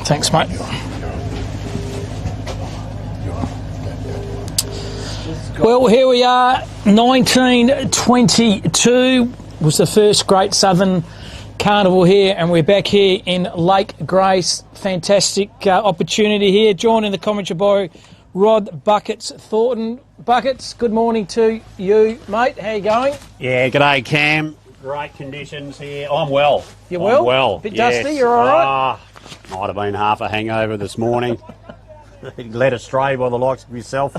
Thanks, mate. Well, here we are. 1922 was the first Great Southern Carnival here, and we're back here in Lake Grace. Fantastic opportunity here. Joined in the commentary by Rod Buckets Thornton. Buckets, good morning to you, mate. How you going? Yeah, g'day, Cam. Great conditions here. I'm well. You well? I'm well. Bit dusty, you're all right? Might have been half a hangover this morning. Led astray by the likes of yourself.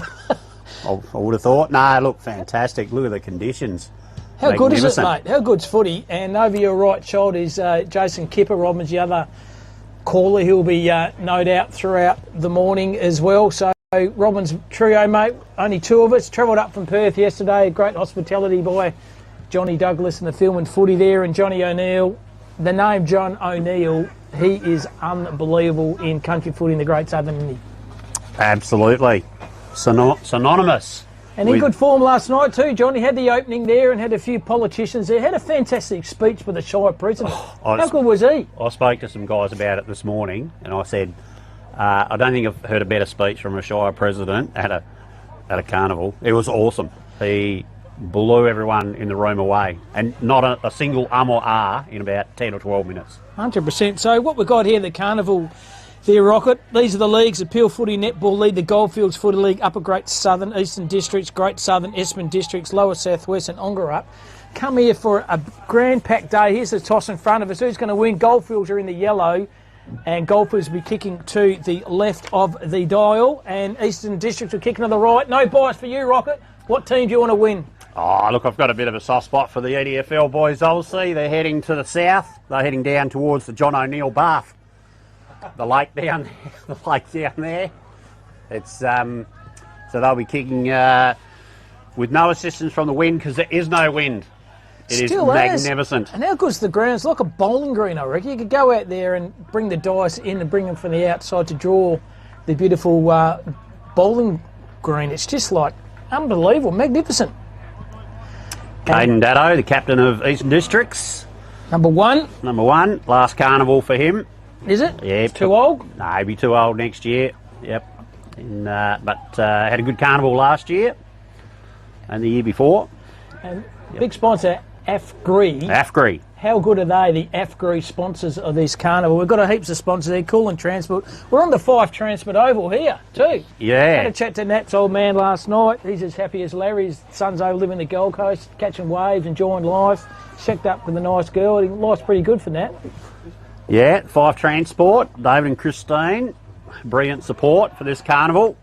I would have thought. No, look, fantastic. Look at the conditions. How good is it, mate? How good's footy? And over your right shoulder is Jason Kipper, Robin's the other caller. He'll be no doubt throughout the morning as well. So Robin's trio, mate, only two of us. Travelled up from Perth yesterday. Great hospitality by Johnny Douglas and the film and footy there. And Johnny O'Neill, the name John O'Neill, he is unbelievable in country footy in the Great Southern, isn't he? Absolutely. Synonymous. And in good form last night too, Johnny. Had the opening there and had a few politicians there. Had a fantastic speech with the Shire President. How good was he? I spoke to some guys about it this morning, and I said, I don't think I've heard a better speech from a Shire President at a carnival. It was awesome. He blew everyone in the room away, and not a single or ah in about 10 or 12 minutes. 100%. So what we've got here, the carnival there, Rocket. These are the leagues. The Peel Footy Netball League, the Goldfields Footy League, Upper Great Southern, Eastern Districts, Great Southern, Esperance Districts, Lower Southwest and Ongerup. Come here for a grand packed day. Here's the toss in front of us. Who's going to win? Goldfields are in the yellow, and Goldfields will be kicking to the left of the dial, and Eastern Districts will kick to the right. No bias for you, Rocket. What team do you want to win? Oh, look, I've got a bit of a soft spot for the EDFL boys, obviously. They're heading to the south. They're heading down towards the John O'Neill Bath. The lake down there. It's so they'll be kicking with no assistance from the wind, because there is no wind. It is magnificent. And how good's the ground? It's like a bowling green, I reckon. You could go out there and bring the dice in and bring them from the outside to draw the beautiful bowling green. It's just like unbelievable, magnificent. Caden Datto, the captain of Eastern Districts. Number one, last carnival for him. Is it? Yeah. Too old? No, he'll be too old next year. Yep. And, but had a good carnival last year and the year before. And big sponsor, AFGRI. AFGRI. How good are they, the AFGRI sponsors of this carnival? We've got a heaps of sponsors there, Cool and Transport. We're on the Fife Transport Oval here too. Yeah. Had a chat to Nat's old man last night. He's as happy as Larry. His son's over living the Gold Coast, catching waves, enjoying life. Checked up with a nice girl. Life's pretty good for Nat. Yeah, Fife Transport, David and Christine, brilliant support for this carnival.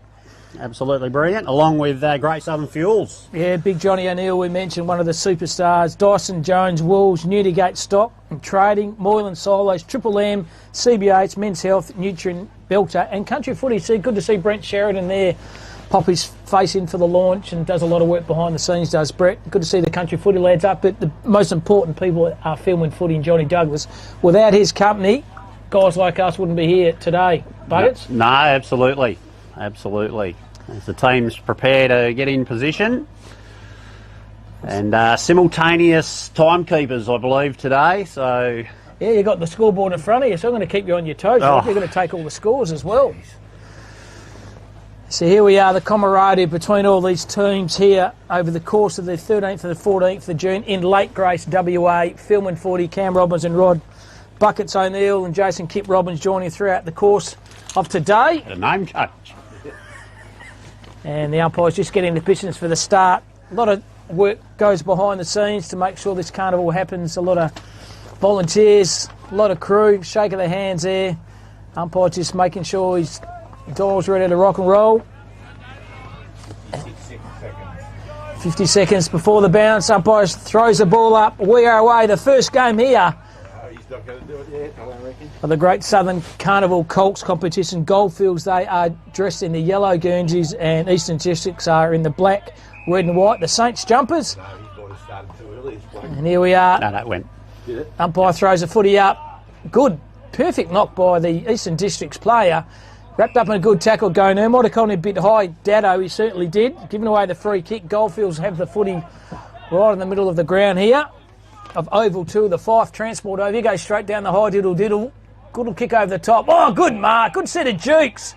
Absolutely brilliant, along with Great Southern Fuels. Yeah, big Johnny O'Neill, we mentioned, one of the superstars. Dyson Jones, Wolves, Newdigate Stock and Trading, Moylan Silos, Triple M, CBH, Men's Health, Nutrient, Belter and Country Footy. See, good to see Brent Sheridan there. Pop his face in for the launch and does a lot of work behind the scenes, does Brett. Good to see the country footy lads up, but the most important people are filming footy and Johnny Douglas. Without his company, guys like us wouldn't be here today. Buckets? No, absolutely. Absolutely. As the teams prepare to get in position. And simultaneous timekeepers, I believe, today. So yeah, you got the scoreboard in front of you, so I'm going to keep you on your toes. Oh. You're going to take all the scores as well. So here we are, the camaraderie between all these teams here over the course of the 13th and the 14th of June in Lake Grace, WA. Film and footy, Cam Robbins and Rod Buckets O'Neill and Jason Kip Robbins joining throughout the course of today. The name change. And the umpires just getting the positions for the start. A lot of work goes behind the scenes to make sure this carnival happens. A lot of volunteers, a lot of crew, shaking their hands there. Umpire just making sure his dial's ready to rock and roll. 50 seconds before the bounce. Umpire throws the ball up. We are away. The first game here He's not going to do it yet, I reckon. of the Great Southern Carnival Colts competition. Goldfields, they are dressed in the yellow Guernseys, and Eastern Districts are in the black, red and white. The Saints jumpers. No, he thought it started too early. And here we are. No, that went. Did it? Umpire throws a footy up. Good, perfect knock by the Eastern Districts player. Wrapped up in a good tackle going there. Might have gone a bit high. Datto, he certainly did. Giving away the free kick. Goldfields have the footy right in the middle of the ground here. Of Oval 2, the Fife Transport over. He goes straight down the high diddle. Good little kick over the top. Oh, good mark. Good set of jukes.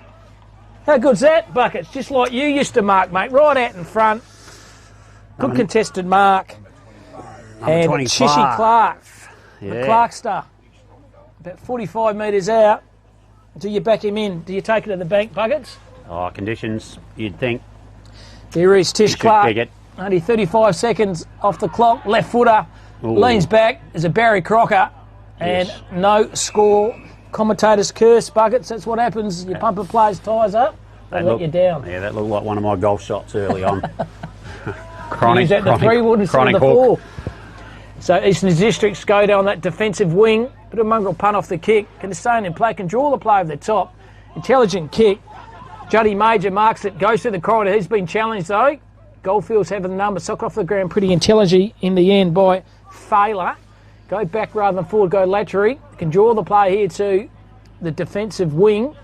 How good's that, Buckets? Just like you used to mark, mate. Right out in front. Good contested mark. And 20 Shishy Clark. Yeah. The Clarkster. About 45 metres out. Do you back him in? Do you take it to the bank, Buckets? Oh, conditions, you'd think. Here is Tish Clark. Kick it. Only 35 seconds off the clock. Left footer. Ooh. Leans back. There's a Barry Crocker. And Yes. no score. Commentator's curse, Buckets. That's what happens. Your pumper plays tyres up. They let you down. Yeah, that looked like one of my golf shots early on. Use that the 3-wood instead of the 4. So Eastern Districts go down that defensive wing. Bit of mongrel punt off the kick. Can stay in play. Can draw the play over the top. Intelligent kick. Juddy Major marks it. Goes through the corridor. He's been challenged though. Goldfields have the number. Sock off the ground pretty intelligently in the end by Failer. Go back rather than forward. Go laterally. Can draw the play here to the defensive wing.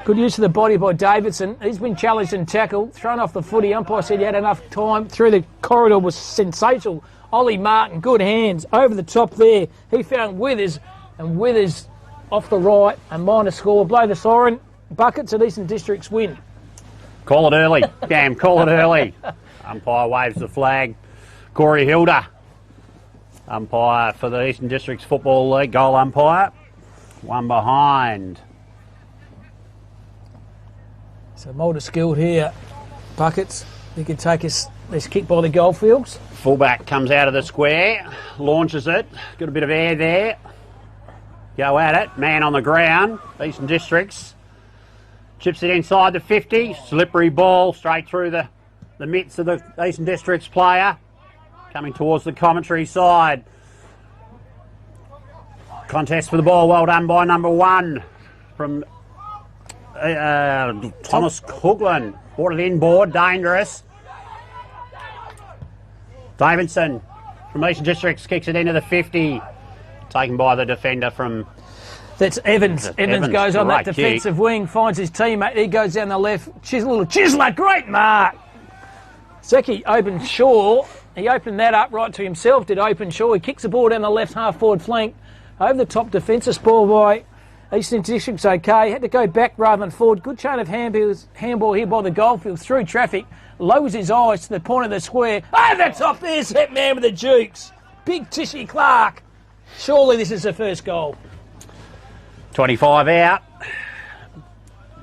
Good use of the body by Davidson. He's been challenged and tackled. Thrown off the footy. Umpire said he had enough time. Through the corridor was sensational. Ollie Martin, good hands. Over the top there. He found Withers. And Withers off the right. A minor score. Blow the siren. Buckets at Eastern Districts win. Call it early. Damn, call it early. Umpire waves the flag. Corey Hilda, umpire for the Eastern Districts Football League, goal umpire. One behind. So Mulder skilled here. Buckets. He can take this kick by the Goldfields. Fullback comes out of the square, launches it. Got a bit of air there. Go at it. Man on the ground. Eastern Districts. Chips it inside the 50. Slippery ball straight through the mitts of the Eastern Districts player. Coming towards the commentary side. Contest for the ball. Well done by number 1 from Thomas Coughlin. Brought it inboard. Dangerous. Davidson from Eastern Districts kicks it into the 50. Taken by the defender from... That's Evans. Evans goes on that Great defensive kick. wing, finds his teammate. He goes down the left. Little Chisler, great mark. Zeki opened Shaw. He opened that up right to himself, did open Shaw. He kicks the ball down the left half forward flank. Over the top defensive ball by Eastern Districts, okay. Had to go back rather than forward. Good chain of handball here by the Goldfields through traffic. Lowers his eyes to the point of the square. Over the top, there's that man with the jukes. Big Tishy Clark. Surely this is the first goal. 25 out.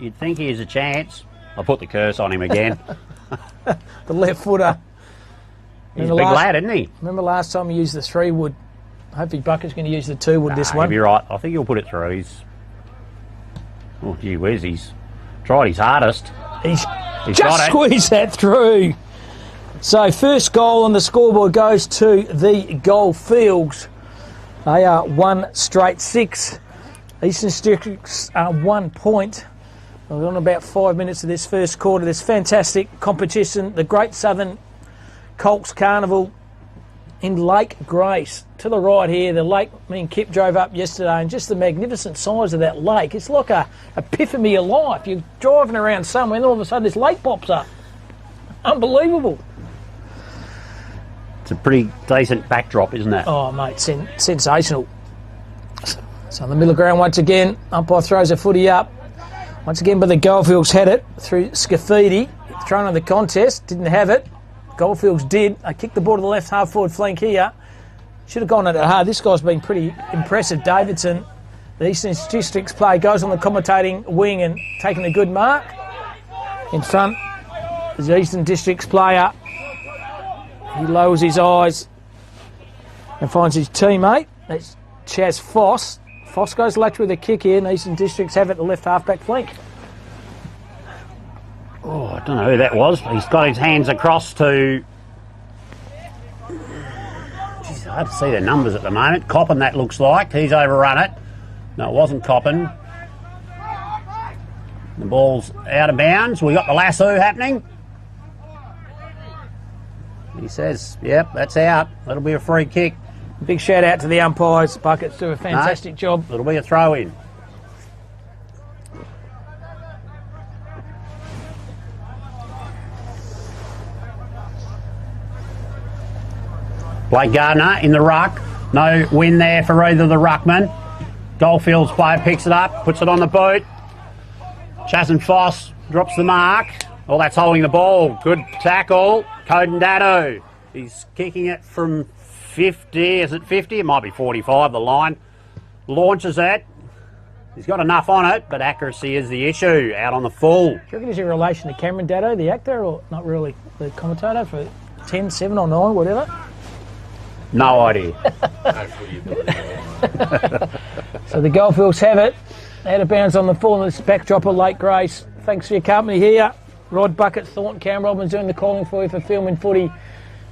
You'd think he has a chance. I'll put the curse on him again. The left footer. He's a big lad, isn't he? Remember last time he used the 3-wood? Hopefully Bucket's going to use the 2-wood this one. You'll be right. I think he'll put it through. Oh, gee whiz, he's tried his hardest. He's He's just got it. squeezed that through. So first goal on the scoreboard goes to the Goldfields. They are 1 straight 6. Eastern Districts are 1 point. We're on about 5 minutes of this first quarter. This fantastic competition, the Great Southern Colts Carnival in Lake Grace. To the right here, the lake me and Kip drove up yesterday, and just the magnificent size of that lake. It's like a epiphany of life. You're driving around somewhere and all of a sudden this lake pops up. Unbelievable. It's a pretty decent backdrop, isn't it? Oh, mate, sensational. So in the middle of the ground once again, umpire throws a footy up. Once again, but the Goldfields had it through Scafidi. Thrown on the contest, didn't have it. Goldfields did. They kicked the ball to the left half forward flank here. Should have gone at it hard. This guy's been pretty impressive. Davidson, the Eastern Districts player, goes on the commentating wing and taking a good mark. In front is the Eastern Districts player. He lowers his eyes and finds his teammate. That's Chaz Foss. Foss goes lateral with a kick here, and Eastern Districts have it the left half-back flank. Oh, I don't know who that was. He's got his hands across to... Jeez, hard to see the numbers at the moment. Coppin, that looks like. He's overrun it. No, it wasn't Coppin. The ball's out of bounds. We got the lasso happening. He says, yep, that's out. That'll be a free kick. Big shout out to the umpires. Buckets do a fantastic job. It'll be a throw in. Blake Gardner in the ruck. No win there for either the ruckman. Goldfields player picks it up, puts it on the boot. Chas and Foss drops the mark. Oh, that's holding the ball. Good tackle. Coden Dado. He's kicking it from 50. Is it 50? It might be 45, the line. Launches it. He's got enough on it, but accuracy is the issue. Out on the full. Do you reckon he's in relation to Cameron Dado, the actor, or not really, the commentator for 10, 7 or 9, whatever? No idea. So the Goldfields have it. Out of bounds on the full, and this backdrop of Lake Grace. Thanks for your company here. Rod Bucket, Thornton, Cam Robbins doing the calling for you for Filming Footy.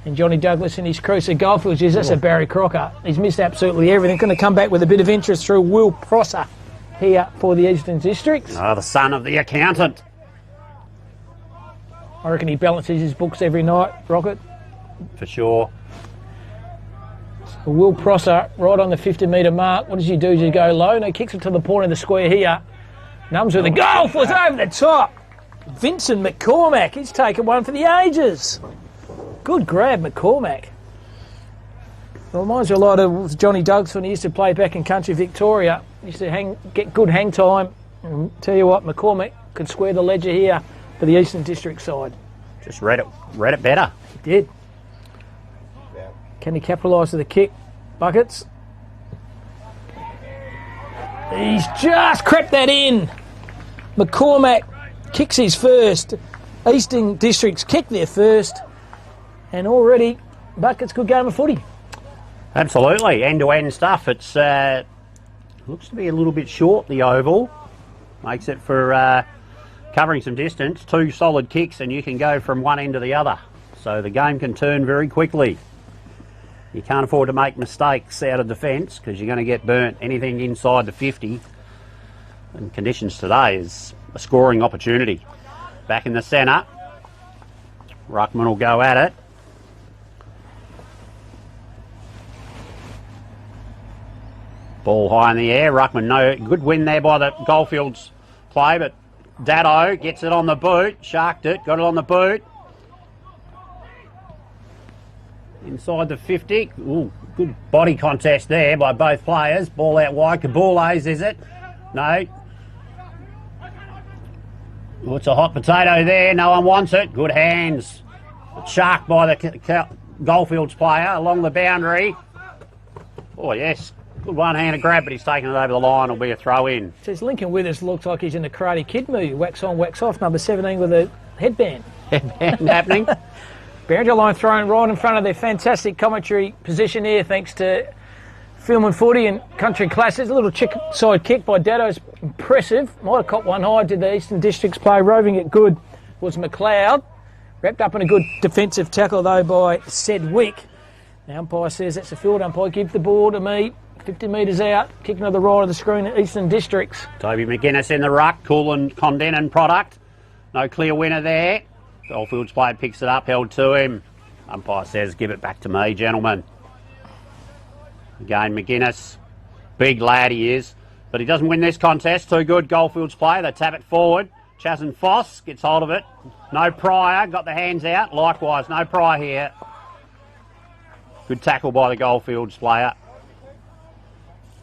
And Johnny Douglas and his crew. So Goldfields is, that's a Barry Crocker. He's missed absolutely everything. Going to come back with a bit of interest through Will Prosser here for the Eastern Districts. Oh, the son of the accountant. I reckon he balances his books every night, Rocket. For sure. Will Prosser right on the 50-metre mark. What does he do? Does he go low? No, he kicks it to the point of the square here. Numbs with the goal, was over the top. Vincent McCormack, he's taken one for the ages. Good grab, McCormack. It reminds me a lot of Johnny Douglas when he used to play back in country Victoria. He used to get good hang time. And tell you what, McCormack could square the ledger here for the Eastern District side. Just read it better. He did. Can he capitalise with the kick? Buckets. He's just crept that in. McCormack kicks his first. Eastern Districts kick their first. And already, Buckets good game of footy. Absolutely, end-to-end stuff. It's looks to be a little bit short, the oval. Makes it for covering some distance. 2 solid kicks and you can go from one end to the other. So the game can turn very quickly. You can't afford to make mistakes out of defence because you're going to get burnt. Anything inside the 50 and conditions today is a scoring opportunity. Back in the centre, Ruckman will go at it. Ball high in the air. Ruckman, no good win there by the Goldfields play, but Dado gets it on the boot, sharked it, got it on the boot. Inside the 50. Ooh, good body contest there by both players. Ball out wide. Kabules, is it? No. Oh, it's a hot potato there. No one wants it. Good hands. Shark by the Goldfields player along the boundary. Oh, yes. Good one-handed grab, but he's taken it over the line. It'll be a throw-in. Says Lincoln Withers looks like he's in the Karate Kid movie. Wax on, wax off. Number 17 with a headband. Headband happening. Boundary line thrown right in front of their fantastic commentary position here, thanks to Film and Footy and Country Classics. A little side kick by Dado's impressive. Might have caught one high. Did the Eastern Districts play? Roving it good was McLeod. Wrapped up in a good defensive tackle, though, by Sedwick. The umpire says that's a field umpire. Give the ball to me. 50 metres out. Kicking to the right of the screen at Eastern Districts. Toby McGuinness in the ruck. Cool and Condenin product. No clear winner there. Goldfields player picks it up, held to him. Umpire says, give it back to me, gentlemen. Again, McGuinness. Big lad he is. But he doesn't win this contest. Too good, Goldfields player. They tap it forward. Chas and Foss gets hold of it. No Pryor. Got the hands out. Likewise, no Pryor here. Good tackle by the Goldfields player.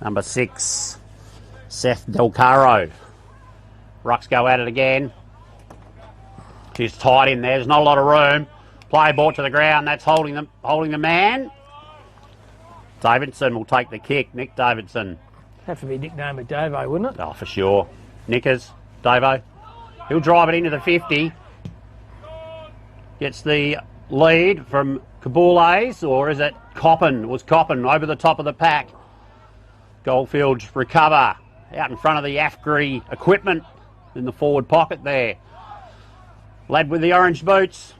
Number 6, Seth Del Caro. Rucks go at it again. She's tight in there. There's not a lot of room. Play brought to the ground. That's holding the man. Davidson will take the kick. Nick Davidson. Have to be nicknamed with Davo, wouldn't it? Oh, for sure. Nickers, Davo. He'll drive it into the 50. Gets the lead from Kabules, or is it Coppin? It was Coppin over the top of the pack. Goldfields recover out in front of the AFGRI equipment in the forward pocket there. Lad with the orange boots.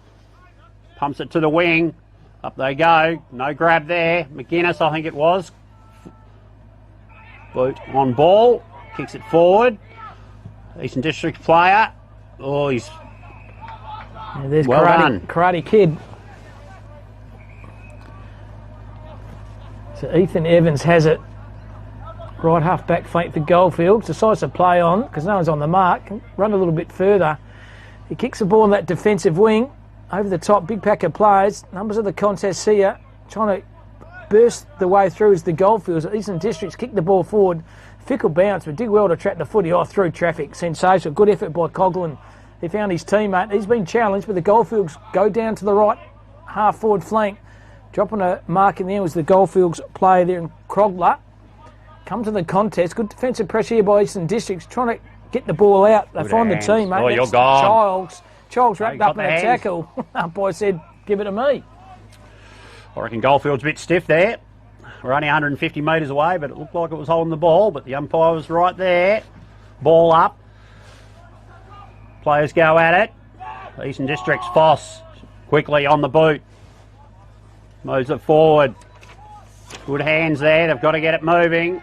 Pumps it to the wing. Up they go. No grab there. McGuinness, I think it was. Boot on ball. Kicks it forward. Eastern District player. Oh, he's there's well done. Karate Kid. So Ethan Evans has it. Right half back feint for Goldfields. Decides to play on because no one's on the mark. Run a little bit further. He kicks the ball in that defensive wing. Over the top, big pack of players. Numbers of the contest here. Trying to burst the way through is the Goldfields. Eastern Districts kick the ball forward. Fickle bounce, but did well to track the footy off through traffic. Sensational. Good effort by Coughlin. He found his teammate. He's been challenged, but the Goldfields go down to the right half forward flank. Dropping a mark in there was the Goldfields player there in Crogler. Come to the contest. Good defensive pressure here by Eastern Districts. Trying to get the ball out. They find the teammate. Oh, you're gone. Childs wrapped up in a tackle. Umpire said, give it to me. I reckon Goldfield's a bit stiff there. We're only 150 metres away, but it looked like it was holding the ball, but the umpire was right there. Ball up. Players go at it. Eastern Districts, Foss, quickly on the boot. Moves it forward. Good hands there. They've got to get it moving.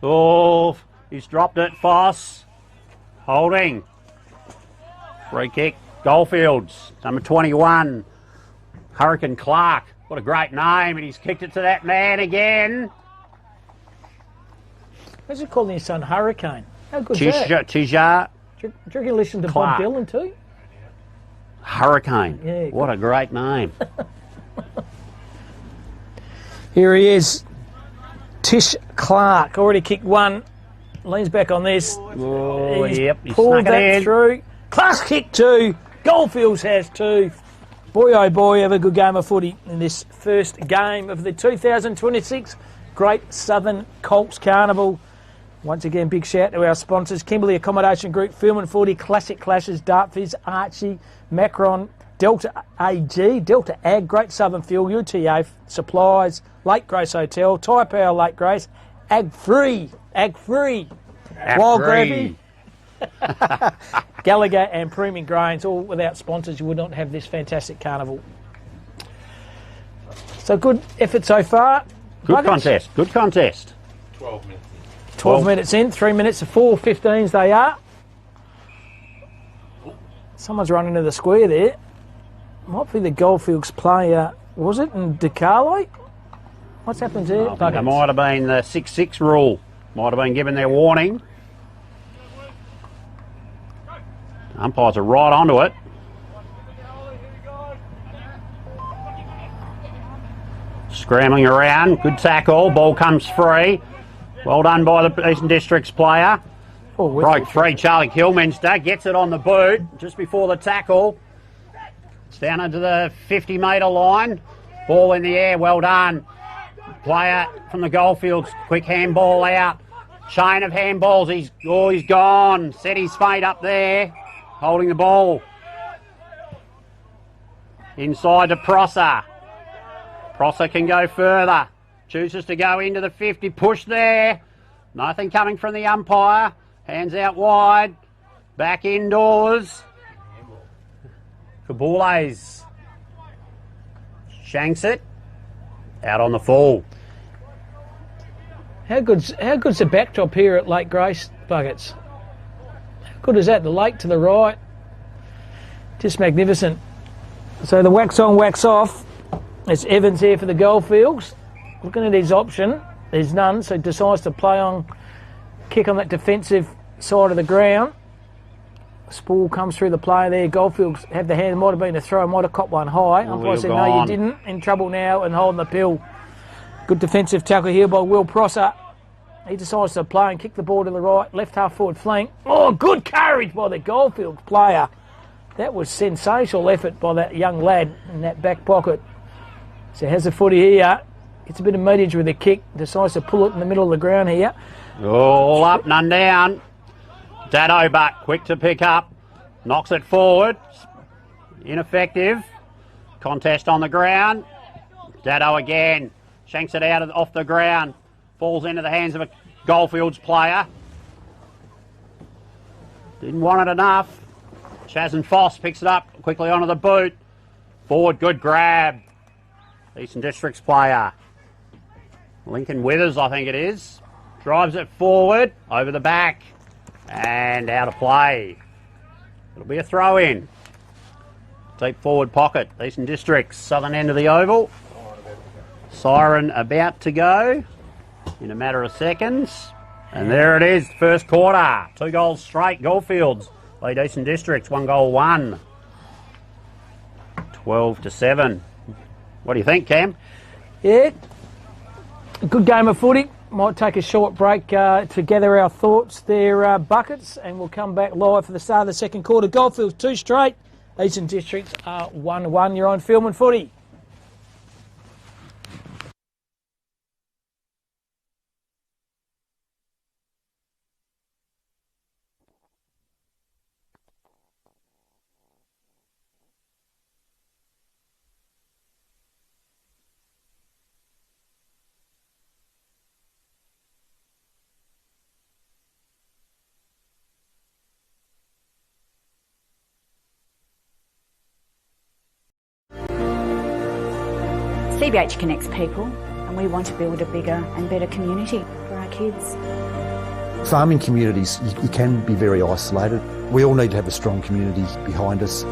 Oh, he's dropped it. Foss. Holding. Free kick. Goldfields. Number 21. Hurricane Clark. What a great name. And he's kicked it to that man again. What's he calling his son Hurricane? How good is that? Tija. Do you reckon he listened to Clark. Bob Dylan too? Hurricane. Yeah, what a great name. Here he is. Tish Clark. Already kicked one. Leans back on this. Oh, He's yep. pulled that through. Clark's kicked two. Goldfields has two. Boy, oh boy, have a good game of footy in this first game of the 2026 Great Southern Colts Carnival. Once again, big shout to our sponsors, Kimberley Accommodation Group, Filman 40, Classic Clashes, Dartfizz, Archie, Macron, Delta AG, Delta Ag, Great Southern Fuel, UTA Supplies, Lake Grace Hotel, Tyre Power Lake Grace, Ag Free, Wild Gravy, Gallagher and Premium Grains. All without sponsors, you would not have this fantastic carnival. So good effort so far. Good contest. 12 minutes. 12 minutes in, 3 minutes to 4:15s they are. Someone's running into the square there. Might be the Goldfields player, was it, in DeCarlo? What's happened there? It might have been the 6-6 rule. Might have been given their warning. Umpires are right onto it. Scrambling around, good tackle, ball comes free. Well done by the Eastern Districts player. Broke free, Charlie Kilminster gets it on the boot just before the tackle. It's down into the 50-metre line. Ball in the air, well done. Player from the Goldfields, quick handball out. Chain of handballs, he's gone. Set his fate up there, holding the ball. Inside to Prosser. Prosser can go further. Chooses to go into the 50, push there. Nothing coming from the umpire. Hands out wide. Back indoors. Kabules. Shanks it. Out on the full. How good's the backdrop here at Lake Grace, Buckets? How good is that? The lake to the right. Just magnificent. So the wax on, wax off. It's Evans here for the Goldfields. Looking at his option, there's none, so decides to play on, kick on that defensive side of the ground. Spool comes through the player there. Goldfields have the hand, might have been a throw, might have caught one high. Umpire said, no, you didn't. In trouble now and holding the pill. Good defensive tackle here by Will Prosser. He decides to play and kick the ball to the right, left half forward flank. Oh, good courage by the Goldfields player. That was sensational effort by that young lad in that back pocket. So has the footy here. Gets a bit of metage with the kick. Decides to pull it in the middle of the ground here. All up, none down. Dado but quick to pick up. Knocks it forward. Ineffective. Contest on the ground. Dado again. Shanks it out off the ground. Falls into the hands of a Goldfields player. Didn't want it enough. Chaz and Foss picks it up quickly onto the boot. Forward, good grab. Eastern Districts player. Lincoln Withers, I think it is. Drives it forward, over the back, and out of play. It'll be a throw-in. Deep forward pocket, Eastern Districts, southern end of the oval. Siren about to go in a matter of seconds. And there it is, first quarter. 2 goals straight, Goldfields. Lead Eastern Districts, 1 goal, 1. 12-7. What do you think, Cam? Yeah, good game of footy. Might take a short break to gather our thoughts there, Buckets, and we'll come back live for the start of the second quarter. Goldfields 2 straight. Eastern Districts are 1-1. You're on Film and Footy. CBH connects people, and we want to build a bigger and better community for our kids. Farming communities, you can be very isolated. We all need to have a strong community behind us.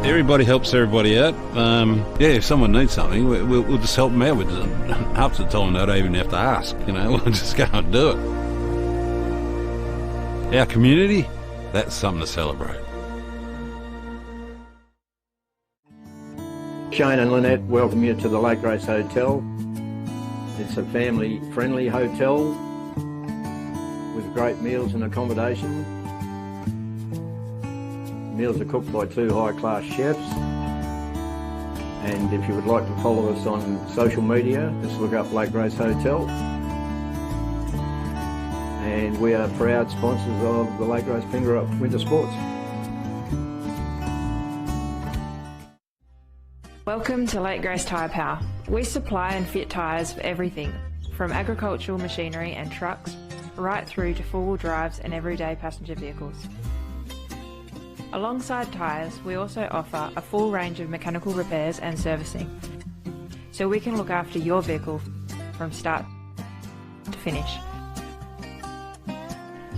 Everybody helps everybody out. If someone needs something, we'll just help them out with it. Half the time they don't even have to ask, we'll just go and do it. Our community, that's something to celebrate. Shane and Lynette welcome you to the Lake Grace Hotel. It's a family-friendly hotel with great meals and accommodation. Meals are cooked by 2 high-class chefs. And if you would like to follow us on social media, just look up Lake Grace Hotel. And we are proud sponsors of the Lake Grace Ongerup Winter Sports. Welcome to Lake Grace Tyre Power. We supply and fit tyres for everything, from agricultural machinery and trucks, right through to four-wheel drives and everyday passenger vehicles. Alongside tyres, we also offer a full range of mechanical repairs and servicing, so we can look after your vehicle from start to finish.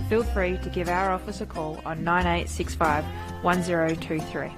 Feel free to give our office a call on 9865 1023.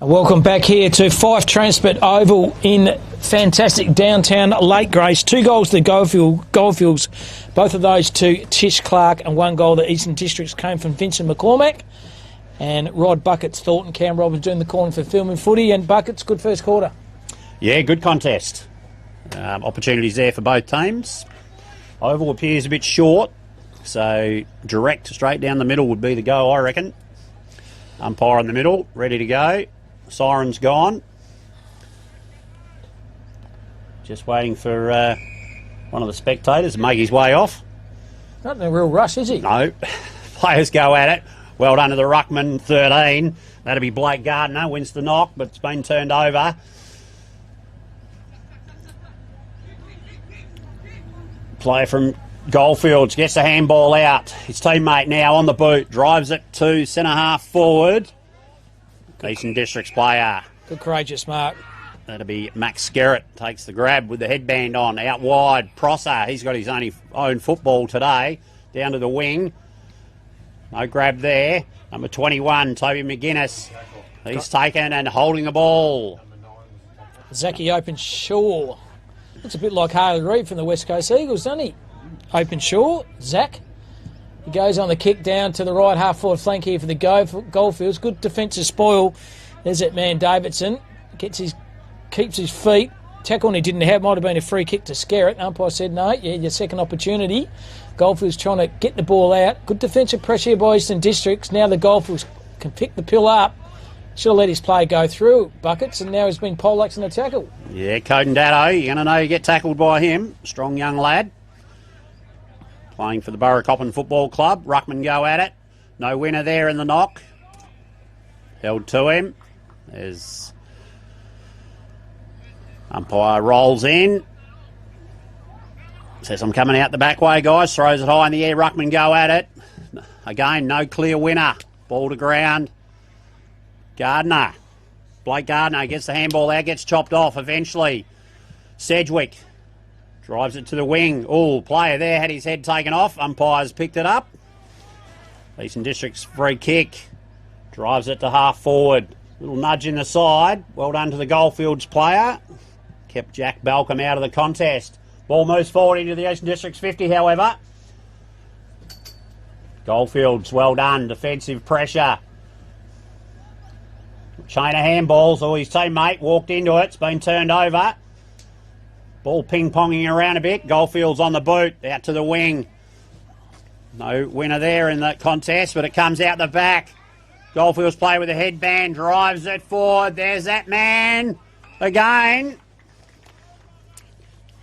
Welcome back here to Fife Transport Oval in fantastic downtown Lake Grace. 2 goals to Goldfields. Both of those to Tish Clark, and 1 goal to Eastern Districts came from Vincent McCormack. And Rod Buckets thought, and Cam Roberts doing the corner for Film and Footy. And Buckets, good first quarter. Yeah, good contest. Opportunities there for both teams. Oval appears a bit short, so direct straight down the middle would be the go, I reckon. Umpire in the middle, ready to go. Siren's gone. Just waiting for one of the spectators to make his way off. Not in a real rush, is he? No. Players go at it. Well done to the ruckman, 13. That'll be Blake Gardner, wins the knock, but it's been turned over. Player from Goldfields gets the handball out. His teammate now on the boot, drives it to centre half forward. Eastern Districts player. Good courageous mark. That'll be Max Skerritt, takes the grab with the headband on. Out wide, Prosser, he's got his own football today. Down to the wing. No grab there. Number 21, Toby McGuinness. He's taken and holding the ball. Zachy Openshaw. Looks a bit like Harley Reid from the West Coast Eagles, doesn't he? Openshaw, Zach. He goes on the kick down to the right half forward flank here for the Goldfields. Good defensive spoil. There's that man Davidson. Keeps his feet. Tackle he didn't have. Might have been a free kick to Skerritt. Umpire said no. You had your second opportunity. Goldfields trying to get the ball out. Good defensive pressure by Eastern Districts. Now the Goldfields can pick the pill up. Should have let his play go through Buckets, and now he's been poleaxed in the tackle. Yeah, Coden Datto, you're going to know you get tackled by him. Strong young lad. Playing for the Burracoppin Football Club. Ruckman go at it. No winner there in the knock. Held to him. There's umpire rolls in. Says, I'm coming out the back way, guys. Throws it high in the air. Ruckman go at it. Again, no clear winner. Ball to ground. Gardner. Blake Gardner gets the handball out, gets chopped off eventually. Sedgwick drives it to the wing. Oh, player there had his head taken off. Umpires picked it up. Eastern District's free kick. Drives it to half forward. Little nudge in the side. Well done to the Goldfields player. Kept Jack Balcom out of the contest. Ball moves forward into the Eastern District's 50, however. Goldfields, well done. Defensive pressure. Chain of handballs, or his teammate walked into it. It's been turned over. Ball ping-ponging around a bit. Goldfields on the boot, out to the wing. No winner there in that contest, but it comes out the back. Goldfields play with a headband, drives it forward. There's that man again.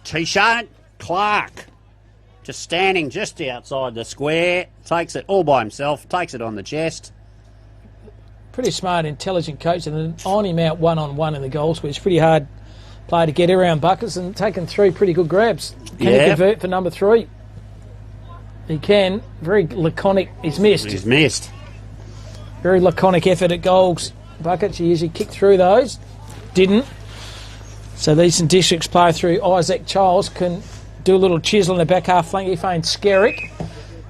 T-shirt Clark, just standing just outside the square. Takes it all by himself, takes it on the chest. Pretty smart, intelligent coach, and then on him out one-on-one in the goal square. It's pretty hard play to get around Buckets, and taken 3 pretty good grabs. Can he convert for number 3? He can. Very laconic. He's missed. He's missed. Very laconic effort at goals. Buckets, you usually kick through those. Didn't. So the Eastern Districts player through Isaac Charles can do a little chisel in the back half flank. He finds Skerritt.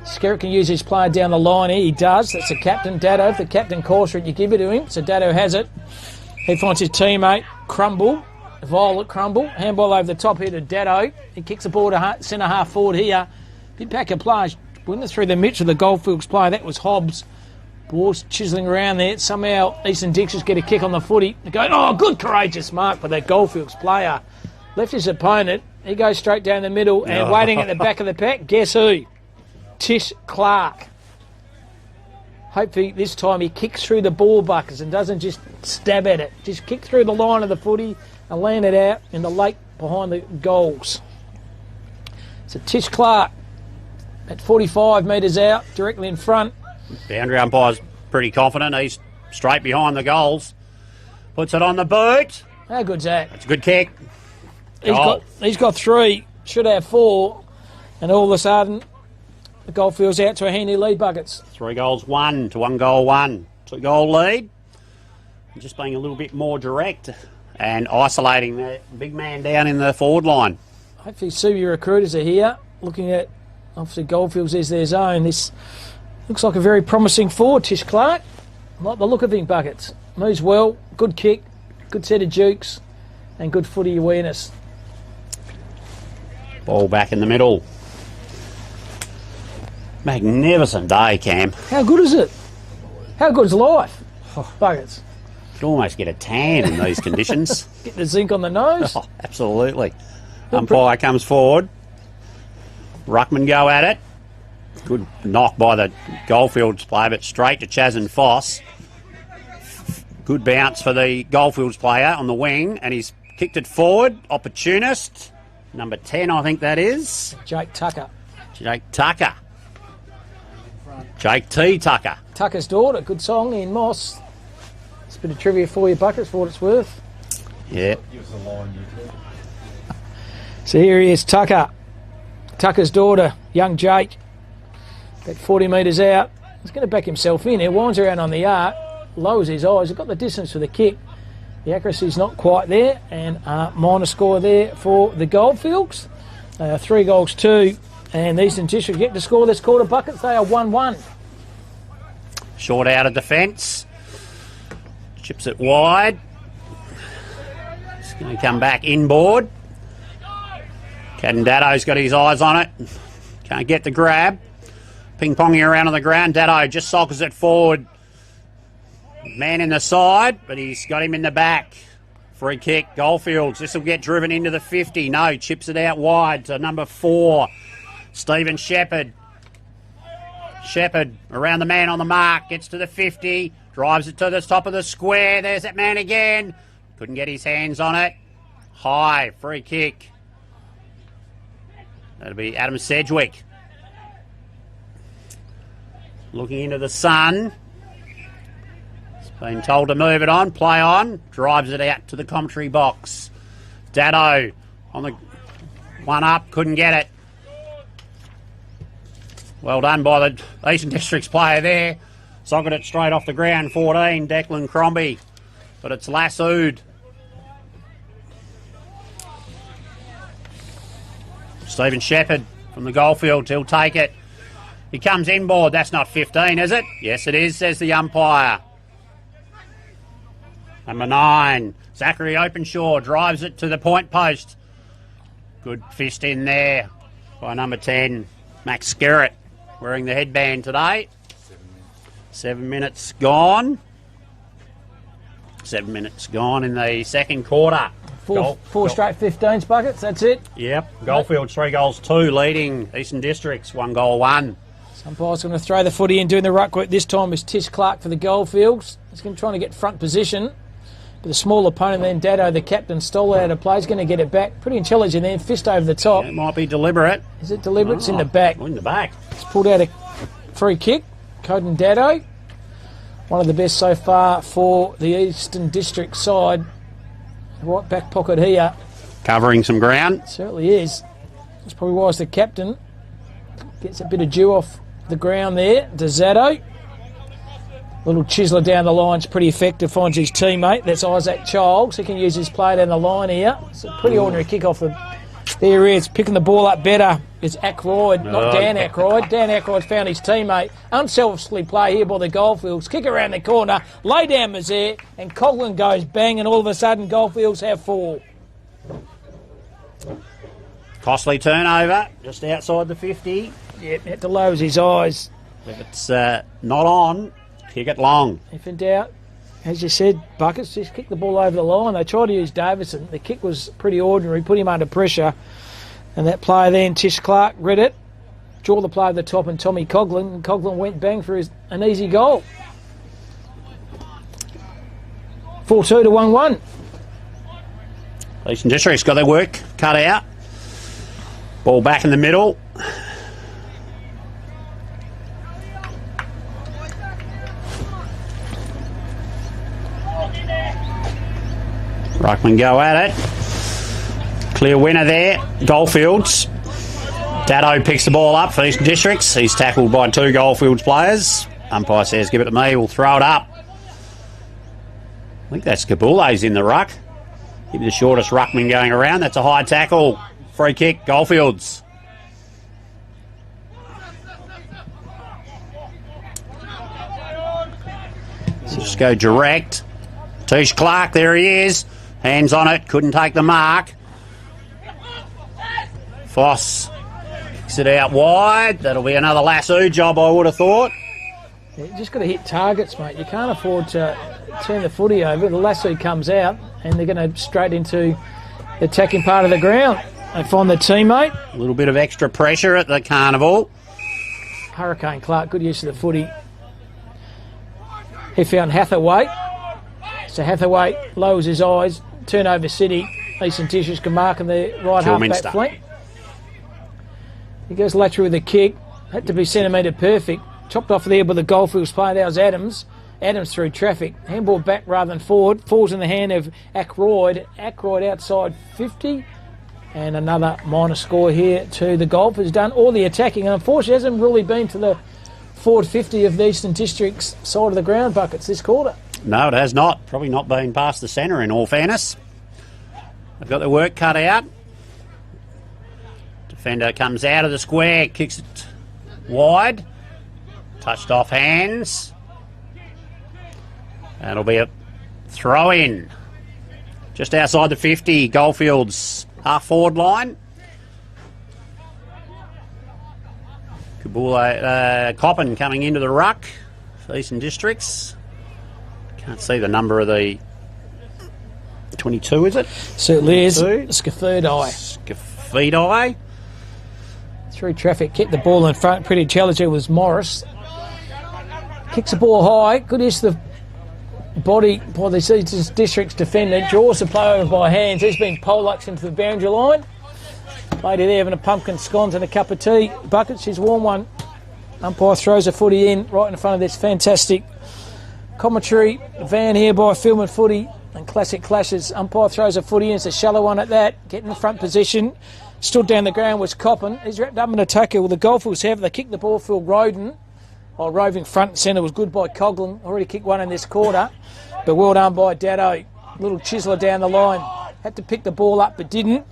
Skerritt can use his player down the line here. He does. That's the captain, Datto. If the captain calls for it, you give it to him. So Datto has it. He finds his teammate, Crumble, Violet Crumble. Handball over the top here to Datto. He kicks the ball to centre half forward here. Bit back of play. Went it through the midst of the Goldfields player. That was Hobbs. Ball's chiselling around there. Somehow Eastern Districts get a kick on the footy. They're going, oh, good courageous mark by that Goldfields player. Left his opponent. He goes straight down the middle and waiting at the back of the pack. Guess who? Tish Clark. Hopefully this time he kicks through the ball buckets and doesn't just stab at it. Just kick through the line of the footy and land it out in the lake behind the goals. So Tish Clark at 45 metres out, directly in front. Boundary umpire's pretty confident. He's straight behind the goals. Puts it on the boot. How good's that? It's a good kick. He's got 3. Should have 4. And all of a sudden, the Goldfields out to a handy lead, Buckets. 3 goals, 1 to 1 goal, 1. 2 goal lead. Just being a little bit more direct and isolating the big man down in the forward line. Hopefully Subi recruiters are here looking at, obviously Goldfields is their zone. This looks like a very promising forward, Tish Clark. Like the look of him, Buckets. Moves well, good kick, good set of jukes and good footy awareness. Ball back in the middle. Magnificent day, Cam. How good is it? How good's life? Buckets. Could almost get a tan in these conditions. Get the zinc on the nose. Oh, absolutely. Umpire comes forward. Ruckman go at it. Good knock by the Goldfields player, but straight to Chaz and Foss. Good bounce for the Goldfields player on the wing, and he's kicked it forward. Opportunist. Number 10, I think that is. Jake Tucker. Jake Tucker. Jake T. Tucker. Tucker's Daughter, good song, Ian Moss. It's a bit of trivia for you, Buckets, for what it's worth. Yeah. So here he is, Tucker. Tucker's Daughter, young Jake. About 40 metres out. He's going to back himself in. He winds around on the arc, lowers his eyes. He's got the distance for the kick. The accuracy's not quite there, and minor score there for the Goldfields. 3 goals, 2, and the Eastern District yet to score this quarter. Buckets, they are 1-1. Short out of defence. Chips it wide. It's going to come back inboard. Daddo's got his eyes on it. Can't get the grab. Ping-ponging around on the ground. Daddo just sockers it forward. Man in the side, but he's got him in the back. Free kick, Goldfields. This will get driven into the 50. No, chips it out wide to number 4, Stephen Shepherd. Shepherd around the man on the mark, gets to the 50, drives it to the top of the square. There's that man again. Couldn't get his hands on it. High, free kick. That'll be Adam Sedgwick. Looking into the sun. Been told to move it on, play on, drives it out to the commentary box. Daddo on the one up, couldn't get it. Well done by the Eastern District's player there. Socket it straight off the ground, 14, Declan Crombie. But it's lassoed. Stephen Shepherd from the Goldfields, he'll take it. He comes inboard, that's not 15, is it? Yes, it is, says the umpire. Number 9, Zachary Openshaw drives it to the point post. Good fist in there by number 10, Max Skerritt, wearing the headband today. 7 minutes gone. 7 minutes gone in the second quarter. Four straight 15s, Buckets, that's it. Yep, Goldfields 3 goals 2, leading Eastern Districts 1 goal 1. Umpire's going to throw the footy in, doing the ruck work. This time is Tish Clark for the Goldfields. He's going to try to get front position. But the small opponent then, Daddo, the captain, stole it out of play. He's going to get it back. Pretty intelligent there, fist over the top. Yeah, it might be deliberate. Is it deliberate? It's in the back. In the back. It's pulled out a free kick. Coden Daddo, one of the best so far for the Eastern District side. Right back pocket here. Covering some ground. It certainly is. That's probably why the captain gets a bit of dew off the ground there. To Zaddo. Little chiseler down the line's pretty effective, finds his teammate. That's Isaac Childs. He can use his play down the line here. It's a pretty ordinary kick off the... There he is, picking the ball up better. It's Ackroyd, not Dan Ackroyd. Dan Ackroyd's found his teammate. Unselfishly play here by the Goldfields. Kick around the corner, lay down Mazaire, and Coghlan goes bang, and all of a sudden Goldfields have 4. Costly turnover, just outside the 50. Yep, had to lower his eyes. If it's not on, kick it long. If in doubt, as you said, Buckets, just kick the ball over the line. They tried to use Davison. The kick was pretty ordinary, put him under pressure. And that player then, Tish Clark, read it, draw the play over the top, and Tommy Coghlan. And Coghlan went bang for an easy goal. 4-2 to 1-1. Eastern District's got their work cut out. Ball back in the middle. Ruckman go at it. Clear winner there, Goldfields. Daddo picks the ball up for Eastern Districts. He's tackled by 2 Goldfields players. Umpire says, give it to me, we'll throw it up. I think that's Kabule's in the ruck. Give me the shortest ruckman going around. That's a high tackle. Free kick, Goldfields. So just go direct. Tish Clark, there he is. Hands on it, couldn't take the mark. Foss kicks it out wide. That'll be another lasso job, I would have thought. Yeah, you just got to hit targets, mate. You can't afford to turn the footy over. The lasso comes out, and they're going to straight into the attacking part of the ground. They find the teammate. A little bit of extra pressure at the Carnival. Hurricane Clark, good use of the footy. He found Hathaway. So Hathaway lowers his eyes. Turnover City. Eastern Districts can mark on the right half-back flank. He goes lateral with a kick. Had to be centimetre perfect. Chopped off there by the Goldfields player. That was Adams. Adams through traffic. Handball back rather than forward. Falls in the hand of Ackroyd. Ackroyd outside 50. And another minor score here to the Golf. Has done all the attacking. And unfortunately hasn't really been to the forward 50 of the Eastern District's side of the ground buckets this quarter. No, it has not. Probably not been past the centre in all fairness. They've got their work cut out. Defender comes out of the square, kicks it wide. Touched off hands. That'll be a throw in. Just outside the 50, Goldfields half forward line. Coppin coming into the ruck for Eastern Districts. Can't see the number of the 22, is it? Certainly is. Scafidi. Scafidi. Through traffic, kept the ball in front. Pretty challenging was Morris. Kicks the ball high. Good use of the body by the Eastern District's defender. Draws the play over by hands. He's been poleaxed into the boundary line. Lady there having a pumpkin scones and a cup of tea. Bucket, she's worn one. Umpire throws a footy in right in front of this fantastic commentary van here by Film and Footy and Classic Clashes. Umpire throws a footy in. It's a shallow one at that. Getting in front position. Stood down the ground was Coppin. He's wrapped up in a tackle with the Goldfields have. They kicked the ball for Roden. While roving front and centre was good by Coghlan. Already kicked one in this quarter. But well done by Dado. Little chiseler down the line. Had to pick the ball up but didn't.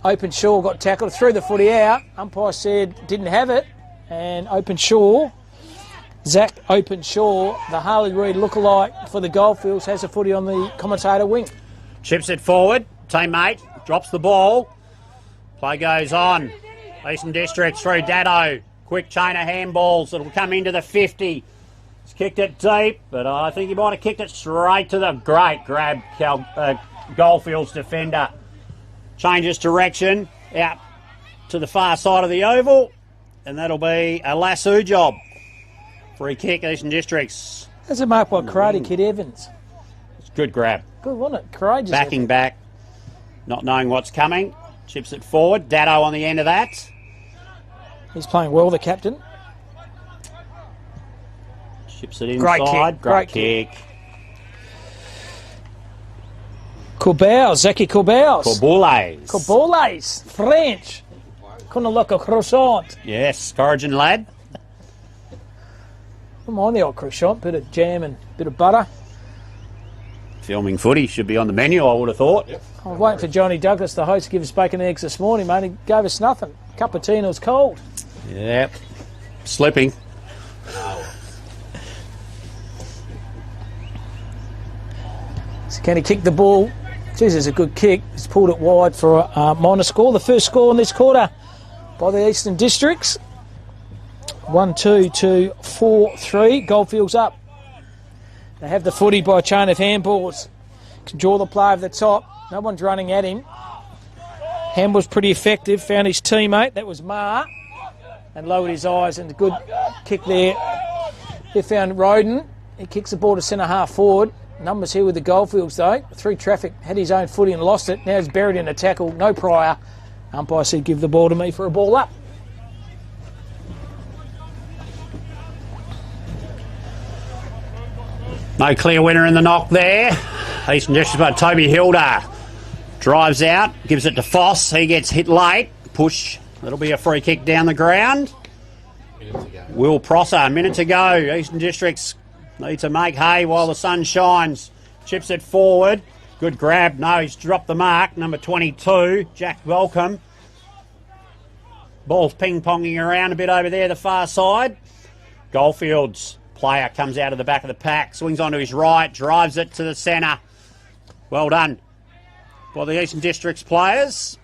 Openshaw got tackled. Threw the footy out. Umpire said didn't have it. And Openshaw, Zach Openshaw, the Harley Reid lookalike for the Goldfields, has a footy on the commentator wing. Chips it forward. Teammate drops the ball. Play goes on. Eastern Districts through Dado. Quick chain of handballs. It'll come into the 50. He's kicked it deep, but I think he might have kicked it straight to the great grab, Goldfields defender. Changes direction out to the far side of the oval, and that'll be a lasso job. Free kick, Eastern Districts. That's a mark by Karate Kid Evans. It's a good grab. Good, wasn't it? Courageous. Backing back, not knowing what's coming. Chips it forward. Dado on the end of that. He's playing well, the captain. Chips it inside. Great kick. Corbaus, Zaki Corbaus. Corboulais. French. Couldn't look a croissant. Yes, Corrigan lad. Don't mind the old croissant. Bit of jam and bit of butter. Filming footy should be on the menu, I would have thought. Yep. I was waiting for Johnny Douglas, the host, to give us bacon and eggs this morning, mate. He gave us nothing. Cup of tea and it was cold. Yep. Slipping. So can he kick the ball? Jeez, it's a good kick. He's pulled it wide for a minor score. The first score in this quarter by the Eastern Districts. 1-2 to 4-3. Goldfields up. They have the footy by a chain of handballs. Can draw the play over the top. No one's running at him. Handball's pretty effective. Found his teammate. That was Ma. And lowered his eyes. And a good kick there. He found Roden. He kicks the ball to centre half forward. Numbers here with the Goldfields though. Through traffic. Had his own footy and lost it. Now he's buried in a tackle. No prior. Umpire said give the ball to me for a ball up. No clear winner in the knock there. Eastern Districts by Toby Hilda. Drives out, gives it to Foss. He gets hit late. Push. That'll be a free kick down the ground. Will Prosser, a minute to go. Eastern Districts need to make hay while the sun shines. Chips it forward. Good grab. No, he's dropped the mark. Number 22, Jack Welcome. Ball's ping-ponging around a bit over there, the far side. Goldfields. Player comes out of the back of the pack, swings onto his right, drives it to the centre. Well done by the Eastern Districts players.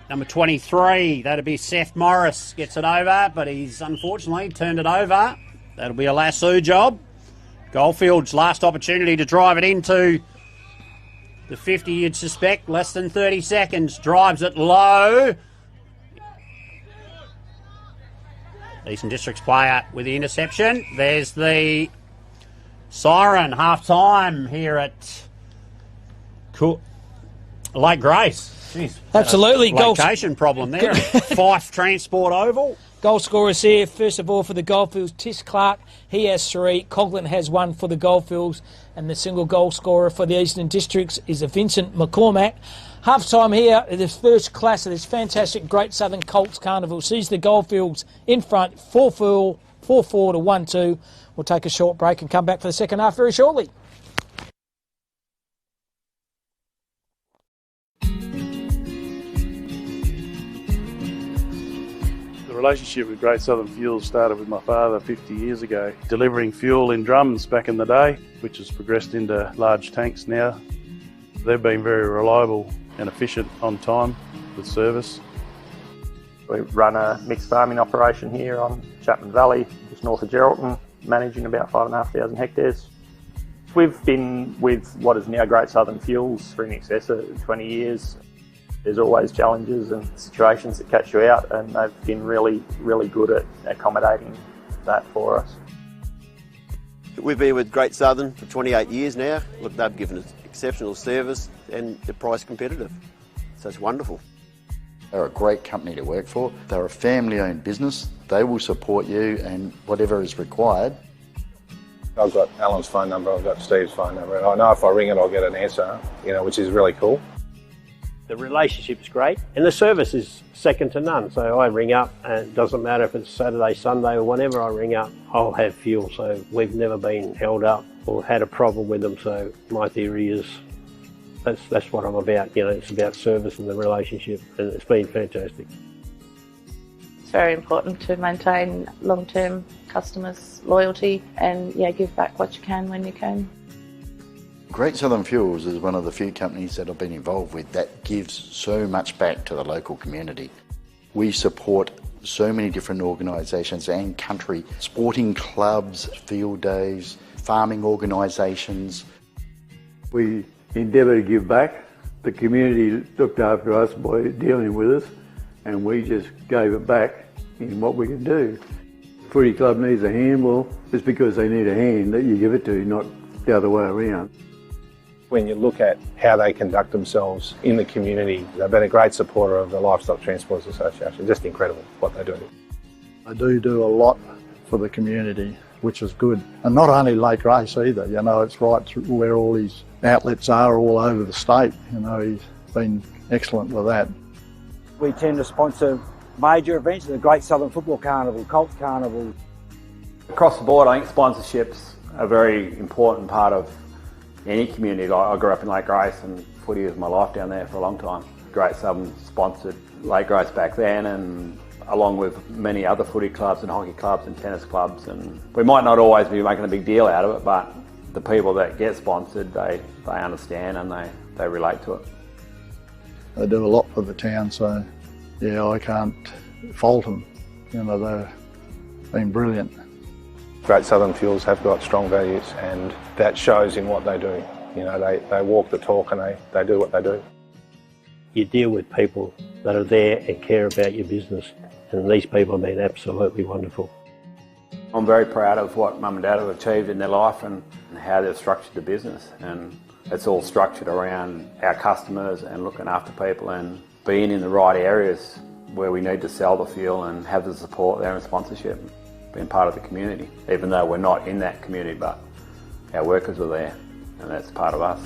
Number 23, that'll be Seth Morris, gets it over, but he's unfortunately turned it over. That'll be a lasso job. Goldfields' last opportunity to drive it into the 50, you'd suspect, less than 30 seconds. Drives it low. Eastern Districts player with the interception. There's the siren, half-time here at Lake Grace. Jeez, Absolutely. Location problem there. Fife Transport Oval. Goal scorers here, first of all, for the Goldfields, Tish Clark, he has 3. Coghlan has 1 for the Goldfields, and the single goal scorer for the Eastern Districts is Vincent McCormack. Half-time here, the first class of this fantastic Great Southern Colts Carnival sees the Goldfields in front, 4-4 to 1-2. We'll take a short break and come back for the second half very shortly. The relationship with Great Southern Fuels started with my father 50 years ago, delivering fuel in drums back in the day, which has progressed into large tanks now. They've been very reliable and efficient on time with service. We run a mixed farming operation here on Chapman Valley, just north of Geraldton, managing about 5,500 hectares. We've been with what is now Great Southern Fuels for in excess of 20 years. There's always challenges and situations that catch you out, and they've been really, really good at accommodating that for us. We've been with Great Southern for 28 years now. Look, they've given us exceptional service and they're price competitive. So it's wonderful. They're a great company to work for. They're a family-owned business. They will support you and whatever is required. I've got Alan's phone number, I've got Steve's phone number, and I know if I ring it I'll get an answer, which is really cool. The relationship's great and the service is second to none. So I ring up and it doesn't matter if it's Saturday, Sunday or whenever I ring up, I'll have fuel. So we've never been held up or had a problem with them. So my theory is that's what I'm about. It's about service and the relationship, and it's been fantastic. It's very important to maintain long-term customers' loyalty and give back what you can when you can. Great Southern Fuels is one of the few companies that I've been involved with that gives so much back to the local community. We support so many different organisations and country, sporting clubs, field days, farming organisations. We endeavour to give back. The community looked after us by dealing with us, and we just gave it back in what we can do. Footy club needs a hand, well, it's because they need a hand that you give it to, not the other way around. When you look at how they conduct themselves in the community, they've been a great supporter of the Livestock Transporters Association. Just incredible what they do. They do a lot for the community, which is good. And not only Lake Race either, it's right through where all his outlets are all over the state. He's been excellent with that. We tend to sponsor major events, the Great Southern Football Carnival, Colts Carnival. Across the board, I think sponsorships are a very important part of any community. I grew up in Lake Grace and footy was my life down there for a long time. Great Southern sponsored Lake Grace back then, and along with many other footy clubs and hockey clubs and tennis clubs, and we might not always be making a big deal out of it, but the people that get sponsored, they understand and they relate to it. They do a lot for the town, so I can't fault them. They've been brilliant. Great Southern Fuels have got strong values, and that shows in what they do. They walk the talk and they do what they do. You deal with people that are there and care about your business, and these people have been absolutely wonderful. I'm very proud of what Mum and Dad have achieved in their life and how they've structured the business, and it's all structured around our customers and looking after people and being in the right areas where we need to sell the fuel and have the support there and sponsorship. Being part of the community, even though we're not in that community, but our workers are there and that's part of us.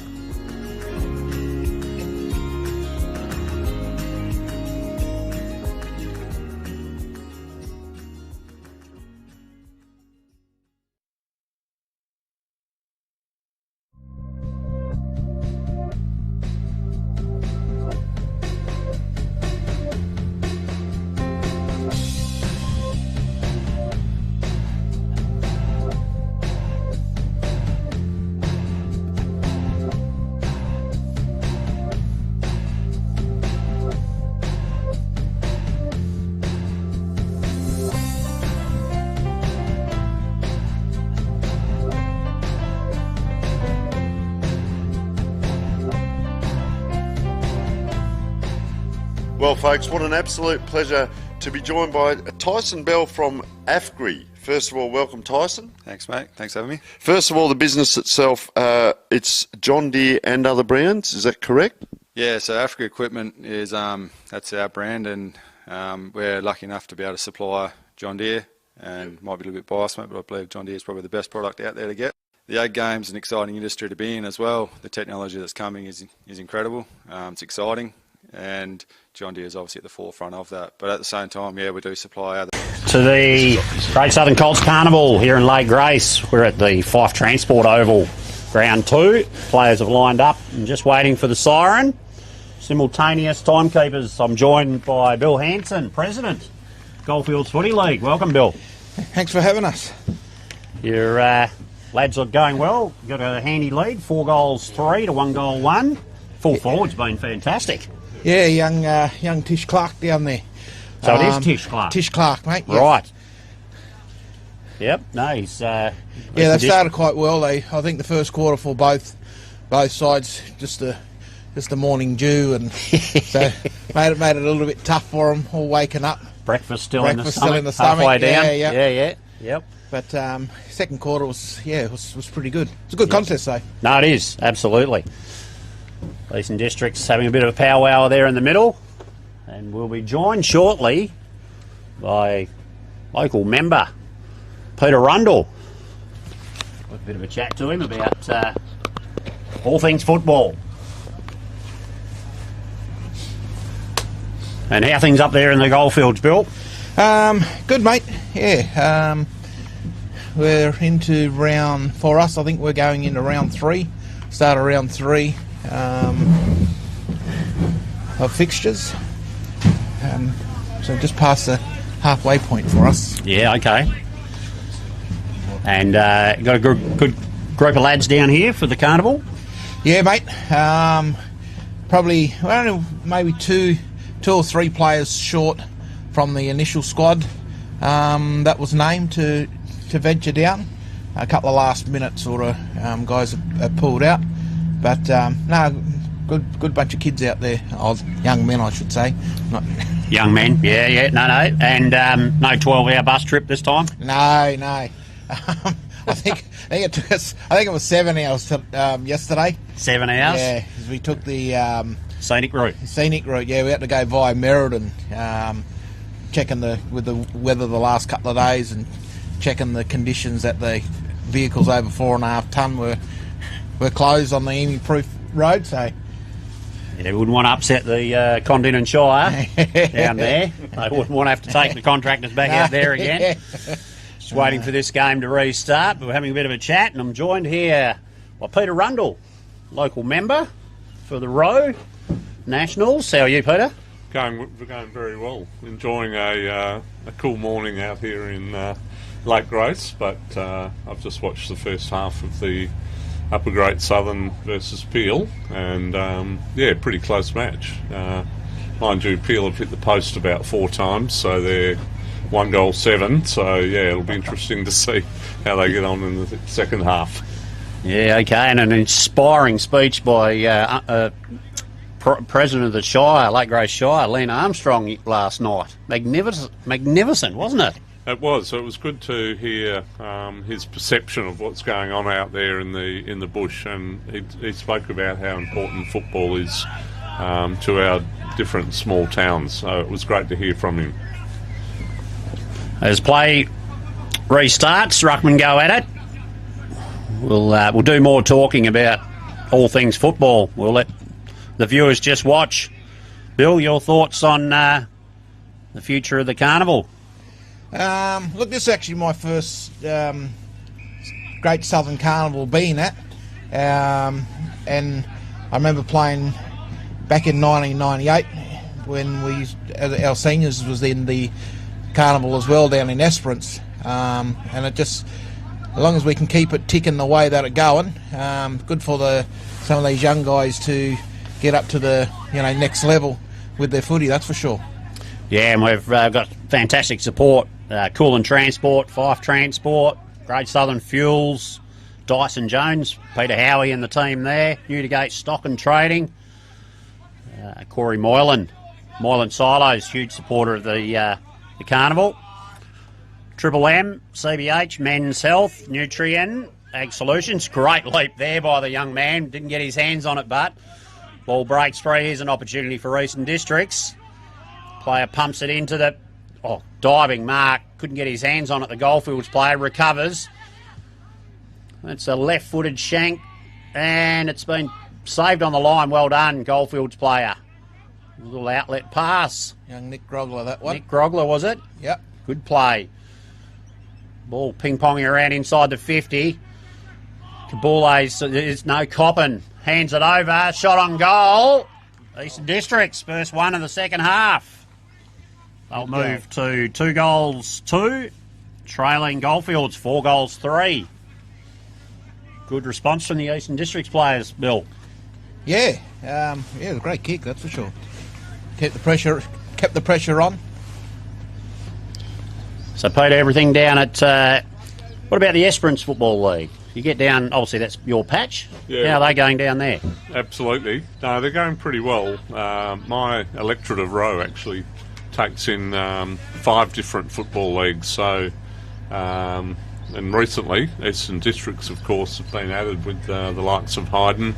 Well, folks, what an absolute pleasure to be joined by Tyson Bell from AFGRI. First of all, welcome, Tyson. Thanks, mate. Thanks for having me. First of all, the business itself, it's John Deere and other brands, is that correct? Yeah, so Africa Equipment is that's our brand, and we're lucky enough to be able to supply John Deere, and might be a little bit biased, mate, but I believe John Deere is probably the best product out there to get. The ag game's an exciting industry to be in as well. The technology that's coming is incredible. It's exciting, and John Deere is obviously at the forefront of that. But at the same time, yeah, we do supply other... To the Great Southern Colts Carnival here in Lake Grace. We're at the Fife Transport Oval, Ground 2. Players have lined up and just waiting for the siren. Simultaneous timekeepers. I'm joined by Bill Hanson, President, Goldfields Footy League. Welcome, Bill. Thanks for having us. Your lads are going well. Got a handy lead, 4 goals 3 to 1 goal 1. Full forward's been fantastic. Yeah, young Tish Clark down there. So it is Tish Clark. Tish Clark, mate. Yes. Right. Yep. No, he's. Yeah, they've started quite well. I think the first quarter for both sides, just the morning dew, and so made it a little bit tough for them, all waking up. Breakfast still in the stomach. Halfway down. Yeah. Yep. But second quarter was pretty good. It's a good contest, though. No, it is absolutely. Eastern District's having a bit of a powwow there in the middle, and we'll be joined shortly by local member Peter Rundle. With a bit of a chat to him about all things football. And how things up there in the Goldfields, Bill? Good, mate. Yeah. We're into round, for us, I think we're going into round 3. Start of round 3 of fixtures. So just past the halfway point for us. Yeah, okay. And got a good group of lads down here for the carnival? Yeah, mate. Probably, I don't know, maybe two or three players short from the initial squad that was named to venture down. A couple of last minute sort of guys have pulled out, but no, good bunch of kids out there. Young men, I should say. Not young men, yeah, no, and no 12-hour bus trip this time. No. I think it took us. I think it was 7 hours yesterday. 7 hours. Yeah, because we took the scenic route. Yeah, we had to go via Merredin, checking with the weather the last couple of days and checking the conditions that the vehicles over 4.5 tonne were closed on the EMI-proof road. So yeah, we wouldn't want to upset the Condon Shire down there. They wouldn't want to have to take the contractors back out there again. Just waiting for this game to restart. But we're having a bit of a chat, and I'm joined here by Peter Rundle, local member for the Row Nationals. How are you, Peter? We're going very well. Enjoying a cool morning out here in Lake Grace, but I've just watched the first half of the Upper Great Southern versus Peel, and yeah, pretty close match. Mind you, Peel have hit the post about 4 times, so they're 1 goal 7. So yeah, it'll be interesting to see how they get on in the second half. Yeah, okay, and an inspiring speech by President of the Shire, Lake Grace Shire, Len Armstrong last night. Magnificent, wasn't it? It was. So it was good to hear his perception of what's going on out there in the bush, and he spoke about how important football is to our different small towns. So it was great to hear from him. As play restarts, Ruckman go at it. We'll do more talking about all things football. We'll let the viewers just watch. Bill, your thoughts on the future of the carnival? Look, this is actually my first Great Southern Carnival being at, and I remember playing back in 1998 when our seniors was in the carnival as well down in Esperance, and it just, as long as we can keep it ticking the way that it's going, good for some of these young guys to get up to the next level with their footy, that's for sure. Yeah, and we've got fantastic support. Coolin Transport, Fife Transport, Great Southern Fuels, Dyson Jones, Peter Howie and the team there, Newdigate Stock and Trading, Corey Moylan Silos, huge supporter of the carnival, Triple M, CBH, Men's Health, Nutrien, Ag Solutions, great leap there by the young man, didn't get his hands on it, but Ball breaks free. Here's an opportunity for Eastern Districts. Player pumps it into the diving mark. Couldn't get his hands on it. The Goldfields player recovers. That's a left-footed shank, and it's been saved on the line. Well done, Goldfields player. A little outlet pass. Young Nick Grogler, that one. Nick Grogler, was it? Yep. Good play. Ball ping-ponging around inside the 50. Kabule's, there's no Coppin. Hands it over. Shot on goal. Eastern Districts, first one of the second half. They'll move to 2-2. Trailing Goldfields, 4-3. Good response from the Eastern Districts players, Bill. Yeah, it was a great kick, that's for sure. Kept the pressure on. So, Peter, everything down at... what about the Esperance Football League? You get down, obviously that's your patch. Yeah. How are they going down there? Absolutely. No, they're going pretty well. My electorate of Roe actually takes in 5 different football leagues. So, and recently, Eastern Districts, of course, have been added with the likes of Hayden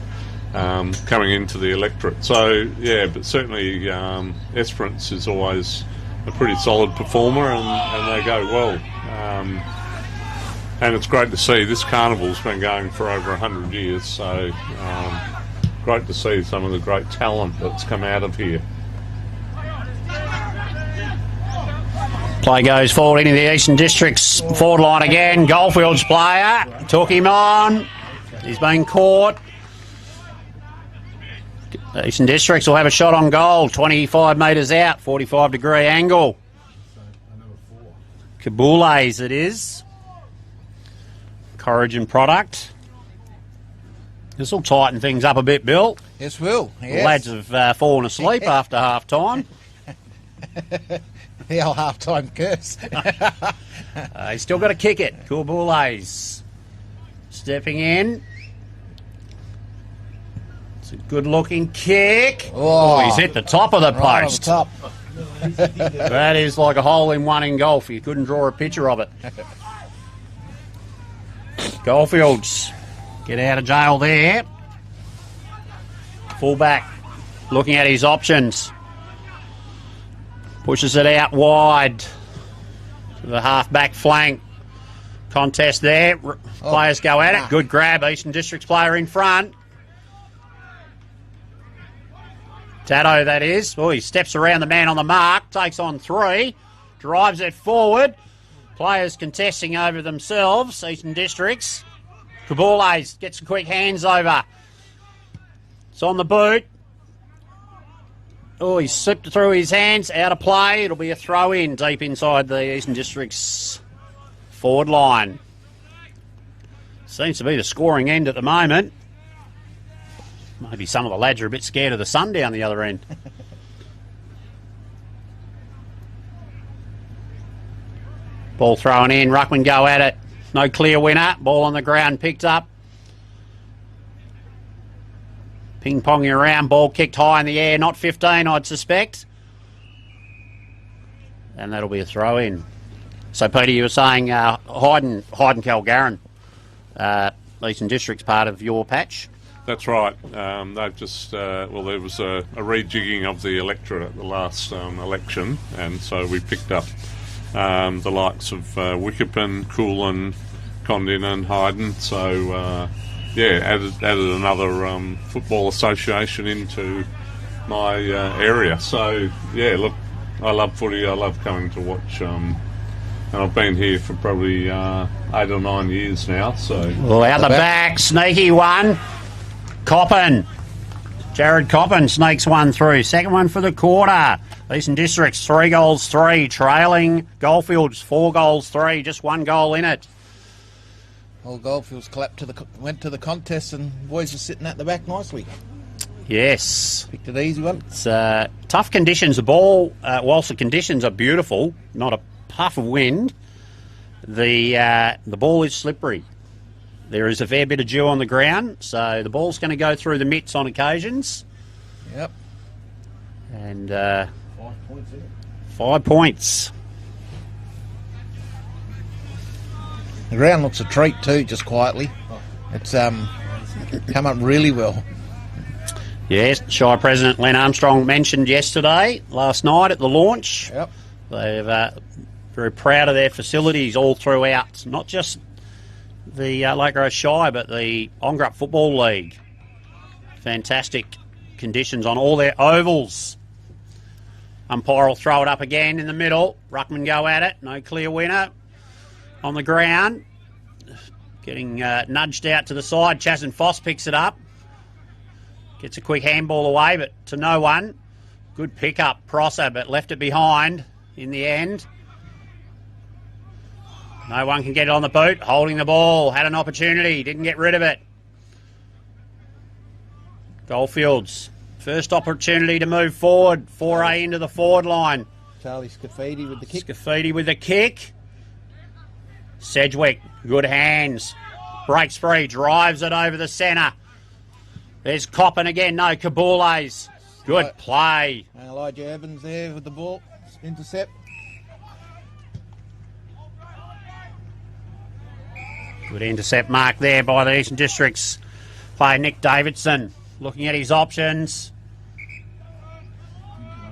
coming into the electorate. So, yeah, but certainly Esperance is always a pretty solid performer, and they go well. And it's great to see. This Carnival's been going for over 100 years, so great to see some of the great talent that's come out of here. Play goes forward into the Eastern Districts forward line again. Goldfields player took him on. He's been caught. Eastern Districts will have a shot on goal. 25 metres out, 45-degree angle. Kabule's it is. Corrigan product. This will tighten things up a bit, Bill. Yes, will. Yes. The lads have fallen asleep after half time. The old half-time curse. He's still got to kick it. Kabule's stepping in. It's a good-looking kick. Oh, he's hit the top of the post. Right on the top. That is like a hole-in-one in golf. You couldn't draw a picture of it. Goldfields get out of jail there. Fullback looking at his options. Pushes it out wide to the half-back flank. Contest there. Players go at it. Good grab. Eastern Districts player in front. Tato, that is. Oh, he steps around the man on the mark. Takes on 3. Drives it forward. Players contesting over themselves. Eastern Districts. Kabule's gets some quick hands over. It's on the boot. Oh, he slipped through his hands. Out of play. It'll be a throw-in deep inside the Eastern Districts forward line. Seems to be the scoring end at the moment. Maybe some of the lads are a bit scared of the sun down the other end. Ball thrown in. Ruckman go at it. No clear winner. Ball on the ground picked up. Ping-ponging around. Ball kicked high in the air. Not 15, I'd suspect. And that'll be a throw-in. So, Peter, you were saying Hayden Calgarin, Eastern District's part of your patch? That's right. They've just, there was a rejigging of the electorate at the last election, and so we picked up the likes of Wickerpin, Coolin, Condon and Hayden. So, added another football association into my area. So, yeah, look, I love footy. I love coming to watch. And I've been here for probably 8 or 9 years now. So, well, out the back, sneaky one. Coppin. Jared Coppin snakes one through. Second one for the quarter. Eastern Districts 3-3. Trailing Goldfields 4-3. Just 1 goal in it. Well, Goldfields went to the contest, and boys are sitting at the back nicely. Yes. Picked an easy one. It's tough conditions. The ball, whilst the conditions are beautiful, not a puff of wind, the ball is slippery. There is a fair bit of dew on the ground, so the ball's going to go through the mitts on occasions. Yep. And 5 points in it. 5 points. The ground looks a treat too, just quietly. It's come up really well. Yes, Shire President Len Armstrong mentioned last night at the launch. Yep. They're very proud of their facilities all throughout, not just the Lake Rose Shire, but the Ongerup Football League. Fantastic conditions on all their ovals. Umpire will throw it up again in the middle. Ruckman go at it. No clear winner. On the ground. Getting nudged out to the side. Chas and Foss picks it up. Gets a quick handball away, but to no one. Good pick-up, Prosser, but left it behind in the end. No one can get it on the boot. Holding the ball. Had an opportunity. Didn't get rid of it. Goldfields. First opportunity to move forward. Foray into the forward line. Charlie Scafidi with the kick. Scafidi with the kick. Sedgwick, good hands. Breaks free, drives it over the centre. There's Coppin again, no, Kabules. Good play. And Elijah Evans there with the ball. Intercept. Good intercept mark there by the Eastern Districts player Nick Davidson. Looking at his options.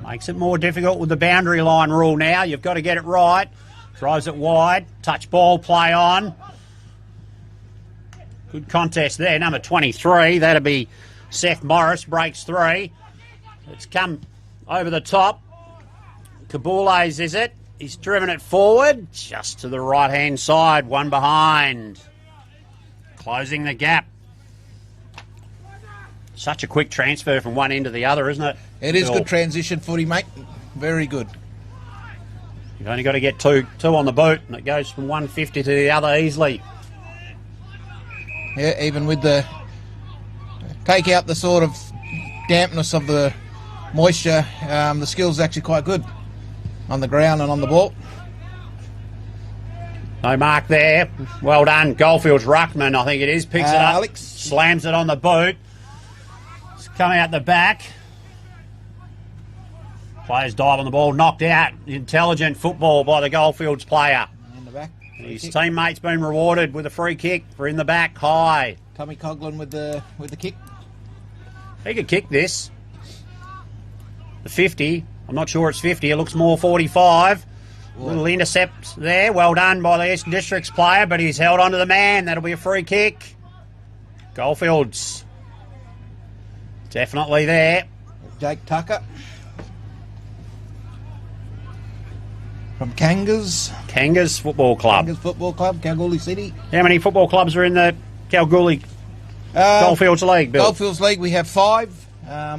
Makes it more difficult with the boundary line rule now. You've got to get it right. Throws it wide. Touch ball play on. Good contest there. Number 23. That'll be Seth Morris. Breaks 3. It's come over the top. Kabules is it. He's driven it forward. Just to the right-hand side. One behind. Closing the gap. Such a quick transfer from one end to the other, isn't it? It is good transition footy, mate. Very good. You've only got to get two on the boot, and it goes from 150 to the other easily. Yeah, even with the... Take out the sort of dampness of the moisture, the skill's actually quite good on the ground and on the ball. No mark there. Well done. Goldfields Ruckman, I think it is. Picks it up. Alex. Slams it on the boot. It's coming out the back. Players dive on the ball. Knocked out. Intelligent football by the Goldfields player. In the back. His teammate's been rewarded with a free kick for in the back. High. Tommy Coughlin with the kick. He could kick this. The 50. I'm not sure it's 50. It looks more 45. Little intercept there. Well done by the Eastern Districts player, but he's held onto the man. That'll be a free kick. Goldfields. Definitely there. Jake Tucker. From Kangas Football Club. Kangas Football Club, Kalgoorlie City. How many football clubs are in the Kalgoorlie Goldfields League, Bill? Goldfields League, we have 5.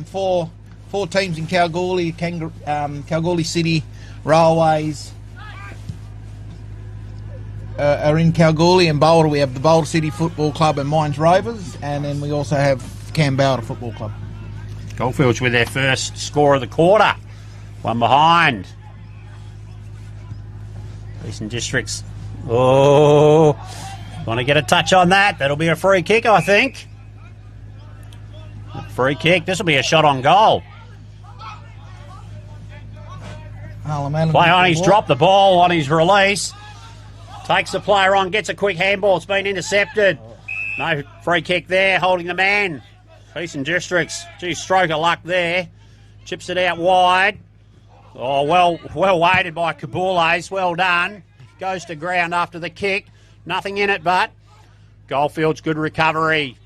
Four teams in Kalgoorlie, Kalgoorlie City, Railways are in Kalgoorlie, and Boulder we have the Boulder City Football Club and Mines Rovers, and then we also have Cambourne Football Club. Goldfields with their first score of the quarter. One behind. Eastern Districts. Oh, want to get a touch on that. That'll be a free kick, I think. Free kick. This will be a shot on goal. Play on, he's dropped the ball on his release. Takes the player on, gets a quick handball. It's been intercepted. No free kick there, holding the man. Eastern Districts. Gee, stroke of luck there. Chips it out wide. Oh, well weighted by Kabules. Well done. Goes to ground after the kick. Nothing in it, but Goldfields, good recovery.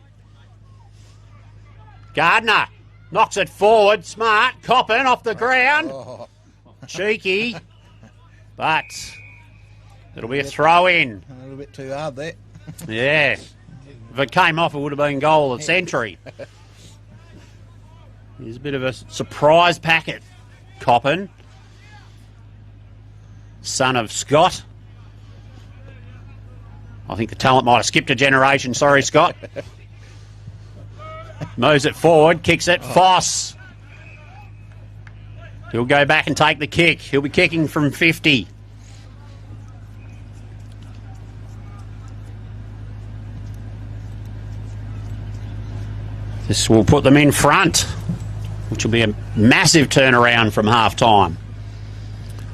Gardner knocks it forward. Smart. Coppin off the ground. Cheeky. But it'll be a throw in. A little bit too hard there. Yeah. If it came off, it would have been goal of the century. Here's a bit of a surprise packet. Coppin. Son of Scott. I think the talent might have skipped a generation. Sorry, Scott. Moves it forward. Kicks it. Foss. He'll go back and take the kick. He'll be kicking from 50. This will put them in front, which will be a massive turnaround from half-time.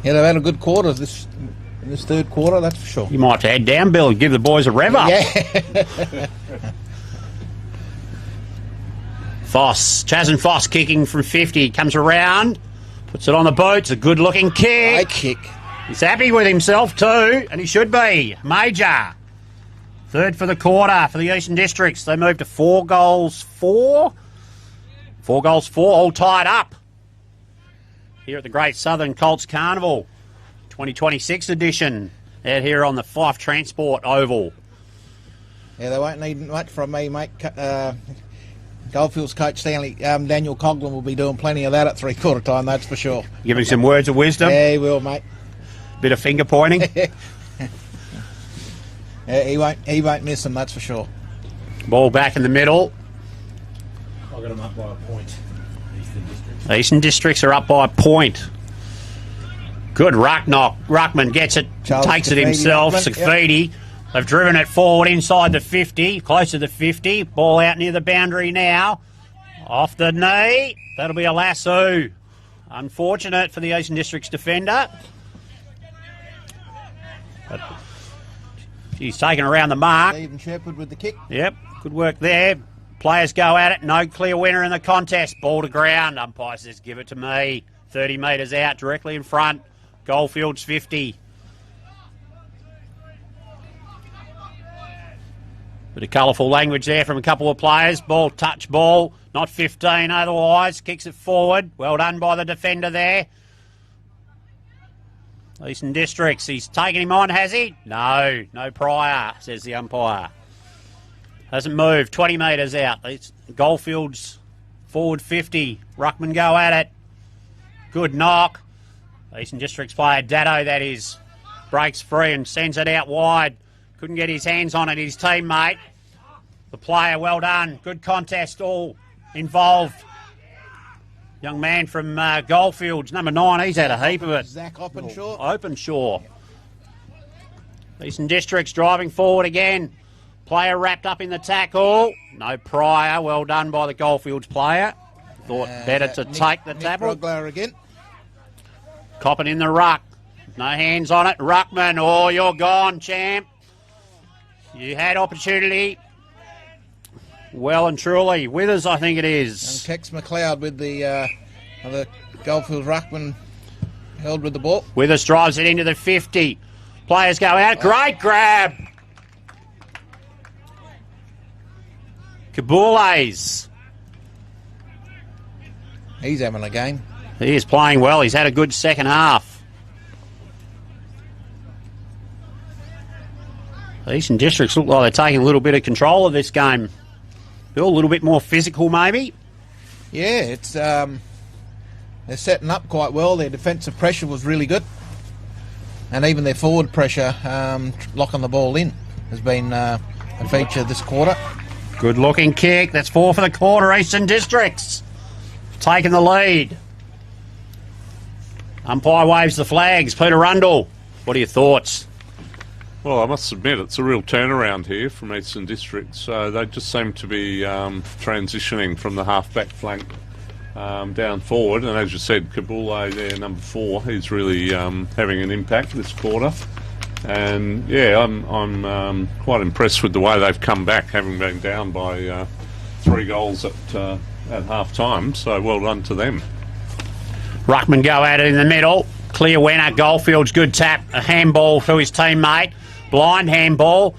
Yeah, they've had a good quarter in this third quarter, that's for sure. You might have to head down, Bill, and give the boys a rev up. Yeah. Foss. Chaz and Foss kicking from 50. Comes around. Puts it on the boot. It's a good-looking kick. Great kick. He's happy with himself too, and he should be. Major. Third for the quarter for the Eastern Districts. They move to 4 goals 4. 4 goals 4, all tied up here at the Great Southern Colts Carnival 2026 edition out here on the Fife Transport Oval. Yeah, they won't need much from me, mate. Goldfields coach Daniel Coughlin will be doing plenty of that at three-quarter time, that's for sure. Giving some words of wisdom. Yeah, he will, mate. Bit of finger pointing. Yeah, he won't miss them, that's for sure. Ball back in the middle. I got them up by a point. Eastern Districts. Eastern Districts are up by a point. Good ruck knock. Ruckman gets it, takes it himself. Safidi. Yep. They've driven it forward inside the 50, close to the 50. Ball out near the boundary now. Off the knee. That'll be a lasso. Unfortunate for the Eastern Districts defender. But he's taken around the mark. Stephen Shepherd with the kick. Yep, good work there. Players go at it. No clear winner in the contest. Ball to ground. Umpire says, give it to me. 30 metres out, directly in front. Goldfields 50. Bit of colourful language there from a couple of players. Ball, touch ball. Not 15 otherwise. Kicks it forward. Well done by the defender there. Eastern Districts. He's taken him on, has he? No. No prior, says the umpire. Hasn't moved. 20 metres out. Goldfields forward 50. Ruckman go at it. Good knock. Eastern Districts player, Dado that is, breaks free and sends it out wide. Couldn't get his hands on it, his teammate. The player, well done. Good contest, all involved. Young man from Goldfields, number 9, he's had a heap of it. Zach Openshaw. Openshaw. Eastern Districts driving forward again. Player wrapped up in the tackle. No prior, well done by the Goldfields player. Thought better to take the tackle. Nick again. Copping in the ruck. No hands on it. Ruckman, oh, you're gone, champ. You had opportunity. Well and truly. Withers, I think it is. And Kex McLeod with the Goldfields Ruckman held with the ball. Withers drives it into the 50. Players go out. Great grab. Kabules. He's having a game. He is playing well. He's had a good second half. Eastern Districts look like they're taking a little bit of control of this game. Bill, a little bit more physical maybe? Yeah, it's they're setting up quite well. Their defensive pressure was really good. And even their forward pressure, locking the ball in, has been a feature this quarter. Good looking kick. That's 4 for the quarter. Eastern Districts taking the lead. Umpire waves the flags. Peter Rundle, what are your thoughts? Well, I must admit it's a real turnaround here from Eastern Districts. They just seem to be transitioning from the half-back flank down forward. And as you said, Kabule there, number 4, he's really having an impact this quarter. And yeah, I'm quite impressed with the way they've come back, having been down by 3 goals at half-time. So well done to them. Ruckman go at it in the middle. Clear winner. Goldfields, good tap. A handball to his teammate. Blind handball.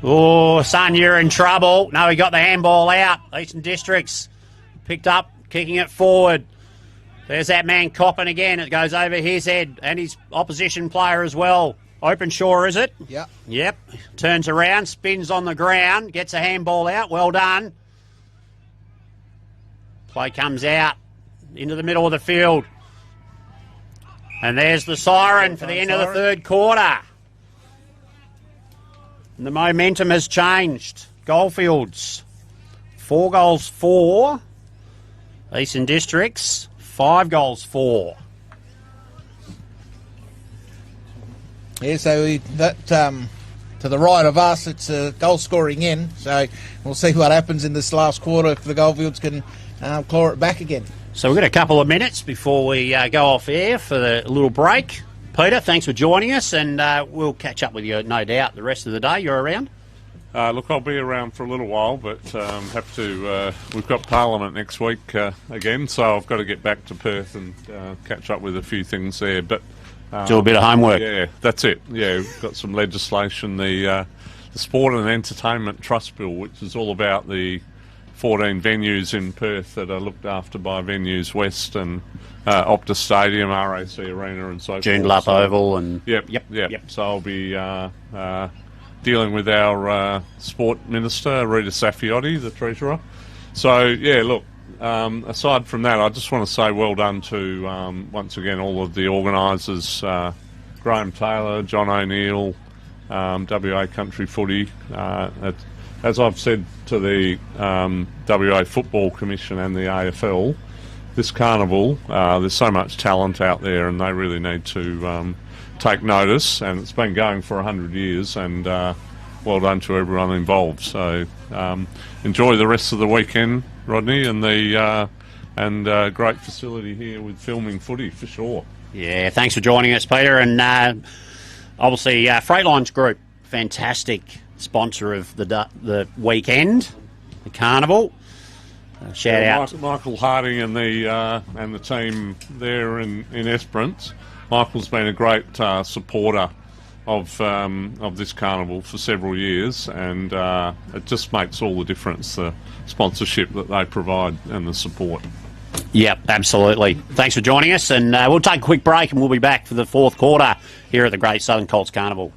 Oh, son, you're in trouble. No, he got the handball out. Eastern Districts picked up, kicking it forward. There's that man Coppin again. It goes over his head and his opposition player as well. Openshaw, is it? Yeah. Yep. Turns around, spins on the ground, gets a handball out. Well done. Play comes out into the middle of the field. And there's the siren for the end of the third quarter. And the momentum has changed. Goldfields, 4 goals 4. Eastern Districts, 5 goals 4. Yeah, so to the right of us, it's a goal scoring end. So we'll see what happens in this last quarter if the Goldfields can claw it back again. So we've got a couple of minutes before we go off air for the little break. Peter, thanks for joining us, and we'll catch up with you, no doubt, the rest of the day. You're around? Look, I'll be around for a little while, but have to. We've got Parliament next week again, so I've got to get back to Perth and catch up with a few things there. But do a bit of homework. Yeah, that's it. Yeah, we've got some legislation, the Sport and Entertainment Trust Bill, which is all about the 14 venues in Perth that are looked after by Venues West and Optus Stadium, RAC Arena, and so forth. Joondalup Oval and Yep. So I'll be dealing with our sport minister, Rita Safiotti, the treasurer. So yeah, look. Aside from that, I just want to say well done to once again all of the organisers, Graham Taylor, John O'Neill, WA Country Footy. As I've said to the WA Football Commission and the AFL, this carnival, there's so much talent out there and they really need to take notice, and it's been going for 100 years, and well done to everyone involved. So enjoy the rest of the weekend, Rodney, and the great facility here with filming footy for sure. Yeah, thanks for joining us, Peter, and obviously Freightlines Group, fantastic sponsor of the weekend, the carnival. Shout out Michael Harding and the team there in Esperance. Michael's been a great supporter of this carnival for several years, and it just makes all the difference, the sponsorship that they provide and the support. Yep, absolutely. Thanks for joining us, and we'll take a quick break and we'll be back for the fourth quarter here at the Great Southern Colts Carnival.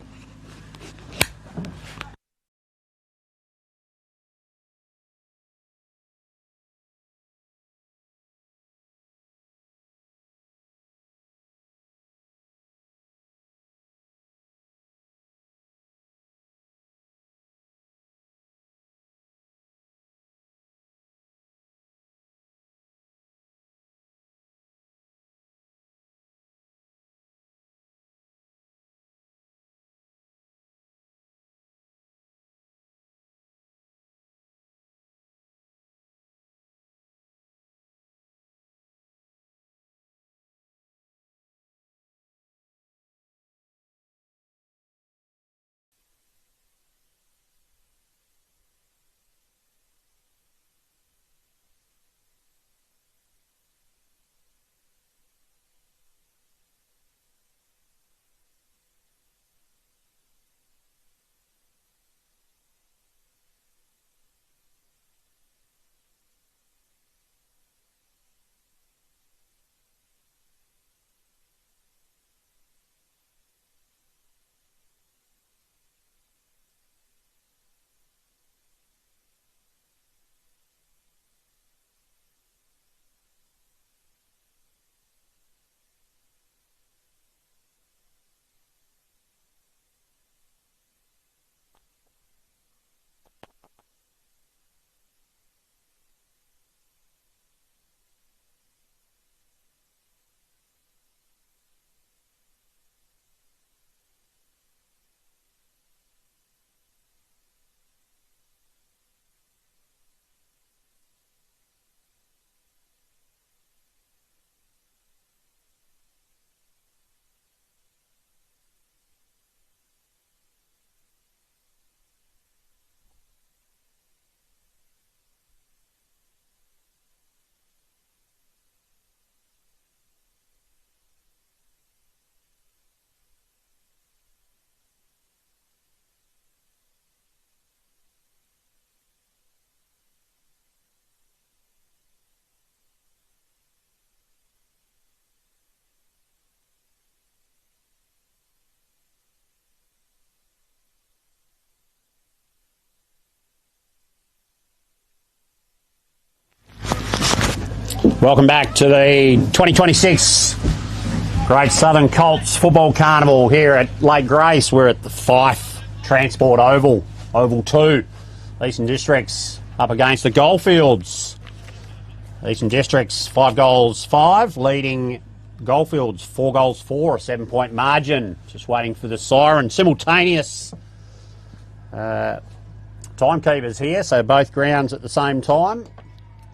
Welcome back to the 2026 Great Southern Colts Football Carnival here at Lake Grace. We're at the Fife Transport Oval, Oval 2. Eastern Districts up against the Goldfields. Eastern Districts 5-5, leading Goldfields 4-4, a 7-point margin. Just waiting for the siren. Simultaneous timekeepers here, so both grounds at the same time.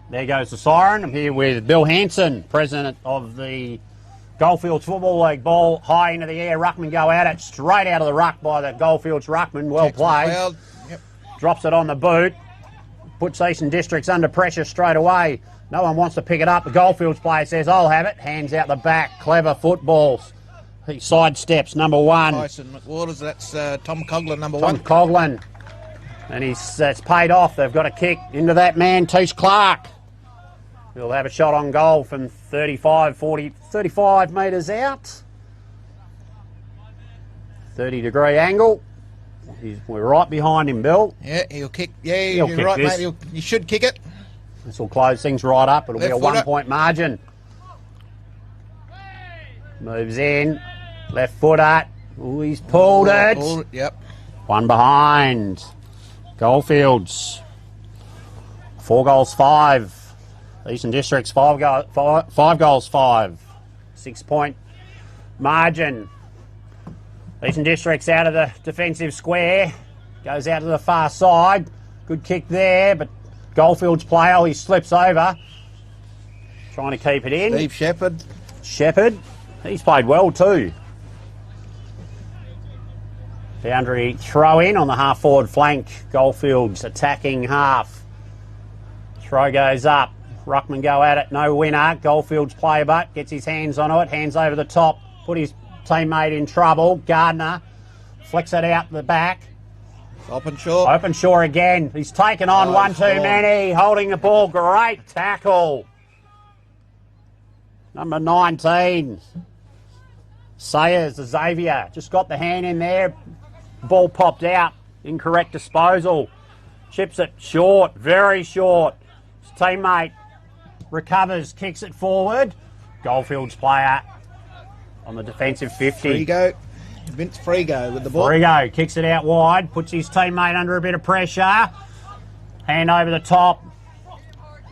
There goes the siren. I'm here with Bill Hanson, president of the Goldfields Football League. Ball high into the air. Ruckman go at it, straight out of the ruck by the Goldfields ruckman. Well played. Yep. drops it on the boot, puts Eastern Districts under pressure straight away. No one wants to pick it up. The Goldfields player says, I'll have it. Hands out the back. Clever footballs. He sidesteps, number 1. Tyson McWaters, that's Tom Coughlin, number Tom 1. Coughlin. And it's paid off. They've got a kick into that man, Tish Clark. He'll have a shot on goal from 35 metres out. 30-degree angle. We're right behind him, Bill. Yeah, he'll kick. Yeah, He'll you're kick right, this. mate. You should kick it. This will close things right up. It'll be a Left footer. 1-point margin. Moves in. Left footer. Ooh, he's pulled it. Yep. 1 behind. Goldfields. 4 goals, 5. Eastern Districts, 5 goals, 5. 6-point margin. Eastern Districts out of the defensive square. Goes out to the far side. Good kick there, but Goldfields player, he slips over. Trying to keep it in. Steve Shepherd. Shepherd. He's played well too. Boundary throw in on the half-forward flank. Goldfields attacking half. Throw goes up. Ruckman go at it. No winner. Goldfields play but gets his hands on it. Hands over the top. Put his teammate in trouble. Gardner flicks it out the back. Openshaw. Openshaw again. He's taken on one too many. Holding the ball. Great tackle. Number 19. Sayers, the Xavier. Just got the hand in there. Ball popped out. Incorrect disposal. Chips it short. Very short. His teammate recovers. Kicks it forward. Goldfields player on the defensive 50. Frigo. Vince Frigo with the ball. Frigo kicks it out wide. Puts his teammate under a bit of pressure. Hand over the top.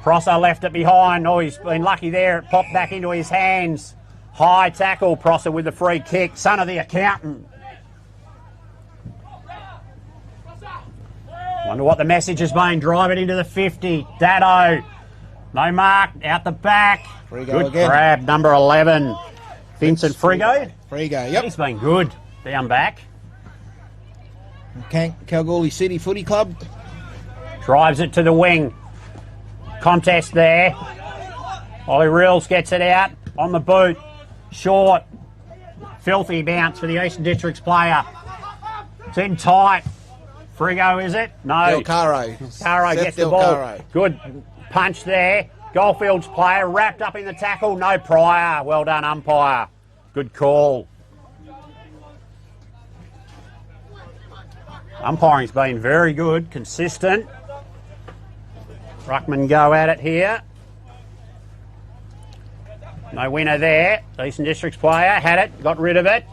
Prosser left it behind. Oh, he's been lucky there. It popped back into his hands. High tackle. Prosser with the free kick. Son of the accountant. Wonder what the message has been. Drive it into the 50. Dado. No mark. Out the back. Frigo good again. grab. Number 11. Vincent Frigo. Frigo, yep. He's been good. Down back. Kalgoorlie City Footy Club. Drives it to the wing. Contest there. Ollie Reels gets it out. On the boot. Short. Filthy bounce for the Eastern Districts player. It's in tight. Frigo, is it? No. Del Caro. Caro gets the ball. Caro. Good punch there. Goldfields player wrapped up in the tackle. No prior. Well done, umpire. Good call. Umpiring's been very good, consistent. Ruckman go at it here. No winner there. Eastern Districts player had it, got rid of it.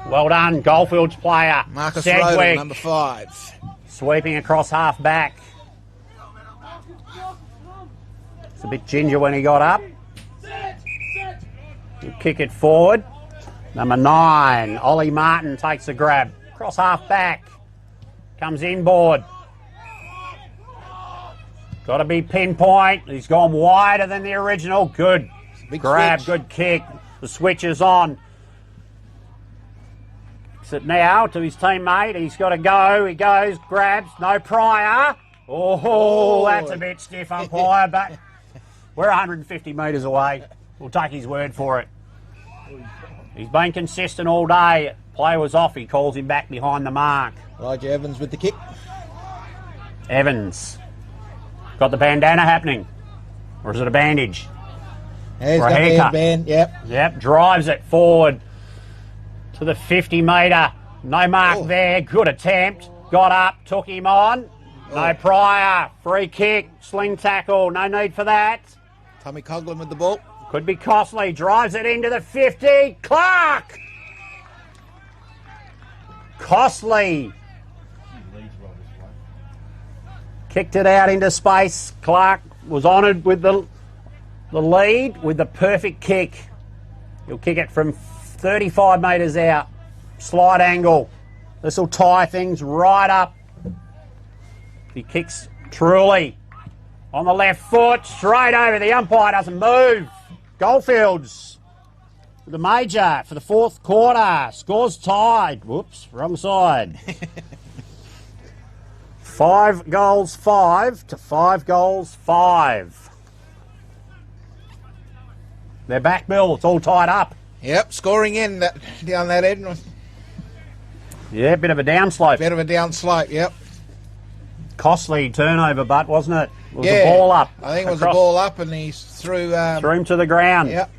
Well done, Goldfields player. Marcus Sedgwick. Roden, number 5. Sweeping across half back. It's a bit ginger when he got up. He'll kick it forward. Number 9, Ollie Martin takes the grab. Cross half back. Comes inboard. Got to be pinpoint. He's gone wider than the original. Good Big grab, switch. good kick. The switch is on. Kicks it now to his teammate. He's got to go. He goes, grabs. No prior. Oh, that's a bit stiff, umpire, but we're 150 metres away. We'll take his word for it. He's been consistent all day. Play was off. He calls him back behind the mark. Elijah Evans with the kick. Evans. Got the bandana happening. Or is it a bandage? Yeah, he's or a got the haircut? headband, yep. Yep, drives it forward to the 50 metre. No mark there. Good attempt. Got up, took him on. No prior. Free kick. Sling tackle. No need for that. Tommy Coughlin with the ball. Could be costly. Drives it into the 50. Clark! Costly. Kicked it out into space. Clark was honoured with the lead with the perfect kick. He'll kick it from 35 metres out. Slide angle. This will tie things right up. He kicks truly on the left foot. Straight over. The umpire doesn't move. Goldfields with the major for the 4th quarter. Scores tied. Whoops, wrong side. 5 goals 5 to 5 goals 5. They're back, Bill. It's all tied up. Yep, scoring in down that end. Yeah, bit of a downslope. Bit of a downslope, yep. Costly turnover, but wasn't it? It was Yeah, a ball up. I think it was a ball up and he threw... threw him to the ground. Yep.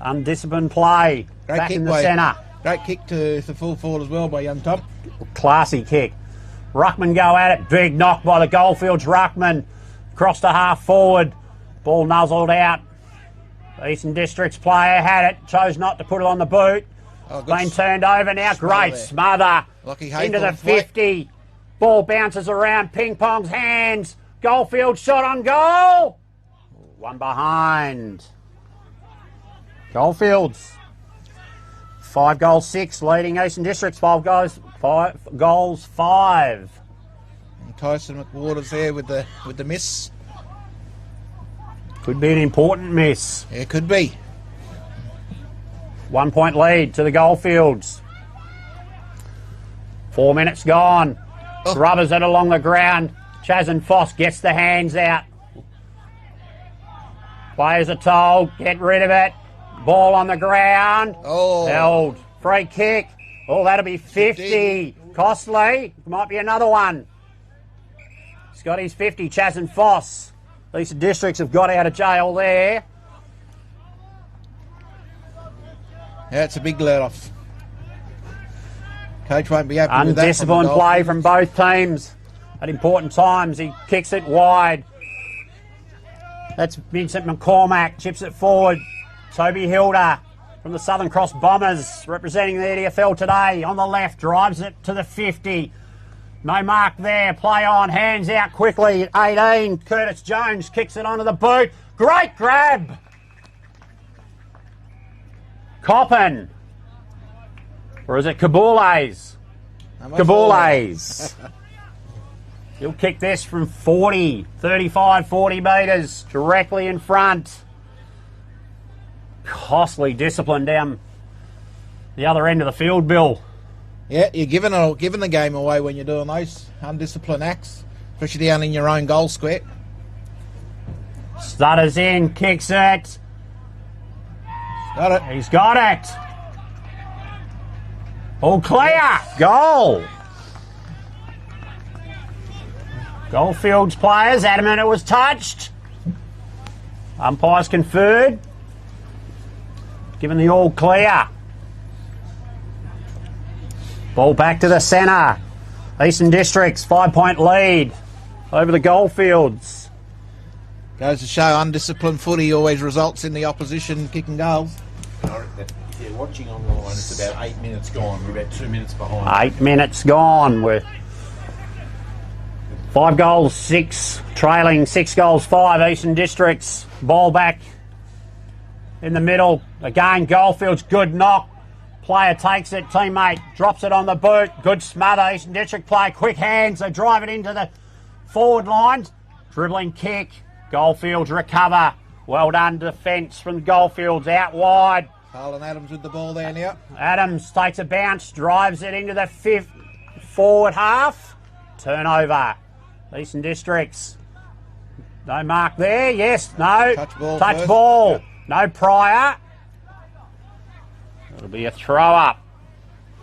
Undisciplined play. Great back kick in the by, centre. Great kick to the full forward as well by young Tom. Classy kick. Ruckman go at it. Big knock by the Goldfields Ruckman. Across to half forward. Ball nuzzled out. Eastern Districts player had it. Chose not to put it on the boot. Oh, been turned over now. Great there. smother. Lucky Into the Haythorn play. 50. Ball bounces around. Ping pong's hands. Goldfield shot on goal. One behind. Goldfields. 5 goals 6 leading Eastern Districts. 5 goals 5. And Tyson McWaters there with the miss. Could be an important miss. Yeah, could be. 1 point lead to the Goldfields. 4 minutes gone. Rubbers it along the ground. Chaz and Foss gets the hands out. Players are told, get rid of it. Ball on the ground. Oh. Held. Free kick. Oh, that'll be 50. Costly. Might be another one. He's got his 50. Chaz and Foss. These districts have got out of jail there. Yeah, it's a big let off. Coach won't be happy with that. Undisciplined play from both teams at important times. He kicks it wide. That's Vincent McCormack. Chips it forward. Toby Hilda from the Southern Cross Bombers representing the EDFL today. On the left, drives it to the 50. No mark there. Play on. Hands out quickly. 18. Curtis Jones kicks it onto the boot. Great grab. Coppin. Or is it Kabules? Kabules. He'll kick this from 40, 35, 40 metres, directly in front. Costly discipline down the other end of the field, Bill. Yeah, you're giving the game away when you're doing those undisciplined acts, especially down in your own goal square. Stutters in, kicks it. Got it. He's got it. All clear. Goal. Goldfields players adamant it was touched. Umpires conferred. Given the all clear. Ball back to the centre. Eastern Districts 5-point lead over the Goldfields. Goes to show undisciplined footy always results in the opposition kicking goals. If you're watching online, it's about 8 minutes gone. We're about 2 minutes behind. 8 minutes gone. We're 5 goals 6, trailing 6 goals 5. Eastern Districts. Ball back in the middle. Again, Goldfields, good knock. Player takes it, teammate drops it on the boot. Good smother. Eastern District play, quick hands. They drive it into the forward lines. Dribbling kick. Goldfields recover. Well done defence from Goldfields out wide. Carlin Adams with the ball there now. Adams takes a bounce, drives it into the forward half. Turnover. Eastern Districts. No mark there. Yes, no. Touch ball. Yep. No prior. It'll be a throw up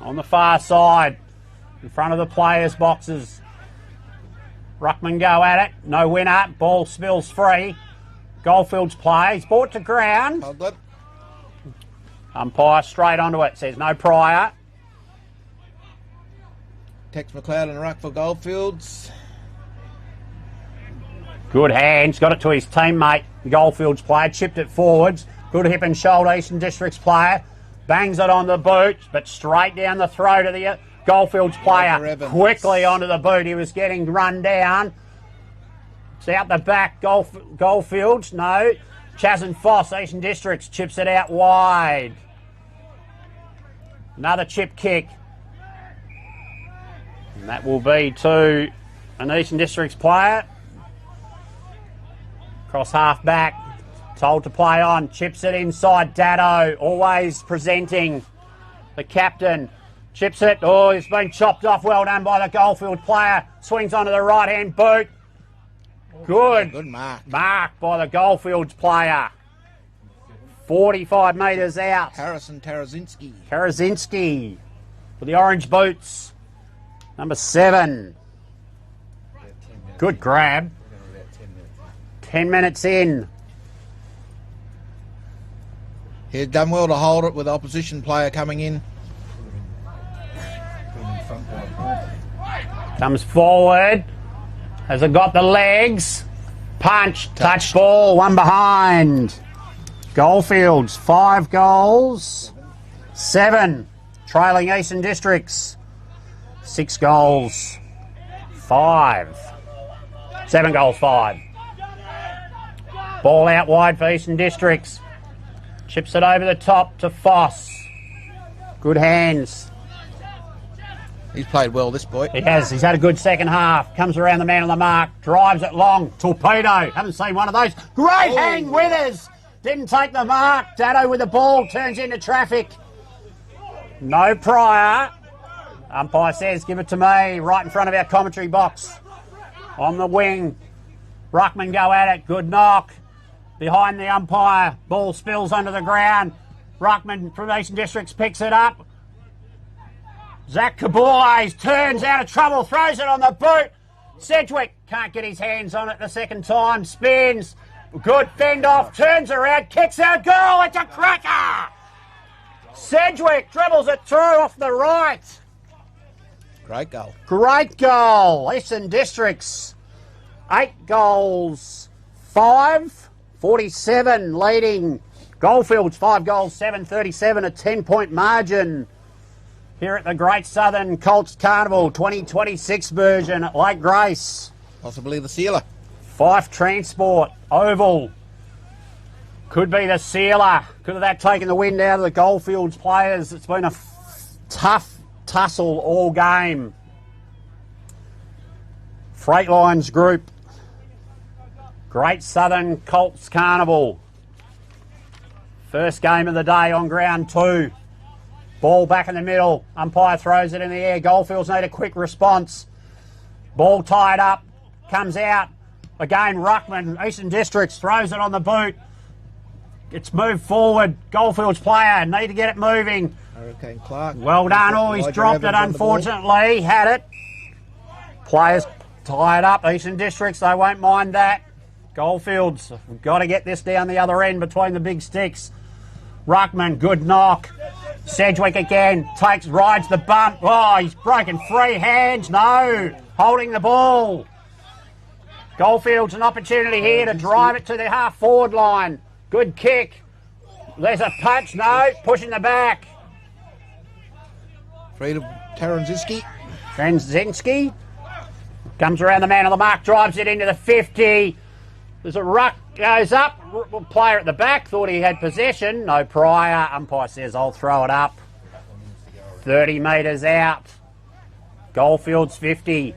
on the far side in front of the players' boxes. Ruckman go at it. No winner. Ball spills free. Goldfields play. He's brought to ground. Umpire straight onto it. Says no prior. Tex McLeod and ruck for Goldfields. Good hands. Got it to his teammate. The Goldfields player. Chipped it forwards. Good hip and shoulder. Eastern Districts player. Bangs it on the boot, but straight down the throat of the Goldfields player. Quickly onto the boot. He was getting run down. It's out the back. Goldfields. No. Chaz and Foss. Eastern Districts chips it out wide. Another chip kick. And that will be to an Eastern Districts player. Cross half back. Told to play on. Chips it inside. Dado always presenting. The captain. Chips it. Oh, it's been chopped off. Well done by the Goldfield player. Swings onto the right-hand boot. Good. Good mark. Mark by the Goldfields player. 45 metres out. Harrison Tarazinski. Tarazinski with the orange boots. Number 7. Good grab. 10 minutes in. He's done well to hold it with the opposition player coming in. Comes forward. Has it got the legs? Punch. Touch ball. One behind. Goldfields, 5 goals. 7. Trailing Eastern Districts. 6 goals. 5. 7 goals, 5. Ball out wide for Eastern Districts. Chips it over the top to Foss. Good hands. He's played well, this boy. He has. He's had a good second half. Comes around the man on the mark. Drives it long. Torpedo. Haven't seen one of those. Great hang, Withers. Didn't take the mark. Dado with the ball. Turns into traffic. No prior. Umpire says, give it to me. Right in front of our commentary box. On the wing. Ruckman go at it. Good knock. Behind the umpire. Ball spills onto the ground. Ruckman from Eastern Districts picks it up. Zach Kaboules turns out of trouble, throws it on the boot. Sedgwick can't get his hands on it the second time. Spins. Good fend off. Turns around. Kicks out goal. It's a cracker. Sedgwick dribbles it through off the right. Great goal. Great goal. Eastern Districts. 8 goals. 5. 47 leading. Goldfields 5 goals. 7-37. A 10-point margin. Here at the Great Southern Colts Carnival 2026 version at Lake Grace. Possibly the sealer. Fife Transport, Oval. Could be the sealer. Could have that taken the wind out of the Goldfields players. It's been a tough tussle all game. Freightlines Group. Great Southern Colts Carnival. First game of the day on ground 2. Ball back in the middle. Umpire throws it in the air. Goldfields need a quick response. Ball tied up. Comes out. Again, Ruckman, Eastern Districts, throws it on the boot. It's moved forward. Goldfields player, need to get it moving. Hurricane Clark. Well done. Oh, he's dropped it, unfortunately. Had it. Players tied up. Eastern Districts, they won't mind that. Goldfields, we've got to get this down the other end between the big sticks. Ruckman, good knock. Sedgwick again, rides the bump. Oh, he's broken free. Hands, no. Holding the ball. Goldfields an opportunity here to drive it to the half-forward line. Good kick. There's a punch, no. Pushing the back. Freedom Tarazinski. Tarazinski comes around the man on the mark, drives it into the 50. There's a ruck, goes up. Player at the back thought he had possession. No prior. Umpire says, I'll throw it up. 30 metres out. Goldfields 50.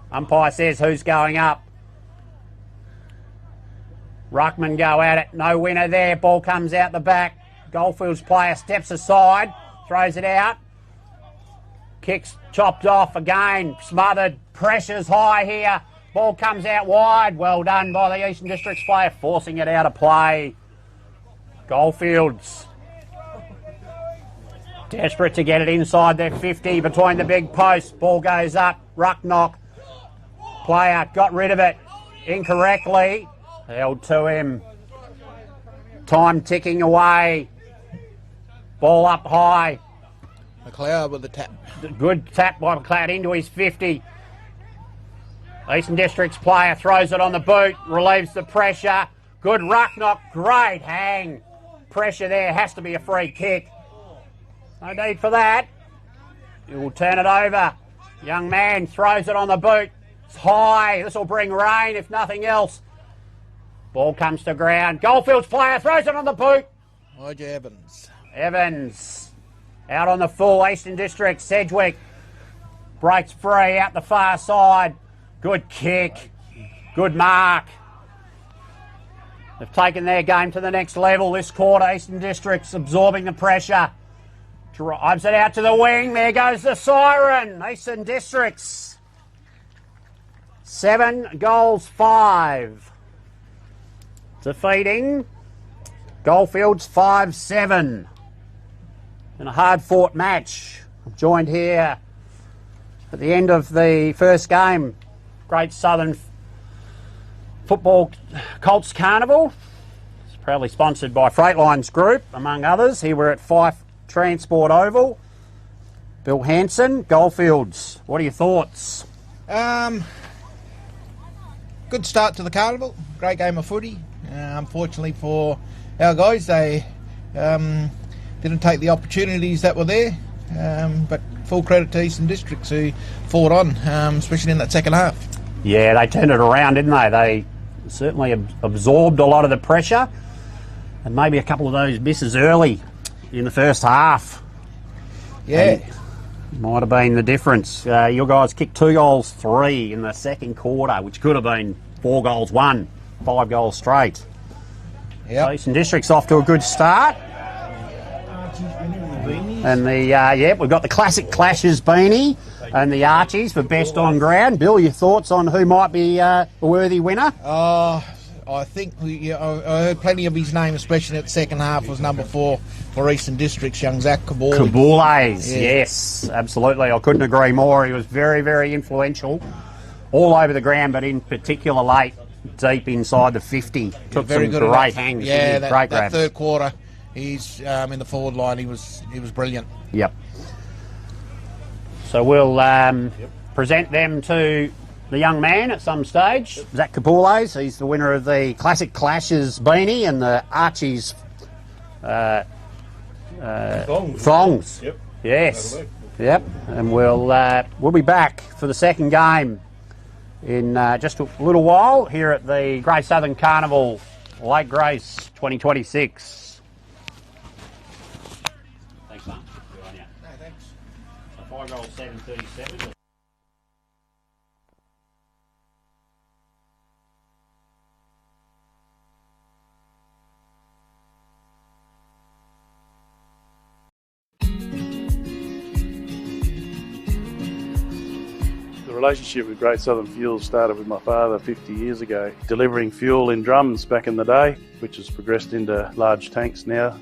Umpire says, who's going up? Ruckman go at it. No winner there. Ball comes out the back. Goldfields player steps aside. Throws it out. Kicks chopped off again. Smothered. Pressure's high here. Ball comes out wide. Well done by the Eastern Districts player, forcing it out of play. Goldfields desperate to get it inside their 50 between the big posts. Ball goes up. Ruck knock. Player got rid of it incorrectly. Held to him. Time ticking away. Ball up high. McLeod with the tap. Good tap by McLeod into his 50. Eastern Districts player throws it on the boot, relieves the pressure. Good ruck knock, great hang. Pressure there, has to be a free kick. No need for that. He will turn it over. Young man throws it on the boot. It's high, this will bring rain if nothing else. Ball comes to ground. Goldfields player throws it on the boot. Roger Evans. Evans out on the full. Eastern District, Sedgwick breaks free out the far side. Good kick. Good mark. They've taken their game to the next level this quarter. Eastern Districts absorbing the pressure. Drives it out to the wing. There goes the siren. Eastern Districts. 7 goals 5. Defeating Goldfields 5-7. In a hard-fought match. I'm joined here at the end of the first game. Great Southern Football Colts Carnival. It's proudly sponsored by Freightlines Group, among others. Here we're at Fife Transport Oval. Bill Hanson, Goldfields. What are your thoughts? Good start to the carnival. Great game of footy. Unfortunately for our guys, they didn't take the opportunities that were there. But full credit to Eastern Districts who fought on, especially in that second half. Yeah, they turned it around, didn't they? They certainly absorbed a lot of the pressure, and maybe a couple of those misses early in the first half. Yeah. Might have been the difference. Your guys kicked 2 goals 3 in the second quarter, which could have been 4 goals 1, 5 goals straight. Yeah. Eastern District's off to a good start. And we've got the Classic Clashes beanie and the Archies for best on ground. Bill, your thoughts on who might be a worthy winner? I think I heard plenty of his name, especially at the second half, was number 4 for Eastern Districts, young Zach Kaboules. Kaboules, yes, absolutely. I couldn't agree more. He was very, very influential all over the ground, but in particular late, deep inside the 50. Took very some good great hangs. Yeah, great that grabs. third quarter, he's in the forward line. He was brilliant. Yep. So we'll present them to the young man at some stage, Zach Kaboules. He's the winner of the Classic Clashes beanie and the Archies thongs. Yep. Yes. Yep. And we'll be back for the second game in just a little while here at the Great Southern Carnival, Lake Grace 2026. Thanks, son. Good on you. No, thanks. So 5 goals 7:37. The relationship with Great Southern Fuels started with my father 50 years ago, delivering fuel in drums back in the day, which has progressed into large tanks now.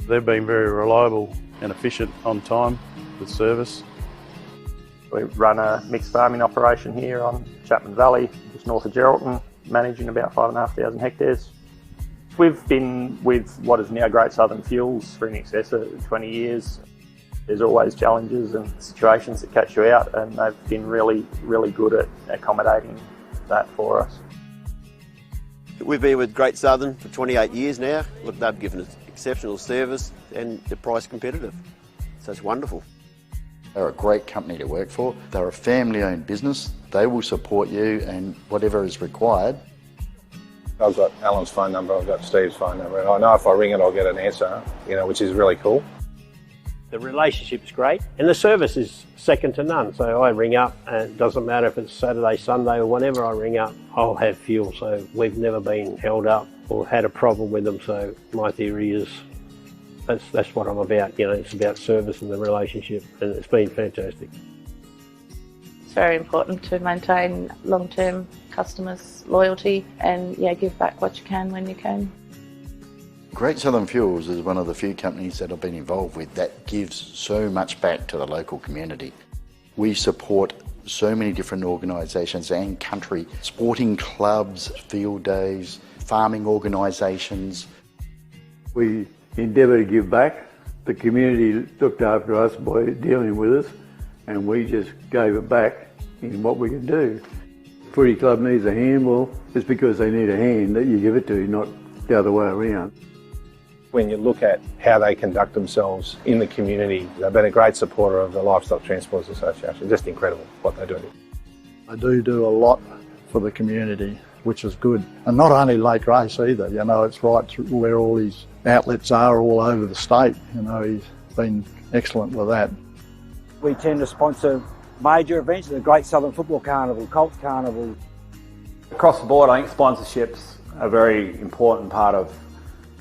They've been very reliable and efficient on time with service. We run a mixed farming operation here on Chapman Valley, just north of Geraldton, managing about 5,500 hectares. We've been with what is now Great Southern Fuels for in excess of 20 years. There's always challenges and situations that catch you out, and they've been really, really good at accommodating that for us. We've been with Great Southern for 28 years now. Look, they've given us exceptional service and they're price competitive. So it's wonderful. They're a great company to work for. They're a family-owned business. They will support you and whatever is required. I've got Alan's phone number, I've got Steve's phone number, and I know if I ring it I'll get an answer, which is really cool. The relationship's great and the service is second to none. So I ring up and it doesn't matter if it's Saturday, Sunday or whenever I ring up, I'll have fuel. So we've never been held up or had a problem with them. So my theory is that's what I'm about. It's about service and the relationship, and it's been fantastic. It's very important to maintain long-term customers' loyalty and give back what you can when you can. Great Southern Fuels is one of the few companies that I've been involved with that gives so much back to the local community. We support so many different organisations and country, sporting clubs, field days, farming organisations. We endeavour to give back. The community looked after us by dealing with us, and we just gave it back in what we could do. Footy club needs a hand, well, it's because they need a hand that you give it to, not the other way around. When you look at how they conduct themselves in the community, they've been a great supporter of the Livestock Transporters Association. Just incredible what they do. I do a lot for the community, which is good. And not only Lake Grace either, it's right through where all his outlets are all over the state. He's been excellent with that. We tend to sponsor major events, the Great Southern Football Carnival, Colts Carnival. Across the board, I think sponsorships are a very important part of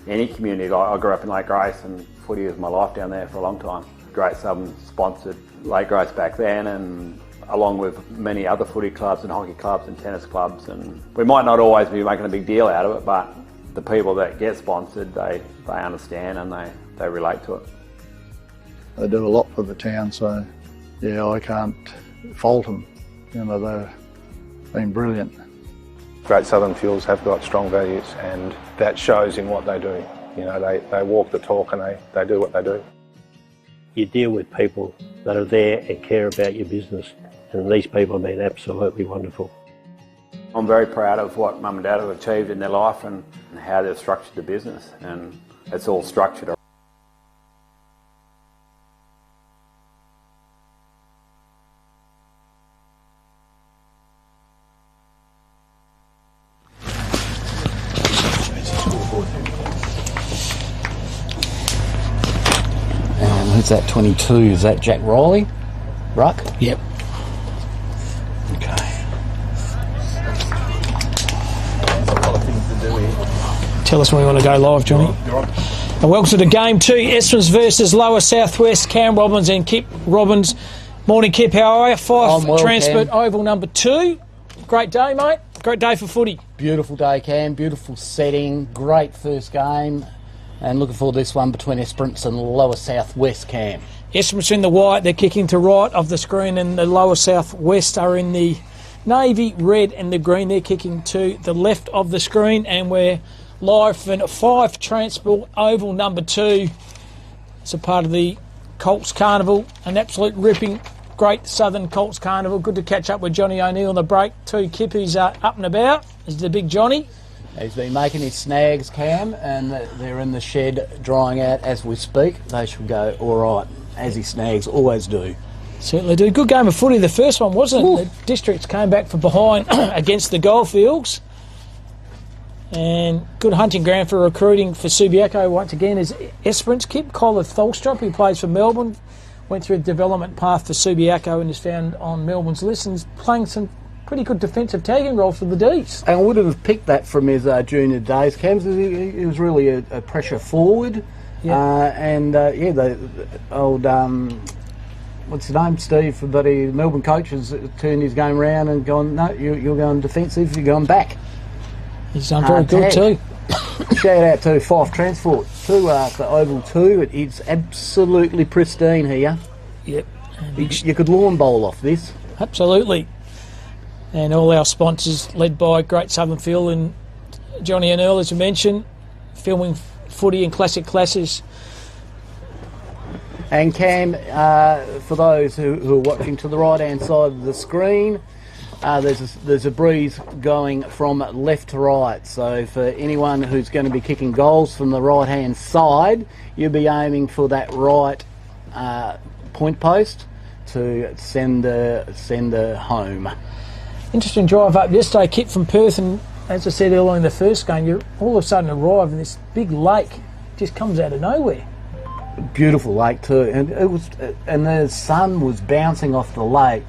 any community. I grew up in Lake Grace and footy was my life down there for a long time. Great Southern sponsored Lake Grace back then, and along with many other footy clubs and hockey clubs and tennis clubs. And we might not always be making a big deal out of it, but the people that get sponsored, they understand and they relate to it. They do a lot for the town, so yeah, I can't fault them. You know, they've been brilliant. Great Southern Fuels have got strong values, and that shows in what they do. You know, they walk the talk and they do what they do. You deal with people that are there and care about your business, and these people have been absolutely wonderful. I'm very proud of what Mum and Dad have achieved in their life and how they've structured the business, and it's all structured. Who's that 22? Is that Jack Riley? Ruck? Yep. Okay. Tell us when we want to go live, Johnny. And welcome to the game 2, Esperance versus Lower Southwest. Cam Robbins and Kip Robbins. Morning, Kip. How are you? Fife well, Transport Cam. Oval number 2. Great day, mate. Great day for footy. Beautiful day, Cam. Beautiful setting. Great first game. And looking forward to this one between Esperance and Lower Southwest, Cam. Esperance in the white. They're kicking to right of the screen, and the Lower Southwest are in the navy, red and the green. They're kicking to the left of the screen, and we're live from Fife Transport Oval number 2. It's a part of the Colts Carnival, an absolute ripping Great Southern Colts Carnival. Good to catch up with Johnny O'Neill on the break too. Kip, who's up and about, is the big Johnny. He's been making his snags, Cam, and they're in the shed drying out as we speak. They should go all right, as his snags always do. Certainly do. Good game of footy, the first one, wasn't it? Ooh. The Districts came back from behind against the Goldfields. And good hunting ground for recruiting for Subiaco once again is Esperance. Kip Colin Tholstrup, who plays for Melbourne, went through a development path for Subiaco and is found on Melbourne's list and is playing some pretty good defensive tagging roles for the D's. And I would have picked that from his junior days, Cam. He was really a pressure forward. Yeah. The old, what's his name, Steve, the Melbourne coach has turned his game around and gone, no, you're going defensive, you're going back. He's done very good too. Shout out to Fife Transport too, for Oval 2. It's absolutely pristine here. Yep. You could lawn bowl off this. Absolutely. And all our sponsors, led by Great Southern Fuel and Johnny and Earl, as you mentioned, filming footy and classic classes. And Cam, for those who are watching to the right-hand side of the screen, there's a breeze going from left to right. So for anyone who's going to be kicking goals from the right-hand side, you'll be aiming for that right point post to send the home. Interesting drive up yesterday, Kit, from Perth, and as I said earlier in the first game, you all of a sudden arrive and this big lake just comes out of nowhere. Beautiful lake too, and the sun was bouncing off the lake,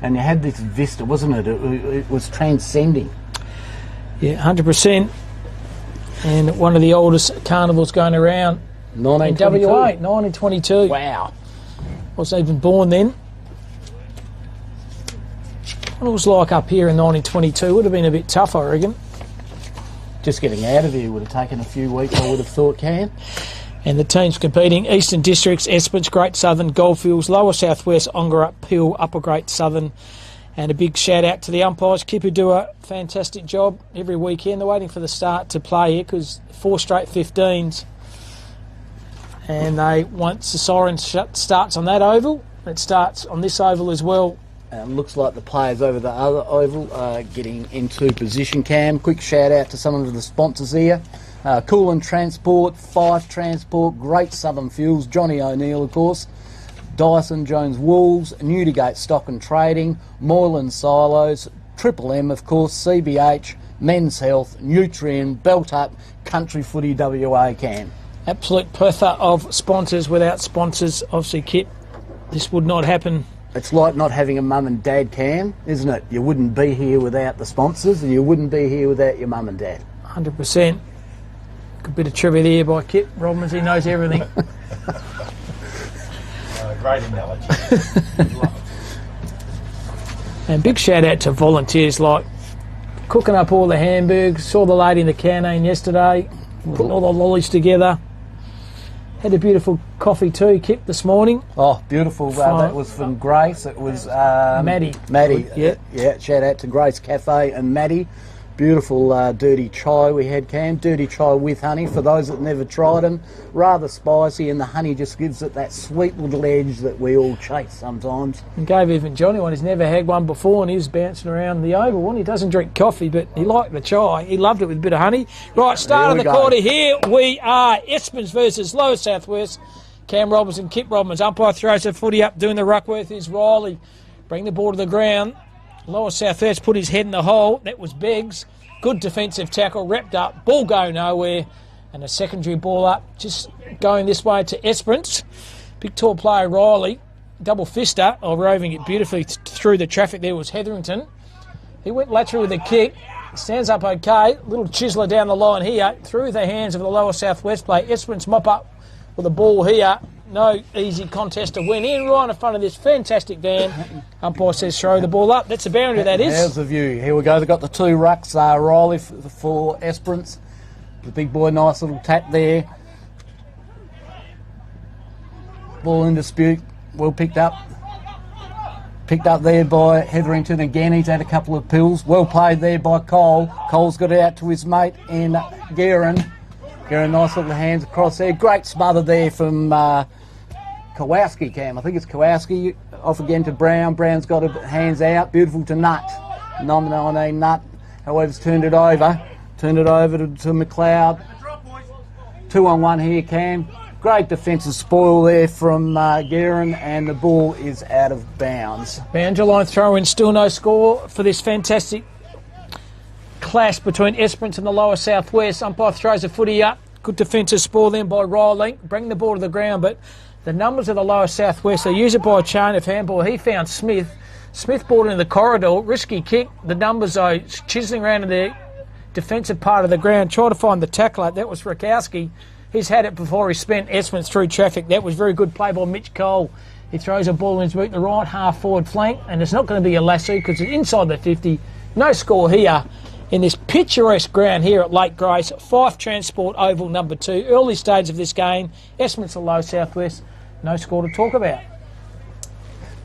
and you had this vista, wasn't it? It was transcending. Yeah, 100%. And one of the oldest carnivals going around in WA, 1922. Wow. Wasn't even born then. What it was like up here in 1922 would have been a bit tough, I reckon. Just getting out of here would have taken a few weeks, I would have thought, Cam. And the teams competing: Eastern Districts, Esperance, Great Southern, Goldfields, Lower Southwest, Ongerup, Peel, Upper Great Southern. And a big shout out to the umpires, Kip, who do a fantastic job every weekend. They're waiting for the start to play here because 4 straight 15s. And once the siren starts on that oval, it starts on this oval as well. Looks like the players over the other oval are getting into position, Cam. Quick shout out to some of the sponsors here. Coolin Transport, Fife Transport, Great Southern Fuels, Johnny O'Neill, of course, Dyson Jones Wools, Newdigate Stock and Trading, Moylan Silos, Triple M, of course, CBH, Men's Health, Nutrien, Belt Up, Country Footy WA, Cam. Absolute plethora of sponsors. Without sponsors, obviously, Kit, this would not happen. It's like not having a mum and dad, Cam, isn't it? You wouldn't be here without the sponsors, and you wouldn't be here without your mum and dad. 100%. Good bit of trivia there by Kit Robbins. He knows everything. Great analogy. And big shout out to volunteers like cooking up all the hamburgers. Saw the lady in the canteen yesterday, putting all the lollies together. Had a beautiful coffee too, Kip, this morning. Oh, beautiful. That was from Grace. It was Maddie. Maddie. Yeah. Shout out to Grace Cafe and Maddie. Beautiful dirty chai we had, Cam. Dirty chai with honey for those that never tried them. Rather spicy, and the honey just gives it that sweet little edge that we all chase sometimes. And gave even Johnny one. He's never had one before, and he was bouncing around the oval one. He doesn't drink coffee, but he liked the chai. He loved it with a bit of honey. Right, start of the quarter here. We are Esperance versus Lower Southwest. Cam Robinson, Kip Robbins. Umpire throws the footy up. Doing the ruckworth is Riley. Bring the ball to the ground. Lower Southwest put his head in the hole. That was Beggs. Good defensive tackle, wrapped up. Ball go nowhere. And a secondary ball up. Just going this way to Esperance. Big tall player Riley. Double fister. Roving it beautifully through the traffic there was Hetherington. He went lateral with a kick. Stands up okay. Little chiseler down the line here. Through the hands of the Lower Southwest play. Esperance mop up with a ball here. No easy contest to win in right in front of this fantastic van. Umpire says throw the ball up. That's a boundary, that is. There's the view. Here we go. They've got the two rucks. Riley for Esperance. The big boy, nice little tap there. Ball in dispute. Well picked up. Picked up there by Hetherington again. He's had a couple of pills. Well played there by Cole. Cole's got it out to his mate in Guerin. Guerin, nice little hands across there. Great smother there from Kowalski, Cam. I think it's Kowalski. Off again to Brown. Brown's got hands out. Beautiful to Nutt. Number 19, Nutt. However's turned it over. Turned it over to McLeod. 2-on-1 here, Cam. Great defensive spoil there from Guerin, and the ball is out of bounds. Boundary line throw in, still no score for this fantastic clash between Esperance and the Lower Southwest. Umpire throws a footy up. Good defensive spoil then by Riley. Bring the ball to the ground, but the numbers of the Lower Southwest, they use it by a chain of handball. He found Smith. Smith brought into the corridor. Risky kick. The numbers, though, chiselling around in the defensive part of the ground. Try to find the tackler. That was Rakowski. He's had it before he spent Esperance through traffic. That was very good play by Mitch Cole. He throws a ball in his boot, the right half forward flank, and it's not going to be a lasso because it's inside the 50. No score here in this picturesque ground here at Lake Grace. Fife Transport Oval number 2. Early stage of this game. Esperance and Low Southwest. No score to talk about.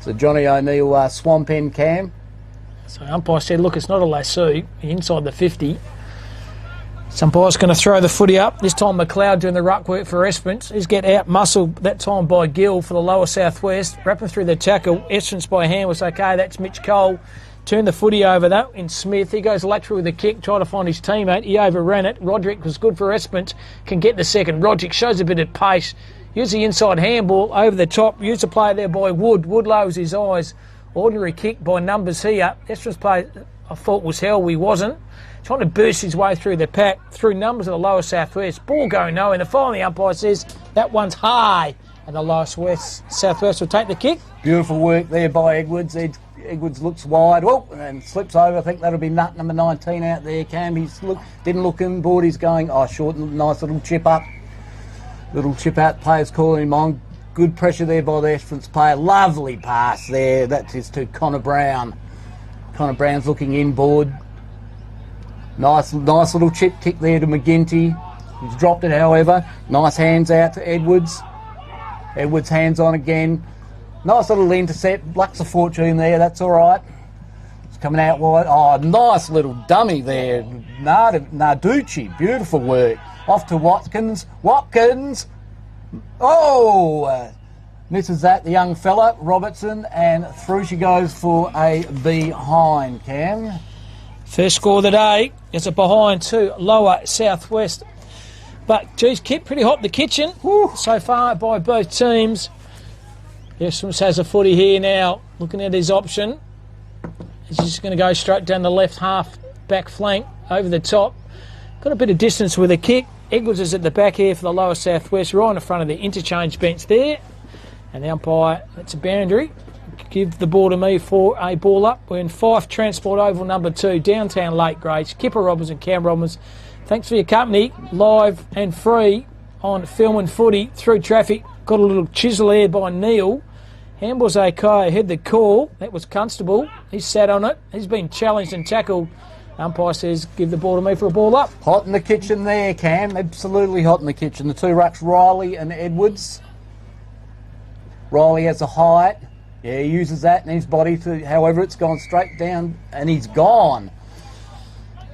So Johnny O'Neill swamp end, Cam. So umpire said, look, it's not a lasso. Inside the 50. Umpire's going to throw the footy up. This time McLeod doing the ruck work for Esperance. He's get out muscled that time by Gill for the Lower Southwest. Wrapping through the tackle. Esperance by hand was okay. That's Mitch Cole. Turned the footy over that in Smith. He goes lateral with a kick, trying to find his teammate. He overran it. Roderick was good for Esperance. Can get the second. Roderick shows a bit of pace. Use the inside handball over the top. Use the play there by Wood. Wood lowers his eyes. Ordinary kick by numbers here. Esperance play I thought was hell. He wasn't. Trying to burst his way through the pack. Through numbers of the Lower Southwest. Ball going nowhere. And the final umpire says that one's high. And the Lower Southwest will take the kick. Beautiful work there by Edwards. Edwards looks wide, and slips over. I think that'll be Nut number 19 out there. Cam, didn't look inboard. He's going, short, nice little chip up. Little chip out, players calling him on. Good pressure there by the Esperance player. Lovely pass there. That is to Connor Brown. Connor Brown's looking inboard. Nice little chip kick there to McGinty. He's dropped it, however. Nice hands out to Edwards. Edwards hands on again. Nice little intercept. Lucks a fortune there. That's all right. It's coming out wide. Nice little dummy there. Narducci. Beautiful work. Off to Watkins. Watkins. Misses that, the young fella, Robertson, and through she goes for a behind, Cam. First score of the day. It's a behind to Lower Southwest. But, geez, Kip, pretty hot in the kitchen so far by both teams. Esperance has a footy here now, looking at his option. He's just going to go straight down the left half back flank over the top. Got a bit of distance with a kick. Edwards is at the back here for the Lower Southwest, right in front of the interchange bench there. And the umpire, that's a boundary. Give the ball to me for a ball up. We're in Fife Transport Oval number 2, downtown Lake Grace. Kipper Robbins and Cam Robbins. Thanks for your company, live and free on Film and Footy through traffic. Got a little chisel there by Neil. Handball's okay. Had the call. That was Constable. He's sat on it. He's been challenged and tackled. Umpire says, give the ball to me for a ball up. Hot in the kitchen there, Cam. Absolutely hot in the kitchen. The two rucks, Riley and Edwards. Riley has a height. Yeah, he uses that in his body. However, it's gone straight down and he's gone.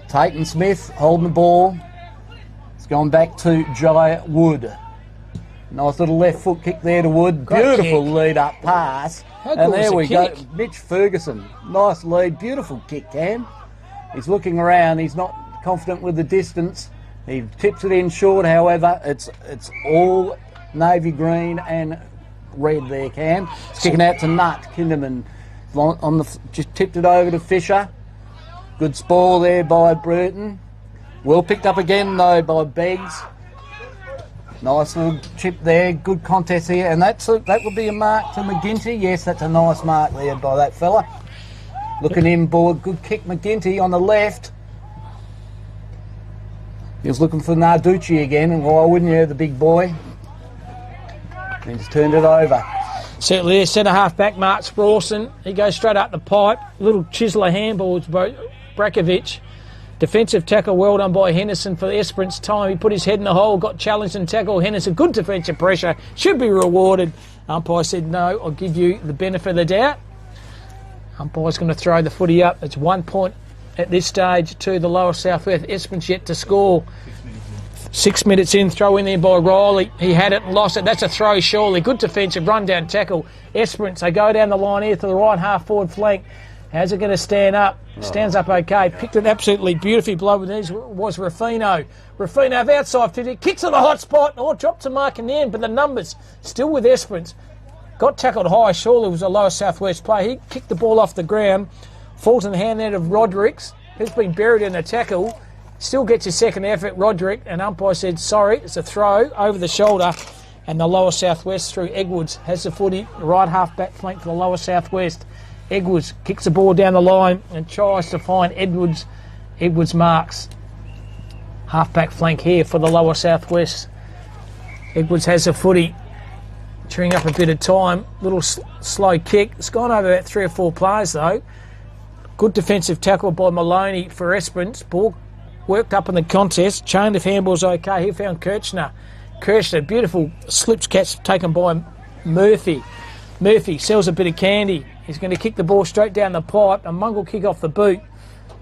Tate Smith holding the ball. It's gone back to Jai Wood. Nice little left foot kick there to Wood. Great Beautiful kick. lead up pass. How And good there was we the go. kick? Mitch Ferguson. Nice lead. Beautiful kick, Cam. He's looking around. He's not confident with the distance. He tips it in short, however. It's all navy green and red there, Cam. It's kicking out to Nutt. Kinderman just tipped it over to Fisher. Good spoil there by Burton. Well picked up again, though, by Beggs. Nice little chip there. Good contest here. And that would be a mark to McGinty. Yes, that's a nice mark there by that fella. Looking inboard. Good kick, McGinty on the left. He was looking for Narducci again, and why wouldn't you, the big boy? He's turned it over. Certainly there, centre half back Mark Sprawson. He goes straight up the pipe. Little chiseler handball to Brakovic. Defensive tackle well done by Henderson for the Esperance time. He put his head in the hole, got challenged and tackled. Henderson, good defensive pressure, should be rewarded. Umpire said no, I'll give you the benefit of the doubt. Umpire's going to throw the footy up. It's 1 point at this stage to the lower southwest. Esperance yet to score. 6 minutes in, throw in there by Riley. He had it and lost it. That's a throw surely. Good defensive run down tackle. Esperance, they go down the line here to the right half forward flank. How's it going to stand up? Stands up okay. Picked it absolutely beautifully below with these was Ruffino. Ruffino outside 50. Kicks to the hot spot. Oh, dropped to mark in the end, but the numbers still with Esperance. Got tackled high. Surely it was a lower southwest play. He kicked the ball off the ground. Falls in the hand there of Rodricks, who's been buried in the tackle. Still gets his second effort, Roderick, and umpire said sorry. It's a throw over the shoulder, and the lower southwest through Edwards has the footy. Right half back flank for the lower southwest. Edwards kicks the ball down the line and tries to find Edwards. Edwards marks. Half back flank here for the lower southwest. Edwards has the footy. Chewing up a bit of time. Little slow kick. It's gone over about 3 or 4 players though. Good defensive tackle by Maloney for Esperance. Ball worked up in the contest. Chain of handball's okay. He found Kirchner. Kirchner, beautiful slips catch taken by Murphy. Murphy sells a bit of candy. He's going to kick the ball straight down the pipe. A mongrel kick off the boot.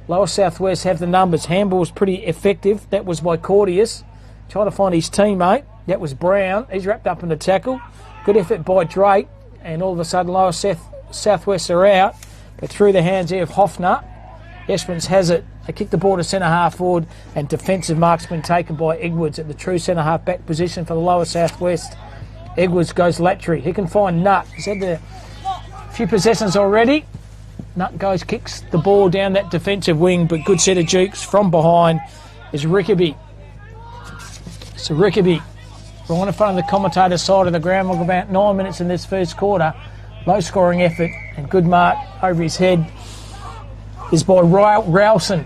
Lower Southwest have the numbers. Handball's pretty effective. That was by Cordius. Trying to find his teammate. That was Brown. He's wrapped up in the tackle. Good effort by Drake. And all of a sudden, Lower Southwest are out. But through the hands here of Hoffner. Esperance has it. They kick the ball to centre half forward. And defensive mark's been taken by Edwards at the true centre half back position for the Lower Southwest. Edwards goes laterally. He can find Nutt. He's had a few possessions already. Nutt goes, kicks the ball down that defensive wing, but good set of jukes from behind is Rickaby. So Rickaby, right in front of the commentator's side of the ground. We've got about 9 minutes in this first quarter. Low scoring effort and good mark over his head is by Rowson.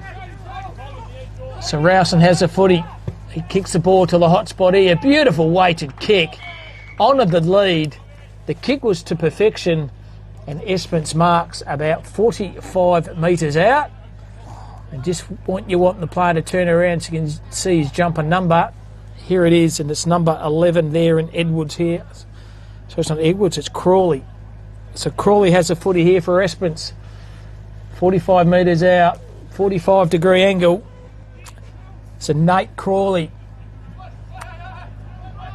So Rowson has the footy. He kicks the ball to the hot spot here. Beautiful weighted kick. Honoured the lead. The kick was to perfection. And Esperance marks about 45 metres out. And just want the player to turn around so you can see his jumper number. Here it is, and it's number 11 there in Edwards here. So it's not Edwards, it's Crawley. So Crawley has the footy here for Esperance. 45 metres out, 45-degree angle. So Nate Crawley,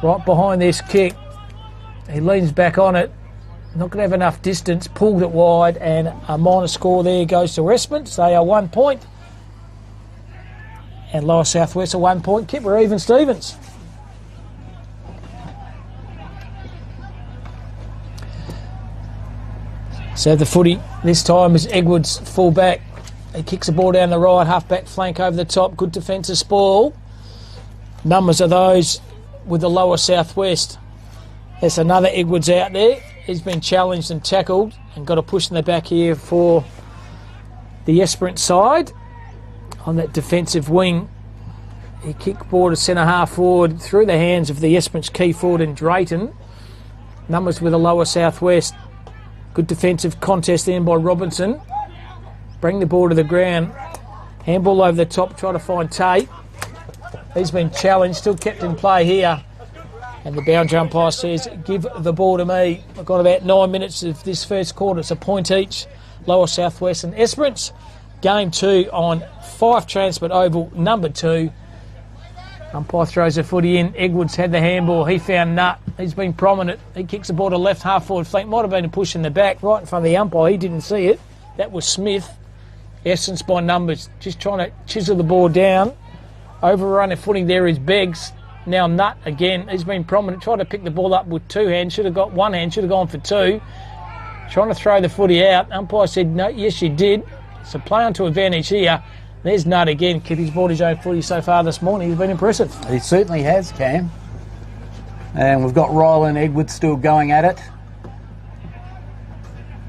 right behind this kick. He leans back on it. Not going to have enough distance, pulled it wide, and a minor score there goes to Esperance. They are 1 point. And Lower Southwest a 1 point. Kipper even Stevens. So the footy this time is Edwards full back. He kicks the ball down the right, half back flank over the top. Good defensive spoil. Numbers are those with the Lower Southwest. There's another Edwards out there. He's been challenged and tackled and got a push in the back here for the Esperance side on that defensive wing. He kicked ball to centre half forward through the hands of the Esperance key forward and Drayton. Numbers with the Lower Southwest. Good defensive contest then by Robinson. Bring the ball to the ground. Handball over the top, try to find Tate. He's been challenged, still kept in play here. And the boundary umpire says, give the ball to me. I've got about 9 minutes of this first quarter. It's a point each. Lower South West and Esperance. Game 2 on Fife Transport Oval, number 2. Umpire throws the footy in. Edwards had the handball. He found Nutt. He's been prominent. He kicks the ball to left half forward flank. Might have been a push in the back right in front of the umpire. He didn't see it. That was Smith. Essence by numbers. Just trying to chisel the ball down. Overrun the footing there is Beggs. Now Nutt again. He's been prominent. Tried to pick the ball up with 2 hands. Should have got 1 hand. Should have gone for 2. Trying to throw the footy out. Umpire said, no, yes, you did. So play onto advantage here. There's Nutt again. Kitty's bought his own footy so far this morning. He's been impressive. He certainly has, Cam. And we've got Ryland Edwards still going at it.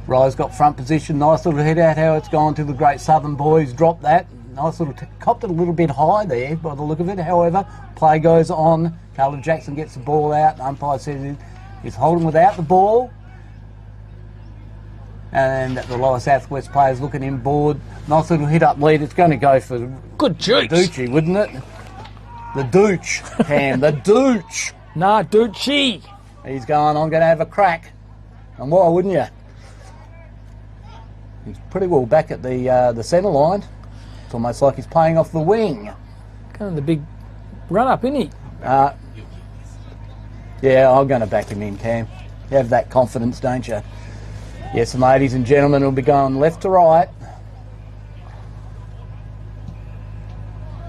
Ry's got front position. Nice little head out how it's gone to the Great Southern boys. Dropped that. Nice little copped it a little bit high there by the look of it. However, play goes on. Caleb Jackson gets the ball out. Umpire says he's holding without the ball. And the Lower South West players looking inboard. Nice little hit up lead. It's going to go for good jukes. Doochie, wouldn't it? The Dooch, Cam. The Dooch. Nah, Doochie. He's going, I'm going to have a crack. And why wouldn't you? He's pretty well back at the centre line. It's almost like he's playing off the wing. Kind of the big run up, isn't he? Yeah, I'm going to back him in, Cam. You have that confidence, don't you? Yes, ladies and gentlemen, will be going left to right.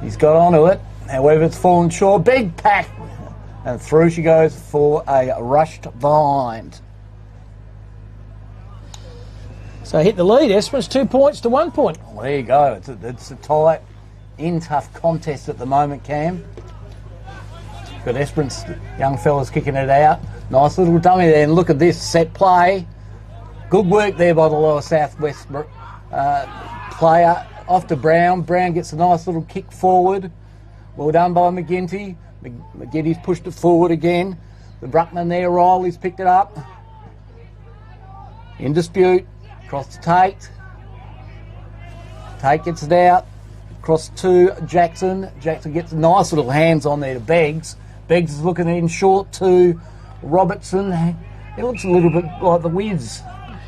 He's got onto it. However, it's fallen short. Big pack. And through she goes for a rushed behind. So hit the lead. Esperance 2 points to 1 point. Well, there you go. It's a tight, tough contest at the moment, Cam. Got Esperance, young fellas kicking it out. Nice little dummy there. And look at this set play. Good work there by the Lower South West player. Off to Brown. Brown gets a nice little kick forward. Well done by McGinty. McGinty's pushed it forward again. The Bruckman there, Riley's picked it up. In dispute. Across to Tate. Tate gets it out. Across to Jackson. Jackson gets nice little hands on there to Beggs. Beggs is looking in short to Robertson. He looks a little bit like the Wiz,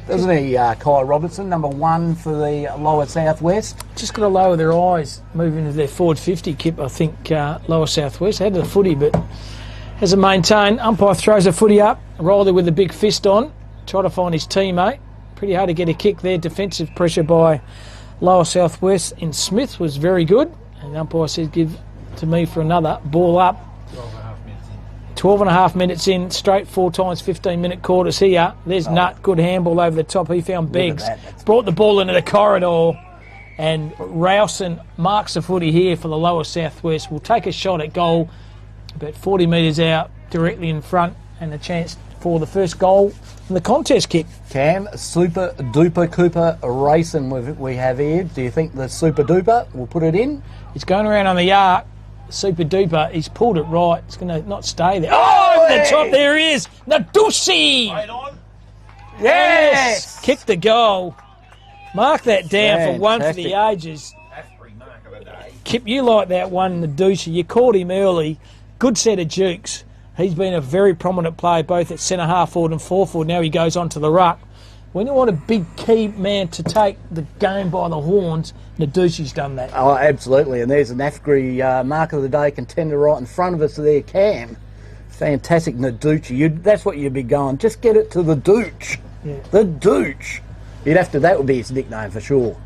doesn't he, Kai Robertson, number 1 for the Lower South West? Just got to lower their eyes, moving to their forward 50 kip, I think, Lower South West. Had the footy, but hasn't maintained. Umpire throws a footy up. Riley with a big fist on. Try to find his teammate. Pretty hard to get a kick there. Defensive pressure by Lower South West. And Smith was very good. And the umpire says, give to me for another. Ball up. 12.5 minutes in, straight 4 times 15-minute quarters here. There's Nutt, good handball over the top. He found Beggs, brought the ball into the corridor, and Rowson marks the footy here for the Lower South West. Will take a shot at goal, about 40 metres out, directly in front, and a chance for the first goal in the contest kick. Cam, Super Duper Cooper racing we have here. Do you think the Super Duper will put it in? It's going around on the arc. Super Duper, he's pulled it right. It's going to not stay there. Oh, over the top, there he is. Nadusi! Right on. Yes! Kick the goal. Mark that down for one for the ages. That's remark of the day. Kip, you like that one, Nadusi. You caught him early. Good set of jukes. He's been a very prominent player both at centre half forward and full forward. Now he goes on to the ruck. When you want a big key man to take the game by the horns, Nadusi's done that. Oh, absolutely. And there's an AFGRI mark of the day contender right in front of us there, Cam. Fantastic Nadusi. That's what you'd be going. Just get it to the Dooch. Yeah. The Dooch. That would be his nickname for sure.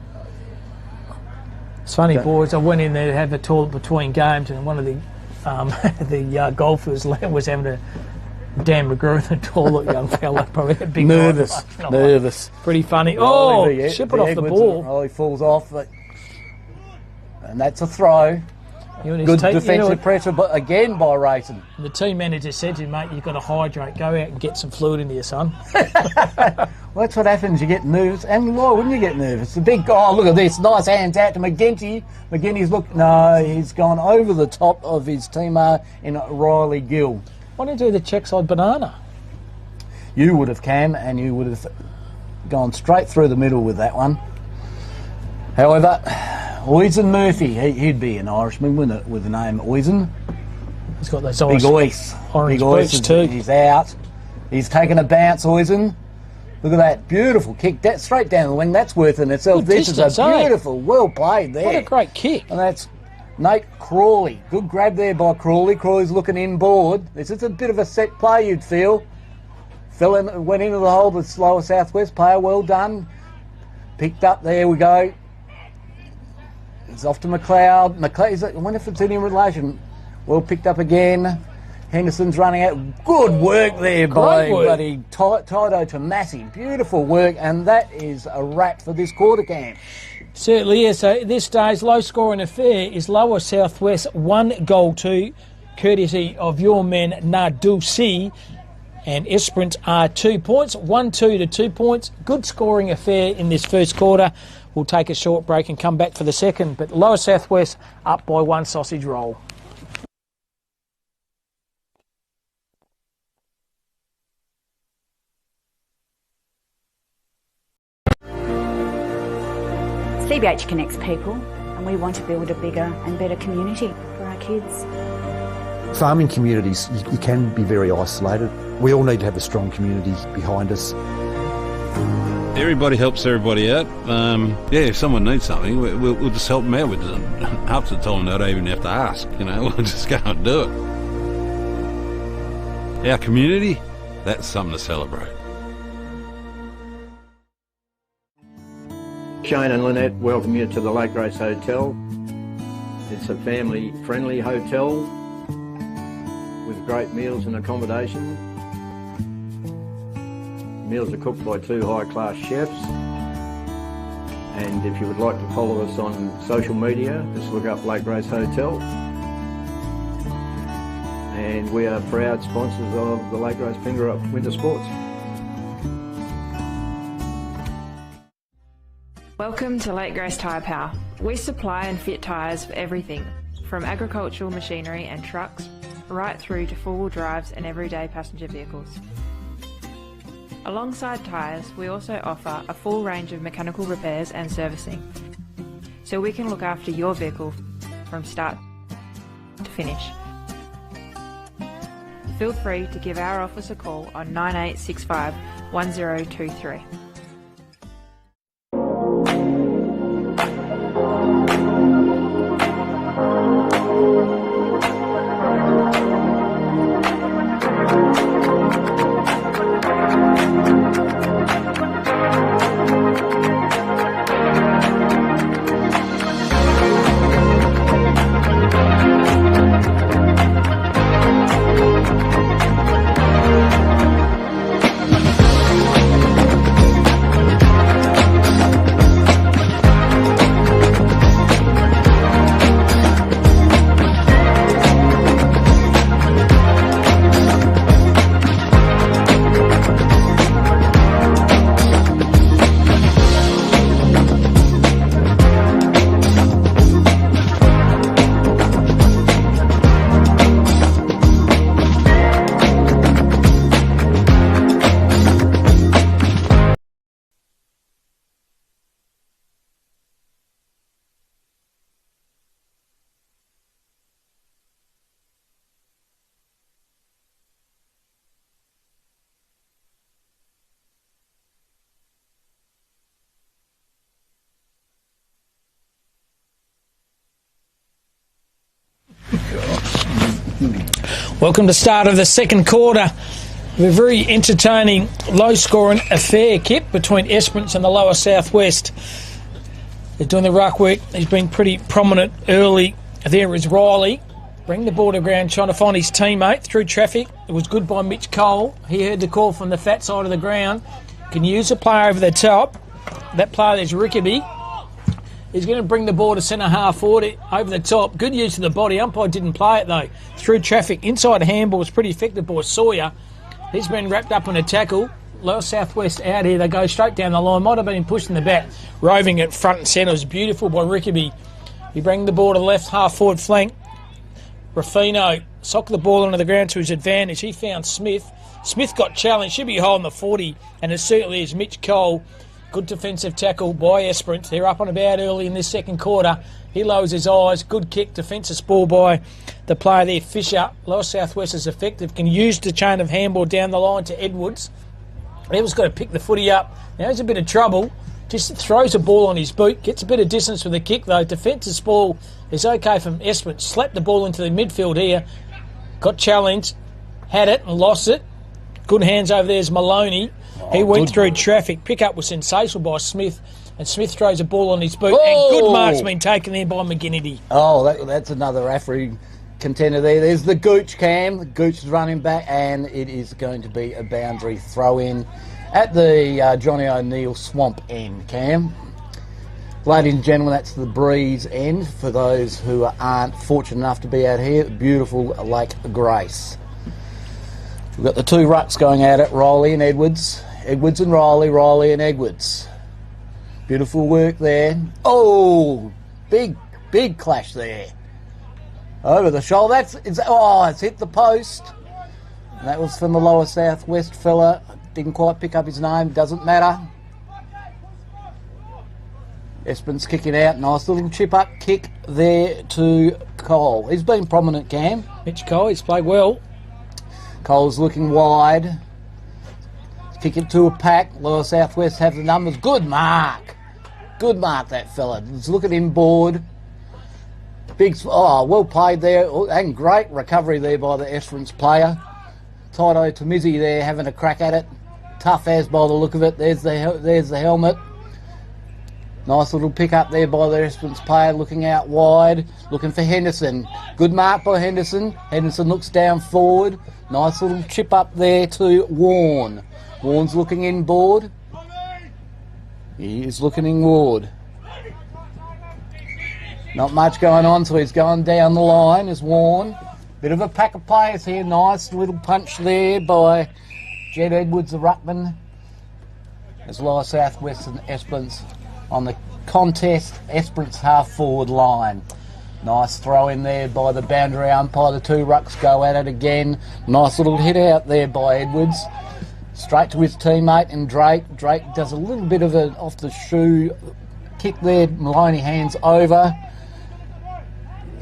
It's funny, boys. I went in there to have the toilet between games, and one of the Goldfields was having a Dan McGrew in the toilet, young fella. Probably a big nervous. Pretty funny. Ship it off the ball. Oh, he falls off. And that's a throw. Good defensive pressure, but again by Rayson. The team manager said to him, mate, you've got to hydrate. Go out and get some fluid into your son. Well, that's what happens. You get nervous. And why wouldn't you get nervous? The big guy, look at this. Nice hands out to McGinty. He's gone over the top of his teammate in Riley Gill. Why don't you do the checkside banana? You would have, Cam, and you would have gone straight through the middle with that one. However, Oisin Murphy, he'd be an Irishman, wouldn't it, with the name Oisin? He's got those Big Ois. orange Big Ois boots too. He's out. He's taken a bounce, Oisin. Look at that beautiful kick, straight down the wing. That's worth in itself. Good This distance, is a beautiful, well played there. What a great kick. And that's Nate Crawley. Good grab there by Crawley. Crawley's looking inboard. This is a bit of a set play, you'd feel. Went into the hole, the slower Southwest player. Well done. Picked up. There we go. It's off to McLeod. I wonder if it's in relation. Well picked up again. Henderson's running out. Good work there by bloody Tydo Tomasi. Beautiful work, and that is a wrap for this quarter game. Certainly is. So this day's low scoring affair is Lower Southwest 1-2, courtesy of your men Nardusi, and Esperance are 2 points, 1-2 to 2 points. Good scoring affair in this first quarter. We'll take a short break and come back for the second, but Lower Southwest up by 1 sausage roll. CBH connects people, and we want to build a bigger and better community for our kids. Farming communities, you can be very isolated. We all need to have a strong community behind us. Everybody helps everybody out. If someone needs something, we'll just help them out with it. Half the time they don't even have to ask, we'll just go and do it. Our community, that's something to celebrate. Shane and Lynette welcome you to the Lake Grace Hotel. It's a family-friendly hotel with great meals and accommodation. Meals are cooked by 2 high-class chefs. And if you would like to follow us on social media, just look up Lake Grace Hotel. And we are proud sponsors of the Lake Grace Ongerup Winter Sports. Welcome to Lake Grace Tyre Power. We supply and fit tyres for everything, from agricultural machinery and trucks, right through to four-wheel drives and everyday passenger vehicles. Alongside tyres, we also offer a full range of mechanical repairs and servicing, so we can look after your vehicle from start to finish. Feel free to give our office a call on 9865 1023. Welcome to the start of the second quarter. A very entertaining, low-scoring affair, Kip, between Esperance and the Lower Southwest. They're doing the ruck work. He's been pretty prominent early. There is Riley. Bring the ball to ground, trying to find his teammate through traffic. It was good by Mitch Cole. He heard the call from the fat side of the ground. Can use a player over the top. That player there's Rickaby. He's going to bring the ball to centre half forward over the top. Good use of the body. Umpire didn't play it though. Through traffic. Inside handball was pretty effective by Sawyer. He's been wrapped up in a tackle. Lower Southwest out here. They go straight down the line. Might have been pushed in the back. Roving it front and centre. It was beautiful by Rickaby. He bring the ball to the left half forward flank. Ruffino socked the ball onto the ground to his advantage. He found Smith. Smith got challenged, should be holding the 40, and it certainly is. Mitch Cole, good defensive tackle by Esperance. They're up and about early in this second quarter. He lowers his eyes. Good kick, defensive ball by the player there, Fisher. Lower Southwest is effective. Can use the chain of handball down the line to Edwards. Edwards got to pick the footy up. Now he's a bit of trouble. Just throws a ball on his boot. Gets a bit of distance with the kick though. Defensive ball is okay from Esperance. Slapped the ball into the midfield here. Got challenged. Had it and lost it. Good hands over there is Maloney. He went through traffic. Pick up was sensational by Smith. And Smith throws a ball on his boot. Whoa! And good mark's been taken there by McGinnity. Oh, that's another AFRI contender there. There's the Gooch, Cam. The Gooch is running back, and it is going to be a boundary throw-in at the Johnny O'Neill swamp end, Cam. Ladies and gentlemen, that's the Breeze end for those who aren't fortunate enough to be out here. Beautiful Lake Grace. We've got the two rucks going at it, Riley and Edwards. Edwards and Riley, Riley and Edwards. Beautiful work there. Oh, big clash there. Over the shoulder. It's hit the post. And that was from the Lower Southwest fella. Didn't quite pick up his name. Doesn't matter. Esperance kicking out. Nice little chip up kick there to Cole. He's been prominent, Cam. Mitch Cole, he's played well. Cole's looking wide. Kick it to a pack. Lower Southwest have the numbers. Good mark. Good mark, that fella. Let's look at him board. Well played there. And great recovery there by the Esperance player. Tito Tamizzi there having a crack at it. Tough as by the look of it. There's the helmet. Nice little pick up there by the Esperance player, looking out wide, looking for Henderson. Good mark by Henderson. Henderson looks down forward. Nice little chip up there to Warren. Warren's looking inboard. He is looking inward. Not much going on, so he's going down the line as Warren. Bit of a pack of players here. Nice little punch there by Jed Edwards, the ruckman. As Lower Southwest and Esperance on the contest, Esperance half-forward line. Nice throw in there by the boundary umpire. The two rucks go at it again. Nice little hit out there by Edwards. Straight to his teammate and Drake. Drake does a little bit of an off-the-shoe kick there. Maloney hands over.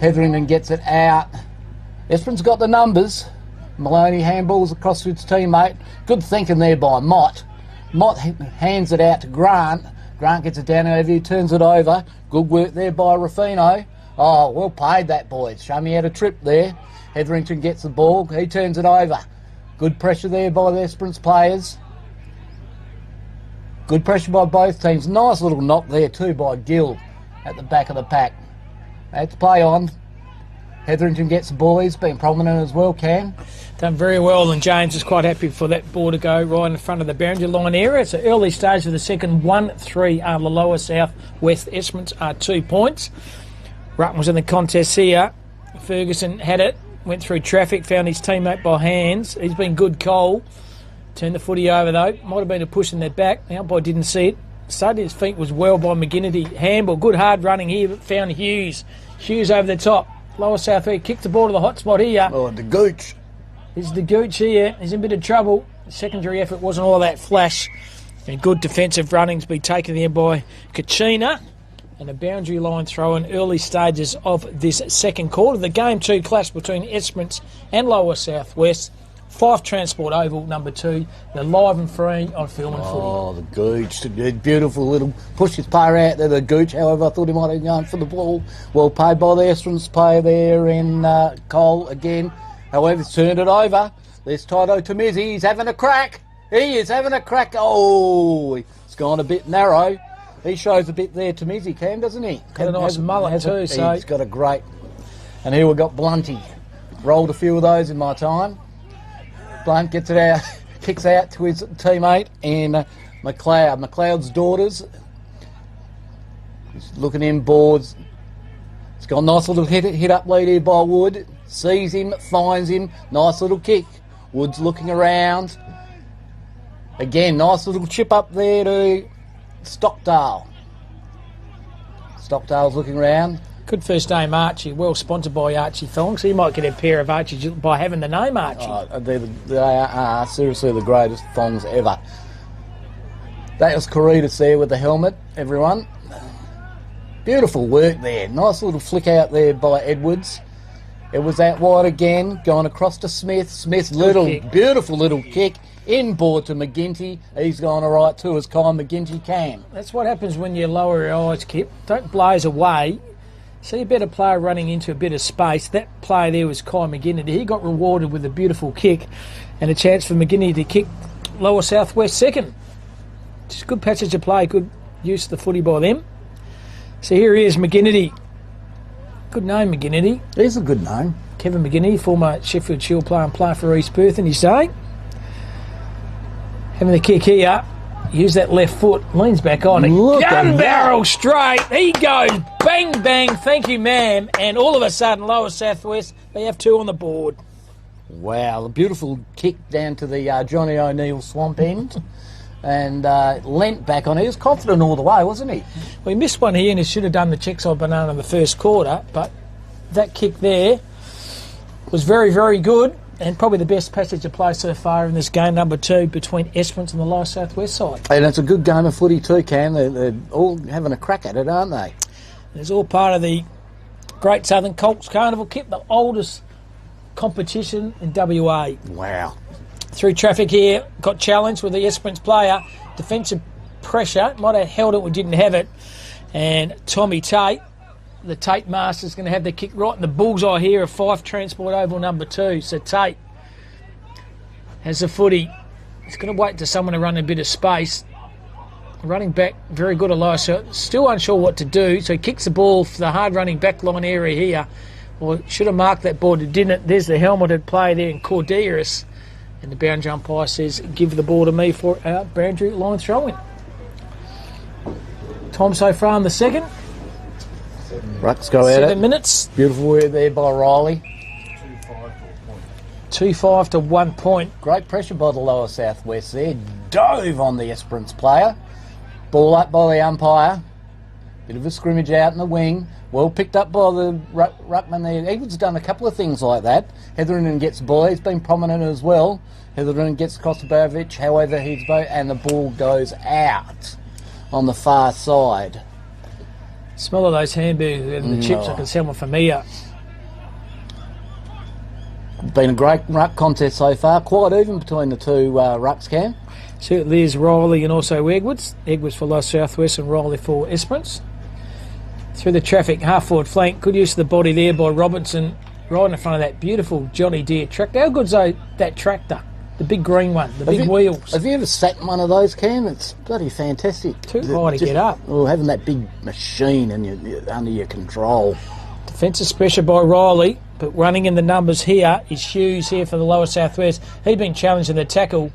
Hetherington gets it out. Esperance got the numbers. Maloney handballs across to his teammate. Good thinking there by Mott. Mott hands it out to Grant. Grant gets it down over, he turns it over. Good work there by Ruffino. Oh, well played that, boys. Show me how to trip there. Hetherington gets the ball, he turns it over. Good pressure there by the Esperance players. Good pressure by both teams. Nice little knock there too by Gill at the back of the pack. That's play on. Hetherington gets the ball. He's been prominent as well, Cam. Done very well, and James is quite happy for that ball to go right in front of the boundary line area. It's an early stage of the second. 1-3 are the Lower South West. Esperance are 2 points. Rutten was in the contest here. Ferguson had it, went through traffic, found his teammate by hands. He's been good, Cole. Turned the footy over though. Might have been a push in their back. The umpire didn't see it. Started his feet was well by McGinnity. Handball, good hard running here, but found Hughes. Hughes over the top. Lower South East kicked the ball to the hot spot here. Oh, the Gooch. This is the Gooch here. He's in a bit of trouble. The secondary effort wasn't all that flash. And good defensive running's been taken there by Kachina. And a boundary line throw in early stages of this second quarter. The game 2 clash between Esperance and Lower South West. Fife Transport Oval, number 2. They're live and free on Film and Footy. Oh, the Gooch. The beautiful little push his player out there, the Gooch. However, I thought he might have gone for the ball. Well paid by the Esperance player there in Cole again. However, he's turned it over. There's Tito Tamizzi. He's having a crack. He is having a crack. Oh, it's gone a bit narrow. He shows a bit there, Tamizzi, Cam, doesn't he? Got a nice mullet too. So he's got a great... And here we've got Blunty. Rolled a few of those in my time. Blunt gets it out, kicks out to his teammate and McLeod. McLeod's daughters. He's looking in boards. It's got a nice little hit up lead here by Wood. Sees him, finds him. Nice little kick. Wood's looking around. Again, nice little chip up there to Stockdale. Stockdale's looking around. Good first name, Archie. Well sponsored by Archie Thongs. So you might get a pair of Archies by having the name Archie. They are seriously the greatest thongs ever. That was Caritas there with the helmet, everyone. Beautiful work there. Nice little flick out there by Edwards. It was out wide again, going across to Smith. Smith's beautiful little kick. Inboard to McGinty. He's gone all right too, as Kai McGinty can. That's what happens when you lower your eyes, Kip. Don't blaze away. See a better player running into a bit of space. That player there was Kai McGinty. He got rewarded with a beautiful kick and a chance for McGinty to kick Lower Southwest second. Just good passage of play, good use of the footy by them. So here he is, McGinty. Good name, McGinty. He's a good name. Kevin McGinty, former Sheffield Shield player and player for East Perth in his day. Having the kick here. Use that left foot. Leans back on it. Gun barrel straight. He goes. Bang, bang. Thank you, ma'am. And all of a sudden, Lower Southwest, they have 2 on the board. Wow, a beautiful kick down to the Johnny O'Neill swamp end. And leant back on it. He was confident all the way, wasn't he? Well, he missed one here and he should have done the checkside banana in the first quarter, but that kick there was very, very good and probably the best passage of play so far in this game, number 2, between Esperance and the Lower Southwest side. And it's a good game of footy too, Cam. They're all having a crack at it, aren't they? It's all part of the Great Southern Colts Carnival Kip, the oldest competition in WA. Wow. Through traffic here, got challenged with the Esperance player. Defensive pressure, might have held it or didn't have it. And Tommy Tate, the Tate master, is going to have the kick right in the bullseye here of Fife Transport Oval number 2. So Tate has the footy. He's going to wait for someone to run a bit of space. Running back, very good Elisha. Still unsure what to do, so he kicks the ball for the hard running back line area here. Well, should have marked that ball, it didn't. There's the helmeted player there in Corderis. And the boundary umpire says, give the ball to me for our boundary line throw-in. Time so far in the second. Rucks go at it. 7 minutes. Beautiful work there by Riley. 2-5 to 1 point. Great pressure by the Lower Southwest there. Dove on the Esperance player. Ball up by the umpire. Bit of a scrimmage out in the wing. Well picked up by the ruckman there. Edwards done a couple of things like that. Hetherington gets the ball. He's been prominent as well. Hetherington gets across to Barovich. However, and the ball goes out on the far side. Smell of those hamburgers and the chips. I can smell them from here. Been a great ruck contest so far. Quite even between the two rucks, Cam. Certainly is Riley and also Edwards. Edwards for Lower Southwest and Riley for Esperance. Through the traffic, half-forward flank. Good use of the body there by Robinson, right in front of that beautiful Johnny Deere tractor. How good's that tractor? The big green one, the big wheels. Have you ever sat in one of those, Cam? It's bloody fantastic. Too high to get up. Well, having that big machine under your control. Defensive pressure by Riley, but running in the numbers here is Hughes here for the Lower Southwest. He's been challenged in the tackle.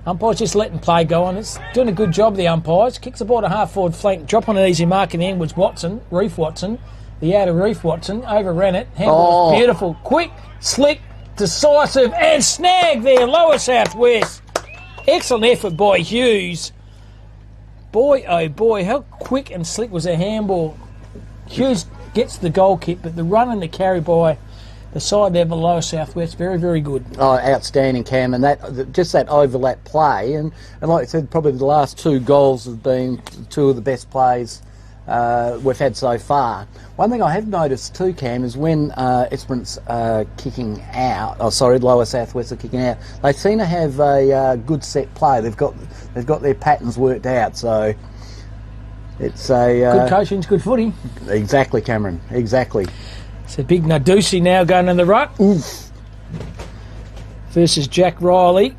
Umpires just letting play go on. It's doing a good job, the umpires. Kicks the ball to half-forward flank, drop on an easy mark in the end was Watson, Reef Watson. The outer Reef Watson, overran it. Handball was beautiful, quick, slick, decisive, and snag there, Lower Southwest. Excellent effort by Hughes. Boy, oh boy, how quick and slick was their handball. Hughes gets the goal kick, but the run and the carry by the side there below Southwest, very, very good. Oh, outstanding, Cam, and just that overlap play, and like I said, probably the last 2 goals have been 2 of the best plays we've had so far. One thing I have noticed too, Cam, is when Esperance kicking out, Lower Southwest are kicking out, they seem to have a good set play. They've got their patterns worked out, so it's a good coaching's good footy. Exactly, Cameron. Exactly. It's a big Nadusi now going in the ruck. Versus Jack Riley.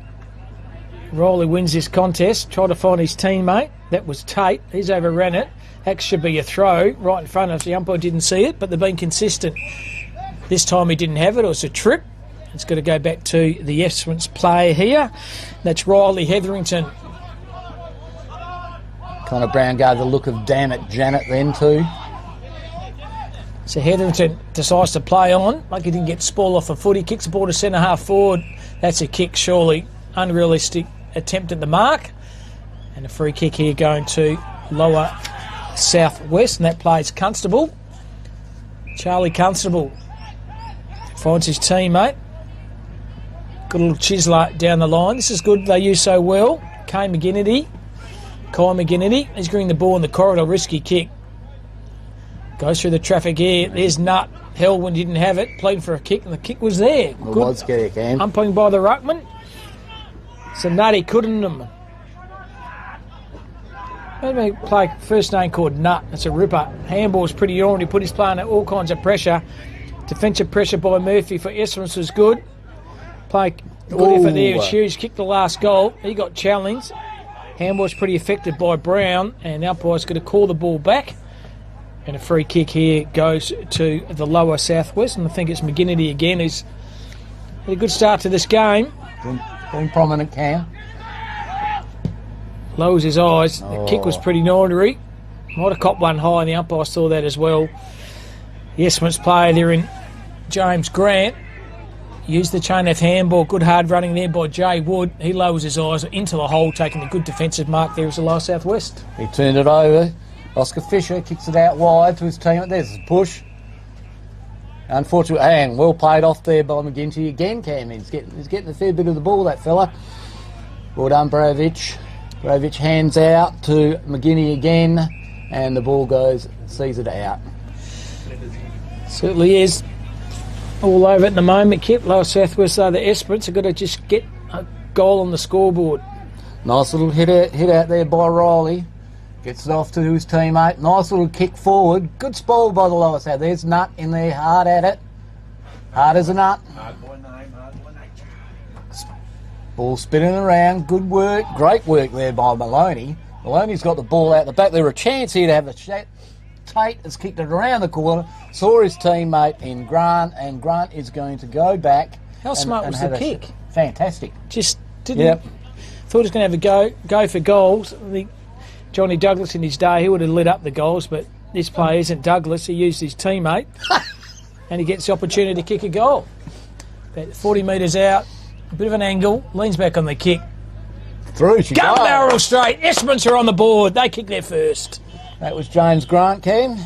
Riley wins this contest. Try to find his teammate. That was Tate. He's overran it. That should be a throw right in front of us. The umpire didn't see it, but they've been consistent. This time he didn't have it. It was a trip. It's going to go back to the Esperance player here. That's Riley Hetherington. Connor Brown gave the look of damn it, Janet, then too. So Hetherington decides to play on, like he didn't get spoiled off the foot. He kicks the ball to centre half forward. That's a kick, surely. Unrealistic attempt at the mark. And a free kick here going to Lower Southwest, and that plays Constable. Charlie Constable finds his teammate. Good little chiseler down the line. This is good. They use so well. Kai McGinnity. He's getting the ball in the corridor. Risky kick. Goes through the traffic here. There's Nut. Helwyn didn't have it. Played for a kick, and the kick was there. It was there, Cam. Umpiring by the ruckman. So Nutty couldn't them. Maybe play first name called Nut. That's a ripper. Handball's pretty on. He put his play under all kinds of pressure. Defensive pressure by Murphy for Esperance was good. Play good effort there. Hughes kicked the last goal. He got challenged. Handball's pretty effective by Brown, and the umpire's going to call the ball back. And a free kick here goes to the lower southwest, and I think it's McGinnity again who's had a good start to this game. Been prominent, Cam. Lowers his eyes. The kick was pretty ordinary. Might have copped one high, and the umpire saw that as well. The Esperance player there in James Grant used the chain of handball. Good hard running there by Jay Wood. He lowers his eyes into the hole, taking a good defensive mark there as the lower southwest. He turned it over. Oscar Fisher kicks it out wide to his team. There's his push. Unfortunately, and well played off there by McGinty again, Cam. He's getting a fair bit of the ball, that fella. Well done, Brovich. Brovich hands out to McGinnity again, and the ball sees it out. Certainly is. All over at the moment, Kip. Lower southwest, though, the Esperance are going to just get a goal on the scoreboard. Nice little hit out there by Riley. Gets it off to his teammate. Nice little kick forward. Good spoil by the lower south. There's Nut in there, hard at it. Hard as a nut. Hard boy name, hard boy nature. Ball spinning around. Good work. Great work there by Maloney. Maloney's got the ball out the back. There were a chance here to have a shot. Tate has kicked it around the corner, saw his teammate in Grant, and Grant is going to go back. How smart was the kick? Fantastic. Just didn't. Thought he was going to have a go for goals. I think Johnny Douglas in his day, he would have lit up the goals, but this player isn't Douglas. He used his teammate, and he gets the opportunity to kick a goal. About 40 metres out, a bit of an angle, leans back on the kick. Through she Gun goes. barrel straight. Esperance are on the board. They kick there first. That was James Grant, Cam.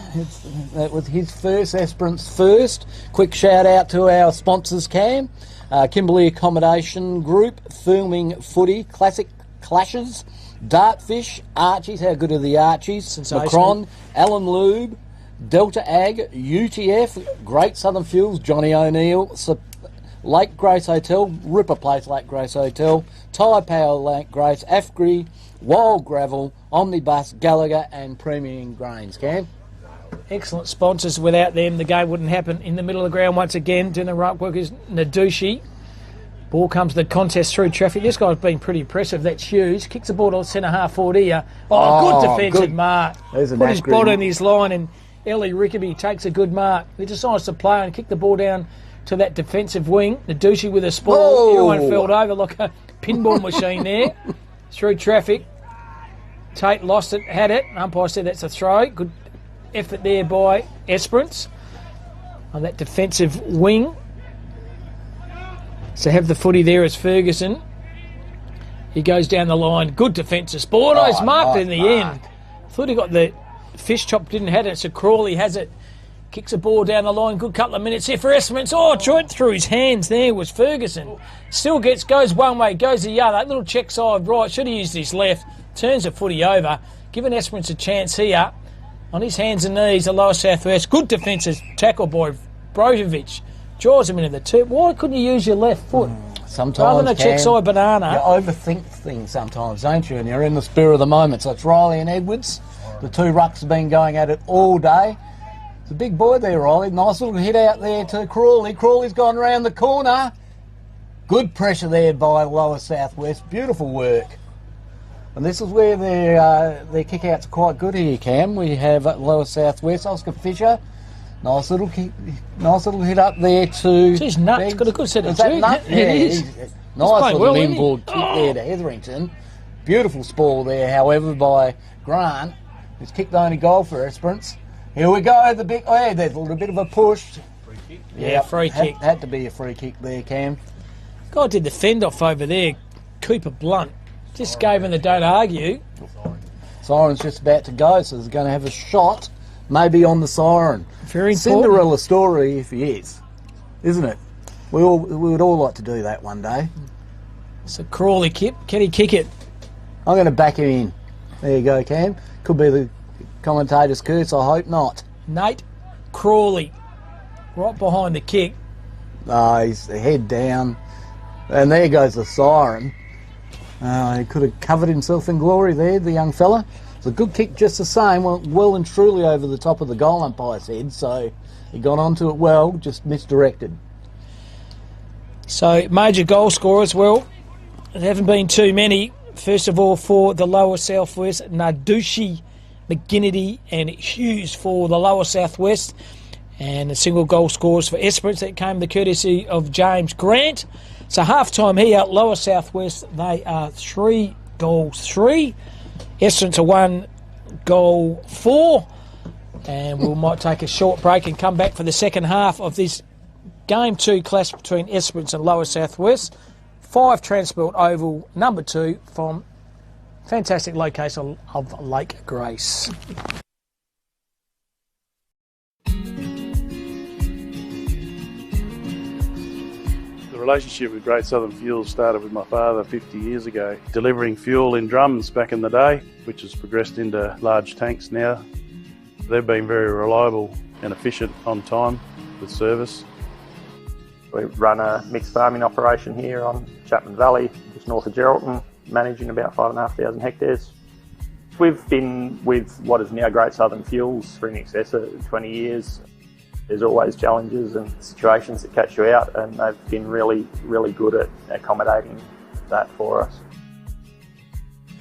That was his first, Esperance first. Quick shout out to our sponsors, Cam. Kimberley Accommodation Group, Filming Footy, Classic Clashes, Dartfish, Archies, how good are the Archies? Macron, Alan Lube, Delta Ag, UTF, Great Southern Fuels, Johnny O'Neill, Lake Grace Hotel, Ripper Place Lake Grace Hotel, Tyre Power Lake Grace, Afgri, Wild Gravel, Omnibus, Gallagher and Premium Grains, Cam. Excellent sponsors. Without them, the game wouldn't happen. In the middle of the ground once again, doing the right work is Nadushi. Ball comes the contest through traffic. This guy's been pretty impressive. That's Hughes. Kicks the ball to the centre half forward here. Good defensive mark. Put his body in his line, and Ellie Rickaby takes a good mark. He decides to play and kick the ball down to that defensive wing. Nadushi with a spoil. Everyone fell over like a pinball machine there. Through traffic. Tate lost it, had it. Umpire said that's a throw. Good effort there by Esperance on that defensive wing. So have the footy there as Ferguson. He goes down the line. Good defensive sport. Oh, he's marked in the end. Thought he got the fish chop, didn't have it. So Crawley has it. Kicks the ball down the line. Good couple of minutes here for Esperance. Right through his hands there was Ferguson. Still goes one way, goes the other. Little check side right. Should have used his left. Turns the footy over. Giving Esperance a chance here. On his hands and knees, the lower southwest. Good defensive tackle by Brozovic. Draws him into the turf. Why couldn't you use your left foot? Sometimes, rather than a check side banana. You overthink things sometimes, don't you? And you're in the spur of the moment. So it's Riley and Edwards. The two rucks have been going at it all day. It's a big boy there, Riley. Nice little hit out there to Crawley. Crawley's gone round the corner. Good pressure there by lower southwest. Beautiful work. And this is where their kick-outs are quite good here, Cam. We have at lower southwest, Oscar Fisher. Nice little hit up there to... He's nuts. Got a good set of Is that Nut? Yeah, it is. Nice little inboard kick there to Hetherington. Beautiful spoil there, however, by Grant. Who's kicked the only goal for Esperance. Here we go. There's a little bit of a push. Free kick. Yeah, free kick. Had to be a free kick there, Cam. Guy did the fend off over there. Cooper Blunt. Just gave him the don't argue. Siren's just about to go, so he's going to have a shot. maybe on the siren. Very important. Cinderella story if he is, isn't it? We would all like to do that one day. So Crawley, Kip, can he kick it? I'm going to back him in. There you go, Cam. Could be the commentator's curse, I hope not. Nate Crawley, right behind the kick. He's head down. And there goes the siren. He could have covered himself in glory there, the young fella. It's a good kick just the same, well and truly over the top of the goal umpire's head, so he got onto it well, just misdirected. So major goal scorers, well, there haven't been too many. First of all, for the lower southwest, Nardushi, McGinnity and Hughes for the lower southwest. And the single goal scorers for Esperance, that came the courtesy of James Grant. So half-time here, lower southwest, they are 3-3. Esperance are 1-4. And we might take a short break and come back for the second half of this Game 2 clash between Esperance and lower southwest. 5 Transport Oval, number 2 from fantastic location of Lake Grace. The relationship with Great Southern Fuels started with my father 50 years ago, delivering fuel in drums back in the day, which has progressed into large tanks now. They've been very reliable and efficient on time with service. We run a mixed farming operation here on Chapman Valley, just north of Geraldton, managing about 5,500 hectares. We've been with what is now Great Southern Fuels for in excess of 20 years. There's always challenges and situations that catch you out, and they've been really, really good at accommodating that for us.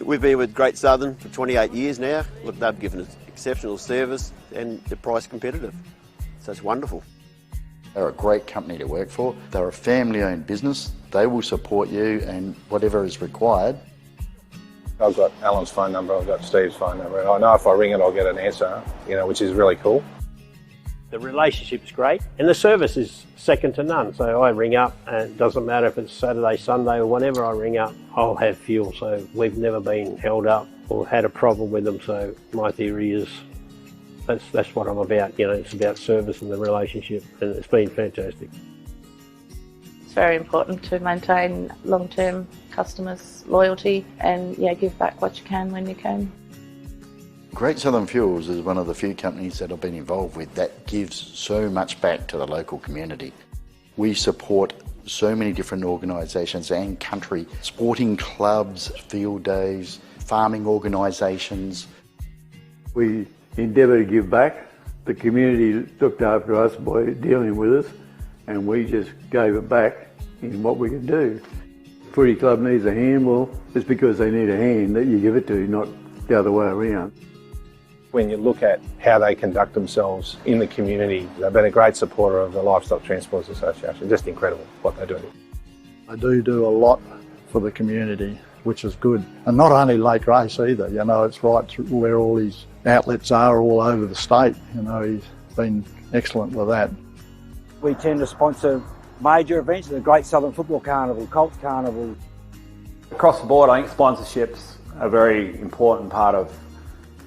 We've been with Great Southern for 28 years now. Look, they've given us exceptional service and they're price competitive. So it's wonderful. They're a great company to work for. They're a family-owned business. They will support you and whatever is required. I've got Alan's phone number, I've got Steve's phone number, and I know if I ring it I'll get an answer, which is really cool. The relationship's great and the service is second to none. So I ring up and it doesn't matter if it's Saturday, Sunday or whenever I ring up, I'll have fuel. So we've never been held up or had a problem with them. So my theory is that's what I'm about. It's about service and the relationship, and it's been fantastic. It's very important to maintain long-term customers' loyalty and give back what you can when you can. Great Southern Fuels is one of the few companies that I've been involved with that gives so much back to the local community. We support so many different organisations and country, sporting clubs, field days, farming organisations. We endeavour to give back. The community looked after us by dealing with us, and we just gave it back in what we could do. Footy club needs a hand, well, it's because they need a hand that you give it to, not the other way around. When you look at how they conduct themselves in the community, they've been a great supporter of the Livestock Transporters Association. Just incredible what they do. They do a lot for the community, which is good. And not only Lake Grace either, it's right through where all his outlets are all over the state. He's been excellent with that. We tend to sponsor major events, the Great Southern Football Carnival, Colts Carnival. Across the board, I think sponsorships are a very important part of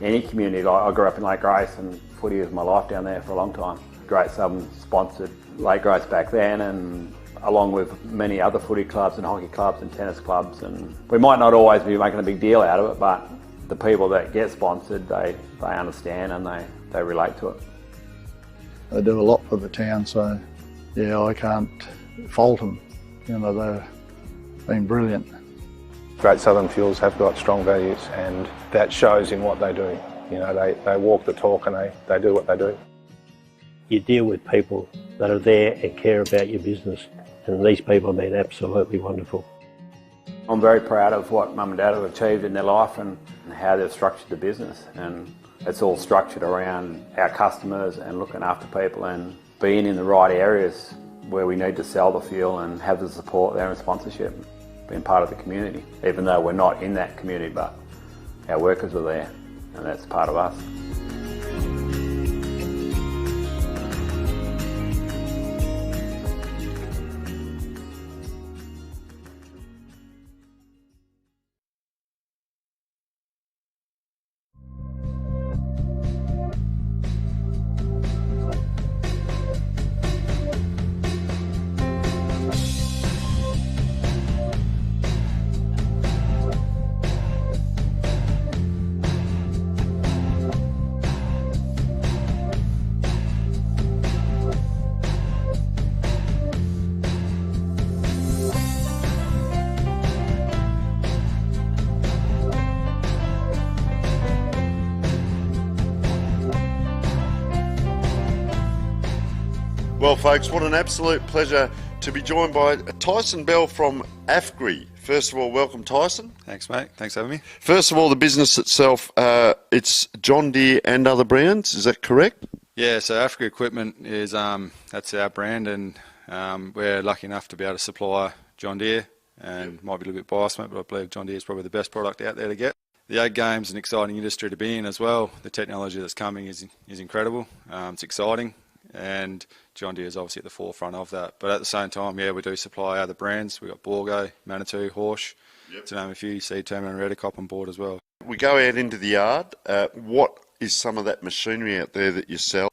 any community. I grew up in Lake Grace and footy was my life down there for a long time. Great Southern sponsored Lake Grace back then, and along with many other footy clubs and hockey clubs and tennis clubs, and we might not always be making a big deal out of it, but the people that get sponsored, they understand and they relate to it. They do a lot for the town, so I can't fault them. They've been brilliant. Great Southern Fuels have got strong values, and that shows in what they do. They walk the talk and they do what they do. You deal with people that are there and care about your business, and these people have been absolutely wonderful. I'm very proud of what Mum and Dad have achieved in their life and how they've structured the business, and it's all structured around our customers and looking after people and being in the right areas where we need to sell the fuel and have the support there and sponsorship, being part of the community, even though we're not in that community, but our workers are there and that's part of us. Well, folks, what an absolute pleasure to be joined by Tyson Bell from AFGRI. First of all, welcome, Tyson. Thanks, mate. Thanks for having me. First of all, the business itself, it's John Deere and other brands, is that correct? Yeah, so AFGRI Equipment is that's our brand, and we're lucky enough to be able to supply John Deere, and might be a little bit biased, mate, but I believe John Deere is probably the best product out there to get. The ag game's an exciting industry to be in as well. The technology that's coming is incredible. It's exciting, and John Deere is obviously at the forefront of that. But at the same time, yeah, we do supply other brands. We've got Borgo, Manitou, Horsch, to name a few. Seed Terminal and Redicop on board as well. We go out into the yard. What is some of that machinery out there that you sell?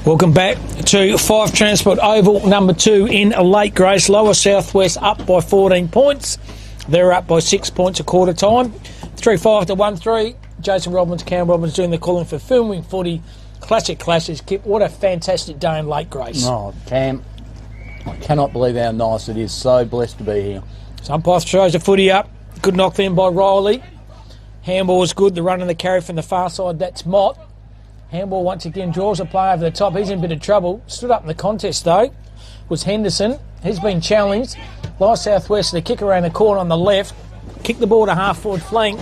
Welcome back to 5 Transport Oval number 2 in Lake Grace. Lower Southwest up by 14 points. They're up by 6 points a quarter time. 3-5 to 1-3. Jason Robbins, Cam Robbins doing the calling for filming footy. Classic clashes. Kip, what a fantastic day in Lake Grace. Oh, Cam, I cannot believe how nice it is. So blessed to be here. Umpire throws the footy up. Good knock then by Riley. Handball is good. The run and the carry from the far side. That's Mott. Handball once again draws a play over the top. He's in a bit of trouble. Stood up in the contest though was Henderson. He's been challenged. Lower Southwest, the kick around the corner on the left. Kick the ball to half-forward flank.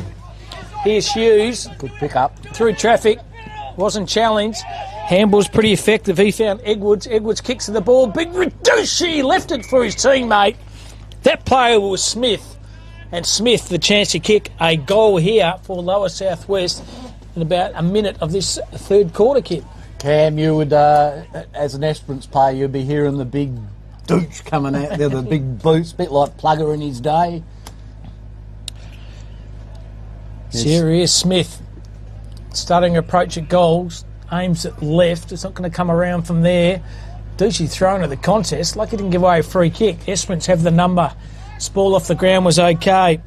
Here's Hughes. Good pick up. Through traffic. Wasn't challenged. Handball's pretty effective. He found Edwards. Edwards kicks to the ball. Big Reducey left it for his teammate. That player was Smith. And Smith, the chance to kick a goal here for Lower Southwest in about a minute of this third quarter, Kip. Cam, you would, as an Esperance player, you'd be hearing the big douche coming out there, the big boots, a bit like Plugger in his day. Serious Smith starting approach at goals, aims at left. It's not going to come around from there. Ducey thrown at the contest, like he didn't give away a free kick. Esperance have the number. Ball off the ground was okay.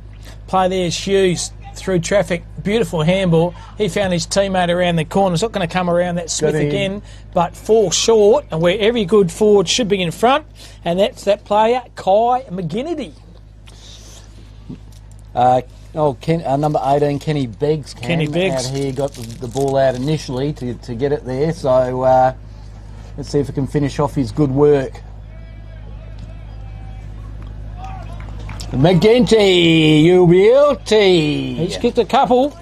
Play there's Hughes. Through traffic, beautiful handball. He found his teammate around the corner. It's not going to come around that Smith again, but fall short, and where every good forward should be in front, and that's that player, Kai McGinnity. Number 18, Kenny Beggs. Kenny Beggs. Out here got the ball out initially to get it there, so let's see if we can finish off his good work. McGinty, you beauty. He's kicked a couple.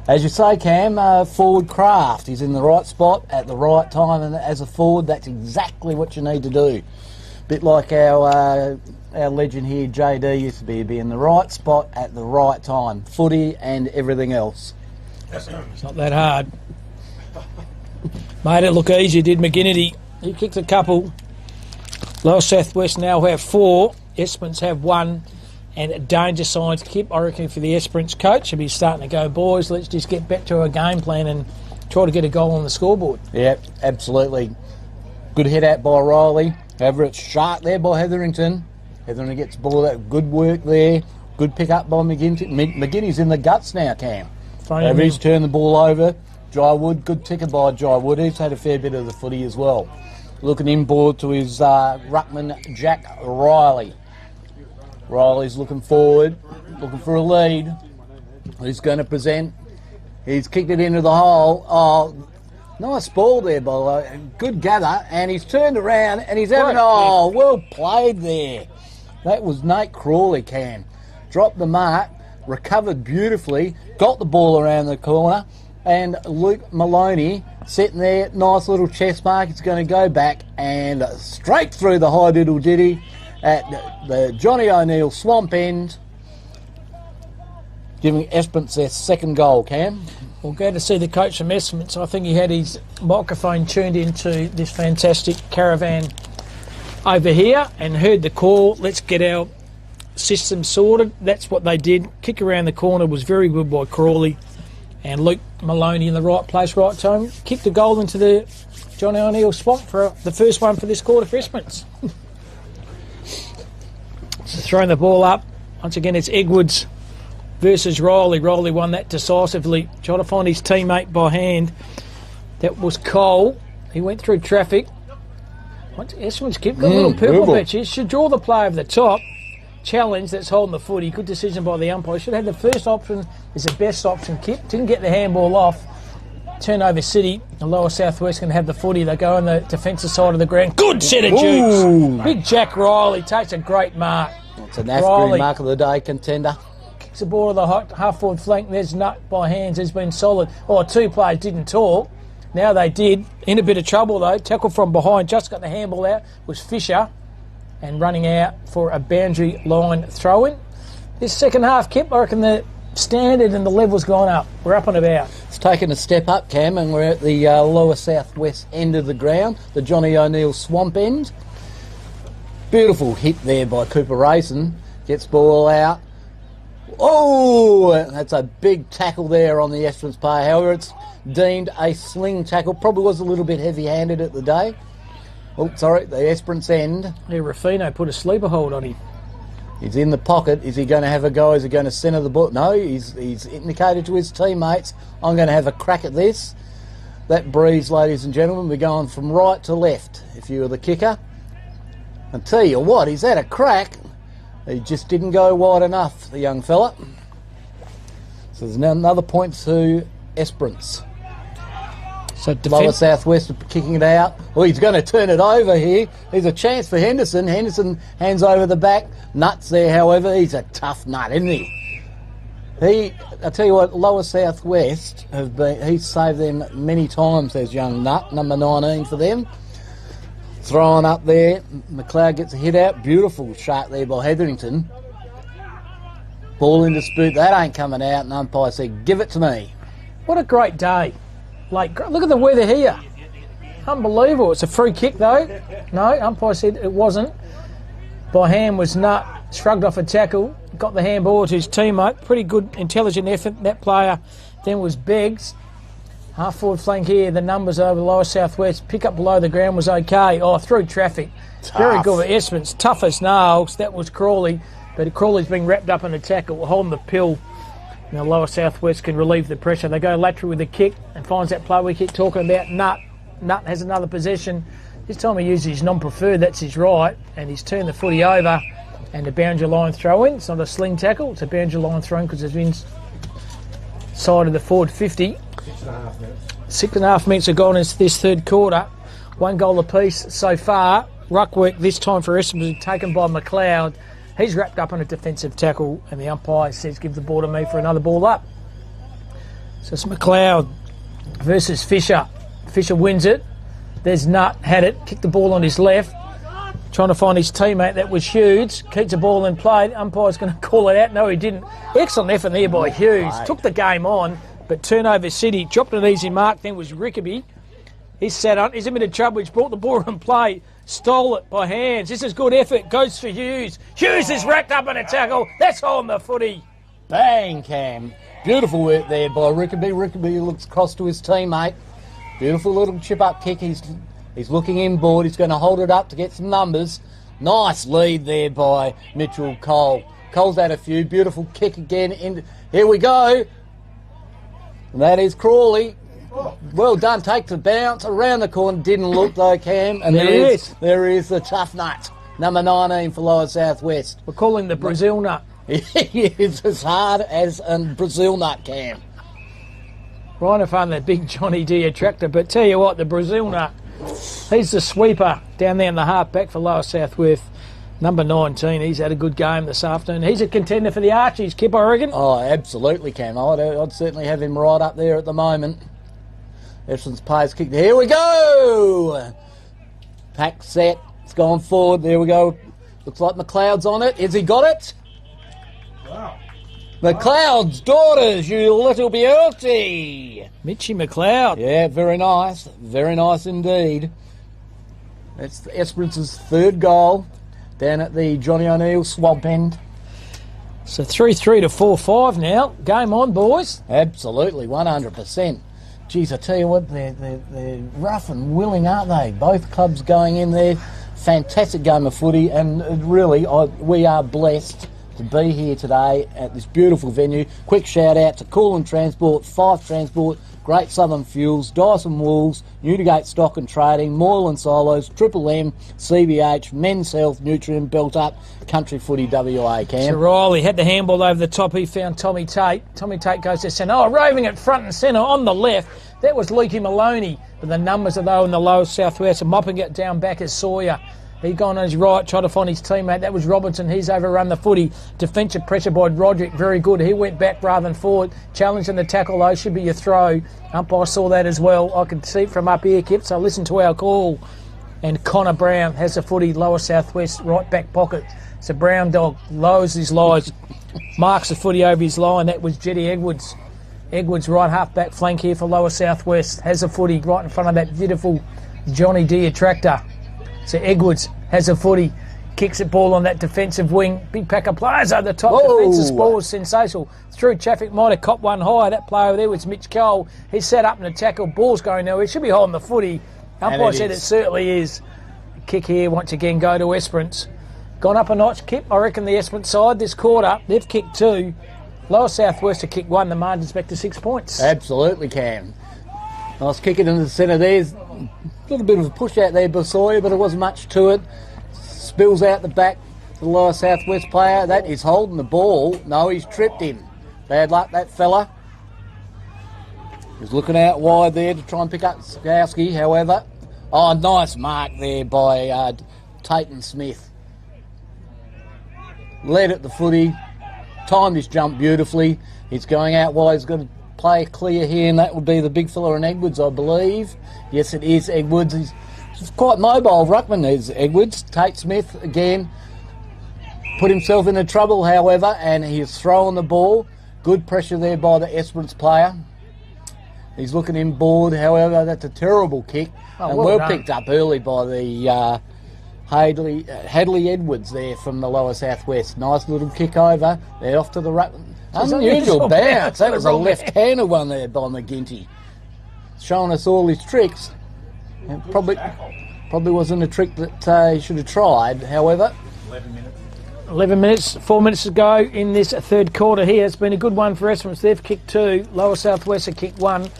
As you say, Cam, forward craft. He's in the right spot at the right time, and as a forward, that's exactly what you need to do. Bit like our legend here, JD, used to be in the right spot at the right time. Footy and everything else. It's not that hard. Made it look easy, did McGinnity. He kicked a couple. Lower Southwest now have 4. Esperance have 1. And danger signs, Kip, I reckon, for the Esperance coach. He'll be starting to go, boys, let's just get back to our game plan and try to get a goal on the scoreboard. Yeah, absolutely. Good head out by Riley. However, it's sharp there by Hetherington. Hetherington gets the ball out. Good work there. Good pick up by McGinty. McGinty's in the guts now, Cam. He's turned the ball over. Jai Wood, good ticker by Jai Wood. He's had a fair bit of the footy as well. Looking inboard to his ruckman, Jack Riley. Riley's looking forward, looking for a lead. who's going to present. He's kicked it into the hole. Oh, nice ball there, by good gather. And he's turned around and he's having, well played there. That was Nate Crawley, Cam. Dropped the mark, recovered beautifully, got the ball around the corner, and Luke Maloney sitting there, nice little chest mark. It's going to go back and straight through the high diddle ditty at the Johnny O'Neill swamp end, giving Esperance their second goal, Cam. We'll go to see the coach from Esperance. I think he had his microphone tuned into this fantastic caravan over here and heard the call. Let's get our system sorted. That's what they did. Kick around the corner was very good by Crawley, and Luke Maloney in the right place, right time. Kicked the goal into the Johnny O'Neill swamp for the first one for this quarter for Esperance. So throwing the ball up. Once again, it's Edwards versus Riley. Riley won that decisively. Trying to find his teammate by hand. That was Cole. He went through traffic. Once Esperance kept got a little purple patch here. Should draw the play over the top. Challenge, that's holding the footy. Good decision by the umpire. Should have the first option is the best option. Kip didn't get the handball off. Turnover City, the lower southwest can have the footy. They go on the defensive side of the ground. Good set of jukes. Big Jack Riley takes a great mark. It's an Asbury mark of the day contender. Kicks the ball to the half-forward flank. There's Nut by hands. Has been solid. Two players didn't talk. Now they did. In a bit of trouble though. Tackle from behind. Just got the handball out. Was Fisher. And running out for a boundary line throw-in. This second half, Kip, I reckon the standard and the level's gone up. We're up and about. It's taken a step up, Cam, and we're at the lower southwest end of the ground, the Johnny O'Neill swamp end. Beautiful hit there by Cooper Rayson. Gets ball out. Oh, that's a big tackle there on the Esperance player. However, it's deemed a sling tackle. Probably was a little bit heavy-handed at the day. Oh, sorry, the Esperance end. Yeah, Ruffino put a sleeper hold on him. He's in the pocket. Is he going to have a go? Is he going to centre the ball? No, he's indicated to his teammates, I'm going to have a crack at this. That breeze, ladies and gentlemen, we're going from right to left if you were the kicker. I tell you what, he's had a crack. He just didn't go wide enough, the young fella. So there's now another point to Esperance. So lower southwest kicking it out. Well, he's going to turn it over here. There's a chance for Henderson. Henderson hands over the back. Nuts there, however. He's a tough nut, isn't he? I tell you what, lower southwest he's saved them many times, there's young Nut, number 19 for them. Throwing up there. McLeod gets a hit out. Beautiful shot there by Hetherington. Ball in dispute. That ain't coming out. And umpire said, give it to me. What a great day. Look at the weather here. Unbelievable. It's a free kick though. No, umpire said it wasn't. By hand was Nut. Shrugged off a tackle. Got the handball to his teammate. Pretty good, intelligent effort. That player then was Beggs. Half forward flank here. The numbers over the lower southwest. Pick up below the ground was okay. Through traffic. Tough. Very good for Esperance. Tough as nails. That was Crawley. But Crawley's been wrapped up in a tackle. Holding the pill. Now lower southwest can relieve the pressure. They go lateral with the kick and finds that play we keep talking about. Nut has another possession. This time he uses his non-preferred, that's his right, and he's turned the footy over and the boundary line throw in. It's not a sling tackle, it's a boundary line throw in because it's inside of the forward 50. 6.5 minutes. 6.5 minutes have gone into this third quarter. 1 goal apiece so far. Ruckwork this time for Esperance taken by McLeod. He's wrapped up in a defensive tackle and the umpire says give the ball to me for another ball up. So it's McLeod versus Fisher. Fisher wins it. There's Nut, had it, kicked the ball on his left. Trying to find his teammate, that was Hughes. Keeps the ball in play. Umpire's going to call it out. No, he didn't. Excellent effort there by Hughes. Took the game on, but Turnover City dropped an easy mark. Then was Rickaby. He's sat on. He's in a bit of trouble. He's brought the ball in play. Stole it by hands. This is good effort. Goes for Hughes. Hughes is wrapped up in a tackle. That's on the footy. Bang, Cam. Beautiful work there by Rickaby. Rickaby looks across to his teammate. Beautiful little chip-up kick. He's looking inboard. He's going to hold it up to get some numbers. Nice lead there by Mitchell Cole. Cole's had a few. Beautiful kick again. Here we go. And that is Crawley. Well done. Takes a bounce around the corner. Didn't look though, Cam. And there is the tough nut. Number 19 for Lower Southwest. We're calling the Brazil nut. He is as hard as a Brazil nut, Cam. Right in front of that big Johnny D attractor, but tell you what, the Brazil nut, he's the sweeper down there in the half back for Lower Southwest. Number 19, he's had a good game this afternoon. He's a contender for the Archies, Kip, I reckon. Oh, absolutely, Cam. I'd certainly have him right up there at the moment. Esperance players kick. Here we go! Pack set. It's gone forward. There we go. Looks like McLeod's on it. Has he got it? Wow. McLeod's daughters, you little beauty. Mitchie McLeod. Yeah, very nice. Very nice indeed. That's Esperance's third goal down at the Johnny O'Neill swamp end. So 3-3 to 4-5 now. Game on, boys. Absolutely, 100%. Geez, I tell you what, they're rough and willing, aren't they? Both clubs going in there. Fantastic game of footy, and really, we are blessed to be here today at this beautiful venue. Quick shout out to Coolin Transport, Fife Transport, Great Southern Fuels, Dyson Wools, Newdigate Stock and Trading, Moylan Solos, Triple M, CBH, Men's Health, Nutrient, Built Up, Country Footy WA, Cam. So Riley had the handball over the top. He found Tommy Tate. Tommy Tate goes to centre. Oh, roving it front and centre on the left. That was Leaky Maloney. But the numbers are though in the lower southwest. And mopping it down back is Sawyer. He'd gone on his right, tried to find his teammate. That was Robinson. He's overrun the footy. Defensive pressure by Roderick. Very good. He went back rather than forward. Challenging the tackle, though. Should be your throw. Umpire saw that as well. I could see it from up here, Kip, so listen to our call. And Connor Brown has the footy, lower southwest, right back pocket. So Brown Dog lowers his lines, marks the footy over his line. That was Jetty Edwards. Edwards, right half back flank here for lower southwest. Has the footy right in front of that beautiful Johnny D attractor. So Edwards has a footy, kicks the ball on that defensive wing. Big pack of players over the top. Whoa. Defensive ball was sensational. Through traffic, might have copped one high. That player over there was Mitch Cole. He's set up in the tackle. Ball's going nowhere. He should be holding the footy. Umpire said it certainly is. Kick here once again go to Esperance. Gone up a notch, Kip. I reckon the Esperance side this quarter, they've kicked 2. Lower Southwest have kicked 1. The margin's back to 6 points. Absolutely, Cam. Nice kicking in the centre there. A little bit of a push out there by Sawyer, but it wasn't much to it. Spills out the back to the lower southwest player. That is holding the ball. No, he's tripped him. Bad luck, that fella. He's looking out wide there to try and pick up Skowski, however. Oh, nice mark there by Tate Smith. Led at the footy. Timed his jump beautifully. He's going out wide. He's got to play clear here, and that would be the big fella in Edwards, I believe. Yes, it is Edwards. He's quite mobile, ruckman, there's Edwards. Tate Smith, again, put himself into trouble, however, and he's throwing the ball. Good pressure there by the Esperance player. He's looking in board, however, that's a terrible kick. Oh, and well well picked up early by the Hadley Edwards there from the lower southwest. Nice little kick over. They're off to the ruck. Unusual bounce. That was a left-hander one there by McGinty. Showing us all his tricks. And probably wasn't a trick that he should have tried, however. 11 minutes, 4 minutes to go in this third quarter here. It's been a good one for Esperance. They've kicked 2. Lower Southwest have kicked 1.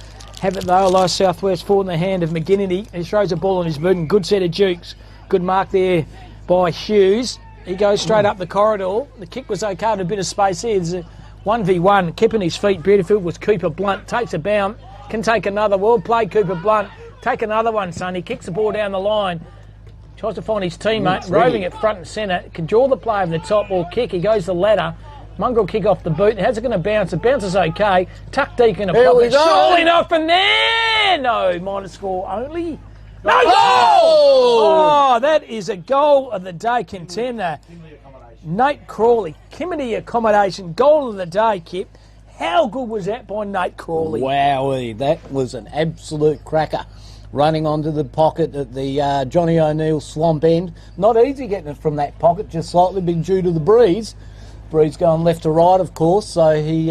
Have it though, Lower Southwest forward in the hand of McGinnity. He throws a ball on his boot and good set of jukes. Good mark there by Hughes. He goes straight up the corridor. The kick was okay with a bit of space here. There's a 1v1, keeping his feet beautiful was Cooper Blunt. Takes a bounce, can take another. Well played, Cooper Blunt. Take another one, son. He kicks the ball down the line. Tries to find his teammate, roving it front and centre. Can draw the play over the top or kick. He goes the ladder. Mongrel kick off the boot. How's it going to bounce? It bounces okay. Tuck deep in a pocket. Surely enough from there. No, minor score only. No goal! Oh, that is a goal of the day contender. Nate Crawley, Kimity accommodation, goal of the day, Kip. How good was that by Nate Crawley? Wowee, that was an absolute cracker. Running onto the pocket at the Johnny O'Neill swamp end. Not easy getting it from that pocket, just slightly big due to the breeze. Breeze going left to right, of course, so he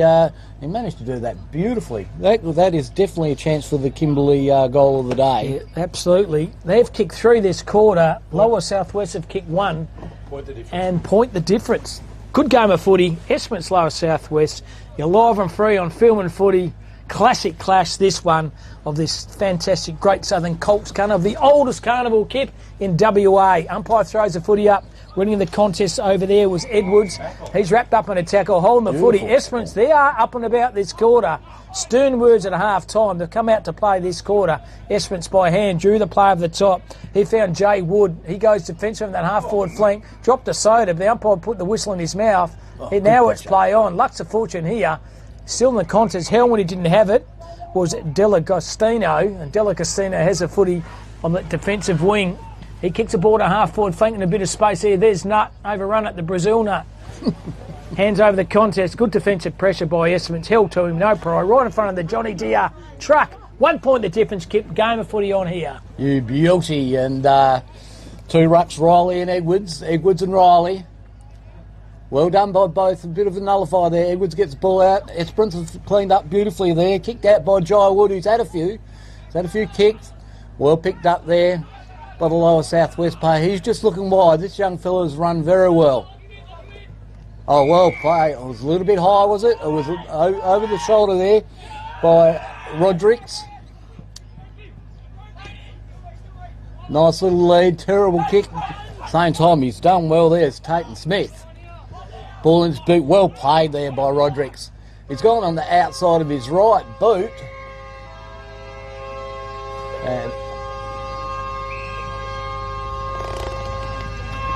managed to do that beautifully. That is definitely a chance for the Kimberley goal of the day. Yeah, absolutely. They've kicked 3 this quarter. Lower Southwest have kicked 1. Point the difference. Good game of footy. Esperance Lower Southwest. You're live and free on Film and Footy. Classic clash, this one, of this fantastic Great Southern Colts Carnival, the oldest carnival, Kip, in WA. Umpire throws the footy up. Winning the contest over there was Edwards. He's wrapped up in a tackle, holding the footy. Esperance, they are up and about this quarter. Stern words at half time. They've come out to play this quarter. Esperance by hand drew the play over the top. He found Jay Wood. He goes defensive in that half forward flank. Dropped a soda. The umpire put the whistle in his mouth. Now it's play on. Luck's of fortune here. Still in the contest. Hell, when he didn't have it, was Delagostino. And Delagostino has a footy on the defensive wing. He kicks the ball to half forward flank in a bit of space here. There's Nut. Overrun it, the Brazil Nut. Hands over the contest. Good defensive pressure by Esperance. Held to him, no pride. Right in front of the Johnny Deere truck. 1 point the difference. Kept game of footy on here. You beauty. And 2 rucks, Riley and Edwards. Edwards and Riley. Well done by both. A bit of a nullifier there. Edwards gets the ball out. Esperance has cleaned up beautifully there. Kicked out by Jai Wood, who's had a few. He's had a few kicks. Well picked up there by the lower southwest player. He's just looking wide. This young fella's run very well. Oh, well play. It was a little bit high, was it? It was over the shoulder there by Rodrigues. Nice little lead. Terrible kick. Same time, he's done well there. It's Tate and Smith. Ball in his boot. Well played there by Rodrigues. He's gone on the outside of his right boot. And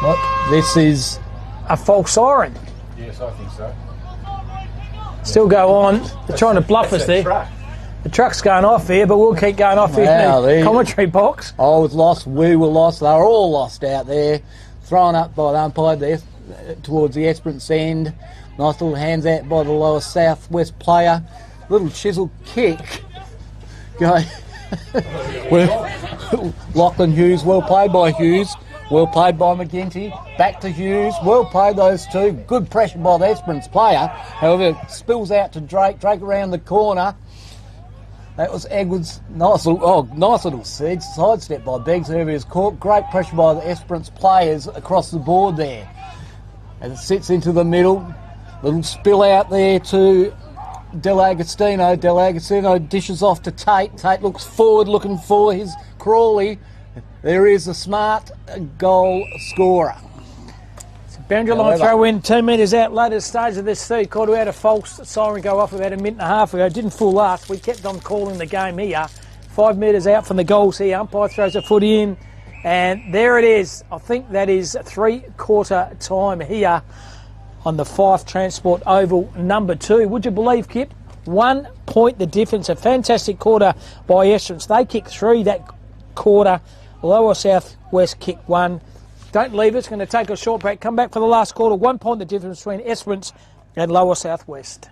what? This is a false siren. Yes, I think so. Still go on. They're trying to bluff us there. The truck's going off here, but we'll keep going off here in the commentary box. I was lost. We were lost. They were all lost out there. Thrown up by the umpire there towards the Esperance end. Nice little hands out by the lower southwest player. Little chisel kick. Going. Lachlan Hughes, well played by Hughes. Well played by McGinty. Back to Hughes. Well played those two. Good pressure by the Esperance player. However, it spills out to Drake. Drake around the corner. That was Edwards. Nice little sidestep by Beggs. Whoever is caught. Great pressure by the Esperance players across the board there. As it sits into the middle. Little spill out there to Delagostino. Delagostino dishes off to Tate. Tate looks forward, looking for his Crawley. There is a smart goal scorer. Boundary line throw in 2 metres out. Later stage of this third quarter, we had a false siren go off about a minute and a half ago. Didn't fool us. We kept on calling the game here. 5 metres out from the goals here. Umpire throws a footy in. And there it is. I think that is 3/4 time here on the Fife Transport Oval number 2. Would you believe, Kip? 1 point the difference. A fantastic quarter by Esperance. They kicked 3 that quarter. Lower South West kicked 1. Don't leave it. It's going to take a short break. Come back for the last quarter. 1 point the difference between Esperance and Lower South West.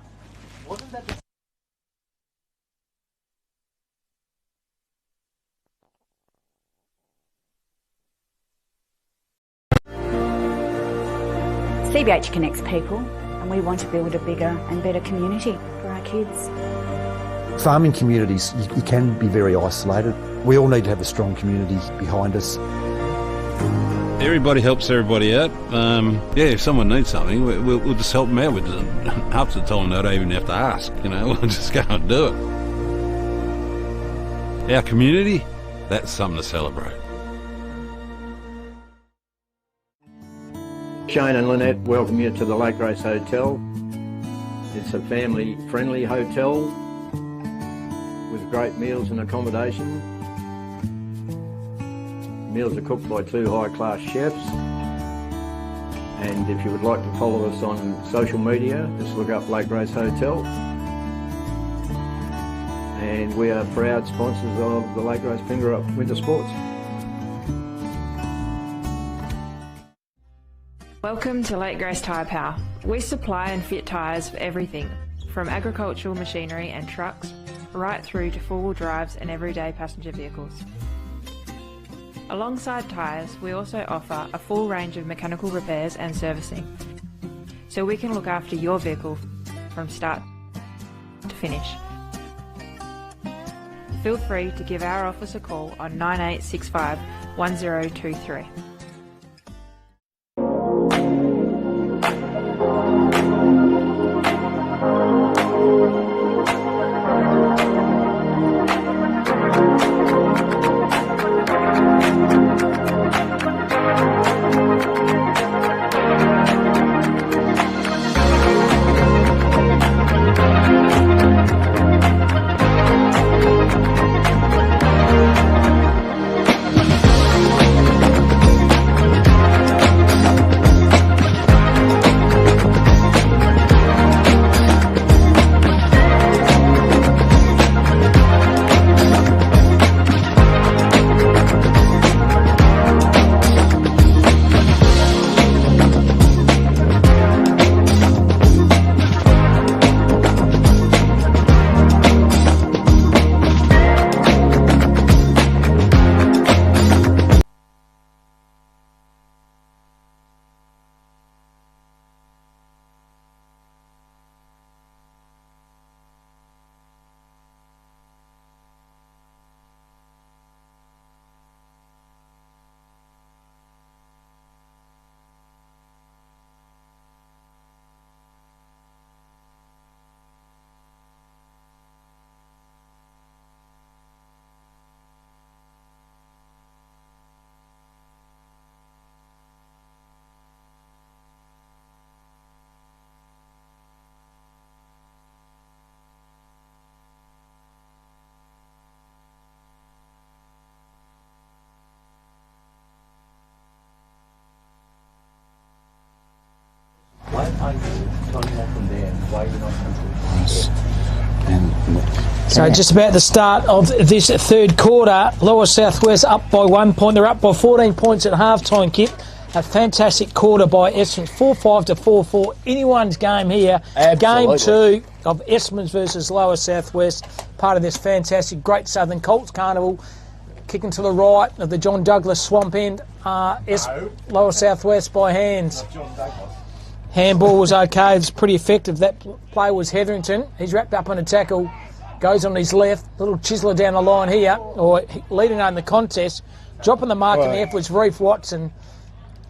CBH connects people, and we want to build a bigger and better community for our kids. Farming communities, you can be very isolated. We all need to have a strong community behind us. Everybody helps everybody out. If someone needs something, we'll just help them out with it. Half the time they don't even have to ask, we'll just go and do it. Our community, that's something to celebrate. Shane and Lynette welcome you to the Lake Grace Hotel. It's a family-friendly hotel with great meals and accommodation. Meals are cooked by 2 high-class chefs. And if you would like to follow us on social media, just look up Lake Grace Hotel. And we are proud sponsors of the Lake Grace Finger Winter Sports. Welcome to Lake Grace Tyre Power. We supply and fit tyres for everything, from agricultural machinery and trucks, right through to four-wheel drives and everyday passenger vehicles. Alongside tyres, we also offer a full range of mechanical repairs and servicing, so we can look after your vehicle from start to finish. Feel free to give our office a call on 9865 1023. So just about the start of this third quarter, Lower Southwest up by 1 point. They're up by 14 points at half-time, Kip. A fantastic quarter by Esperance, 4-5 to 4-4. Anyone's game here. Absolutely. Game 2 of Esperance versus Lower Southwest. Part of this fantastic Great Southern Colts Carnival. Kicking to the right of the John Douglas Swamp End. Lower Southwest by hands. Handball was okay. It was pretty effective. That play was Hetherington. He's wrapped up on a tackle. Goes on his left. Little chiseler down the line here. Or leading on the contest. Dropping the mark in the F was Reef Watson.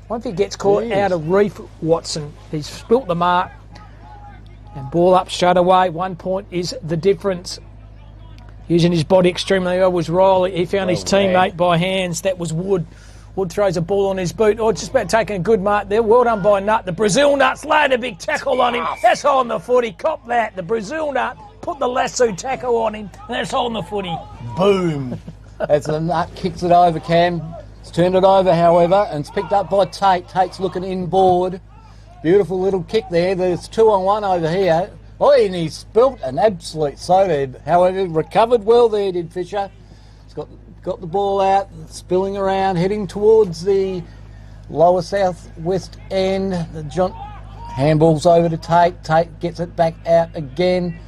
I wonder if he gets caught out of Reef Watson. He's spilt the mark. And ball up straight away. 1 point is the difference. Using his body extremely well was Riley. He found his teammate by hands. That was Wood. Wood throws a ball on his boot. Oh, just about taking a good mark there. Well done by Nut. The Brazil Nut's laid a big tackle on him. That's on the footy. Cop that. The Brazil Nut put the lasso tackle on him. And that's on the footy. Boom. As the Nut kicks it over, Cam. It's turned it over, however, and it's picked up by Tate. Tate's looking inboard. Beautiful little kick there. There's 2-on-1 over here. Oh, and he spilt an absolute soda. However, recovered well there, did Fisher. He's got the ball out, spilling around, heading towards the Lower Southwest end. Handball's over to Tate. Tate gets it back out again.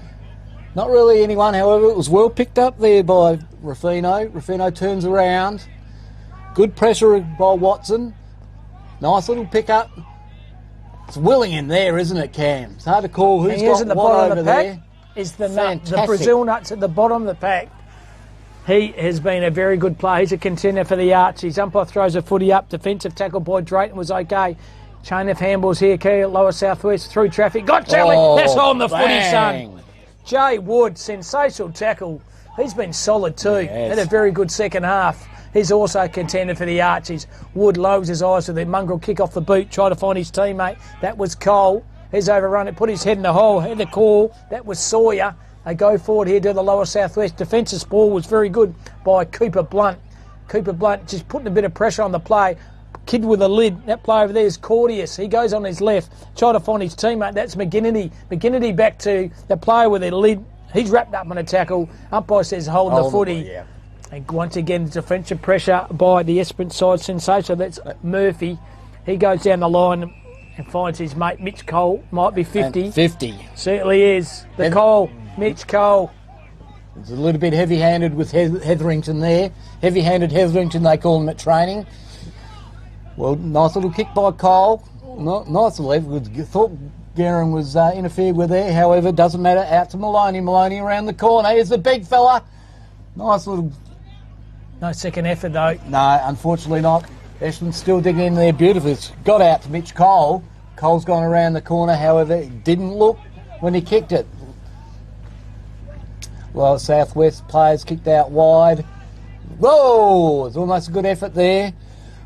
Not really anyone, however, it was well picked up there by Ruffino. Ruffino turns around. Good pressure by Watson. Nice little pick-up. It's Willing in there, isn't it, Cam? It's hard to call who's got at the what bottom over of the pack there. Is the Nut. The Brazil Nut's at the bottom of the pack. He has been a very good player. He's a contender for the Archies. Umpire throws a footy up. Defensive tackle by Drayton was okay. Chain of handballs here, Key at Lower Southwest. Through traffic. Got Charlie. That's on the footy, son. Jay Wood, sensational tackle. He's been solid too. Had a very good second half. He's also a contender for the Archies. Wood lowers his eyes with a mongrel kick off the boot, try to find his teammate. That was Cole. He's overrun it, put his head in the hole, had the call. That was Sawyer. They go forward here to the Lower Southwest. Defensive ball was very good by Cooper Blunt. Cooper Blunt just putting a bit of pressure on the play. Kid with a lid. That play over there is Cordius. He goes on his left, try to find his teammate. That's McGinnity. McGinnity back to the player with a lid. He's wrapped up on a tackle. Umpire says hold the footy. And once again, defensive pressure by the Esperance side. Sensational. That's Murphy. He goes down the line and finds his mate Mitch Cole. Might be 50. And 50. Certainly is. The Cole. Mitch Cole. It's a little bit heavy-handed with Hetherington there. Heavy-handed Hetherington, they call him at training. Well, nice little kick by Cole. Nice little. Thought Guerin was interfered with there. However, doesn't matter. Out to Maloney. Maloney around the corner. Here's the big fella. Nice little... No second effort, though. No, unfortunately not. Ashman's still digging in there beautifully. It's got out to Mitch Cole. Cole's gone around the corner, however, it didn't look when he kicked it. Well, Southwest players kicked out wide. Whoa! It's almost a good effort there.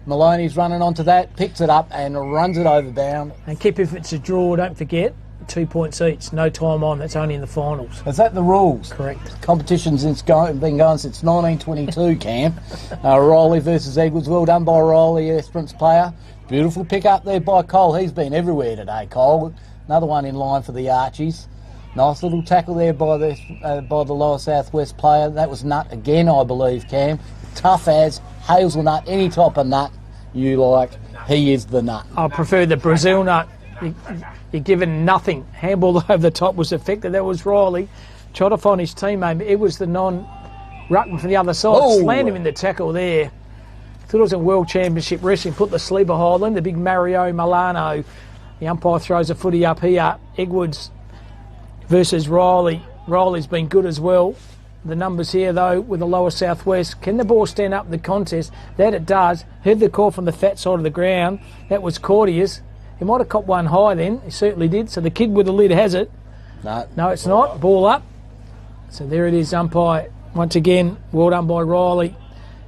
Maloney's running onto that, picks it up and runs it over bound. And Kip, if it's a draw, don't forget, 2 points each, no time on, that's only in the finals. Is that the rules? Correct. Competition's been going since 1922, Cam. Riley versus Edwards, well done by Riley, Esperance player. Beautiful pick up there by Cole. He's been everywhere today, Cole. Another one in line for the Archies. Nice little tackle there by the Lower Southwest player. That was Nut again, I believe, Cam. Tough as hazelnut, any type of nut you like. He is the nut. I prefer the Brazil Nut. You're given nothing. Handball over the top was effective. That was Riley. Tried to find his teammate. It was the non-ruckman from the other side. Oh. Slammed him in the tackle there. Thought it was a World Championship Wrestling. Put the sleeper hole in. The big Mario Milano. The umpire throws a footy up here. Edwards versus Riley. Riley's been good as well. The numbers here, though, with the Lower Southwest. Can the ball stand up in the contest? That it does. Heard the call from the fat side of the ground. That was Cordius. He might have copped one high then. He certainly did. So the kid with the lid has it. No, it's not. Ball up. So there it is, umpire. Once again, well done by Riley.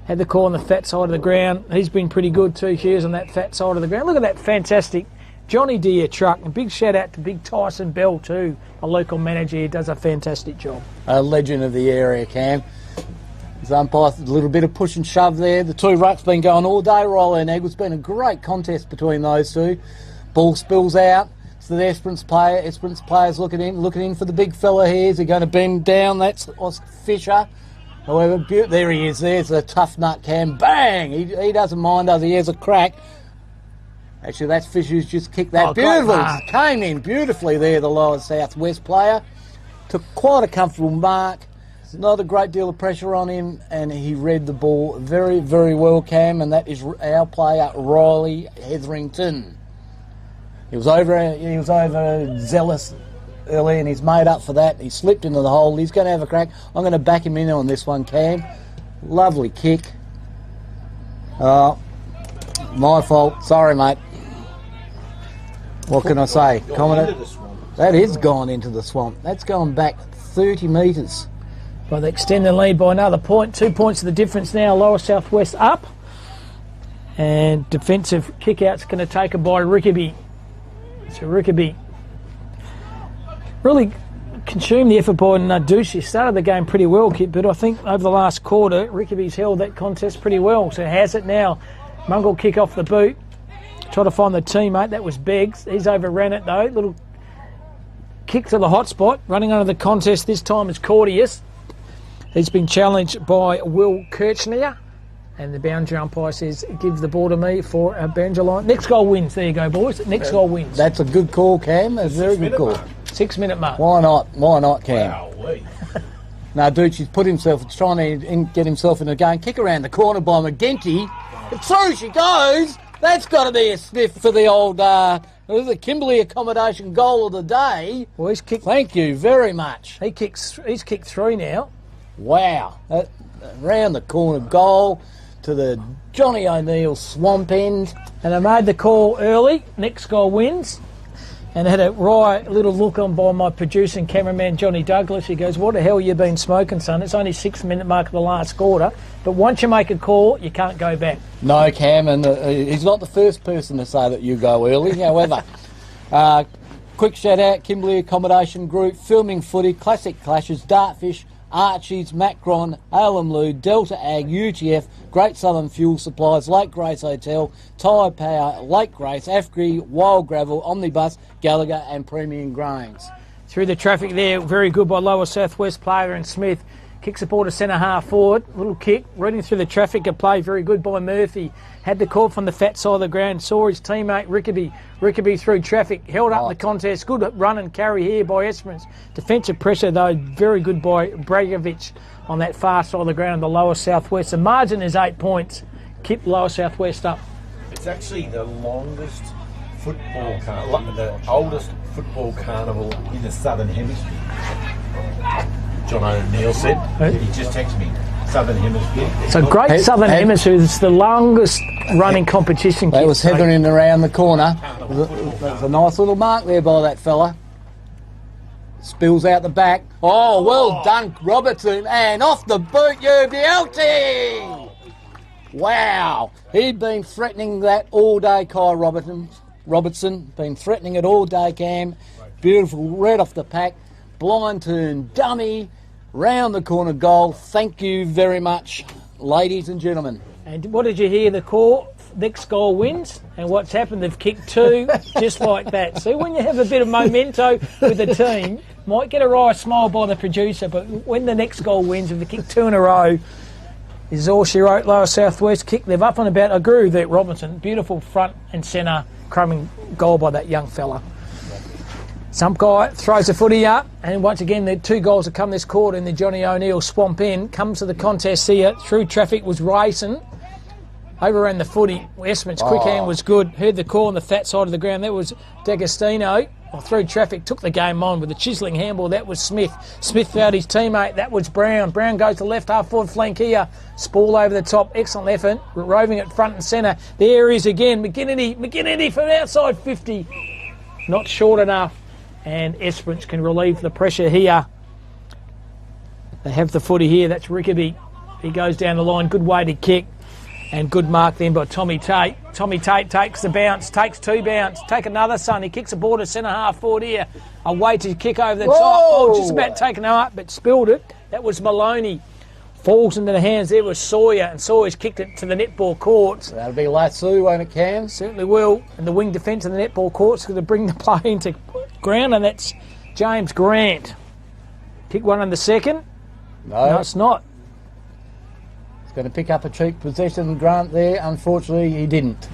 Had the call on the fat side of the ground. He's been pretty good 2 years on that fat side of the ground. Look at that fantastic Johnny Deere truck. And big shout out to Big Tyson Bell too. A local manager here does a fantastic job. A legend of the area, Cam. His umpire, a little bit of push and shove there. The two rucks been going all day. Riley and Edwards. Been a great contest between those two. Ball spills out. It's the Esperance player. Esperance player's looking in for the big fella here. Is he going to bend down? That's Fisher. However, there he is. There's a tough nut, Cam. Bang! He doesn't mind, does he? Here's a crack. Actually, that's Fisher who's just kicked that. Beautiful. Came in beautifully there, the lower southwest player. Took quite a comfortable mark. Not a great deal of pressure on him, and he read the ball very, very well, Cam, and that is our player, Riley Hetherington. He was over zealous early, and he's made up for that. He slipped into the hole. He's going to have a crack. I'm going to back him in on this one, Cam. Lovely kick. My fault. Sorry, mate. What can I say? That is gone into the swamp. That's gone back 30 metres. Well, they extend the lead by another point. 2 points of the difference now. Lower Southwest up. And defensive kick-out's going to take it by Rickaby. So Rickaby really consumed the effort by Narducci. Started the game pretty well, Kit, but I think over the last quarter, Rickaby's held that contest pretty well. So has it now. Mungle kick off the boot. Try to find the teammate. That was Beggs. He's overran it, though. Little kick to the hot spot. Running under the contest this time is Cordius. He's been challenged by Will Kirchner. And the boundary umpire says, give the ball to me for a boundary line. Next goal wins. There you go, boys. Next goal wins. That's a good call, Cam. A very good call. 6 minute mark. Why not? Why not, Cam? Now, Ducci's put himself, trying to get himself in the game. Kick around the corner by McGinty. And through she goes. That's got to be a sniff for the old the Kimberley accommodation goal of the day. Well, he's kicked. Thank you very much. He's kicked 3 now. Wow. Round the corner goal to the Johnny O'Neill swamp end. And I made the call early. Next goal wins. And I had a right little look on by my producer and cameraman Johnny Douglas. He goes, what the hell you been smoking, son? It's only 6 minute mark of the last quarter. But once you make a call, you can't go back. No, Cam, and he's not the first person to say that you go early. However, quick shout out, Kimberley Accommodation Group, Filming Footy, Classic Clashes, Dartfish, Archie's, Macron, Alamlu, Delta Ag, UTF, Great Southern Fuel Supplies, Lake Grace Hotel, Tyre Power, Lake Grace, Afgri, Wild Gravel, Omnibus, Gallagher and Premium Grains. Through the traffic there, very good by Lower Southwest player and Smith. Kicks the ball to centre half forward, little kick, running through the traffic, a play very good by Murphy. Had the call from the fat side of the ground, saw his teammate Rickaby. Rickaby through traffic, held up the contest. Good run and carry here by Esperance. Defensive pressure though, very good by Bregovic on that far side of the ground, the Lower Southwest. The margin is 8 points. Keep Lower Southwest up. It's actually the longest football carnival, the oldest football carnival in the Southern Hemisphere. John O'Neill said. He just texted me. Southern Hemisphere. So Great Southern Hemisphere is the longest running competition. That was Hetherington around the corner. There's a nice little mark there by that fella. Spills out the back. Oh, well done, Robertson. And off the boot, you beauty! Wow. He'd been threatening that all day, Kai Robertson. Been threatening it all day, Cam. Beautiful, right off the pack. Blind turn, dummy. Round the corner goal. Thank you very much, ladies and gentlemen. And what did you hear? The call, next goal wins. And what's happened? They've kicked 2 just like that. See, when you have a bit of memento with the team, might get a wry smile by the producer, but when the next goal wins, if they kick 2 in a row, is all she wrote. Lower Southwest kick. They've up and about. I agree with that, Robinson. Beautiful front and centre crumbing goal by that young fella. Some guy throws the footy up, and once again the 2 goals have come this quarter in the Johnny O'Neill swamp end. Comes to the contest here, through traffic was racing, overran the footy. Esperance quick hand was good, heard the call on the fat side of the ground. That was D'Agostino. Through traffic, took the game on with a chiselling handball. That was Smith. Smith found his teammate. That was Brown. Brown goes to left half forward flank here. Spall over the top. Excellent effort. Roving it front and centre. There he is again. McGinnity from outside 50. Not short enough. And Esperance can relieve the pressure here. They have the footy here. That's Rickaby. He goes down the line. Good way to kick. And good mark then by Tommy Tate. Tommy Tate takes the bounce, takes 2 bounce. Take another, son. He kicks the ball to centre half forward here. A way to kick over the top. Oh, just about taken up, but spilled it. That was Maloney. Falls into the hands there with Sawyer, and Sawyer's kicked it to the netball courts. That'll be Latsu, won't it, Cam? Certainly will. And the wing defence of the netball court's going to bring the play into ground, and that's James Grant. Kick one in the second. No, it's not. He's going to pick up a cheap possession, Grant, there. Unfortunately, he didn't.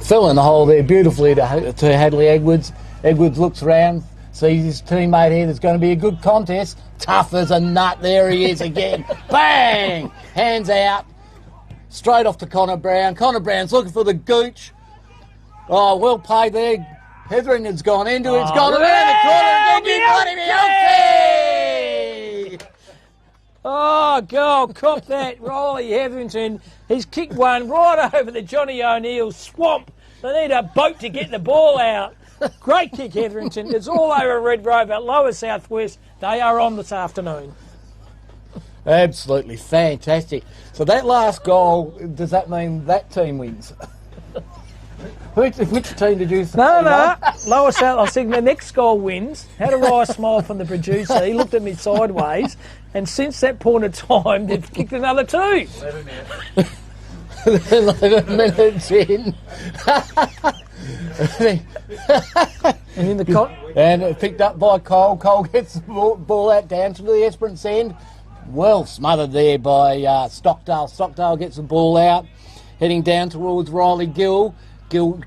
Fell in the hole there beautifully to Hadley Edwards. Edwards looks around, sees his teammate here. There's going to be a good contest. Tough as a nut. There he is again. Bang! Hands out. Straight off to Connor Brown. Connor Brown's looking for the gooch. Oh, well played there. Hetherington's gone into it. It's gone around the corner again. You bloody me, okay! Oh, God, cop that. Riley Hetherington. He's kicked one right over the Johnny O'Neill swamp. They need a boat to get the ball out. Great kick, Hetherington. It's all over Red Rover, Lower Southwest. They are on this afternoon. Absolutely fantastic. So that last goal, does that mean that team wins? Which team did you say? No. Lower South. I think the next goal wins. Had a wry smile from the producer. He looked at me sideways, and since that point of time, they've kicked another 2. 11 minutes in. And in the and picked up by Cole. Cole gets the ball out down to the Esperance end. Well smothered there by Stockdale. Stockdale gets the ball out, heading down towards Riley Gill. Gill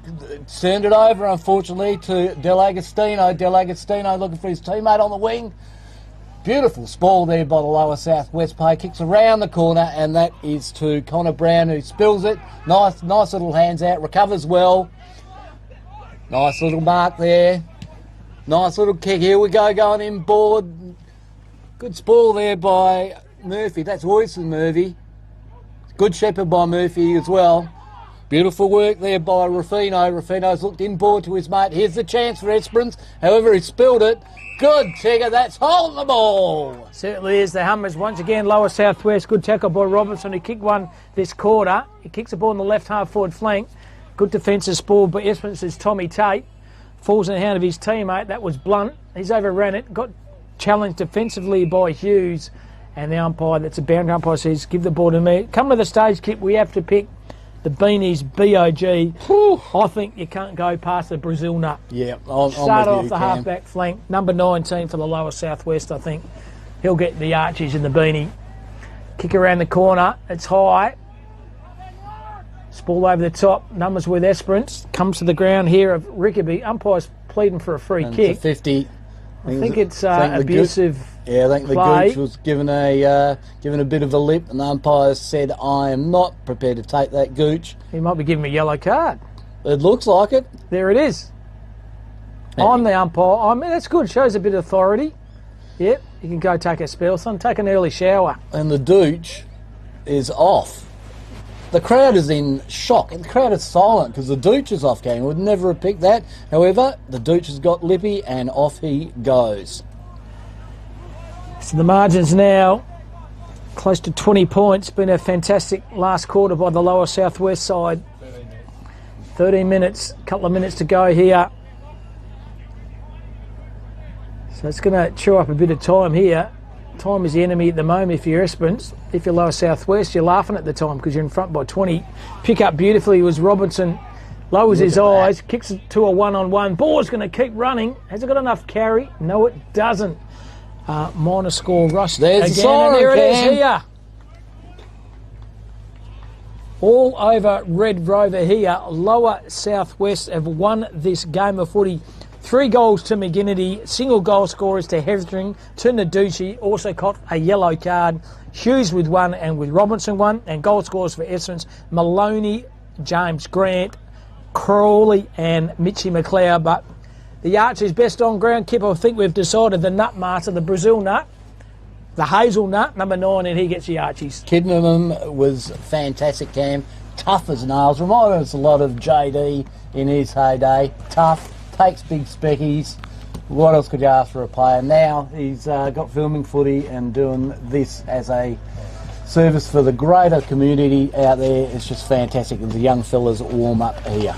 turned it over, unfortunately, to Del Agostino. Del Agostino looking for his teammate on the wing. Beautiful spoil there by the Lower Southwest player. Kicks around the corner, and that is to Connor Brown, who spills it. Nice little hands out. Recovers well. Nice little mark there. Nice little kick. Here we go, going in board. Good spoil there by Murphy. That's Oyster Murphy. Good shepherd by Murphy as well. Beautiful work there by Ruffino. Ruffino's looked inboard to his mate. Here's the chance for Esperance. However, he spilled it. Good Tigger. That's holding the ball. Certainly is. The Hummers once again. Lower Southwest. Good tackle by Robinson. He kicked one this quarter. He kicks the ball on the left half forward flank. Good defensive spoil by Esperance's Tommy Tate. Falls in the hand of his teammate. That was Blunt. He's overran it. Got challenged defensively by Hughes. And the umpire, that's a boundary umpire, says, give the ball to me. Come to the stage, Kip. We have to pick the Beanies BOG. I think you can't go past the Brazil nut. Yeah, Start off the half-back flank. Number 19 for the Lower Southwest, I think. He'll get the Archies in the Beanie. Kick around the corner. It's high. Ball over the top. Numbers with Esperance. Comes to the ground here of Rickaby. Umpire's pleading for a free kick. It's a 50. I think it's abusive. I think the play. gooch was given a bit of a lip, and the umpire said, I am not prepared to take that gooch. He might be giving me a yellow card. It looks like it. There it is. I'm the umpire. I mean, that's good. Shows a bit of authority. Yep, you can go take a spell, son. Take an early shower. And the douche is off. The crowd is in shock, and the crowd is silent because the douche is off game. Would never have picked that. However, the douche has got lippy, and off he goes. So the margins now close to 20 points. Been a fantastic last quarter by the Lower Southwest side. 13 minutes, a couple of minutes to go here. So it's going to chew up a bit of time here. Time is the enemy at the moment if you're Esperance. If you're Lower Southwest, you're laughing at the time because you're in front by 20. Pick up beautifully was Robinson. Lowers his eyes, kicks it to a one-on-one. Ball's going to keep running. Has it got enough carry? No, it doesn't. Minor score, Russ. There's again, the and there it is Cam. here. All over Red Rover here. Lower Southwest have won this game of footy. 3 goals to McGinnity, single goal scorers to Hetherington, to Naducci, also caught a yellow card. Hughes with 1 and with Robinson 1, and goal scorers for Esperance, Maloney, James Grant, Crawley and Mitchie McLeod. But the Archers best on ground, Kip, I think we've decided the nut master, the Brazil nut, the hazelnut, number 9, and he gets the Archies. Kidnam was fantastic, Cam. Tough as nails. Reminded us a lot of JD in his heyday. Tough. Takes big speckies. What else could you ask for a player? Now he's got filming footy and doing this as a service for the greater community out there. It's just fantastic. The young fellas warm up here.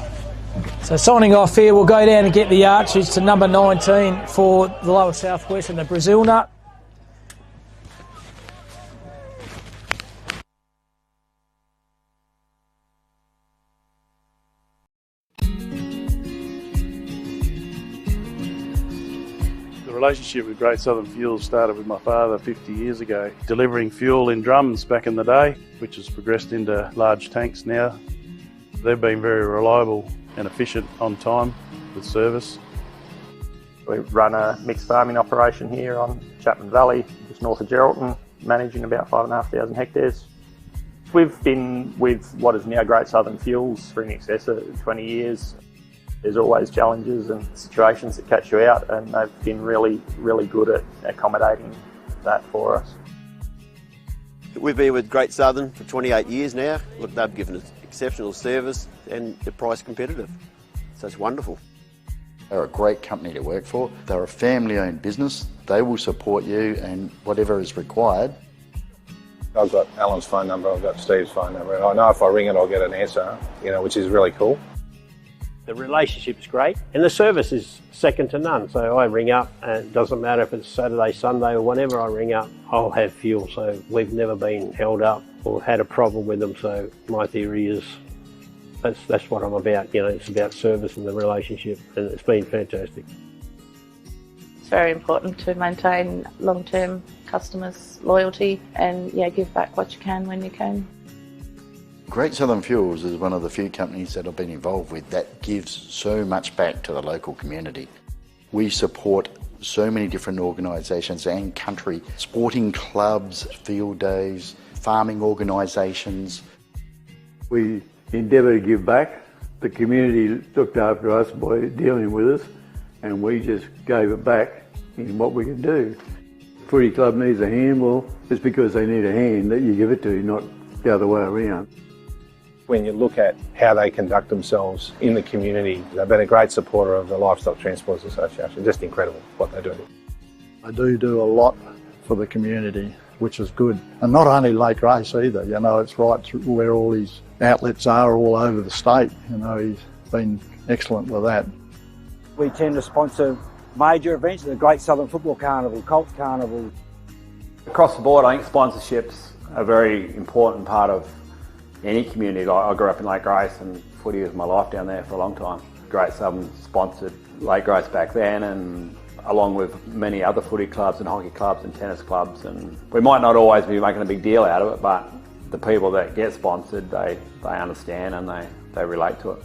So signing off here, we'll go down and get the Archers to number 19 for the Lower Southwest and the Brazil nut. The relationship with Great Southern Fuels started with my father 50 years ago, delivering fuel in drums back in the day, which has progressed into large tanks now. They've been very reliable and efficient on time with service. We run a mixed farming operation here on Chapman Valley, just north of Geraldton, managing about 5,500 hectares. We've been with what is now Great Southern Fuels for in excess of 20 years. There's always challenges and situations that catch you out, and they've been really, really good at accommodating that for us. We've been with Great Southern for 28 years now. Look, they've given us exceptional service and they're price competitive. So it's wonderful. They're a great company to work for. They're a family-owned business. They will support you and whatever is required. I've got Alan's phone number, I've got Steve's phone number, and I know if I ring it I'll get an answer, which is really cool. The relationship's great and the service is second to none. So I ring up and it doesn't matter if it's Saturday, Sunday or whenever I ring up, I'll have fuel. So we've never been held up or had a problem with them. So my theory is that's what I'm about. It's about service and the relationship, and it's been fantastic. It's very important to maintain long-term customers' loyalty and give back what you can when you can. Great Southern Fuels is one of the few companies that I've been involved with that gives so much back to the local community. We support so many different organisations and country, sporting clubs, field days, farming organisations. We endeavour to give back. The community looked after us by dealing with us, and we just gave it back in what we can do. Footy club needs a hand, well, it's because they need a hand that you give it to, not the other way around. When you look at how they conduct themselves in the community, they've been a great supporter of the Livestock Transporters Association. Just incredible what they do. They do a lot for the community, which is good. And not only Lake Race either, it's right through where all these outlets are all over the state. He's been excellent with that. We tend to sponsor major events, the Great Southern Football Carnival, Colts Carnival. Across the board, I think sponsorships are a very important part of any community. I grew up in Lake Grace and footy was my life down there for a long time. Great Southern sponsored Lake Grace back then, and along with many other footy clubs and hockey clubs and tennis clubs, and we might not always be making a big deal out of it, but the people that get sponsored, they understand and they relate to it.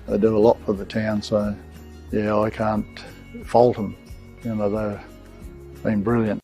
They do a lot for the town, so I can't fault them. They've been brilliant.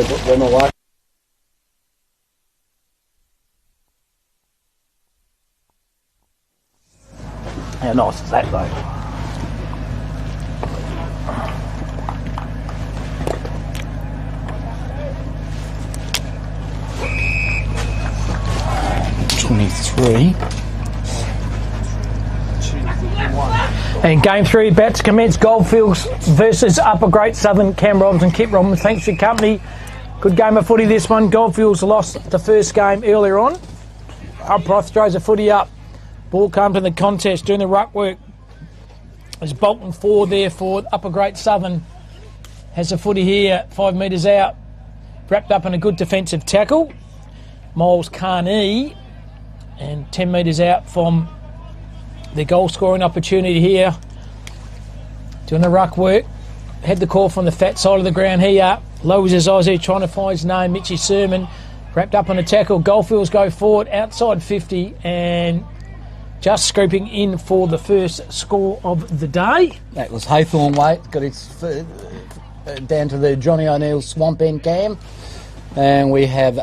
them away. How nice is that though? And game 3 about to commence. Goldfields versus Upper Great Southern. Cam Robbins and Kip Robbins, thanks for your company. Good game of footy this one. Goldfields lost the first game earlier on. Uproth throws a footy up. Ball comes in the contest, doing the ruck work. There's Bolton forward there for Upper Great Southern. Has a footy here, 5 metres out. Wrapped up in a good defensive tackle. Miles Carney. And 10 metres out from the goal scoring opportunity here. Doing the ruck work. Had the call from the fat side of the ground here. Lowers his eyes here, trying to find his name, Mitchy Sermon. Wrapped up on a tackle. Goldfields go forward, outside 50, and just scooping in for the first score of the day. That was Haythornwaite. Got his down to the Johnny O'Neill Swamp End Cam. And we have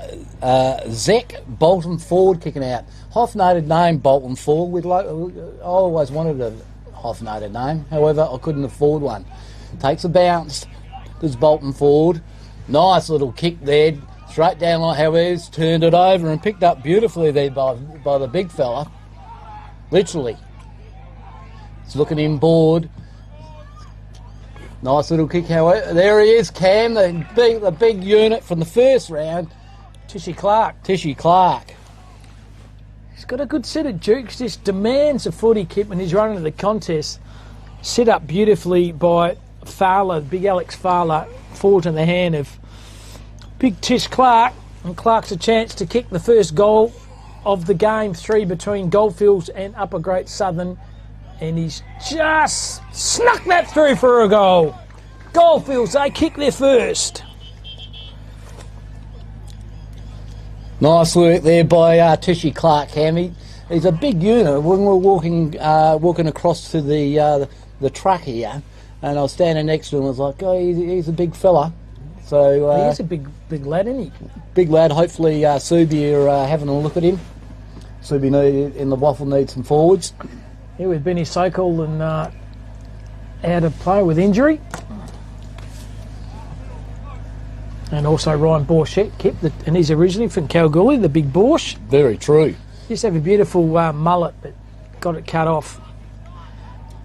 Zek Bolton Ford kicking out. Hyphenated name, Bolton Ford. I always wanted a hyphenated name. However, I couldn't afford one. Takes a bounce. There's Bolton Ford. Nice little kick there. Straight down like how it is. Turned it over and picked up beautifully there by the big fella. Literally. He's looking inboard. Nice little kick. However, there he is, Cam. The big unit from the first round. Tishy Clark. He's got a good set of jukes, just demands a footy kip when he's running to the contest. Set up beautifully by Fowler, big Alex Fowler, forward in the hand of big Tish Clark. And Clark's a chance to kick the first goal of the game 3 between Goldfields and Upper Great Southern. And he's just snuck that through for a goal. Goldfields, they kick their first. Nice work there by Tishy Clark, Hammy. He's a big unit. When we're walking across to the truck here, and I was standing next to him, I was like, oh, he's a big fella. So he's a big lad, isn't he? Big lad. Hopefully Subi are having a look at him. Subi in the waffle needs some forwards. Yeah, with Benny Sokol and out of play with injury. And also Ryan Borchett, and he's originally from Kalgoorlie, the big Borsch. Very true. He used to have a beautiful mullet, but got it cut off.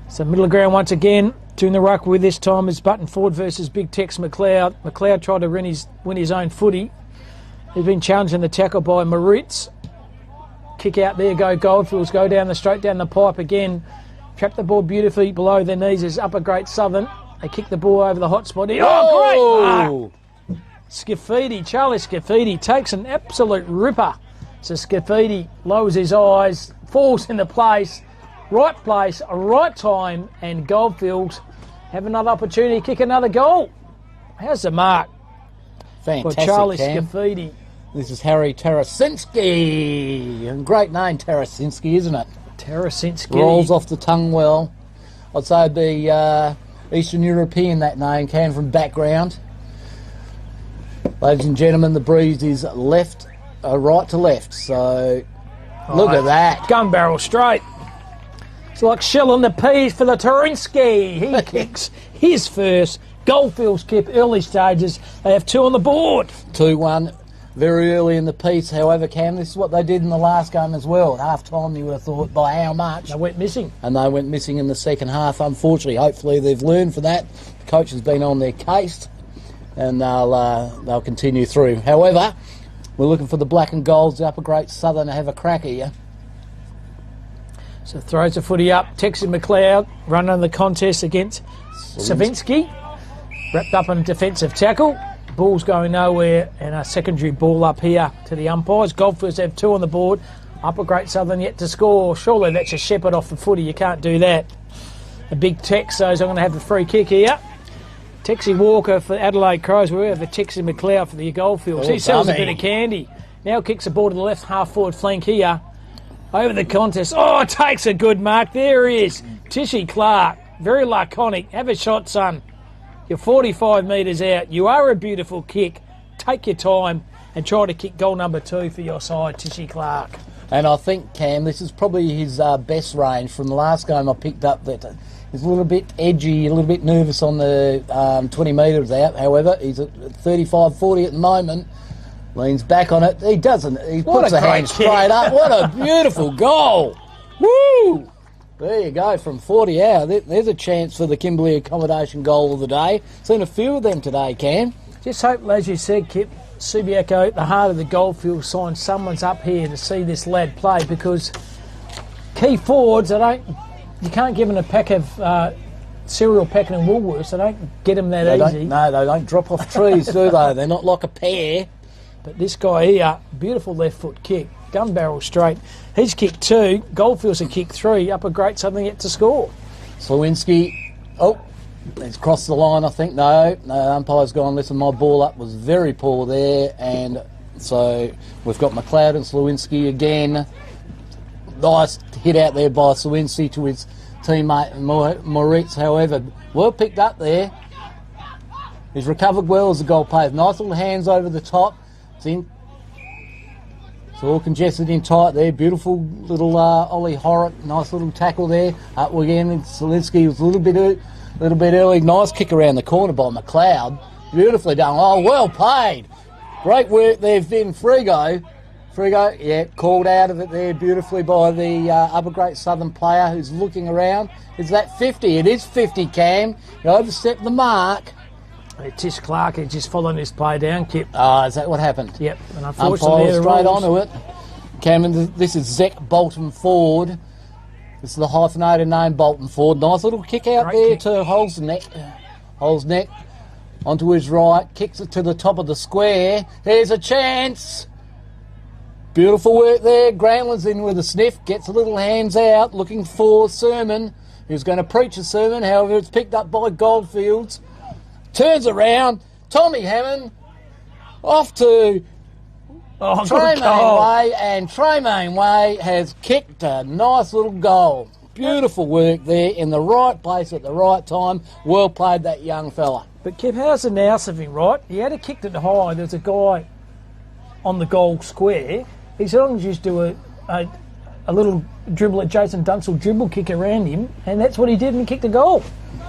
So middle of ground once again, doing the ruck with this time is Button Ford versus Big Tex McLeod. McLeod tried to win his own footy. He's been challenged in the tackle by Maritz. Kick out there, go Goldfields, go straight down the pipe again. Trap the ball beautifully below their knees is Upper Great Southern. They kick the ball over the hot spot. Oh, great! Scafidi, Charlie Scafidi takes an absolute ripper. So Scafidi lowers his eyes, falls into place, right time, and Goldfields have another opportunity to kick another goal. How's the mark? Fantastic, for Charlie Cam. Scafidi. This is Harry Tarasinski. And great name, Tarasinski, isn't it? Tarasinski. Rolls off the tongue well. I'd say it'd be Eastern European, that name, came from background. Ladies and gentlemen, the breeze is right to left, so look at that. Gun barrel straight. It's like shelling the peas for the Tarinsky. He kicks his first. Goldfields kip early stages. They have 2 on the board. 2-1 very early in the piece. However, Cam, this is what they did in the last game as well. At half-time, you would have thought, by how much? They went missing. And they went missing in the second half, unfortunately. Hopefully they've learned from that. The coach has been on their case, and they'll continue through. However, we're looking for the black and golds, the Upper Great Southern, to have a crack here. So throws the footy up. Texas McLeod running on the contest against Savinsky. Wrapped up in defensive tackle. Ball's going nowhere, and a secondary ball up here to the umpires. Goldfields have 2 on the board. Upper Great Southern yet to score. Surely that's a shepherd off the footy. You can't do that. A big Tex, so I'm going to have the free kick here. Texie Walker for Adelaide Crows. We have a Texie McLeod for the Goldfields. He sells a bit of candy. Now kicks the ball to the left half forward flank here. Over the contest. Oh, takes a good mark. There he is. Tishy Clark. Very laconic. Have a shot, son. You're 45 metres out. You are a beautiful kick. take your time and try to kick goal number 2 for your side, Tishy Clark. And I think, Cam, this is probably his best range. From the last game I picked up that he's a little bit edgy, a little bit nervous on the 20 metres out. However, he's at 35-40 at the moment. Leans back on it. He doesn't. He puts the hand straight up. What a beautiful goal. Woo! There you go, from 40 out. There's a chance for the Kimberley accommodation goal of the day. Seen a few of them today, Cam. Just hope, as you said, Kip, Subiaco, at the heart of the Goldfields sign, someone's up here to see this lad play, because key forwards, you can't give them a pack of cereal packet and Woolworths. They don't get them that easy. No, they don't drop off trees, do they? They're not like a pear. But this guy here, beautiful left foot kick, gun barrel straight. He's kicked 2, Goldfields have kicked 3, Upper Great Southern yet to score. Slawinski, he's crossed the line, I think. No, umpire's gone, listen, my ball up was very poor there, and so we've got McLeod and Slawinski again. Nice hit out there by Slawinski to his teammate Moritz, however, well picked up there. He's recovered well as the goal paved. Nice little hands over the top. It's in. It's all congested in tight there. Beautiful little Ollie Horrocks. Nice little tackle there. Up again. Slawinski was a little bit early. Nice kick around the corner by McLeod. Beautifully done. Oh, well played. Great work there, Vin. Frigo, yeah, called out of it there beautifully by the Upper Great Southern player who's looking around. Is that 50? It is 50, Cam. You overstepped the mark. Tish Clark is just following this play down, Kip. Is that what happened? Yep. And unfortunately, umpire straight onto it. Cameron, this is Zach Bolton Ford. This is the hyphenated name, Bolton Ford. Nice little kick out there to Hull's neck. Hull's neck onto his right. Kicks it to the top of the square. Here's a chance. Beautiful work there. Granland's in with a sniff. Gets a little hands out. Looking for Sermon. Who's going to preach a sermon. However, it's picked up by Goldfields. Turns around, Tommy Hammond off to Tremaine Way, and Tremaine Way has kicked a nice little goal. Beautiful work there in the right place at the right time. Well played, that young fella. But Kev, how's the nous of him, right? He had kicked it high. There's a guy on the goal square. As long as you just do a little dribble at Jason Dunstall dribble kick around him, and that's what he did, and he kicked a goal.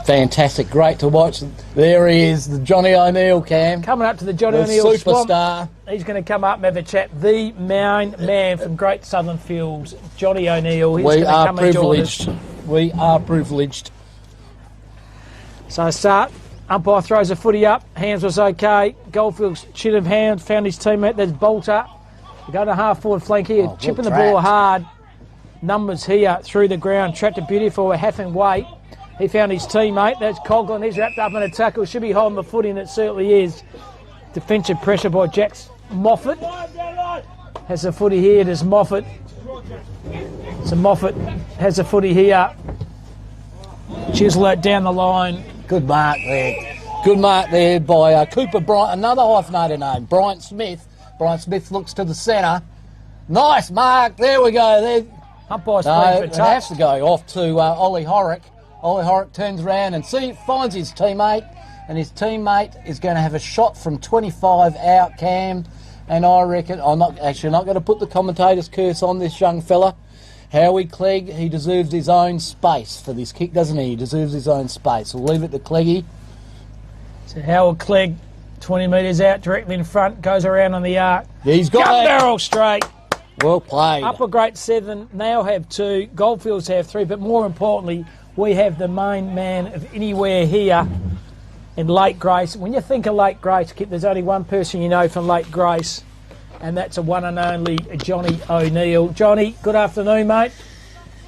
Fantastic, great to watch. There he is, the Johnny O'Neill, Cam. Coming up to the Johnny O'Neill superstar. Swamp. He's going to come up and have a chat. The main man from Great Southern Fields, Johnny O'Neill. We are privileged. We are privileged. So start. Umpire throws a footy up. Hands was okay. Goldfields should have found his teammate. There's Bolter. We're going to half forward flank here. Chipping the ball hard. Numbers here through the ground. Trapped it beautiful. Half and weight. He found his teammate. That's Coughlin. He's wrapped up in a tackle. Should be holding the foot in. It certainly is. Defensive pressure by Jax Moffat. Has a footy here. There's Moffat. So Moffat has a footy here. Chisel that down the line. Good mark there. Good mark there by Cooper Bryant. Another hyphenated name. Bryant Smith. Bryant Smith looks to the centre. Nice mark. There we go. There. Umpire's no, it has to go off to Ollie Horrocks. Ollie Horrocks turns around and finds his teammate, and his teammate is going to have a shot from 25 out, Cam. And I reckon I'm not going to put the commentator's curse on this young fella. Howie Clegg, he deserves his own space for this kick, doesn't he? He deserves his own space. We'll leave it to Cleggy. So Howard Clegg, 20 metres out, directly in front, goes around on the arc. He's got gun barrel straight. Well played. Upper Great 7 now have 2. Goldfields have 3, but more importantly, we have the main man of anywhere here in Lake Grace. When you think of Lake Grace, Kip, there's only one person you know from Lake Grace, and that's a one and only Johnny O'Neill. Johnny, good afternoon, mate.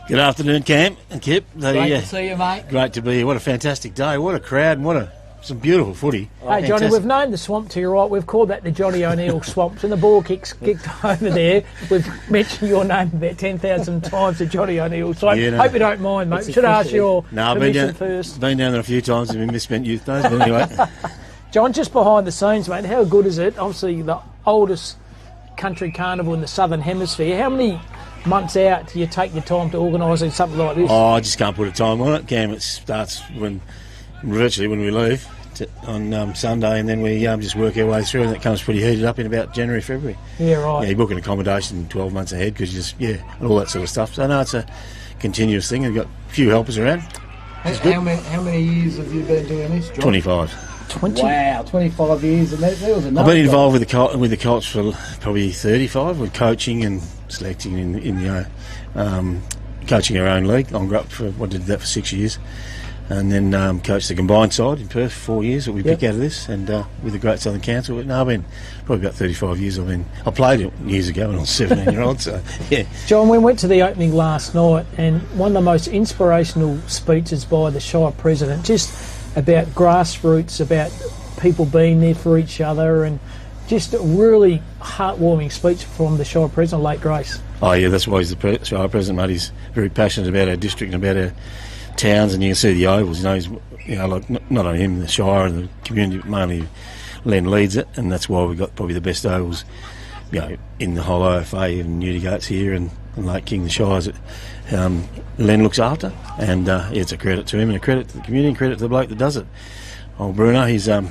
Good afternoon, Cam and Kip. Great to see you, mate. Great to be here. What a fantastic day. What a crowd and some beautiful footy. Hey, Johnny, we've named the swamp to your right. We've called that the Johnny O'Neill Swamps, and the ball kicked over there. We've mentioned your name about 10,000 times, the Johnny O'Neill Swamp. Yeah, no, hope you don't mind, mate. We should ask your permission first. Been down there a few times and misspent youth days, but anyway. John, just behind the scenes, mate, how good is it? Obviously, the oldest country carnival in the Southern Hemisphere. How many months out do you take your time to organising something like this? Oh, I just can't put a time on it, Cam. It starts virtually when we leave. on Sunday, and then we just work our way through, and it comes pretty heated up in about January, February. Yeah, right. Yeah, you book an accommodation 12 months ahead because and all that sort of stuff. So no, it's a continuous thing. We've got a few helpers around. How many years have you been doing this, John? 25. 20? Wow, 25 years, and there was another. I've been involved with the Colts for probably 35, with coaching and selecting in coaching our own league. Ongerup did that for 6 years, and then coached the combined side in Perth for 4 years that we pick out of this, and with the Great Southern Council. But no, I've been probably about 35 years. I played it years ago when I was 17-year-old. So yeah. John, we went to the opening last night, and one of the most inspirational speeches by the Shire President, just about grassroots, about people being there for each other, and just a really heartwarming speech from the Shire President, late Grace. Oh yeah, that's why he's the Shire President, mate. He's very passionate about our district and about our towns, and you can see the ovals. He's like not only him, the Shire and the community, but mainly Len leads it, and that's why we've got probably the best ovals, in the whole OFA, and Newdigate's here, and Lake King, the Shires that Len looks after, and it's a credit to him and a credit to the community and credit to the bloke that does it. Old Bruno, he's a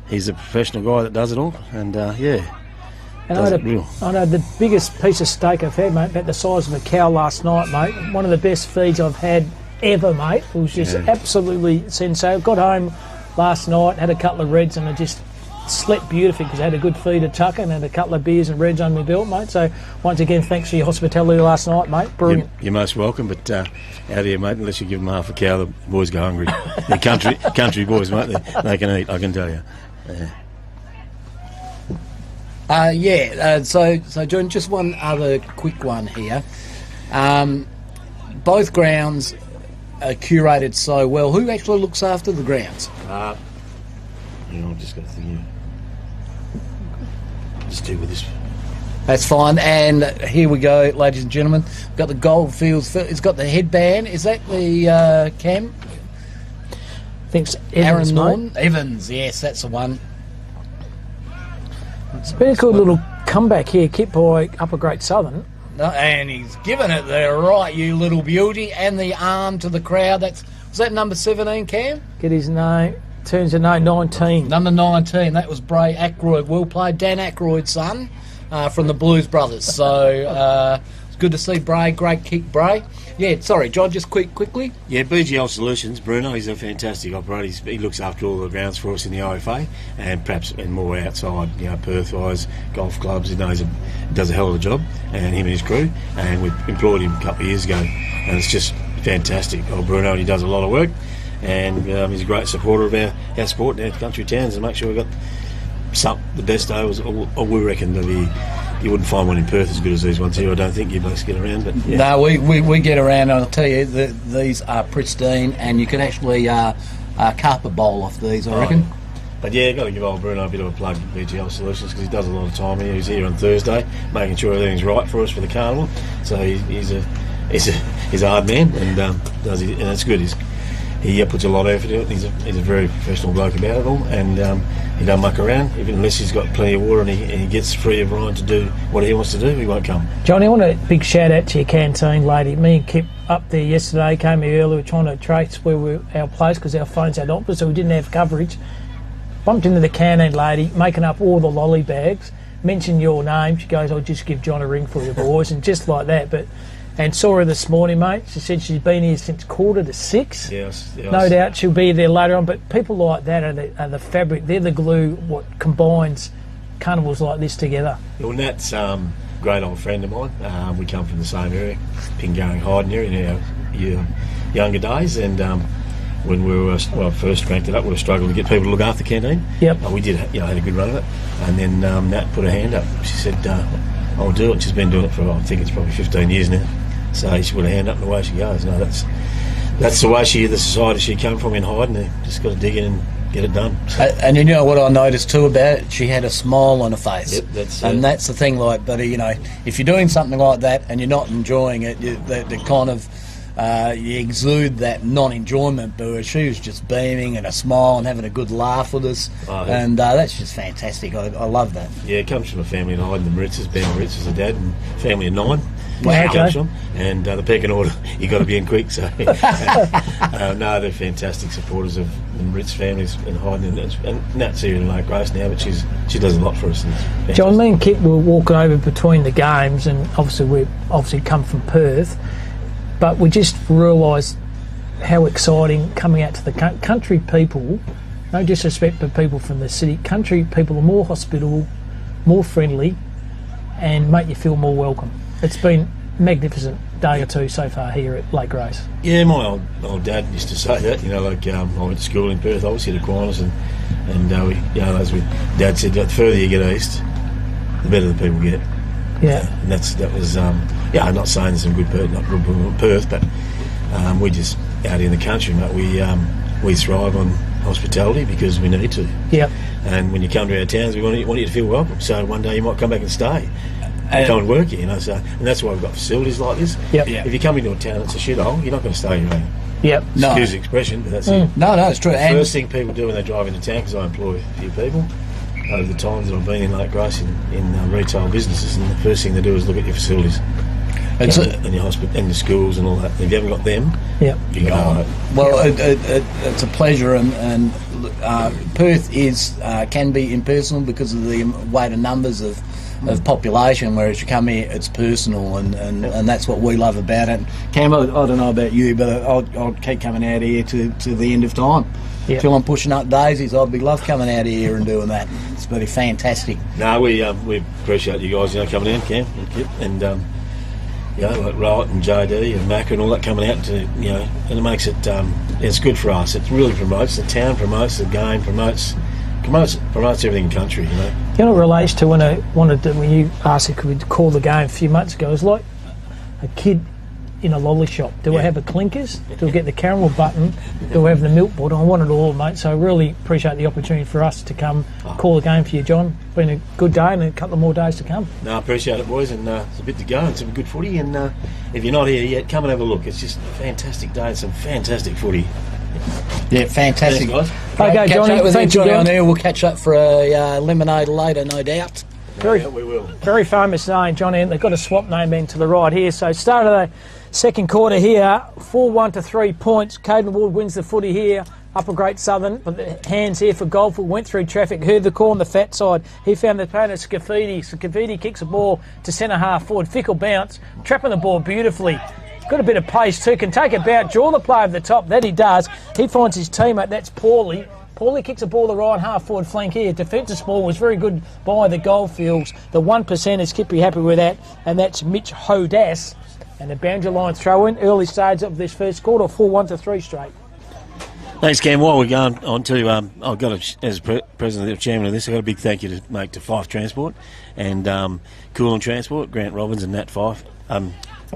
professional guy that does it all, and And I know the biggest piece of steak I've had, mate, about the size of a cow last night, mate. One of the best feeds I've had ever, mate. It was just absolutely sensational. Got home last night, had a couple of reds, and I just slept beautifully because I had a good feed of tucker and had a couple of beers and reds under my belt, mate. So once again, thanks for your hospitality last night, mate. Brilliant. You're most welcome, but out here, mate, unless you give them half a cow, the boys go hungry. They're country boys, mate. They can eat, I can tell you. So John, just one other quick one here. Both grounds are curated so well. Who actually looks after the grounds? I've just got to think here. Just do with this. That's fine. And here we go, ladies and gentlemen. We've got the Goldfields. It's got the headband. Is that the Cam? I think it's Evans, Aaron Norton. mate. Evans, yes, that's the one. It's been a good little comeback here, kept by Upper Great Southern. And he's given it there, right, you little beauty, and the arm to the crowd. Was that number 17, Cam? Get his name. Turns to 19. Number 19, that was Bray Ackroyd. Well played, Dan Ackroyd's son from the Blues Brothers. So it's good to see Bray. Great kick, Bray. Yeah, sorry, John, just quickly. Yeah, BGL Solutions, Bruno, he's a fantastic operator. He looks after all the grounds for us in the OFA and perhaps more outside, Perth-wise, golf clubs. He does a hell of a job, and him and his crew. And we employed him a couple of years ago, and it's just fantastic. Old Bruno, and he does a lot of work, and he's a great supporter of our sport in our country towns, and make sure we've got the best overs. We reckon you wouldn't find one in Perth as good as these ones here. I don't think you'd get around, but yeah. No, we get around, and I'll tell you, these are pristine, and you can actually carpet bowl off these, I reckon. But yeah, got to give old Bruno a bit of a plug for BGL Solutions because he does a lot of time here. He's here on Thursday, making sure everything's right for us for the carnival. So he's a hard man, and and it's good. He puts a lot of effort into it. He's a very professional bloke about it all, and he don't muck around. Even unless he's got plenty of water and he gets free of Ryan to do what he wants to do, he won't come. Johnny, I want a big shout out to your canteen lady. Me and Kip up there yesterday, came here early, we were trying to trace where our place because our phones had opera, so we didn't have coverage. Bumped into the canteen lady, making up all the lolly bags, mentioned your name. She goes, I'll just give John a ring for you boys, and just like that. And saw her this morning, mate. She said she's been here since 5:45. Yes. No doubt she'll be there later on. But people like that are the fabric. They're the glue. What combines carnivals like this together. Well, Nat's a great old friend of mine. We come from the same area, Pingarring Hyden area, in our younger days. And when we were first cranked it up, we were struggling to get people to look after the canteen. Yep. We did, had a good run of it. And then Nat put her hand up. She said, "I'll do it." She's been doing it for I think it's probably 15 years now. So she put her hand up and away she goes. No, that's the way the society she came from in Hyden. They just got to dig in and get it done. And you know what I noticed too about it? She had a smile on her face. Yep, that's the thing, like, buddy, if you're doing something like that and you're not enjoying it, the kind of you exude that non-enjoyment, but she was just beaming and a smile and having a good laugh with us. And that's just fantastic. I love that. Yeah, it comes from a family in Hyden, the Maritzes. Ben Maritz is a dad, and family of 9. Wow. junction, and the pecking order, you got to be in quick. So no, they're fantastic supporters of the Ritz families and Hyden, and Nat's here in Lake Grace now, but she does a lot for us. John, me and Kit were walking over between the games, and obviously we come from Perth, but we just realised how exciting coming out to the country people. No disrespect to people from the city. Country people are more hospitable, more friendly, and make you feel more welcome. It's been a magnificent day or two so far here at Lake Grace. Yeah, my old dad used to say that. I went to school in Perth, obviously, at Aquinas, and as Dad said, the further you get east, the better the people get. Yeah, and that was I'm not saying there's some good people in Perth, but we just out in the country, mate. We thrive on hospitality because we need to. Yep. And when you come to our towns, we want you to feel welcome. So one day you might come back and stay, and come and work here. So, and that's why we've got facilities like this. Yep. If you come into a town that's a shithole, you're not going to stay here. Yep. Excuse the expression, but that's it. No, it's true. The first thing people do when they drive into town, because I employ a few people over the times that I've been in Lake Grace in retail businesses, and the first thing they do is look at your facilities. And your hospital and your schools and all that. If you haven't got them, you go. Well, it's a pleasure, and Perth can be impersonal because of the weight of numbers of population. Whereas you come here, it's personal, and that's what we love about it. Cam, I don't know about you, but I'll keep coming out here to the end of time. Yep. Till I'm pushing up daisies, I'd be love coming out here and doing that. It's been fantastic. No, we appreciate you guys, coming in, Cam and Kip, and like Rowett and JD and Macca and all that coming out to, and it makes it, it's good for us. It really promotes the town, promotes the game, promotes everything in country, You know what relates to when you asked if we could call the game a few months ago, it was like a kid in a lolly shop. Do we have the clinkers? Do we get the caramel button? Do we have the milk bottle? I want it all, mate. So I really appreciate the opportunity for us to come call the game for you, John. It's been a good day and a couple of more days to come. No, I appreciate it, boys, and it's a bit to go and some good footy. And if you're not here yet, come and have a look. It's just a fantastic day and some fantastic footy. Yeah, fantastic. Thanks, guys. Okay, Johnny. Thanks, Johnny. On there. We'll catch up for a lemonade later, no doubt. We will. Very famous name, Johnny. They've got a swap name in to the right here. So start of the second quarter here, 4-1 to 3 points. Caden Ward wins the footy here. Upper Great Southern, but the hands here for Goldfield, went through traffic, heard the call on the fat side. He found the opponent, Scafidi. Scafidi kicks the ball to centre half forward. Fickle bounce, trapping the ball beautifully. Got a bit of pace too, can take it back, draw the play over the top. That he does. He finds his teammate, that's Paulie. Paulie kicks the ball the right half forward flank here. Defensive ball was very good by the Goldfields. The 1% is Kippy happy with that, and that's Mitch Hodas. And the boundary line throw in, early stage of this first quarter, 4-1 to 3 straight. Thanks, Cam. While we're going on to, I've got as president and chairman of this, I've got a big thank you to make to Fife Transport and Coolin Transport, Grant Robbins and Nat Fife,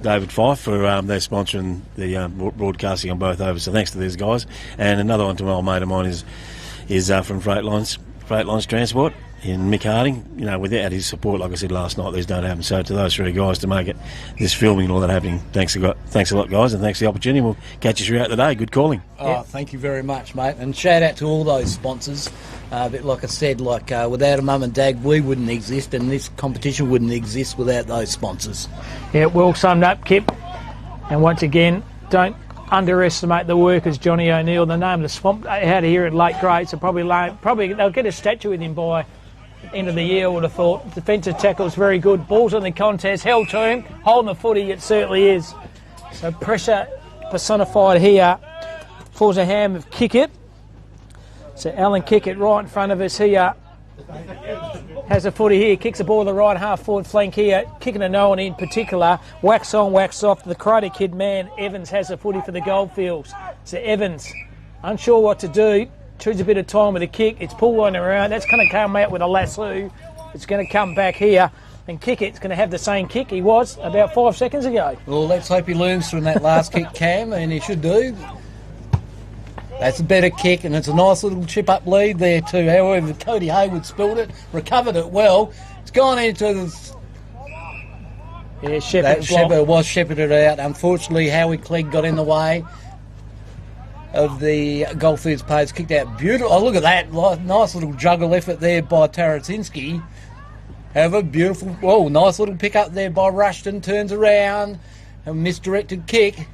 David Fife for their sponsoring the broadcasting on both over. So thanks to these guys. And another one to my old mate of mine is from Freightlines Transport in Mick Harding. Without his support, like I said last night, these don't happen. So to those three guys to make it, this filming and all that happening, thanks a lot, guys, and thanks for the opportunity. We'll catch you throughout the day. Good calling. Thank you very much, mate. And shout out to all those sponsors. But like I said, without a mum and dad, we wouldn't exist, and this competition wouldn't exist without those sponsors. Yeah, well summed up, Kip. And once again, don't underestimate the workers, Johnny O'Neill. The name of the swamp out here at Lake Grace, probably they'll get a statue with him by end of the year, I would have thought. Defensive tackles very good. Balls in the contest, held to him, holding the footy, it certainly is. So pressure personified here. Falls a ham of Kickett. So Alan Kickett right in front of us here. Has a footy here, kicks the ball to the right half forward flank here, kicking a no one in particular. Wax on, wax off. The Karate Kid man, Evans, has a footy for the Goldfields. So Evans, unsure what to do, chooses a bit of time with a kick. It's pulled on around. That's going to come out with a lasso. It's going to come back here. And Kickett's going to have the same kick he was about 5 seconds ago. Well, let's hope he learns from that last kick, Cam, and he should do. That's a better kick, and it's a nice little chip-up lead there too. However, Cody Hayward spilled it, recovered it well. It's gone into the... Yeah, Shepherd was shepherded out. Unfortunately, Howie Clegg got in the way of the Goldfields players, kicked out beautiful. Oh, look at that. Nice little juggle effort there by Tarasinski. However, beautiful, oh, nice little pick up there by Rushton, turns around, a misdirected kick,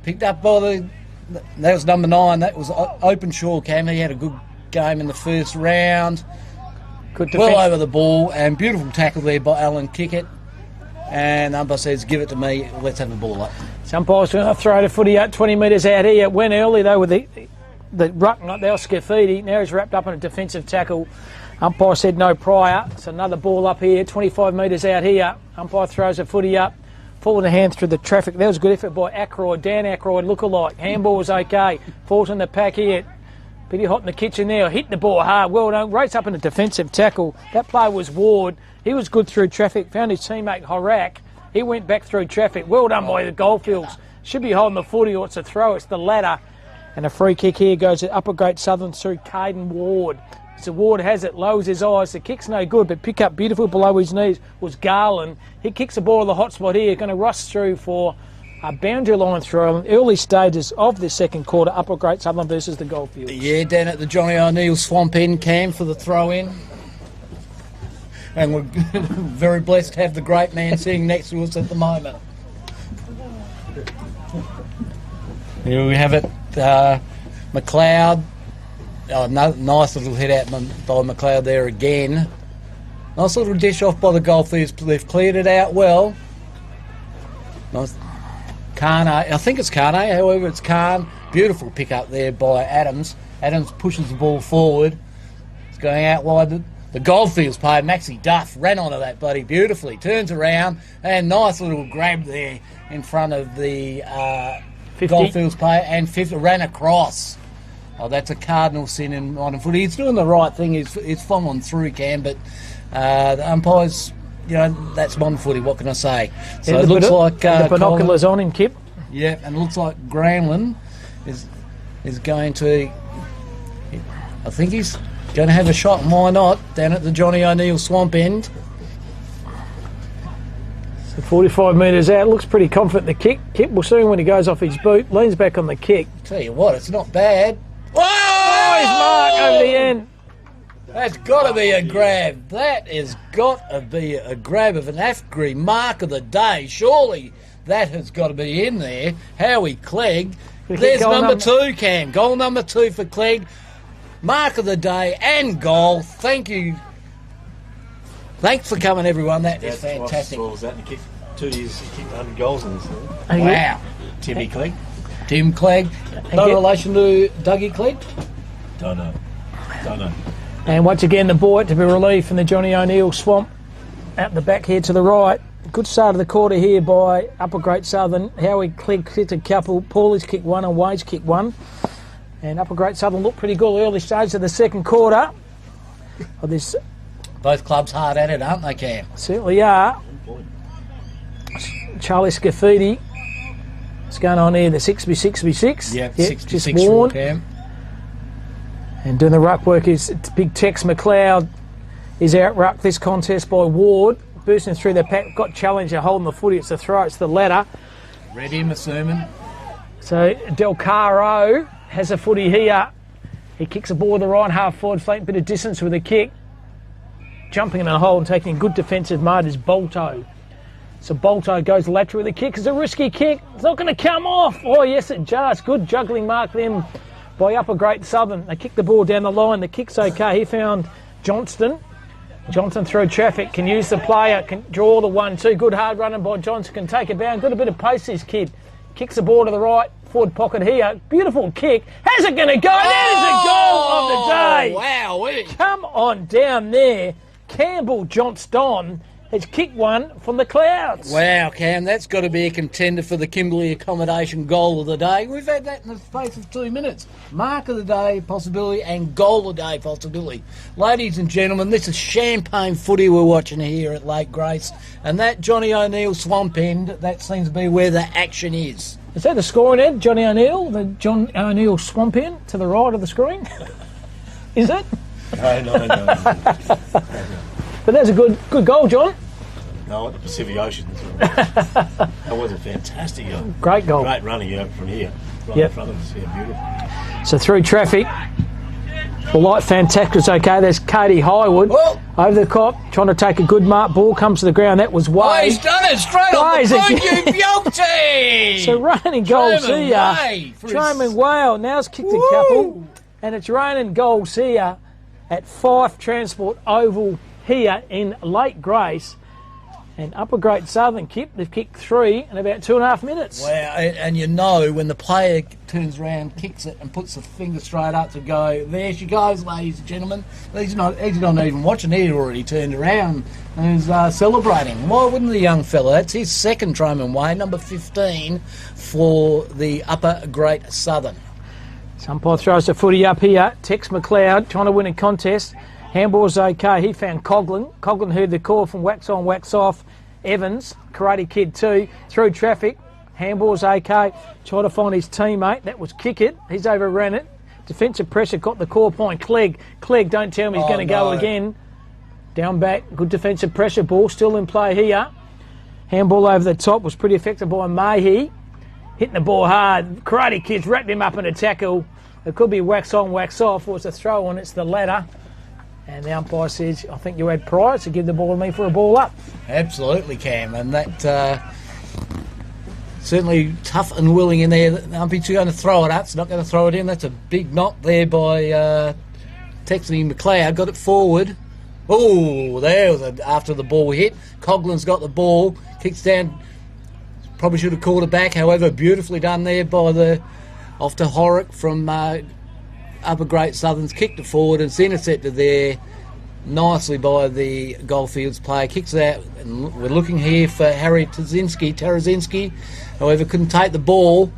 picked up by that was number 9, that was Openshaw, Cam. He had a good game in the first round. Good defense. Well over the ball, and beautiful tackle there by Alan Kickett. And umpire says, give it to me, let's have the ball up. Umpire's going to throw the footy out 20 metres out here. It went early though with the ruck, not the Scafidi. Now he's wrapped up in a defensive tackle. Umpire said no prior. It's another ball up here, 25 metres out here. Umpire throws the footy up. Full in the hand through the traffic. That was a good effort by Ackroyd. Dan Ackroyd, look-alike. Handball was okay. Falls in the pack here. Pretty hot in the kitchen there. Hit the ball hard. Well done. Rates up in a defensive tackle. That play was Ward. He was good through traffic. Found his teammate Horak. He went back through traffic. Well done by the Goldfields. Should be holding the footy, or it's a throw. It's the ladder. And a free kick here goes to Upper Great Southern through Caden Ward. So Ward has it, lowers his eyes. The kick's no good, but pick up beautiful below his knees was Garland. He kicks the ball to the hot spot here. Going to rush through for a boundary line throw in early stages of the second quarter. Upper Great Southern versus the Goldfields. Yeah, down at the Johnny O'Neill Swamp End, Cam, for the throw-in. And we're very blessed to have the great man sitting next to us at the moment. Here we have it, McLeod. Oh, no, nice little hit out by McLeod there again. Nice little dish off by the Goldfields. They've cleared it out well. Nice. Carne, I think it's Carne, however it's Carn. Beautiful pick up there by Adams. Adams pushes the ball forward. It's going out wide. The Goldfields player, Maxie Duff, ran onto that bloody beautifully. Turns around and nice little grab there in front of the Goldfields player, and 50 ran across. Oh, that's a cardinal sin in modern footy. He's doing the right thing. He's following through, Cam, but the umpires, you know, that's modern footy. What can I say? So it looks like the binoculars on him, Kip. Yeah, and it looks like Gramlin is going to. I think he's going to have a shot. Why not? Down at the Johnny O'Neill Swamp End. So 45 metres out. Looks pretty confident. The kick. Kip will see him when he goes off his boot. Leans back on the kick. Tell you what, it's not bad. Oh, his mark over the end. That's got to be a grab. That has got to be a grab of an AFGRI mark of the day. Surely that has got to be in there. Howie Clegg. There's number 2, Cam. Goal number 2 for Clegg. Mark of the day and goal. Thank you. Thanks for coming, everyone. That is fantastic. What was that? He kicked 2 years. He kicked 100 goals in this. Wow. Timmy Clegg. Tim Clegg. No relation to Dougie Clegg? Don't know. And once again, the ball to be relieved from the Johnny O'Neill Swamp out the back here to the right. Good start of the quarter here by Upper Great Southern. Howie Clegg kicked a couple. Paulie's kicked 1 and Wade's kicked 1. And Upper Great Southern looked pretty good early stage of the second quarter. Of this. Both clubs hard at it, aren't they, Cam? Certainly are. Charlie Scafidi. What's going on here? The 6v6v6. Yep, 66 just worn. Cam. And doing the ruck work is big Tex McLeod. Is out ruck this contest by Ward. Bursting through the pack. Got challenger holding the footy. It's the throw. It's the ladder. Read him a sermon. So Del Caro has a footy here. He kicks the ball to the right half forward flank. Bit of distance with a kick. Jumping in a hole and taking a good defensive mode is Bolto. So Bolto goes lateral with a kick. It's a risky kick. It's not going to come off. Oh, yes, it does. Good juggling mark them by Upper Great Southern. They kick the ball down the line. The kick's okay. He found Johnston. Johnson through traffic. Can use the player. Can draw the 1-2. Good hard running by Johnson. Can take it down. Got a bit of pace, this kid. Kicks the ball to the right. Forward pocket here. Beautiful kick. How's it going to go? That is a goal of the day. Wow. Come on down there. Campbell Johnston has kicked one from the clouds. Wow, Cam, that's got to be a contender for the Kimberley Accommodation goal of the day. We've had that in the space of 2 minutes. Mark of the day possibility and goal of the day possibility. Ladies and gentlemen, this is champagne footy we're watching here at Lake Grace. And that Johnny O'Neill Swamp End, that seems to be where the action is. Is that the scoring end? Johnny O'Neill, the John O'Neill Swamp End to the right of the screen? Is it? No. But that's a good goal, John. No, at the Pacific Ocean. That was a fantastic goal. Great goal. Great running out from here. Right in front of us. Yeah, beautiful. So through traffic. The light fantastic is okay. There's Katie Highwood. Well, Over the cop, trying to take a good mark. Ball comes to the ground. That was Way. Oh, he's done it straight off the point, you beauty! So raining goals Truman here. Way for his- Truman Whale now's kicked a couple. And it's raining goals here at Fife Transport Oval here in Lake Grace. And Upper Great Southern they've kicked 3 in about 2.5 minutes. Wow, and you know when the player turns around, kicks it and puts the finger straight up to go, there she goes, ladies and gentlemen. He's not even watching, he'd already turned around and is celebrating. Why wouldn't the young fella? That's his second Truman Way, number 15 for the Upper Great Southern. Umpire throws the footy up here. Tex McLeod trying to win a contest. Handball's okay. He found Coughlin. Coughlin heard the call from wax on, wax off. Evans, Karate Kid 2, through traffic. Handball's okay. Trying to find his teammate. That was Kick It. He's overran it. Defensive pressure got the core point. Clegg, don't tell me he's going to go again. Down back. Good defensive pressure. Ball still in play here. Handball over the top was pretty effective by Mahey. Hitting the ball hard. Karate Kid's wrapped him up in a tackle. It could be wax on, wax off, or it's a throw on. It's the latter. And the umpire says, I think you had prior to give the ball to me for a ball up. Absolutely, Cam. And that certainly tough and willing in there. The umpire's going to throw it up. It's not going to throw it in. That's a big knock there by Texley McLeod. Got it forward. Oh, there was after the ball hit. Coughlin's got the ball. Kicks down. Probably should have called it back. However, beautifully done there by off to Horrock from Upper Great Southern's kicked it forward and it's intercepted there nicely by the Goldfields player. Kicks it out and we're looking here for Harry Tarazinski. However, couldn't take the ball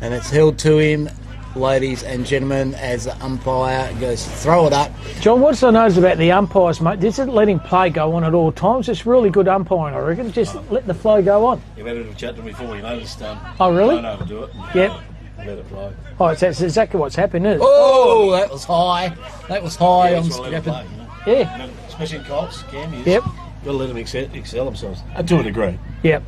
and it's held to him, ladies and gentlemen, as the umpire goes to throw it up. John, what's I noticed about the umpires, mate? This isn't letting play go on at all times. It's really good umpiring, I reckon. Just let the flow go on. You've had a little chat to me before, you noticed. Oh, really? I know how to do it. Yep. Let it flow. Oh, that's exactly what's happened, isn't it? Oh, that was high. That was high. Yeah, On that's why I let it play, Yeah. Especially in Colts, Cam. Yep. Got to let them excel themselves. To a degree. Yep.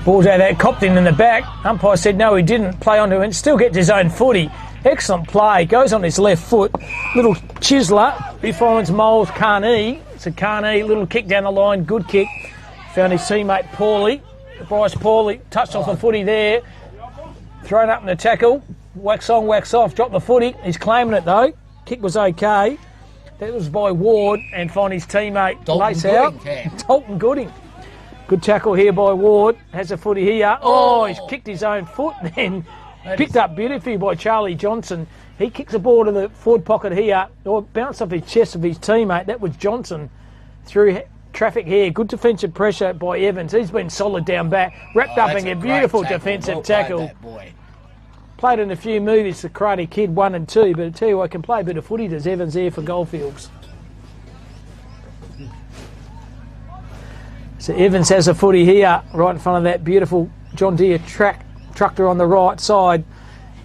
Ball's out there, copped him in the back. Umpire said no, he didn't. Play onto it, still gets his own footy. Excellent play, goes on his left foot. Little chiseler, he finds Moles Carney. It's a Carney, little kick down the line, good kick. Found his teammate Paulie. Bryce Paulie touched off the footy there. Thrown up in the tackle. Wax on, wax off, dropped the footy. He's claiming it though. Kick was okay. That was by Ward and find his teammate Lace out. Dalton Gooding. Good tackle here by Ward. Has a footy here. Oh, he's kicked his own foot then. Picked up beautifully by Charlie Johnson. He kicks the ball to the forward pocket here. Or bounced off his chest of his teammate. That was Johnson. Through traffic here. Good defensive pressure by Evans. He's been solid down back. Wrapped up in a beautiful defensive tackle. Played in a few movies, the Karate Kid 1 and 2, but I tell you what, can play a bit of footy. Does Evans here for Goldfields. So Evans has a footy here, right in front of that beautiful John Deere tractor on the right side.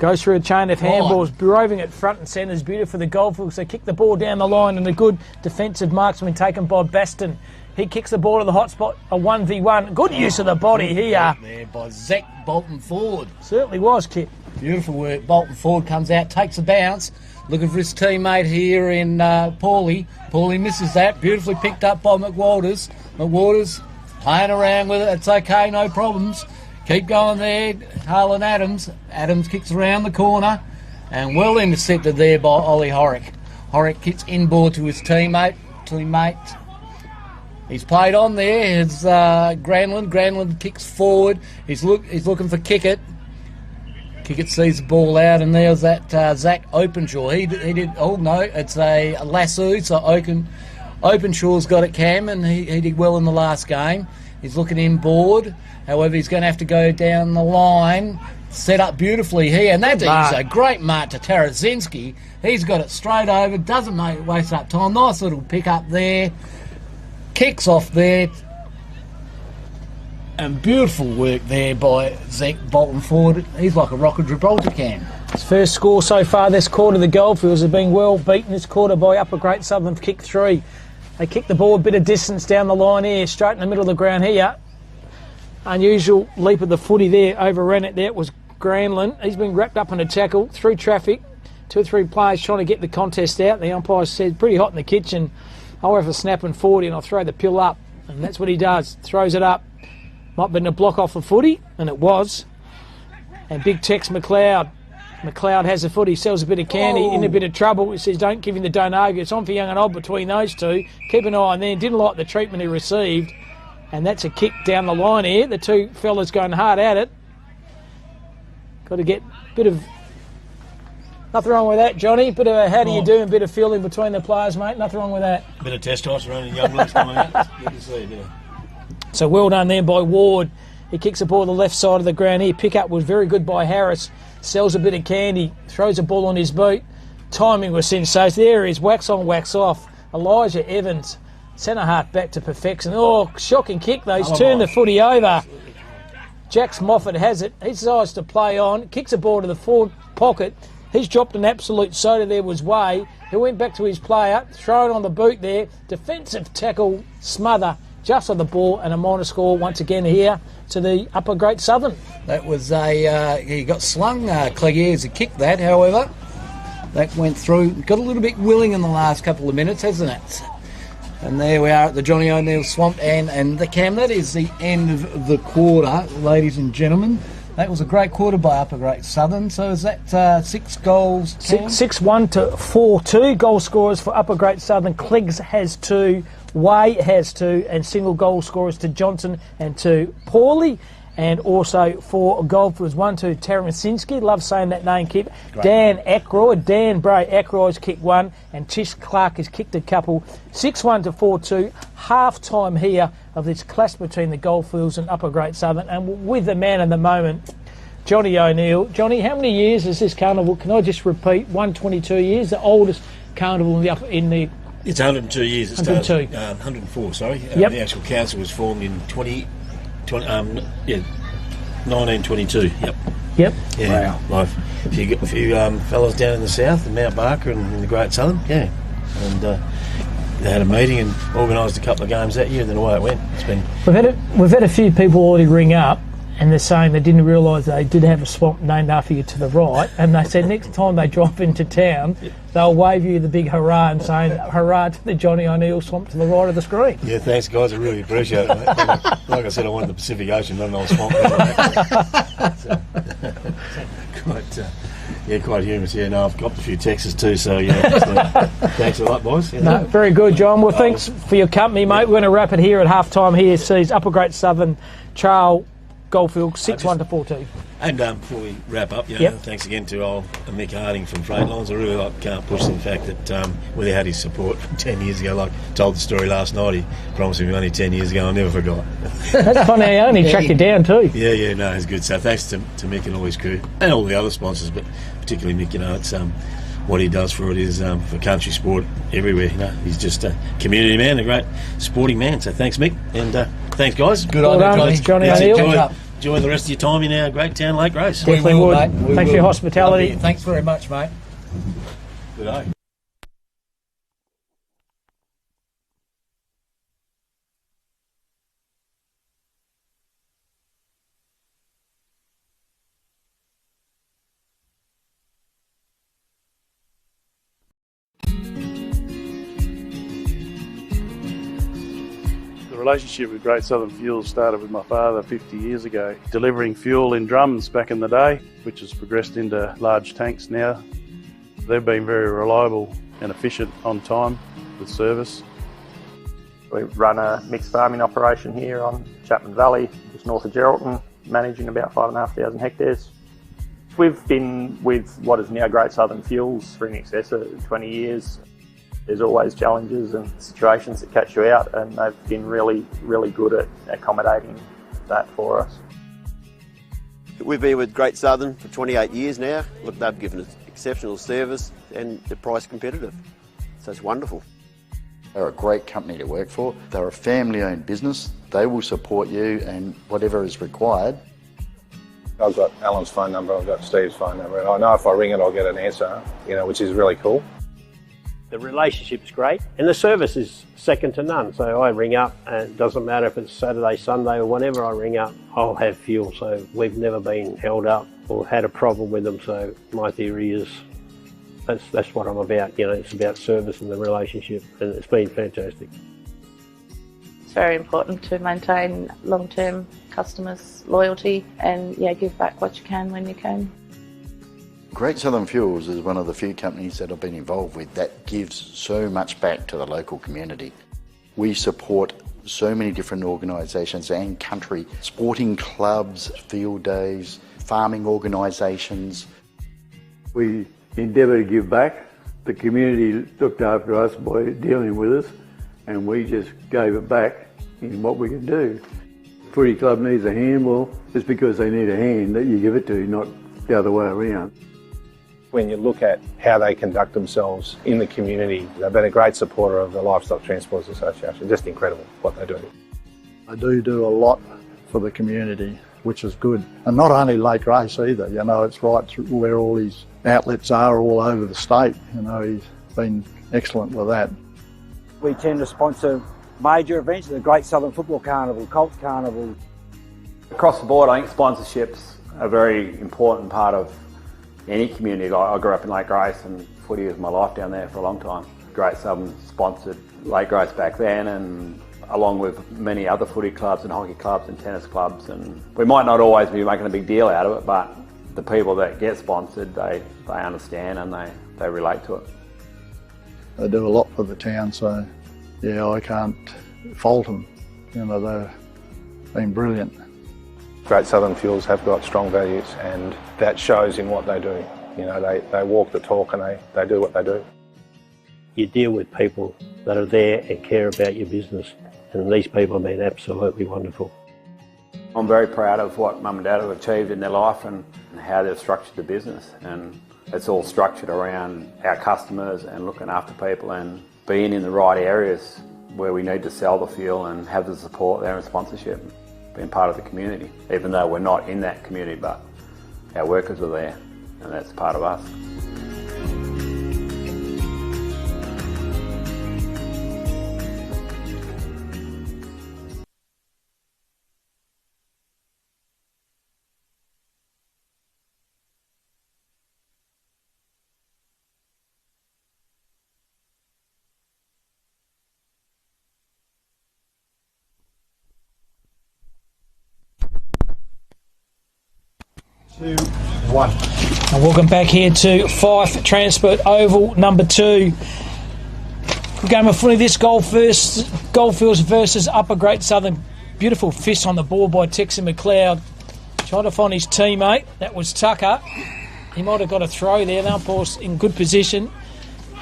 Goes through a chain of handballs, roving it front and centre is beautiful for the Goldfields. They kick the ball down the line and a good defensive mark's been taken by Baston. He kicks the ball to the hot spot, a 1v1. Good use of the body here. There by Zach Bolton Ford. Certainly was, Kit. Beautiful work. Bolton Ford comes out, takes a bounce, looking for his teammate here in Paulie. Paulie misses that. Beautifully picked up by McWaters. McWaters playing around with it. It's okay, no problems. Keep going there. Harlan Adams. Adams kicks around the corner and well intercepted there by Ollie Horrock. Horrock kicks inboard to his teammate. He's played on there. It's Granlund. Granlund kicks forward. He's looking for Kickett. Kickett sees the ball out, and there's that Zach Openshaw. He did. Oh no, it's a lasso. So Openshaw's got it, Cam, and he did well in the last game. He's looking inboard. However, he's going to have to go down the line. Set up beautifully here, and that is a great mark to Tarazinski. He's got it straight over. Doesn't waste up time. Nice little pick up there. Kicks off there. And beautiful work there by Zach Bolton Ford. He's like a rock of Gibraltar, Cam. His first score so far this quarter, the Goldfields have been well beaten this quarter by Upper Great Southern kick 3. They kicked the ball a bit of distance down the line here, straight in the middle of the ground here. Unusual leap of the footy there, overran it there. It was Granlund. He's been wrapped up in a tackle through traffic 2 or 3 players trying to get the contest out. The umpire said, pretty hot in the kitchen. I'll have a snapping 40 and I'll throw the pill up. And that's what he does, throws it up. Might have been a block off the footy, and it was. And big Tex McLeod. McLeod has the footy, sells a bit of candy, in a bit of trouble. He says, don't give him the don't argue. It's on for young and old between those two. Keep an eye on them. Didn't like the treatment he received. And that's a kick down the line here. The two fellas going hard at it. Got to get a bit of... Nothing wrong with that, Johnny. Bit of a how do you do and bit of feeling between the players, mate. Nothing wrong with that. Bit of testosterone in young blokes coming out. Good to see, yeah. So well done there by Ward. He kicks the ball to the left side of the ground here. Pick-up was very good by Harris. Sells a bit of candy. Throws a ball on his boot. Timing was sensational. There he is. Wax on, wax off. Elijah Evans. Centre half back to perfection. Oh, shocking kick though. He's turned the footy over. Jax Moffat has it. He decides to play on. Kicks the ball to the forward pocket. He's dropped an absolute soda there was Way. He went back to his player. Thrown on the boot there. Defensive tackle smother. Just on the ball, and a minor score once again here to the Upper Great Southern. That was he got slung, Clegg as he kicked that, however. That went through. Got a little bit willing in the last couple of minutes, hasn't it? And there we are at the Johnny O'Neill Swamp, and the Cam, that is the end of the quarter, ladies and gentlemen. That was a great quarter by Upper Great Southern. So is that 6 goals? 6-1 to 4-2. Goal scorers for Upper Great Southern. Cleggs has 2. Way has 2, and single goal scorers to Johnson and to Paulie. And also for Goldfields, 1 to Tarasinski. Love saying that name, Kip. Great. Dan Ackroyd. Dan Bray Ackroyd's kicked 1, and Tish Clark has kicked a couple. 6-1 to 4-2. Half time here of this clash between the Goldfields and Upper Great Southern. And with the man of the moment, Johnny O'Neill. Johnny, how many years is this carnival? Can I just repeat? 122 years, the oldest carnival in the It's 102 years. It 102. started, 104, sorry. Yep. The actual council was formed in 1922. Yep. Yep. Yeah. Wow. Like a few fellas down in the south, in Mount Barker and in the Great Southern. Yeah. And they had a meeting and organised a couple of games that year, and then away it went. It's been. We've had a few people already ring up. And they're saying they didn't realise they did have a swamp named after you to the right. And they said next time they drop into town, they'll wave you the big hurrah and saying, hurrah to the Johnny O'Neill swamp to the right of the screen. Yeah, thanks, guys. I really appreciate it, mate. Like I said, I wanted the Pacific Ocean, not an old swamp. Quite humorous. Yeah, no, I've got a few texts too, so yeah. Thanks a lot, boys. Yeah. No, very good, John. Well, thanks for your company, mate. We're going to wrap it here at half time here. Sees Upper Great Southern, Charles Goldfield 6-1 to 4-2. And before we wrap up, thanks again to old Mick Harding from Freightlines. I really can't push the fact that he had his support 10 years ago. Like I told the story last night, he promised me only 10 years ago. I never forgot. That's funny, he only tracked you down too. Yeah, no, it's good. So thanks to Mick and all his crew and all the other sponsors, but particularly Mick. It's what he does for it is for country sport everywhere. He's just a community man, a great sporting man. So thanks, Mick, and thanks, guys. Good on you, Johnny O'Neill. Enjoy the rest of your time in our great town, Lake Grace. Definitely would. Thanks for your hospitality. Thanks very much, mate. Good day. The relationship with Great Southern Fuels started with my father 50 years ago, delivering fuel in drums back in the day, which has progressed into large tanks now. They've been very reliable and efficient on time with service. We run a mixed farming operation here on Chapman Valley, just north of Geraldton, managing about 5,500 hectares. We've been with what is now Great Southern Fuels for in excess of 20 years. There's always challenges and situations that catch you out, and they've been really, really good at accommodating that for us. We've been with Great Southern for 28 years now. Look, they've given us exceptional service and they're price competitive. So it's wonderful. They're a great company to work for. They're a family-owned business. They will support you and whatever is required. I've got Alan's phone number, I've got Steve's phone number, and I know if I ring it I'll get an answer, which is really cool. The relationship's great and the service is second to none. So I ring up and it doesn't matter if it's Saturday, Sunday or whenever I ring up, I'll have fuel. So we've never been held up or had a problem with them. So my theory is That's what I'm about. You know, it's about service and the relationship, and it's been fantastic. It's very important to maintain long-term customers' loyalty and give back what you can when you can. Great Southern Fuels is one of the few companies that I've been involved with that gives so much back to the local community. We support so many different organisations and country, sporting clubs, field days, farming organisations. We endeavour to give back. The community looked after us by dealing with us, and we just gave it back in what we could do. Footy club needs a hand, well, it's because they need a hand that you give it to, not the other way around. When you look at how they conduct themselves in the community, they've been a great supporter of the Livestock Transporters Association. Just incredible what they do. They do a lot for the community, which is good. And not only Lake Race either, you know, it's right through where all his outlets are all over the state. You know, he's been excellent with that. We tend to sponsor major events, the Great Southern Football Carnival, Colts Carnival. Across the board, I think sponsorships are a very important part of any community. Like, I grew up in Lake Grace and footy was my life down there for a long time. Great Southern sponsored Lake Grace back then, and along with many other footy clubs and hockey clubs and tennis clubs, and we might not always be making a big deal out of it, but the people that get sponsored, they understand and they relate to it. They do a lot for the town, so yeah, I can't fault them. You know, they've been brilliant. Great Southern Fuels have got strong values, and that shows in what they do. You know, they walk the talk and they do what they do. You deal with people that are there and care about your business, and these people have been absolutely wonderful. I'm very proud of what Mum and Dad have achieved in their life and how they've structured the business, and it's all structured around our customers and looking after people and being in the right areas where we need to sell the fuel and have the support there and sponsorship, being part of the community, even though we're not in that community, but our workers are there and that's part of us. And welcome back here to Fife Transport Oval number 2. Good game of footy this Goldfields versus Upper Great Southern. Beautiful fist on the ball by Texan McLeod. Trying to find his teammate. That was Tucker. He might have got a throw there. The umpire's in good position.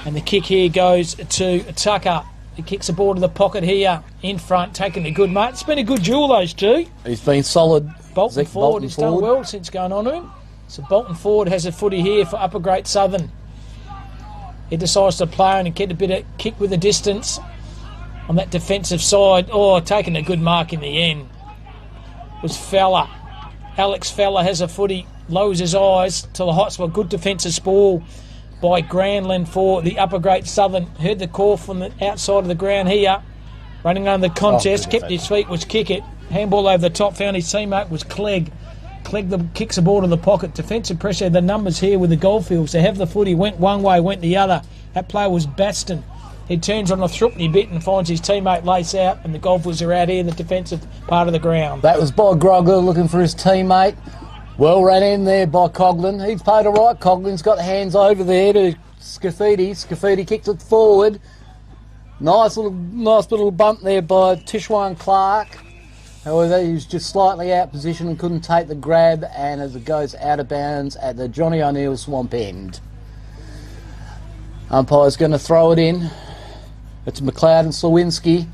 And the kick here goes to Tucker. He kicks the ball to the pocket here in front, taking the good mark. It's been a good duel, those two. He's been solid. Bolton Ford has done well since going on to him. So Bolton Ford has a footy here for Upper Great Southern. He decides to play and get a bit of kick with the distance on that defensive side. Oh, taking a good mark in the end was Fella. Alex Fella has a footy, lowers his eyes to the hot spot. Good defensive ball by Granlund for the Upper Great Southern. Heard the call from the outside of the ground here. Running under the contest, kept his feet, was kick it. Handball over the top, found his teammate was Clegg. Clegg kicks the ball to the pocket. Defensive pressure, the numbers here with the Goldfields. They have the footy, went one way, went the other. That player was Baston. He turns on the throopney bit and finds his teammate lace out, and the Goldfields are out here in the defensive part of the ground. That was by Grogger looking for his teammate. Well ran in there by Coughlin. He's paid all right. Coughlin's got hands over there to Scafidi. Scafidi kicks it forward. Nice little bump there by Tishwan Clark. However, he was just slightly out position and couldn't take the grab, and as it goes out of bounds at the Johnny O'Neill swamp end. Umpire's going to throw it in. It's McLeod and Slawinski.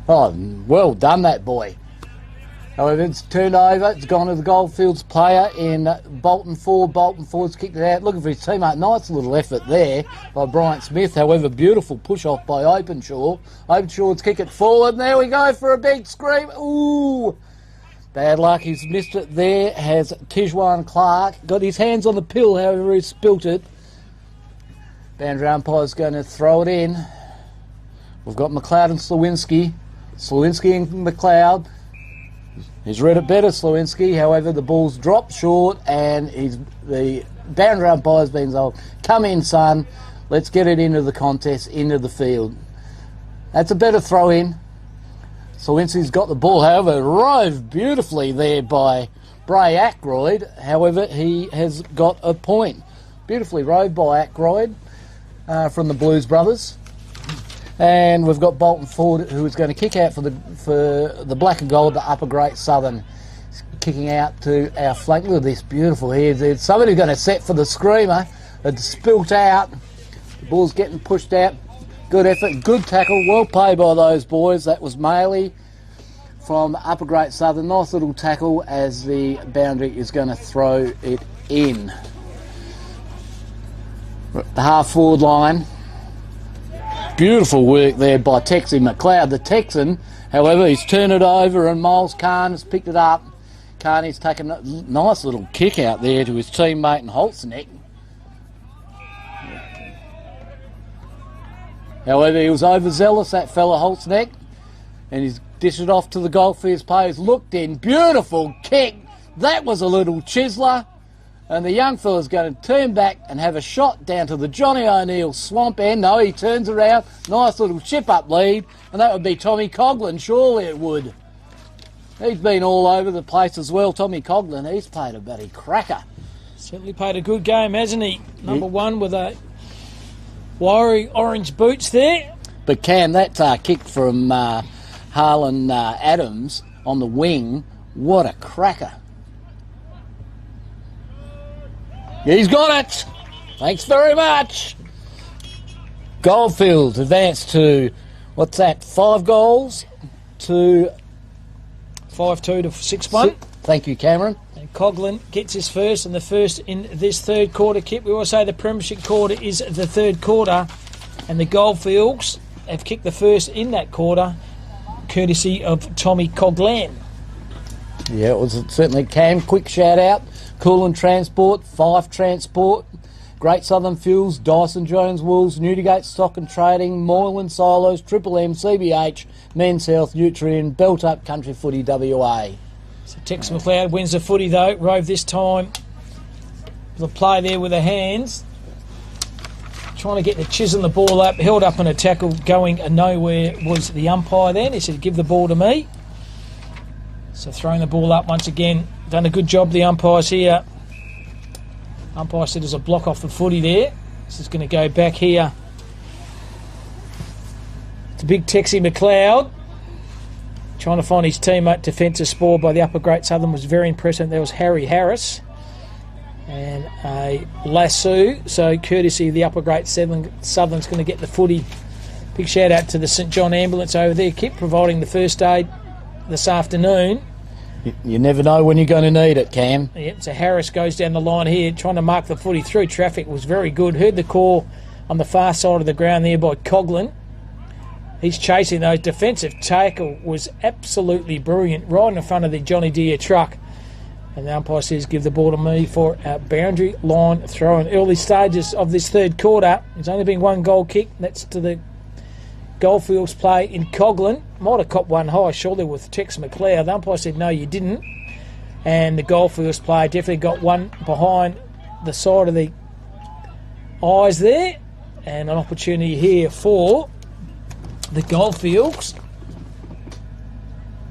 Oh, well done, that boy. However, it's turned over. It's gone to the Goldfields player in Bolton Ford. Bolton Ford's kicked it out. Looking for his teammate. Nice little effort there by Bryant Smith. However, beautiful push-off by Openshaw. Openshaw's kick it forward. And there we go for a big scream. Ooh! Bad luck. He's missed it there. Has Tishwan Clark. Got his hands on the pill, however, he spilt it. Boundary umpire's going to throw it in. We've got McLeod and Slawinski. Slawinski and McLeod. He's read it better, Slawinski. However, the ball's dropped short, and the boundary umpire's been told, come in, son, let's get it into the contest, into the field. That's a better throw in. Sawinski's got the ball, however, rove beautifully there by Bray Ackroyd. However, he has got a point. Beautifully rove by Ackroyd from the Blues Brothers. And we've got Bolton Ford, who is going to kick out for the black and gold, the Upper Great Southern. Kicking out to our flank. Look at this beautiful here. There's somebody going to set for the screamer. It's spilt out. The ball's getting pushed out. Good effort, good tackle, well played by those boys. That was Maley from Upper Great Southern. Nice little tackle as the boundary is going to throw it in. The half-forward line. Beautiful work there by Texie McLeod. The Texan, however, he's turned it over and Miles Kahn has picked it up. Carney's taken a nice little kick out there to his teammate in Holtzneck. However, he was overzealous, that fella Holtzneck, and he's dished it off to the Goldfields players. Looked in, beautiful kick. That was a little chiseler, and the young fella's going to turn back and have a shot down to the Johnny O'Neill swamp end. No, he turns around, nice little chip-up lead, and that would be Tommy Coughlin, surely it would. He's been all over the place as well, Tommy Coughlin. He's played a bloody cracker. Certainly played a good game, hasn't he? Number one with a wiry orange boots there. But Cam, that kick from Harlan Adams on the wing, what a cracker. He's got it. Thanks very much. Goldfields advanced to, what's that, 5 goals to 5-2 to 6-1. Thank you, Cameron. And Coughlin gets his first, and the first in this third quarter, Kip. We always say the premiership quarter is the third quarter, and the Goldfields have kicked the first in that quarter, courtesy of Tommy Coughlin. Yeah, it was certainly Cam. Quick shout out. Coolin Transport, Fife Transport, Great Southern Fuels, Dyson Jones Wools, Newdigate Stock and Trading, Moylan Silos, Triple M, CBH, Men's Health, Nutrien, Belt Up Country Footy WA. So Tex McLeod wins the footy though. Rove this time with a play there with the hands. Trying to get the chisel the ball up, held up in a tackle, going nowhere was the umpire then. He said, give the ball to me. So throwing the ball up once again. Done a good job, the umpires here. Umpire said there's a block off the footy there. This is going to go back here to big Texie McLeod. Trying to find his teammate. Defensive spoil by the Upper Great Southern was very impressive. There was Harry Harris and a lasso. So courtesy of the Upper Great Southern's going to get the footy. Big shout out to the St John ambulance over there. Keep providing the first aid this afternoon. You never know when you're going to need it, Cam. Yep, so Harris goes down the line here, trying to mark the footy through. Traffic was very good. Heard the call on the far side of the ground there by Coughlin. He's chasing those. Defensive tackle was absolutely brilliant, right in front of the Johnny Deere truck. And the umpire says, give the ball to me for a boundary line throw. In early stages of this third quarter, there's only been one goal kick. That's to the Goldfields play in Coughlin. Might have copped one high, surely, with Tex McLeod. The umpire said, no, you didn't. And the Goldfields player definitely got one behind the side of the eyes there. And an opportunity here for the Goldfields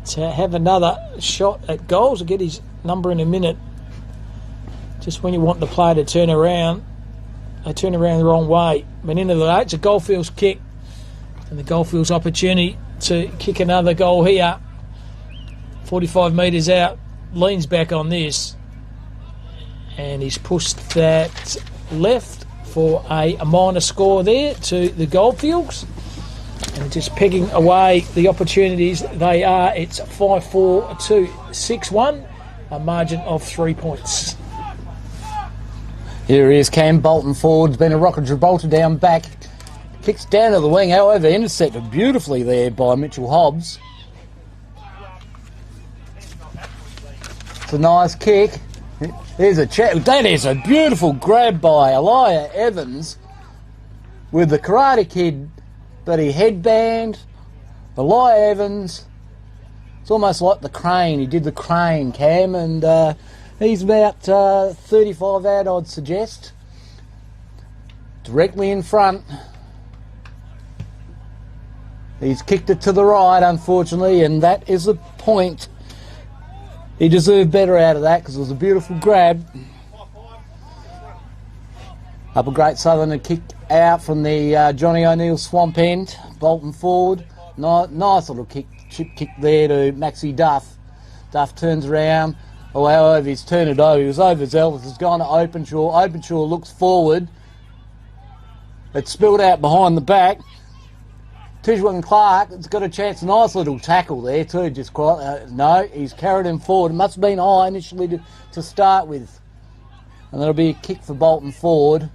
to have another shot at goals. I'll get his number in a minute. Just when you want the player to turn around, they turn around the wrong way. But into the it's a Goldfields kick. And the Goldfields opportunity to kick another goal here. 45 metres out, leans back on this. And he's pushed that left for a minor score there to the Goldfields. And just pegging away the opportunities they are. It's 5-4 to 6-1, a margin of 3 points. Here he is, Cam Bolton forward. Been a rock of Gibraltar down back. Kicks down to the wing, however, intercepted beautifully there by Mitchell Hobbs. It's a nice kick. There's a chat. That is a beautiful grab by Elijah Evans with the Karate Kid bloody headband. Elijah Evans. It's almost like the crane. He did the crane, Cam, and He's about 35 out, I'd suggest. Directly in front. He's kicked it to the right, unfortunately, and that is a point. He deserved better out of that because it was a beautiful grab. Upper Great Southern had kicked out from the Johnny O'Neill swamp end. Bolton forward. Nice little chip kick there to Maxie Duff. Duff turns around. Oh, however, he's turned it over. He was overzealous. He's gone to Openshaw. Openshaw looks forward. It's spilled out behind the back. Tishwan Clark has got a chance. Nice little tackle there too. Just quite. No, he's carried him forward. It must have been high initially to start with. And that'll be a kick for Bolton forward.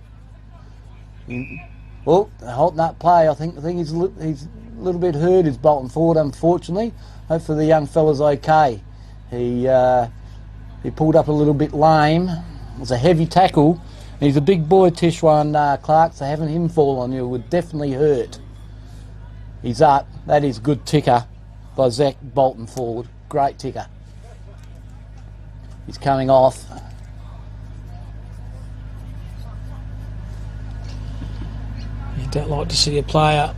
Oh, they're halting up play. I think he's a little bit hurt, is Bolton forward, unfortunately. Hopefully the young fella's okay. He pulled up a little bit lame. It was a heavy tackle. And he's a big boy, Tishwan Clark, so having him fall on you would definitely hurt. He's up. That is good ticker by Zach Bolton forward. Great ticker. He's coming off. You don't like to see a player.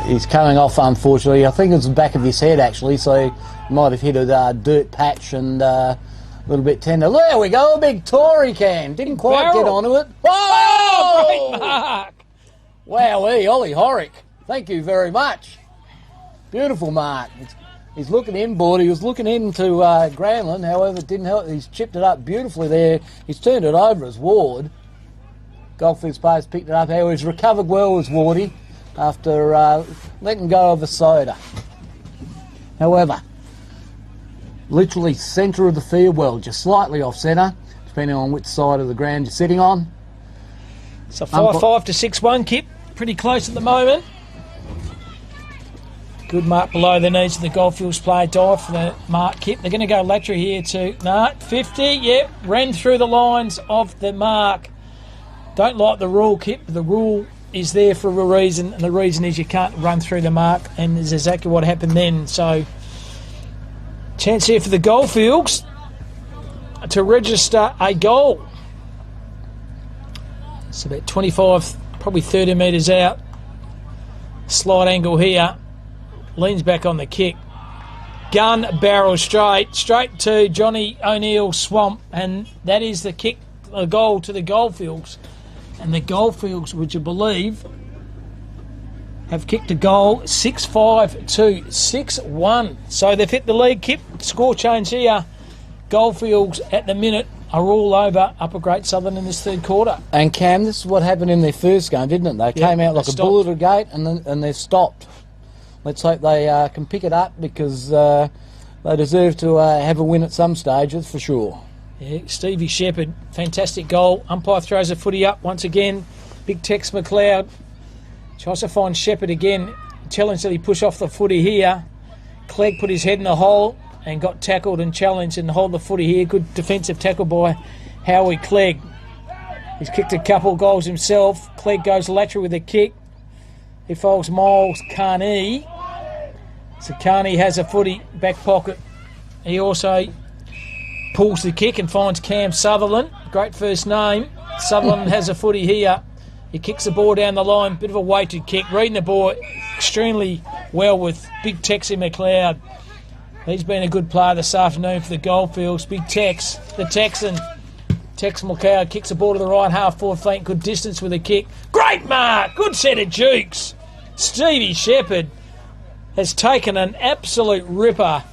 He's coming off, unfortunately. I think it was the back of his head, actually, so he might have hit a dirt patch and a little bit tender. There we go, a big Tory can. Didn't quite get onto it. Oh, great mark. Wowee, Ollie Horrick. Thank you very much. Beautiful mark. He's looking inboard. He was looking into Granlund, however, it didn't help. He's chipped it up beautifully there. He's turned it over as Ward. Goldfields players picked it up. However, he's recovered well as Wardy after letting go of a soda. However, literally centre of the field, well, just slightly off centre, depending on which side of the ground you're sitting on. So 5-5 to 6-1, Kip. Pretty close at the moment. Good mark below the knees of the Goldfields player. Dive for the mark, Kip. They're going to go lateral here to 50. Yep, ran through the lines of the mark. Don't like the rule, Kip. The rule is there for a reason, and the reason is you can't run through the mark, and is exactly what happened then. So, chance here for the Goldfields to register a goal. It's about 25, probably 30 metres out. Slight angle here. Leans back on the kick. Gun barrel straight to Johnny O'Neill swamp, and that is the kick, a goal to the Goldfields. And the Goldfields, would you believe, have kicked a goal 6-5 to 6-1. So they've hit the lead, Kip. Score change here. Goldfields at the minute are all over Upper Great Southern in this third quarter. And Cam, this is what happened in their first game, didn't it? They came out like a bullet at a gate and they've stopped. Let's hope they can pick it up because they deserve to have a win at some stage, that's for sure. Yeah, Stevie Shepherd, fantastic goal. Umpire throws a footy up once again. Big Tex McLeod tries to find Shepherd again. Challenged that he push off the footy here. Clegg put his head in the hole and got tackled and challenged and hold the footy here. Good defensive tackle by Howie Clegg. He's kicked a couple of goals himself. Clegg goes lateral with a kick. He folds Miles Carney. So Carney has a footy back pocket. He also pulls the kick and finds Cam Sutherland. Great first name. Sutherland has a footy here. He kicks the ball down the line. Bit of a weighted kick. Reading the ball extremely well with Big Texie McLeod. He's been a good player this afternoon for the Goldfields. Big Tex, the Texan. Tex McLeod kicks the ball to the right half forward flank. Good distance with a kick. Great mark. Good set of jukes. Stevie Shepherd has taken an absolute ripper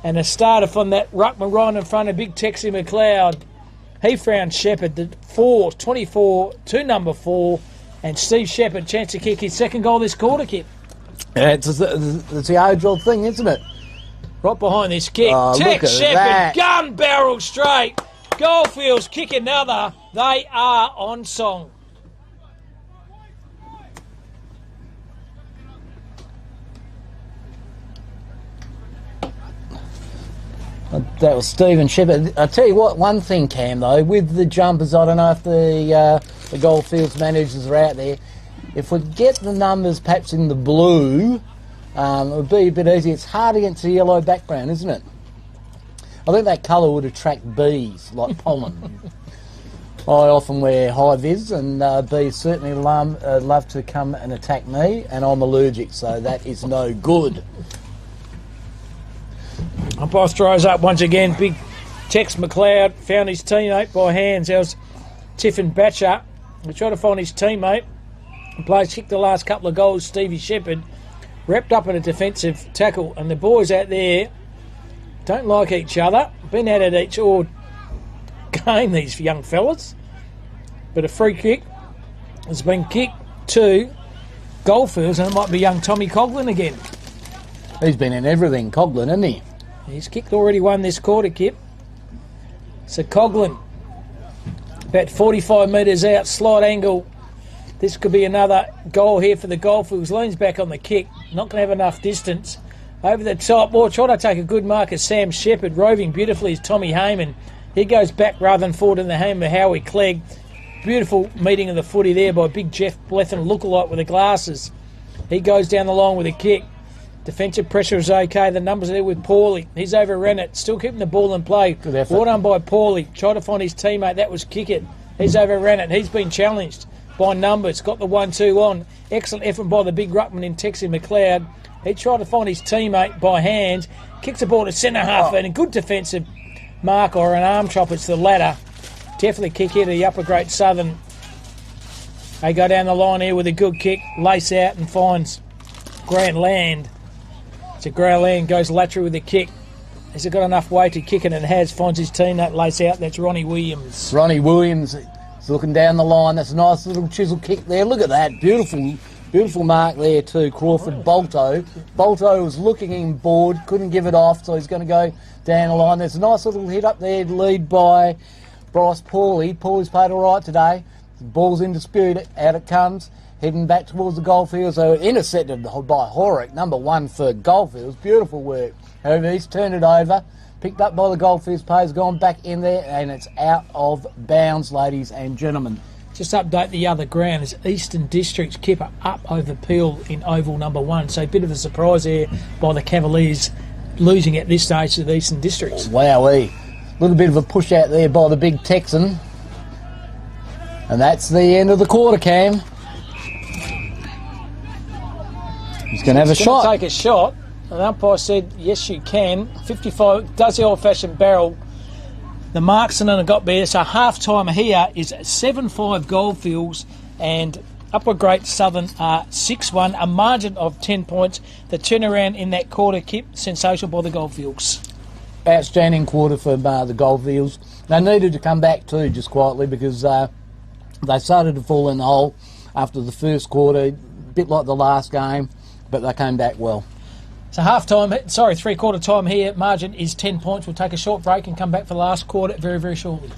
and has started from that ruckman right in front of Big Texie McLeod. He found Shepherd, the 24 to number 4, and Steve Shepherd, chance to kick his second goal this quarter, Kip. Yeah, it's the age-old thing, isn't it? Right behind this kick. Tex Shepherd, gun barrel straight. Goldfields kick another. They are on song. That was Stephen Shepherd. I tell you what, one thing, Cam, though, with the jumpers, I don't know if the Goldfields managers are out there. If we get the numbers perhaps in the blue, it would be a bit easier. It's hard against the yellow background, isn't it? I think that colour would attract bees, like pollen. I often wear high-vis, and bees certainly love to come and attack me, and I'm allergic, so that is no good. Umpire throws up once again. Big Tex McLeod found his teammate by hands. That was Tiffin Batcher. He tried to find his teammate. The players kicked the last couple of goals. Stevie Shepherd wrapped up in a defensive tackle, and the boys out there don't like each other. Been at it each all game, these young fellas. But a free kick has been kicked to Goldfields, and it might be young Tommy Coughlin again. He's been in everything, Coughlin, hasn't he? He's kicked already one this quarter, Kip. So Coughlin, about 45 metres out, slight angle. This could be another goal here for the Goldfields. Leans back on the kick, not going to have enough distance. Over the top, trying to take a good mark as Sam Shepherd, roving beautifully is Tommy Heyman. He goes back rather than forward in the hand of Howie Clegg. Beautiful meeting of the footy there by big Jeff Blethyn, lookalike with the glasses. He goes down the line with a kick. Defensive pressure is okay. The numbers are there with Paulie. He's overrun it. Still keeping the ball in play. Good effort. Well done by Paulie. Tried to find his teammate. That was kick it. He's overrun it. He's been challenged by numbers. Got the 1-2 on. Excellent effort by the big ruckman in Texie McLeod. He tried to find his teammate by hand. Kicks the ball to centre half and a good defensive mark or an arm chop. It's the latter. Definitely kick here to the Upper Great Southern. They go down the line here with a good kick. Lace out and finds Grant Land. So Grant Land goes lateral with a kick. Has it got enough weight to kick it? And it has. Finds his teammate lace out. That's Ronnie Williams. Ronnie Williams is looking down the line. That's a nice little chisel kick there. Look at that. Beautiful mark there too. Crawford Bolto. Bolto was looking in board. Couldn't give it off. So he's going to go down the line. There's a nice little hit up there. Lead by Bryce Paulie. Paulie's played all right today. The ball's in dispute. Out it comes. Heading back towards the Goldfields. So intercepted by Horick, number 1 for Goldfields. Beautiful work. However, he's turned it over. Picked up by the Goldfields players. Gone back in there. And it's out of bounds, ladies and gentlemen. Just update the other ground as Eastern District's Kipper up over Peel in oval number 1. So a bit of a surprise there by the Cavaliers losing at this stage to the Eastern Districts. Wowee. A little bit of a push out there by the big Texan. And that's the end of the quarter, Cam. He's going to have a shot. Take a shot. And the umpire said, yes, you can. 55, does the old-fashioned barrel. The marksman have got there. So half-time here is 7-5 Goldfields and Upper Great Southern are 6-1, a margin of 10 points. The turnaround in that quarter, Kip, sensational by the Goldfields. Outstanding quarter for the Goldfields. They needed to come back too, just quietly, because they started to fall in the hole after the first quarter, a bit like the last game, but they came back well. So three-quarter time here, margin is 10 points. We'll take a short break and come back for the last quarter very, very shortly.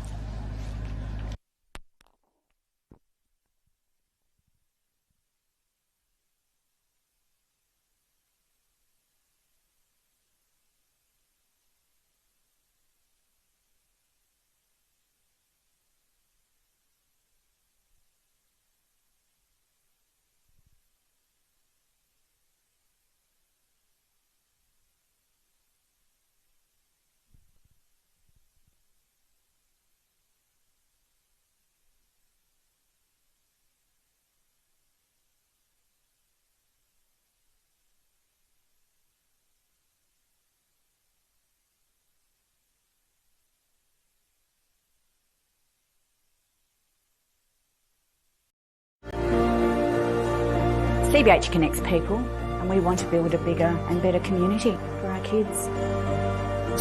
CBH connects people, and we want to build a bigger and better community for our kids.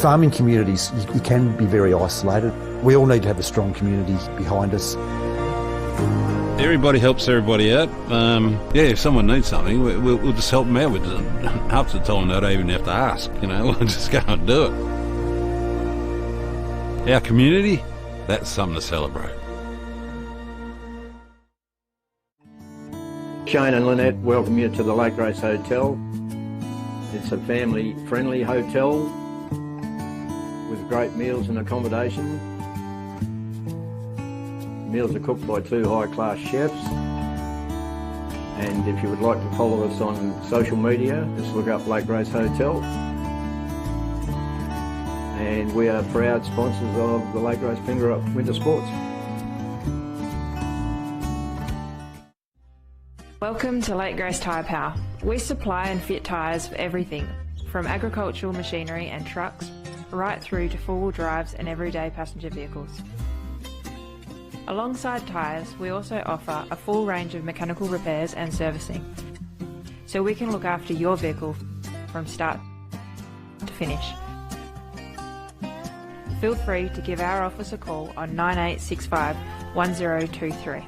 Farming communities, you can be very isolated. We all need to have a strong community behind us. Everybody helps everybody out. If someone needs something, we'll just help them out with it. Half the time they don't even have to ask, we'll just go and do it. Our community, that's something to celebrate. Shane and Lynette welcome you to the Lake Grace Hotel. It's a family-friendly hotel with great meals and accommodation. Meals are cooked by 2 high-class chefs. And if you would like to follow us on social media, just look up Lake Grace Hotel. and we are proud sponsors of the Lake Race Ongerup Winter Sports. Welcome to Lake Grace Tyre Power. We supply and fit tyres for everything, from agricultural machinery and trucks, right through to four-wheel drives and everyday passenger vehicles. Alongside tyres, we also offer a full range of mechanical repairs and servicing, so we can look after your vehicle from start to finish. Feel free to give our office a call on 9865 1023.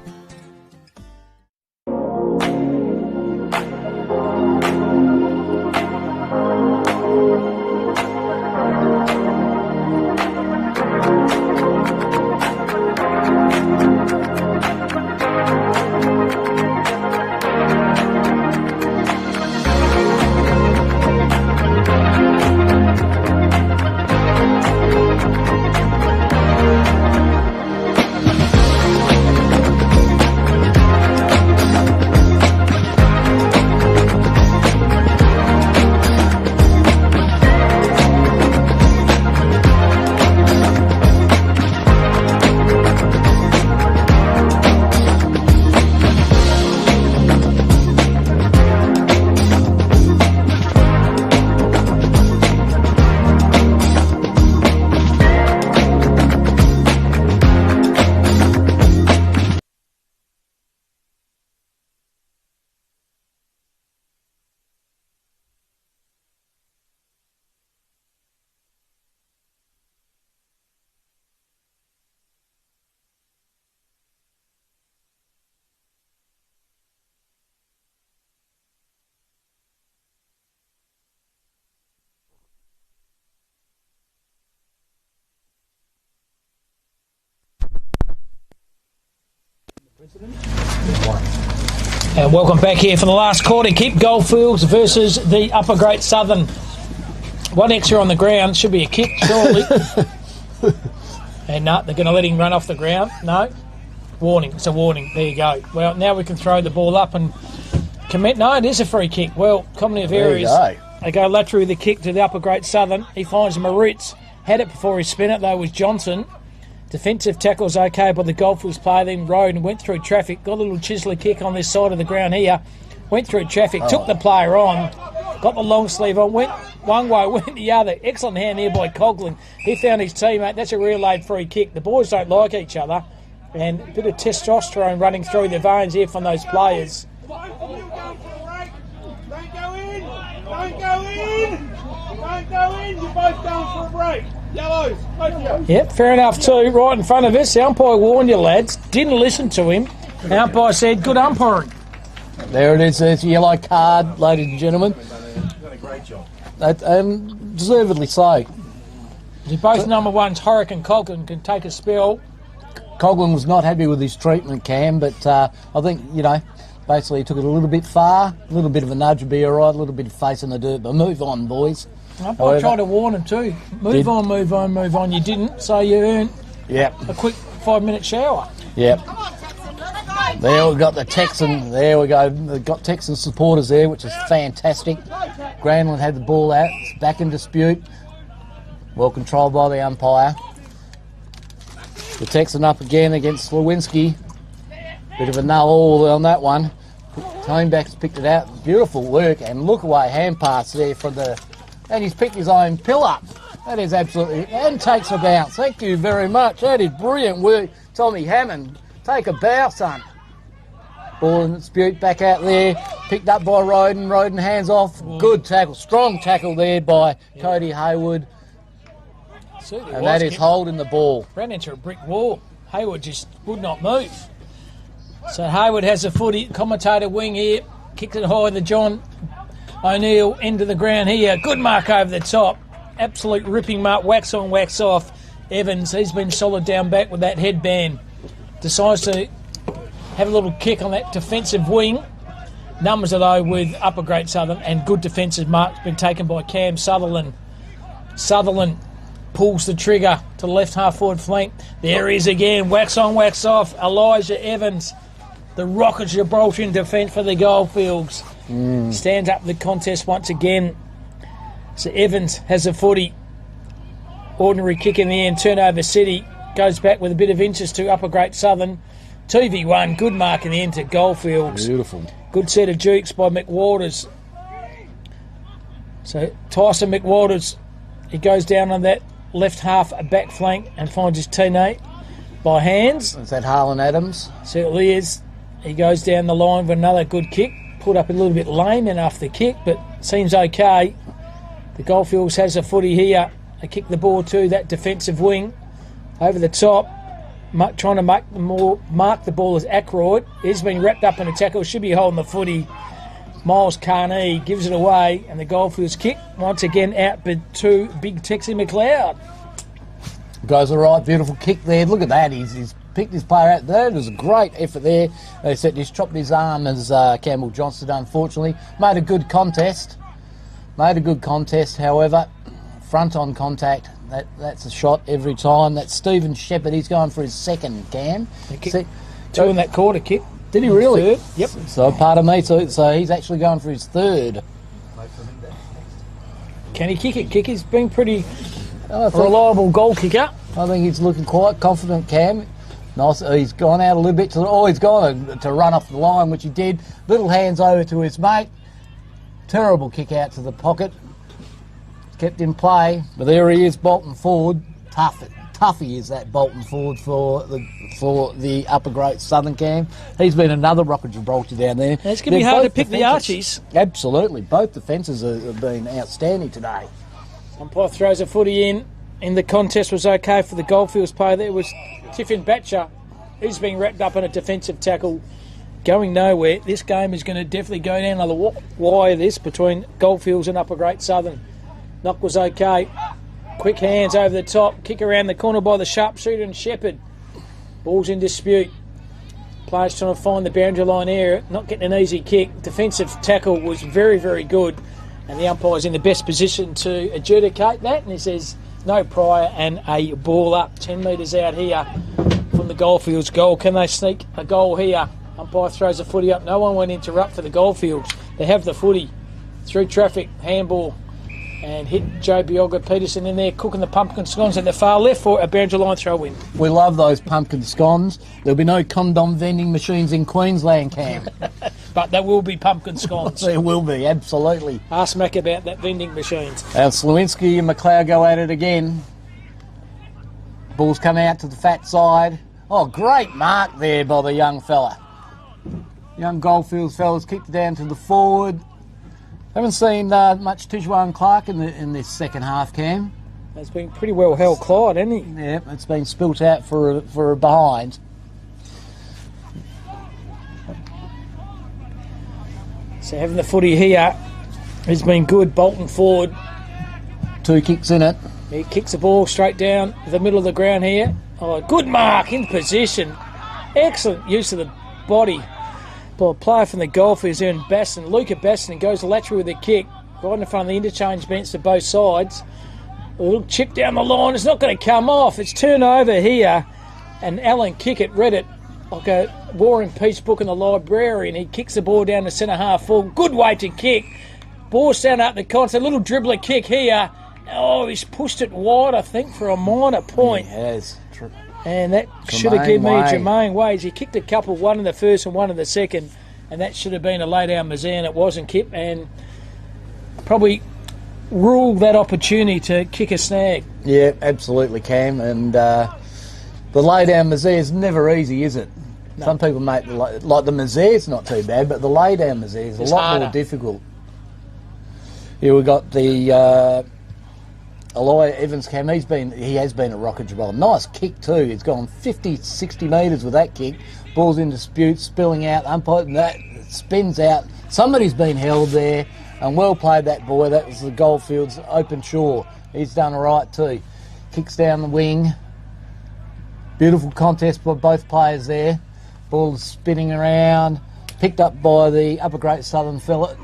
And welcome back here for the last quarter. Keep Goldfields versus the Upper Great Southern. One extra on the ground. Should be a kick, surely. And no, they're going to let him run off the ground. No. Warning. It's a warning. There you go. Well, now we can throw the ball up and commit. No, it is a free kick. Well, comedy of errors. They go laterally with the kick to the Upper Great Southern. He finds Moritz. Had it before he spin it, though, was Johnson. Defensive tackle's okay by the Goldfields player, then rode and went through traffic. Got a little chiseler kick on this side of the ground here. Went through traffic, took the player on. Got the long sleeve on, went one way, went the other. Excellent hand there by Coughlin. He found his teammate. That's a real laid free kick. The boys don't like each other. And a bit of testosterone running through their veins here from those players. Don't go in! Don't go in! Don't go in! You're both going for a break. Yellows, both of you. Yep, fair enough too. Right in front of us. The umpire warned you, lads. Didn't listen to him. The umpire said, good umpiring. There it is. There's a yellow card, ladies and gentlemen. Done a great job. Deservedly so. Both number ones, Horrick and Coughlin, can take a spell. Coughlin was not happy with his treatment, Cam, but I think, basically he took it a little bit far. A little bit of a nudge would be all right. A little bit of face in the dirt, but move on, boys. I tried to warn him too. Move on. You didn't, so you earned a quick 5-minute shower. Yep. There we've got the Texan. There we go. We've got Texan supporters there, which is fantastic. Granlund had the ball out. It's back in dispute. Well controlled by the umpire. The Texan up again against Lewinsky. Bit of a no-all on that one. Toneback's picked it out. Beautiful work, and look away hand pass there from the... And he's picked his own pill-up. That is absolutely... And takes a bounce. Thank you very much. That is brilliant work. Tommy Hammond, take a bow, son. Ball in dispute, back out there. Picked up by Roden. Roden hands off. Good tackle. Strong tackle there by Cody Hayward. And that is holding the ball. Ran into a brick wall. Hayward just would not move. So Hayward has a footy. Commentator wing here. Kicks it high to John O'Neill into the ground here. Good mark over the top. Absolute ripping mark. Wax on, wax off. Evans, he's been solid down back with that headband. Decides to have a little kick on that defensive wing. Numbers are though with Upper Great Southern, and good defensive marks been taken by Cam Sutherland. Sutherland pulls the trigger to the left half forward flank. There he is again. Wax on, wax off. Elijah Evans. The Rocket Gibraltar in defence for the Goldfields. Stands up the contest once again. So Evans has a footy. Ordinary kick in the end. Turnover City goes back with a bit of interest to Upper Great Southern. 2v1, good mark in the end to Goldfields. Beautiful. Good set of jukes by McWaters. So Tyson McWaters, he goes down on that left half back flank and finds his teammate by hands. Is that Harlan Adams? Certainly is. He goes down the line with another good kick. Put up a little bit lame enough the kick, but seems okay. The Goldfields has a footy here. They kick the ball to that defensive wing over the top, trying to mark the ball as Ackroyd. He's been wrapped up in a tackle, should be holding the footy. Miles Carney gives it away, and the Goldfields kick once again out to Big Texie McLeod. Goes all right, beautiful kick there. Look at that, he's picked his player out there. It was a great effort there. They said he's chopped his arm as Campbell Johnston, unfortunately. Made a good contest, however, front on contact. That's a shot every time. That's Stephen Shepherd. He's going for his second, Cam. Two in that quarter kick. Did he really? Third. Yep. So pardon me, so he's actually going for his third. Can he kick it? He's been pretty reliable goal kicker. I think he's looking quite confident, Cam. Nice. He's gone out a little bit he's gone to run off the line, which he did. Little hands over to his mate. Terrible kick out to the pocket. Kept in play, but there he is, Bolton forward. Toughy is that Bolton forward for the Upper Great Southern Cam. He's been another Rock of Gibraltar down there. It's going to be hard to pick the Archies. Absolutely, both defences have been outstanding today. Umpire throws a footy in. The contest was okay for the Goldfields player. There was Tiffin Batcher. He's been wrapped up in a defensive tackle, going nowhere. This game is going to definitely go down on the wire this between Goldfields and Upper Great Southern. Knock was okay. Quick hands over the top. Kick around the corner by the sharpshooter and Shepherd. Ball's in dispute. Players trying to find the boundary line area. Not getting an easy kick. Defensive tackle was very, very good. And the umpire's in the best position to adjudicate that. And he says no prior and a ball up 10 metres out here from the Goldfields goal. Can they sneak a goal here? Umpire throws the footy up. No one went interrupt for the Goldfields. They have the footy through traffic. Handball. And hit Joe Bioga Peterson in there, cooking the pumpkin scones at the far left for a boundary line throw in. We love those pumpkin scones. There'll be no condom vending machines in Queensland, Cam. But there will be pumpkin scones. There will be, absolutely. Ask Mac about that vending machines. Now Slewinski and McLeod go at it again. Ball's come out to the fat side. Oh, great mark there by the young fella. Young Goldfields fellas kicked it down to the forward. Haven't seen much Tijuan Clark in this second half, Cam. It's been pretty well held Clyde, hasn't he? Yeah, it's been spilt out for a behind. So having the footy here has been good. Bolton forward. 2 kicks in it. He kicks the ball straight down the middle of the ground here. Oh, good mark in position. Excellent use of the body. Well, a player from the Goldfields there in Baston, Luca Baston, goes lateral with a kick right in front of the interchange bench to both sides. A little chip down the line. It's not going to come off. It's turnover here. And Alan Kickett read it like a War and Peace book in the library, and he kicks the ball down the centre half full. Good way to kick. Ball stand up the concert. A little dribbler kick here. Oh, he's pushed it wide, I think, for a minor point. He has. And that should have given me Jermaine Wades. He kicked a couple, one in the first and one in the second, and that should have been a lay-down misère, and it wasn't, Kip, and probably ruled that opportunity to kick a snag. Yeah, absolutely, Cam, and the lay-down misère is never easy, is it? No. Some people make like the misère's not too bad, but the lay-down misère is a lot more difficult. Here we got the Aloy Evans Cam. He has been a rocket Gibraltar. Nice kick too. He's gone 50, 60 metres with that kick. Ball's in dispute, spilling out. Umpire that spins out. Somebody's been held there, and well played that boy. That was the Goldfields open shore. He's done all right too. Kicks down the wing. Beautiful contest by both players there. Ball's spinning around. Picked up by the Upper Great Southern fella.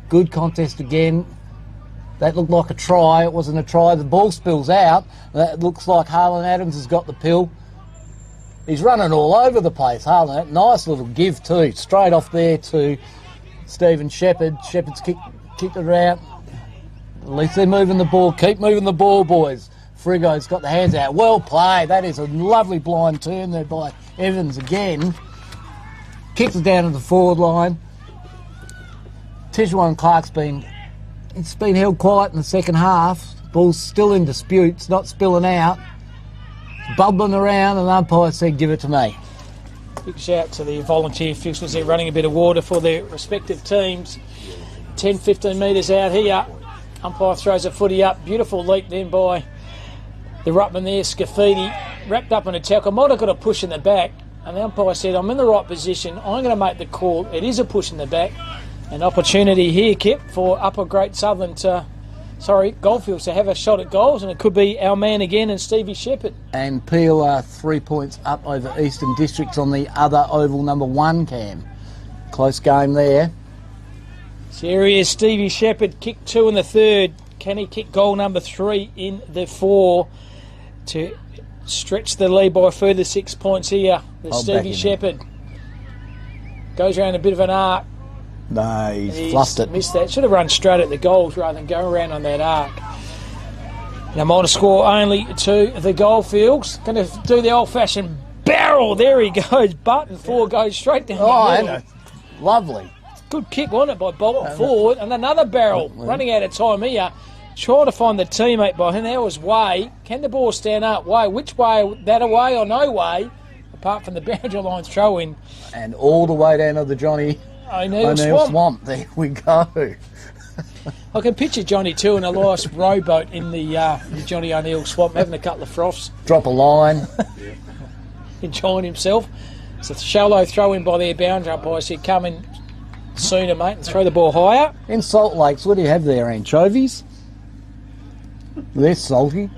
Good contest again. That looked like a try. It wasn't a try. The ball spills out. That looks like Harlan Adams has got the pill. He's running all over the place, Harlan. Nice little give too. Straight off there to Stephen Shepherd. Shepherd's kicked it out. At least they're moving the ball. Keep moving the ball, boys. Frigo's got the hands out. Well played. That is a lovely blind turn there by Evans again. Kicks it down to the forward line. Tishuan Clark's been held quiet in the second half. Ball's still in dispute. It's not spilling out. It's bubbling around, and the umpire said, give it to me. Big shout to the volunteer fixers. They're running a bit of water for their respective teams. 10, 15 metres out here. Umpire throws a footy up. Beautiful leap then by the ruckman there, Scafidi. Wrapped up in a tackle. Might have got a push in the back. And the umpire said, I'm in the right position. I'm going to make the call. It is a push in the back. An opportunity here, Kip, for Upper Great Southern Goldfields to have a shot at goals, and it could be our man again and Stevie Shepherd. And Peel are 3 points up over Eastern Districts on the other oval number 1, Cam. Close game there. Serious Stevie Shepherd kicked 2 in the third. Can he kick goal number 3 in the 4 to stretch the lead by a further 6 points here? The Stevie Shepherd goes around a bit of an arc. No, he's fluffed it. Missed that. Should have run straight at the goals rather than go around on that arc. Now, minor score only to the Goldfields. Going to do the old-fashioned barrel. There he goes. Button 4 goes straight down the middle. Lovely. Good kick, wasn't it, by Bolton forward. And another barrel. Running out of time here. Trying to find the teammate by him. That was Way. Can the ball stand up? Way. Which way? That away or no way? Apart from the boundary line throw-in. And all the way down to the Johnny O'Neill Swamp. There we go. I can picture Johnny too in a nice rowboat in the Johnny O'Neill Swamp, having a couple of froths. Drop a line. Enjoying himself. It's a shallow throw in by their boundary umpire. Said, come in sooner, mate, and throw the ball higher. In Salt Lakes, what do you have there? Anchovies? They're salty.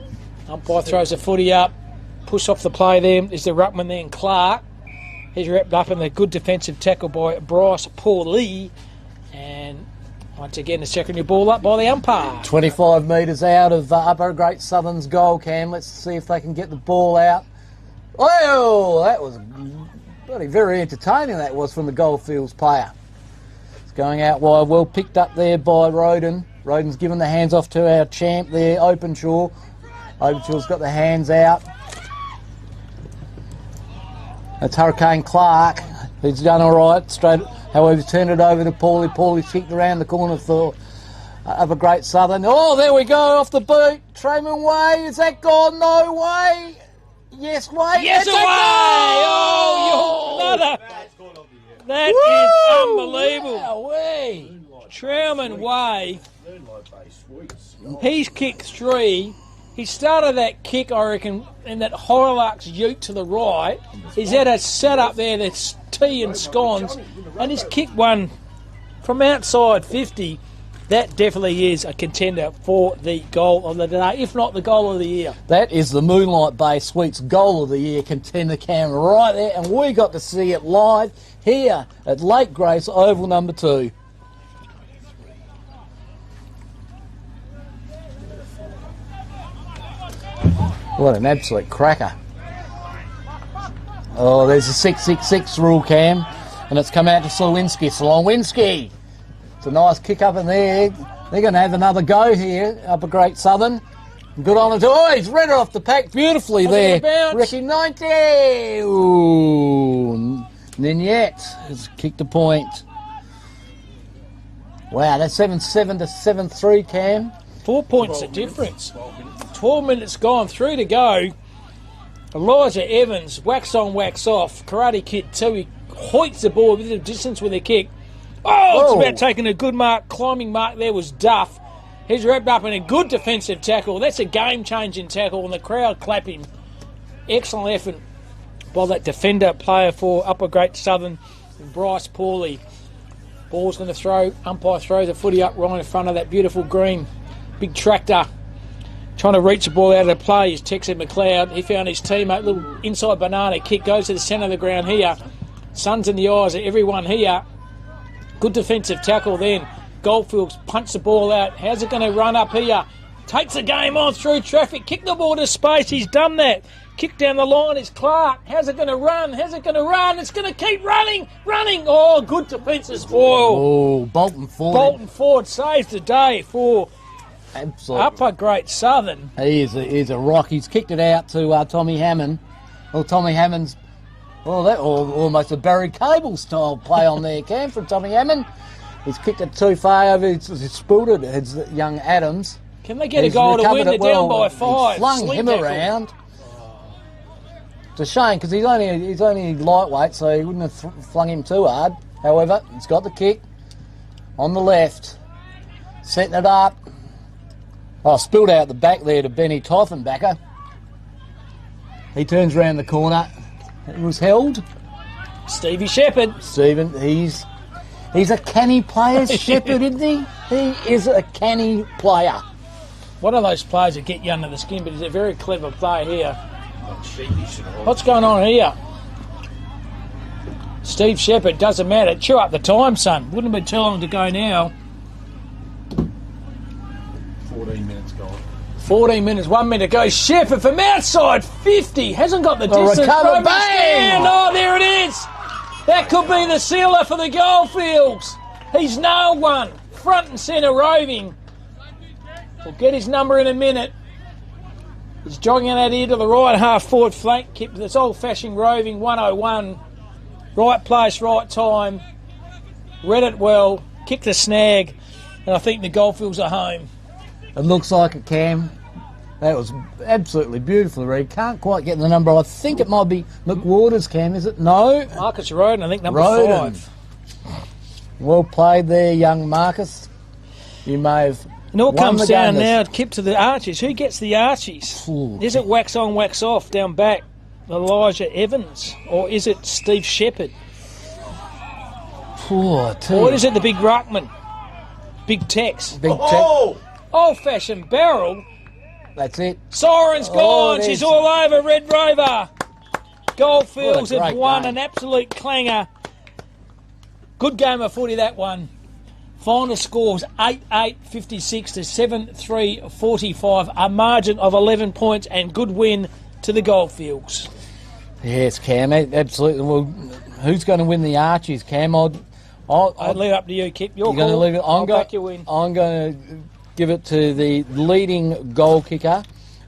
Umpire throws a footy up. Push off the play there. Is the ruckman there, and Clark. He's wrapped up in the good defensive tackle by Bryce Paulie. And once again, the secondary ball up by the umpire. 25 metres out of Upper Great Southern's goal, Cam. Let's see if they can get the ball out. Oh, that was very entertaining, that was, from the Goldfields player. It's going out wide, well picked up there by Roden. Roden's given the hands off to our champ there, Openshaw. Openshaw's got the hands out. That's Hurricane Clark. He's done all right. Straight, however, he's turned it over to Paulie. Paulie's kicked around the corner for Upper Great Southern. Oh, there we go, off the boot. Trayman Way, is that gone? No way. Yes, Way. Yes, away. Oh, another. That is unbelievable. Trayman Way. He's kicked 3. He started that kick, I reckon, in that Hilux ute to the right. He's had a setup there that's tea and scones, and he's kicked one from outside 50. That definitely is a contender for the goal of the day, if not the goal of the year. That is the Moonlight Bay Sweets goal of the year contender, Cam, right there, and we got to see it live here at Lake Grace Oval number 2. What an absolute cracker. Oh, there's a 666 rule, Cam, and it's come out to Slowinski. Slowinski! It's a nice kick up in there. They're going to have another go here, Upper Great Southern. Good on it. Oh, he's read it off the pack beautifully there. Ricky 90! Ooh, Ninyette has kicked a point. Wow, that's 7-7 to 7-3, Cam. 4 points of difference. 12 minutes gone, 3 to go. Elijah Evans, wax on, wax off. Karate Kid 2, he hoits the ball a bit of distance with a kick. Oh, it's about taking a good mark. Climbing mark there was Duff. He's wrapped up in a good defensive tackle. That's a game-changing tackle, and the crowd clap him. Excellent effort by that defender player for Upper Great Southern, Bryce Paulie. Ball's going to throw. Umpire throws the footy up right in front of that beautiful green. Big tractor. Trying to reach the ball out of the play is Texas McLeod. He found his teammate. Little inside banana kick. Goes to the centre of the ground here. Sun's in the eyes of everyone here. Good defensive tackle then. Goldfields punch the ball out. How's it going to run up here? Takes the game on through traffic. Kick the ball to space. He's done that. Kick down the line is Clark. How's it going to run? How's it going to run? It's going to keep running. Oh, good defensive spoil. Oh, Bolton Ford. Bolton Ford saves the day for Absolutely. Upper Great Southern. He's a rock. He's kicked it out to Tommy Hammond. Well, Tommy Hammond's, almost a Barry Cable style play on there, Cam, from Tommy Hammond. He's kicked it too far over. He's spooled it. It's young Adams. Can they get a goal to win? They're down by 5. He flung him around. It's a shame because he's only lightweight, so he wouldn't have flung him too hard. However, he's got the kick on the left, setting it up. Oh, spilled out the back there to Benny Tiefenbacher. He turns around the corner. It was held. Stevie Shepherd. Stephen, he's a canny player, Shepherd, isn't he? He is a canny player. One of those players that get you under the skin, but he's a very clever player here. What's going on here? Steve Shepherd, doesn't matter. Chew up the time, son. Wouldn't have been too long to go now. 14 minutes gone. 14 minutes, 1 minute to go. Shepherd from outside 50. Hasn't got the distance. Recover, bang! Oh, there it is. That could be the sealer for the Goldfields. He's nailed one. Front and centre roving. We'll get his number in a minute. He's jogging that here to the right half forward flank. Keep this old-fashioned roving 101. Right place, right time. Read it well. Kicked the snag. And I think the Goldfields are home. It looks like a Cam. That was absolutely beautiful, Reed. Can't quite get the number. I think it might be McWater's, Cam, is it? No. Marcus Roden, I think number Roden. 5. Well played there, young Marcus. You may have. And all won comes the down game. now, Kip, to the Archies. Who gets the Archies? Ooh. Is it wax on, wax off down back? Elijah Evans? Or is it Steve Shepherd? Or is it the big ruckman? Big Tex? Old-fashioned barrel. That's it. Siren's gone. She's all over Red Rover. Goldfields What a have great won game. an absolute clanger. Good game of footy, that one. Final scores 8-8, 56 to 7-3, 45. A margin of 11 points and good win to the Goldfields. Yes, Cam, absolutely. Well, who's going to win the Archies, Cam? I'll leave it up to you, Kip. You're going to leave it. I'll back you in. I'm going to give it to the leading goal kicker,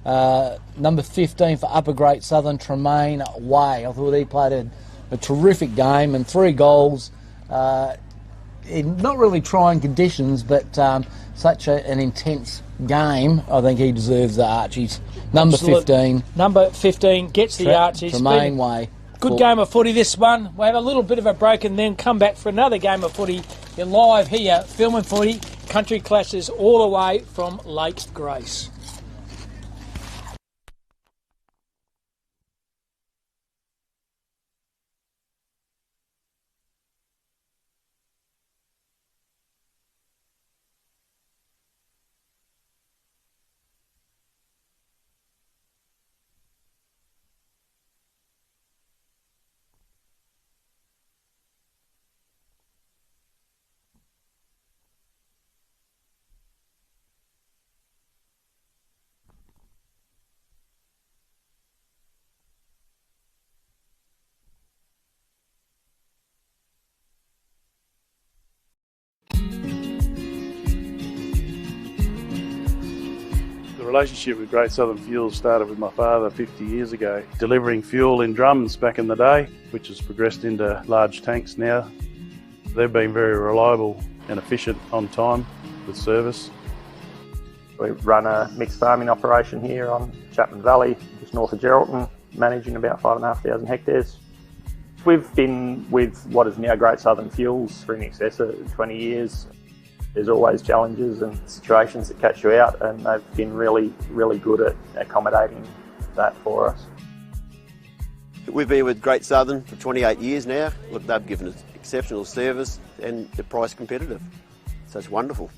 number 15 for Upper Great Southern, Tremaine Way. I thought he played a terrific game and 3 goals. In not really trying conditions, but such an intense game. I think he deserves the Archies. Number 15. Number 15 gets the Archies. Tremaine Way. Good game of footy, this one. We'll have a little bit of a break and then come back for another game of footy. You're live here, filming footy, country clashes all the way from Lake Grace. The relationship with Great Southern Fuels started with my father 50 years ago, delivering fuel in drums back in the day, which has progressed into large tanks now. They've been very reliable and efficient on time with service. We run a mixed farming operation here on Chapman Valley, just north of Geraldton, managing about 5,500 hectares. We've been with what is now Great Southern Fuels for in excess of 20 years. There's always challenges and situations that catch you out, and they've been really, really good at accommodating that for us. We've been with Great Southern for 28 years now. Look, they've given us exceptional service and they're price competitive. So it's wonderful.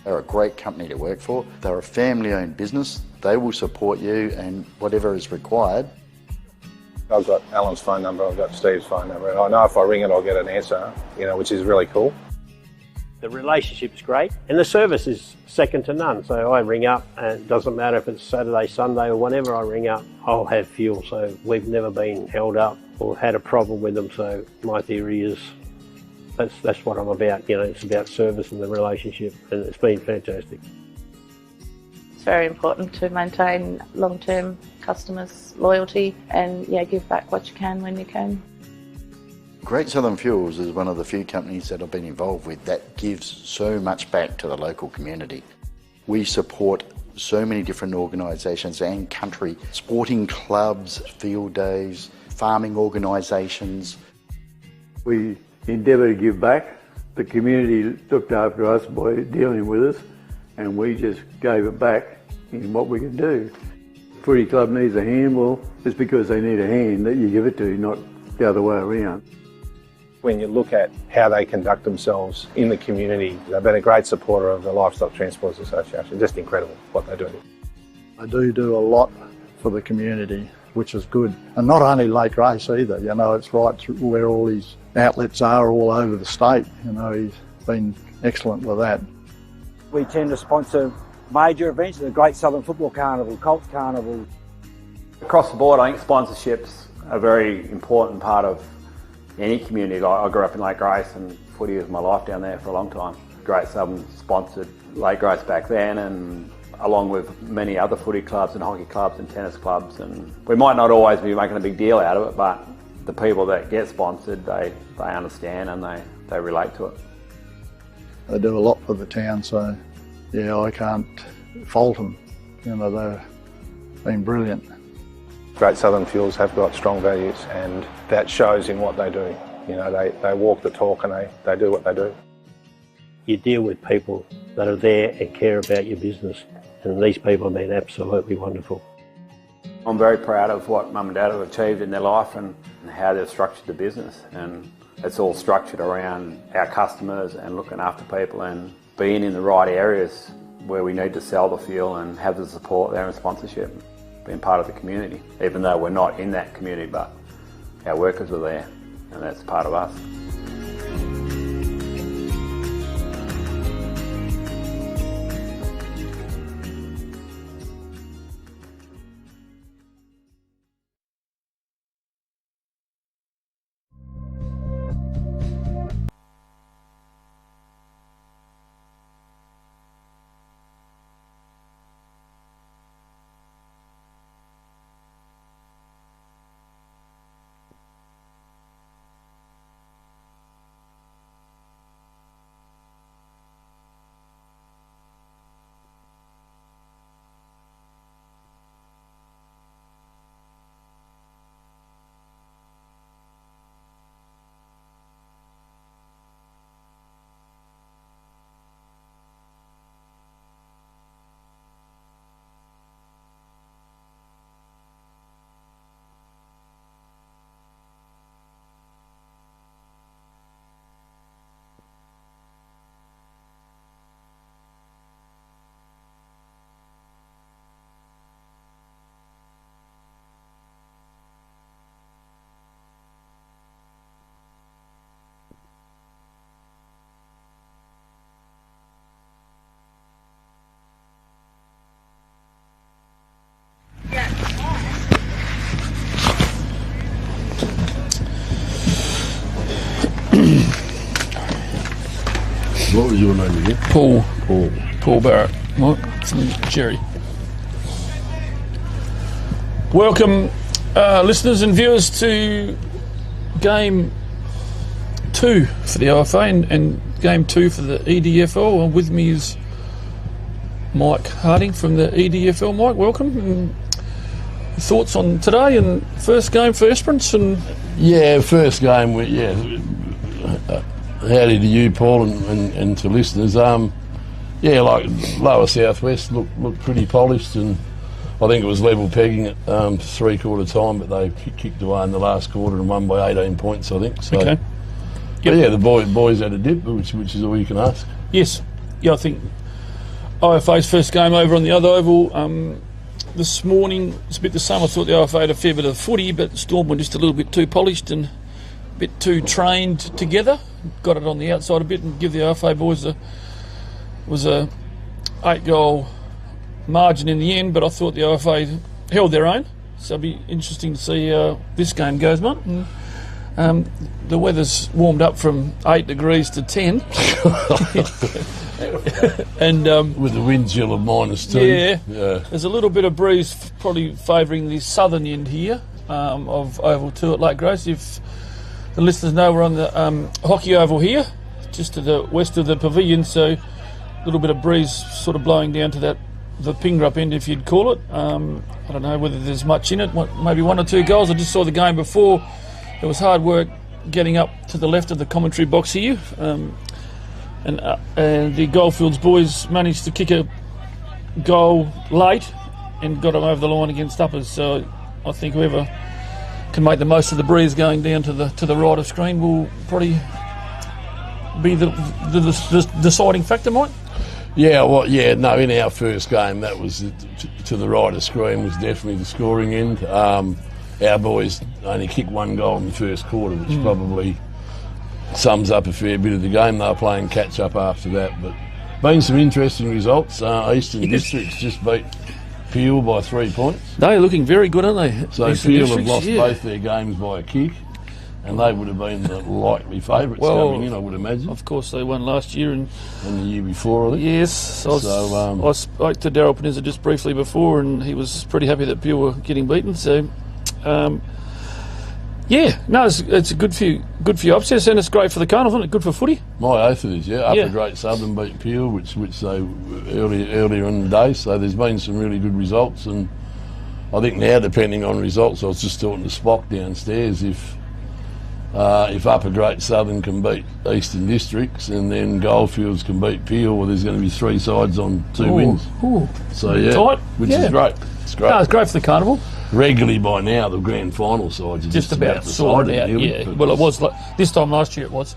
They're a great company to work for. They're a family-owned business. They will support you and whatever is required. I've got Alan's phone number, I've got Steve's phone number, and I know if I ring it I'll get an answer, which is really cool. The relationship's great and the service is second to none. So I ring up and it doesn't matter if it's Saturday, Sunday or whenever I ring up, I'll have fuel. So we've never been held up or had a problem with them. So my theory is that's what I'm about. It's about service and the relationship, and it's been fantastic. very important to maintain long-term customers' loyalty and give back what you can when you can. Great Southern Fuels is one of the few companies that I've been involved with that gives so much back to the local community. We support so many different organisations and country, sporting clubs, field days, farming organisations. We endeavour to give back. The community looked after us by dealing with us, and we just gave it back in what we can do. Footy club needs a hand, well, it's because they need a hand that you give it to, not the other way around. When you look at how they conduct themselves in the community, they've been a great supporter of the Livestock Transporters Association. Just incredible what they do. They do a lot for the community, which is good. And not only Lake Race either, it's right through where all his outlets are all over the state. He's been excellent with that. We tend to sponsor major events, the Great Southern Football Carnival, Colts Carnival. Across the board, I think sponsorships are a very important part of any community. I grew up in Lake Grace and footy was my life down there for a long time. Great Southern sponsored Lake Grace back then, and along with many other footy clubs and hockey clubs and tennis clubs, and we might not always be making a big deal out of it, but the people that get sponsored, they understand and they relate to it. They do a lot for the town, so I can't fault them. They've been brilliant. Great Southern Fuels have got strong values, and that shows in what they do. They walk the talk and they do what they do. You deal with people that are there and care about your business, and these people have been absolutely wonderful. I'm very proud of what Mum and Dad have achieved in their life and how they've structured the business, and it's all structured around our customers and looking after people and being in the right areas where we need to sell the fuel and have the support there and sponsorship. Being part of the community, even though we're not in that community, but our workers are there and that's part of us. What was your name again? Paul. Paul Barrett. What? From Jerry. Welcome, listeners and viewers, to Game 2 for the OFA and Game 2 for the EDFL. And with me is Mike Harding from the EDFL. Mike, welcome. And thoughts on today and first game for Esperance? And first game. Howdy to you, Paul, and to listeners. Like Lower Southwest looked pretty polished, and I think it was level pegging at 3/4 time, but they kicked away in the last quarter and won by 18 points, I think. So, okay. Yep. The boys had a dip, which is all you can ask. Yes. I think OFA's first game over on the other oval this morning. It's a bit the same. I thought the OFA had a fair bit of footy, but Storm were just a little bit too polished and a bit too trained together. Got it on the outside a bit and give the OFA boys a 8-goal margin in the end, but I thought the OFA held their own, so it'll be interesting to see how this game goes, mate. The weather's warmed up from 8 degrees to 10. And with the wind chill of -2. Yeah. There's a little bit of breeze probably favouring the southern end here of Oval 2 at Lake Grace. If the listeners know, we're on the hockey oval here, just to the west of the pavilion, so a little bit of breeze sort of blowing down to the Ongerup end, if you'd call it. I don't know whether there's much in it, maybe 1 or 2 goals. I just saw the game before. It was hard work getting up to the left of the commentary box here. And the Goldfields boys managed to kick a goal late and got them over the line against uppers. So I think whoever can make the most of the breeze going down to the right of screen will probably be the deciding factor, Mike. Yeah, well, yeah, no, in our first game, that was to the right of screen was definitely the scoring end. Our boys only kicked 1 goal in the first quarter, which probably sums up a fair bit of the game. They were playing catch up after that, but been some interesting results. Eastern Districts just beat Peel by 3 points. They're looking very good, aren't they? So Peel have lost both their games by a kick, and they would have been the likely favourites coming in, I would imagine. Of course, they won last year and the year before, I think. Yes, I spoke to Daryl Panizza just briefly before, and he was pretty happy that Peel were getting beaten. So, it's a good few upsets, and it's great for the Carnival, isn't it? Good for footy. My oath it is, yeah. Upper Great Southern beat Peel, which they earlier in the day. So there's been some really good results, and I think now, depending on results, I was just talking to Spock downstairs, if Upper Great Southern can beat Eastern Districts and then Goldfields can beat Peel, well, there's going to be 3 sides on 2 wins. So tight, which is great. It's great. No, it's great for the Carnival. Regularly by now, the grand final sides are just about sorted out. Nearly, yeah, well, it was this time last year. It was.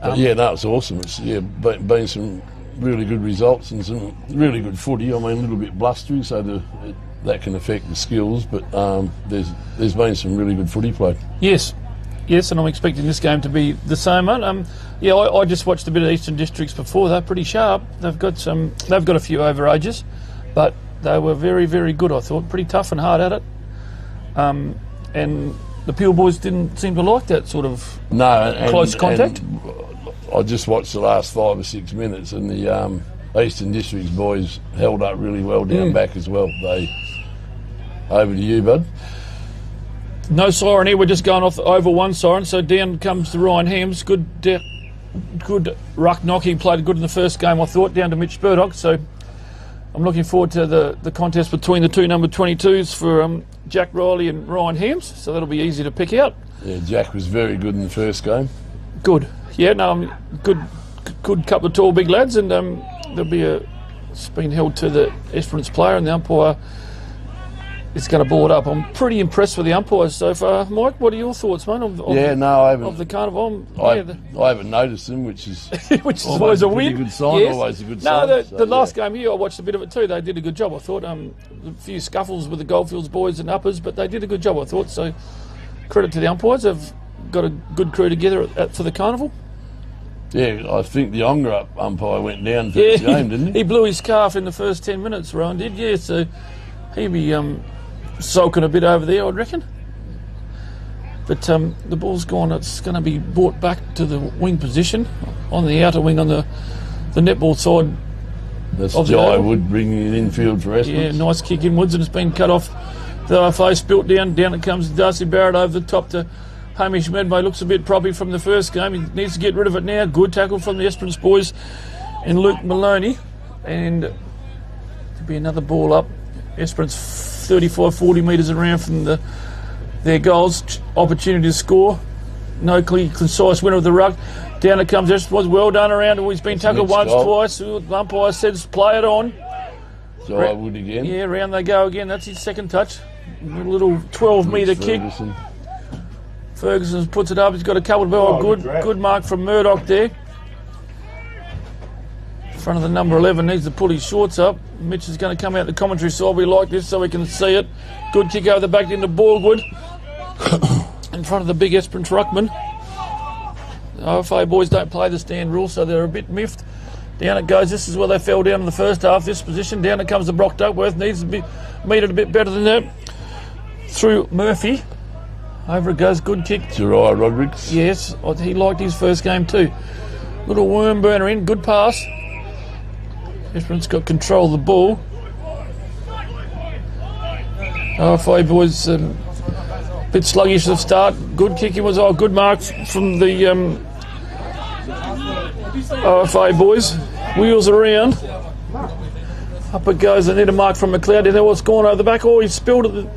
It's awesome. It's been some really good results and some really good footy. I mean, a little bit blustery, so that can affect the skills. But there's been some really good footy played. Yes, and I'm expecting this game to be the same. I just watched a bit of Eastern Districts before. They're pretty sharp. They've got a few overages, but they were very, very good, I thought. Pretty tough and hard at it. And the Peel boys didn't seem to like that sort of close contact. I just watched the last 5 or 6 minutes, and the Eastern Districts boys held up really well down back as well. Over to you, bud. No siren here. We're just going off the Oval 1 siren. So down comes the Ryan Hams. Good ruck knock. He played good in the first game, I thought, down to Mitch Burdock. So I'm looking forward to the contest between the 2 number 22s for Jack Riley and Ryan Hams, so that'll be easy to pick out. Yeah, Jack was very good in the first game. Good. Yeah, no, good couple of tall big lads, and there'll be it's been held to the Esperance player, and the umpire is going to ball it up. I'm pretty impressed with the umpires so far. Mike, what are your thoughts, mate? I haven't. Of the Carnival? I haven't noticed them, which is always a win. Good sign. Yes. Always a good sign. No, the last game here, I watched a bit of it too. They did a good job, I thought. A few scuffles with the Goldfields boys and uppers, but they did a good job, I thought. So credit to the umpires. They've got a good crew together for the Carnival. Yeah, I think the Ongerup umpire went down for the game, didn't he? He blew his calf in the first 10 minutes, Ryan did, yeah. So he'd be sulking a bit over there, I'd reckon. But the ball's gone. It's going to be brought back to the wing position on the outer wing on the netball side. That's Jai Wood bringing it infield for Esperance. Yeah, nice kick inwards, and it's been cut off. The OFA spilt down. Down it comes Darcy Barrett over the top to Hamish Medway. Looks a bit proppy from the first game. He needs to get rid of it now. Good tackle from the Esperance boys and Luke Maloney. And there'll be another ball up. Esperance 35-40 metres around from their goals. Opportunity to score. No clear, concise winner of the ruck. Down it comes Esperance. Well done around. He's been tackled once, twice. The umpire says play it on. Jai Wood again. Yeah, round they go again. That's his second touch. A little 12-metre kick. Ferguson puts it up. He's got a couple of good mark from Murdoch there. In front of the number 11, needs to pull his shorts up. Mitch is going to come out the commentary side. We like this so we can see it. Good kick over the back into Borgwood. In front of the big Esperance ruckman. The OFA boys don't play the stand rule, so they're a bit miffed. Down it goes. This is where they fell down in the first half, this position. Down it comes to Brock Duckworth. Needs to be meted a bit better than that. Through Murphy. Over it goes. Good kick. Jeriah Rodrigues. Yes, he liked his first game too. Little worm burner in. Good pass. Esperance got control of the ball. RFA boys bit sluggish at the start. Good kicking was good mark from the RFA boys. Wheels around. Up it goes. They need a mark from McLeod. You know what's going over the back? Oh, he spilled it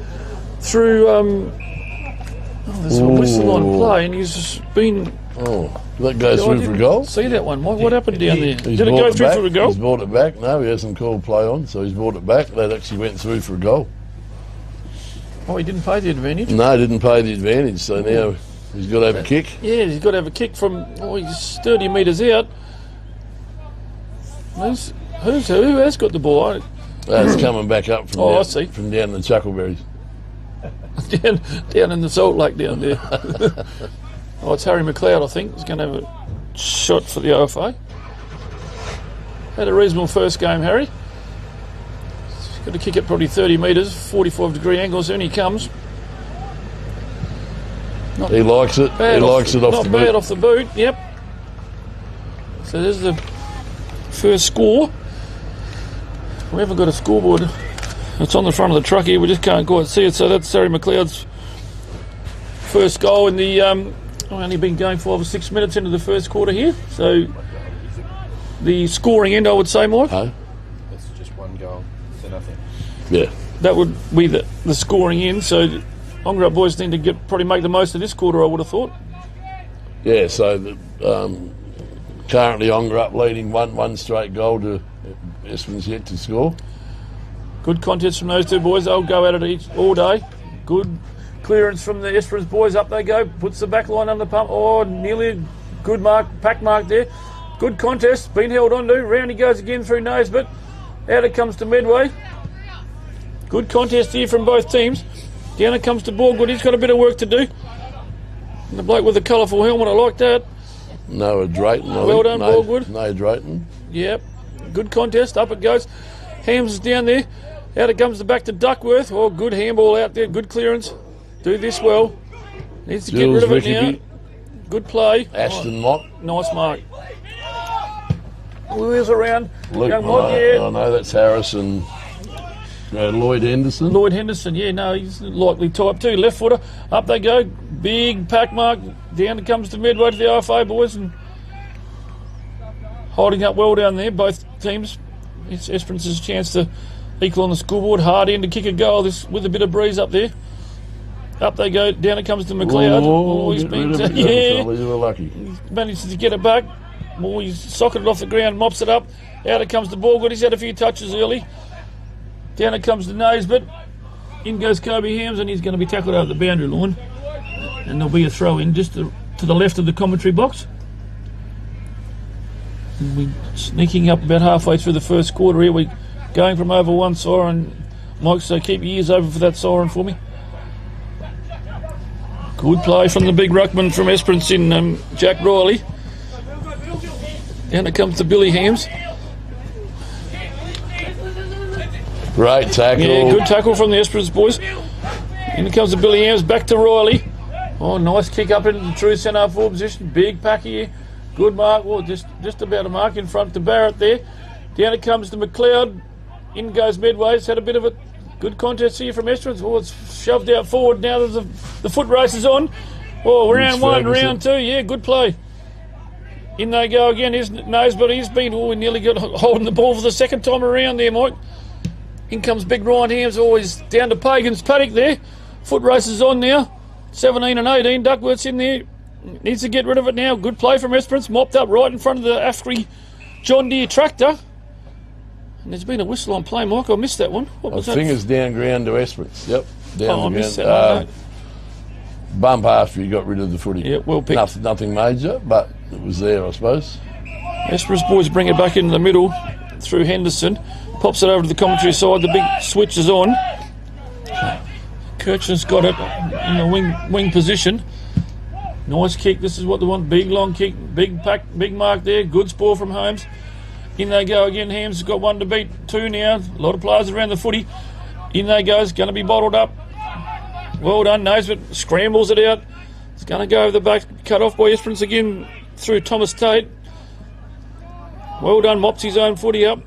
through. There's a whistle on play, and he's just been. Oh, that goes through for a goal? See that one? What happened down there? Did it go through for a goal? He's brought it back. No, he hasn't called play on, so he's brought it back. That actually went through for a goal. Oh, he didn't pay the advantage? No, he didn't pay the advantage, so now he's got to have a kick. Yeah, he's got to have a kick from, he's 30 metres out. Who has got the ball? It's coming back up from, I see. From down the Chuckleberries. down in the Salt Lake down there. It's Harry McLeod, I think. He's going to have a shot for the OFA. Had a reasonable first game, Harry. He's got to kick it probably 30 metres, 45-degree angles, and he comes. He likes it. He likes it off the boot. Not bad off the boot, yep. So there's the first score. We haven't got a scoreboard. It's on the front of the truck here. We just can't quite see it. So that's Harry McLeod's first goal in the... only been going 5 or 6 minutes into the first quarter here. So the scoring end, I would say, Mike. That's just one goal to nothing. Yeah. That would be the scoring end. So Ongerup boys need to probably make the most of this quarter, I would have thought. Yeah, so currently Ongerup leading one straight goal to Esperance yet to score. Good contest from those two boys. They'll go at it all day. Good clearance from the Esperance boys. Up they go. Puts the back line under the pump. Oh, nearly a good mark, pack mark there. Good contest. Been held on to. Round he goes again through Nosebit. Out it comes to Medway. Good contest here from both teams. Down it comes to Borgwood. He's got a bit of work to do. And the bloke with the colourful helmet, I like that. Noah Drayton. Well done, Borgwood. Noah Drayton. Yep. Good contest. Up it goes. Hams is down there. Out it comes the back to Duckworth. Oh, good handball out there. Good clearance. Do this well. Needs to get rid of it now. Good play. Ashton Mott. Nice mark. Wheels around. Luke, Young Mott, yeah. I know that's Harris and Lloyd Henderson. Lloyd Henderson, yeah, no, he's likely type 2. Left footer. Up they go. Big pack mark. Down it comes to Medway to the OFA boys. And holding up well down there, both teams. It's Esperance's chance to equal on the scoreboard. Hard in to kick a goal with a bit of breeze up there. Up they go. Down it comes to McLeod. He's been you were lucky. He manages to get it back. He's socketed off the ground, mops it up. Out it comes to Borgwood. He's had a few touches early. Down it comes to Nosebit. In goes Kobe Hams, and he's going to be tackled over the boundary line. And there'll be a throw in just to the left of the commentary box. And we're sneaking up about halfway through the first quarter here. We're going from over one siren. Mike, so keep your ears open for that siren for me. Good play from the big ruckman from Esperance in Jack Riley. Down it comes to Billy Hams. Great tackle. Yeah, good tackle from the Esperance boys. In it comes to Billy Hams, back to Riley. Oh, nice kick up into the true centre forward position. Big pack here. Good mark. Well, just about a mark in front to Barrett there. Down it comes to McLeod. In goes Medway. It's had a bit of a good contest here from Esperance. Oh, it's shoved out forward. Now there's the foot race is on. Oh, round one, round two. Yeah, good play. In they go again. His nose, but he's been nearly got holding the ball for the second time around there, Mike. In comes big Ryan Hams. Always down to Pagan's paddock there. Foot race is on now. 17 and 18. Duckworth's in there. Needs to get rid of it now. Good play from Esperance. Mopped up right in front of the Afri John Deere tractor. And there's been a whistle on play, Mike. I missed that one. What was that? Fingers down ground to Esperance. Yep. Down I the missed ground. that. Bump after he got rid of the footy. Yeah, well picked. Nothing major, but it was there, I suppose. Esperance boys bring it back into the middle through Henderson. Pops it over to the commentary side. The big switch is on. Kirchner's got it in the wing position. Nice kick. This is what they want. Big long kick. Big pack. Big mark there. Good spoil from Holmes. In they go again. Hams has got one to beat. Two now. A lot of players around the footy. In they goes. Going to be bottled up. Well done. Nosebit scrambles it out. It's going to go over the back. Cut off by Esperance again through Thomas Tate. Well done. Mops his own footy up.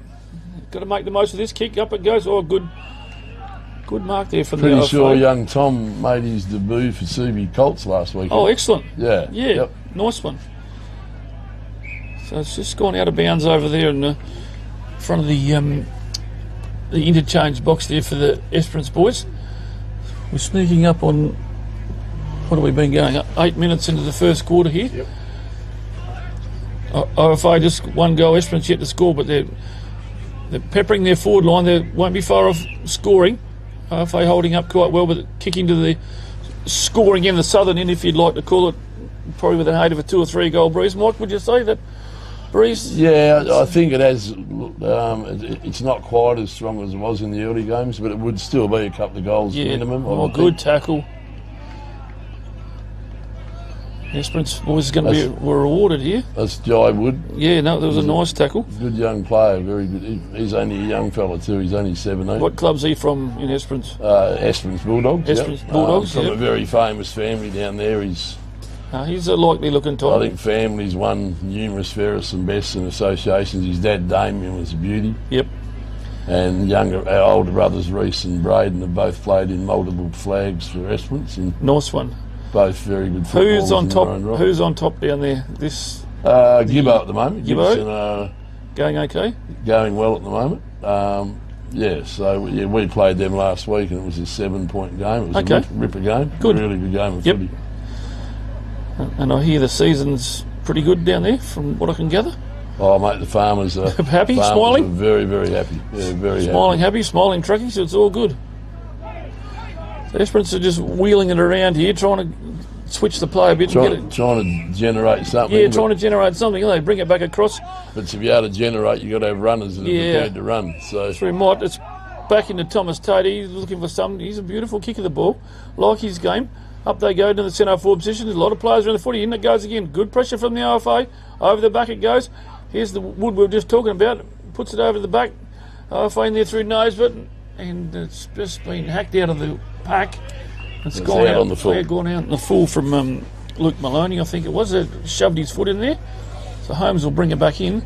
got to make the most of this kick. Up it goes. Oh, good mark there from the Pretty OFA. sure young Tom made his debut for CB Colts last week. Oh, excellent. Yeah. Yeah, nice one. So it's just gone out of bounds over there in front of the interchange box there for the Esperance boys. We're sneaking up on, what have we been going, 8 minutes into the first quarter here. Yep. OFA just one goal, Esperance yet to score, but they're peppering their forward line. They won't be far off scoring. OFA holding up quite well, but kicking to the scoring in the southern end, if you'd like to call it, probably with an 8 of a 2 or 3 goal breeze. Mike, would you say that breeze? Yeah, I think it has. It's not quite as strong as it was in the early games, but it would still be a couple of goals minimum. Oh, good tackle. Esperance boys are going to be rewarded here. That's Jai Wood. Yeah, no, that was a nice tackle. Good young player, very good. He's only a young fella too. He's only 17. What club's he from in Esperance? Esperance Bulldogs. Esperance Bulldogs. From a very famous family down there. He's a likely looking type. I think family's won numerous fairest and bests and associations. His dad Damien was a beauty. Yep. And our older brothers Reese and Braden have both played in multiple flags for Esperance. And nice one. Both very good footballers. Who's on top? Who's on top down there? This Gibbo at the moment. Gibbo going okay. Going well at the moment. We played them last week and it was a 7-point game. It was a ripper game. Good. A really good game of footy. And I hear the season's pretty good down there, from what I can gather. Oh, mate, the farmers are happy, smiling. Are very, very happy. Yeah, very smiling, happy, smiling truckies. So it's all good. The Esperance are just wheeling it around here, trying to switch the play a bit. Trying to generate something. Yeah, trying to generate something. They bring it back across. But to be able to generate, you've got to have runners that are prepared to run. So it's back into Thomas Tate. He's looking for something. He's a beautiful kick of the ball. Like his game. Up they go to the centre forward position. There's a lot of players around the footy. In it goes again. Good pressure from the OFA. Over the back it goes. Here's the Wood we were just talking about. Puts it over the back. OFA in there through Nosebit. And it's just been hacked out of the pack. It's gone out on the full. Gone out in the full from Luke Maloney, I think it was. Shoved his foot in there. So Holmes will bring it back in.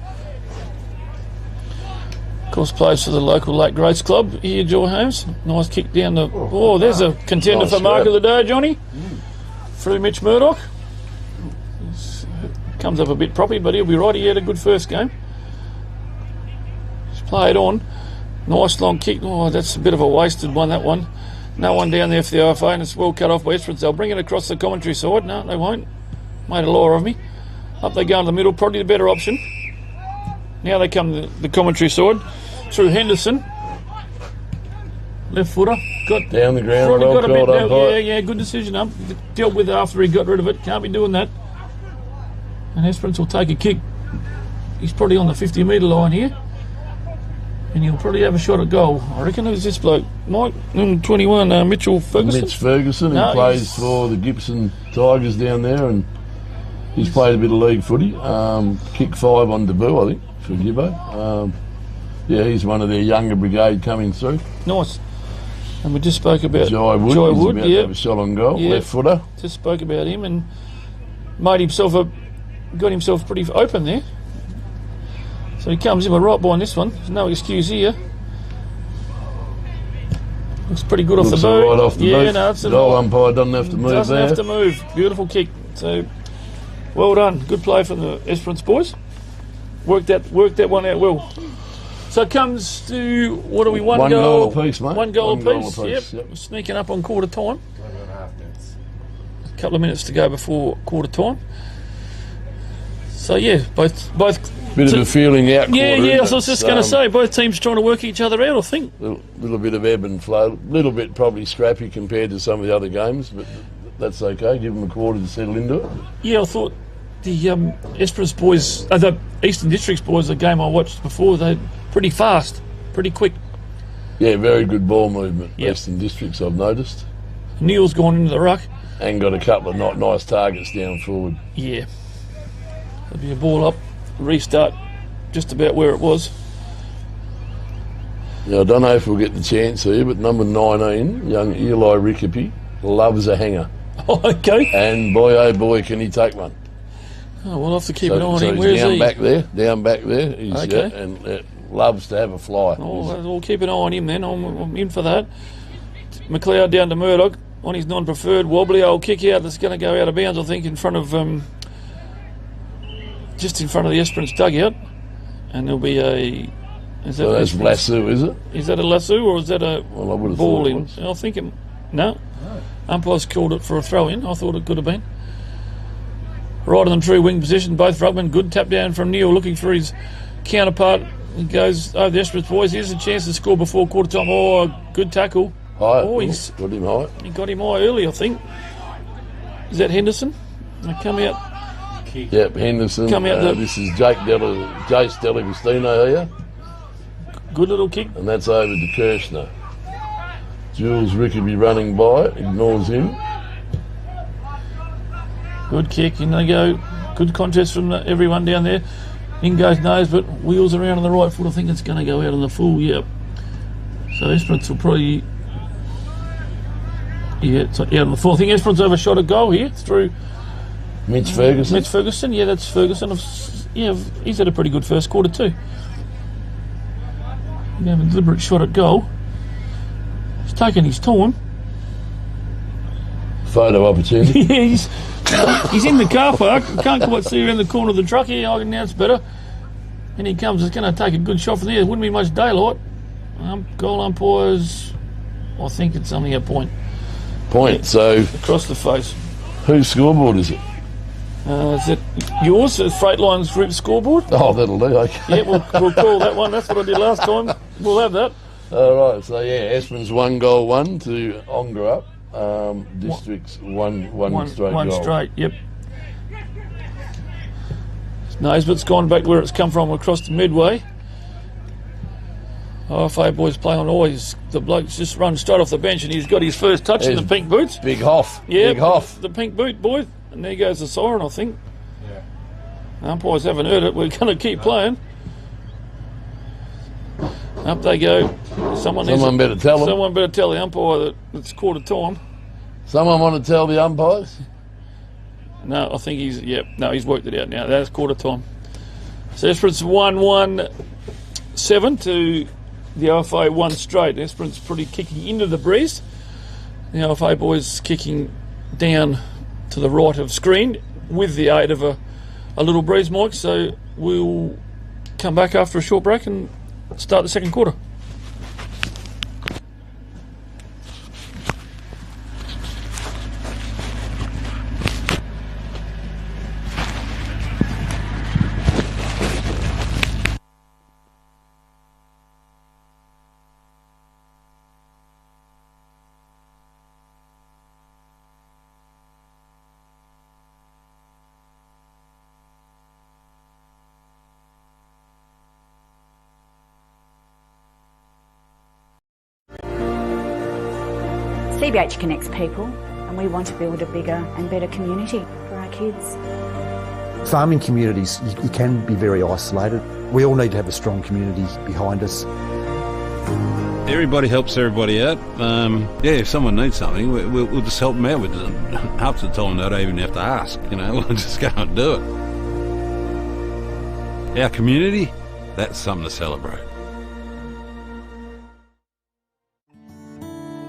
Of course, plays for the local Lake Grace club here, Joy Holmes. Nice kick down the... Oh, there's a contender nice for mark of the day, Johnny. Through Mitch Murdoch. Comes up a bit proppy, but he'll be right. He had a good first game. Just play it on. Nice long kick. Oh, that's a bit of a wasted one, that one. No one down there for the OFA, and it's well cut off by Esperance. They'll bring it across the commentary side. No, they won't. Made a liar of me. Up they go in the middle, probably the better option. Now they come the commentary side. Through Henderson. Left footer. Got down the ground. Probably well got a bit down. Yeah, good decision up. Dealt with it after he got rid of it. Can't be doing that. And Esperance will take a kick. He's probably on the 50-metre line here. And he'll probably have a shot at goal. I reckon. Who's this bloke? Mike, 21, Mitchell Ferguson. Mitch Ferguson, who plays for the Gibson Tigers down there, and he's played a bit of league footy. Kick 5 on debut, I think, for Gibbo. He's one of their younger brigade coming through. Nice. And we just spoke about Jai Wood. Jai He's Wood, about to have a shot on goal, left footer. Just spoke about him and got himself pretty open there. So he comes in with right behind this one. There's no excuse here. Looks pretty good off the boot. Right off the boot. No, it's a goal umpire doesn't have to move there. Doesn't have to move. Beautiful kick. So well done. Good play from the Esperance boys. Worked that one out well. So it comes to, what do we, one goal apiece, mate. One goal apiece. Yep. Sneaking up on quarter time. 1.5 minutes. A couple of minutes to go before quarter time. So yeah, both bit of a feeling out. I was just going to say, both teams trying to work each other out, I think. Little bit of ebb and flow, a little bit probably scrappy compared to some of the other games, but that's okay. Give them a quarter to settle into it. Yeah, I thought the Esperance boys, the Eastern Districts boys, the game I watched before, they're pretty fast, pretty quick. Yeah, very good ball movement. Eastern Districts, I've noticed. Neil's gone into the ruck. And got a couple of nice targets down forward. Yeah. There'll be a ball up, restart just about where it was. Yeah, I don't know if we'll get the chance here, but number 19, young Eli Rickaby, loves a hanger. Oh, okay. And boy, oh boy, can he take one. Oh, we'll have to keep an eye on him. He's Where's he? Down back there. He's, okay. loves to have a fly. Oh, we'll keep an eye on him then. I'm in for that. McLeod down to Murdoch on his non-preferred wobbly old kick out that's going to go out of bounds, I think, in front of just in front of the Esperance dugout, and there'll be a. Is that So that's lasso, is it? Is that a lasso or is that a Well, I would have ball thought it in? was. I think it. No. Umpires called it for a throw in. I thought it could have been. Right on the true wing position, both ruckmen. Good tap down from Neil, looking for his counterpart. He goes over the Esperance boys. Here's a chance to score before quarter time. Oh, good tackle. High. Oh, he's Got him high. he got him high early, I think. Is that Henderson? They come out. Yep, Henderson. Come out this is Jace D'Agostino here. Good little kick. And that's over to Kirshner. Jules Rickaby running by, ignores him. Good kick, and they go. Good contest from everyone down there. In goes nose, but wheels around on the right foot. I think it's going to go out on the full, yep. So Esperance will probably. Yeah, it's out on the full. I think Esperance overshot a goal here through. Mitch Ferguson. Mitch Ferguson, yeah, that's Ferguson. Yeah, he's had a pretty good first quarter too. He have a deliberate shot at goal. He's taken his time. Photo opportunity. Yeah, he's in the car park. Can't quite see around the corner of the truck here. I can now it's better. And he comes. It's going to take a good shot from there. There wouldn't be much daylight. Goal umpires. I think it's only a point. Point. So across the face. Whose scoreboard is it? Is it yours? Freightline's group scoreboard? Oh, that'll do. Okay. Yeah, we'll call that one. That's what I did last time. We'll have that. All right. So yeah, Esperance 1 goal 1 to Ongerup. Districts one straight One goal. straight. Yep. Naismith's gone back where it's come from across the midway. OFA boys play on always. The bloke's just run straight off the bench and he's got his first touch in the pink boots. Big Hoff. Yeah, Big Hoff. The pink boot, boy. And there goes the siren, I think. Yeah. Umpires haven't heard it. We're going to keep playing. Up they go. Someone better tell them. Someone better tell the umpire that it's quarter time. Someone want to tell the umpires? No, I think he's he's worked it out now. That's quarter time. So Esperance 1-1-7 to the OFA 1 straight. Esperance pretty kicking into the breeze. The OFA boys kicking down to the right of screen with the aid of a little breeze, Mike. So we'll come back after a short break and start the second quarter. CBH connects people, and we want to build a bigger and better community for our kids. Farming communities, you can be very isolated. We all need to have a strong community behind us. Everybody helps everybody out. If someone needs something, we'll just help them out with it. Half the time they don't even have to ask, we'll just go and do it. Our community, that's something to celebrate.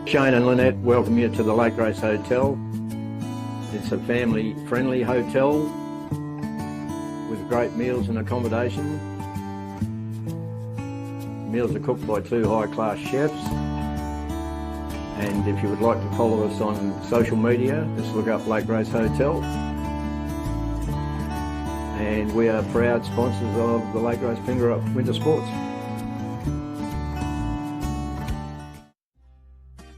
Shane and Lynette welcome you to the Lake Grace Hotel. It's a family-friendly hotel with great meals and accommodation. Meals are cooked by 2 high-class chefs. And if you would like to follow us on social media, just look up Lake Grace Hotel. And we are proud sponsors of the Lake Grace Ongerup Winter Sports.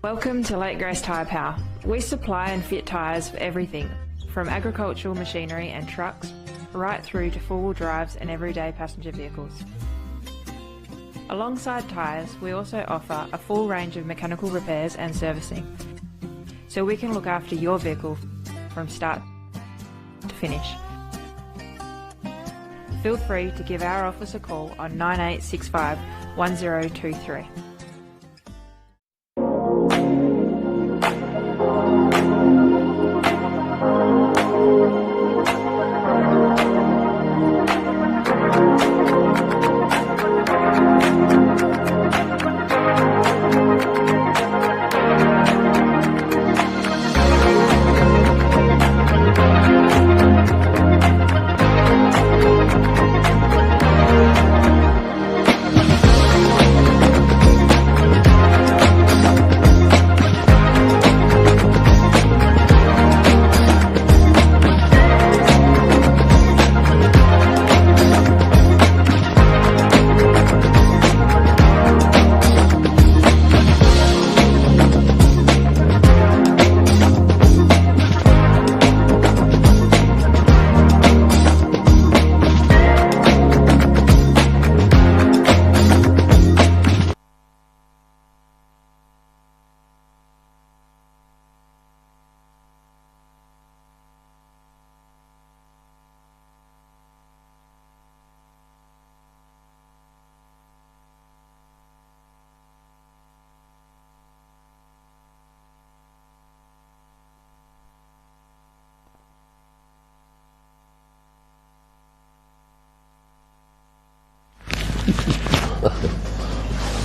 Welcome to Lake Grace Tyre Power. We supply and fit tyres for everything, from agricultural machinery and trucks, right through to four-wheel drives and everyday passenger vehicles. Alongside tyres, we also offer a full range of mechanical repairs and servicing, so we can look after your vehicle from start to finish. Feel free to give our office a call on 9865 1023.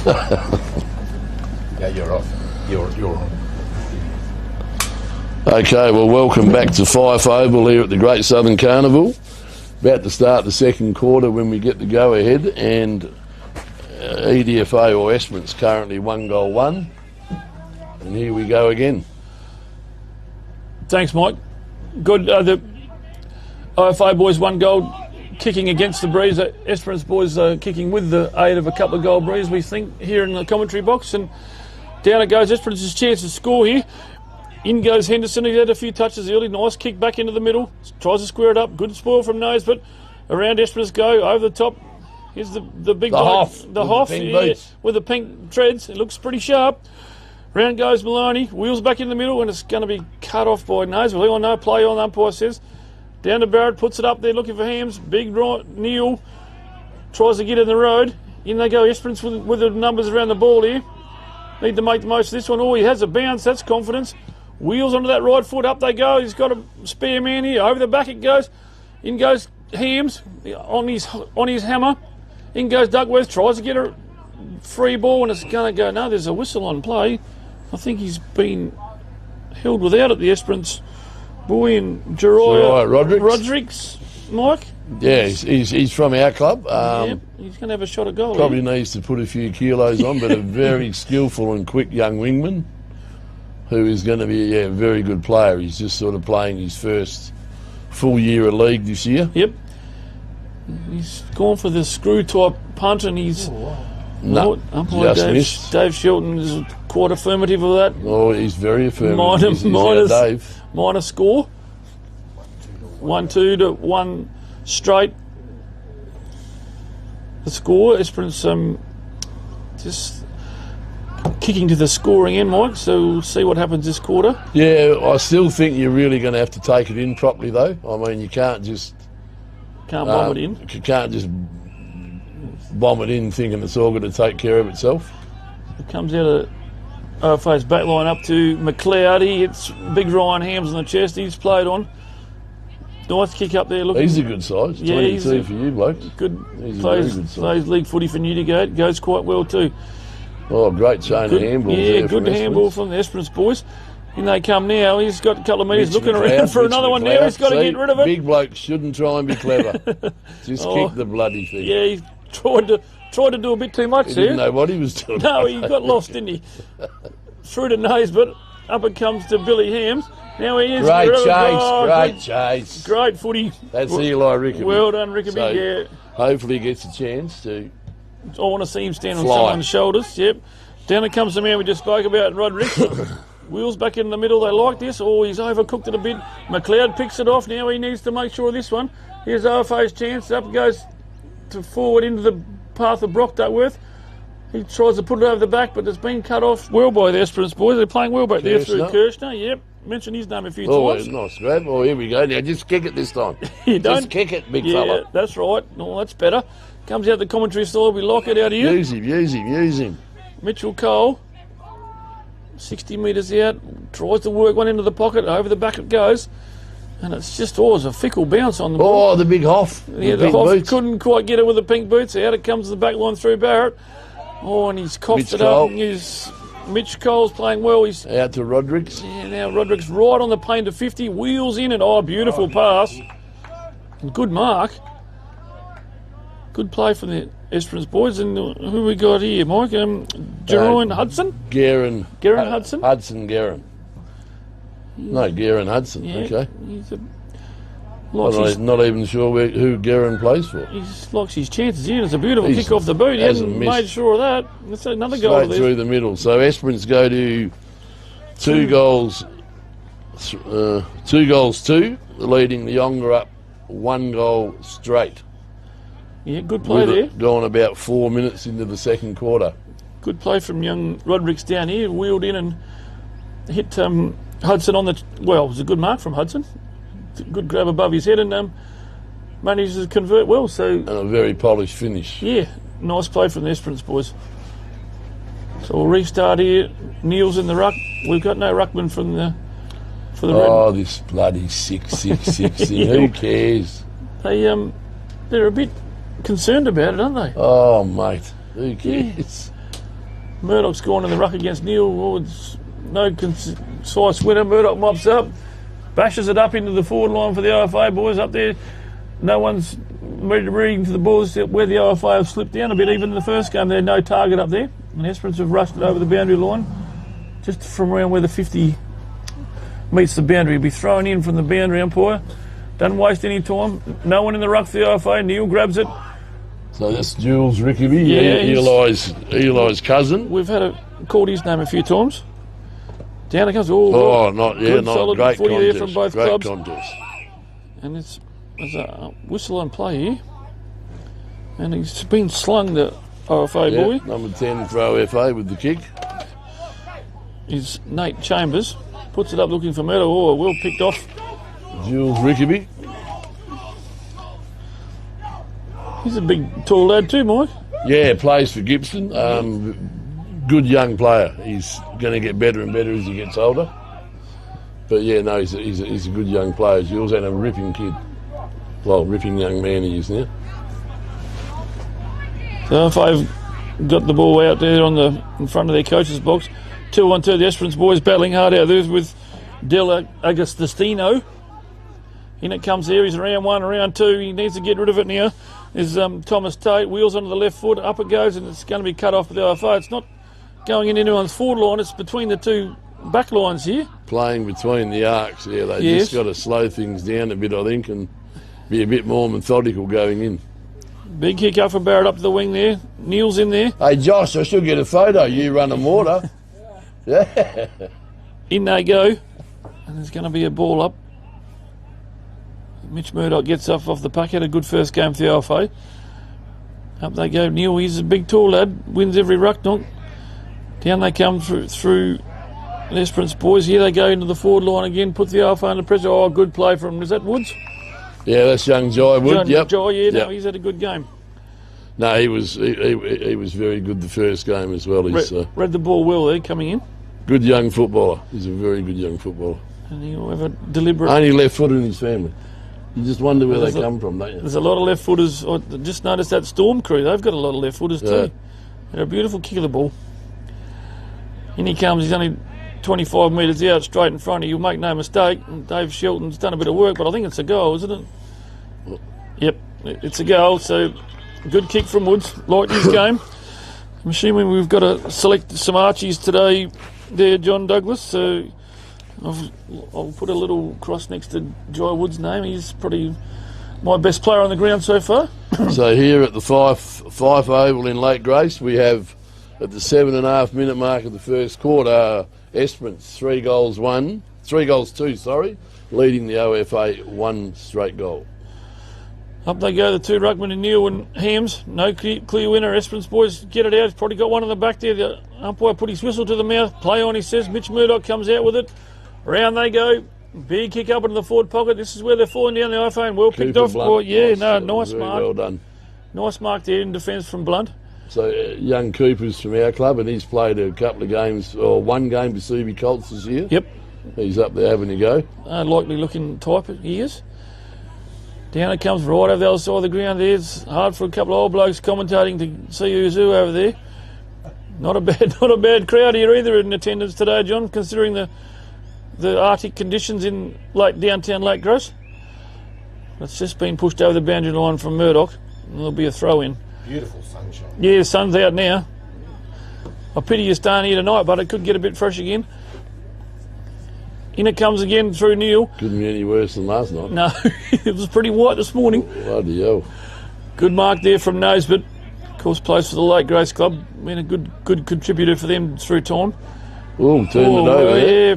Yeah, you're off. You're on. Okay, well, welcome back to Fife Oval here at the Great Southern Carnival. About to start the second quarter when we get the go-ahead, and EDFA or Esperance currently 1-1. And here we go again. Thanks, Mike. Good. The OFA boys 1 goal kicking against the breeze. Esperance boys kicking with the aid of a couple of goal breeze, we think, here in the commentary box. And down it goes. Esperance's chance to score here. In goes Henderson. He had a few touches early. Nice kick back into the middle. Tries to square it up. Good spoil from Nose, but around Esperance go over the top. Here's the big Hoff. The Hoff with the pink treads. It looks pretty sharp. Round goes Maloney. Wheels back in the middle, and it's going to be cut off by Nose. Well, no play on, the umpire says. Down to Barrett, puts it up there looking for Hams. Big right, Neil tries to get in the road. In they go Esperance with the numbers around the ball here. Need to make the most of this one. Oh, he has a bounce. That's confidence. Wheels onto that right foot. Up they go. He's got a spare man here. Over the back it goes. In goes Hams on his hammer. In goes Duckworth. Tries to get a free ball, and it's going to go. No, there's a whistle on play. I think he's been held without it, the Esperance boy, and Jeriah Rodrigues, Mike. Yeah, he's from our club. Yeah, he's going to have a shot at goal. Probably needs to put a few kilos on, but a very skillful and quick young wingman who is going to be a very good player. He's just sort of playing his first full year of league this year. Yep. He's gone for the screw type punt, and he's just missed. Dave Shelton is quite affirmative of that. Oh, he's very affirmative. Minor score. 1-2 to 1 straight. The score. Esperance just kicking to the scoring end, Mike, so we'll see what happens this quarter. Yeah, I still think you're really going to have to take it in properly, though. I mean, you can't just... bomb it in. You can't just bomb it in thinking it's all going to take care of itself. It comes out of OFA's back line up to McLeod. He hits big Ryan Hams on the chest. He's played on. Nice kick up there. He's a good size. Yeah, 22 for you, blokes. He's plays league footy for Newdigate. Goes quite well too. Oh, great chain of handballs. Yeah, good handball from the Esperance boys. In they come now. He's got a couple of metres looking around for another one now. He's got to get rid of it. Big blokes shouldn't try and be clever. Just kick the bloody thing. Yeah, he tried to do a bit too much he there. Didn't know what he was doing. No, he got lost, didn't he? Through the nose, but up it comes to Billy Hams. Now he is. Great chase. Great footy. That's Eli Rickaby. Well done, Rickaby. So yeah. Hopefully he gets a chance to. I want to see him stand on someone's shoulders. Yep. Down it comes the man we just spoke about, Rodrigues. Wheels back in the middle. They like this. Oh, he's overcooked it a bit. McLeod picks it off. Now he needs to make sure of this one. Here's OFA's chance. Up goes to forward into the path of Brock Duckworth. He tries to put it over the back, but it's been cut off well by the Esperance boys. They're playing well back there through Kirshner. Yep. Mentioned his name a few times. Oh, nice grab. Oh, here we go. Now just kick it this time. Just kick it, big fella. Yeah, that's right. No, that's better. Comes out the commentary stall. We lock it out here. Use him. Mitchell Cole, 60 metres out, tries to work one into the pocket, over the back it goes, and it's just always a fickle bounce on the ball. Oh, the big Hoff. Yeah, the Hoff couldn't quite get it with the pink boots. Out it comes the back line through Barrett. Oh, and he's coughed it up. Mitch Cole's playing well. He's out to Rodrigues. Yeah, now Rodrigues right on the plane to 50, wheels in, and beautiful pass. Good mark. Good play from the Esperance boys. And who we got here, Mike? Jerome Hudson? Guerin Hudson? Hudson Guerin. No, Guerin Hudson. Yeah, okay. He's I'm not even sure who Guerin plays for. He likes his chances here. It's a beautiful kick off the boot. He hasn't made sure of that. That's another goal. Straight through the middle. So Esperance go to 2 goals. 2 goals 2, leading the Ongerup 1 goal straight. Yeah, good play there. Gone about 4 minutes into the second quarter. Good play from young Rodrigues down here. Wheeled in and hit Hudson on the... Well, it was a good mark from Hudson. Good grab above his head and managed to convert well. So and a very polished finish. Yeah, nice play from the Esperance boys. So we'll restart here. Neil's in the ruck. We've got no ruckman for the Red. This bloody 6-6-6 thing. Who cares? They're a bit concerned about it, aren't they? Oh, mate. Who cares? Murdoch's gone in the ruck against Neil. Oh, it's no concise winner. Murdoch mops up, bashes it up into the forward line for the OFA boys up there. No one's reading to the balls where the OFA have slipped down a bit. Even in the first game, they had no target up there. And Esperance have rushed it over the boundary line, just from around where the 50 meets the boundary. He'll be thrown in from the boundary umpire. Doesn't waste any time. No one in the ruck for the OFA. Neil grabs it. So that's Jules Rickaby, Yeah, Eli's cousin. We've called his name a few times. Down it comes. Not solid great footy contest. there from both Great clubs. contest. And there's a whistle on play here. And he's been slung, the OFA boy. Number 10 for OFA with the kick. Is Nate Chambers. Puts it up looking for Meadow. Oh, well picked off. Jules Rickaby. He's a big, tall lad too, Mike. Yeah, plays for Gibson. Good young player. He's going to get better and better as he gets older. But yeah, no, he's a good young player. Jules, and a ripping kid. Well, ripping young man he is now. So if I've got the ball out there in front of their coach's box, 2-on-2, the Esperance boys battling hard out there with Del Agostino. In it comes there, he's round one, round two, he needs to get rid of it now. There's Thomas Tate, wheels onto the left foot, up it goes, and it's going to be cut off with the OFA. It's not going in anyone's forward line, it's between the two back lines here. Playing between the arcs, yeah, they just got to slow things down a bit, I think, and be a bit more methodical going in. Big kick up for Barrett up to the wing there. Neil's in there. Hey, Josh, I should get a photo. You running water. Yeah. In they go. And there's going to be a ball up. Mitch Murdoch gets off the puck. Had a good first game for the OFA. Up they go. Neil, he's a big, tall lad. Wins every ruck knock. Down they come through the Esperance boys. Here they go into the forward line again. Put the OFA under pressure. Oh, good play from, is that Woods? Yeah, that's young Jai Wood. No, he's had a good game. No, he was very good the first game as well. He's read the ball well there coming in. Good young footballer. He's a very good young footballer. And he'll have a deliberate... Only left footer in his family. You just wonder where they come from, don't you? There's a lot of left footers. I just noticed that Storm crew. They've got a lot of left footers too. They're a beautiful kick of the ball. In he comes. He's only 25 metres out, straight in front of you. You'll make no mistake. Dave Shelton's done a bit of work, but I think it's a goal, isn't it? Yep, it's a goal. So good kick from Woods. Like his game. I'm assuming we've got to select some Archies today there, John Douglas. So I'll put a little cross next to Jai Wood's name. He's probably my best player on the ground so far. So here at the Fife Oval in Lake Grace, we have at the 7.5 minute mark of the first quarter, Esperance 3 goals 2, leading the OFA 1 straight goal. Up they go, the two ruckmen and Neil and Hams. No clear winner. Esperance boys get it out. He's probably got one on the back there. The umpire put his whistle to the mouth. Play on, he says. Mitch Murdoch comes out with it. Round they go. Big kick up into the forward pocket. This is where they're falling down the iPhone. Well picked off. Oh, yeah, nice mark. Well done. Nice mark there in defence from Blunt. So young Cooper's from our club, and he's played a couple of games, or one game with CB Colts this year. Yep. He's up there having a go. Likely looking type he is. Down it comes right over the other side of the ground there. It's hard for a couple of old blokes commentating to see who's who over there. Not a bad crowd here either in attendance today, John, considering the Arctic conditions in downtown Lake Grace. It's just been pushed over the boundary line from Murdoch, and there'll be a throw-in. Beautiful sunshine. Yeah, the sun's out now. I pity you staying here tonight, but it could get a bit fresh again. In it comes again through Neil. Couldn't be any worse than last night. No, it was pretty white this morning. Bloody hell. Good mark there from Nosebit. Of course, plays for the Lake Grace Club. Been a good contributor for them through time. Oh, turned it over. Yeah,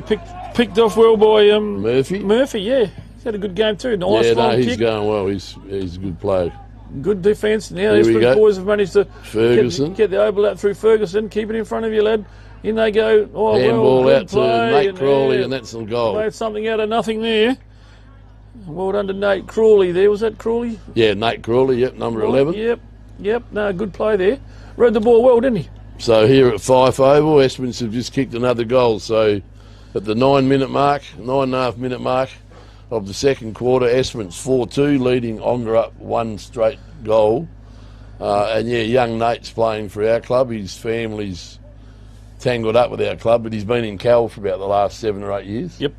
picked off well by Murphy. Murphy, yeah. He's had a good game too. Nice long he's kick. going well. He's a good player. Good defence. Now these three boys have managed to get the oval out through Ferguson. Keep it in front of you, lad. In they go. Oh, handball out play, to Nate Crawley, and that's a goal. Made something out of nothing there. Well done to Nate Crawley there. Was that Crawley? Yeah, Nate Crawley, yep, number 11. Yep. No, good play there. Read the ball well, didn't he? So here at Fife Oval, Esperance have just kicked another goal. So at the 9.5 minute mark of the second quarter, Esperance 4-2, leading Ongerup 1 straight goal. And yeah, young Nate's playing for our club. His family's tangled up with our club, but he's been in Cal for about the last 7 or 8 years. Yep.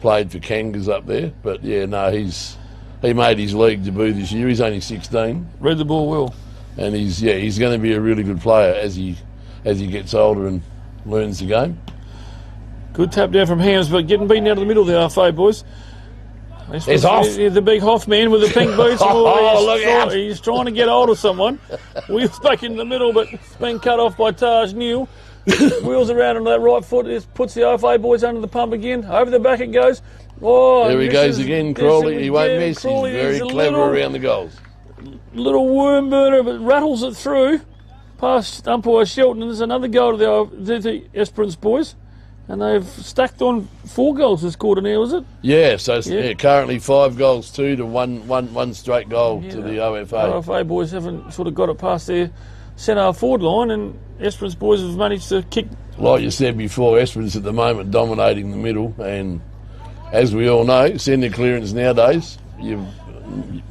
Played for Kangas up there, but yeah, no, he made his league debut this year. He's only 16. Read the ball well. And he's going to be a really good player as he gets older and learns the game. Good tap down from Hams, but getting beaten out of the middle of the RFA, boys. It's Hoff. The big Hoff man with the pink boots. Look out. He's trying to get hold of someone. Wheels back in the middle, but it's been cut off by Taj Neal. Wheels around on that right foot. Just puts the RFA boys under the pump again. Over the back it goes. Oh, there he goes again, Crawley. He won't miss. Crawley, he's very clever around the goals. Little worm burner, but rattles it through past umpire Shelton. And there's another goal to the Esperance boys. And they've stacked on 4 goals this quarter now, is it? Yeah, so currently 5 goals, 2 to one straight goal to the OFA. OFA boys haven't sort of got it past their centre forward line, and Esperance boys have managed to kick. Like you said before, Esperance at the moment dominating the middle, and as we all know, centre clearance nowadays, you're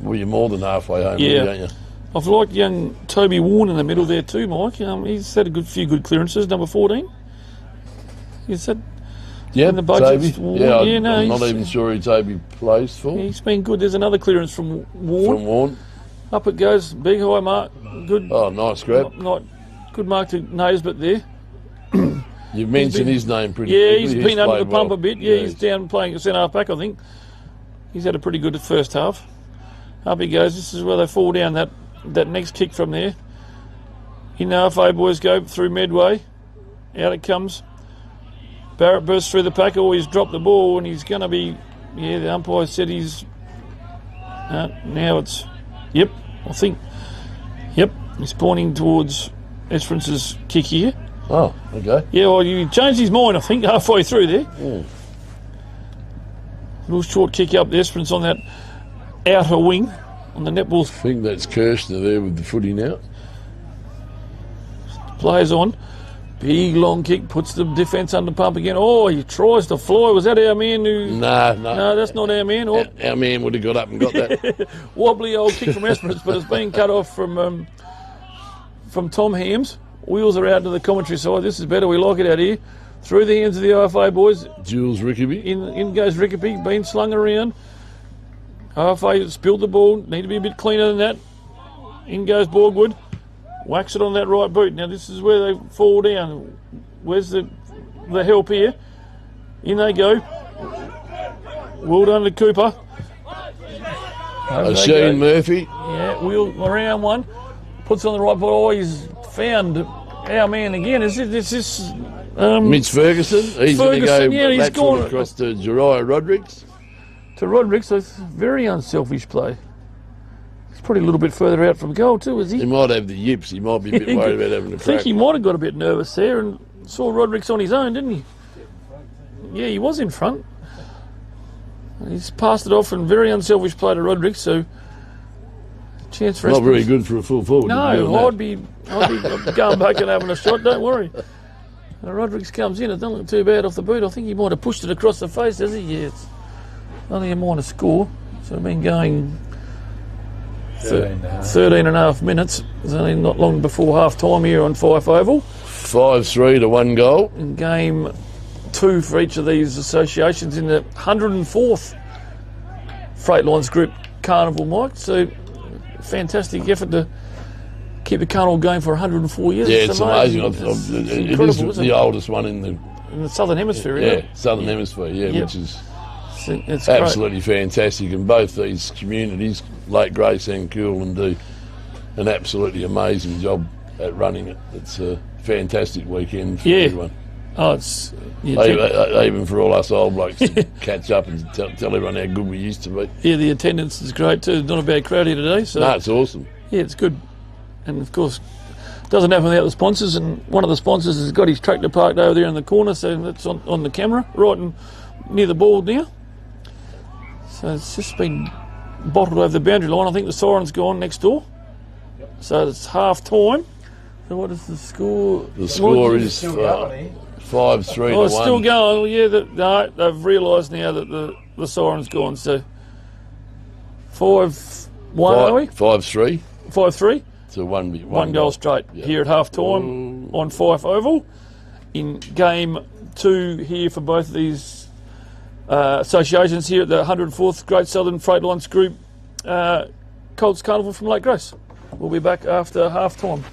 more than halfway home, really, don't you? I've liked young Toby Warren in the middle there too, Mike. He's had a few good clearances, number 14. You said, the budget. Toby. I'm not even sure who Toby plays for. He's been good. There's another clearance from Warren. Up it goes, big high mark. Good. Oh, nice grab. Not good mark to Naisbet there. You've mentioned his name pretty. Yeah, he's been under the pump well. a bit. Yeah, he's down playing centre half back, I think. He's had a pretty good first half. Up he goes. This is where they fall down. That next kick from there. In RFA boys go through Medway. Out it comes. Barrett bursts through the pack. He's dropped the ball, and he's going to be. Yeah, the umpire said he's. Now it's. Yep, I think. Yep, he's pointing towards Esperance's kick here. Oh, okay. Yeah, well, he changed his mind, I think, halfway through there. Little short kick up the Esperance on that outer wing on the netball. I think that's Kirshner there with the footy now. Players on. Big long kick, puts the defence under pump again. Oh, he tries to fly. Was that our man who... No, that's not our man. Our man would have got up and got that. Wobbly old kick from Esperance, but it's been cut off from Tom Hams. Wheels are out to the commentary side. This is better. We like it out here. Through the hands of the OFA boys. Jules Rickaby. In goes Rickaby, being slung around. OFA spilled the ball. Need to be a bit cleaner than that. In goes Borgwood. Whacks it on that right boot. Now this is where they fall down. Where's the help here? In they go. Well done to Cooper. Shane Murphy. Yeah, wheel around one. Puts it on the right foot. Oh, he's found our man again. Is this Mitch Ferguson? He's going to go he's gone across to Jeriah Rodrigues. To Rodrigues, so it's very unselfish play. He's probably a little bit further out from goal too, is he? He might have the yips. He might be a bit worried about having a crack. I think he might have got a bit nervous there and saw Rodrigues on his own, didn't he? Yeah, he was in front. He's passed it off and very unselfish play to Rodrigues, so chance for not Esperance. very good for a full forward. No, I'd be going back and having a shot, don't worry. Rodrigues comes in, it doesn't look too bad off the boot. I think he might have pushed it across the face, has he? Yeah, it's only a minor score. So I've been going 13 and a half minutes. It's only not long before half time here on Fife Oval. 5-3 to 1 goal. In game 2 for each of these associations in the 104th Freight Lines Group Carnival, Mike. So fantastic effort to keep the Carnival going for 104 years. Yeah, it's amazing. It is the oldest one in the Southern Hemisphere, isn't it? Southern Hemisphere, which is it's absolutely fantastic. And both these communities, Lake Grace and Coolin, do an absolutely amazing job at running it. It's a fantastic weekend for everyone. Oh, it's even for all us old blokes to catch up and tell everyone how good we used to be. Yeah, the attendance is great too. Not a bad crowd here today. So no, it's awesome. Yeah, it's good. And of course, it doesn't happen without the sponsors. And one of the sponsors has got his tractor parked over there in the corner, so that's on the camera, right near the ball now. So it's just been bottled over the boundary line. I think the siren's gone next door. So it's half time. So what is the score? The score is 5-3 to 1. Oh, it's still going. Well, yeah, they've realised now that the siren's gone. So 5-1, are we? 5-3. 5-3. So one goal straight here at half time on Fife Oval. In game 2 here for both of these associations here at the 104th Great Southern Freight Lines Group Colts Carnival from Lake Grace. We'll be back after half time.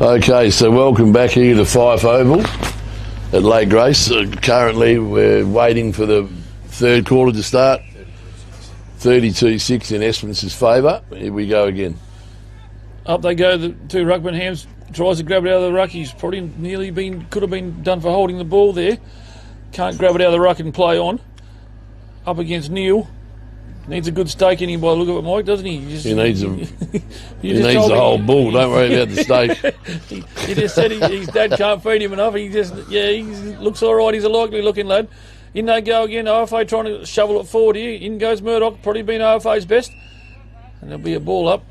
Okay, so welcome back here to Fife Oval at Lake Grace. Currently we're waiting for the third quarter to start. 32-6 in Esperance's favour. Here we go again. Up they go, the two ruckman hands. Tries to grab it out of the ruck. He's probably could have been done for holding the ball there. Can't grab it out of the ruck and play on. Up against Neil. Needs a good stake in him by the look of it, Mike, doesn't he? He needs the whole bull. Don't worry about the stake. He just said his dad can't feed him enough. He looks all right. He's a likely looking lad. In they go again. OFA trying to shovel it forward here. In goes Murdoch. Probably been OFA's best. And there'll be a ball up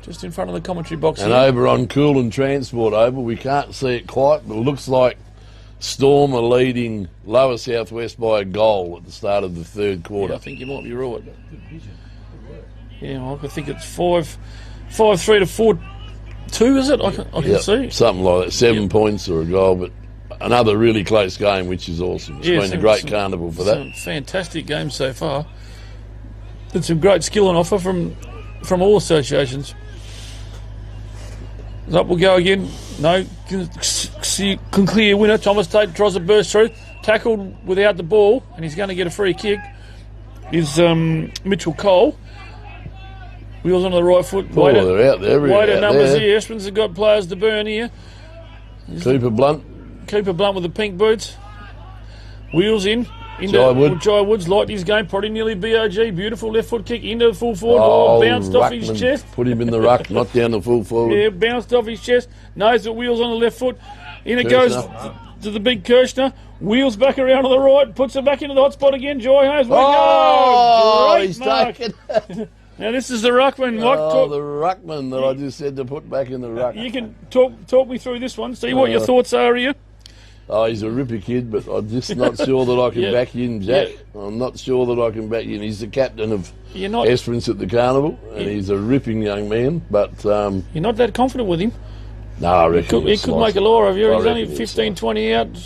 just in front of the commentary box and here. Over on Coolin Transport Oval, we can't see it quite, but it looks like Storm are leading Lower Southwest by a goal at the start of the third quarter. Yeah, I think you might be right. Yeah, I think it's 5-3 to 4-2, is it? I can see. Something like that. 7 points or a goal, but another really close game, which is awesome. It's been a great carnival for that. Fantastic game so far. And some great skill on offer from all associations. Up we'll go again. No, can clear winner. Thomas Tate tries to burst through. Tackled without the ball, and he's going to get a free kick. Is Mitchell Cole. Wheels onto the right foot. They're out there. Weighted numbers here. Esperance have got players to burn here. Cooper Blunt with the pink boots. Wheels in. Jai Woods liked his game, probably nearly BOG. Beautiful left foot kick into the full forward. Bounced off his chest. Put him in the ruck, not down the full forward. Yeah, bounced off his chest. Knows that Wheels on the left foot. In it goes to the big Kirshner. Wheels back around to the right. Puts it back into the hot spot again. Joy Hayes. He's taken. Now this is the ruckman. The ruckman that I just said to put back in the ruck. You can talk me through this one. See what your thoughts are here. Oh, he's a ripper kid, but I'm just not sure that I can back you in, Jack. I'm not sure that I can back you in. He's the captain of Esperance at the Carnival, and he's a ripping young man, but... You're not that confident with him? No, I reckon he could make a law of you. He's only 15-20 out.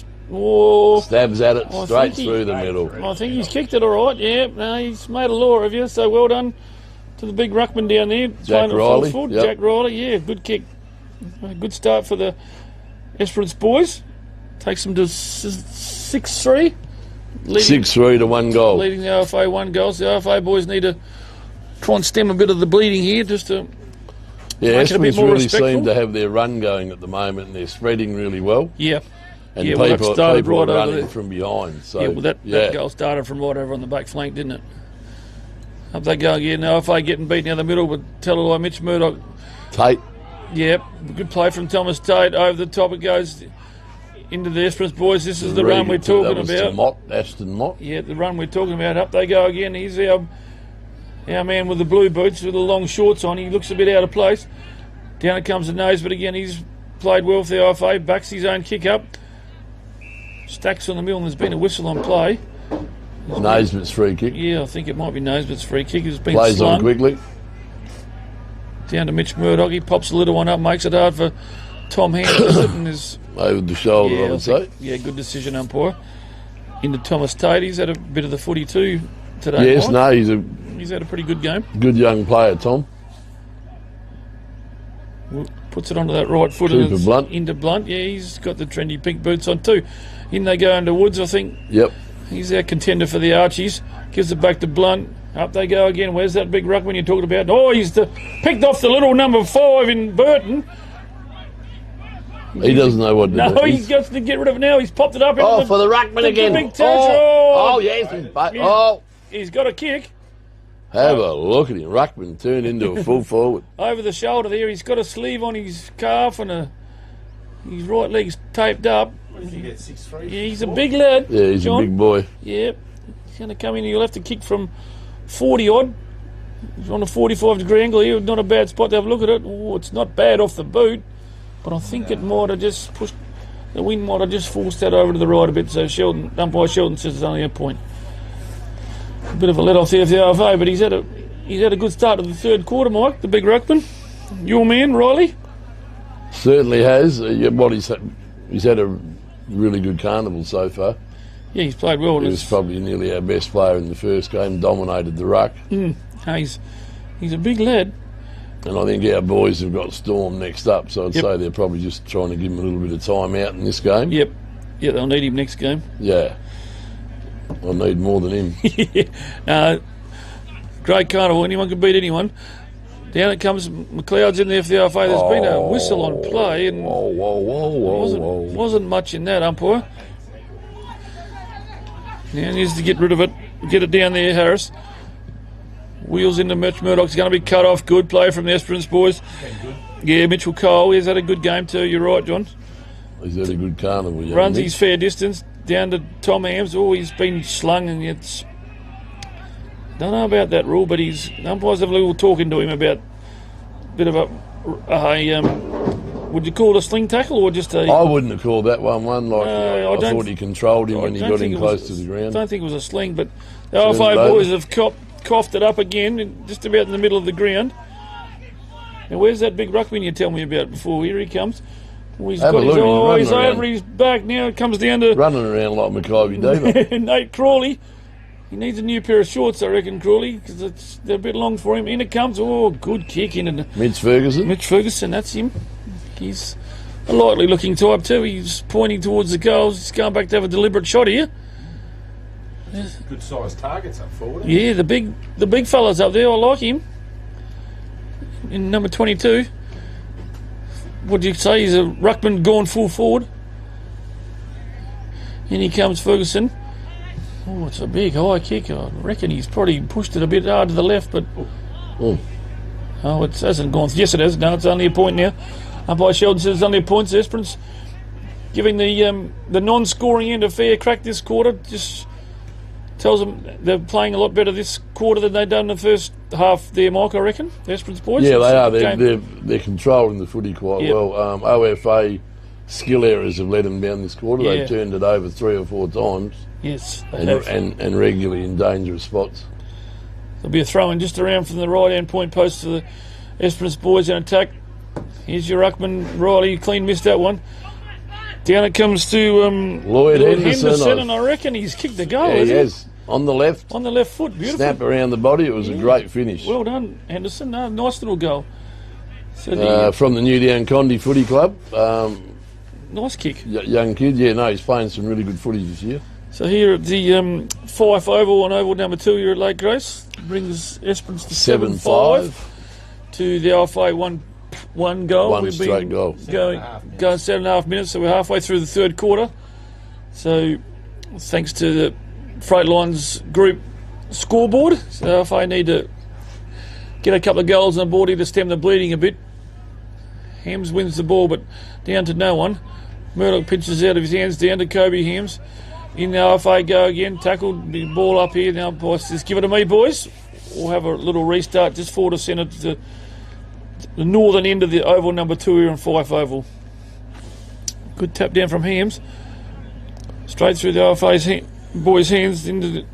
Stabs at it straight through the middle. I think he's kicked it all right. Yeah, no, he's made a law of you, so well done to the big ruckman down there. Jack Riley. Jack Riley, yeah, good kick. Good start for the Esperance boys. Takes them to 6-3. 6-3 to 1 goal. Leading the OFA 1 goal. So the OFA boys need to try and stem a bit of the bleeding here just to make it a bit more really respectful. Seem to have their run going at the moment, and they're spreading really well. Yeah. And people right are running from behind. So, that goal started from right over on the back flank, didn't it? Up they go again. Now OFA getting beaten out the middle, but Tellalai Mitch Murdoch. Tate. Yep. Good play from Thomas Tate. Over the top it goes into the Esperance boys. This is the run we're talking about. Aston Mott. Yeah, the run we're talking about. Up they go again. He's our man with the blue boots with the long shorts on. He looks a bit out of place. Down it comes the nose, but again he's played well for the OFA. Backs his own kick up. Stacks on the middle, and there's been a whistle on play. Naismith's free kick. Yeah, I think it might be Naismith's free kick. It's been Plays slung. on quickly. Down to Mitch Murdoch. He pops a little one up, makes it hard for Tom Hanson. Over the shoulder, I would say. Yeah, good decision, umpire. Into Thomas Tate. He's had a bit of the footy too today. Yes, Mike. he's had a pretty good game. Good young player, Tom. Puts it onto that right foot. Cooper Blunt. Into Blunt. Yeah, he's got the trendy pink boots on too. In they go into Woods, I think. Yep. He's our contender for the Archies. Gives it back to Blunt. Up they go again. Where's that big ruckman you're talking about? Oh, he's picked off the little number 5 in Burton. He doesn't know what to do. No, he's got to get rid of it now. He's popped it up. For the ruckman again. Big yes. He's got a kick. Have a look at him. Ruckman turned into a full forward. Over the shoulder there. He's got a sleeve on his calf and his right leg's taped up. Yeah, he's a big lad. Yeah, he's John. a big boy. Yeah. He's going to come in. He'll have to kick from 40-odd. He's on a 45-degree angle here. Not a bad spot to have a look at it. Oh, it's not bad off the boot. But I think it might have just pushed, the wind might have just forced that over to the right a bit, so umpire Shelton says it's only a point. A bit of a let off there for the OFA, but he's had a good start to the third quarter, Mike, the big ruckman. Your man, Riley? Certainly has. He's had a really good carnival so far. Yeah, he's played well. He was probably nearly our best player in the first game, dominated the ruck. He's a big lad. And I think our boys have got Storm next up, so I'd Yep. say they're probably just trying to give him a little bit of time out in this game. Yep. Yeah, they'll need him next game. Yeah. I need more than him. Great Carnival. Anyone can beat anyone. Down it comes. McLeod's in there for the RFA. There's been a whistle on play, and wasn't much in that, umpire. Now he needs to get rid of it. Get it down there, Harris. Wheels into Mitch Murdoch's going to be cut off. Good play from the Esperance boys. Yeah, Mitchell Cole. He's had a good game too. You're right, John. He's had a good Carnival. Yeah, Runs his fair distance down to Tom Hams. Oh, he's been slung, and it's. Don't know about that rule, but umpires have a little talking to him about a bit of a would you call it a sling tackle or just a? I wouldn't have called that one. I thought he controlled him when he got in close to the ground. I don't think it was a sling, but the RFA boys have coughed it up again, just about in the middle of the ground. Now, where's that big ruckman you tell me about before? Here he comes. Oh, he's over his back now. It comes down to running around like Mackay Diva. Nate Crawley. He needs a new pair of shorts, I reckon, Crawley, because they're a bit long for him. In it comes. Oh, good kick into Mitch Ferguson. Mitch Ferguson, that's him. He's a lightly looking type too. He's pointing towards the goals. He's going back to have a deliberate shot here. Good sized targets up forward. Yeah, the big fella's up there. I like him. In number 22. What do you say? He's a ruckman gone full forward. In he comes Ferguson. Oh, it's a big high kick. I reckon he's probably pushed it a bit hard to the left, but it hasn't gone. Yes, it has. No, it's only a point now. Umpire Sheldon says it's only a point. Esperance giving the non-scoring end a fair crack this quarter. Just tells them they're playing a lot better this quarter than they've done in the first half there, Mike, I reckon, the Esperance boys. Yeah, they are. They're controlling the footy quite well. OFA skill errors have let them down this quarter. Yeah. They've turned it over 3 or 4 times. Yes, and regularly in dangerous spots. There'll be a throw-in just around from the right-hand point post to the Esperance boys in attack. Here's your ruckman, Riley. Clean missed that one. Down it comes to Lloyd Henderson, and I reckon he's kicked the goal. Yeah, he has. On the left. On the left foot, beautiful. Snap around the body. It was a great finish. Well done, Henderson. Nice little goal. So from the Newtown Condi Footy Club. Nice kick. Young kid. Yeah, no, he's playing some really good footy this year. So here at the Fife Oval on Oval number 2 here at Lake Grace brings Esperance to 7-5 to the RFA one goal. One straight goal. Going 7.5 minutes, so we're halfway through the third quarter. So thanks to the Freight Lines group scoreboard, so if I need to get a couple of goals on the board here to stem the bleeding a bit. Hams wins the ball, but down to no one. Murdoch pinches out of his hands down to Kobe Hams. In the RFA go again, tackled, the ball up here. Now, boys, just give it to me, boys. We'll have a little restart just forward to centre to the northern end of the oval number 2 here in Fife Oval. Good tap down from Hams. Straight through the RFA's boys' hands into the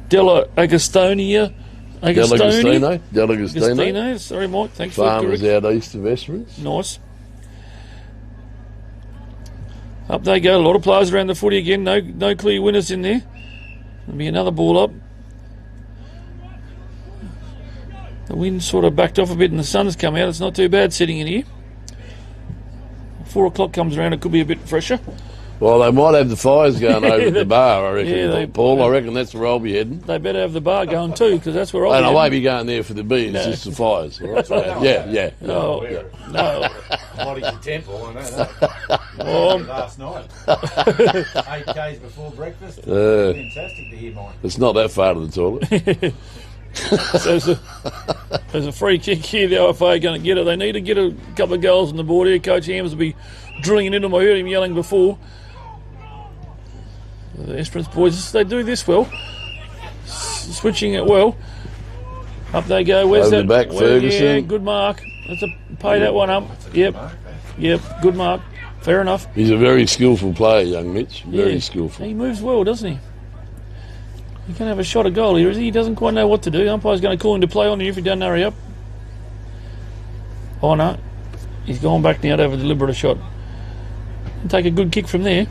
Della Agostino. Agostino. Sorry, Mike. Thanks Farmers for the out east of Esperance. Nice. Up they go. A lot of players around the footy again. No clear winners in there. There'll be another ball up. The wind sort of backed off a bit and the sun's come out. It's not too bad sitting in here. 4 o'clock comes around. It could be a bit fresher. Well, they might have the fires going over at the bar, I reckon. Yeah, Paul, I reckon that's where I'll be heading. They better have the bar going too, because that's where I'll be And I heading. won't be going there for the beers, just the fires. All right? Yeah. No. Commodity Temple, I know that. Well, Last night. 8 Ks before breakfast. Fantastic to hear mine. It's not that far to the toilet. So there's a free kick here. The OFA going to get it. They need to get a couple of goals on the board here. Coach Hams will be drilling it into him. I heard him yelling before. The Esperance boys, they do this well. Switching it well. Up they go. Where's Over that? the back, Ferguson. Yeah, good mark. That's pay that one up. Yep. Good mark. Fair enough. He's a very skillful player, young Mitch. Very skillful. He moves well, doesn't he? He can have a shot at goal here, is he? He doesn't quite know what to do. Umpire's going to call him to play on you if he doesn't hurry up. Oh no. He's gone back now to have a deliberate shot. And take a good kick from there.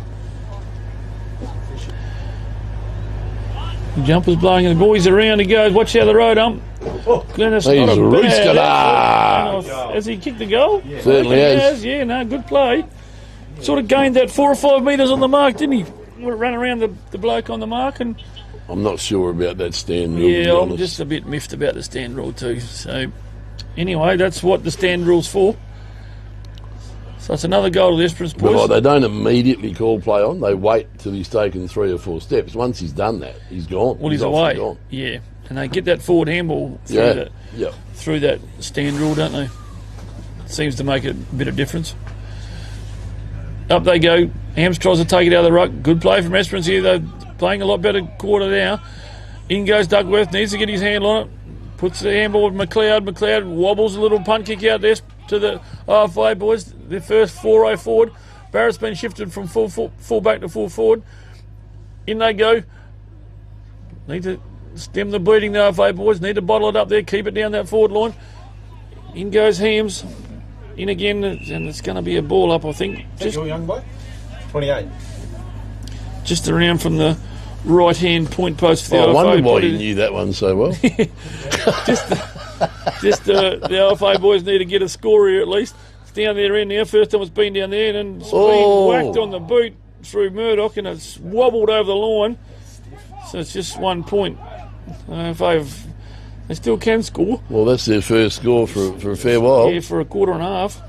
The jumper's blowing and the boys around. He goes. Watch out the road, Goodness, He's not a roosted bad up. effort. Has he kicked the goal? Yeah. Certainly has. Yeah, no, good play. Sort of gained that 4 or 5 metres on the mark, didn't he? Ran around the bloke on the mark, and I'm not sure about that stand rule. yeah, to be I'm honest. just a bit miffed about the stand rule too. So anyway, that's what the stand rule's for. So it's another goal to the Esperance boys. But like, they don't immediately call play on. They wait till he's taken 3 or 4 steps. Once he's done that, he's gone. Well, he's off away. and gone. Yeah, and they get that forward handball through, through that stand rule, don't they? Seems to make a bit of difference. Up they go. Hams tries to take it out of the ruck. Good play from Esperance here. They're playing a lot better quarter now. In goes Duckworth. Needs to get his hand on it. Puts the handball with McLeod. McLeod wobbles a little punt kick out there to the RFA boys. Their first 4-0 forward. Barrett's been shifted from full back to full forward. In they go. Need to stem the bleeding, the RFA boys. Need to bottle it up there. Keep it down that forward line. In goes Hams. In again, and it's going to be a ball up, I think. Just your young boy? 28. Just around from the right-hand point post for the I RFA. wonder why you knew that one so well. Just the RFA boys need to get a score here at least. It's down there in now. First time it's been down there, and it's been whacked on the boot through Murdoch, and it's wobbled over the line. So it's just 1 point. They still can score. Well, that's their first score for a fair while. Yeah, for a quarter and a half.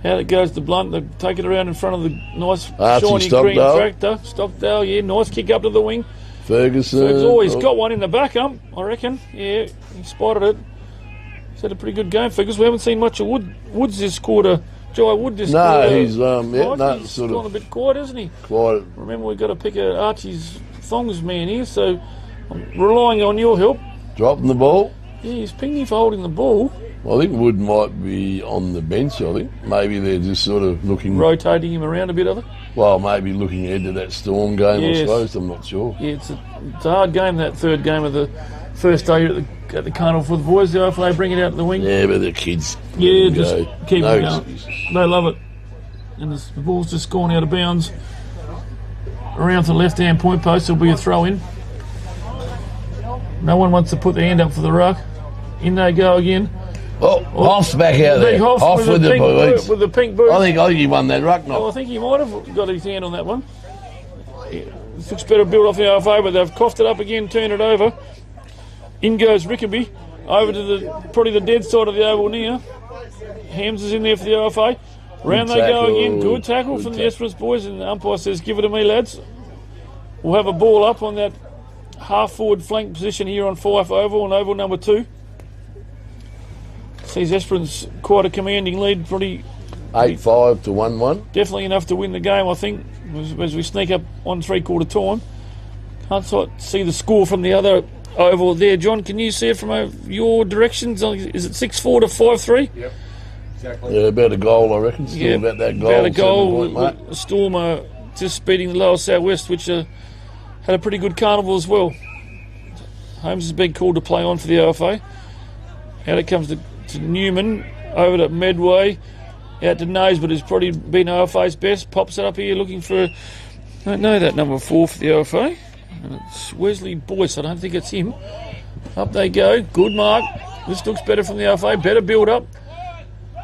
Out it goes to Blunt. They take it around in front of the nice shiny green tractor. Stockdale, yeah, nice kick up to the wing. Ferguson. He's got one in the back, I reckon. Yeah, he spotted it. He's had a pretty good game, Fergus. We haven't seen much of Woods this quarter. Jai Wood this quarter. No, he's he's sort gone of a bit quiet, isn't he? Quiet. Remember, we've got to pick Archie's thongs man here, so I'm relying on your help. Dropping the ball. Yeah, he's pinged me for holding the ball. I think Wood might be on the bench, I think. Maybe they're just sort of looking... Rotating him around a bit, of it. Well, maybe looking ahead to that Storm game, I suppose. I'm not sure. Yeah, it's a hard game, that third game of the first day at the Carnival for the boys. If they bring it out to the wing. Yeah, but the kids... Yeah, just keep no it going. They love it. And the ball's just gone out of bounds. Around to the left-hand point post, there'll be a throw-in. No one wants to put their hand up for the ruck. In they go again. Oh, Hoff's back out there. Hoff with the boots. With the pink boots. I think he won that ruck knock. Well, I think he might have got his hand on that one. It looks better built off the RFA, but they've coughed it up again, turned it over. In goes Rickaby. Over to probably the dead side of the oval near. Hams is in there for the RFA. Round they go again. Good tackle from the Esperance boys, and the umpire says, give it to me, lads. We'll have a ball up on that half-forward flank position here on Fife Oval, on oval number 2. Sees Esperance quite a commanding lead, pretty 8-5 to 1-1. definitely enough to win the game, I think, as we sneak up on three-quarter time. Can't see the score from the other oval there. John, can you see it from your directions? Is it 6-4 to 5-3? Yep, exactly. Yeah, about a goal, I reckon. Still about that goal. About a goal. Point, mate. Storm just beating the lower southwest, which had a pretty good carnival as well. Holmes has been called to play on for the OFA. Out it comes to Newman, over to Medway, out to Nose, but has probably been OFA's best. Pops it up here looking for, I don't know that number 4 for the OFA. And it's Wesley Boyce, I don't think it's him. Up they go, good mark. This looks better from the OFA, better build up.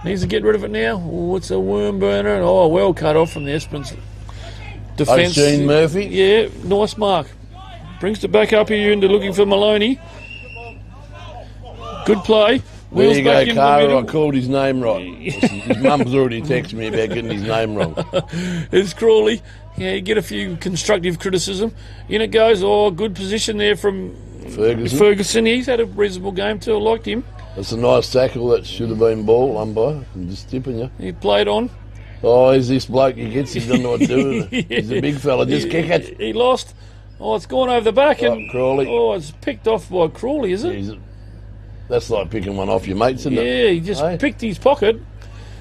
Needs to get rid of it now. Oh, it's a worm burner. Oh, well cut off from the Esperance defence. Gene Murphy. Yeah, nice mark. Brings it back up here into looking for Maloney. Good play. There Wheels you back go, in Cara. the middle. I called his name right. His mum's already texted me about getting his name wrong. It's Crawley. Yeah, you get a few constructive criticism. In it goes. Oh, good position there from Ferguson. He's had a reasonable game too. I liked him. That's a nice tackle. That should have been ball, umpire. I'm just tipping you. He played on. Oh, is this bloke he gets? He doesn't know what to do with it. He's a big fella. Just kick it. He lost. Oh, it's gone over the back. And Crawley. Oh, it's picked off by Crawley, is it? That's like picking one off your mates, isn't it? Yeah, he just picked his pocket,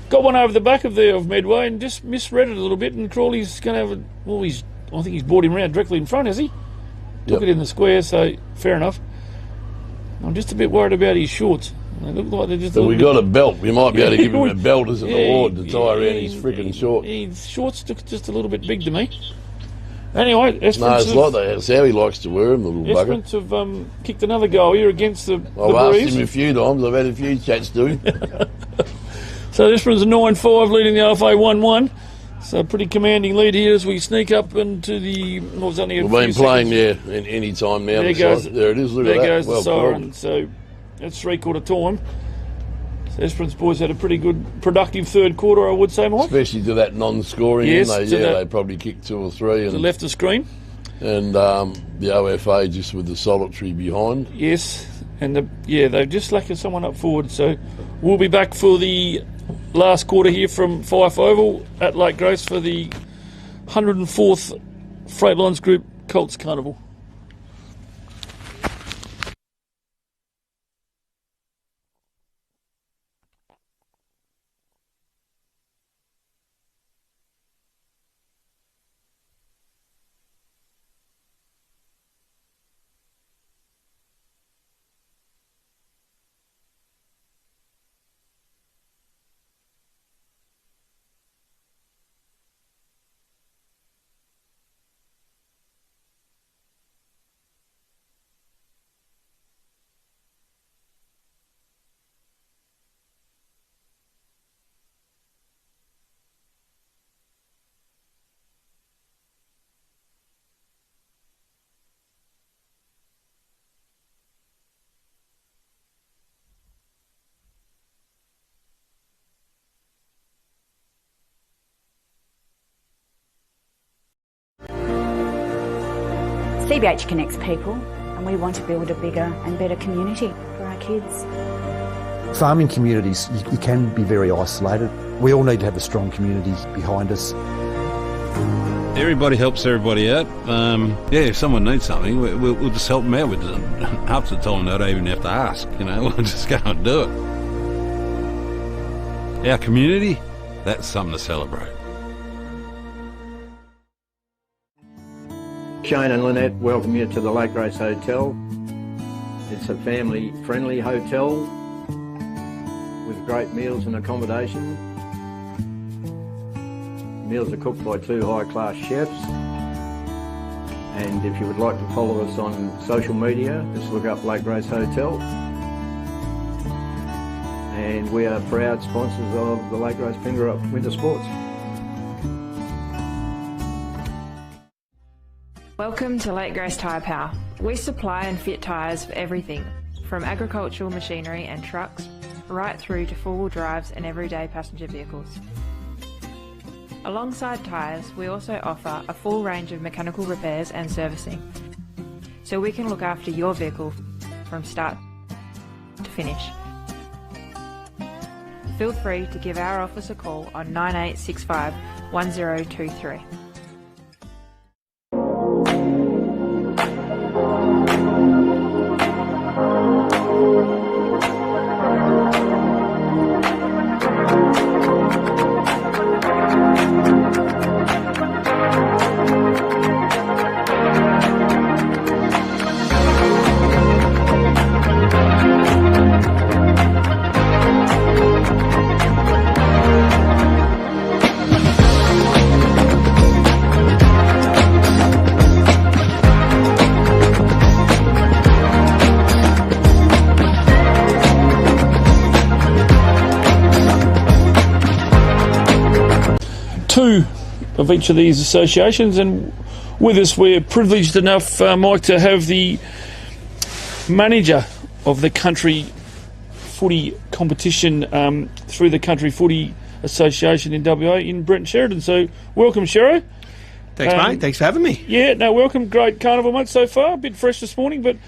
got one over the back of Medway, and just misread it a little bit. And Crawley's going to have a. Well, I think he's brought him round directly in front, has he? Took it in the square, so fair enough. I'm just a bit worried about his shorts. They look like they're just. So we got a belt. We might be able to give him a belt as an award to tie around his freaking shorts. His shorts look just a little bit big to me. Anyway, No, Esperance it's like that. It's how he likes to wear them, the little bugger. Esperance have kicked another goal here against the I've asked Breeze. him a few times. I've had a few chats to him. So Esperance are 9-5, leading the RFA 1-1. So pretty commanding lead here as we sneak up into the... Well, it's only a We've few been playing seconds. there any time now. There The goes, side. There it is. Look there at that. goes the Well siren. played. So that's three-quarter time. So Esperance boys had a pretty good, productive third quarter, I would say, Mike. Especially to that non-scoring. Yes, They probably kicked 2 or 3. To the left of screen. And the OFA just with the solitary behind. Yes, and they're just lacking someone up forward. So we'll be back for the last quarter here from Fife Oval at Lake Grace for the 104th Freightlines Group Colts Carnival. CBH connects people, and we want to build a bigger and better community for our kids. Farming communities, you can be very isolated. We all need to have a strong community behind us. Everybody helps everybody out. If someone needs something, we'll just help them out with it. Half the time they don't even have to ask, we'll just go and do it. Our community, that's something to celebrate. Shane and Lynette welcome you to the Lake Grace Hotel. It's a family-friendly hotel with great meals and accommodation. Meals are cooked by 2 high-class chefs. And if you would like to follow us on social media, just look up Lake Grace Hotel. And we are proud sponsors of the Lake Grace Ongerup Winter Sports. Welcome to Lake Grace Tyre Power. We supply and fit tyres for everything, from agricultural machinery and trucks, right through to four-wheel drives and everyday passenger vehicles. Alongside tyres, we also offer a full range of mechanical repairs and servicing, so we can look after your vehicle from start to finish. Feel free to give our office a call on 9865 1023. Two of each of these associations, and with us we're privileged enough, Mike, to have the manager of the country footy competition through the Country Footy Association in WA, in Brent Sheridan. So welcome, Shero. Thanks, mate. Thanks for having me. Yeah, no, welcome. Great carnival, mate, so far. A bit fresh this morning, but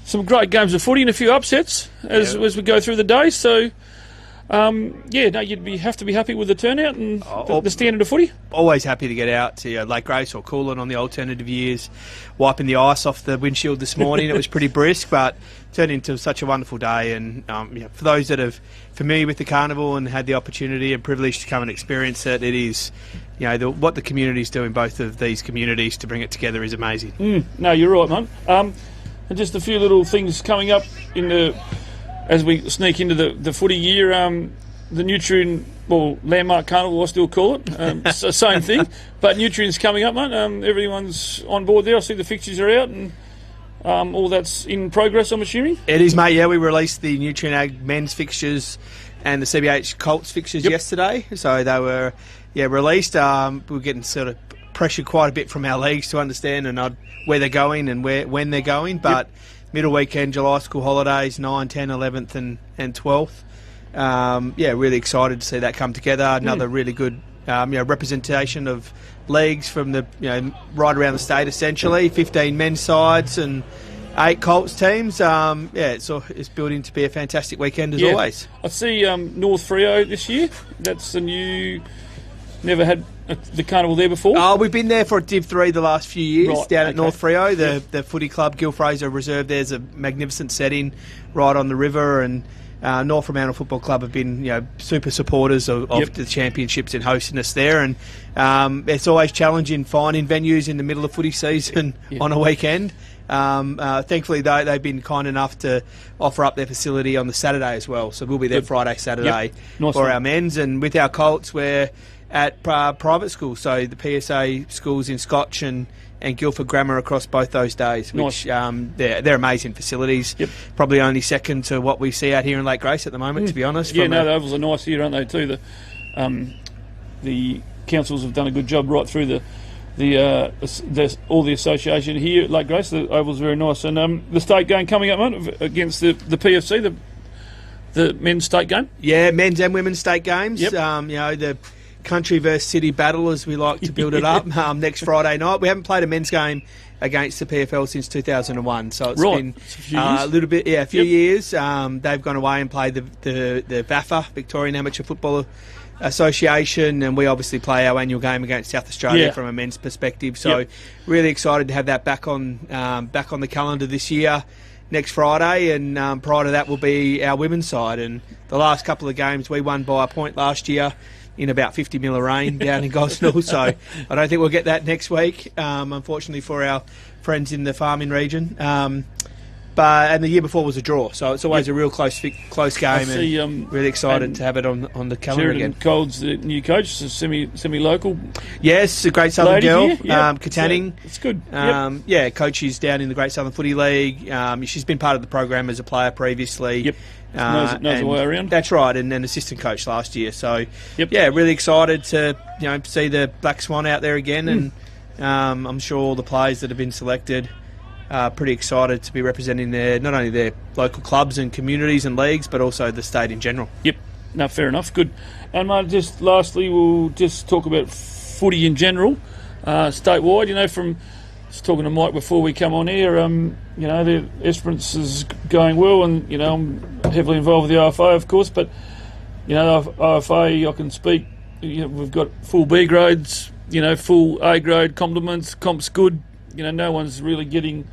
some great games of footy and a few upsets as we go through the day. So you'd have to be happy with the turnout and the standard of footy. Always happy to get out to Lake Grace or Coolin on the alternative years, wiping the ice off the windshield this morning. It was pretty brisk, but turned into such a wonderful day. And for those that are familiar with the carnival and had the opportunity and privilege to come and experience it, it is, what the community's doing, both of these communities, to bring it together is amazing. No, you're right, mate. And just a few little things coming up as we sneak into the footy year. The nutrient well, Landmark Carnival, I still call it. Same thing. But Nutrient's coming up, mate. Everyone's on board there. I see the fixtures are out and all that's in progress, I'm assuming? It is, mate. Yeah, we released the Nutrient Ag men's fixtures and the CBH Colts fixtures yesterday. So they were released. We were getting sort of pressured quite a bit from our leagues to understand where they're going and when they're going. But middle weekend, July school holidays, 9, 10, 11th and 12th. Really excited to see that come together. Another really good representation of leagues from the right around the state, essentially. 15 men's sides and 8 Colts teams. It's building to be a fantastic weekend as always. I see North Freo this year. That's the new. Never had the carnival there before. Oh, we've been there for Div 3 the last few years down at North Freo. The footy club, Gil Fraser Reserve, there's a magnificent setting right on the river, and North Fremantle Football Club have been super supporters of the championships and hosting us there, and it's always challenging finding venues in the middle of footy season on a weekend. Thankfully, they've been kind enough to offer up their facility on the Saturday as well, so we'll be there Friday, Saturday for our men's, and with our Colts we're at private schools, so the PSA schools in Scotch and Guildford Grammar across both those days, which they're amazing facilities. Probably only second to what we see out here in Lake Grace at the moment, to be honest. Yeah, the ovals are nice here, aren't they, too? The councils have done a good job right through all the association here at Lake Grace. The ovals are very nice. And the state game coming up, mate, against the PFC, the men's state game? Yeah, men's and women's state games. The country versus city battle, as we like to build it up, next Friday night. We haven't played a men's game against the PFL since 2001, so it's been a little bit, a few years. They've gone away and played the VAFA, Victorian Amateur Football Association, and we obviously play our annual game against South Australia from a men's perspective. So really excited to have that back on the calendar this year, next Friday, and prior to that will be our women's side. And the last couple of games we won by a point last year in about 50 mil of rain down in Gosnell, so I don't think we'll get that next week, unfortunately for our friends in the farming region. And the year before was a draw, so it's always a real close game, and really excited to have it on the calendar Sheridan again. Cold's the new coach, semi-local. Yes, a Great Southern girl, here. Katanning. It's good. Coaches down in the Great Southern Footy League. She's been part of the program as a player previously. Knows the way around. That's right, and an assistant coach last year. So, really excited to see the Black Swan out there again, and I'm sure all the players that have been selected are pretty excited to be representing not only their local clubs and communities and leagues, but also the state in general. No, fair enough. Good. And just lastly, we'll just talk about footy in general, statewide. From talking to Mike before we come on here, the Esperance is going well, and I'm heavily involved with the OFA, of course, but OFA, I can speak. We've got full B grades, full A grade compliments, comp's good. No one's really getting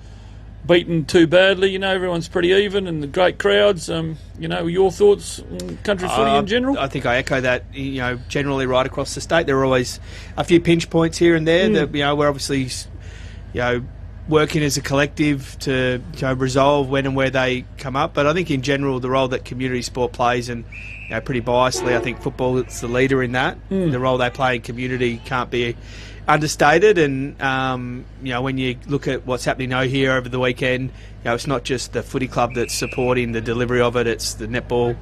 beaten too badly. Everyone's pretty even, and the great crowds. Your thoughts on country footy in general? I think I echo that. Generally right across the state, there are always a few pinch points here and there. That we're obviously working as a collective to resolve when and where they come up. But I think in general, the role that community sport plays, and pretty biasedly, I think football is the leader in that. The role they play in community can't be understated. And when you look at what's happening here over the weekend, it's not just the footy club that's supporting the delivery of it. It's the netball.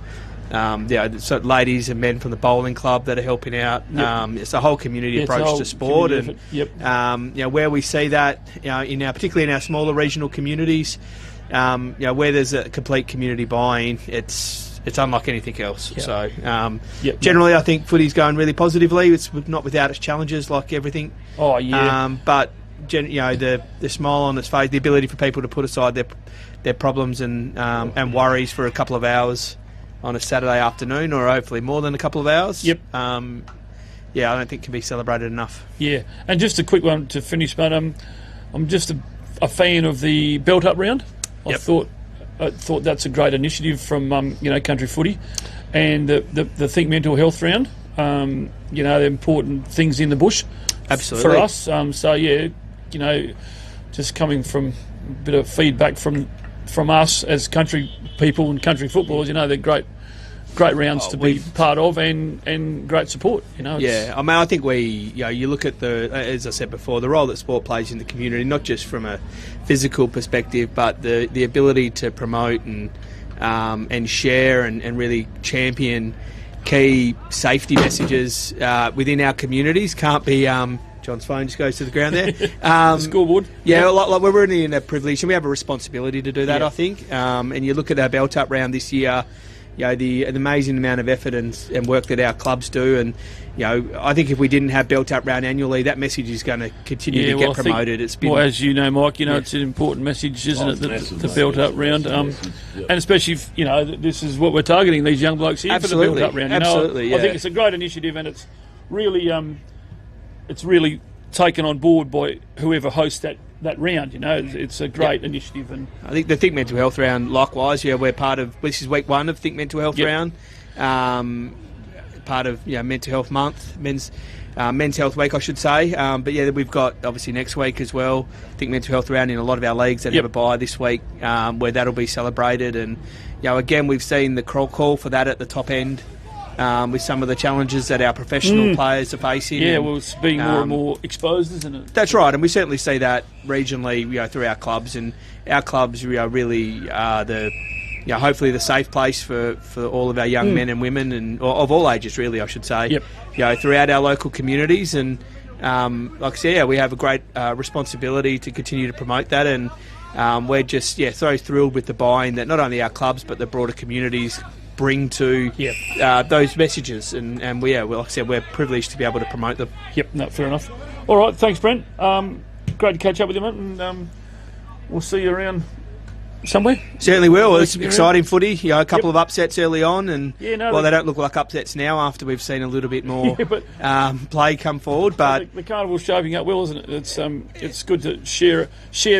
So ladies and men from the bowling club that are helping out. It's a whole community approach to sport, and where we see that, particularly in our smaller regional communities, where there's a complete community buy-in, it's unlike anything else. So generally, I think footy's going really positively. It's not without its challenges, like everything. But the smile on its face, the ability for people to put aside their problems and worries for a couple of hours on a Saturday afternoon, or hopefully more than a couple of hours. I don't think can be celebrated enough. And just a quick one to finish, but I'm just a fan of the belt-up round. I thought that's a great initiative from country footy, and the Think Mental Health round. The important things in the bush, absolutely, for us. Just coming from a bit of feedback from us as country people and country footballers, they're great great rounds to be part of and great support. Yeah, I mean, I think you look at as I said before, the role that sport plays in the community, not just from a physical perspective, but the ability to promote and share and really champion key safety messages within our communities can't be. John's phone just goes to the ground there. The scoreboard. Yeah, like we're really in a privilege, and we have a responsibility to do that. I think. And you look at our belt up round this year. The amazing amount of effort and work that our clubs do, and I think if we didn't have built up round annually, that message is going to continue to get promoted. It's been, as you know, Mike, it's an important message, isn't it? The built up round, and especially if this is what we're targeting, these young blokes here for the built up round. Absolutely, I think it's a great initiative, and it's really taken on board by whoever hosts that round. It's a great initiative, and I think the Think Mental Health round likewise. We're part of. This is week 1 of Think Mental Health round. Part of Mental Health Month, Men's Health Week, I should say. But we've got obviously next week as well. Think Mental Health round in a lot of our leagues that have a bye this week, where that'll be celebrated. And again, we've seen the call for that at the top end. With some of the challenges that our professional players are facing. Yeah, it's being more and more exposed, isn't it? That's right, and we certainly see that regionally through our clubs, and our clubs really are hopefully the safe place for all of our young men and women, and of all ages really, I should say, throughout our local communities. And like I said, we have a great responsibility to continue to promote that, and we're just so thrilled with the buy-in that not only our clubs but the broader communities bring to those messages, and like I said, we're privileged to be able to promote them. Fair enough. All right, thanks, Brent. Great to catch up with you, mate, and we'll see you around somewhere. Certainly will. It's exciting footy. A couple of upsets early on, and they don't look like upsets now after we've seen a little bit more play come forward. But the Carnival's shaping up well, isn't it? It's good to share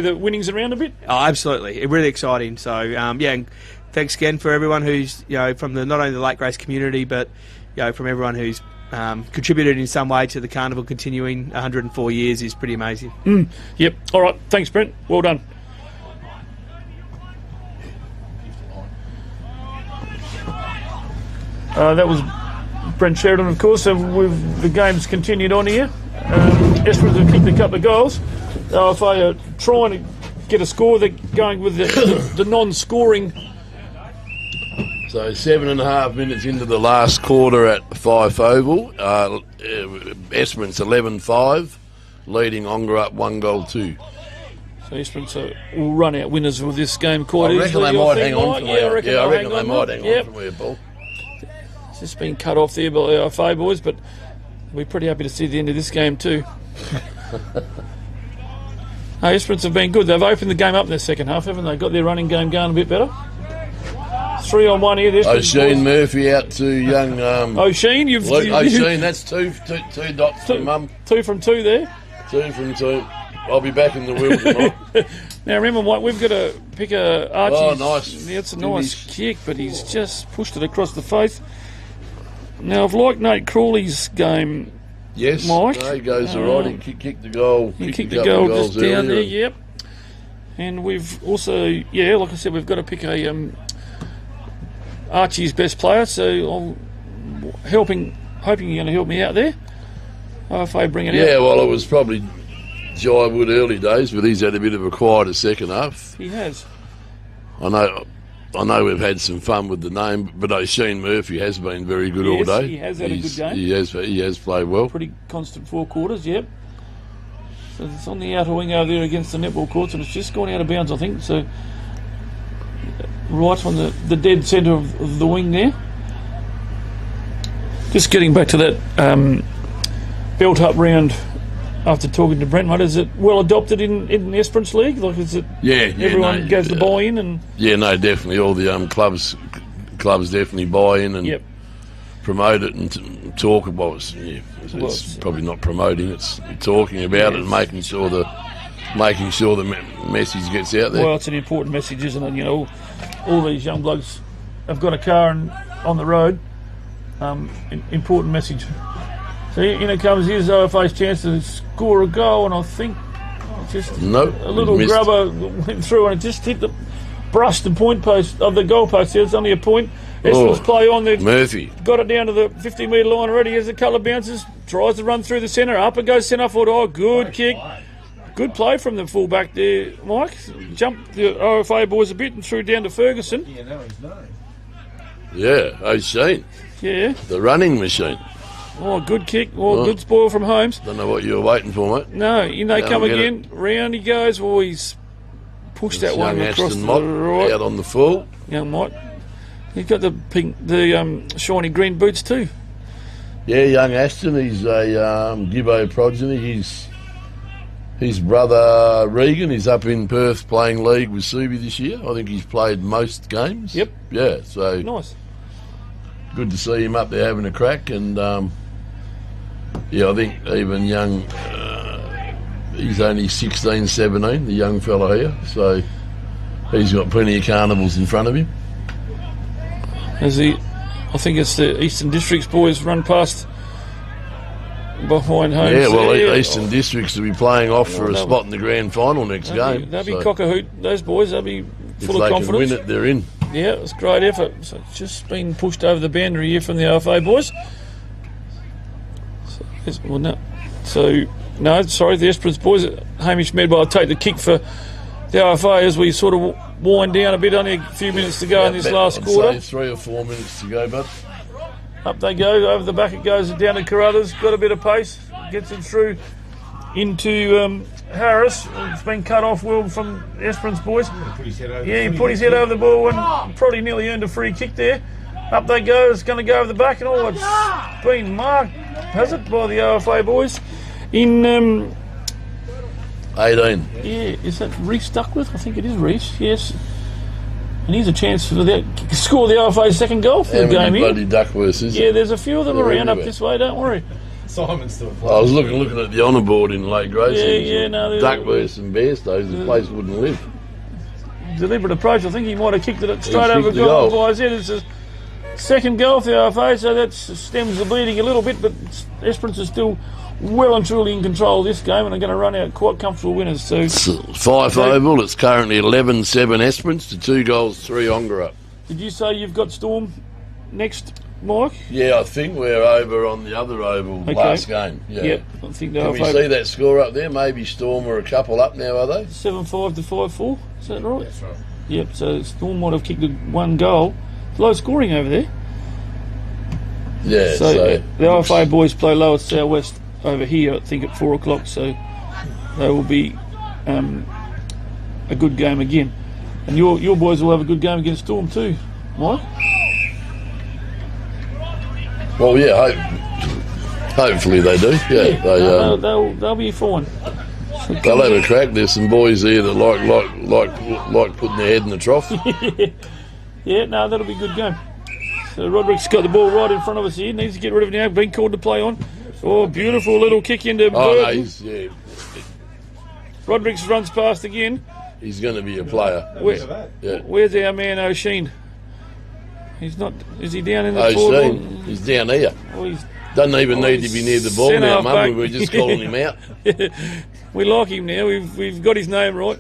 the winnings around a bit. Oh, absolutely, it's really exciting. So and thanks again for everyone who's from not only the Lake Grace community, but from everyone who's contributed in some way to the Carnival continuing 104 years is pretty amazing. All right, thanks, Brent. Well done. That was Brent Sheridan, of course. The game's continued on here. Esperance have kicked a couple of goals. If they are trying to get a score, they're going with the non-scoring. So 7.5 minutes into the last quarter at Fife Oval. Esperance 11-5, leading Ongerup 1-2. So Esperance will run out winners with this game quite easily. I reckon they might hang on from where. I reckon they might hang on from where, Paul. It's just been cut off there by our FA boys, but we're pretty happy to see the end of this game too. Esperance have been good. They've opened the game up in the second half, haven't they? Got their running game going a bit better. 3-on-1 here. O'Sheen Murphy out to young. O'Sheen, O'Sheen, that's two dots from Mum. 2 from 2 there. 2 from 2. I'll be back in the wheel tonight. Now remember, Mike, we've got to pick Archie's. Oh, nice. Yeah, it's a nice kick, but he's just pushed it across the face. Now, I've liked Nate Crawley's game. Yes, Mike. No, he goes all right. He kicked the goal. He kicked the goal just down there. Yep. And we've also, like I said, we've got to pick Archie's best player. So I'm hoping you're going to help me out there. If I bring it out. Yeah, well, it was probably Jai Wood early days, but he's had a bit of a quieter second half. He has. I know we've had some fun with the name, but O'Sheen Murphy has been very good all day. He has had a good game. He has played well. Pretty constant 4 quarters, yep. So it's on the outer wing over there against the netball courts, and it's just gone out of bounds, I think. So right on the dead centre of the wing there. Just getting back to that built-up round. After talking to Brent, mate, is it well adopted in Esperance League? Like, is it? Everyone goes to buy in and. Yeah, no, definitely. All the clubs definitely buy in and promote it and talk about it. It's probably not promoting; it's talking about it and making sure the message gets out there. Well, it's an important message, isn't it? All these young blokes have got a car and on the road. Important message. So in comes his OFA's chance to score a goal, and I think just a little grubber went through and it just brushed the point post of the goal post. It's only a point. Esperance play on there. Murphy. Got it down to the 50-metre line already. Has a couple of bounces. Tries to run through the centre. Up it goes centre forward. Oh, good kick. Good play from the fullback there, Mike. Jumped the OFA boys a bit and threw down to Ferguson. Yeah, no, he's no. Yeah, O'Sheen. Yeah. The running machine. Oh, good kick. Oh, good spoil from Holmes. Don't know what you were waiting for, mate. No, in they Go come and get again. Round he goes. Oh, he's pushed that one Young across Ashton the Mott right. out on the full. Young Mott. He's got the pink, the shiny green boots too. Yeah, young Ashton. He's a Gibbo progeny. His brother Regan is up in Perth playing league with Subi this year. I think he's played most games. Yep. Yeah, so nice. Good to see him up there having a crack. And yeah, I think even young, he's only 16, 17, the young fella here. So he's got plenty of carnivals in front of him. As I think it's the Eastern Districts boys run past behind Holmes. Yeah, well, there. Eastern Districts will be playing off for a spot in the grand final next game. They'll be cock-a-hoot, those boys. They'll be full of confidence. If they can win it, they're in. Yeah, it's a great effort. So it's just been pushed over the boundary here from the OFA boys. The Esperance boys. Hamish Medway will take the kick for the OFA as we sort of wind down a bit. Only a few minutes to go in this last quarter. 3 or 4 minutes to go, bud. Up they go, over the back it goes down to Carruthers, got a bit of pace, gets it through into Harris. It's been cut off well from Esperance boys. Yeah, he put his head over the ball and probably nearly earned a free kick there. Up they go, it's going to go over the back and it's been marked, has it, by the OFA boys in 18. Yeah, is that Reese Duckworth? I think it is Reese, yes. And here's a chance for the score the OFA's second goal for the game here. Bloody Duckworth, is Yeah, it? there's a few of them around up this way, don't worry. Simon's still I was looking at the honour board in Lake Grace. No, Duckworth and Bairstows, the place wouldn't live. Deliberate approach. I think he might have kicked it straight He over kicked the goal goal. by his head. It's a second goal for the OFA, so that stems the bleeding a little bit, but Esperance is still well and truly in control of this game and are going to run out quite comfortable winners. So Fife Oval, it's currently 11-7 Esperance to 2 goals, 3 Ongerup. Did you say you've got Storm next, Mike? Yeah, I think we're over on the other oval last game. Yeah. Yep, I think Can we see that score up there? Maybe Storm are a couple up now, are they? 7-5 to 5-4, is that right? That's right. Yep, so Storm might have kicked one goal. It's low scoring over there. Yeah, So so the OFA boys play Lower South West over here, I think, at 4 o'clock, so they will be a good game again. And your boys will have a good game against Storm too, Mike? well, yeah, hopefully they do. Yeah, they'll be fine. they'll have a crack. There's some boys here that like putting their head in the trough. Yeah, no, that'll be a good game. So Roderick's got the ball right in front of us here. Needs to get rid of it now. Been called to play on. Oh, beautiful little kick into Burton. No, Roderick's runs past again. he's going to be a player. Where's our man O'Sheen? He's not. Is he down in the O'Sheen, he's down here. Oh, doesn't even need to be near the ball now, Mum. We're just calling him out. We like him now. We've got his name right.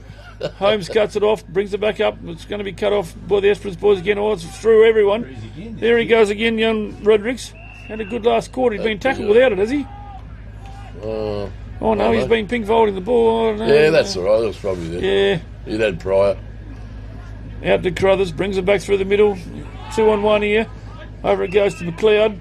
Holmes cuts it off, brings it back up. It's going to be cut off by the Esperance boys again. Oh, it's through everyone. There he goes again, young Rodrigues. Had a good last quarter. He's been tackled without it, has he? Oh no, he's been pink folding the ball. Oh, no, yeah, that's all right. That was probably there. Yeah. He'd had prior. Out to Carruthers, brings it back through the middle. 2-on-1 here. Over it goes to McLeod.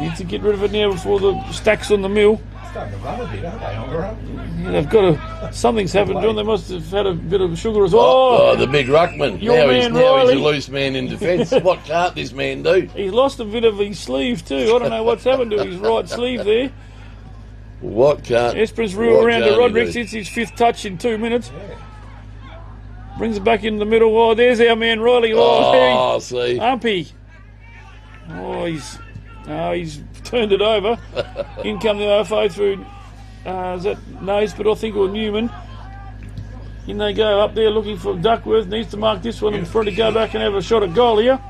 Needs to get rid of it now before the stacks on the mill. Starting to run a bit, aren't they, Ongerup? Yeah, they've got something's happened to them. They must have had a bit of sugar as well. Oh, the big ruckman. Your Now man he's Riley. a loose man in defence. What can't this man do? He's lost a bit of his sleeve too. I don't know what's happened to his right sleeve there. What can't... Esperance rule around to Rodrigues. It's his 5th touch in 2 minutes. Brings it back in the middle. Oh, there's our man Riley. Oh, see. Umpy. Oh, he's turned it over. In come the OFA through, is that Naisbitt, I think, or Newman. In they go up there looking for Duckworth. Needs to mark this one in front to go back and have a shot at goal here.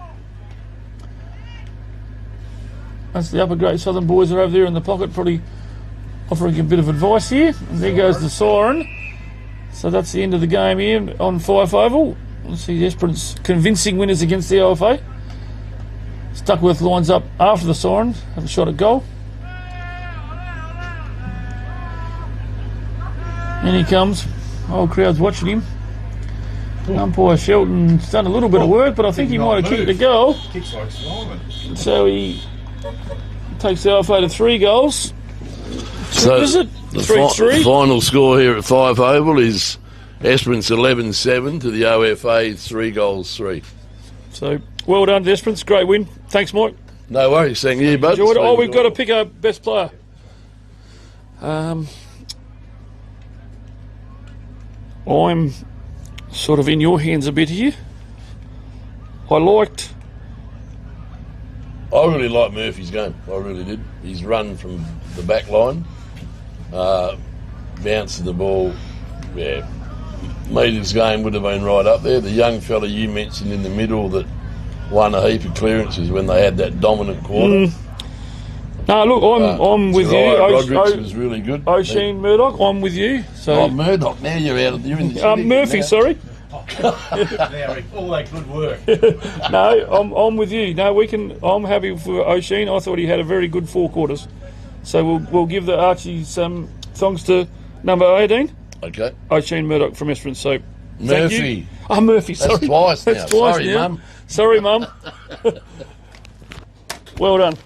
That's the upper Great Southern boys are over there in the pocket, probably offering a bit of advice here. And there goes the siren. So that's the end of the game here on Fife Oval. Let's see, the Esperance convincing winners against the OFA. Stuckworth lines up after the siren, have a shot at goal. And he comes. Whole crowd's watching him. Umpire Shelton's done a little bit of work, but I think he might have kicked a goal. Kicks like Simon. So he takes the OFA to 3 goals. So is it? the 3-3. final score here at 5 Oval is Esperance 11-7 to the OFA 3-3. So well done to Esperance, great win. Thanks, Mike. No worries, thank you, bud. Enjoyed it. Oh, we've got to pick our best player. I'm sort of in your hands a bit here. I really liked Murphy's game. I really did. His run from the back line, bounced the ball, Meter's game would have been right up there. The young fella you mentioned in the middle that won a heap of clearances when they had that dominant quarter. No, look, I'm with you. Rodrigues was really good. O'Sheen, Murdoch, I'm with you. So Murdoch, now you're in the city. Murphy, sorry. Now, all that good work. No, I'm with you. No, I'm happy for O'Sheen. I thought he had a very good 4 quarters. So we'll give the Archie some songs to number 18. Okay. O'Sheen Murdoch from Esperance. So Murphy. Oh, Murphy. Sorry. That's twice now. That's twice Sorry, now. Mum. Sorry, Mum. Well done.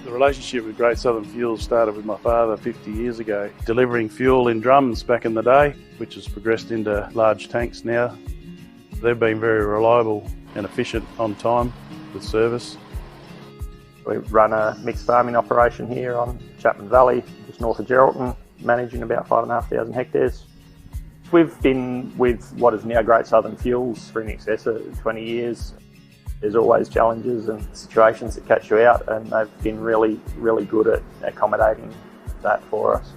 The relationship with Great Southern Fuel started with my father 50 years ago, delivering fuel in drums back in the day, which has progressed into large tanks now. They've been very reliable and efficient on time with service. We run a mixed farming operation here on Chapman Valley, just north of Geraldton, managing about 5,500 hectares. We've been with what is now Great Southern Fuels for in excess of 20 years. There's always challenges and situations that catch you out, and they've been really, really good at accommodating that for us.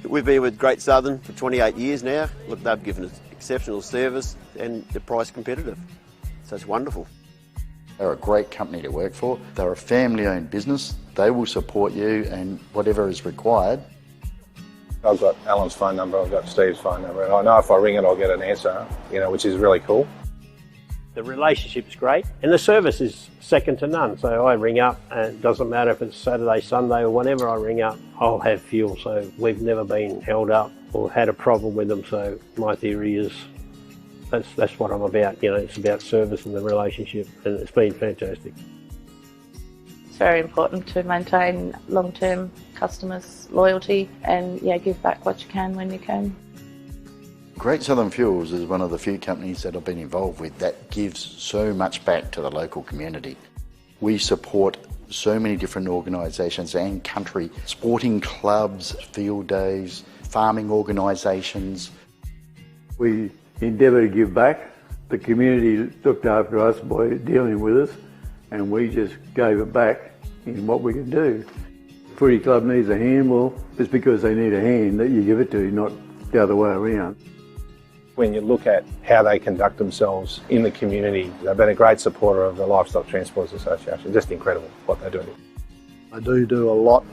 We've been with Great Southern for 28 years now. Look, they've given us exceptional service and they're price competitive. So it's wonderful. They're a great company to work for. They're a family-owned business. They will support you and whatever is required. I've got Alan's phone number, I've got Steve's phone number, and I know if I ring it I'll get an answer, which is really cool. The relationship's great and the service is second to none. So I ring up and it doesn't matter if it's Saturday, Sunday or whenever I ring up, I'll have fuel. So we've never been held up or had a problem with them. So my theory is that's what I'm about. It's about service and the relationship, and it's been fantastic. It's very important to maintain long-term customers' loyalty and give back what you can when you can. Great Southern Fuels is one of the few companies that I've been involved with that gives so much back to the local community. We support so many different organisations and country, sporting clubs, field days, farming organisations. We endeavour to give back. The community looked after us by dealing with us, and we just gave it back in what we could do. Footy club needs a hand, well, it's because they need a hand that you give it to, not the other way around. When you look at how they conduct themselves in the community, they've been a great supporter of the Livestock Transporters Association. Just incredible what they do. They do a lot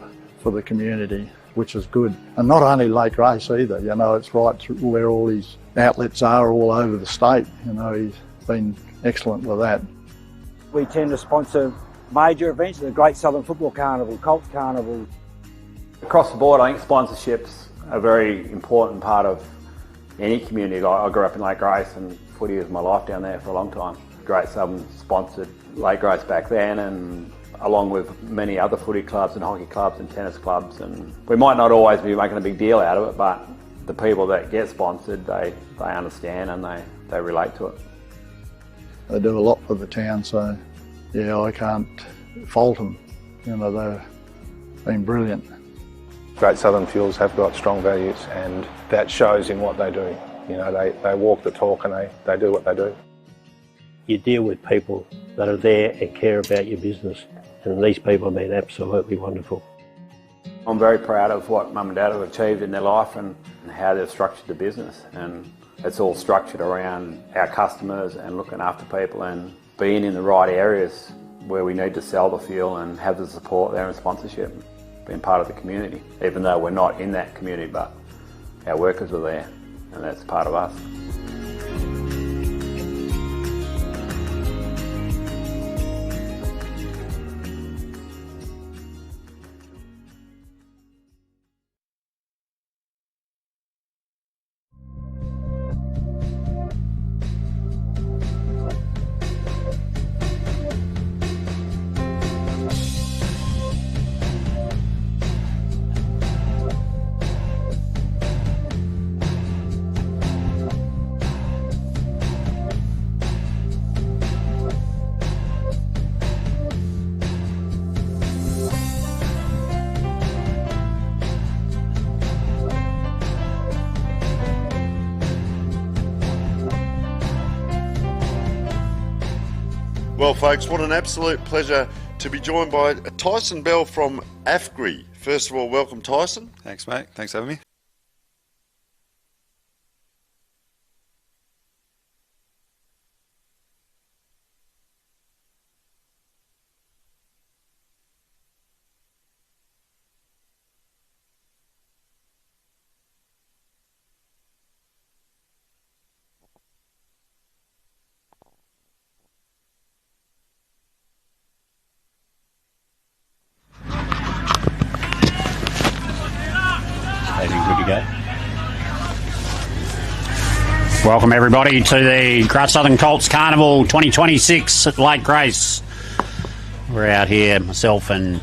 for the community, which is good. And not only Lake Race either, it's right through where all these outlets are all over the state. He's been excellent with that. We tend to sponsor major events, the Great Southern Football Carnival, Colts Carnival. Across the board, I think sponsorships are a very important part of any community. I grew up in Lake Grace and footy was my life down there for a long time. Great Southern sponsored Lake Grace back then, and along with many other footy clubs and hockey clubs and tennis clubs, and we might not always be making a big deal out of it, but the people that get sponsored, they understand and they relate to it. They do a lot for the town, so I can't fault them. They've been brilliant. Great Southern Fuels have got strong values, and that shows in what they do. They walk the talk and they do what they do. You deal with people that are there and care about your business, and these people have been absolutely wonderful. I'm very proud of what Mum and Dad have achieved in their life and how they've structured the business, and it's all structured around our customers and looking after people and being in the right areas where we need to sell the fuel and have the support there and sponsorship, being part of the community, even though we're not in that community, but our workers are there and that's part of us. Well, folks, what an absolute pleasure to be joined by Tyson Bell from AFGRI. First of all, welcome, Tyson. Thanks, mate. Thanks for having me. Welcome everybody to the Great Southern Colts Carnival 2026 at Lake Grace. We're out here, myself and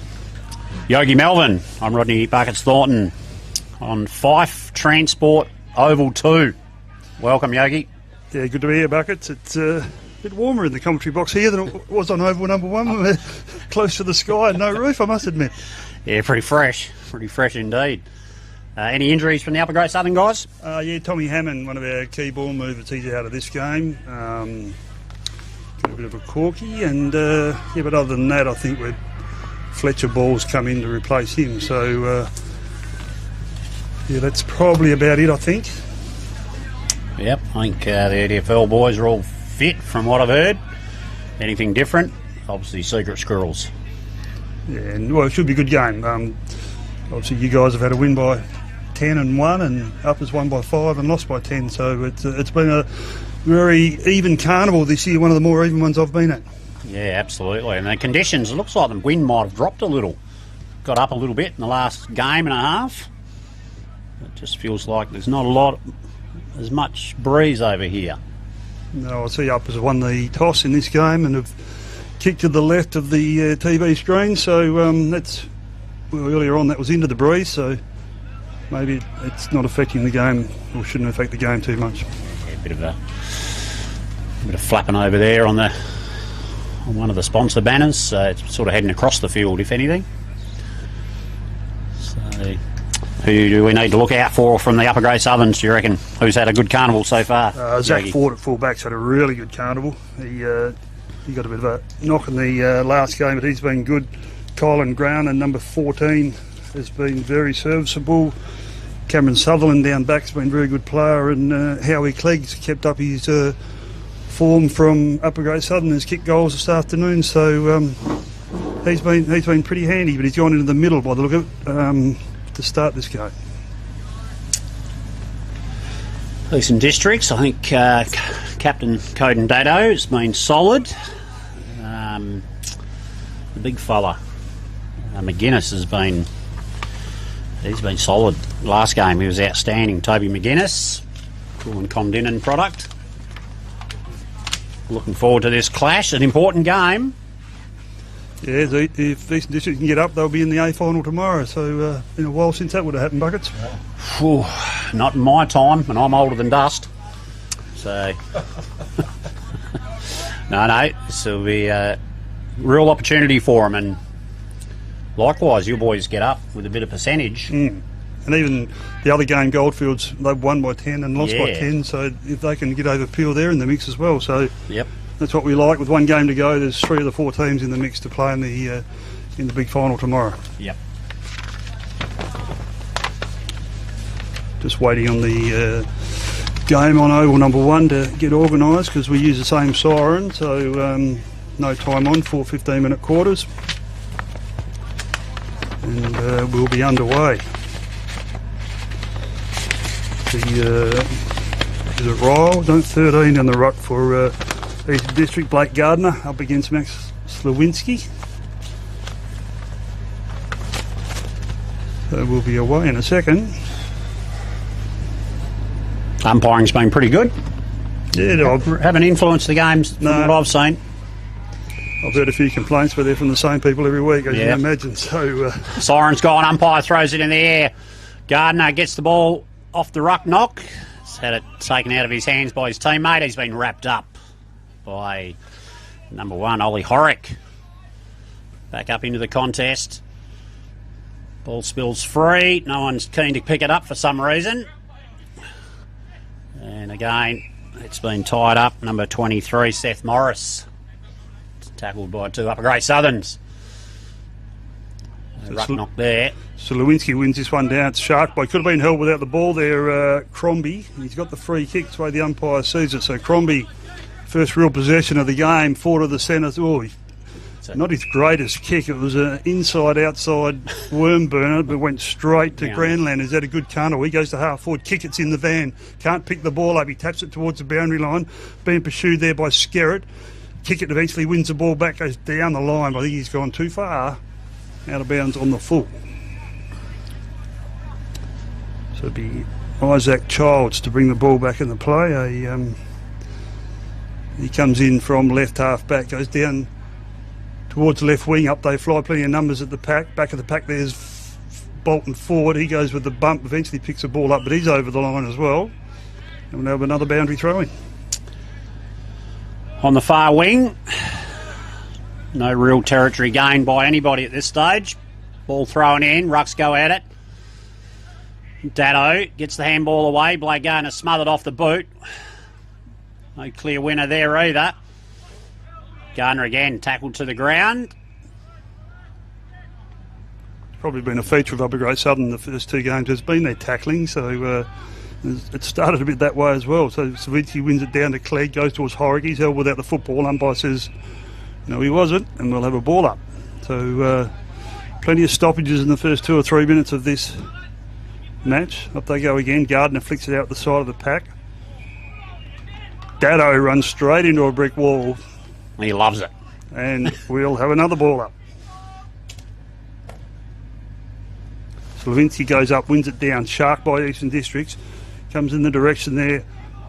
Yogi Melvin. I'm Rodney Buckets Thornton on Fife Transport Oval 2. Welcome, Yogi. Yeah, good to be here, Buckets. It's a bit warmer in the commentary box here than it was on Oval number 1. We're close to the sky and no roof, I must admit. Yeah, pretty fresh indeed. Any injuries from the Upper Great Southern guys? Yeah, Tommy Hammond, one of our key ball movers, he's out of this game. Got a bit of a corky, and yeah, but other than that, I think Fletcher Ball's come in to replace him. So yeah, that's probably about it, I think. Yep, I think the EDFL boys are all fit from what I've heard. Anything different? Obviously, Secret Squirrels. Yeah, and well, it should be a good game. Obviously, you guys have had a win by 10 and 1, and Uppers won by 5 and lost by 10. So it's been a very even carnival this year, one of the more even ones I've been at. Yeah, absolutely. And the conditions, it looks like the wind might have dropped a little. Got up a little bit in the last game and a half. It just feels like there's not as much breeze over here. No, I see Uppers have won the toss in this game and have kicked to the left of the TV screen. So that's, well, earlier on that was into the breeze, so maybe it's not affecting the game, or shouldn't affect the game too much. Yeah, a bit of flapping over there on one of the sponsor banners, so it's sort of heading across the field, if anything. So, who do we need to look out for from the Upper Great Southerns, do you reckon? Who's had a good carnival so far? Zach Ford at fullback's had a really good carnival. He got a bit of a knock in the last game, but he's been good. Kylan Ground and number 14 has been very serviceable. Cameron Sutherland down back's been a very good player, and Howie Clegg's kept up his form from Upper Great Southern. Has kicked goals this afternoon, so he's been pretty handy. But he's gone into the middle by the look of it to start this game. Eastern Districts, I think Captain Coden Dado has been solid. The big fella McGuinness he's been solid. Last game he was outstanding. Toby McGuinness, cool and Condinin product. Looking forward to this clash, an important game. Yeah, if Eastern District can get up, they'll be in the A final tomorrow. So been a while since that would have happened, Buckets. Whew, not in my time, and I'm older than dust. So no, this will be a real opportunity for them, and likewise, you boys get up with a bit of percentage. And even the other game, Goldfields, they've won by 10 and lost by 10, so if they can get over Peel there in the mix as well. So yep, that's what we like. With one game to go, there's 3 of the 4 teams in the mix to play in the big final tomorrow. Yep. Just waiting on the game on oval number 1 to get organised because we use the same siren, so no time on, 4 15-minute quarters, and we'll be underway. Is it Ryle? 13 in the ruck for Eastern District, Blake Gardner up against Max Slawinski. So we'll be away in a second. Umpiring's been pretty good. Yeah, haven't influenced the games from what I've seen. I've heard a few complaints, but they're from the same people every week, as you can imagine. So siren's gone, umpire throws it in the air. Gardner gets the ball off the ruck knock. He's had it taken out of his hands by his teammate. He's been wrapped up by number 1, Ollie Horrick. Back up into the contest. Ball spills free. No one's keen to pick it up for some reason. And again, it's been tied up. Number 23, Seth Morris. It's tackled by 2 Upper Great Southerns. Ruck knock there. So Lewinsky wins this one down. It's Shark Boy. Could have been held without the ball there, Crombie. He's got the free kick. That's the way the umpire sees it. So Crombie, first real possession of the game, forward of the centre. Oh, not his greatest kick. It was an inside-outside worm burner, but went straight to Grandland. He's had a good carnival. He goes to half forward, kick it's in the van. Can't pick the ball up. He taps it towards the boundary line. Being pursued there by Skerritt. Kick it, eventually wins the ball back, goes down the line. But I think he's gone too far. Out of bounds on the full. So it'd be Isaac Childs to bring the ball back in the play. He comes in from left half back, goes down towards the left wing, up they fly, plenty of numbers at the pack. Back of the pack there's Bolton forward. He goes with the bump, eventually picks the ball up, but he's over the line as well. And we'll have another boundary throw-in. On the far wing, no real territory gained by anybody at this stage. Ball thrown in, rucks go at it. Dado gets the handball away. Blake Gardner smothered off the boot. No clear winner there either. Gardner again tackled to the ground. It's probably been a feature of Upper Great Southern the first 2 games. There's been their tackling, so it started a bit that way as well. So Savitsky wins it down to Clegg, goes towards Horrick. He's held without the football. Umpire says no, he wasn't, and we'll have a ball up. So plenty of stoppages in the first 2 or 3 minutes of this match. Up they go again. Gardner flicks it out the side of the pack. Dado runs straight into a brick wall. He loves it. And we'll have another ball up. Slavinsky goes up, wins it down. Shark by Eastern Districts. Comes in the direction there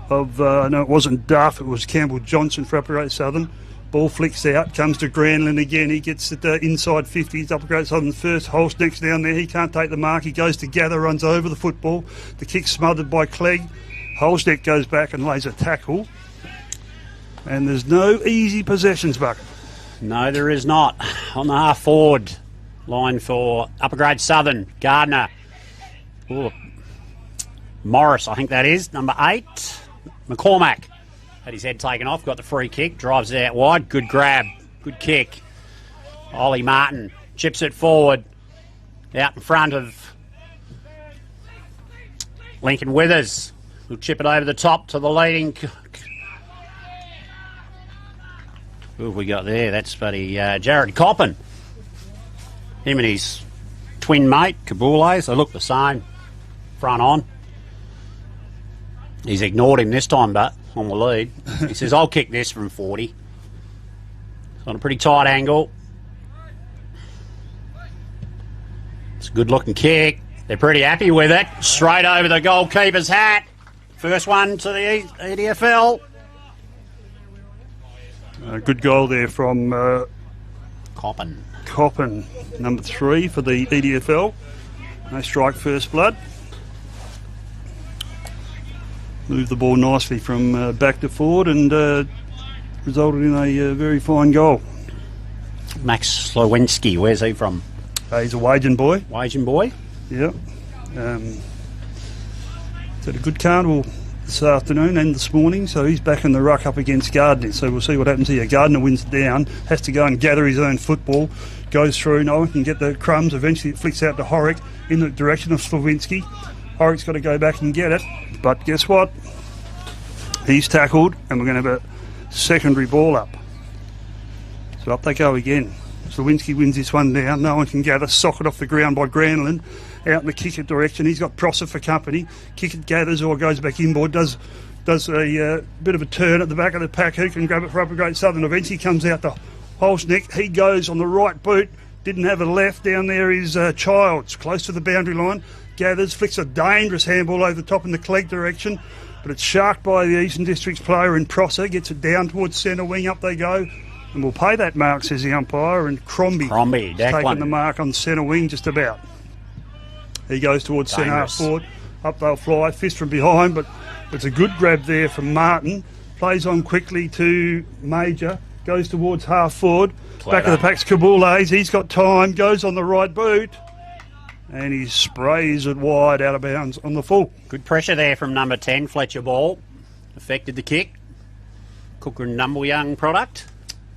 of, no, it wasn't Duff, it was Campbell Johnson for Upper Great Southern. Ball flicks out, comes to Granlund again. He gets it inside 50. He's Upper Great Southern's first. Holsneck's down there. He can't take the mark. He goes to gather, runs over the football. The kick's smothered by Clegg. Holsneck goes back and lays a tackle. And there's no easy possessions, Buck. No, there is not. On the half forward line for Upper Grade Southern, Gardner. Ooh. Morris, I think that is, number 8. McCormack had his head taken off, got the free kick, drives it out wide. Good grab, good kick. Ollie Martin chips it forward, out in front of Lincoln Withers. We'll chip it over the top to the leading. Who have we got there? That's buddy Jared Coppin. Him and his twin mate, Kabule, they look the same, front on. He's ignored him this time, but on the lead. He says, I'll kick this from 40. It's on a pretty tight angle. It's a good-looking kick. They're pretty happy with it. Straight over the goalkeeper's hat. First one to the EDFL. Good goal there from Coppin. Coppin, number 3 for the EDFL. They strike first blood. Moved the ball nicely from back to forward and resulted in a very fine goal. Max Slowinski, where's he from? He's a Wagen boy. Wagen boy? Yeah. He's had a good carnival this afternoon and this morning, so he's back in the ruck up against Gardner. So we'll see what happens here. Gardner wins it down, has to go and gather his own football, goes through, no one can get the crumbs. Eventually it flicks out to Horrick in the direction of Slavinsky. Horrick's got to go back and get it, but guess what? He's tackled, and we're going to have a secondary ball up. So up they go again. Slawinski wins this one down. No one can gather. Socket off the ground by Granlund. Out in the kick it direction. He's got Prosser for company. Kick it gathers or goes back inboard. Does a bit of a turn at the back of the pack. Who can grab it for Upper Great Southern? Eventually comes out to Holsnick. He goes on the right boot. Didn't have a left. Down there is Childs. Close to the boundary line. Gathers. Flicks a dangerous handball over the top in the Clegg direction. But it's sharked by the Eastern Districts player in Prosser. Gets it down towards centre wing. Up they go. And we'll pay that mark, says the umpire. And Crombie taking the mark on centre wing just about. He goes towards centre half forward. Up they'll fly. Fist from behind, but it's a good grab there from Martin. Plays on quickly to Major. Goes towards half forward. Back of the pack's Kabules. He's got time. Goes on the right boot. And he sprays it wide out of bounds on the full. Good pressure there from number 10, Fletcher Ball. Affected the kick. Cooker and Numbleyoung product.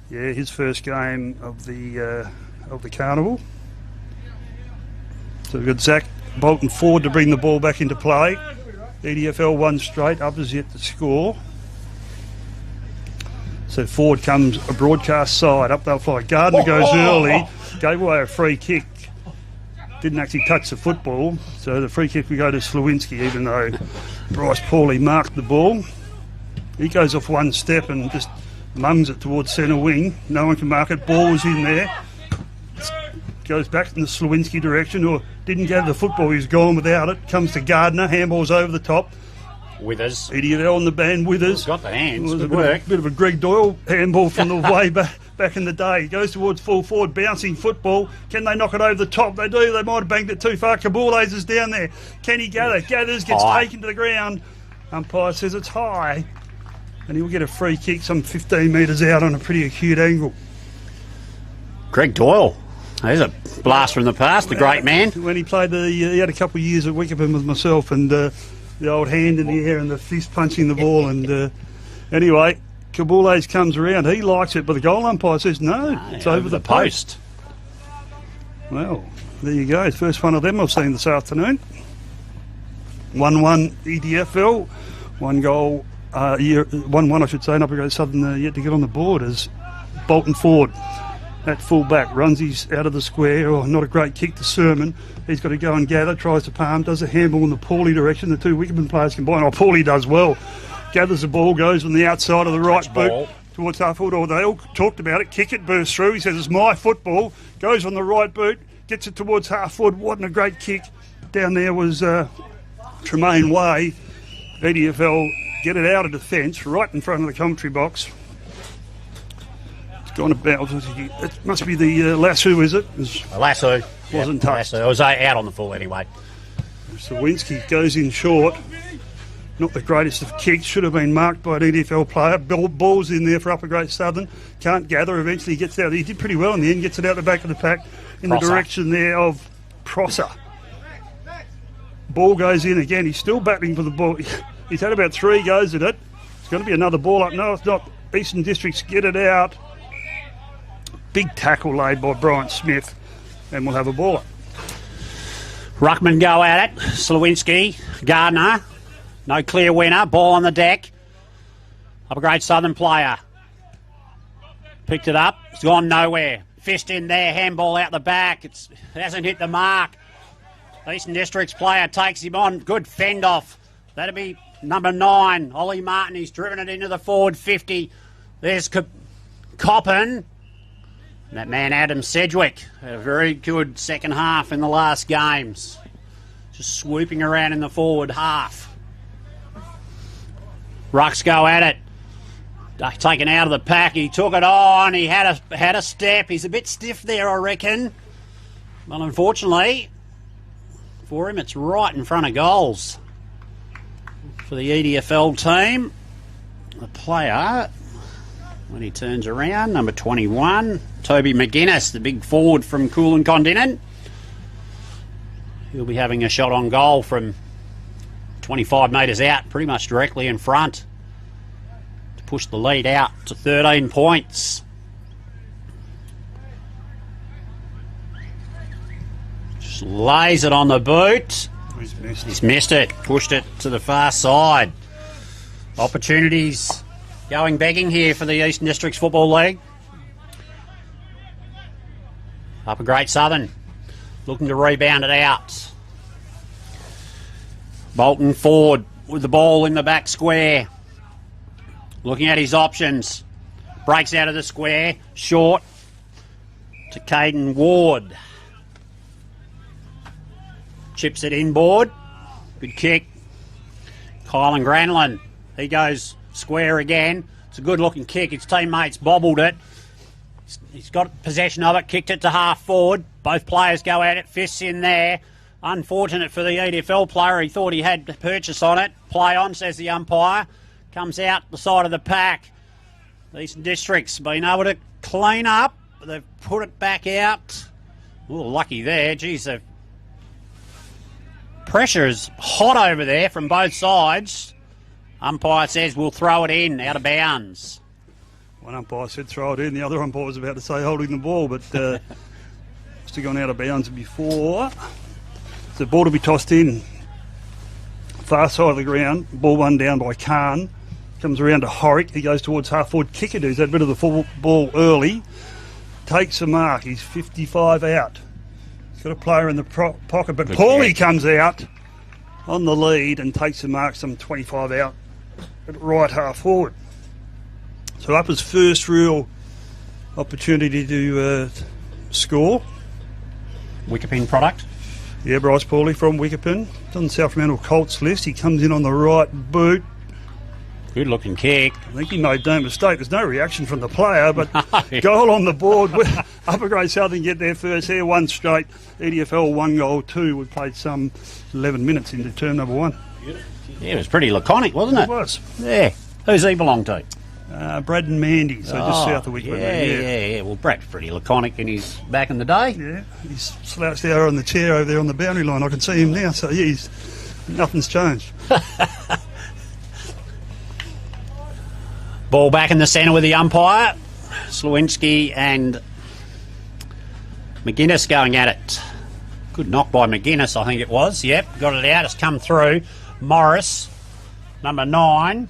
Yeah, his first game of the Carnival. So we've got Zach Bolton forward to bring the ball back into play. EDFL one straight, others yet to score. So forward comes a broadcast side. Up they'll fly. Gardner goes early. Gave away a free kick. Didn't actually touch the football. So the free kick will go to Slawinski, even though Bryce Pauly marked the ball. He goes off one step and just mums it towards centre wing. No one can mark it. Ball was in there. Goes back in the Slawinski direction, or didn't gather the football. He's gone without it. Comes to Gardner. Handball's over the top. Withers. EDFL on the band. Withers. Got the hands. It was Good work. Bit of a Greg Doyle handball from the way back in the day. He goes towards full forward, bouncing football. Can they knock it over the top? They do. They might have banged it too far. Kabules is down there. Can he gather? Gathers, gets taken to the ground. Umpire says it's high. And he'll get a free kick some 15 metres out on a pretty acute angle. Greg Doyle. There's a blast from the past, the great man. When he played, he had a couple of years at Wickerman with myself, and the old hand in the air and the fist punching the ball. And anyway, Kabules comes around. He likes it, but the goal umpire says no, it's over the post. Well, there you go. First one of them I've seen this afternoon. 1-1 EDFL. One goal, 1-1 I should say, and Upper Great Southern yet to get on the board as Bolton Ford. That full back runs he's out of the square. Oh, not a great kick to Sermon. He's got to go and gather, tries to palm, does a handball in the Pauly direction. The two Wickerman players combine. Oh, Pauly does well. Gathers the ball, goes on the outside of the right boot towards half forward. Oh, they all talked about it. Kick it, bursts through. He says it's my football. Goes on the right boot, gets it towards half forward. Wasn't a great kick. Down there was Tremaine Way. EDFL get it out of defence, right in front of the commentary box. Gone about. It must be the lasso, is it? Lasso. Wasn't touched. Lasso. It was out on the full anyway. Slawinski goes in short. Not the greatest of kicks. Should have been marked by an EDFL player. Ball's in there for Upper Great Southern. Can't gather. Eventually gets out. He did pretty well in the end. Gets it out the back of the pack in the direction there of Prosser. Ball goes in again. He's still battling for the ball. He's had about 3 goes at it. It's going to be another ball up. No, it's not. Eastern Districts get it out. Big tackle laid by Brian Smith, and we'll have a ball up. Ruckman go at it. Slawinski, Gardner. No clear winner. Ball on the deck. Upper Great Southern player. Picked it up. It's gone nowhere. Fist in there. Handball out the back. It hasn't hit the mark. Eastern Districts player takes him on. Good fend off. That'll be number 9. Ollie Martin. He's driven it into the forward 50. There's Coppin. That man Adam Sedgwick had a very good second half in the last games. Just swooping around in the forward half. Rucks go at it. Taken out of the pack. He took it on. He had a step. He's a bit stiff there, I reckon. Well, unfortunately for him, it's right in front of goals. For the EDFL team, the player, when he turns around, number 21, Toby McGuinness, the big forward from Coolin Condinent. He'll be having a shot on goal from 25 metres out, pretty much directly in front, to push the lead out to 13 points. Just lays it on the boot. He's missed it. Pushed it to the far side. Opportunities going begging here for the Eastern Districts Football League. Upper Great Southern looking to rebound it out. Bolton Ford with the ball in the back square. Looking at his options. Breaks out of the square. Short to Caden Ward. Chips it inboard. Good kick. Kylan Granlin. He goes square again. It's a good looking kick. His teammates bobbled it. He's got possession of it. Kicked it to half forward. Both players go at it. Fists in there. Unfortunate for the EDFL player. He thought he had purchase on it. Play on, says the umpire. Comes out the side of the pack. The Eastern Districts been able to clean up. They've put it back out. Oh, lucky there. Geez, the pressure is hot over there from both sides. Umpire says we'll throw it in, out of bounds. One umpire said throw it in. The other umpire was about to say holding the ball, but must have gone out of bounds before. So the ball to be tossed in. Far side of the ground. Ball one down by Khan. Comes around to Horrick. He goes towards half forward. Kickadoos had a bit of the full ball early. Takes a mark. He's 55 out. He's got a player in the pocket, but Paulie comes out on the lead and takes a mark some 25 out at right half forward. So Upper's first real opportunity to score. Wickepin product. Yeah, Bryce Paulie from Wickepin. It's on the South Fremantle Colts list. He comes in on the right boot. Good looking kick. I think he made no mistake. There's no reaction from the player, but goal on the board. Upper Great Southern get their first here, one straight. EDFL 1 goal, 2. We played some 11 minutes into term number 1. Yeah, it was pretty laconic, wasn't it? It was. Yeah. Who's he belong to? Brad and Mandy, so just south of Wickman. Yeah. Well, Brad's pretty laconic in his back in the day. Yeah, he's slouched out on the chair over there on the boundary line. I can see him now, so yeah, nothing's changed. Ball back in the centre with the umpire. Slewinski and McGuinness going at it. Good knock by McGuinness, I think it was. Yep, got it out. It's come through. Morris, number 9.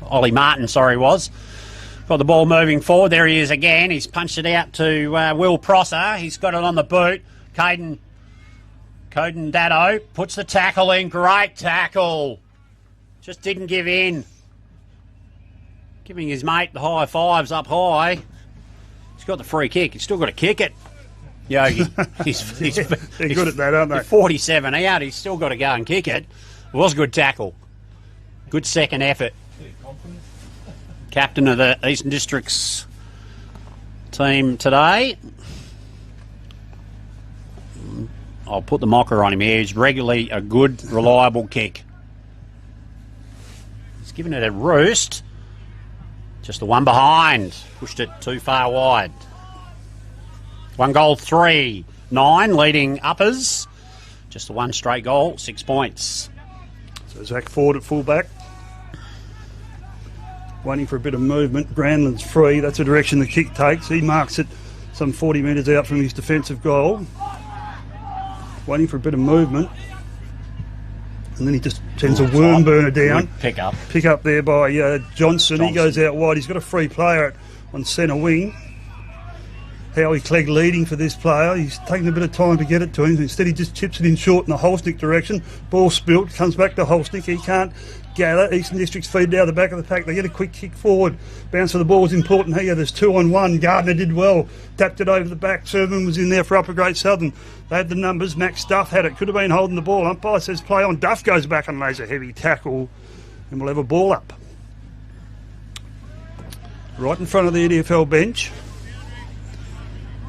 Ollie Martin, was. Got the ball moving forward. There he is again. He's punched it out to Will Prosser. He's got it on the boot. Coden Dado puts the tackle in. Great tackle. Just didn't give in. Giving his mate the high fives up high. He's got the free kick. He's still got to kick it. Yogi. They're good at that, aren't they? 47 out. He's still got to go and kick it. It was a good tackle. Good second effort. Captain of the Eastern Districts team today. I'll put the mocker on him here. He's regularly a good, reliable kick. He's given it a roost. Just the one behind. Pushed it too far wide. 1 goal, 3. 9 leading Uppers. Just the one straight goal, 6 points. So Zach Ford at fullback. Waiting for a bit of movement. Granlin's free. That's the direction the kick takes. He marks it some 40 metres out from his defensive goal. Waiting for a bit of movement. And then he just sends a worm burner down. Pick up there by Johnson. He goes out wide. He's got a free player on centre wing. Howie Clegg leading for this player. He's taking a bit of time to get it to him. Instead, he just chips it in short in the Holsnick direction. Ball spilt. Comes back to Holsnick. He can't gather. Eastern Districts feed down the back of the pack. They get a quick kick forward. Bounce of the ball is important here. There's 2 on 1. Gardner did well. Tapped it over the back. Servan was in there for Upper Great Southern. They had the numbers. Max Duff had it. Could have been holding the ball. Umpire says play on. Duff goes back and lays a heavy tackle. And we'll have a ball up. Right in front of the EDFL bench.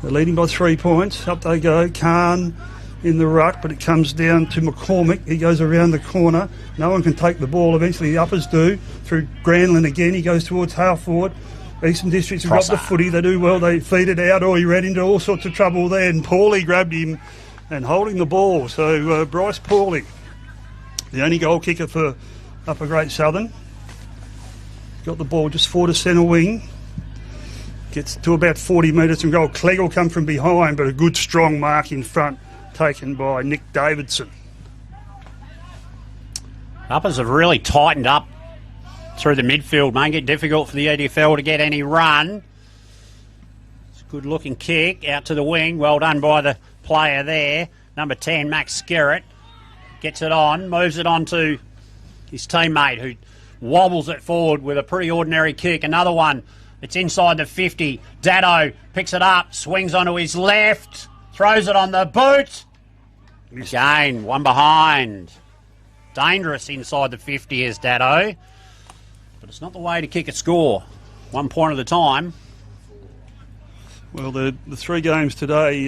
They're leading by 3 points. Up they go. Khan in the ruck, but it comes down to McCormick. He goes around the corner. No one can take the ball. Eventually the Uppers do. Through Granlin again. He goes towards half forward. Eastern Districts have got the footy. They do well. They feed it out. He ran into all sorts of trouble there. And Paulie grabbed him and holding the ball. So Bryce Paulie, the only goal kicker for Upper Great Southern. Got the ball just forward to centre wing. Gets to about 40 metres from goal. Clegg will come from behind, but a good strong mark in front taken by Nick Davidson. Uppers have really tightened up through the midfield, making it difficult for the EDFL to get any run. It's a good-looking kick out to the wing. Well done by the player there. Number 10, Max Skerritt, gets it on, moves it on to his teammate who wobbles it forward with a pretty ordinary kick. Another one. It's inside the 50. Dado picks it up, swings onto his left, throws it on the boot. Again, one behind. Dangerous inside the 50 is Dado. But it's not the way to kick a score. 1 point at a time. Well, the 3 games today,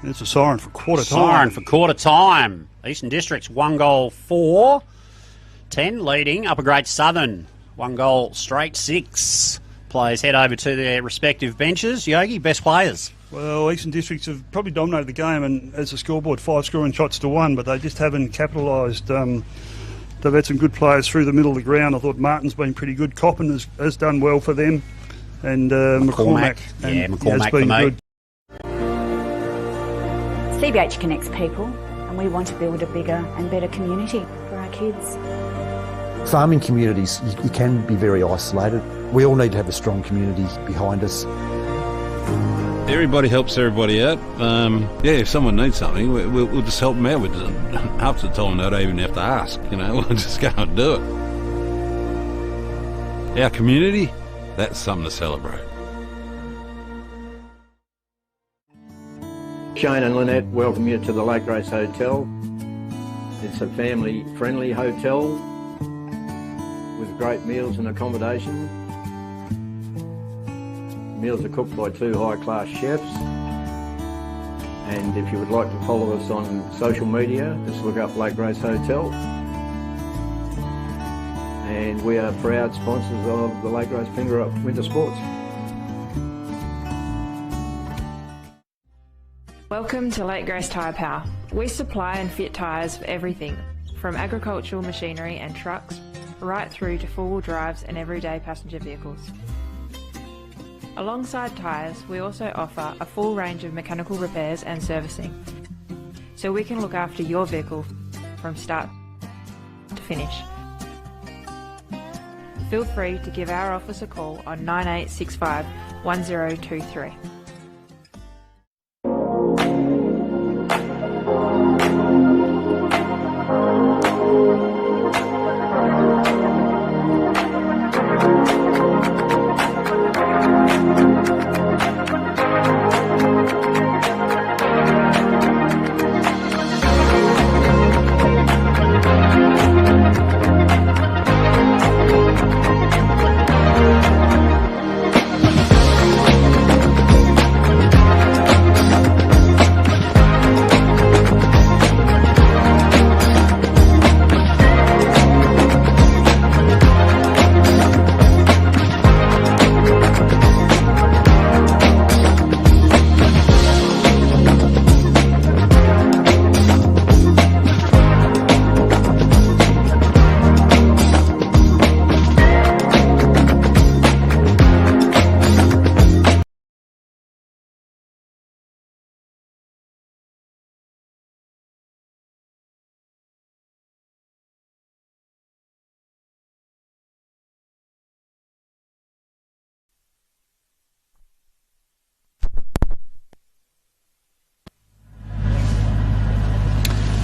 there's a siren for quarter time. Siren for quarter time. Eastern District's 1 goal 4. 10 leading. Upper Great Southern 1 goal straight 6. Players head over to their respective benches. Yogi, best players. Well, Eastern Districts have probably dominated the game, and as the scoreboard, 5 scoring shots to 1, but they just haven't capitalised. They've had some good players through the middle of the ground. I thought Martin's been pretty good. Coppin has done well for them, and McCormack. McCormack has been for me. good. CBH connects people, and we want to build a bigger and better community for our kids. Farming communities, you can be very isolated. We all need to have a strong community behind us. Everybody helps everybody out. If someone needs something, we'll just help them out with it. Half the time they don't even have to ask, we'll just go and do it. Our community, that's something to celebrate. Shane and Lynette welcome you to the Lake Grace Hotel. It's a family-friendly hotel with great meals and accommodation. Meals are cooked by 2 high-class chefs. And if you would like to follow us on social media, just look up Lake Grace Hotel. And we are proud sponsors of the Lake Grace Ongerup Winter Sports. Welcome to Lake Grace Tyre Power. We supply and fit tyres for everything, from agricultural machinery and trucks, right through to four-wheel drives and everyday passenger vehicles. Alongside tyres, we also offer a full range of mechanical repairs and servicing, so we can look after your vehicle from start to finish. Feel free to give our office a call on 9865 1023.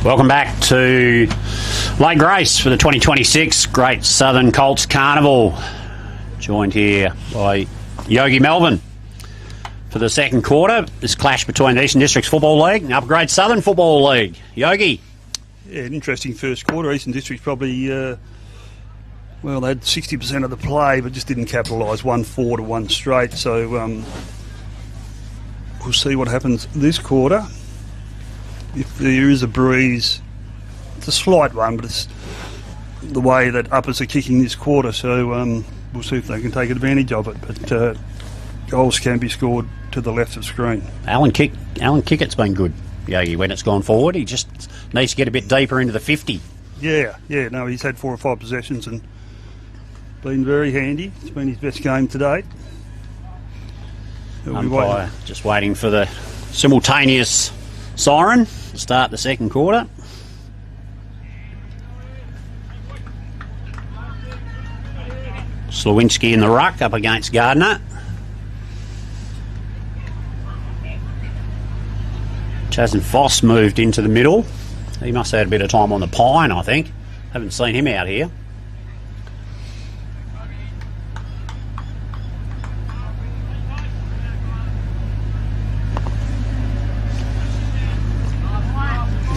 Welcome back to Lake Grace for the 2026 Great Southern Colts Carnival. Joined here by Yogi Melvin for the second quarter. This clash between the Eastern Districts Football League and Upper Great Southern Football League. Yogi. Yeah, an interesting first quarter. Eastern Districts probably, they had 60% of the play, but just didn't capitalise. 1-4 to 1 straight. So we'll see what happens this quarter. If there is a breeze, it's a slight one, but it's the way that uppers are kicking this quarter, so we'll see if they can take advantage of it. But goals can be scored to the left of screen. Alan Kickett's been good, Yogi, when it's gone forward. He just needs to get a bit deeper into the 50. Yeah, no, he's had 4 or 5 possessions and been very handy. It's been his best game to date. Umpire just waiting for the simultaneous siren to start the second quarter. Slawinski in the ruck up against Gardner. Chasn Foss moved into the middle. He must have had a bit of time on the pine, I think. Haven't seen him out here.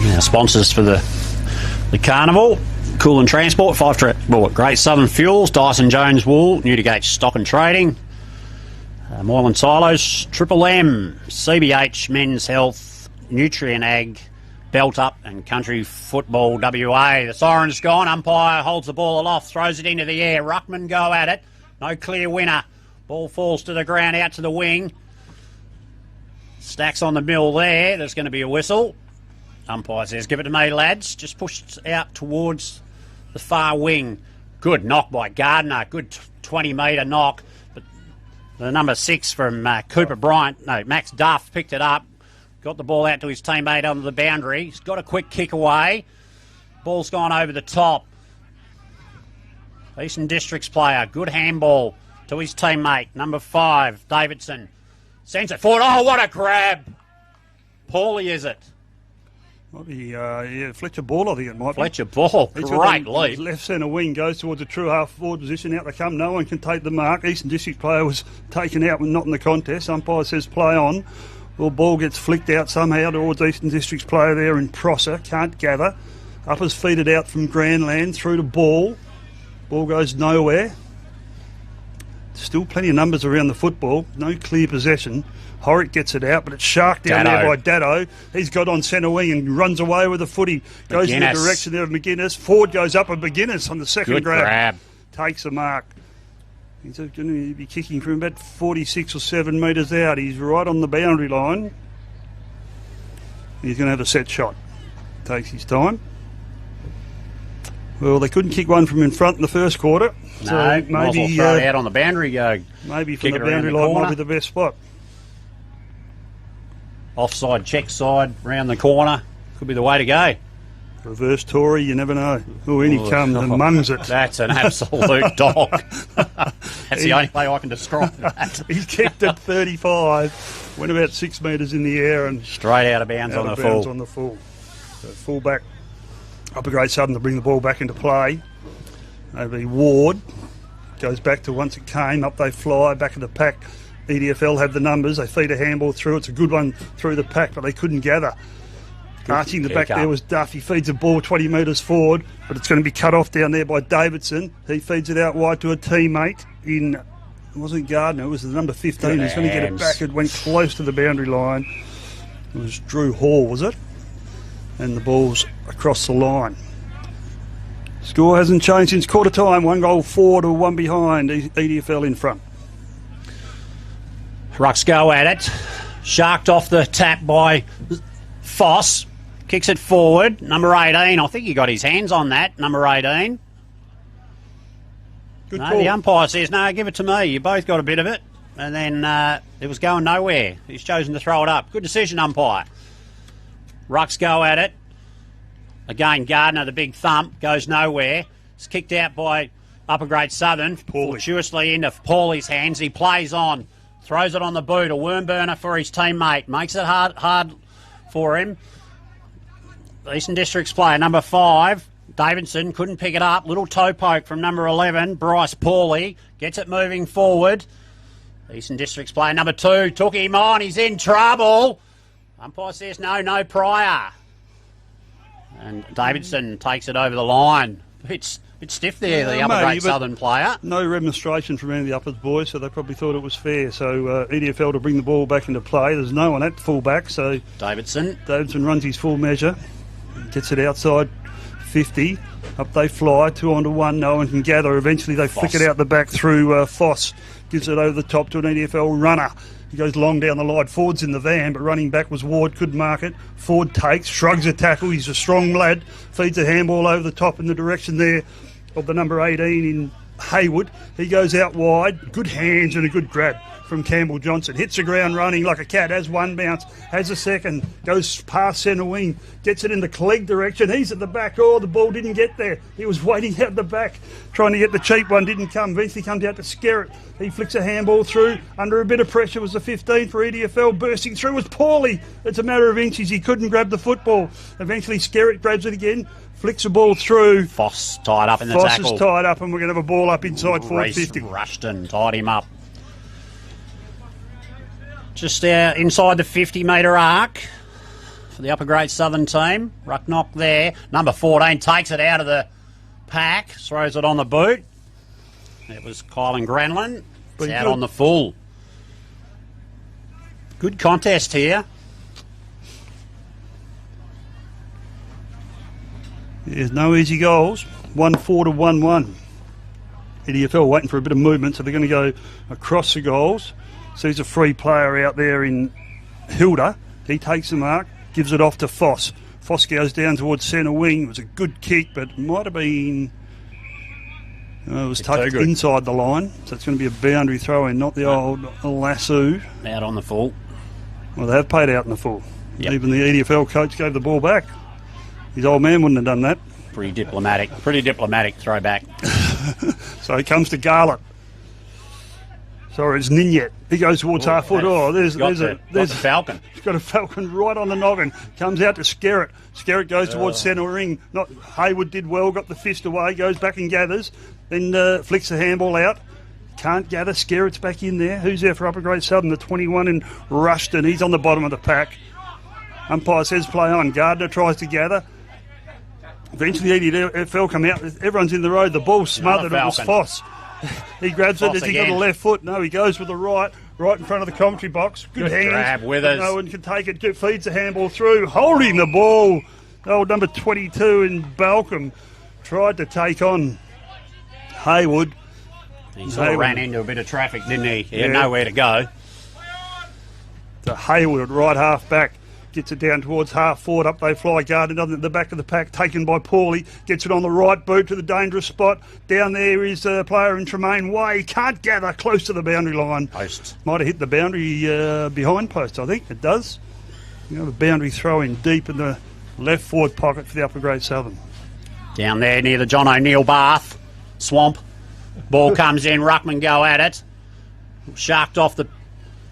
Now, sponsors for the Carnival: Cool and Transport, Five Transport, Great Southern Fuels, Dyson Jones Wool, Newdigate Stock and Trading, Moylan Silos, Triple M, CBH Men's Health, Nutrient Ag, Belt Up and Country Football WA. The siren's gone. Umpire holds the ball aloft, throws it into the air. Ruckman go at it. No clear winner. Ball falls to the ground, out to the wing. Stacks on the mill there. There's going to be a whistle. Umpire says, give it to me, lads. Just pushed out towards the far wing. Good knock by Gardner. Good 20-metre knock. But the number 6 from Cooper Bryant, no, Max Duff, picked it up. Got the ball out to his teammate under the boundary. He's got a quick kick away. Ball's gone over the top. Eastern Districts player. Good handball to his teammate. Number 5, Davidson. Sends it forward. Oh, what a grab. Paulie, is it? Might be Fletcher Ball, I think it might be. Fletcher Ball, great lead. Left centre wing goes towards a true half forward position. Out they come. No one can take the mark. Eastern District player was taken out when not in the contest. Umpire says play on. Well, ball gets flicked out somehow towards Eastern District's player there in Prosser. Can't gather. Uppers feed it out from Grandland through to ball. Ball goes nowhere. Still plenty of numbers around the football. No clear possession. Horrick gets it out, but it's sharked down there by Daddo. He's got on centre wing and runs away with the footy. Goes in the direction there of McGuinness. Ford goes up at McGuinness on the second grab. Takes the mark. He's going to be kicking from about 46 or 7 metres out. He's right on the boundary line. He's going to have a set shot. Takes his time. Well, they couldn't kick one from in front in the first quarter. No, so maybe might as well throw it out on the boundary. Maybe from the boundary line might be the best spot. Offside, check side, round the corner. Could be the way to go. Reverse Tory, you never know. Oh, in he comes and mums it. That's an absolute dog. That's the only way I can describe that. He kicked it 35, went about 6 metres in the air and straight out of bounds on the full. So full back, Upper Great Southern to bring the ball back into play. Over Ward, goes back to once it came, up they fly, back of the pack. EDFL have the numbers, they feed a handball through, it's a good one through the pack, but they couldn't gather. Arching the back there was Duff. He feeds the ball 20 metres forward, but it's going to be cut off down there by Davidson. He feeds it out wide to a teammate in, it wasn't Gardner, it was the number 15. He's going to get it back. It went close to the boundary line. It was Drew Hall, was it? And the ball's across the line. Score hasn't changed since quarter time. 1 goal forward or 1 behind. EDFL in front. Rucks go at it. Sharked off the tap by Foss. Kicks it forward. Number 18. I think he got his hands on that. Number 18. Good no, call. The umpire says, no, give it to me. You both got a bit of it. And then it was going nowhere. He's chosen to throw it up. Good decision, umpire. Rucks go at it. Again, Gardner, the big thump, goes nowhere. It's kicked out by Upper Great Southern. Fortuitously into Paulie's hands. He plays on. Throws it on the boot. A worm burner for his teammate. Makes it hard for him. Eastern Districts player, number 5. Davidson couldn't pick it up. Little toe poke from number 11. Bryce Paulie gets it moving forward. Eastern Districts player, number 2. Took him on. He's in trouble. Umpire says no prior. And Davidson takes it over the line. It's stiff there, the Upper Great Southern player. No remonstration from any of the Uppers boys, so they probably thought it was fair. So EDFL to bring the ball back into play. There's no one at full back, so Davidson runs his full measure. Gets it outside 50. Up they fly, 2 onto 1. No one can gather. Eventually they flick it out the back through Foss. Gives it over the top to an EDFL runner. He goes long down the line. Ford's in the van, but running back was Ward, couldn't mark it. Ford takes, shrugs a tackle. He's a strong lad. Feeds a handball over the top in the direction there of the number 18 in Haywood. He goes out wide. Good hands and a good grab from Campbell Johnson. Hits the ground running like a cat. Has one bounce. Has a second. Goes past centre wing. Gets it in the Clegg direction. He's at the back. Oh, the ball didn't get there. He was waiting out the back. Trying to get the cheap one. Didn't come. Eventually comes out to Skerritt. He flicks a handball through. Under a bit of pressure was the 15 for EDFL. Bursting through was Paulie. It's a matter of inches. He couldn't grab the football. Eventually Skerritt grabs it again. Flicks the ball through. Foss tied up in the tackle. tackle. Foss is tied up, and we're going to have a ball up inside 450. Rushton tied him up. Just inside the 50-metre arc for the Upper Great Southern team. Rucknock there. Number 14 takes it out of the pack, throws it on the boot. It was Kylan Granlin. It's out on the full. Good contest here. There's no easy goals. 1-4 to 1-1. EDFL waiting for a bit of movement, so they're going to go across the goals. Sees a free player out there in Hilda. He takes the mark, gives it off to Foss. Foss goes down towards centre wing. It was a good kick, but it might have been... it was touched inside the line, so it's going to be a boundary throw in, not the old lasso. Out on the full. Well, they have paid out in the full. Yep. Even the EDFL coach gave the ball back. His old man wouldn't have done that. Pretty diplomatic throwback. So he comes to Garlett. Sorry, it's Ninyet. He goes towards half foot. Oh, there's a Falcon. He's got a Falcon right on the noggin. Comes out to Skerritt. Skerritt goes towards centre ring. Not Haywood did well, got the fist away, goes back and gathers. Then flicks the handball out. Can't gather. Skerritt's back in there. Who's there for Upper Great Southern? The 21 in Rushton. He's on the bottom of the pack. Umpire says play on. Gardner tries to gather. Eventually EDFL come out. Everyone's in the road. The ball's smothered. It was Foss. He grabs it. Has he got a left foot? No, he goes with the right in front of the commentary box. Good hands. Grab, Withers. No one can take it. Feeds the handball through. Holding the ball. Old number 22 in Balcombe tried to take on Haywood. He sort of ran into a bit of traffic, didn't he? He had nowhere to go. To Haywood at right half back. Gets it down towards half forward. Up they fly. Gardner doesn't at the back of the pack. Taken by Paulie. Gets it on the right boot to the dangerous spot. Down there is a player in Tremaine Way. Can't gather. Close to the boundary line. Post. Might have hit the boundary behind post, I think. It does. You have a boundary throw in deep in the left forward pocket for the Upper Great Southern. Down there near the John O'Neill Bath swamp. Ball comes in. Ruckman go at it. Sharked off the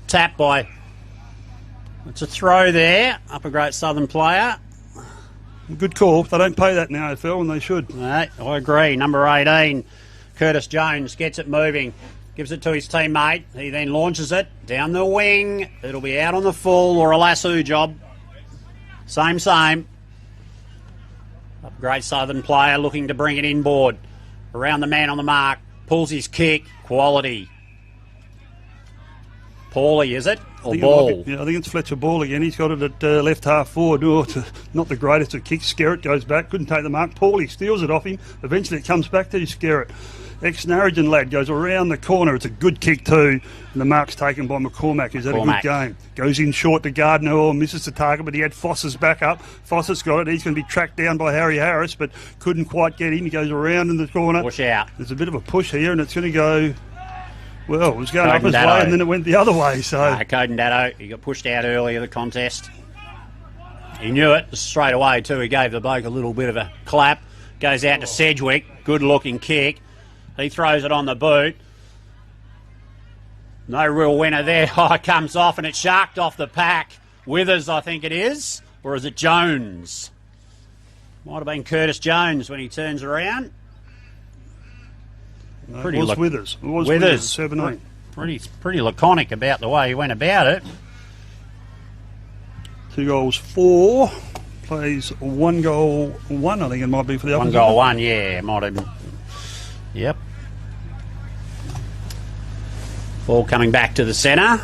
tap by... It's a throw there. Upper Great Southern player. Good call. They don't pay that in the AFL, and they should. I agree. Number 18, Curtis Jones, gets it moving. Gives it to his teammate. He then launches it down the wing. It'll be out on the full or a lasso job. Same. Upper Great Southern player looking to bring it inboard. Around the man on the mark. Pulls his kick. Quality. Paulie, is it? Or Ball? I think it's Fletcher Ball again. He's got it at left half forward. Oh, not the greatest of kicks. Skerritt goes back. Couldn't take the mark. Paulie steals it off him. Eventually it comes back to Skerritt. Ex-Narrogin lad goes around the corner. It's a good kick too. And the mark's taken by McCormack, who's had a good game. Goes in short to Gardner. Oh, misses the target, but he had Foss's back up. Foss's got it. He's going to be tracked down by Harry Harris, but couldn't quite get him. He goes around in the corner. Push out. There's a bit of a push here, and it's going to go... Well, it was going up his way and then it went the other way. So Coden Datto, he got pushed out earlier the contest. He knew it straight away too. He gave the bloke a little bit of a clap. Goes out to Sedgwick. Good looking kick. He throws it on the boot. No real winner there. Oh, it comes off and it's sharked off the pack. Withers, I think it is. Or is it Jones? Might have been Curtis Jones when he turns around. No, it was Withers. It was Withers, 7-8. Pretty laconic about the way he went about it. 2 goals, 4. Plays 1 goal, 1. I think it might be for the 1 goal, 1. Yeah, might have. Yep. Ball coming back to the centre.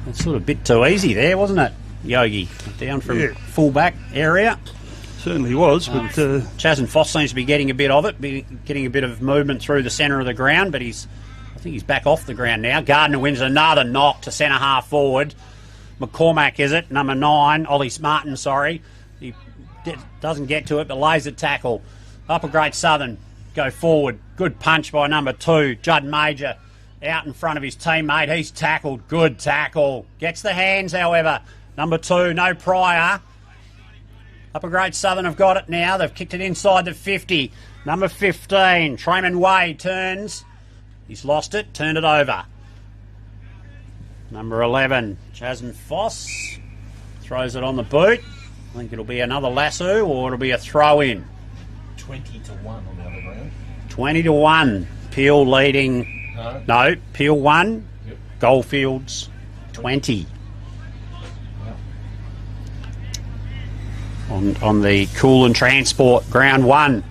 It's sort of a bit too easy there, wasn't it, Yogi? Down from full back area. Certainly was, but Chaz and Foss seems to be getting a bit of it, getting a bit of movement through the centre of the ground, but I think he's back off the ground now. Gardner wins another knock to centre half forward. McCormack, is it? Number 9, Ollie Martin, sorry. He doesn't get to it, but lays a tackle. Upper Great Southern go forward. Good punch by number 2, Judd Major, out in front of his teammate. He's tackled. Good tackle. Gets the hands, however. Number 2, no prior. Upper Great Southern have got it now. They've kicked it inside the 50. Number 15, Trayman Wade turns. He's lost it, turned it over. Number 11, Jasmine Foss throws it on the boot. I think it'll be another lasso or it'll be a throw-in. 20-1 on the other ground. 20-1. Peel leading. No, Peel 1. Yep. Goldfields 20. On the Cool Transport ground 1.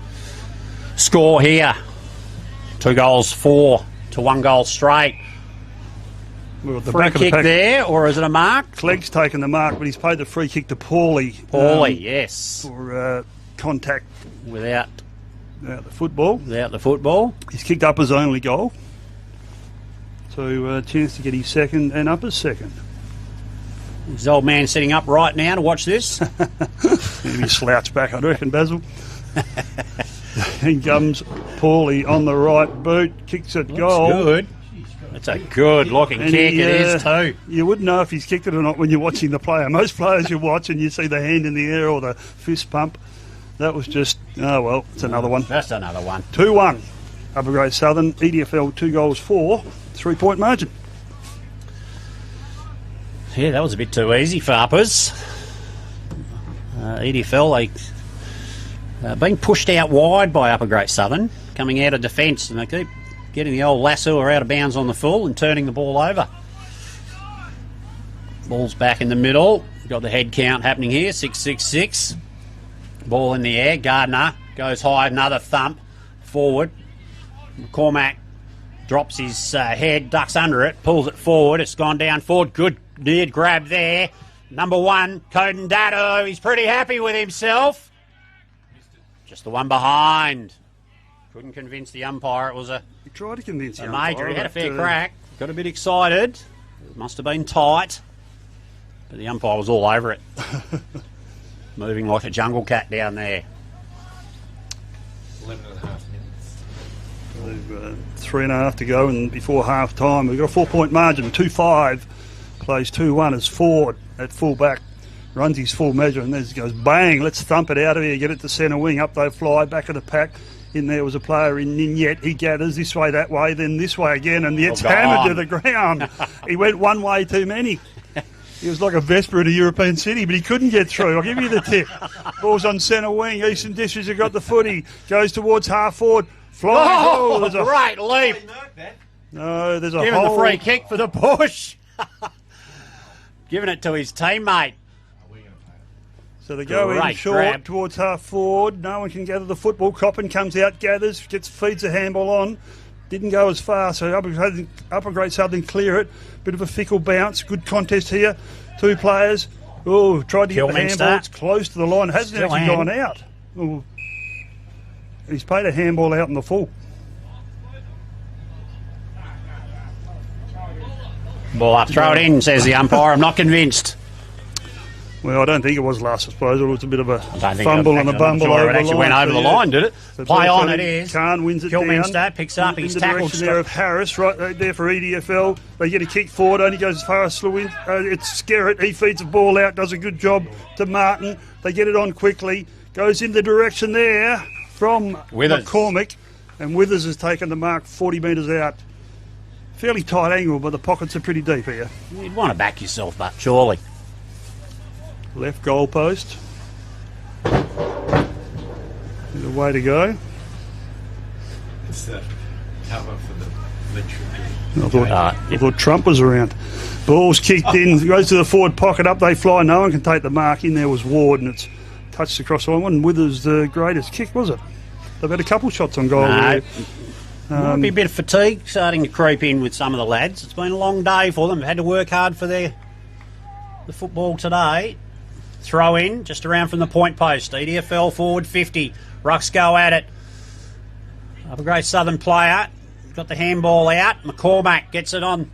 Score here. 2 goals 4 to 1 goal straight. Well, the free back of the kick pack, there, or is it a mark? Clegg's taken the mark, but he's paid the free kick to Paulie. Yes. For contact. Without the football. Without the football. He's kicked up his only goal. So a chance to get his second and up his second. His old man sitting up right now to watch this. Maybe slouch back, I reckon, Basil. In comes Paulie on the right boot, kicks it goal. Good. That's a good looking kick, it is too. You wouldn't know if he's kicked it or not when you're watching the player. Most players you watch and you see the hand in the air or the fist pump. That was just, oh well, it's another one. That's another one. 2-1. Upper Grade Southern, EDFL 2 goals 4, 3-point margin. Yeah, that was a bit too easy for uppers. EDFL, they being pushed out wide by Upper Great Southern, coming out of defence, and they keep getting the old lasso or out of bounds on the full and turning the ball over. Ball's back in the middle. Got the head count happening here, 6-6-6. Ball in the air. Gardner goes high, another thump forward. McCormack drops his head, ducks under it, pulls it forward. It's gone down forward. Good near grab there. Number 1, Coden Datto. He's pretty happy with himself. Just the one behind. Couldn't convince the umpire. It was He tried to convince the a umpire. major. He had a fair crack. Got a bit excited. It must have been tight. But the umpire was all over it. Moving like a jungle cat down there. 11.5 minutes. 3.5 to go, and before half time, we've got a 4-point margin. 2-5 plays 2-1 as Ford at full back. Runs his full measure and then goes bang, let's thump it out of here, get it to centre wing. Up they fly, back of the pack. In there was a player in Ninyet. He gathers this way, that way, then this way again, and gets hammered to the ground. He went one way too many. He was like a Vesper at a European city, but he couldn't get through. I'll give you the tip. Ball's on centre wing. Eastern Districts have got the footy. Goes towards half forward. Flying goal. There's a great leap. No, there's a Giving hole. the free kick for the push. Giving it to his teammate. So they go in Great short grab. towards half forward. No one can gather the football. Coppin comes out, gathers, feeds the handball on. Didn't go as far, so Upper Great Southern clear it. Bit of a fickle bounce. Good contest here. 2 players. Oh, tried to get the handball. It's close to the line. Hasn't Still actually hand. gone out. Oh. He's paid a handball out in the full. Ball up, throw it in, says the umpire. I'm not convinced. Well, I don't think it was last disposal. It was a bit of a think fumble it- and a I'm bumble sure over it the actually line. went over the line, did it? So Play ball on, coming. it is. Khan wins it Kilminster down. picks up, he's in the tackled direction there of Harris, right there for EDFL. They get a kick forward, only goes as far as Slewin. It's Skerritt. He feeds the ball out, does a good job to Martin. They get it on quickly. Goes in the direction there from Withers. McCormick. And Withers has taken the mark 40 metres out. Fairly tight angle, but the pockets are pretty deep here. You'd want to back yourself, but surely. Left goal post. The way to go. It's the cover for the literally. I thought Trump was around. Ball's kicked in, goes to the forward pocket, up they fly. No one can take the mark. In there was Ward, and it's touched across the line. Wasn't Withers the greatest kick, was it? They've had a couple shots on goal. No. There. Might be a bit of fatigue starting to creep in with some of the lads. It's been a long day for them. They've had to work hard for the football today. Throw in, just around from the point post. EDFL forward 50. Rucks go at it. Upper Great Southern player. Got the handball out. McCormack gets it on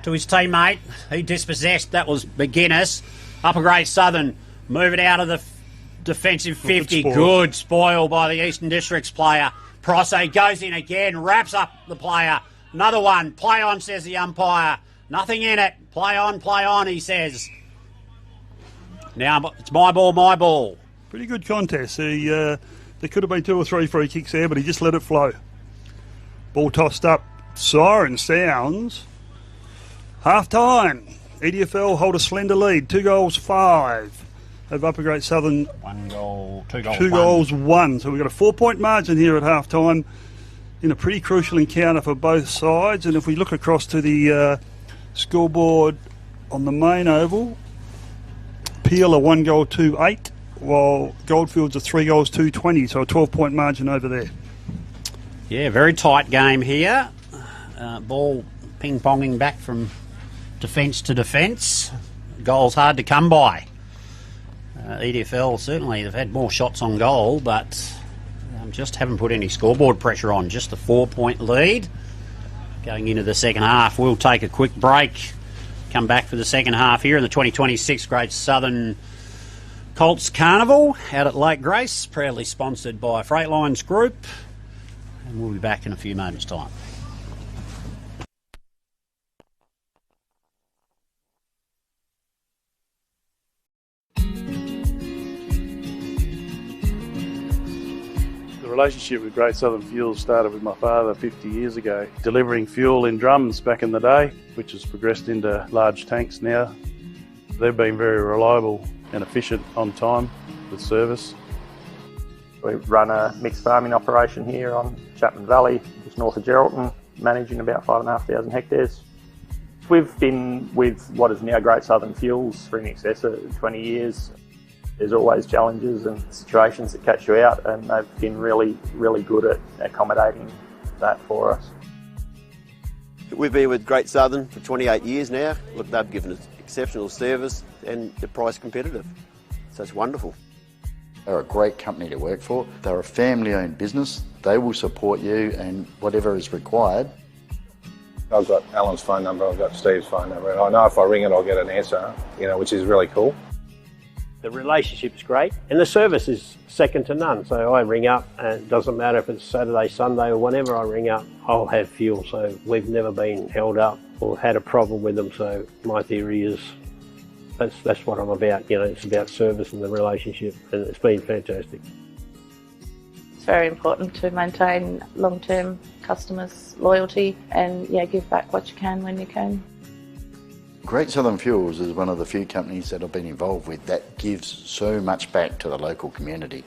to his teammate. He dispossessed. That was McGuinness. Upper Great Southern move it out of the defensive 50. Good spoil by the Eastern Districts player. Prosse goes in again, wraps up the player. Another one. Play on, says the umpire. Nothing in it. Play on, he says. Now it's my ball, my ball. Pretty good contest. There could have been 2 or 3 free kicks there, but he just let it flow. Ball tossed up. Siren sounds. Half time. EDFL hold a slender lead. 2 goals, 5. Over Upper Great Southern. 1 goal, 2 goals, 2 goals, 1. So we've got a 4-point margin here at half time in a pretty crucial encounter for both sides. And if we look across to the scoreboard on the main oval, Peel are 1 goal, 2-8, while Goldfields are 3 goals, 2-20. So a 12-point margin over there. Yeah, very tight game here. Ball ping-ponging back from defence to defence. Goals hard to come by. EDFL, certainly, they've had more shots on goal, but just haven't put any scoreboard pressure on. Just a 4-point lead. Going into the second half, we'll take a quick break. Come back for the second half here in the 2026 Great Southern Colts Carnival out at Lake Grace, proudly sponsored by Freightlines Group. And we'll be back in a few moments' time. The relationship with Great Southern Fuels started with my father 50 years ago, delivering fuel in drums back in the day, which has progressed into large tanks now. They've been very reliable and efficient on time with service. We run a mixed farming operation here on Chapman Valley, just north of Geraldton, managing about 5,500 hectares. We've been with what is now Great Southern Fuels for in excess of 20 years. There's always challenges and situations that catch you out, and they've been really, really good at accommodating that for us. We've been with Great Southern for 28 years now. Look, they've given us exceptional service and they're price competitive. So it's wonderful. They're a great company to work for. They're a family-owned business. They will support you and whatever is required. I've got Alan's phone number, I've got Steve's phone number, and I know if I ring it I'll get an answer, which is really cool. The relationship's great and the service is second to none. So I ring up and it doesn't matter if it's Saturday, Sunday or whenever I ring up, I'll have fuel. So we've never been held up or had a problem with them. So my theory is that's what I'm about. It's about service and the relationship, and it's been fantastic. It's very important to maintain long-term customers' loyalty and give back what you can when you can. Great Southern Fuels is one of the few companies that I've been involved with that gives so much back to the local community.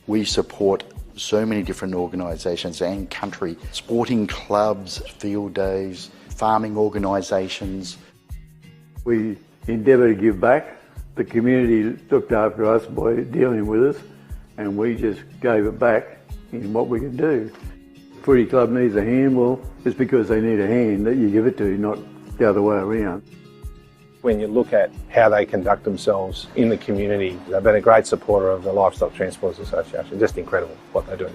We support so many different organisations and country, sporting clubs, field days, farming organisations. We endeavour to give back. The community looked after us by dealing with us, and we just gave it back in what we could do. Footy club needs a hand, well, it's because they need a hand that you give it to, not the other way around. When you look at how they conduct themselves in the community, they've been a great supporter of the Livestock Transporters Association. Just incredible what they do.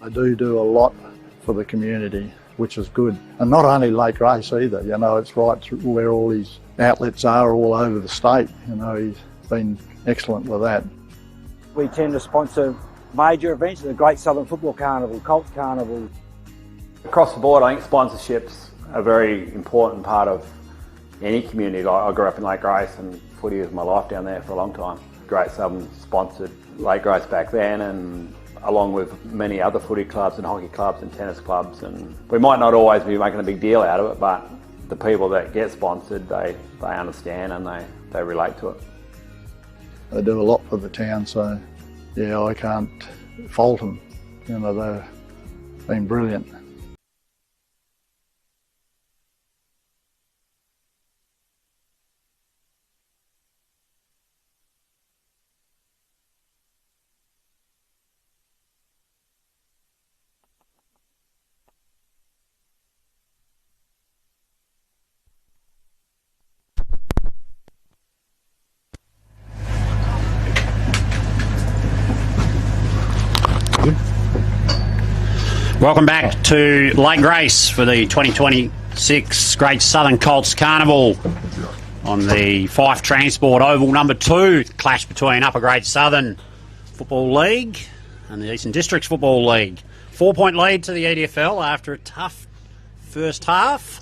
I do a lot for the community, which is good. And not only Lake Grace either, it's right through where all his outlets are all over the state. He's been excellent with that. We tend to sponsor major events, the Great Southern Football Carnival, Colts Carnival. Across the board, I think sponsorships are a very important part of any community. I grew up in Lake Grace and footy was my life down there for a long time. Great Southern sponsored Lake Grace back then, and along with many other footy clubs and hockey clubs and tennis clubs, and we might not always be making a big deal out of it, but the people that get sponsored, they understand and they relate to it. They do a lot for the town, so I can't fault them. They've been brilliant. Welcome back to Lake Grace for the 2026 Great Southern Colts Carnival on the Fife Transport Oval number 2. Clash between Upper Great Southern Football League and the Eastern Districts Football League. 4-point lead to the EDFL after a tough first half.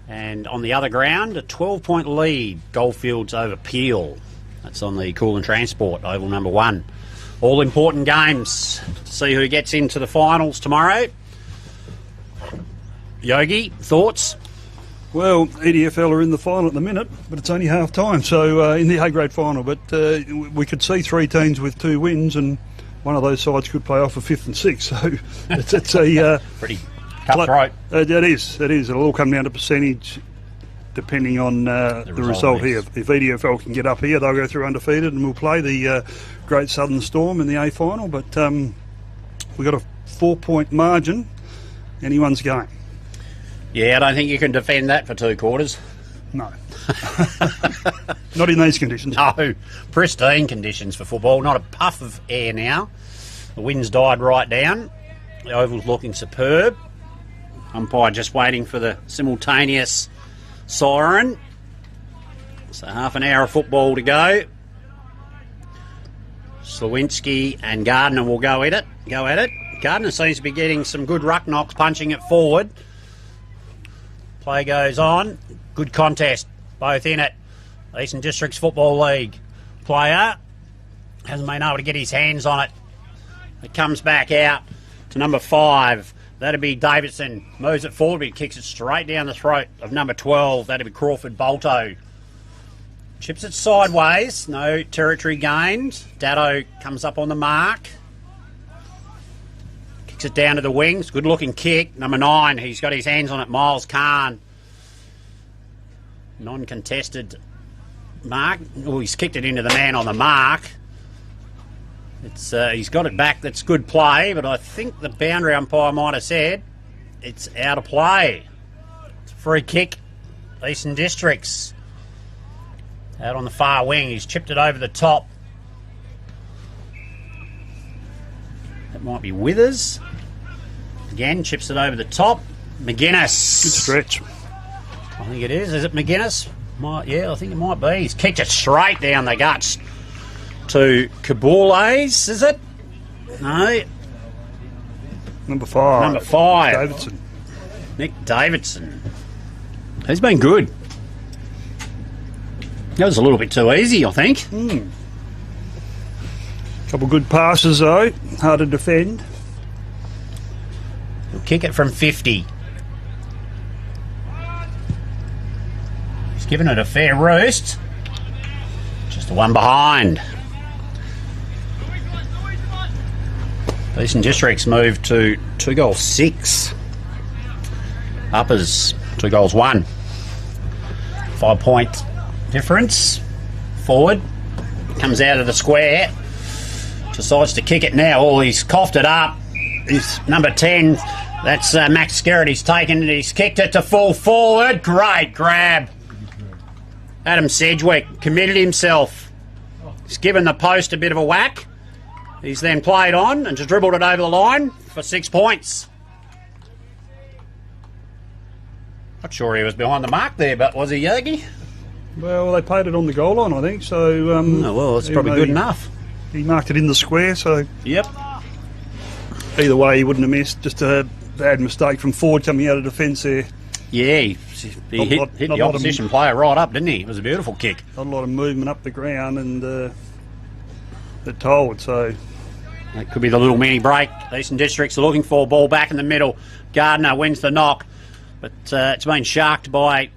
And on the other ground, a 12-point lead, Goldfields over Peel. That's on the Cool and Transport, Oval number 1. All important games to see who gets into the finals tomorrow. Yogi, thoughts? Well, EDFL are in the final at the minute, but it's only half time, so in the A-grade final. But we could see 3 teams with 2 wins, and one of those sides could play off for 5th and 6th. So it's a pretty cutthroat. It is. It'll all come down to percentage, depending on the result here. If EDFL can get up here, they'll go through undefeated, and we'll play the Great Southern Storm in the A final. But we've got a 4-point margin. Anyone's game. Yeah, I don't think you can defend that for 2 quarters. No. Not in these conditions. No. Pristine conditions for football. Not a puff of air now. The wind's died right down. The oval's looking superb. Umpire just waiting for the simultaneous siren. So half an hour of football to go. Slawinski and Gardner will go at it. Gardner seems to be getting some good ruck knocks, punching it forward. Play goes on. Good contest. Both in it. Eastern Districts Football League player hasn't been able to get his hands on it. It comes back out to number 5. That'd be Davidson. Moves it forward, but he kicks it straight down the throat of number 12. That'd be Crawford Bolto. Chips it sideways. No territory gained. Datto comes up on the mark. Kicks it down to the wings. Good looking kick. Number 9. He's got his hands on it. Miles Khan. Non-contested mark. Oh, he's kicked it into the man on the mark. He's got it back. That's good play, but I think the boundary umpire might have said it's out of play. It's a free kick. Eastern Districts. Out on the far wing. He's chipped it over the top. That might be Withers. Again, chips it over the top. McGuinness. Good stretch. I think it is. Is it McGuinness? Yeah, I think it might be. He's kicked it straight down the guts to Kabules, is it? No. Number 5. Number 5. Davidson. Nick Davidson. He's been good. That was a little bit too easy, I think. Couple good passes though. Hard to defend. He'll kick it from 50. He's given it a fair roost. Just the one behind. Eastern Districts moved to 2-6. Uppers 2-1. 5-point difference. Forward. Comes out of the square. Decides to kick it now. Oh, he's coughed it up. He's number 10. That's Max Skerritt. He's taken it. He's kicked it to full forward. Great grab. Adam Sedgwick committed himself. He's given the post a bit of a whack. He's then played on and just dribbled it over the line for 6 points. Not sure he was behind the mark there, but was he, Yogi? Well, they played it on the goal line, I think. So. Well, it's probably good enough. He marked it in the square, so. Yep. Either way, he wouldn't have missed. Just a bad mistake from Ford coming out of defence there. Yeah, he hit the opposition player right up, didn't he? It was a beautiful kick. Not a lot of movement up the ground, and it told, so. That could be the little mini break. Eastern Districts are looking for. Ball back in the middle. Gardner wins the knock, but it's been sharked by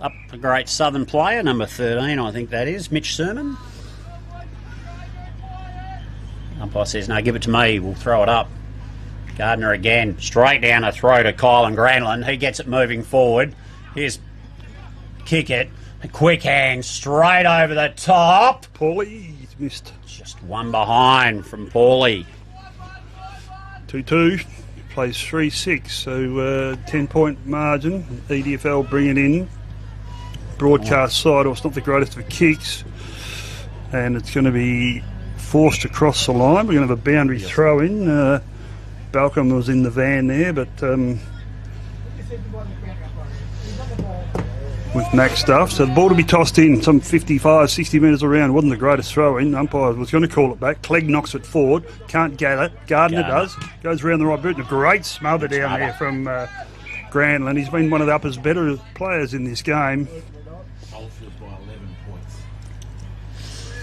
up a Great Southern player, number 13, I think that is, Mitch Sermon. Umpire says, no, give it to me, we'll throw it up. Gardner again, straight down the throat of Kylan Granlund. He gets it moving forward. Here's kick it. A quick hand, straight over the top. Paulie, he's missed. Just one behind from Paulie. 2-2, plays 3-6, so 10-point margin. EDFL bring it in. Broadcast side, it's not the greatest of kicks. And it's going to be forced across the line. We're going to have a boundary throw in. Balcom was in the van there, but with Max stuff. So the ball to be tossed in some 55, 60 metres around. Wasn't the greatest throw in. Umpire was going to call it back. Clegg knocks it forward. Can't gather. Gardner does. Goes around the right boot. And a great smother down there from Granlund. He's been one of the Uppers' better players in this game. Goldfields by 11 points.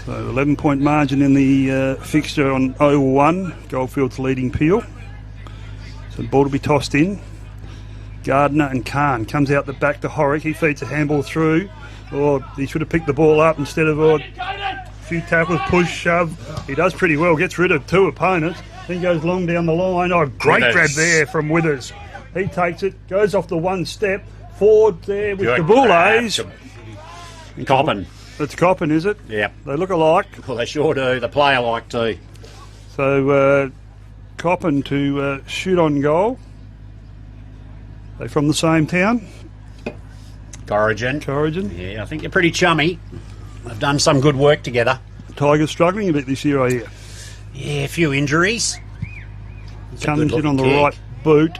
So 11-point margin in the fixture on 0-1. Goldfields leading Peel. So the ball to be tossed in. Gardner and Kahn comes out the back to Horrick. He feeds a handball through. Or he should have picked the ball up instead of a few tackles, push, shove. He does pretty well. Gets rid of two opponents. Then goes long down the line. Oh, great grab there from Withers. He takes it, goes off the one step. Forward there with the Bullets. Coppin. It's Coppin, is it? Yep. They look alike. Well, they sure do. The player like too. So Coppin to shoot on goal. They from the same town? Corrigan. Yeah, I think they're pretty chummy. They've done some good work together. Tigers struggling a bit this year, I hear. Yeah, a few injuries. Comes in on the right boot.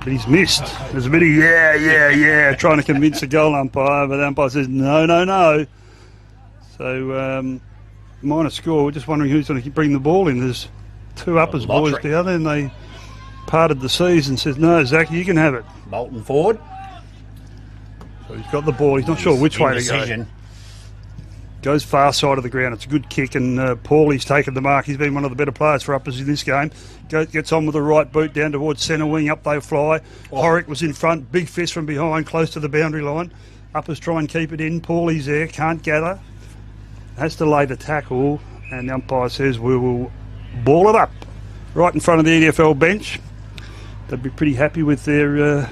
But he's missed. There's a bit of yeah, trying to convince the goal umpire, but the umpire says no. So minor score. We're just wondering who's going to bring the ball in. There's two Uppers boys down there, and they parted the seas and says, no, Zach, you can have it. Bolton forward. So he's got the ball. He's not sure which way to go. Goes far side of the ground. It's a good kick, and Paulie's taken the mark. He's been one of the better players for Uppers in this game. Gets on with the right boot down towards centre wing. Up they fly. Horrick was in front. Big fist from behind, close to the boundary line. Uppers try and keep it in. Paulie's there. Can't gather. Has to lay the tackle, and the umpire says we will ball it up right in front of the EDFL bench. They'd be pretty happy with their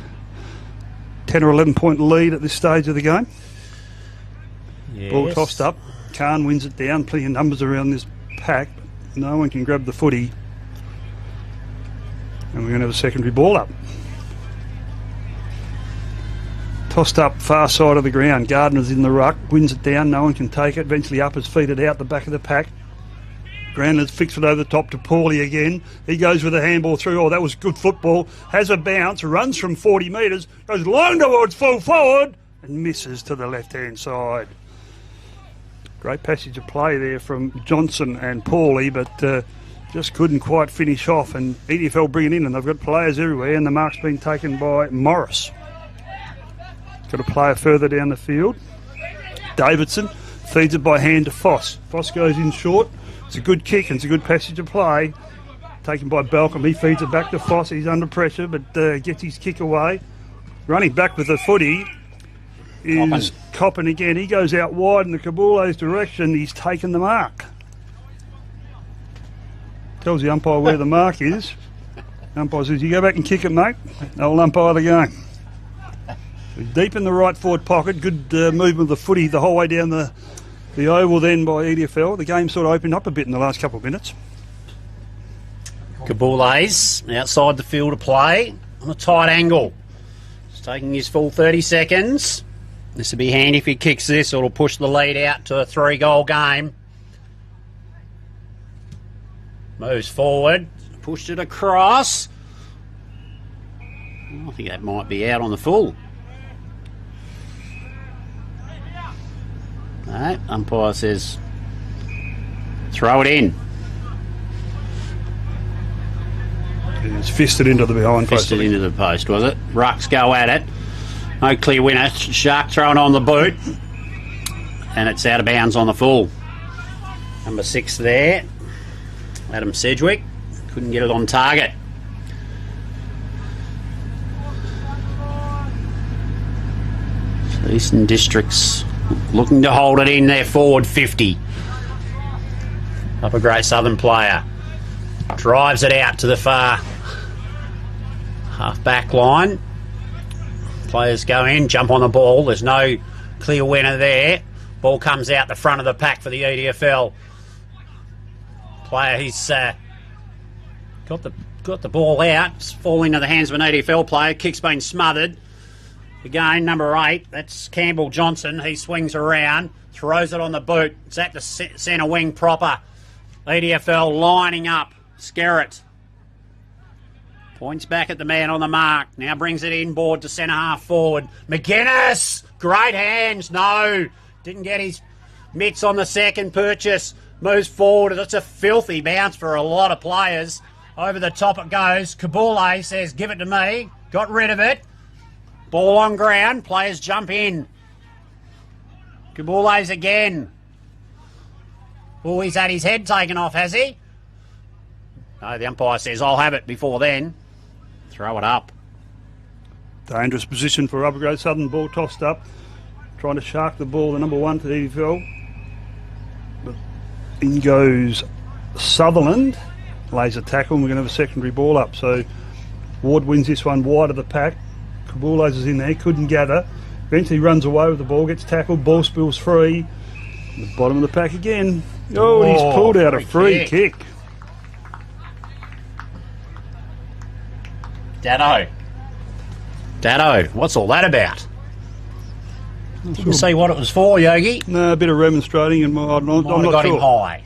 10 or 11 point lead at this stage of the game. Yes. Ball tossed up. Kahn wins it down. Plenty of numbers around this pack. No one can grab the footy. And we're going to have a secondary ball up. Tossed up far side of the ground. Gardner's in the ruck. Wins it down. No one can take it. Eventually Uppers feed it out the back of the pack. Granlund's fixed it over the top to Paulie again. He goes with a handball through. Oh, that was good football. Has a bounce. Runs from 40 metres. Goes long towards full forward. And misses to the left-hand side. Great passage of play there from Johnson and Paulie, but just couldn't quite finish off. And EDFL bring it in, and they've got players everywhere, and the mark's been taken by Morris. Got a player further down the field. Davidson feeds it by hand to Foss. Foss goes in short. It's a good kick and it's a good passage of play. Taken by Balcom. He feeds it back to Foss. He's under pressure, but gets his kick away. Running back with the footy is Coppin again. He goes out wide in the Kabule's direction. He's taken the mark. Tells the umpire where the mark is. The umpire says, you go back and kick it, mate. I'll umpire the game. So deep in the right forward pocket. Good movement of the footy the whole way down the oval then by EDFL. The game sort of opened up a bit in the last couple of minutes. Kabule's outside the field of play on a tight angle. He's taking his full 30 seconds. This would be handy if he kicks this. It'll push the lead out to a 3-goal game. Moves forward. Pushed it across. I think that might be out on the full. No, umpire says throw it in. It's fisted into the behind post. Fisted into the post, was it? Rucks go at it. No clear winner. Shark throwing on the boot. And it's out of bounds on the full. Number 6 there. Adam Sedgwick. Couldn't get it on target. So Eastern Districts looking to hold it in their forward 50. Up a great Southern player. Drives it out to the far half-back line. Players go in, jump on the ball. There's no clear winner there. Ball comes out the front of the pack for the EDFL. Player, he's got the ball out. It's falling into the hands of an EDFL player. Kick's been smothered. Again, number 8, that's Campbell Johnson. He swings around, throws it on the boot. It's at the centre wing proper. EDFL lining up. Skerritt. Points back at the man on the mark. Now brings it inboard to centre half forward. McGuinness! Great hands. No. Didn't get his mitts on the second purchase. Moves forward. That's a filthy bounce for a lot of players. Over the top it goes. Kabule says, give it to me. Got rid of it. Ball on ground. Players jump in. Kabule's again. Oh, he's had his head taken off, has he? No, the umpire says, I'll have it before then. Throw it up. Dangerous position for Upper Grade Southern. Ball tossed up. Trying to shark the ball, the number 1 to EFL. But in goes Sutherland. Lays a tackle and we're going to have a secondary ball up. So Ward wins this one wide of the pack. Kabule's is in there, couldn't gather. Eventually runs away with the ball, gets tackled, ball spills free. The bottom of the pack again. Oh, and he's pulled out a free kick. Dado, what's all that about? Didn't see what it was for, Yogi. No, a bit of remonstrating and I'm not got sure. Him high.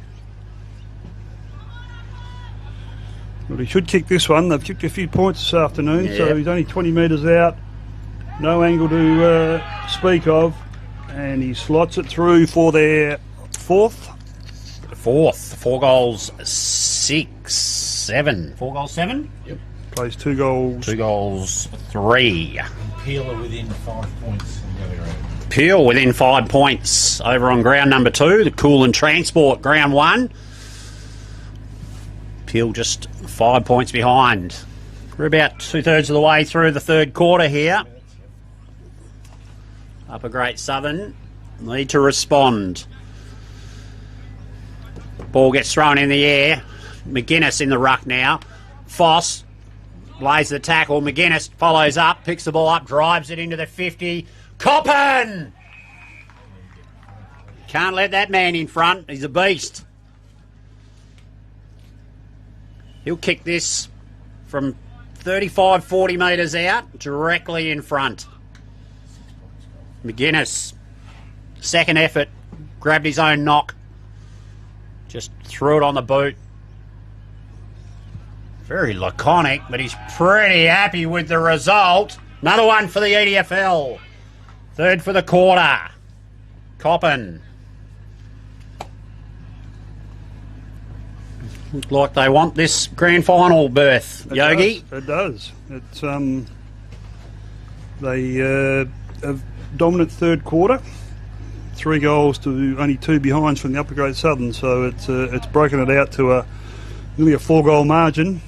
Well, he should kick this one. They've kicked a few points this afternoon, so he's only 20 metres out. No angle to speak of. And he slots it through for their fourth. 4 goals, 6, 7. 4 goals, 7? Yep. Plays 2 goals. 2 goals, 3. Peel are within 5 points on the other ground. Peel within 5 points over on ground number 2. The Cool and Transport, ground 1. Peel just 5 points behind. We're about 2/3 of the way through the third quarter here. Upper Great Southern need to respond. Ball gets thrown in the air. McGuinness in the ruck now. Foss lays the tackle. McGuinness follows up, picks the ball up, drives it into the 50. Coppin! Can't let that man in front. He's a beast. He'll kick this from 35, 40 metres out, directly in front. McGuinness, second effort, grabbed his own knock, just threw it on the boot. Very laconic, but he's pretty happy with the result. Another one for the EDFL. Third for the quarter. Coppin. Look like they want this grand final berth, Yogi. It does. It's they have dominant third quarter. 3 goals to only 2 behinds from the Upper Grade Southern, so it's broken it out to nearly a 4-goal margin.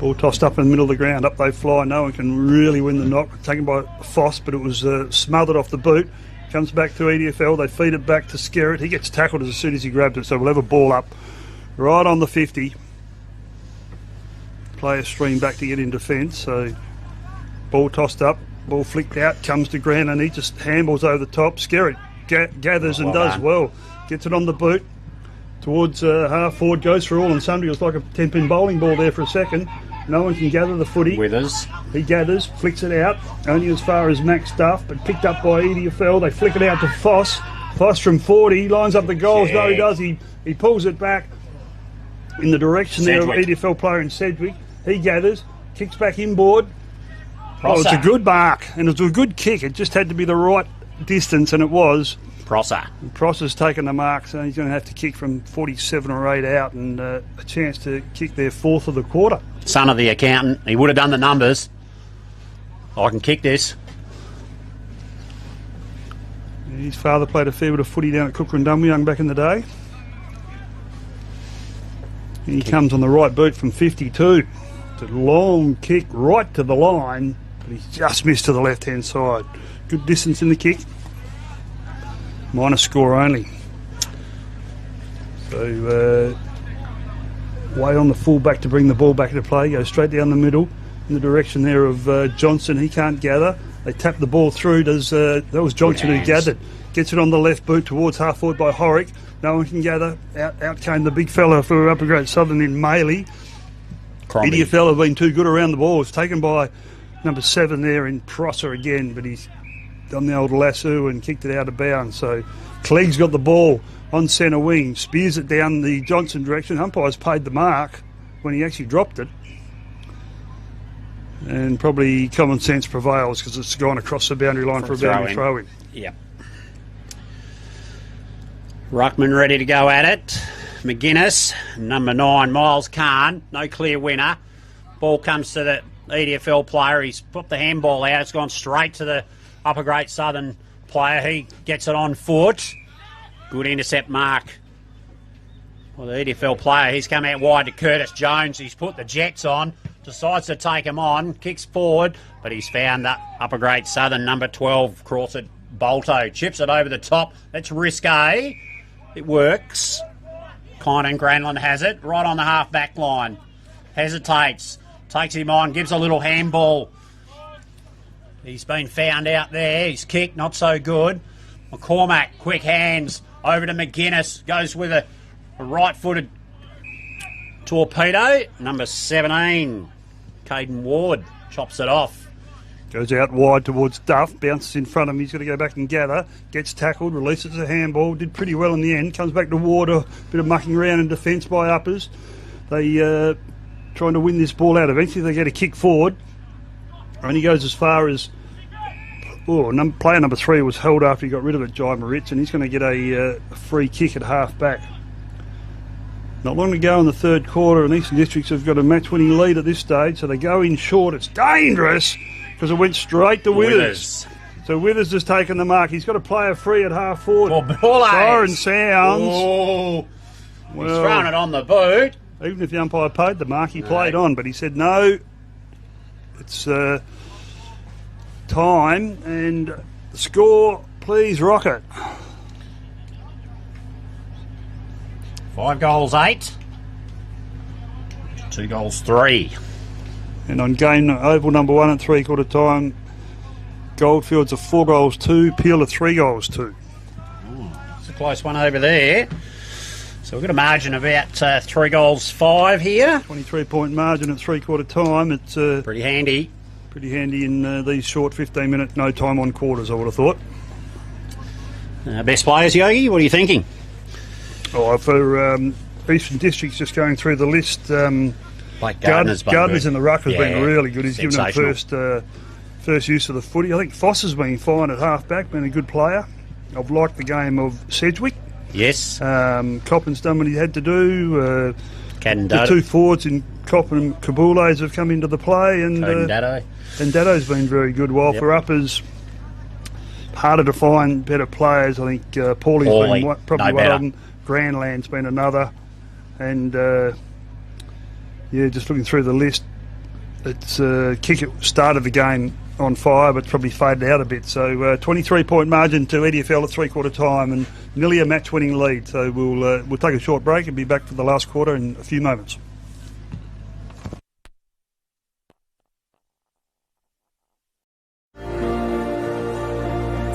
Ball tossed up in the middle of the ground, up they fly. No one can really win the knock. Taken by Foss, but it was smothered off the boot. Comes back to EDFL, they feed it back to Skerritt. He gets tackled as soon as he grabbed it, so we'll have a ball up right on the 50. Players stream back to get in defence, so ball tossed up, ball flicked out, comes to ground and he just handballs over the top. Skerritt gathers and does well. Gets it on the boot towards half forward, goes for all and sundry. It was like a 10-pin bowling ball there for a second. No one can gather the footy. Withers. He gathers, flicks it out, only as far as Max Duff, but picked up by EDFL. They flick it out to Foss. Foss from 40, lines up the goals. No, he does. He pulls it back in the direction there of EDFL player in Sedgwick. He gathers, kicks back inboard. Oh, it's a good mark, and it was a good kick. It just had to be the right distance, and it was. Prosser's taken the mark, so he's going to have to kick from 47 or 8 out and a chance to kick their 4th of the quarter. Son of the accountant. He would have done the numbers. I can kick this. His father played a fair bit of footy down at Cookerandumyoung back in the day. And he comes on the right boot from 52. It's a long kick right to the line, but he's just missed to the left-hand side. Good distance in the kick. Minor score only. So way on the full-back to bring the ball back into play. Goes straight down the middle in the direction there of Johnson. He can't gather. They tap the ball through. That was Johnson who gathered. Gets it on the left boot towards half forward by Horrick. No one can gather. Out came the big fella for Upper Grade Southern in Maley. EDFL have been too good around the ball. It's taken by number 7 there in Prosser again, but he's done the old lasso and kicked it out of bounds. So Clegg's got the ball on centre wing, spears it down the Johnson direction. Umpire's paid the mark, when he actually dropped it. And probably common sense prevails because it's gone across the boundary line for a boundary throw-in. Yep. Ruckman ready to go at it. McGuinness, number 9, Miles Khan, no clear winner. Ball comes to the EDFL player. He's put the handball out. It's gone straight to the upper Great Southern player. He gets it on foot. Good intercept mark. Well, the EDFL player, he's come out wide to Curtis Jones. He's put the Jets on, decides to take him on, kicks forward, but he's found that upper Great Southern, number 12, Crawford Bolto. Chips it over the top. That's risque. It works. Kynan Granlund has it, right on the half-back line. Hesitates, takes him on, gives a little handball. He's been found out there. He's kicked, not so good. McCormack, quick hands, over to McGuinness. Goes with a right-footed torpedo. Number 17, Caden Ward, chops it off. Goes out wide towards Duff, bounces in front of him. He's got to go back and gather. Gets tackled, releases a handball. Did pretty well in the end. Comes back to Ward, a bit of mucking around in defence by uppers. They trying to win this ball out. Eventually they get a kick forward. And he goes as far as... player number 3 was held after he got rid of it, Jai Moritz, and he's going to get a free kick at half-back. Not long to go in the third quarter, and Eastern Districts have got a match-winning lead at this stage, so they go in short. It's dangerous because it went straight to Withers. So Withers has taken the mark. He's got a player free at half-forward. Siren sounds. Oh, well, he's thrown it on the boot. Even if the umpire paid the mark, he played on, but he said no. It's time, and the score, please, Rocket. 5 goals 8. 2 goals 3. And on game oval number 1 at 3/4 time, Goldfields are 4 goals 2, Peel are 3 goals 2. It's a close one over there. So we've got a margin of about 3 goals 5 here. 23-point margin at 3/4 time. It's pretty handy. Pretty handy in these short 15-minute no time on quarters, I would have thought. Best players, Yogi, what are you thinking? Oh, for Eastern Districts, just going through the list, Gardner's in the ruck has been really good. He's given them first use of the footy. I think Foss has been fine at half-back, been a good player. I've liked the game of Sedgwick. Yes. Coppen's done what he had to do. The 2 forwards in Coppen and Kabules have come into the play. And Daddo's been very good, while for uppers, harder to find better players. I think Paulie's been probably one of them. Grandland's been another. And, just looking through the list, it's Kick started the game on fire, but probably faded out a bit. So 23-point margin to EDFL at 3/4 time, and nearly a match-winning lead. So we'll take a short break and be back for the last quarter in a few moments.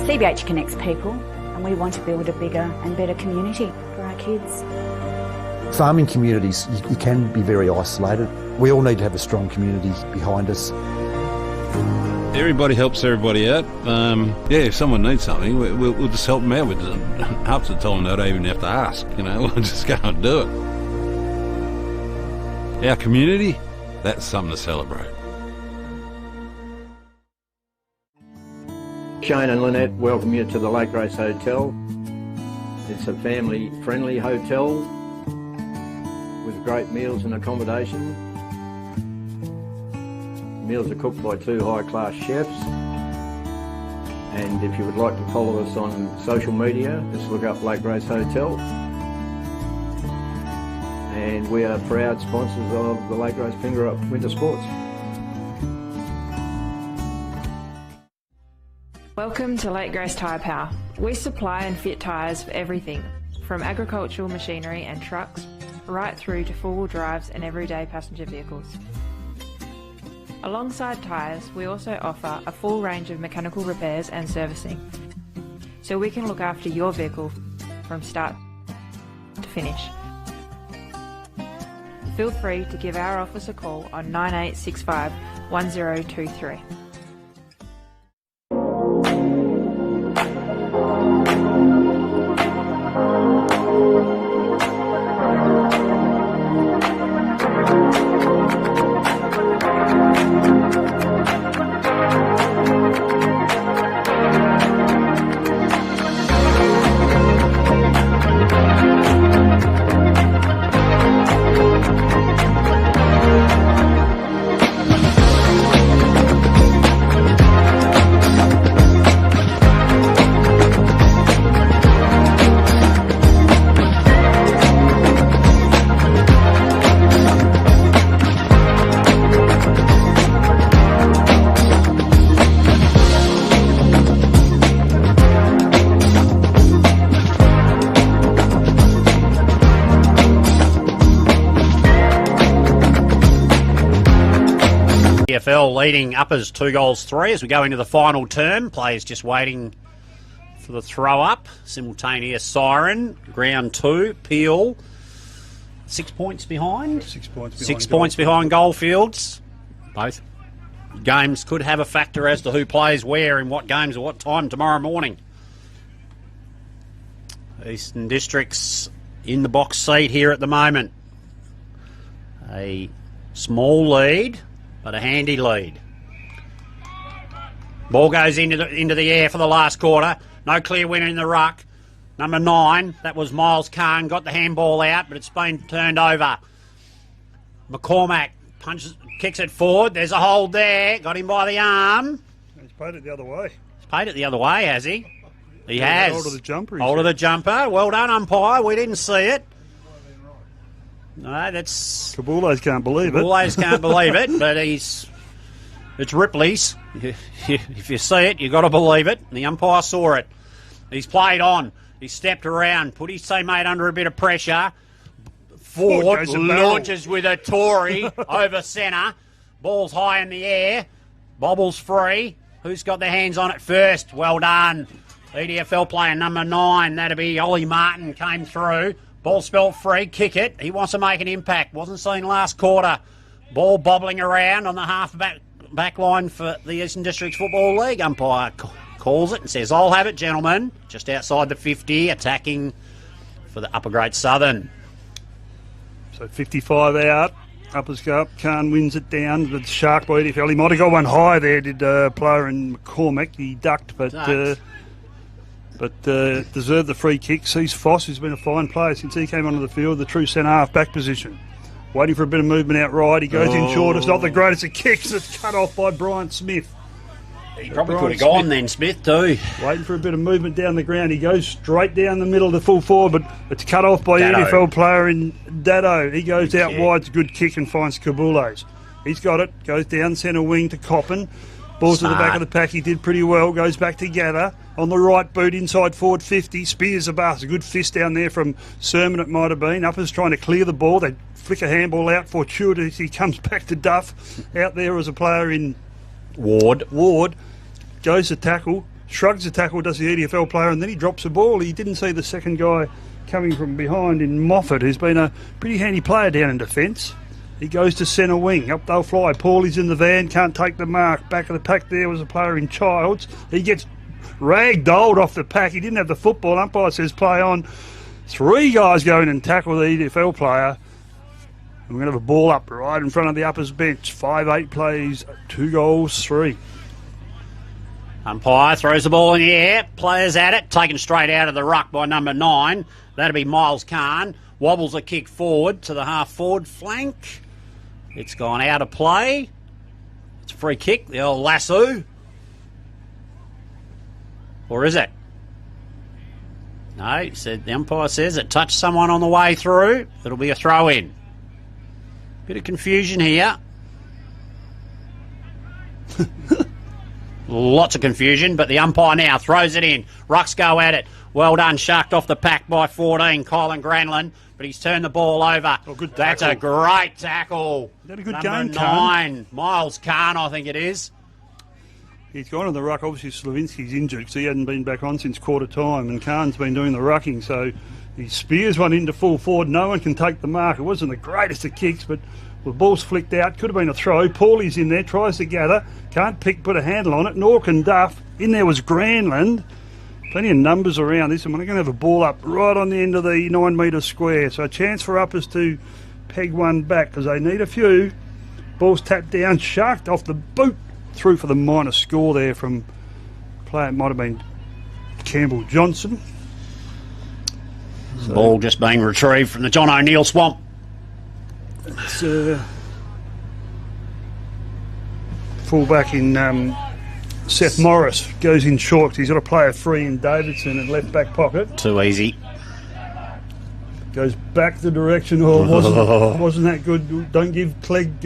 CBH connects people, and we want to build a bigger and better community for our kids. Farming communities, you can be very isolated. We all need to have a strong community behind us. Everybody helps everybody out. If someone needs something, we'll just help them out with it. Half the time they don't even have to ask, we'll just go and do it. Our community, that's something to celebrate. Shane and Lynette welcome you to the Lake Grace Hotel. It's a family-friendly hotel with great meals and accommodation. Meals are cooked by 2 high-class chefs. And if you would like to follow us on social media, just look up Lake Grace Hotel. And we are proud sponsors of the Lake Grace Ongerup Winter Sports. Welcome to Lake Grace Tyre Power. We supply and fit tyres for everything, from agricultural machinery and trucks, right through to four-wheel drives and everyday passenger vehicles. Alongside tyres, we also offer a full range of mechanical repairs and servicing, so we can look after your vehicle from start to finish. Feel free to give our office a call on 9865 1023. EDFL leading Uppers 2-3 as we go into the final term. Players just waiting for the throw up. Simultaneous siren. Ground 2. Peel. 6 points behind. 6 points behind. 6 points behind Goldfields. Both games could have a factor as to who plays where in what games at what time tomorrow morning. Eastern Districts in the box seat here at the moment. A small lead, but a handy lead. Ball goes into the air for the last quarter. No clear winner in the ruck. Number 9, that was Miles Khan, got the handball out, but it's been turned over. McCormack kicks it forward. There's a hold there. Got him by the arm. He's paid it the other way. He's paid it the other way, has he? He has. Hold of the jumper. Hold of the jumper. Well done, umpire. We didn't see it. No, that's... Kabules can't believe it. Kabules can't believe it, but it's Ripley's. If you see it, you've got to believe it. The umpire saw it. He's played on. He stepped around, put his teammate under a bit of pressure. Ford launches with a Tory over centre. Ball's high in the air. Bobbles free. Who's got their hands on it first? Well done. EDFL player number 9. That'll be Ollie Martin, came through. Ball spelt free. Kick it. He wants to make an impact. Wasn't seen last quarter. Ball bobbling around on the half back line for the Eastern Districts Football League. Umpire calls it and says, I'll have it, gentlemen. Just outside the 50, attacking for the Upper Great Southern. So 55 out. Uppers go up. Khan wins it down. The shark by EDFL. He might have got one high there, did player in McCormack. He ducked, but deserved the free kick. Sees Foss, who's been a fine player since he came onto the field, the true centre-half back position. Waiting for a bit of movement out right. He goes in short. It's not the greatest of kicks. It's cut off by Brian Smith. He probably could have gone then, Smith, too. Waiting for a bit of movement down the ground. He goes straight down the middle to full forward, but it's cut off by EDFL player in Dado. He goes out wide. It's a good kick and finds Kabules. He's got it. Goes down centre wing to Coppin. Ball to the back of the pack. He did pretty well. Goes back together. On the right boot, inside forward 50. Spears a bus. A good fist down there from Sermon, it might have been. Uppers trying to clear the ball. They flick a handball out. Fortuitous. He comes back to Duff. Out there as a player in Ward. Goes to tackle. Shrugs the tackle, does the EDFL player, and then he drops the ball. He didn't see the second guy coming from behind in Moffat, who's been a pretty handy player down in defence. He goes to centre wing. Up they'll fly. Paulie's in the van. Can't take the mark. Back of the pack there was a player in Childs. He gets ragdolled off the pack. He didn't have the football. Umpire says play on. 3 guys go in and tackle the EDFL player. And we're going to have a ball up right in front of the Uppers bench. 5-8 plays, 2-3. Umpire throws the ball in the air. Players at it. Taken straight out of the ruck by number 9. That'll be Miles Khan. Wobbles a kick forward to the half-forward flank. It's gone out of play. It's a free kick. The old lasso. Or is it? No, the umpire says it touched someone on the way through. It'll be a throw-in. Bit of confusion here. Lots of confusion, but the umpire now throws it in. Rucks go at it. Well done, sharked off the pack by 14, Colin Granlund, but he's turned the ball over. That's a great tackle. Is that a good Number game, 9, Miles Khan, I think it is. He's gone on the ruck. Obviously, Slavinsky's injured because he hadn't been back on since quarter time, and Khan's been doing the rucking, so he spears one into full forward. No one can take the mark. It wasn't the greatest of kicks, but the ball's flicked out. Could have been a throw. Paulie's in there, tries to gather. Can't put a handle on it. Nor can Duff. In there was Granlund. Plenty of numbers around this, and we're going to have a ball up right on the end of the 9 metre square. So a chance for Uppers to peg one back because they need a few. Ball's tapped down, sharked off the boot. Through for the minor score there from player, it might have been Campbell Johnson. So, ball just being retrieved from the John O'Neill swamp. It's fullback in Seth Morris goes in short. He's got a player free in Davidson in left back pocket. Too easy. Goes back the direction. Wasn't that good? Don't give Clegg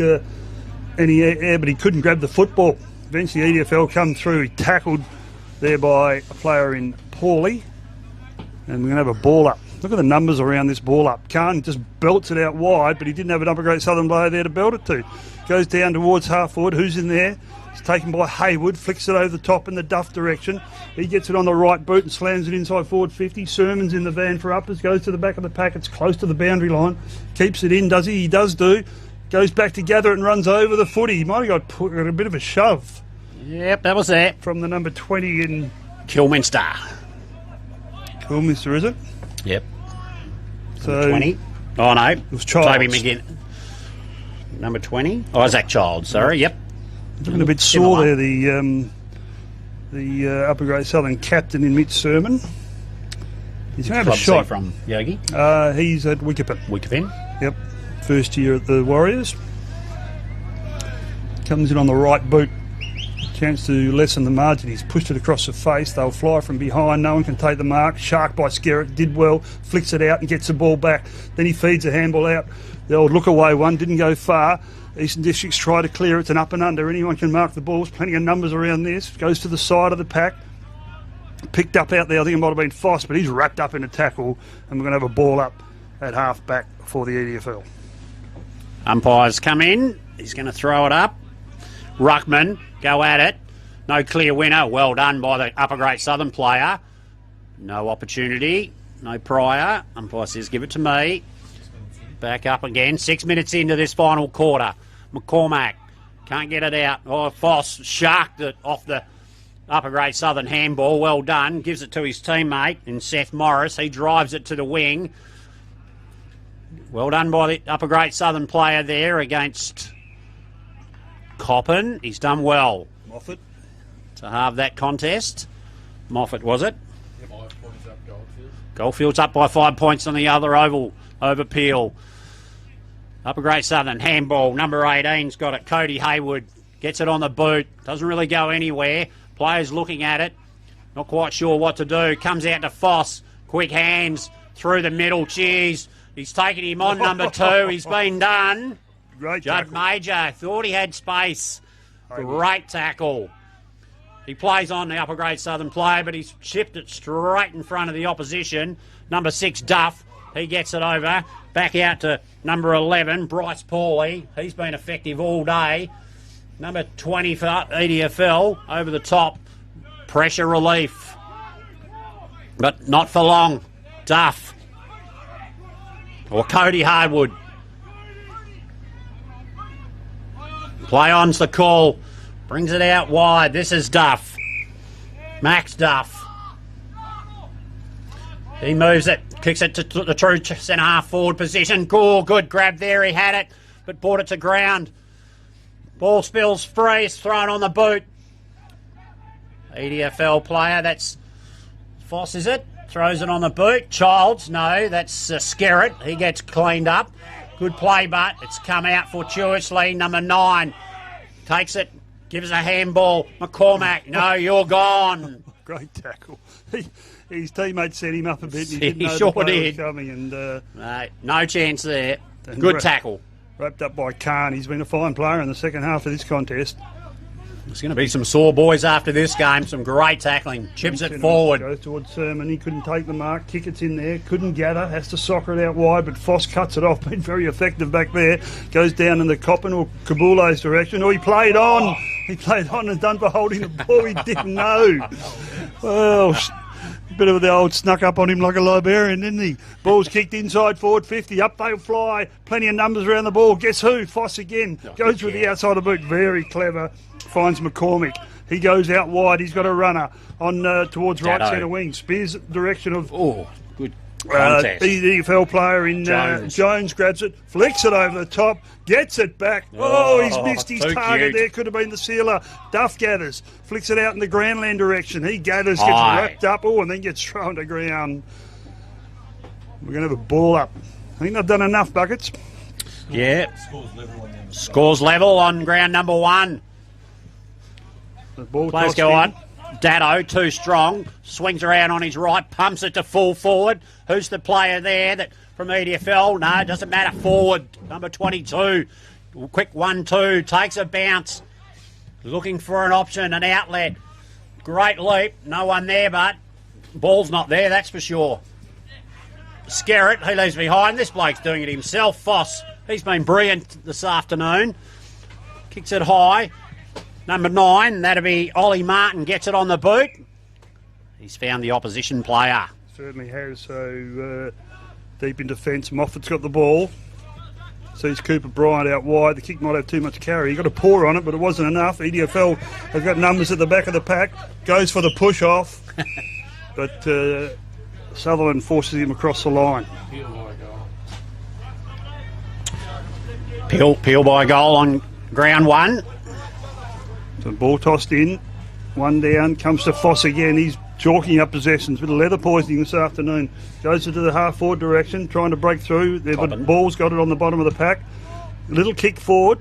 any air, but he couldn't grab the football. Eventually EDFL come through. He tackled there by a player in Paulie. And we're going to have a ball up. Look at the numbers around this ball up. Carn just belts it out wide, but he didn't have an Upper Great Southern player there to belt it to. Goes down towards half forward. Who's in there? It's taken by Haywood, flicks it over the top in the Duff direction. He gets it on the right boot and slams it inside forward 50. Sermon's in the van for uppers, goes to the back of the pack. It's close to the boundary line. Keeps it in, does he? He does do. Goes back to gather it and runs over the footy. He might have got a bit of a shove. Yep, that was it. From the number 20 in... Kilminster. Kilminster, is it? Yep. So 20. Oh, no. It was Childs. Toby McGinn. Number 20. Oh, Zach Child, sorry. Yep. Looking a bit sore there, the Upper Great Southern captain in Mitch Sermon. He's going to have a shot. From Yogi? He's at Wickepin. Wickepin? Yep. First year at the Warriors. Comes in on the right boot. Chance to lessen the margin. He's pushed it across the face. They'll fly from behind. No one can take the mark. Shark by Skerritt. Did well. Flicks it out and gets the ball back. Then he feeds a handball out. The old look away one. Didn't go far. Eastern Districts try to clear. It's an up and under. Anyone can mark the balls. Plenty of numbers around this. Goes to the side of the pack. Picked up out there. I think it might have been Foss, but he's wrapped up in a tackle. And we're going to have a ball up at half back for the EDFL. Umpires come in. He's going to throw it up. Ruckman, go at it. No clear winner. Well done by the Upper Great Southern player. No opportunity. No prior. Umpire says, give it to me. Back up again. 6 minutes into this final quarter. McCormack can't get it out. Oh, Foss sharked it off the Upper Great Southern handball. Well done. Gives it to his teammate in Seth Morris. He drives it to the wing. Well done by the Upper Great Southern player there against Coppin. He's done well. Moffat. To have that contest. Moffat, was it? Yep. 5 points up Goldfields. Goldfields up by 5 points on the other oval over Peel. Upper Great Southern handball. Number 18's got it. Cody Haywood gets it on the boot. Doesn't really go anywhere. Players looking at it. Not quite sure what to do. Comes out to Foss. Quick hands through the middle. Cheers. He's taken him on number 2. He's been done. Great Judd tackle. Major thought he had space. Great tackle. He plays on the Upper Grade Southern player, but he's shipped it straight in front of the opposition. Number 6, Duff. He gets it over. Back out to number 11, Bryce Pauly. He's been effective all day. Number 20 for EDFL, over the top. Pressure relief. But not for long. Duff. Or Cody Hardwood. Play on's the call. Brings it out wide. This is Duff. Max Duff. He moves it. Kicks it to the true centre half forward position. Cool, good grab there. He had it, but brought it to ground. Ball spills free. It's thrown on the boot. EDFL player. That's Foss, is it? Throws it on the boot. Childs. No, that's Skerritt. He gets cleaned up. Good play, but it's come out fortuitously. Number 9 takes it. Gives a handball. McCormack. No, you're gone. Great tackle. His teammate set him up a bit. And he didn't know sure the player did. was coming. And, no chance there. Good tackle. Wrapped up by Carn. He's been a fine player in the second half of this contest. There's going to be some sore boys after this game. Some great tackling. Chips it forward. Goes towards Sermon. He couldn't take the mark. Tickets in there. Couldn't gather. Has to soccer it out wide, but Foss cuts it off. Been very effective back there. Goes down in the Coppin or Kabule's direction. He played on. He played on and done for holding the ball. He didn't know. Well, a bit of the old snuck up on him like a librarian, didn't he? Ball's kicked inside forward 50. Up they'll fly. Plenty of numbers around the ball. Guess who? Foss again. Goes with the outside of the boot. Very clever. Finds McCormick. He goes out wide. He's got a runner on towards right centre wing. Spears direction of good contest. EDFL player in Jones grabs it, flicks it over the top, gets it back. He's missed his target there. Could have been the sealer. Duff gathers, flicks it out in the Grandland direction. He gathers, gets wrapped up, and then gets thrown to ground. We're going to have a ball up. I think they've done enough buckets. Yeah. Scores level on ground number 1. Players go on. Datto, too strong. Swings around on his right, pumps it to full forward. Who's the player there that from EDFL? No, it doesn't matter. Forward, number 22. Quick 1-2, takes a bounce. Looking for an option, an outlet. Great leap. No one there, but ball's not there, that's for sure. Skerritt, he leaves behind. This bloke's doing it himself. Foss, he's been brilliant this afternoon. Kicks it high. Number 9, that'll be Ollie Martin, gets it on the boot. He's found the opposition player. Certainly has. So deep in defence, Moffat's got the ball. Sees Cooper Bryant out wide. The kick might have too much carry. He got a paw on it, but it wasn't enough. EDFL have got numbers at the back of the pack. Goes for the push off, but Sutherland forces him across the line. Peel by goal on ground 1. So ball tossed in, 1 down, comes to Foss again. He's chalking up possessions. Bit of leather poisoning this afternoon. Goes into the half forward direction, trying to break through. The ball's got it on the bottom of the pack. Little kick forward.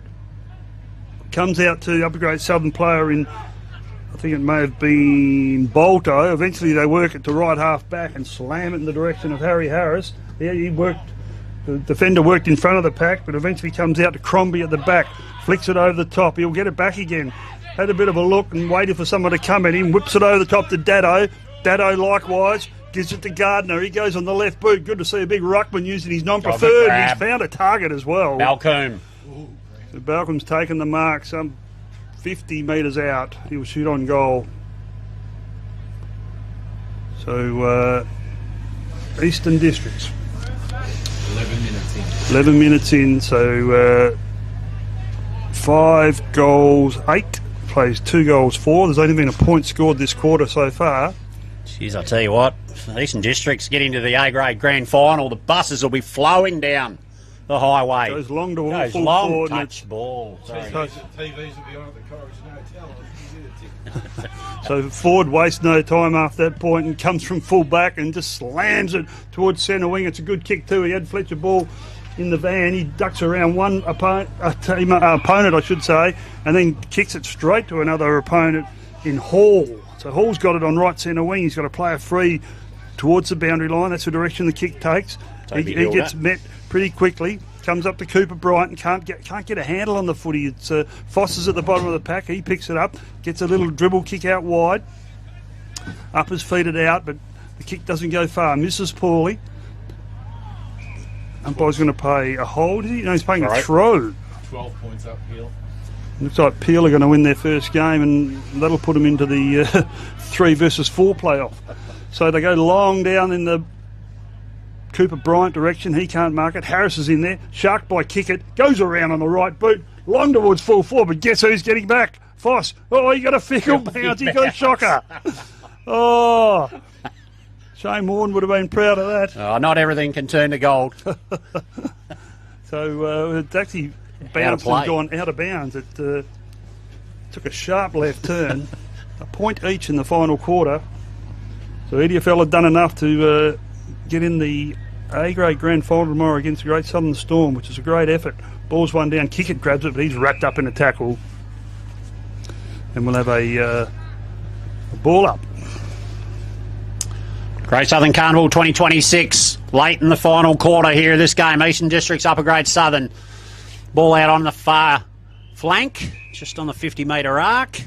Comes out to upper grade Southern player in, I think it may have been Bolto. Eventually they work it to right half back and slam it in the direction of Harry Harris. Yeah, the defender worked in front of the pack, but eventually comes out to Crombie at the back. Flicks it over the top. He'll get it back again. Had a bit of a look and waited for someone to come at him. Whips it over the top to Dado. Dado likewise gives it to Gardner. He goes on the left boot. Good to see a big ruckman using his non-preferred. He's found a target as well. Balcombe. So Balcombe's taken the mark some 50 metres out. He'll shoot on goal. So Eastern Districts. 11 minutes in. 11 minutes in. So 5 goals, 8. Plays 2 goals, 4. There's only been a point scored this quarter so far. Jeez, I'll tell you what, Eastern Districts get into the A-grade grand final, the buses will be flowing down the highway. Goes long to Goes full long, forward. touch ball. Sorry. TVs will be on at the Corridor Hotel. So Ford wastes no time after that point and comes from full back and just slams it towards centre wing. It's a good kick too. He had Fletcher ball in the van. He ducks around one opponent, I should say, and then kicks it straight to another opponent in Hall. So Hall's got it on right centre wing. He's got to play a free towards the boundary line. That's the direction the kick takes. He gets met pretty quickly. Comes up to Cooper Bryant and can't get a handle on the footy. It's Foster's at the bottom of the pack. He picks it up, gets a little dribble kick out wide. Uppers feed it out, but the kick doesn't go far. Misses poorly. Umpire's going to pay a hold, is he? No, he's paying a throw. 12 points up, Peel. Looks like Peel are going to win their first game, and that'll put them into the 3 versus 4 playoff. So they go long down in the Cooper Bryant direction. He can't mark it. Harris is in there. Shark by kick it. Goes around on the right boot. Long towards full forward, but guess who's getting back? Foss. Oh, he got a fickle bounce. He got a shocker. Oh. Shane Warren would have been proud of that. Oh, not everything can turn to gold. So it's actually bounced and gone out of bounds. It took a sharp left turn. A point each in the final quarter. So EDFL have done enough to get in the A-grade grand final tomorrow against the Great Southern Storm, which is a great effort. Ball's one down, kick it, grabs it, but he's wrapped up in a tackle. And we'll have a ball up. Great Southern Carnival 2026, late in the final quarter here of this game. Eastern Districts, Upper Grade Southern. Ball out on the far flank, just on the 50-metre arc,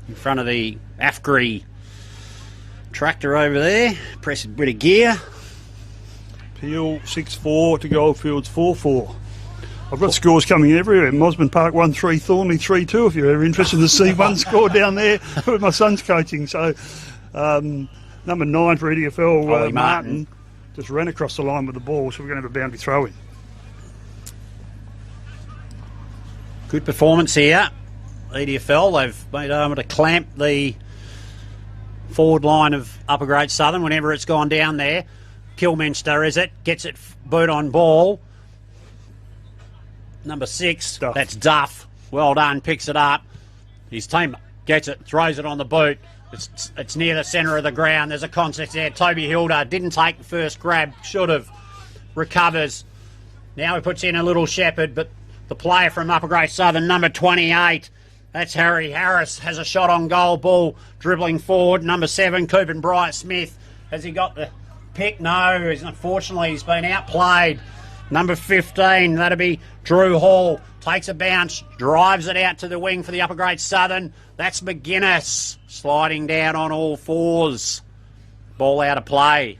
in front of the AFGRI tractor over there. Press a bit of gear. Peel 6-4 to Goldfields 4-4. I've got scores coming everywhere. Mosman Park 1-3, Thornley 3-2, if you're ever interested to see one score down there with my son's coaching. So, number 9 for EDFL, Martin, just ran across the line with the ball, so we're going to have a boundary throw in. Good performance here. EDFL, they've been able to clamp the forward line of Upper Grade Southern whenever it's gone down there. Kilminster, is it? Gets it boot on ball. Number 6, that's Duff. Well done, picks it up. His team gets it, throws it on the boot. It's near the centre of the ground. There's a contest there. Toby Hilda didn't take the first grab. Should have. Recovers. Now he puts in a little Shepherd, but the player from Upper Grade Southern, number 28, that's Harry Harris, has a shot on goal. Ball dribbling forward. Number 7, Cooper Bryant Smith. Has he got the pick? No. Unfortunately, he's been outplayed. Number 15, that'll be Drew Hall. Takes a bounce, drives it out to the wing for the Upper Grade Southern. That's McGuinness sliding down on all fours. Ball out of play.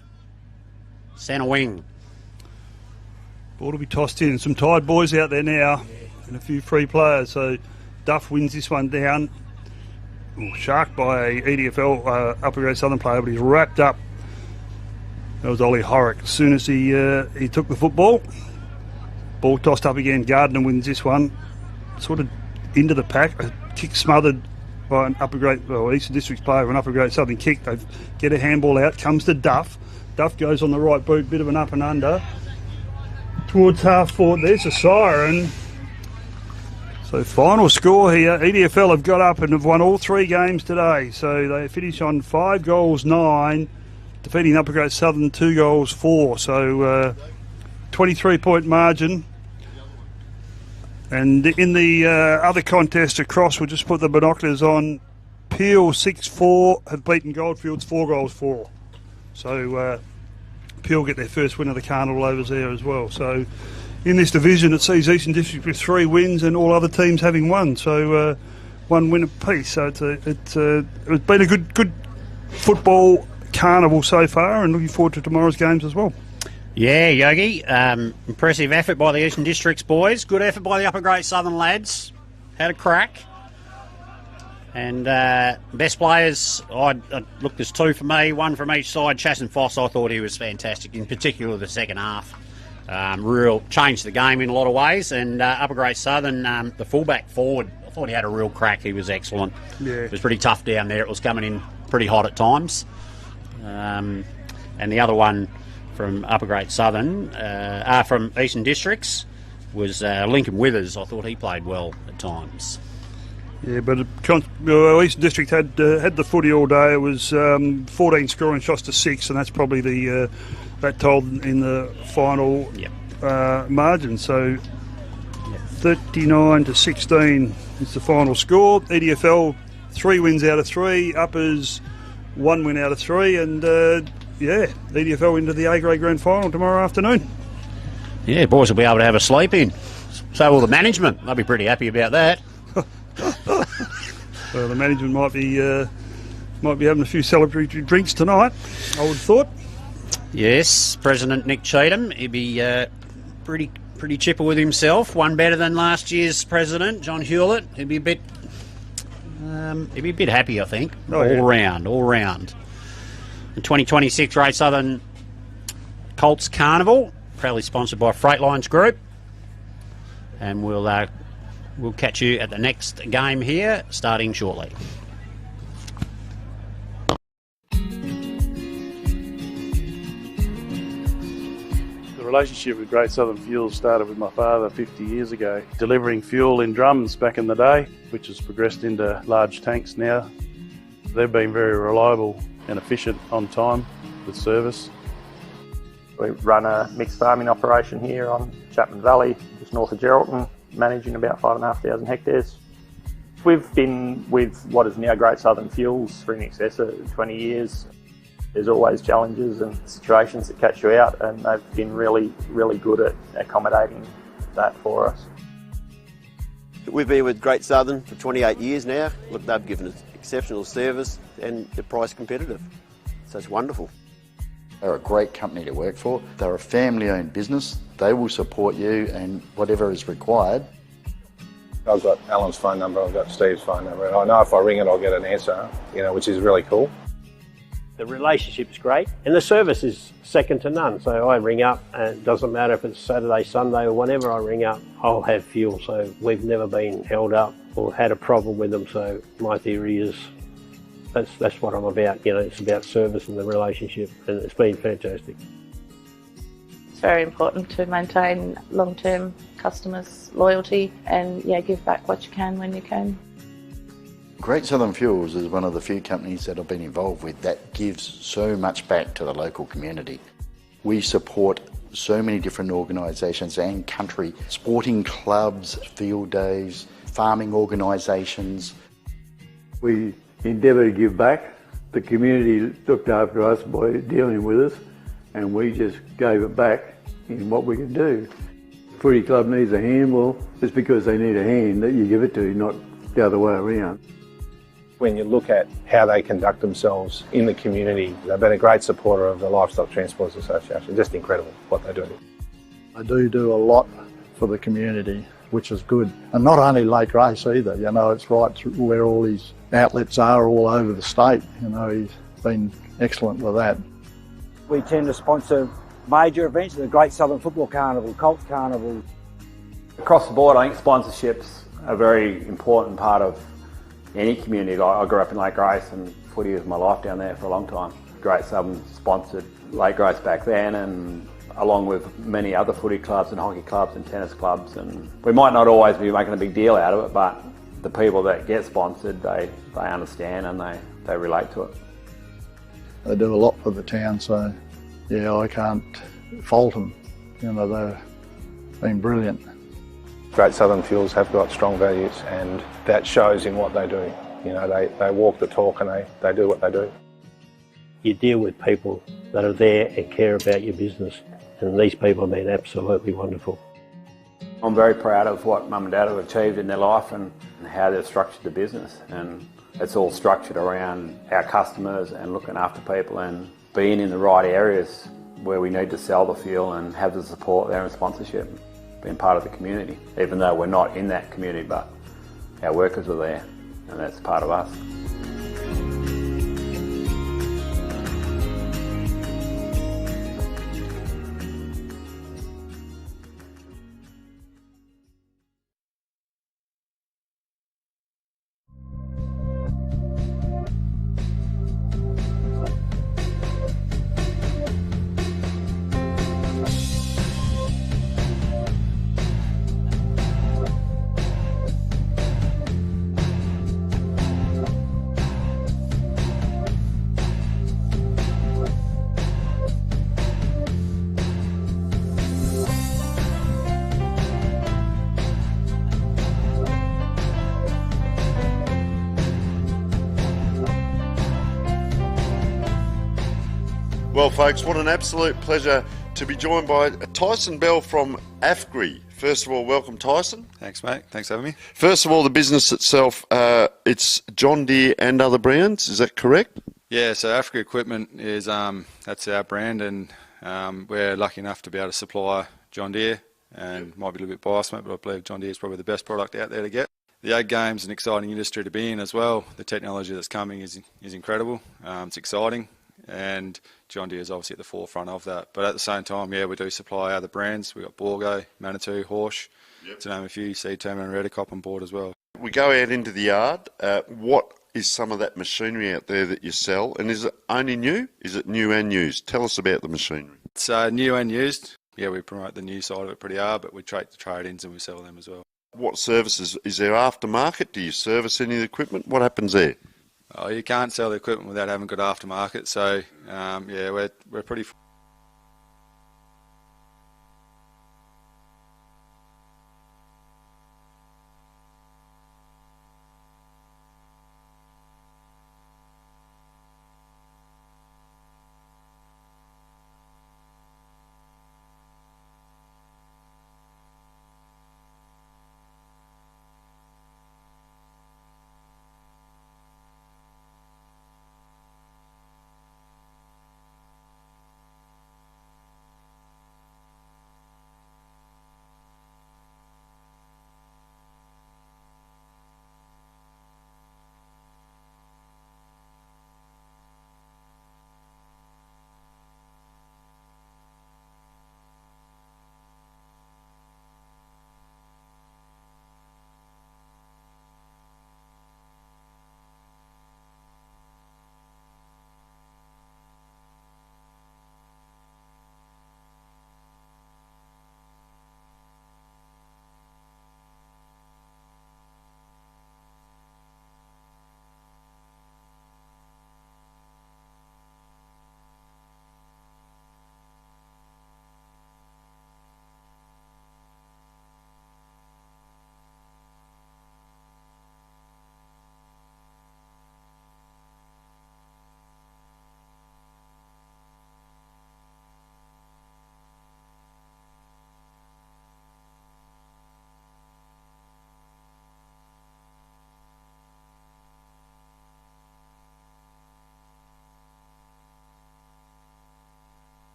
Centre wing. Ball will be tossed in. Some tired boys out there now and a few free players. So Duff wins this one down. Sharked by a EDFL upper grade Southern player, but he's wrapped up. That was Ollie Horrick. As soon as he took the football, ball tossed up again. Gardner wins this one. Sort of into the pack. A kick smothered by an upper grade, well, Eastern District's player, an upper grade Southern kick. They get a handball out. Comes to Duff. Duff goes on the right boot. Bit of an up and under towards half forward. There's a siren. So final score here, EDFL have got up and have won all 3 games today. So they finish on 5 goals 9, defeating Upper Grade Southern 2 goals 4. So 23-point margin. And in the other contest across, we'll just put the binoculars on. Peel 6-4 have beaten Goldfields 4 goals 4. So Peel get their first win of the Carnival overs there as well. So in this division, it sees Eastern District with 3 wins and all other teams having 1. So 1 win apiece. So it's been a good football carnival so far, and looking forward to tomorrow's games as well. Yeah, Yogi. Impressive effort by the Eastern Districts boys. Good effort by the Upper Grade Southern lads. Had a crack. And best players, look, there's 2 for me, 1 from each side. Chas and Foss, I thought he was fantastic, in particular the second half. Real changed the game in a lot of ways. And Upper Grade Southern, the fullback forward, I thought he had a real crack. He was excellent. Yeah. It was pretty tough down there. It was coming in pretty hot at times. And the other one from Upper Grade Southern, from Eastern Districts, was Lincoln Withers. I thought he played well at times. Yeah, but Eastern District had the footy all day. It was 14 scoring shots to 6, and that's probably that told in the final margin. So 39 to 16 is the final score. EDFL 3 wins out of 3, Uppers 1 win out of 3, and EDFL into the A grade grand final tomorrow afternoon. Yeah, boys will be able to have a sleep in. So will the management. They'll be pretty happy about that. Well, the management might be having a few celebratory drinks tonight, I would have thought. Yes, President Nick Cheatham, he'd be pretty chipper with himself. One better than last year's president, John Hewlett. He'd be a bit happy, I think. All round. The 2026 Great Southern Colts Carnival, proudly sponsored by Freightlines Group, and we'll catch you at the next game here, starting shortly. The relationship with Great Southern Fuels started with my father 50 years ago, delivering fuel in drums back in the day, which has progressed into large tanks now. They've been very reliable and efficient on time with service. We run a mixed farming operation here on Chapman Valley, just north of Geraldton, managing about 5,500 hectares. We've been with what is now Great Southern Fuels for in excess of 20 years. There's always challenges and situations that catch you out, and they've been really, really good at accommodating that for us. We've been with Great Southern for 28 years now. Look, they've given us exceptional service and they're price competitive. So it's wonderful. They're a great company to work for. They're a family-owned business. They will support you and whatever is required. I've got Alan's phone number, I've got Steve's phone number, and I know if I ring it I'll get an answer, which is really cool. The relationship's great and the service is second to none. So I ring up and it doesn't matter if it's Saturday, Sunday or whenever I ring up, I'll have fuel. So we've never been held up or had a problem with them. So my theory is that's what I'm about. It's about service and the relationship, and it's been fantastic. It's very important to maintain long-term customers' loyalty and give back what you can when you can. Great Southern Fuels is one of the few companies that I've been involved with that gives so much back to the local community. We support so many different organisations and country, sporting clubs, field days, farming organisations. We endeavour to give back. The community looked after us by dealing with us, and we just gave it back in what we could do. Footy club needs a hand, well, it's because they need a hand that you give it to, not the other way around. When you look at how they conduct themselves in the community, they've been a great supporter of the Livestock Transporters Association. Just incredible what they do. They do a lot for the community, which is good. And not only Lake Race either, you know, it's right through where all these outlets are all over the state. You know, he's been excellent with that. We tend to sponsor major events, the Great Southern Football Carnival, Colts Carnival. Across the board, I think sponsorships are a very important part of any community. I grew up in Lake Grace and footy was my life down there for a long time. Great Southern sponsored Lake Grace back then, and along with many other footy clubs and hockey clubs and tennis clubs. And we might not always be making a big deal out of it, but the people that get sponsored, they understand and they relate to it. They do a lot for the town, so yeah, I can't fault them. You know, they've been brilliant. Great Southern Fuels have got strong values, and that shows in what they do. You know, they walk the talk and they do what they do. You deal with people that are there and care about your business, and these people have been absolutely wonderful. I'm very proud of what Mum and Dad have achieved in their life and how they've structured the business, and it's all structured around our customers and looking after people and being in the right areas where we need to sell the fuel and have the support there and sponsorship, being part of the community, even though we're not in that community, but our workers are there and that's part of us. Well, folks, what an absolute pleasure to be joined by Tyson Bell from AFGRI. First of all, welcome, Tyson. Thanks, mate. Thanks for having me. First of all, the business itself, it's John Deere and other brands, is that correct? Yeah, so AFGRI Equipment is that's our brand, and we're lucky enough to be able to supply John Deere, and might be a little bit biased, mate, but I believe John Deere is probably the best product out there to get. The ag game's an exciting industry to be in as well. The technology that's coming is incredible. It's exciting, and John Deere is obviously at the forefront of that. But at the same time, yeah, we do supply other brands. We've got Borgo, Manitou, Horsch, to name a few, Seed Terminal and Redicop on board as well. We go out into the yard. What is some of that machinery out there that you sell? And is it only new? Is it new and used? Tell us about the machinery. It's new and used. Yeah, we promote the new side of it pretty hard, but we trade the trade-ins and we sell them as well. What services? Is there aftermarket? Do you service any of the equipment? What happens there? Oh, you can't sell the equipment without having good aftermarket, so yeah, we're pretty.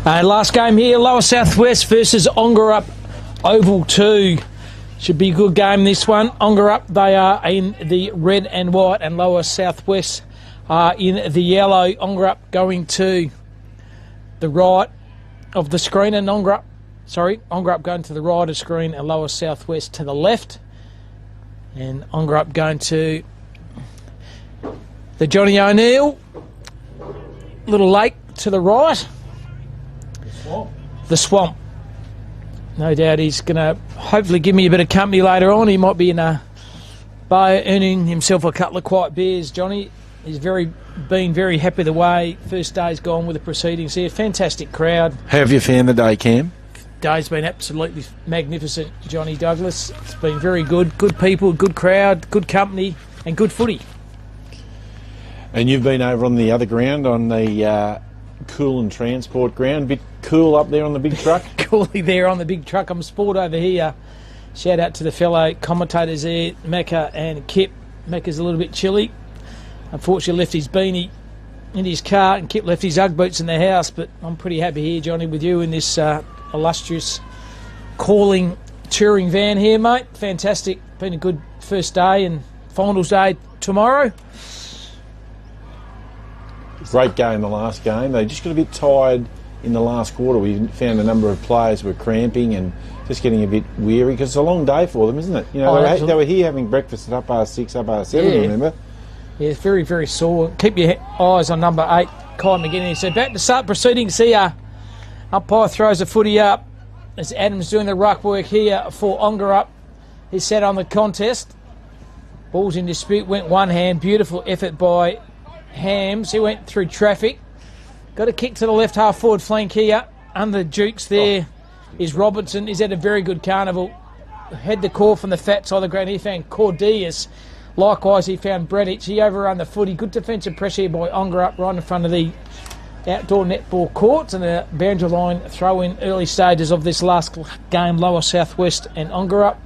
Last game here, Lower Southwest versus Ongerup, Oval 2. Should be a good game, this one. Ongerup, they are in the red and white, and Lower Southwest are in the yellow. Ongerup going to the right of the screen, and Ongerup going to the right of the screen, and Lower Southwest to the left. And Ongerup going to the Johnny O'Neill, little lake to the right. The swamp. No doubt he's going to hopefully give me a bit of company later on. He might be in a bar earning himself a couple of quiet beers. Johnny is been very happy the way first day's gone with the proceedings here. Fantastic crowd. How have you found the day, Cam? Day's been absolutely magnificent, Johnny Douglas. It's been very good. Good people, good crowd, good company, and good footy. And you've been over on the other ground, on the Cool and Transport ground. Bit cool up there on the big truck. Coolly there on the big truck. I'm sport over here. Shout out to the fellow commentators there, Macca and Kip. Macca's a little bit chilly. Unfortunately left his beanie in his car, and Kip left his Ugg boots in the house, but I'm pretty happy here, Johnny, with you in this illustrious calling touring van here, mate. Fantastic. Been a good first day, and finals day tomorrow. Great game, the last game. They just got a bit tired in the last quarter. We found a number of players were cramping and just getting a bit weary, because it's a long day for them, isn't it? You know, they were here having breakfast at 6:30, 7:30, remember? Yeah, it's very, very sore. Keep your eyes on number 8, Kai McGinnity. So back to start proceedings here. Umpire throws the footy up as Adams doing the ruck work here for Ongerup. He's set on the contest. Ball's in dispute, went one hand. Beautiful effort by Hams. He went through traffic. Got a kick to the left half forward flank here. Under the Dukes there is Robertson. He's had a very good carnival. Had the call from the fat side of the ground. He found Cordias. Likewise, he found Bredich. He overrun the footy. Good defensive pressure here by Ongerup right in front of the outdoor netball courts, and a boundary line throw in early stages of this last game, Lower Southwest and Ongerup.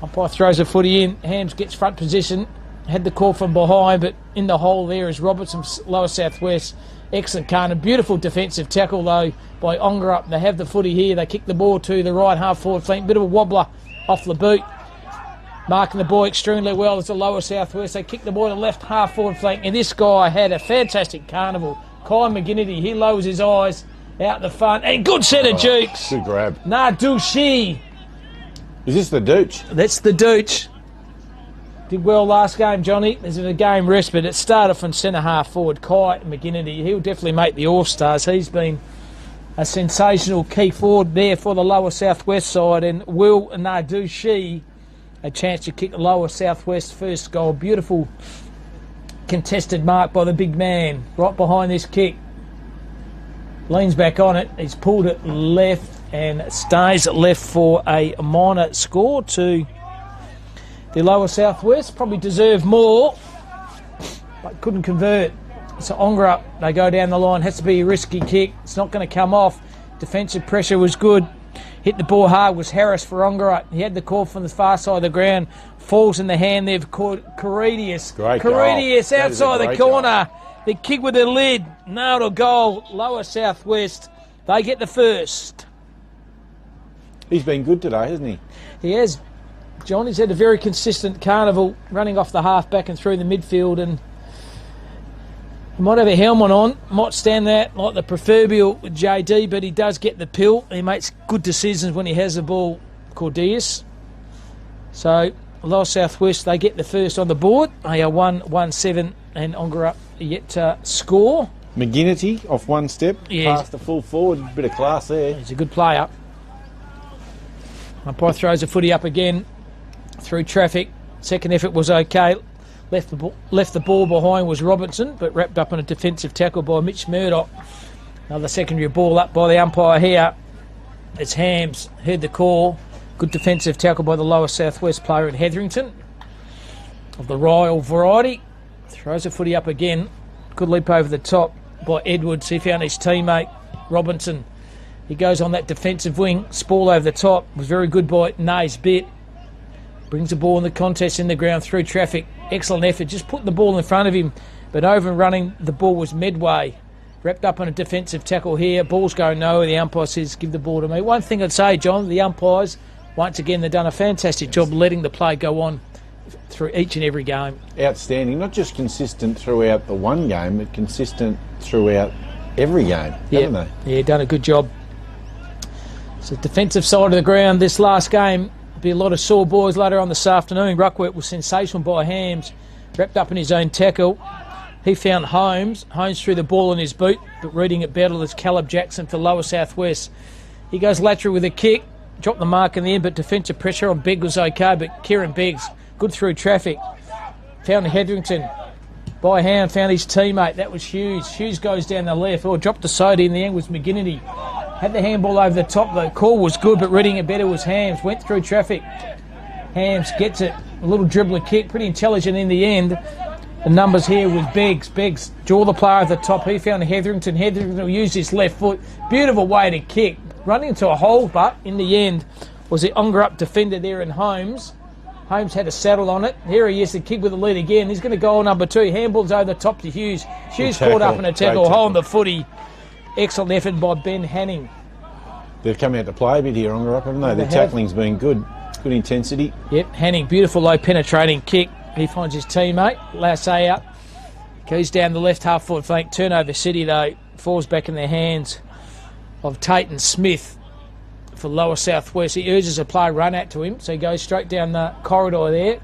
Umpire throws the footy in. Hams gets front position. Had the call from behind, but in the hole there is Robertson, Lower Southwest. Excellent Carnival. Beautiful defensive tackle, though, by Ongerup. They have the footy here. They kick the ball to the right half-forward flank. Bit of a wobbler off the boot. Marking the ball extremely well. It's a Lower Southwest. They kick the ball to the left half-forward flank. And this guy had a fantastic carnival. Kai McGinnity, he lowers his eyes out the front. And good set of Dukes. Good grab. Nadushi. Is this the Dooch? That's the Dooch. Did well last game, Johnny. There's a game rest, but it started from centre half forward. Kai McGinnity, he'll definitely make the All-Stars. He's been a sensational key forward there for the Lower Southwest side. And will Nadushi a chance to kick the Lower Southwest first goal. Beautiful contested mark by the big man right behind this kick. Leans back on it. He's pulled it left and stays left for a minor score to the Lower Southwest. Probably deserved more, but couldn't convert. So Ongerup, they go down the line. Has to be a risky kick. It's not going to come off. Defensive pressure was good. Hit the ball hard was Harris for Ongerup. He had the call from the far side of the ground. Falls in the hand there for Caridius. Caridius outside the corner. The kick with the lid. Nailed a goal. Lower Southwest. They get the first. He's been good today, hasn't he? He has. Johnny's had a very consistent carnival, running off the half back and through the midfield, and he might have a helmet on, might stand that like the proverbial JD, but he does get the pill. He makes good decisions when he has the ball, Cordius. So, Lower Southwest, they get the first on the board. They are 1-7, and Ongerup yet to score. McGinnity off one step, past the full forward, bit of class there. He's a good player. Umpire throws the footy up again through traffic. Second effort was okay. Left the ball behind was Robertson, but wrapped up in a defensive tackle by Mitch Murdoch. Another secondary ball up by the umpire here. It's Hams, heard the call. Good defensive tackle by the Lower Southwest player in Hetherington of the Royal variety. Throws the footy up again. Good leap over the top by Edwards. He found his teammate, Robinson. He goes on that defensive wing. Spall over the top. Was very good by Naisbitt. Brings the ball in the contest in the ground through traffic. Excellent effort. Just putting the ball in front of him. But overrunning the ball was Medway. Wrapped up on a defensive tackle here. Ball's going nowhere. The umpire says, give the ball to me. One thing I'd say, John, the umpires, once again, they've done a fantastic job letting the play go on through each and every game. Outstanding. Not just consistent throughout the one game, but consistent throughout every game, haven't they? Yeah, done a good job. So defensive side of the ground this last game. Be a lot of sore boys later on this afternoon. Ruckwork was sensational by Hams. Wrapped up in his own tackle. He found Holmes. Holmes threw the ball in his boot, but reading it better was Caleb Jackson for Lower Southwest. He goes lateral with a kick. Dropped the mark in the end, but defensive pressure on Begg was okay. But Kieran Beggs, good through traffic. Found Hetherington. By hand, found his teammate. That was Hughes. Hughes goes down the left. Or dropped the soda in the end was McGinnity. Had the handball over the top. The call was good, but reading it better was Hams. Went through traffic. Hams gets it. A little dribbler kick. Pretty intelligent in the end. The numbers here was Beggs. Beggs draw the player at the top. He found Hetherington. Hetherington will use his left foot. Beautiful way to kick. Running into a hole, but in the end was the Ongerup defender there in Holmes. Holmes had a saddle on it. Here he is, the kick with the lead again. He's going to go on number 2. Handballs over the top to Hughes. Hughes caught up in a tackle. Hole in the footy. Excellent effort by Ben Hanning. They've come out to play a bit here, Ongerup, haven't they? Their tackling's been good. Good intensity. Yep, Hanning, beautiful low penetrating kick. He finds his teammate. Lassay up. Goes down the left half foot flank. Turnover City, though, falls back in the hands of Tate and Smith for Lower Southwest. He urges a play run out to him, so he goes straight down the corridor there.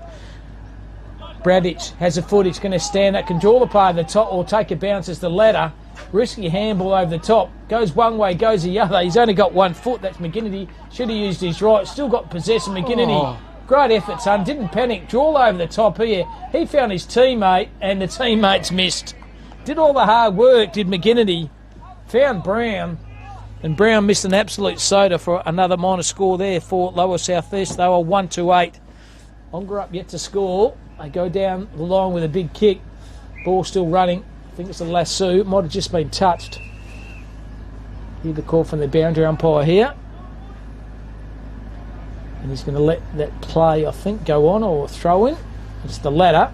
Bradich has a foot. He's going to stand up, can draw the play at the top or take a bounce as the ladder. Risky handball over the top. Goes one way, goes the other. He's only got 1 foot. That's McGinnity. Should have used his right. Still got possession. McGinnity. Great effort, son. Didn't panic. Draw over the top here. He found his teammate, and the teammates missed. Did all the hard work, did McGinnity. Found Brown, and Brown missed an absolute soda for another minor score there for Lower Southwest. They were 1-8. Ongerup yet to score. They go down the line with a big kick. Ball still running. I think it's a lasso. It might have just been touched. Hear the call from the boundary umpire here. And he's going to let that play, I think, go on or throw in. It's the ladder.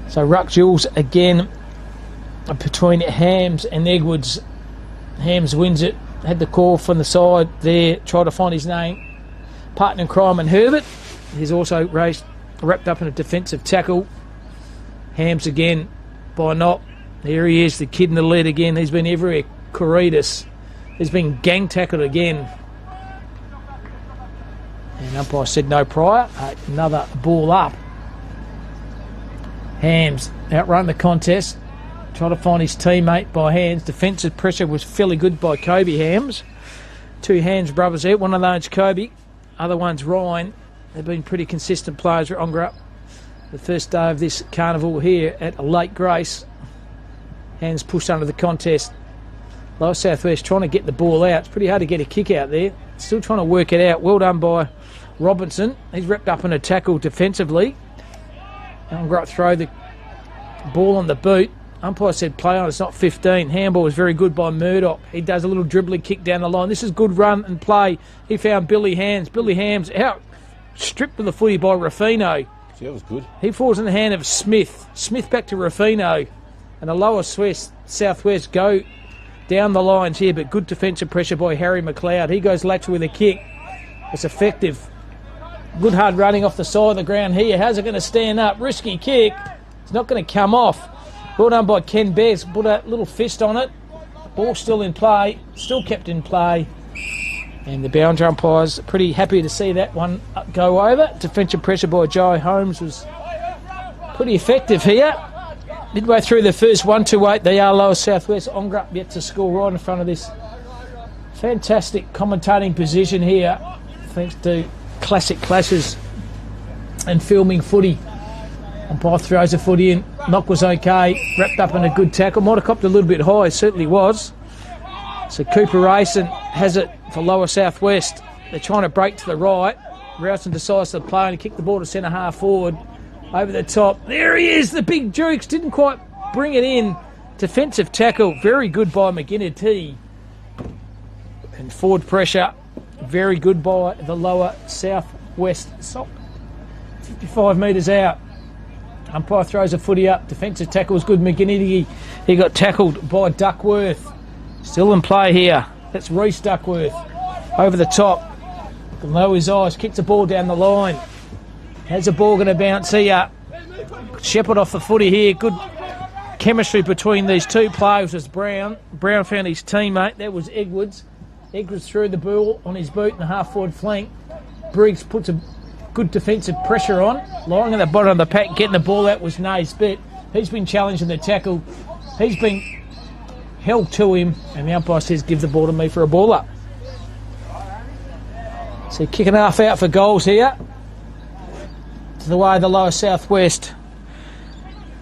So Ruck Jules again between Hams and Edwards. Hams wins it. Had the call from the side there. Tried to find his name. Partner in crime and Herbert. He's also wrapped up in a defensive tackle. Hams again by knock. Here he is, the kid in the lead again. He's been everywhere. Coritas. He's been gang tackled again. And umpire said no prior. Another ball up. Hams outrun the contest. Try to find his teammate by hands. Defensive pressure was fairly good by Kobe Hams. 2 Hams brothers there. One of those Kobe. Other one's Ryan. They've been pretty consistent players for Ongerup. The first day of this carnival here at Lake Grace. Hands pushed under the contest. Lower Southwest trying to get the ball out. It's pretty hard to get a kick out there. Still trying to work it out. Well done by Robinson. He's wrapped up in a tackle defensively. Ongerup throw the ball on the boot. Umpire said play on, it's not 15. Handball was very good by Murdoch. He does a little dribbling kick down the line. This is good run and play. He found Billy Hams. Billy Hams out, stripped of the footy by Ruffino. See, that was good. He falls in the hand of Smith. Smith back to Ruffino. And the Lower Southwest go down the lines here, but good defensive pressure by Harry McLeod. He goes lateral with a kick. It's effective. Good hard running off the side of the ground here. How's it going to stand up? Risky kick. It's not going to come off. Well done by Ken Beggs. Put a little fist on it. Ball still in play. Still kept in play. And the boundary umpires pretty happy to see that one go over. Defensive pressure by Joe Holmes was pretty effective here. Midway through the first 1-8, they are Lower Southwest. Ongerup yet to score right in front of this fantastic commentating position here. Thanks to Classic Clashes and filming footy. Umpire throws a footy in. Knock was okay. Wrapped up in a good tackle. Might have copped a little bit high. Certainly was. So Cooper Rayson has it for Lower Southwest. They're trying to break to the right. Rowson decides to play and kick the ball to centre half forward. Over the top. There he is. The big Jukes. Didn't quite bring it in. Defensive tackle. Very good by McGinnity. And forward pressure. Very good by the Lower Southwest. 55 metres out. Umpire throws a footy up. Defensive tackle was good. McGinnity, he got tackled by Duckworth. Still in play here. That's Reece Duckworth. Over the top. Below his eyes. Kicks the ball down the line. How's the ball going to bounce here? Shepherd off the footy here. Good chemistry between these two players was Brown. Brown found his teammate. That was Edwards. Edwards threw the ball on his boot in the half-forward flank. Briggs puts a good defensive pressure on. Lying at the bottom of the pack, getting the ball out was Naisbitt. He's been challenging the tackle. He's been held to him, and the umpire says, give the ball to me for a ball up. So kicking half out for goals here. To the way of the lower southwest.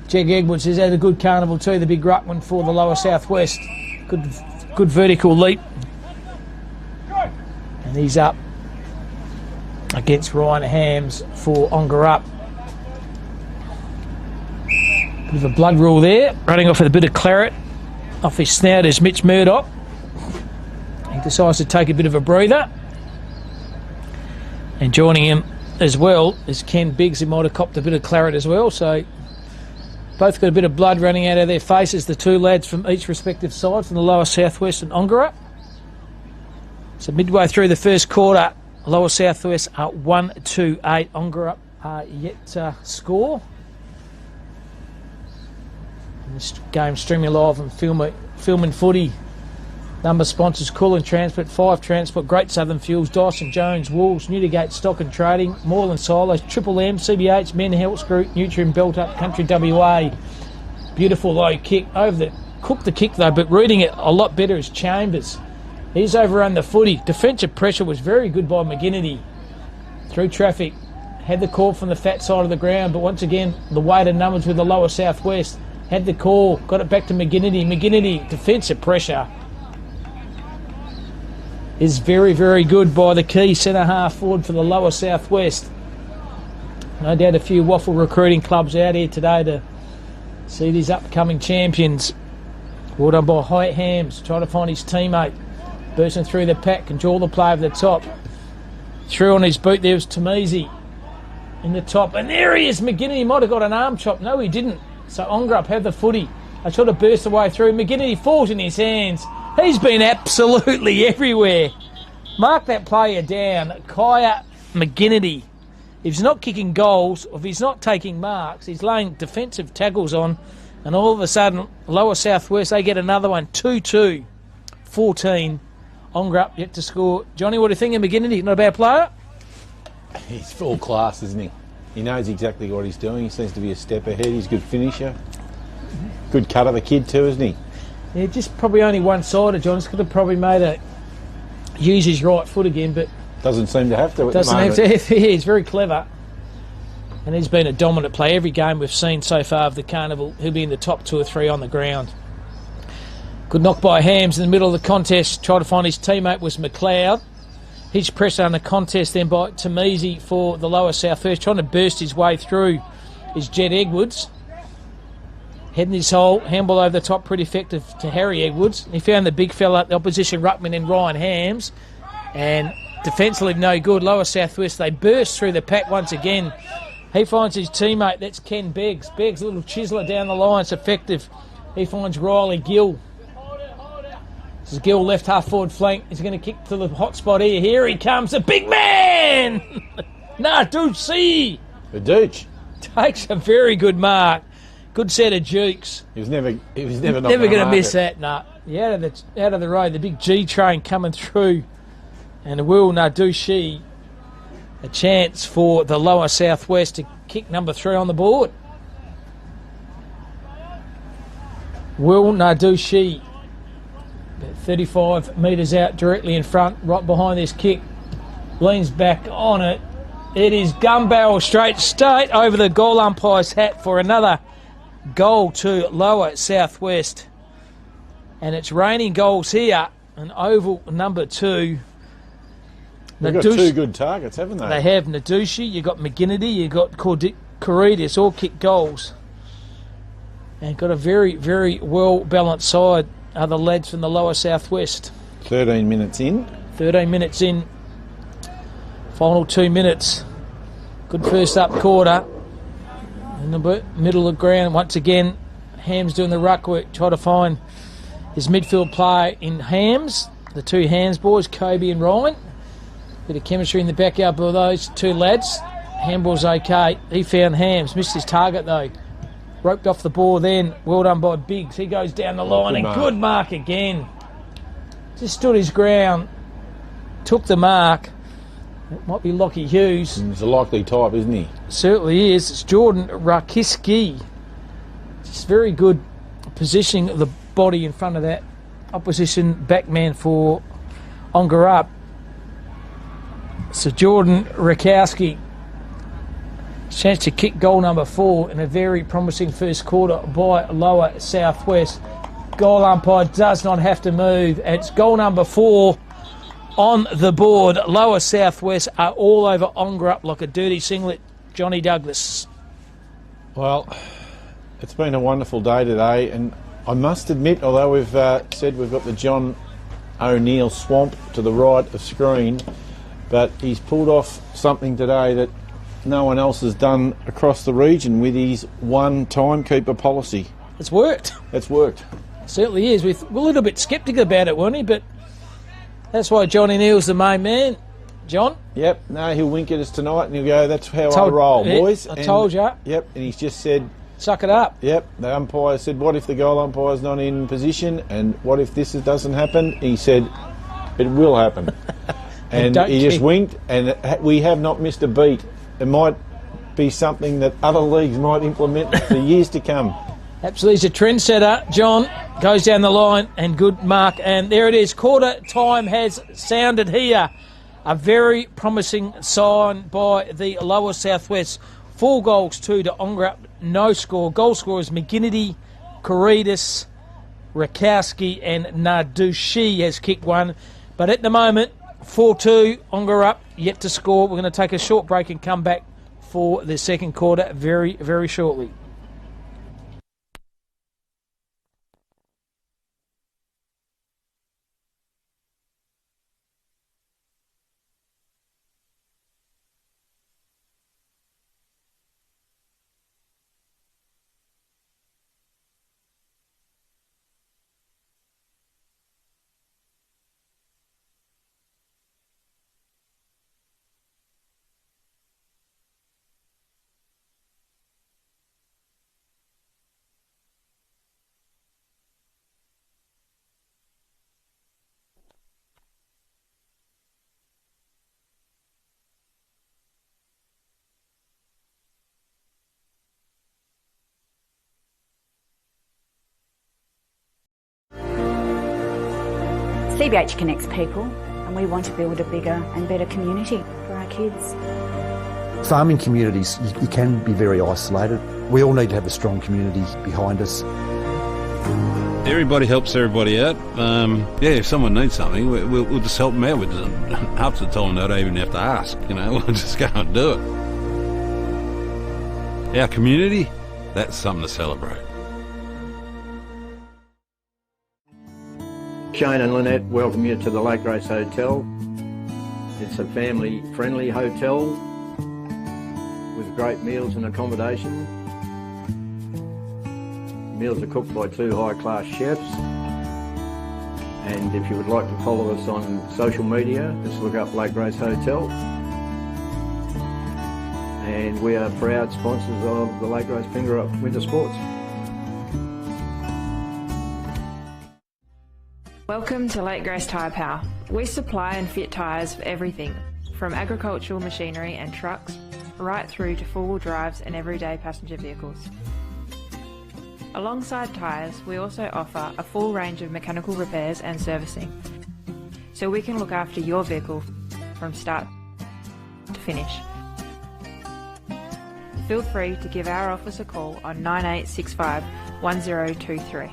Jeg Edwards has had a good carnival too, the big ruckman for the lower southwest. Good vertical leap. And he's up against Ryan Hams for Ongerup. Bit of a blood rule there, running off with a bit of claret. Off his snout is Mitch Murdoch. He decides to take a bit of a breather. And joining him as well is Ken Biggs, who might have copped a bit of claret as well. So both got a bit of blood running out of their faces, the two lads from each respective side, from the lower southwest and Ongerup. So midway through the first quarter, lower southwest are 1-2-8. Ongerup are yet to score. And this game streaming live on Film and Footy. Number sponsors: Cool & Transport, 5 Transport, Great Southern Fuels, Dyson Jones, Wolves, Newdigate Stock and Trading, Moreland Silos, Triple M, CBH, Men Health Group, Nutrient Built Up, Country WA. Beautiful low kick over the cooked the kick though, but reading it a lot better is Chambers. He's overrun the footy. Defensive pressure was very good by McGinnity. Through traffic, had the call from the fat side of the ground, but once again the weight of numbers with the lower southwest. Had the call, got it back to McGinnity. McGinnity, defensive pressure is very, very good by the key centre half forward for the lower southwest. No doubt a few waffle recruiting clubs out here today to see these upcoming champions. Well done by Hyatt Hams, trying to find his teammate. Bursting through the pack and draw the play over the top. Through on his boot there was Tamizi in the top. And there he is, McGinnity might have got an arm chop. No, he didn't. So Ongerup have the footy. They try to burst the way through. McGinnity falls in his hands. He's been absolutely everywhere. Mark that player down. Kaya McGinnity. If he's not kicking goals, or if he's not taking marks, he's laying defensive tackles on, and all of a sudden, lower southwest, they get another one. 2-2. 14. Ongerup yet to score. Johnny, what do you think of McGinnity? Not a bad player? He's full class, isn't he? He knows exactly what he's doing. He seems to be a step ahead. He's a good finisher. Good cut of a kid too, isn't he? Yeah, just probably only one-sided, John. Could have probably made a use his right foot again, but doesn't seem to have to. Doesn't have to. Yeah, he's very clever, and he's been a dominant player. Every game we've seen so far of the Carnival, he'll be in the top 2 or 3 on the ground. Good knock by Hams in the middle of the contest. Tried to find his teammate was McLeod. He's pressed on the contest then by Tamizi for the lower southwest. Trying to burst his way through is Jeg Edwards. Heading his hole, handball over the top, pretty effective to Harry Edwards. He found the big fella, the opposition ruckman in Ryan Hams, and defensively no good. Lower southwest, they burst through the pack once again. He finds his teammate, that's Ken Beggs. Beggs, a little chiseler down the line, it's effective. He finds Riley Gill. This is Gill, left half forward flank. He's going to kick to the hot spot here. Here he comes, the big man! Naducci! The Dooch Takes a very good mark. Good set of jukes. He was never going to miss that. Nah. Out of the road, the big G train coming through, and Will Naducci, a chance for the lower southwest to kick number 3 on the board. Will Naducci, about 35 metres out, directly in front, right behind this kick, leans back on it. It is gun barrel straight over the goal umpire's hat for another goal to lower southwest, and it's raining goals here. An oval number 2. They've got 2 good targets, haven't they? They have. Naducci, you got McGinnity, you got Corridis, all kick goals, and got a very, very well balanced side. Are the lads from the lower southwest. 13 minutes in. 13 minutes in. Final 2 minutes. Good first up quarter. in the middle of the ground. Once again, Ham's doing the ruck work, try to find his midfield player in Hams. The two Hams boys, Kobe and Ryan. Bit of chemistry in the backyard of those two lads. Handball's okay. He found Hams, missed his target though. Roped off the ball then. Well done by Biggs. He goes down the line and good mark again. Just stood his ground, took the mark. It might be Lockie Hughes. He's a likely type, isn't he? Certainly is. It's Jordan Rakiski. Just very good positioning of the body in front of that opposition backman for Ongerup. So Jordan Rakowski, chance to kick goal number 4 in a very promising first quarter by Lower Southwest. Goal umpire does not have to move. It's goal number 4 on the board. Lower Southwest are all over Ongerup like a dirty singlet. Johnny Douglas. Well, it's been a wonderful day today, and I must admit, although we've said we've got the John O'Neill swamp to the right of screen, but he's pulled off something today that no one else has done across the region with his one timekeeper policy. It's worked. It's worked. It certainly is. We're a little bit sceptical about it, weren't we? But that's why Johnny Neal's the main man. John? Yep. No, he'll wink at us tonight and he'll go, that's how I roll, boys. I told you. Yep. And he's just said, suck it up. Yep. The umpire said, what if the goal umpire's not in position and what if this doesn't happen? He said, it will happen. And he just winked, and we have not missed a beat. It might be something that other leagues might implement for years to come. Absolutely, he's a trendsetter. John goes down the line, and good mark. And there it is. Quarter time has sounded here. A very promising sign by the Lower Southwest. 4 goals, 2 to Ongerup. No score. Goal scorers McGinnity, Caritas, Rakowski, and Nardushi has kicked one. But at the moment, 4-2, Ongerup yet to score. We're going to take a short break and come back for the second quarter very, very shortly. CBH connects people, and we want to build a bigger and better community for our kids. Farming communities, you can be very isolated. We all need to have a strong community behind us. Everybody helps everybody out. If someone needs something, we'll just help them out with it. Half the time they don't even have to ask, we'll just go and do it. Our community, that's something to celebrate. Shane and Lynette welcome you to the Lake Grace Hotel. It's a family-friendly hotel with great meals and accommodation. Meals are cooked by 2 high-class chefs. And if you would like to follow us on social media, just look up Lake Grace Hotel. And we are proud sponsors of the Lake Grace Fingerup Winter Sports. Welcome to Lake Grace Tyre Power. We supply and fit tyres for everything, from agricultural machinery and trucks, right through to four-wheel drives and everyday passenger vehicles. Alongside tyres, we also offer a full range of mechanical repairs and servicing, so we can look after your vehicle from start to finish. Feel free to give our office a call on 9865 1023.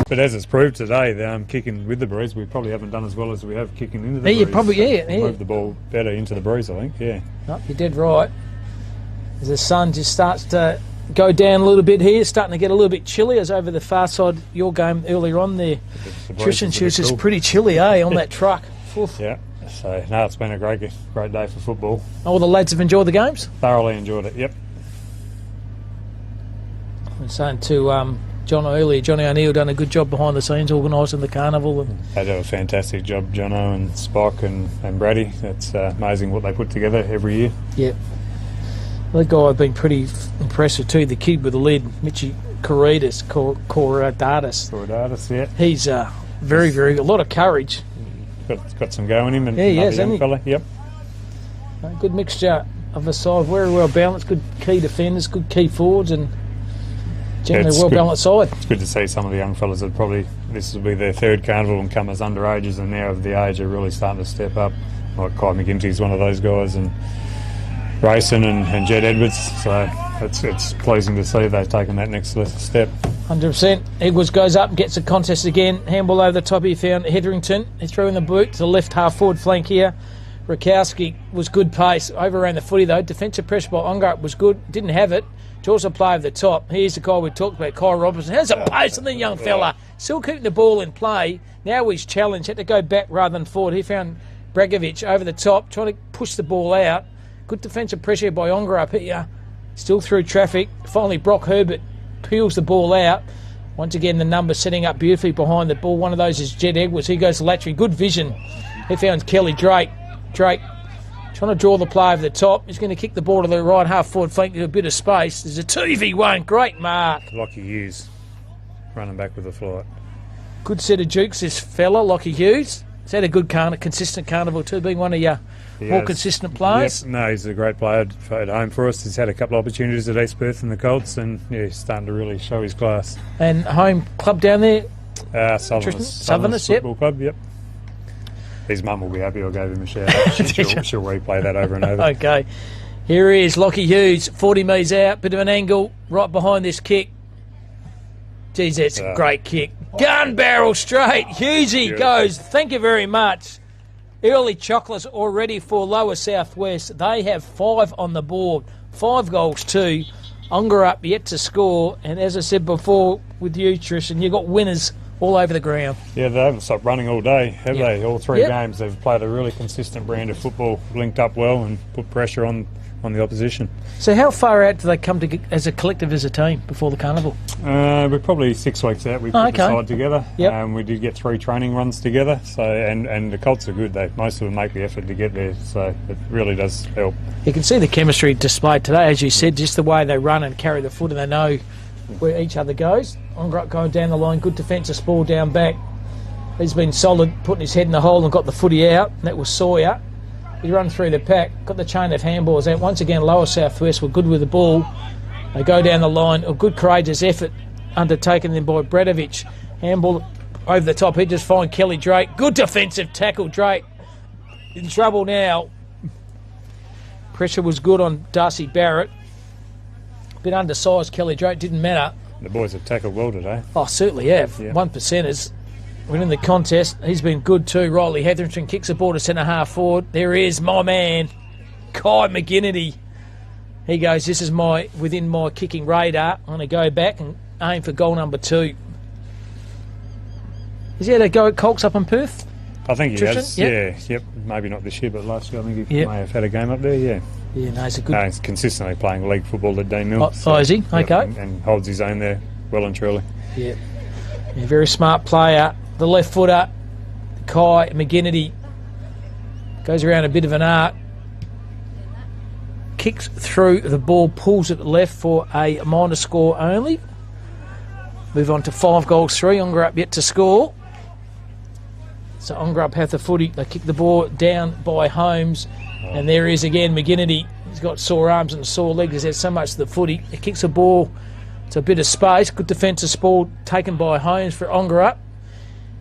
But as it's proved today, kicking with the breeze, we probably haven't done as well as we have kicking into the breeze. You probably, Move the ball better into the breeze, I think, yeah. No, you're dead right. As the sun just starts to go down a little bit here, starting to get a little bit chilly. As over the far side, your game earlier on there, Tristan, she was just pretty chilly, on that truck. Oof. Yeah, so no, it's been a great day for football. All the lads have enjoyed the games? Thoroughly enjoyed it, yep. I was saying to John earlier, Johnny O'Neill done a good job behind the scenes organising the carnival. And they do a fantastic job, Jono and Spock and Brady. It's amazing what they put together every year. Yeah. The guy I've been pretty impressed with too, the kid with the lid, Mitchie Corridas, yeah. He's very, a lot of courage. Got some go in him, and he has, young fella. Yep. A good mixture of a side, very well balanced, good key defenders, good key forwards, and generally well balanced side. It's good to see some of the young fellas that this will be their third carnival and come as underages, and now of the age are really starting to step up. Like Kai McGinty's one of those guys, and Grayson and Jed Edwards, so it's pleasing to see they've taken that next step. 100%. Edwards goes up and gets a contest again. Handball over the top, he found Hetherington. He threw in the boot to the left half forward flank here. Rakowski was good pace, overran the footy though. Defensive pressure by Ongerup was good, didn't have it. Jaws a play over the top. Here's the guy we talked about, Kai Robertson. How's a pace on the young fella? Still keeping the ball in play. Now he's challenged, had to go back rather than forward. He found Bregovic over the top, trying to push the ball out. Good defensive pressure by Ongerup here. Still through traffic. Finally, Brock Herbert peels the ball out. Once again, the number setting up beautifully behind the ball. One of those is Jed Edwards. He goes to Latry. Good vision. He found Kelly Drake. Drake trying to draw the play over the top. He's going to kick the ball to the right half forward flank to a bit of space. There's a 2v1. Great mark. Lockie Hughes running back with the flight. Good set of jukes, this fella, Lockie Hughes. He's had a good consistent carnival too, being one of your more consistent players. Yep. No, he's a great player at home for us. He's had a couple of opportunities at East Perth and the Colts, and he's starting to really show his class. And home club down there? Southerners Football Club, yep. His mum will be happy I gave him a shout out. She'll replay that over and over. Okay. Here he is, Lockie Hughes, 40 metres out, bit of an angle, right behind this kick. Geez, that's a great kick. Gun barrel straight. Hughesy goes. Thank you very much. Early chocolates already for Lower Southwest. They have 5 on the board. 5 goals too. Ongerup yet to score. And as I said before with you, Tristan, you've got winners all over the ground. Yeah, they haven't stopped running all day, have they? All 3 games they've played a really consistent brand of football, linked up well and put pressure on the opposition. So how far out do they come to as a collective, as a team, before the carnival? We're probably 6 weeks out. We put the side together. Yep. We did get 3 training runs together. So and the Colts are good. Most of them make the effort to get there. So it really does help. You can see the chemistry displayed today, as you said, just the way they run and carry the foot, and they know where each other goes. Ongerup going down the line, good defensive ball down back. He's been solid, putting his head in the hole and got the footy out. And that was Sawyer. He run through the pack, got the chain of handballs out. Once again, Lower Southwest were good with the ball. They go down the line. A good courageous effort undertaken then by Bredovic. Handball over the top. He just find Kelly Drake. Good defensive tackle. Drake in trouble now. Pressure was good on Darcy Barrett. A bit undersized Kelly Drake, didn't matter. The boys have tackled well today. Oh, certainly have. 1%ers. Winning the contest. He's been good too. Riley Hetherington kicks the ball to centre half forward. There is my man, Kai McGinnity. He goes, this is within my kicking radar. I'm going to go back and aim for goal number 2. Has he had a go at Colts up in Perth? I think he has. Yep. Yep. Maybe not this year, but last year I think he may have had a game up there. Yeah, no, he's a good. No, he's consistently playing league football at Dean Mill. Is he? Okay. And holds his own there well and truly. Yeah. Very smart player. The left footer, Kai McGinnity, goes around a bit of an arc, kicks through the ball, pulls it left for a minor score only. Move on to 5 goals 3. Ongerup yet to score. So Ongerup have the footy. They kick the ball down by Holmes, and there he is again, McGinnity. He's got sore arms and sore legs. He's had so much of the footy. He kicks the ball to a bit of space. Good defensive ball taken by Holmes for Ongerup.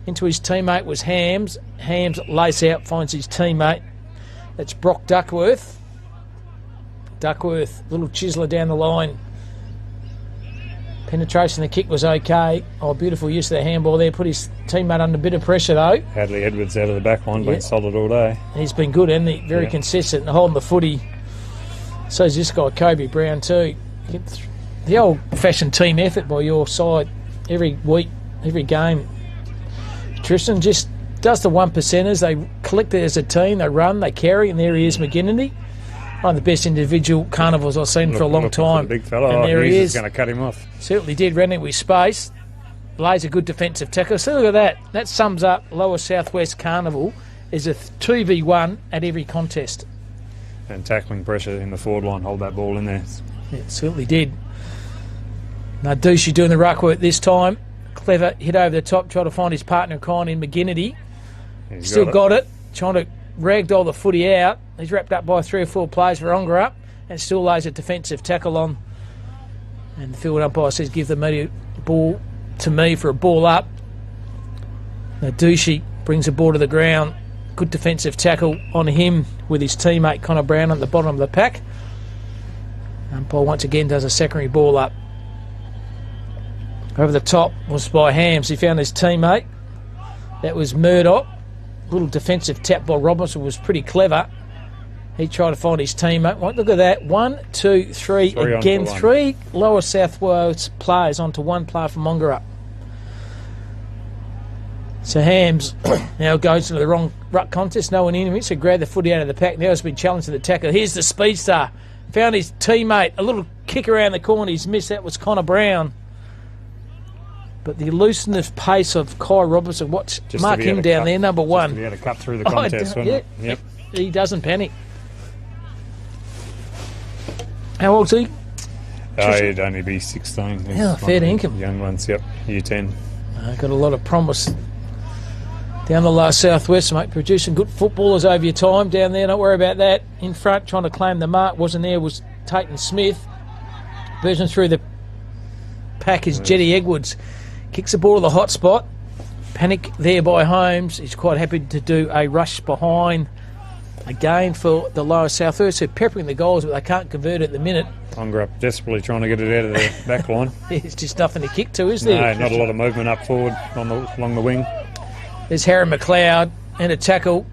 Into his teammate was Hams. Hams lace out, finds his teammate. That's Brock Duckworth. Duckworth, little chiseler down the line. Penetration, the kick was okay. Oh, beautiful use of the handball there. Put his teammate under a bit of pressure, though. Hadley Edwards out of the back line, been solid all day. He's been good, hasn't he? Very consistent and holding the footy. So's this guy, Kobe Brown, too. The old-fashioned team effort by your side every week, every game. Tristan just does the 1%ers. They collect it as a team. They run, they carry, and there he is, McGinnity. One of the best individual carnivals I've seen for a long time. Big fella. And there he is. Going to cut him off. Certainly did. Ran it with space. Lays a good defensive tackle. So look at that. That sums up Lower Southwest Carnival is a 2v1 at every contest. And tackling pressure in the forward line. Hold that ball in there. Yeah, it certainly did. Now Douchy doing the ruck work this time. Clever hit over the top, trying to find his partner in crime in McGinnity. Still got it. Trying to ragdoll the footy out. He's wrapped up by 3 or 4 players for Ongerup and still lays a defensive tackle on. And the field umpire says give the media ball to me for a ball up. Now Douchy brings the ball to the ground. Good defensive tackle on him with his teammate Connor Brown at the bottom of the pack. Umpire once again does a secondary ball up. Over the top was by Hams. He found his teammate. That was Murdoch. Little defensive tap by Robinson was pretty clever. He tried to find his teammate. Look at that. 1, 2, 3 again. 3 Lower South Wales players onto 1 player from Ongerup. So Hams now goes into the wrong ruck contest. No one in him. So grab the footy out of the pack. Now has been challenged to the tackle. Here's the speedster. Found his teammate. A little kick around the corner. He's missed. That was Connor Brown. But the elusive pace of Kai Robinson, mark him down there, number 1. He had to cut through the contest, wasn't it? Yep. He doesn't panic. How old's he? He'd only be 16. Fair income. Young ones, yep. Year 10. Got a lot of promise down the Lower Southwest, mate. Producing good footballers over your time down there. Don't worry about that. In front, trying to claim the mark. Wasn't there, was Tate Smith. Version through the pack is Jetty Edwards. Kicks the ball to the hot spot. Panic there by Holmes. He's quite happy to do a rush behind. Again for the Lower Southwest. They're peppering the goals, but they can't convert at the minute. Ongerup desperately trying to get it out of the back line. There's just nothing to kick to, is there? No, not a lot of movement up forward along the wing. There's Harry McLeod and a tackle.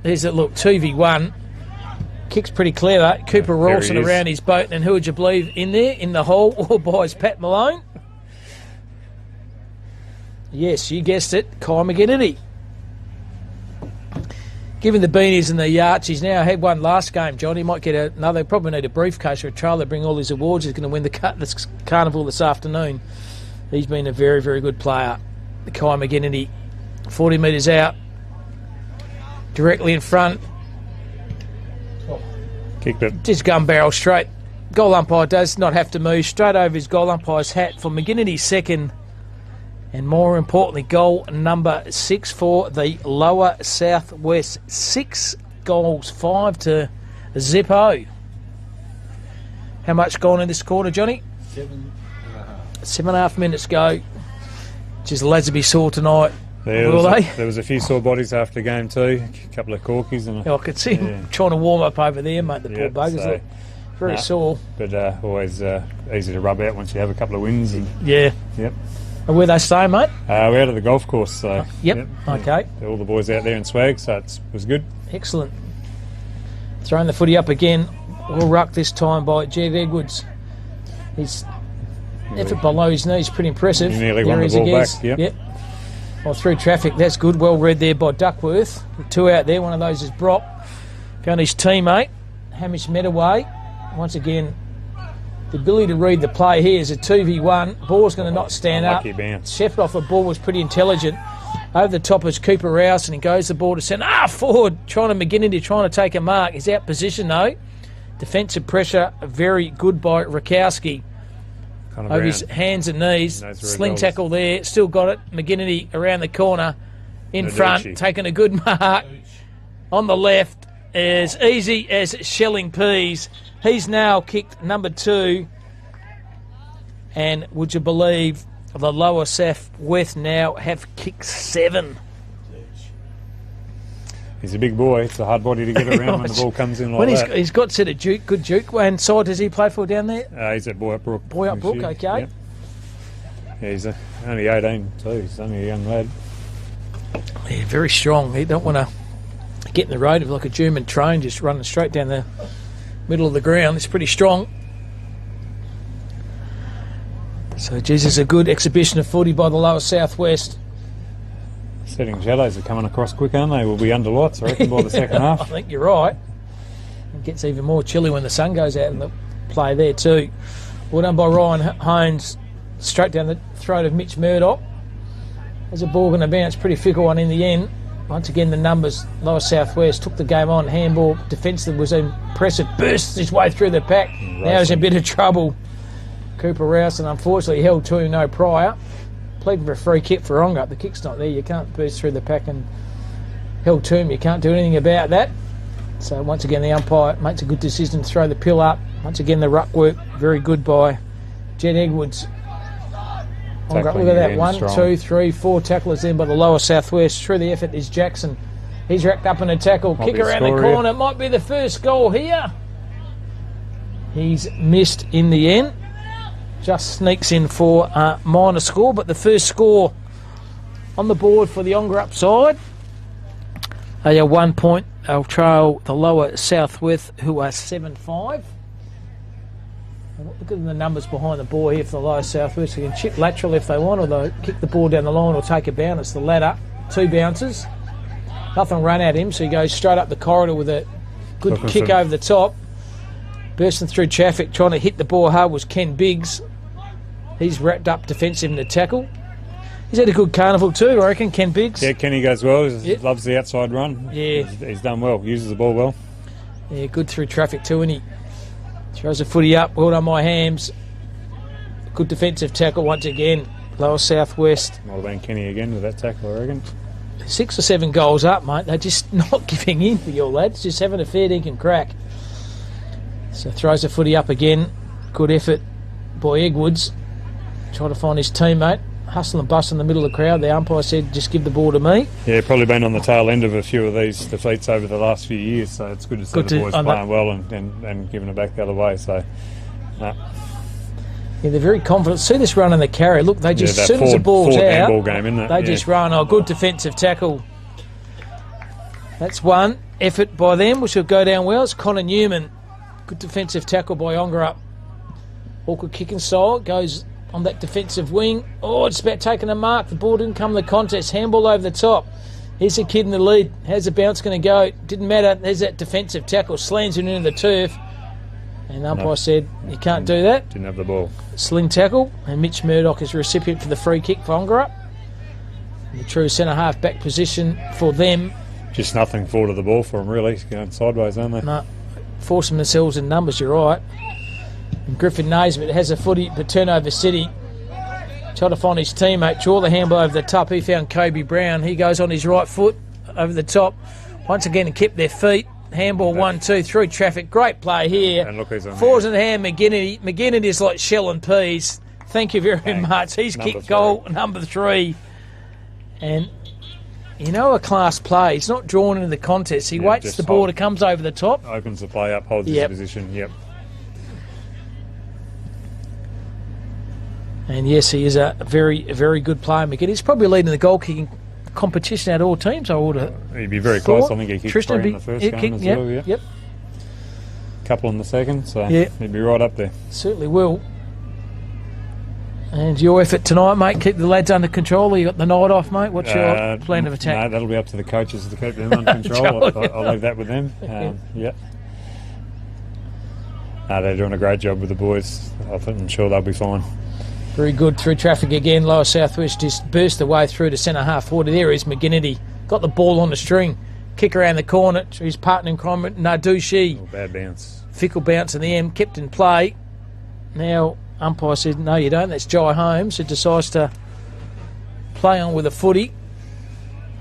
There's it, look, 2v1. Kicks pretty clever. Cooper Rawson around his boat. And who would you believe in there? In the hole, all boys, Pat Malone. Yes, you guessed it, Kai McGinnity. Given the beanies and the yachts, he's now had one last game, John. He might get another, probably need a briefcase or a trailer to bring all his awards. He's going to win the Carnival this afternoon. He's been a very, very good player. Kai McGinnity, 40 metres out, directly in front. Kicked it. Just gun barrel straight. Goal umpire does not have to move. Straight over his goal umpire's hat for McGinnity's second. And more importantly, goal number 6 for the Lower Southwest. 6 goals, 5 to Zippo. How much gone in this quarter, Johnny? 7.5 minutes go. Just the lads will be sore tonight. There was a few sore bodies after the game too. A couple of corkies. And I could see him trying to warm up over there, mate. The poor buggers look very sore. But always easy to rub out once you have a couple of wins. And, Yep. And where they stay, mate? We're out of the golf course, so... Okay. All the boys out there in swag, so it was good. Excellent. Throwing the footy up again. Well rucked this time by Jeff Edwards. His effort below his knees pretty impressive. He nearly won the ball back, Yep. Well, through traffic, that's good. Well read there by Duckworth. 2 out there, one of those is Brock. Found his teammate, Hamish Medaway. Once again, the ability to read the play here is a 2v1. Ball's going to not stand up. Shefford off the ball was pretty intelligent. Over the top is Cooper Rouse, and he goes the ball to centre. Forward, trying to McGinnity trying to take a mark. He's out position though. Defensive pressure, very good by Rakowski. Over his hands and knees. Sling tackle there. Still got it. McGinnity around the corner. In front. Taking a good mark. On the left. As easy as shelling peas. He's now kicked number 2. And would you believe the Lower Southwest now have kicked 7. He's a big boy. It's a hard body to get around when the ball comes in like that. He's got good juke. And side does he play for down there? He's at Boy Up Brook. Okay. Yep. Yeah, he's only 18 too. He's only a young lad. Yeah, very strong. He don't want to get in the road of like a German train, just running straight down the middle of the ground. It's pretty strong. So, geez, it's a good exhibition of footy by the lower southwest. Setting shadows are coming across quick, aren't they? We'll be under lights, I reckon, by the second half. I think you're right. It gets even more chilly when the sun goes out in the play there too. Well done by Ryan Holmes, straight down the throat of Mitch Murdoch. There's a ball going to bounce, pretty fickle one in the end. Once again, the numbers, lower southwest, took the game on. Handball, defensive was impressive, bursts his way through the pack. Now he's in a bit of trouble. Cooper Rowson unfortunately held to him no prior. Pleading for a free kick for Ongerup. The kick's not there. You can't burst through the pack and held to him. You can't do anything about that. So once again, the umpire makes a good decision to throw the pill up. Once again, the ruck work very good by Jed Edwards. Ongerup, look at that. 1, 2, 3, 4 tacklers then by the lower southwest. Through the effort is Jackson. He's racked up in a tackle. Kick around the corner. It might be the first goal here. He's missed in the end. Just sneaks in for a minor score, but the first score on the board for the Ongerup side. They are 1 point. They'll trail the lower southwest, who are 7-5. Look at the numbers behind the ball here for the lower southwest. They can chip lateral if they want, or they'll kick the ball down the line or take a bounce. It's the ladder. 2 bounces. Nothing run at him, so he goes straight up the corridor with a good kick over the top. Bursting through traffic, trying to hit the ball hard was Ken Biggs. He's wrapped up defensive in the tackle. He's had a good carnival too, I reckon, Ken Biggs. Yeah, Kenny goes well. He loves the outside run. Yeah. He's done well. Uses the ball well. Yeah, good through traffic too, and he throws a footy up. Well done, my hams. Good defensive tackle once again. Lower southwest. Might have been Kenny again with that tackle, I reckon. 6 or 7 goals up, mate. They're just not giving in for your lads. Just having a fair dinkum crack. So throws a footy up again. Good effort by Edwards. Trying to find his teammate. Hustle and bustle in the middle of the crowd. The umpire said, just give the ball to me. Yeah, probably been on the tail end of a few of these defeats over the last few years, so it's good to see the boys playing well and giving it back the other way. So, yeah, they're very confident. See this run in the carry. Look, they just, as soon as the ball's out, game, isn't it? They just run. Oh, good defensive tackle. That's one effort by them, which will go down well. It's Connor Newman. Good defensive tackle by Ongerup. Awkward kicking style. Goes on that defensive wing. Oh, it's about taking a mark. The ball didn't come in the contest. Handball over the top. Here's the kid in the lead. How's the bounce going to go? Didn't matter. There's that defensive tackle. Slams him into the turf. And the umpire said, you can't do that. Didn't have the ball. Sling tackle. And Mitch Murdoch is recipient for the free kick for Ongerup. The true centre-half back position for them. Just nothing forward of the ball for them, really. It's going sideways, aren't they? No. Forcing themselves in numbers, you're right. And Griffin Naismith has a footy, but turnover city. Trying to find his teammate. Draw the handball over the top. He found Kobe Brown. He goes on his right foot over the top. Once again, kept their feet. Handball 1-2 through traffic. Great play here. And look who's on Forwards in the hand, McGinnity. McGinnity is like shell and peas. Thank you very much. He's kicked goal number 3. And you know a class play. He's not drawn into the contest. He waits the ball that comes over the top. Opens the play up, holds his position. Yep. And yes, he is a very, very good player. He's probably leading the goal kicking competition out of all teams. I would have. He'd be very close. I think he kicked 3 in the first game as well. Yep. Couple in the second, so he'd be right up there. Certainly will. And your effort tonight, mate, keep the lads under control. You got the night off, mate. What's your plan of attack? No, that'll be up to the coaches to keep them under control. I'll leave that with them. No, they're doing a great job with the boys. I'm sure they'll be fine. Very good through traffic again. Lower southwest just burst the way through to centre half forward. There is McGinnity. Got the ball on the string. Kick around the corner to his partner in crime, Nardushi. Oh, bad bounce. Fickle bounce in the end. Kept in play. Now, umpire said, no, you don't. That's Jai Holmes who decides to play on with a footy.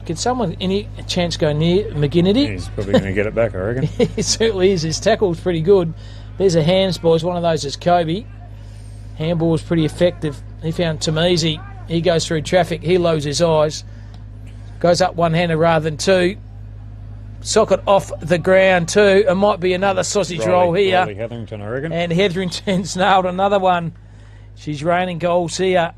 Can someone, any chance go near McGinnity? He's probably going to get it back, I reckon. He certainly is. His tackle's pretty good. There's a hands, boys. One of those is Kobe. Handball was pretty effective. He found Tamizi. He goes through traffic. He lowers his eyes. Goes up one-handed rather than 2. Socket off the ground too. It might be another sausage roll here. Riley Hetherington, I reckon. And Hetherington's nailed another one. She's raining goals here.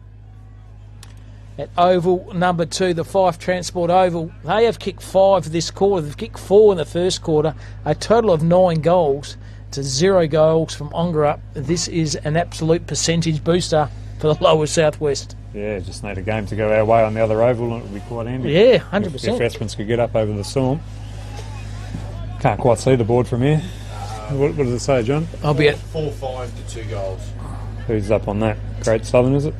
at Oval number 2, the Fife Transport Oval. They have kicked 5 this quarter. They've kicked 4 in the first quarter, a total of 9 goals to 0 goals from Ongerup. This is an absolute percentage booster for the lower southwest. Yeah, just need a game to go our way on the other oval and it would be quite handy. Yeah, 100%. If Esperance could get up over the storm. Can't quite see the board from here. What does it say, John? I'll be at 4-5 to 2 goals. Who's up on that? Great Southern, is it?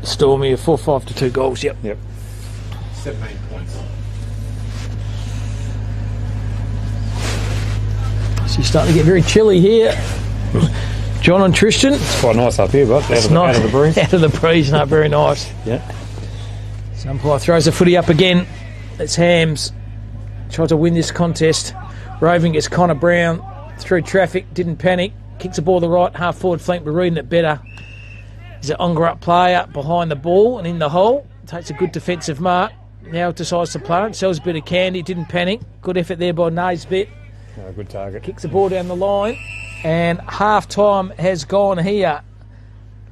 Stormy, 4-5 to 2 goals, yep. 17 points. So you're starting to get very chilly here. John and Tristan. It's quite nice up here, but It's out of the breeze. Out of the breeze, no, very nice. Yeah. So umpire throws the footy up again. It's Hams. Tries to win this contest. Roving gets Connor Brown through traffic, didn't panic. Kicks the ball to the right, half forward flank, we're reading it better. He's an Ongerup player behind the ball and in the hole. Takes a good defensive mark. Now decides to play it. Sells a bit of candy, didn't panic. Good effort there by Naisbitt. No, good target. Kicks the ball down the line. And half-time has gone here.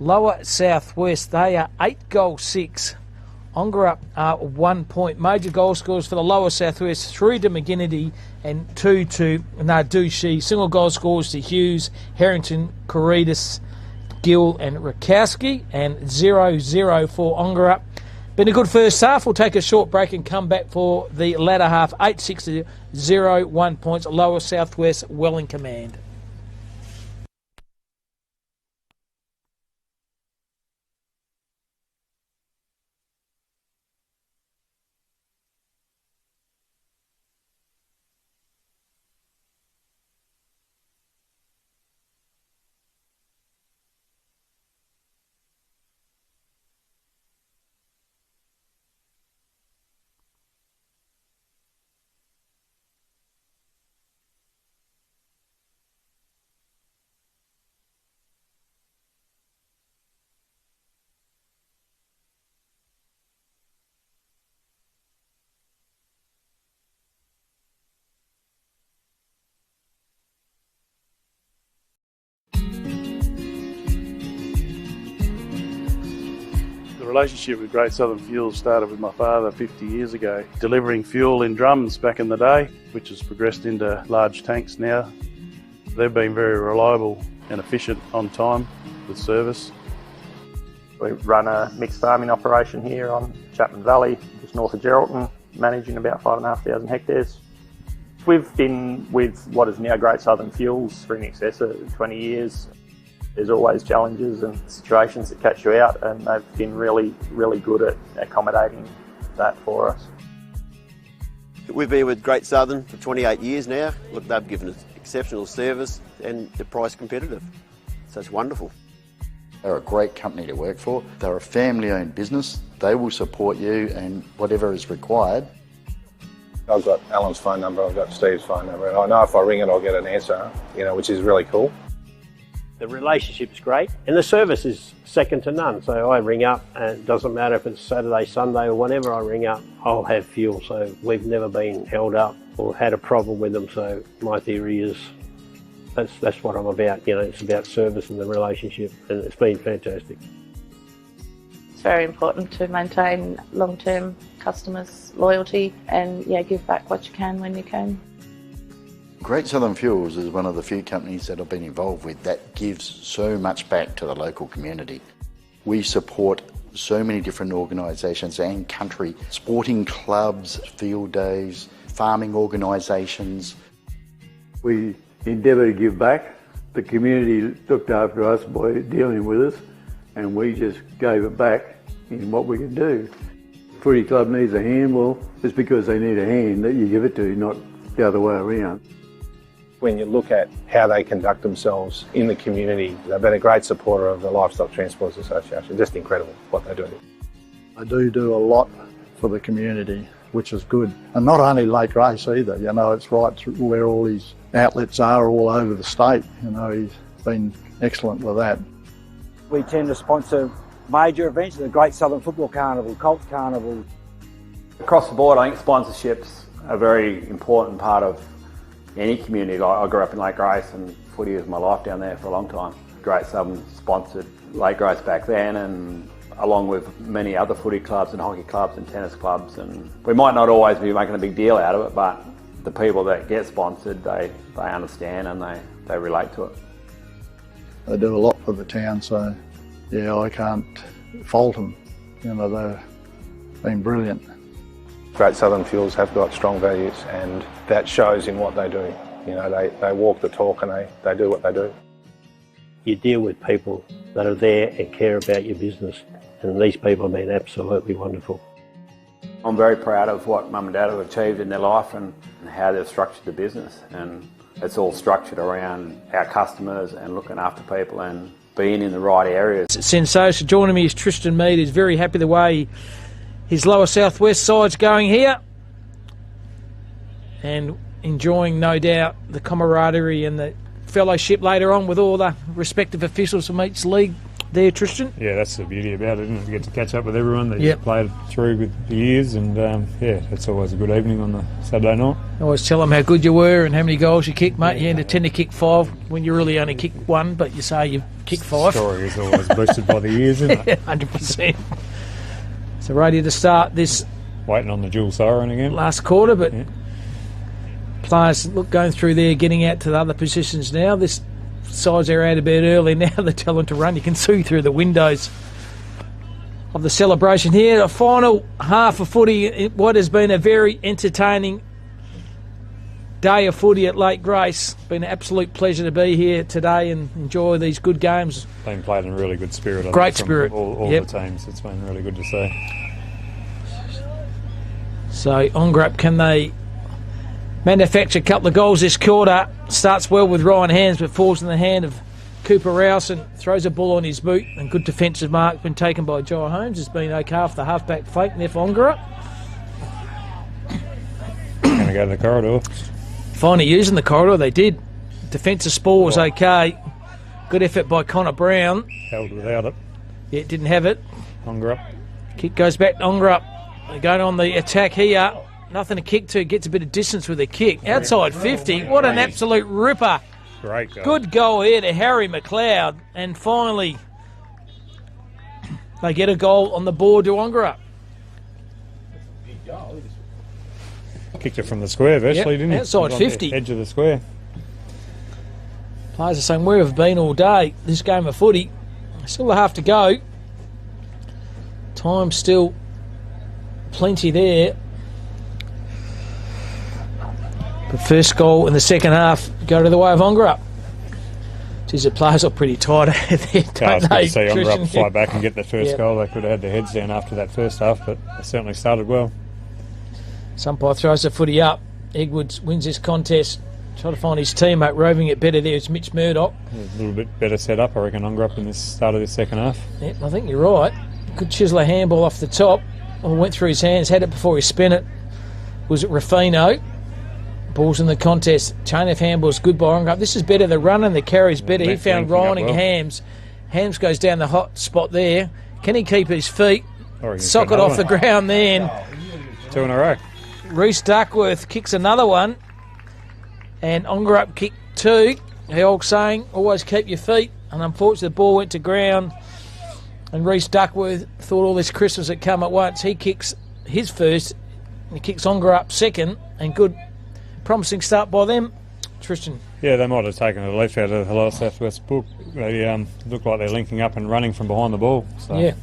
Lower southwest, they are 8-6. Ongerup are 1 point. Major goal scorers for the lower southwest, 3 to McGinnity and 2 to Nardushi. Single goal scores to Hughes, Harrington, Coritas, Gill and Rakowski, and 0-0 for Ongerup. Been a good first half. We'll take a short break and come back for the latter half. 8-6 to 0, 1 points. Lower southwest well in command. The relationship with Great Southern Fuel started with my father 50 years ago, delivering fuel in drums back in the day, which has progressed into large tanks now. They've been very reliable and efficient on time with service. We run a mixed farming operation here on Chapman Valley, just north of Geraldton, managing about 5,500 hectares. We've been with what is now Great Southern Fuels for in excess of 20 years. There's always challenges and situations that catch you out, and they've been really, really good at accommodating that for us. We've been with Great Southern for 28 years now. Look, they've given us exceptional service and they're price competitive. So it's wonderful. They're a great company to work for. They're a family-owned business. They will support you and whatever is required. I've got Alan's phone number, I've got Steve's phone number, and I know if I ring it I'll get an answer, which is really cool. The relationship's great and the service is second to none. So I ring up and it doesn't matter if it's Saturday, Sunday or whenever I ring up, I'll have fuel. So we've never been held up or had a problem with them. So my theory is that's what I'm about. It's about service and the relationship, and it's been fantastic. It's very important to maintain long-term customers' loyalty and give back what you can when you can. Great Southern Fuels is one of the few companies that I've been involved with that gives so much back to the local community. We support so many different organisations and country, sporting clubs, field days, farming organisations. We endeavour to give back. The community looked after us by dealing with us, and we just gave it back in what we can do. Footy club needs a hand, well, it's because they need a hand that you give it to, not the other way around. When you look at how they conduct themselves in the community, they've been a great supporter of the Livestock Transporters Association. Just incredible what they do. They do a lot for the community, which is good. And not only Lake Race either, it's right through where all his outlets are all over the state. He's been excellent with that. We tend to sponsor major events, the Great Southern Football Carnival, Colts Carnival. Across the board, I think sponsorships are a very important part of any community. I grew up in Lake Grace and footy was my life down there for a long time. Great Southern sponsored Lake Grace back then, and along with many other footy clubs and hockey clubs and tennis clubs, and we might not always be making a big deal out of it, but the people that get sponsored, they understand and they relate to it. They do a lot for the town, so yeah, I can't fault them. You know, they've been brilliant. Great Southern Fuels have got strong values, and that shows in what they do. You know, they walk the talk and they do what they do. You deal with people that are there and care about your business, and these people have been absolutely wonderful. I'm very proud of what Mum and Dad have achieved in their life and how they've structured the business, and it's all structured around our customers and looking after people and being in the right areas. Sensational. Joining me is Tristan Mead. He's very happy the way his lower southwest side's going here, and enjoying, no doubt, the camaraderie and the fellowship later on with all the respective officials from each league there, Tristan. Yeah, that's the beauty about it, isn't it? You get to catch up with everyone that Yep. you've played through with the years, and yeah, it's always a good evening on the Saturday night. I always tell them how good you were and how many goals you kicked, mate. You tend to kick 5 when you really only kick 1, but you say you kicked 5. Story is always boosted by the years, isn't it? 100%. So ready to start this Waiting on the dual siren again. last quarter, but players look going through there, getting out to the other positions now. This sides are out a bit early now. They're telling to run. You can see through the windows of the celebration here. A final half of footy. What has been a very entertaining day of footy at Lake Grace. Been an absolute pleasure to be here today and enjoy these good games. Been played in a really good spirit. I Great think, from spirit. All Yep. the teams. It's been really good to see. So Ongerup, can they manufacture a couple of goals this quarter? Starts well with Ryan Hands, but falls in the hand of Cooper Rouse and throws a ball on his boot. And good defensive mark been taken by Jai Holmes. It's been okay off the halfback fake there for Ongerup. Going to go to the corridor. Finally using the corridor, they did. Defensive spoil was okay. Good effort by Connor Brown. Held without it. Yeah, didn't have it. Ongerup. Kick goes back to Ongerup. They're going on the attack here. Nothing to kick to. Gets a bit of distance with a kick. Outside 50. What an absolute ripper. Great goal. Good goal here to Harry McLeod. And finally, they get a goal on the board to Ongerup. Kicked it from the square virtually, didn't he? Outside On 50. the edge of the square. Players are saying, where have been all day, this game of footy. Still a half to go. Time still plenty there. The first goal in the second half go to the way of Ongerup. Geez, the players are pretty tired there, I was don't going they? to see Ongerup Christian? fight back and get the first Yep. goal. They could have had their heads down after that first half, but they certainly started well. Sumpire throws the footy up. Edwards wins this contest. Trying to find his teammate roving it better there. It's Mitch Murdoch. A little bit better set up, I reckon, Ongerup in this start of this second half. Yep, I think you're right. Good chiseler handball off the top. Oh, went through his hands, had it before he spun it. Was it Ruffino? Ball's in the contest. Chain of handballs good by Ongerup. This is better. The run and the carry's better. He found linking up Ryan well. Hams. Hams goes down the hot spot there. Can he keep his feet? Or he can Sock get it off another the ground then. 2 in a row. Reece Duckworth kicks another one. And Ongerup kicked 2. The old saying, always keep your feet. And unfortunately, the ball went to ground. And Reece Duckworth thought all this Christmas had come at once. He kicks his first. And he kicks Ongerup second. And good, promising start by them. Tristan. Yeah, they might have taken a leaf out of the Lower South West book. They look like they're linking up and running from behind the ball. So. Yeah.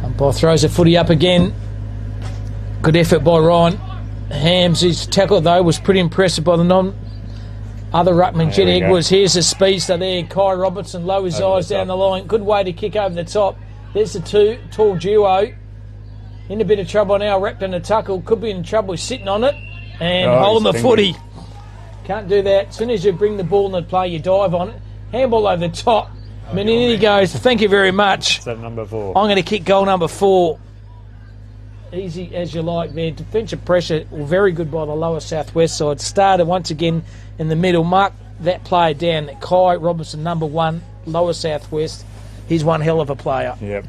Umpire throws the footy up again. Good effort by Ryan Hams. His tackle, though, was pretty impressive by the other ruckman, Jet Edwards. Here's the speedster there. Kai Robertson, low his eyes down the line. Good way to kick over the top. There's the tall duo. In a bit of trouble now, wrapped in a tackle. Could be in trouble. He's sitting on it and holding the footy. Can't do that. As soon as you bring the ball into play, you dive on it. Handball over the top. Menini goes, thank you very much. That's number 4. I'm going to kick goal number 4. Easy as you like there. Defensive pressure, very good by the lower southwest side. Started once again in the middle. Mark that player down. Kai Robertson, number 1, lower southwest. He's one hell of a player. Yep.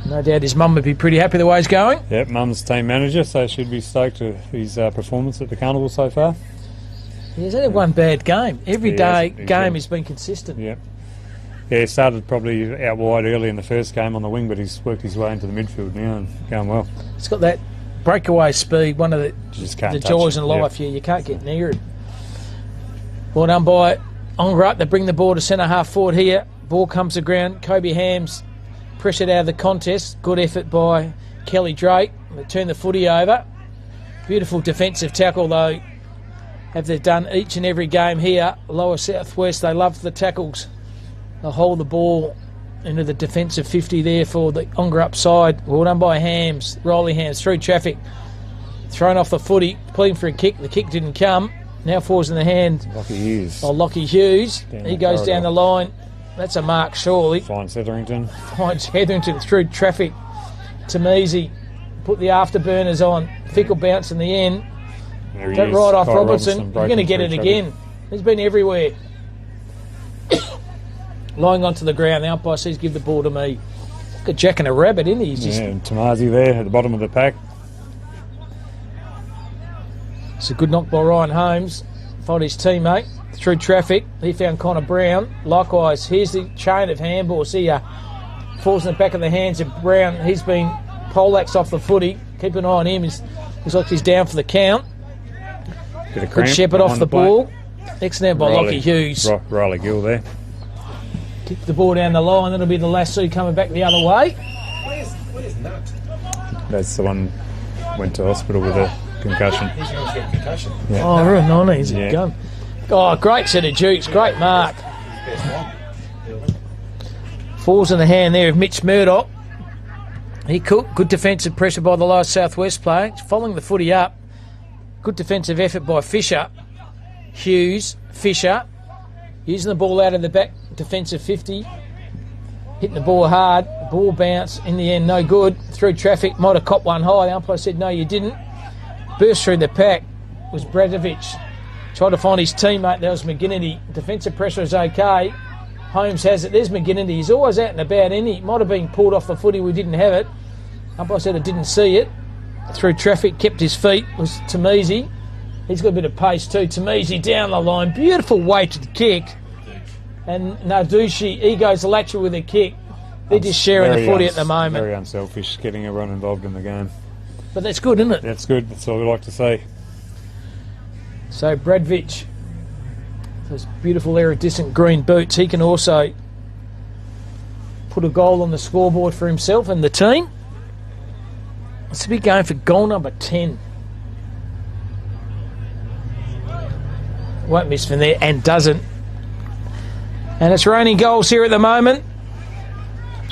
No doubt his mum would be pretty happy the way he's going. Yep, Mum's team manager, so should be stoked with his performance at the Carnival so far. He's only one bad game. Every He day hasn't. game has been consistent. Yeah. Yeah, he started probably out wide early in the first game on the wing, but he's worked his way into the midfield now and going well. It's got that breakaway speed, one of the can't touch joys it, in life. Yeah, you can't get near it. Well done by Ongerup. They bring the ball to centre half forward here. Ball comes to ground. Kobe Hams pressured out of the contest. Good effort by Kelly Drake. They turn the footy over. Beautiful defensive tackle though. Have they done each and every game here. Lower Southwest, they love the tackles. They'll hold the ball into the defensive 50 there for the Ongerup side. Well done by Hams. Rolly Hams through traffic. Thrown off the footy. Pleading for a kick. The kick didn't come. Now falls in the hand Lockie Hughes. of Lockie Hughes. He goes down the line. That's a mark, surely. Finds Hetherington. Finds Hetherington through traffic. Tamisi put the afterburners on. Fickle bounce in the end. That right off Robertson. You're going to get it again. He's been everywhere. Lying onto the ground. The umpire says, give the ball to me. Look at Jack and a rabbit, isn't he? He's just... and Tamasi there at the bottom of the pack. It's a good knock by Ryan Holmes. Found his teammate through traffic. He found Connor Brown. Likewise, here's the chain of handballs here. Falls in the back of the hands of Brown. He's been poleaxed off the footy. Keep an eye on him. Looks like he's down for the count. Good Shepherd off the ball. Excellent by Lockie Hughes. Riley Gill there. Kick the ball down the line. That'll be the lasso coming back the other way. Where's Nut? That's the one went to hospital with a concussion. He's going to get a concussion. Yeah. Oh, real nonny. He's a gun. Oh, great set of jukes. Great mark. Falls in the hand there of Mitch Murdoch. He cooked. Good defensive pressure by the lower Southwest player. Following the footy up. Good defensive effort by Fisher. Hughes. Fisher. Using the ball out of the back defensive 50. Hitting the ball hard. Ball bounce. In the end, no good. Through traffic. Might have copped one high. The umpire said, no, you didn't. Burst through the pack was Bradovic. Tried to find his teammate. That was McGinnity. Defensive pressure is okay. Holmes has it. There's McGinnity. He's always out and about, isn't he? Might have been pulled off the footy. We didn't have it. Umpire said I didn't see it. Through traffic, kept his feet. Was Tamisi. He's got a bit of pace too. Tamisi down the line. Beautiful weighted kick. And Narducci, he goes lateral with a kick. They're just sharing the footy at the moment. Very unselfish, getting everyone involved in the game. But that's good, isn't it? That's good. That's all we like to see. So Bradvich, those beautiful iridescent green boots, he can also put a goal on the scoreboard for himself and the team. It's a big game for goal number 10. Won't miss from there, and doesn't. And it's raining goals here at the moment.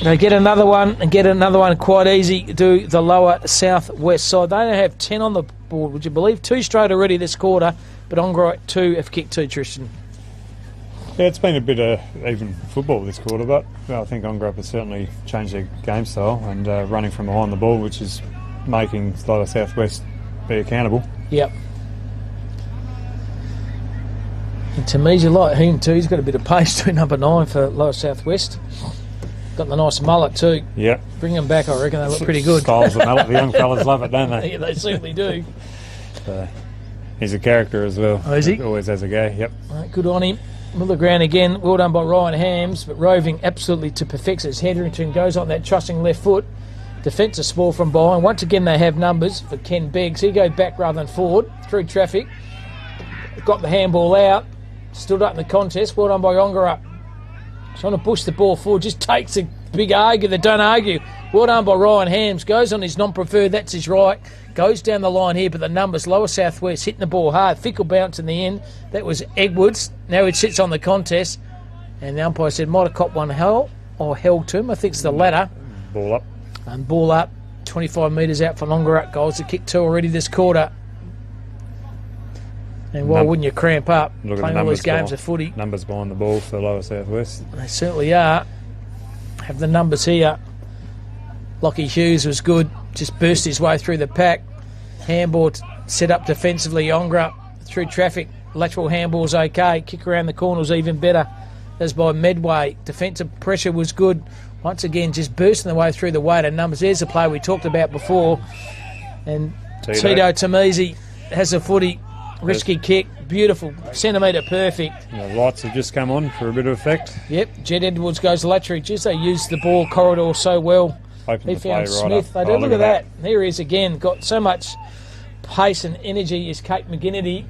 They get another one and get another one quite easy. Do the lower Southwest side. They don't have 10 on the board, would you believe? 2 straight already this quarter, but Ongerup 2 have kicked 2, Tristan. Yeah, it's been a bit of even football this quarter, but I think Ongerup has certainly changed their game style and running from behind the ball, which is making lower Southwest be accountable. Yep. And Tamisi, like him too, he's got a bit of pace too, number 9 for lower Southwest. Got the nice mullet too. Yeah. Bring them back, I reckon. They look pretty good. Styles the mullet. The young fellas love it, don't they? Yeah, they certainly do. He's a character as well. Oh, is he? Always has a go, yep. Right, good on him. Middle of the ground again. Well done by Ryan Hams, but roving absolutely to perfection as Hetherington goes on that trusting left foot. Defensive small from behind. Once again, they have numbers for Ken Beggs. He goes back rather than forward through traffic. Got the handball out. Stood up in the contest. Well done by Ongerup. Trying to push the ball forward. Just takes a big argue. They don't argue. Well done by Ryan Hams. Goes on his non-preferred. That's his right. Goes down the line here, but the numbers, lower Southwest, hitting the ball hard. Fickle bounce in the end. That was Edwards. Now he sits on the contest. And the umpire said, might have copped one held to him. I think it's the latter. Ball up. And ball up. 25 metres out for Ongerup. Goals to kick 2 already this quarter. And why wouldn't you cramp up playing all these games of footy? Numbers behind the ball for lower Southwest. They certainly are. Have the numbers here. Lockie Hughes was good. Just burst his way through the pack. Handball set up defensively. Ongerup through traffic. Lateral handball's okay. Kick around the corner was even better. That's by Medway. Defensive pressure was good. Once again, just bursting the way through the weight of numbers. There's a play we talked about before. And Tito Tamisi has a footy. Risky kick, beautiful, centimetre perfect. The lights have just come on for a bit of effect. Yep, Jed Edwards goes electric. Just they used the ball corridor so well. Opened He the play found right Smith. up. They Oh, do. Look at that. There he is again. Got so much pace and energy is Kate McGinnity.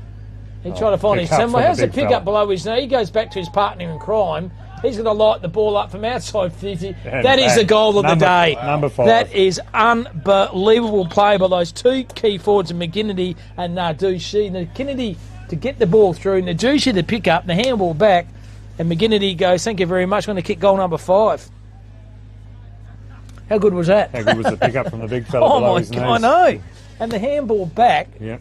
He tried to find his pick up somewhere. from How's the the big pick fella. up below his knee? He goes back to his partner in crime. He's going to light the ball up from outside 50. And That is the bang. goal of the day. Number 5. That is unbelievable play by those two key forwards, McGinnity and Nardushi. McGinnity to get the ball through, Nardushi to pick up, the handball back, and McGinnity goes, thank you very much, I'm going to kick goal number 5. How good was that? How good was the pick up from the big fella below his knees? I know. And the handball back Yep.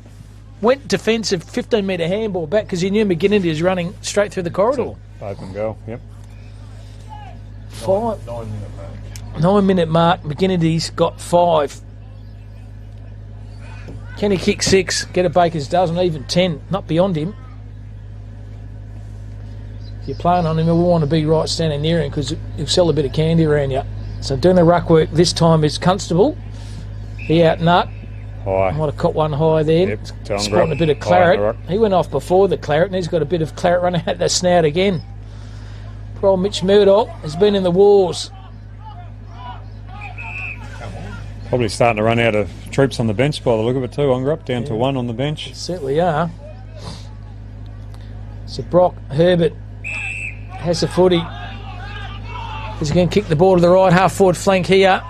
went defensive 15-metre handball back because he knew McGinnity was running straight through the corridor. Open goal, yep. 5. 9 minute mark. 9-minute mark. McGinnity's got 5. Can he kick 6? Get a baker's dozen, even 10. Not beyond him. If you're playing on him, you'll want to be right standing near him because he'll sell a bit of candy around you. So doing the ruck work this time is Constable. He out nut. High. Might have caught one high there. Yep, Spotting a bit of high claret. in the ruck. He went off before the claret and he's got a bit of claret running out the snout again. Poor old Mitch Murdoch has been in the wars. Probably starting to run out of troops on the bench by the look of it too. Ongerup down to 1 on the bench. Certainly are. So Brock Herbert has the footy. He's going to kick the ball to the right half forward flank here.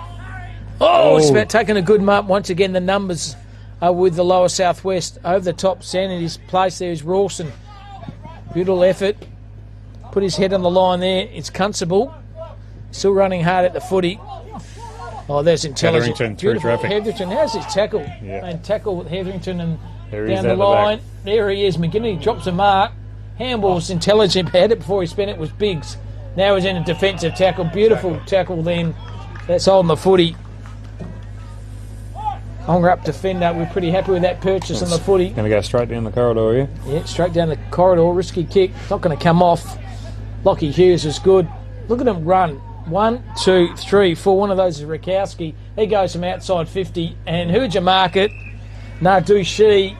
Oh, it's about taking a good mark. Once again, the numbers are with the lower southwest. Over the top, standing his place there is Rawson. Beautiful effort. Put his head on the line there. It's Constable. Still running hard at the footy. Oh, there's intelligent. Hetherington through traffic. Hetherington, how's his tackle? Yeah. And tackle with Hetherington and There he is down the out the line. back. There he is. McGinnity drops a mark. Handball's intelligent. Had it before he spent it was Biggs. Now he's in a defensive tackle. Beautiful tackle then. That's holding the footy. Ongerup defender. We're pretty happy with that purchase on the footy. Going to go straight down the corridor here. Yeah, straight down the corridor. Risky kick. Not going to come off. Lockie Hughes is good. Look at him run. 1, 2, 3, 4. One of those is Rakowski. He goes from outside 50. And who'd you mark it? Nardushi.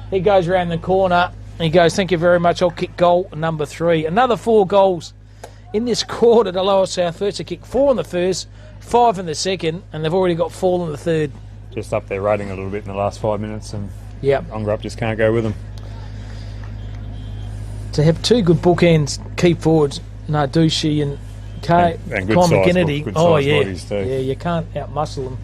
He goes around the corner. He goes, thank you very much. I'll kick goal number 3. Another 4 goals in this quarter. The lower south first. They kick 4 in the first, 5 in the second, and they've already got 4 in the third. Just up there rating a little bit in the last 5 minutes, and yep. Ongerup just can't go with them. To have 2 good bookends, key forwards, Nardushi and Kai And good size, McGinnity. good Oh size yeah, bodies too. yeah, you can't outmuscle them.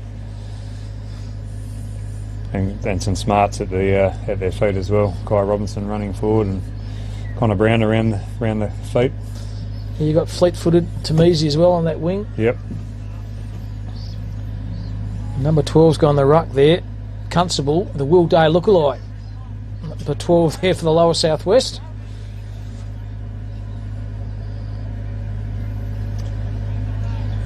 And some smarts at their feet as well. Kai Robinson running forward and Connor Brown around the feet. You got fleet-footed Tamisi as well on that wing. Yep. Number 12's got on the ruck there. Constable, the Will Day lookalike. Number 12 there for the lower southwest.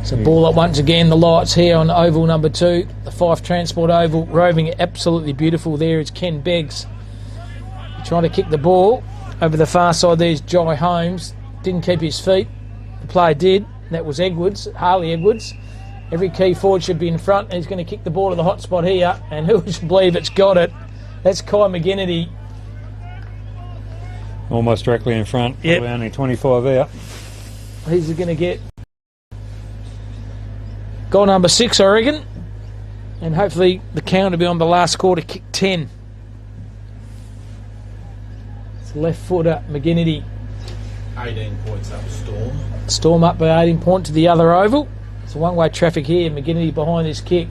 So ball up once again, the lights here on oval number 2, the Fife Transport Oval, roving absolutely beautiful there. It's Ken Beggs trying to kick the ball. Over the far side there's Jai Holmes, didn't keep his feet. The player did, that was Edwards, Harley Edwards. Every key forward should be in front, and he's going to kick the ball to the hot spot here, and who would you believe it's got it? That's Kai McGinnity. Almost directly in front, Yep. probably only 25 out. He's going to get goal number 6, I reckon. And hopefully the count will be on the last quarter, kick 10. It's left footer, McGinnity. 18 points up, Storm. Storm up by 18 points to the other oval. It's a one-way traffic here. McGinnity behind his kick.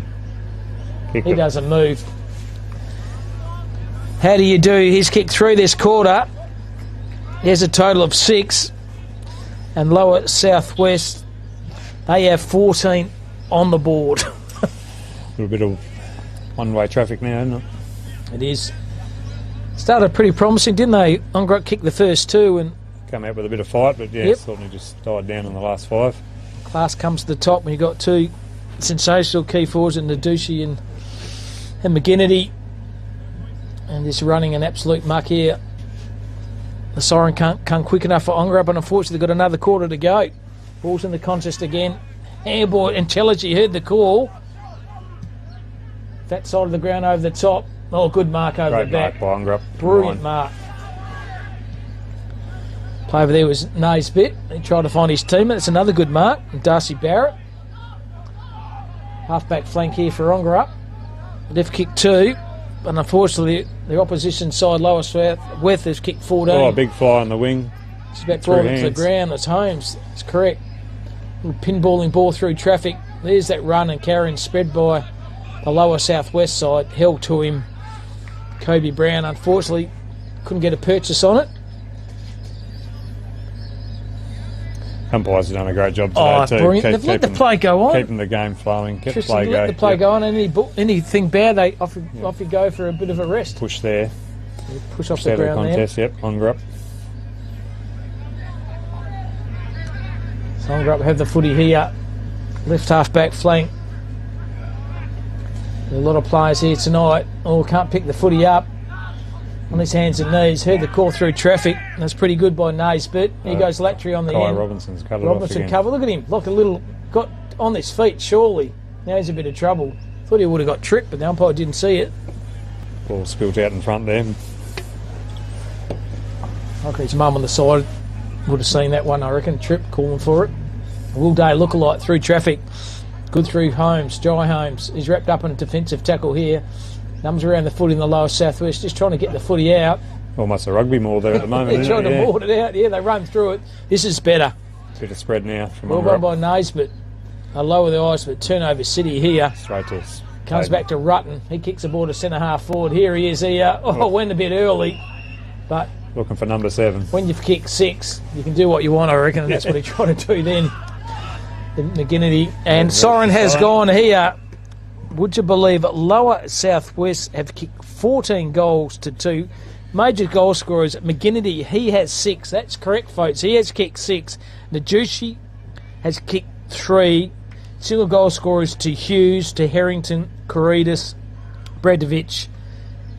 He doesn't move. How do you do? He's kicked through this quarter. There's a total of 6. And lower southwest, they have 14 on the board. A little bit of one-way traffic now, isn't it? It is. Started pretty promising, didn't they? Ongerup kicked the first 2 and Come out with a bit of fight, but yeah, Yep. certainly just died down in the last 5. class comes to the top when you've got 2 sensational key forwards in Nadushi and McGinnity. And just running an absolute muck here. The siren can't come quick enough for Ongerup, and unfortunately they've got another quarter to go. Ball's in the contest again. Handball, Intelligent heard the call. That side of the ground over the top. Oh, good mark over Great the back. mark by Ongerup. Brilliant mark. Play over there was Naisbitt. He tried to find his team. That's another good mark. And Darcy Barrett. Half-back flank here for Ongerup. They've kicked 2. But unfortunately, the opposition side, Lower South West, has kicked 14. Oh, a big fly on the wing. It's about brought it to the ground. It's Holmes. It's correct. Little pinballing ball through traffic. There's that run and carrying spread by the Lower South West side. Held to him. Kobe Brown, unfortunately, couldn't get a purchase on it. Umpires have done a great job today too. Brilliant. They've let the play go on. Keeping the game flowing. Kept the Tristan, play let go. the play go on. Anything bad, they off you go for a bit of a rest. Push there. Push off the ground contest, there. Yep, Ongerup. So Ongerup have the footy here. Left half back flank. A lot of players here tonight. Oh, can't pick the footy up. On his hands and knees. Heard the call through traffic. That's pretty good by Naisbitt. Here goes Latry on the end. Robinson's covered Robinson off again. covered. Look at him. Look, a little got on his feet, surely. Now he's a bit of trouble. Thought he would have got tripped, but the umpire didn't see it. Ball spilt out in front there. Okay, his mum on the side would have seen that one, I reckon. Trip, calling for it. Will Day lookalike through traffic. Good through Holmes. Jai Holmes. He's wrapped up in a defensive tackle here. Numbers around the foot in the Lower Southwest, just trying to get the footy out. Almost a rugby maul there at the moment. They're trying to maul it out. Yeah, they run through it. This is better. Bit of spread now from Well done by Naisbitt. I lower the eyes, but turnover city here. Straight to Comes back to Rutten. He kicks the ball to centre half forward. Here he is. He went a bit early, but looking for number 7. when you've kicked 6, you can do what you want, I reckon, and that's what he tried to do then. McGinnity. And Soren has gone here. Would you believe Lower Southwest have kicked 14 goals to 2? Major goal scorers, McGinnity, he has 6. That's correct, folks. He has kicked 6. Najushi has kicked 3. Single goal scorers to Hughes, to Harrington, Caritas, Bradovich,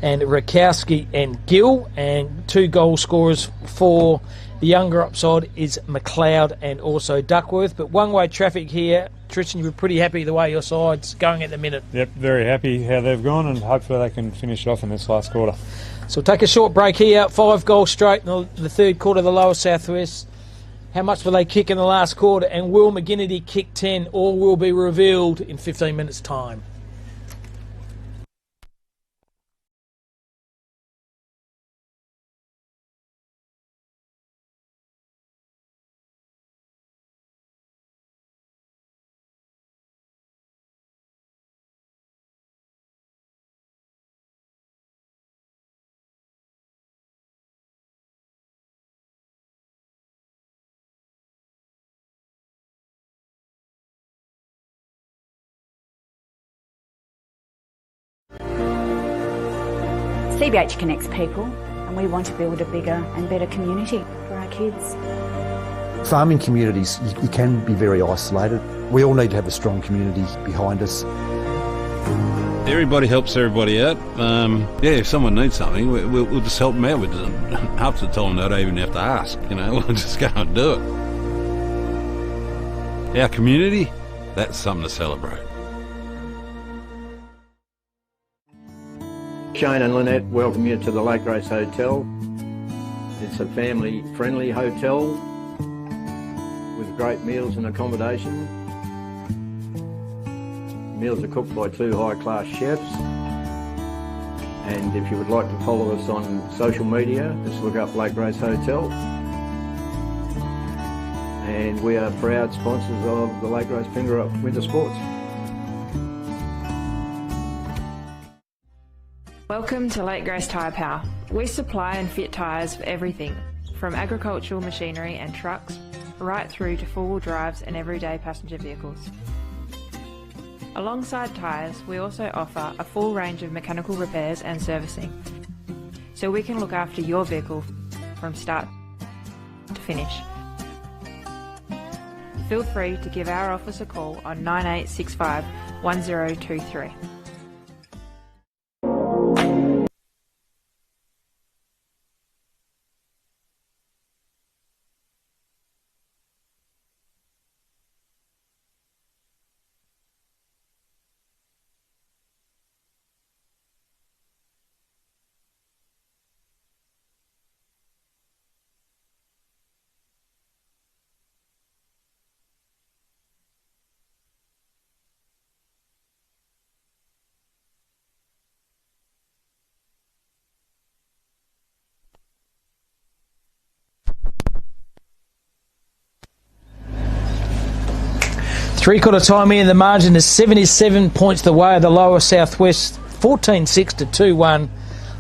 and Rakowski and Gill. And 2 goal scorers for the younger upside is McLeod and also Duckworth. But one-way traffic here. Tristan, you're pretty happy the way your side's going at the minute. Yep, very happy how they've gone, and hopefully they can finish it off in this last quarter. So we'll take a short break here. 5 goals straight in the third quarter of the Lower Southwest. How much will they kick in the last quarter? And will McGinnity kick 10? All will be revealed in 15 minutes' time. CBH connects people, and we want to build a bigger and better community for our kids. Farming communities, you can be very isolated. We all need to have a strong community behind us. Everybody helps everybody out. If someone needs something, we'll just help them out with it. Half the time they don't even have to ask, we'll just go and do it. Our community, that's something to celebrate. Shane and Lynette welcome you to the Lake Grace Hotel. It's a family-friendly hotel with great meals and accommodation. Meals are cooked by 2 high-class chefs. And if you would like to follow us on social media, just look up Lake Grace Hotel. And we are proud sponsors of the Lake Grace Ongerup Winter Sports. Welcome to Lake Grace Tyre Power. We supply and fit tyres for everything, from agricultural machinery and trucks, right through to four-wheel drives and everyday passenger vehicles. Alongside tyres, we also offer a full range of mechanical repairs and servicing, so we can look after your vehicle from start to finish. Feel free to give our office a call on 9865 1023. Three-quarter time here, the margin is 77 points the way of the lower southwest, 14-6 to 2-1.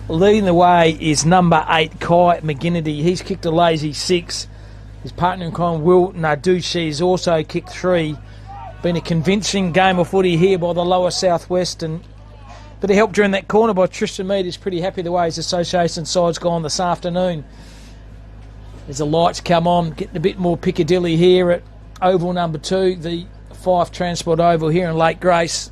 Leading the way is number 8, Kai McGinnity. He's kicked a lazy 6. His partner in crime, Will Nardushi, has also kicked 3. Been a convincing game of footy here by the lower southwest, and a bit of help during that corner by Tristan Mead. He's pretty happy the way his association side's gone this afternoon. As the lights come on, getting a bit more Piccadilly here at oval number 2, the Fife Transport Oval here in Lake Grace.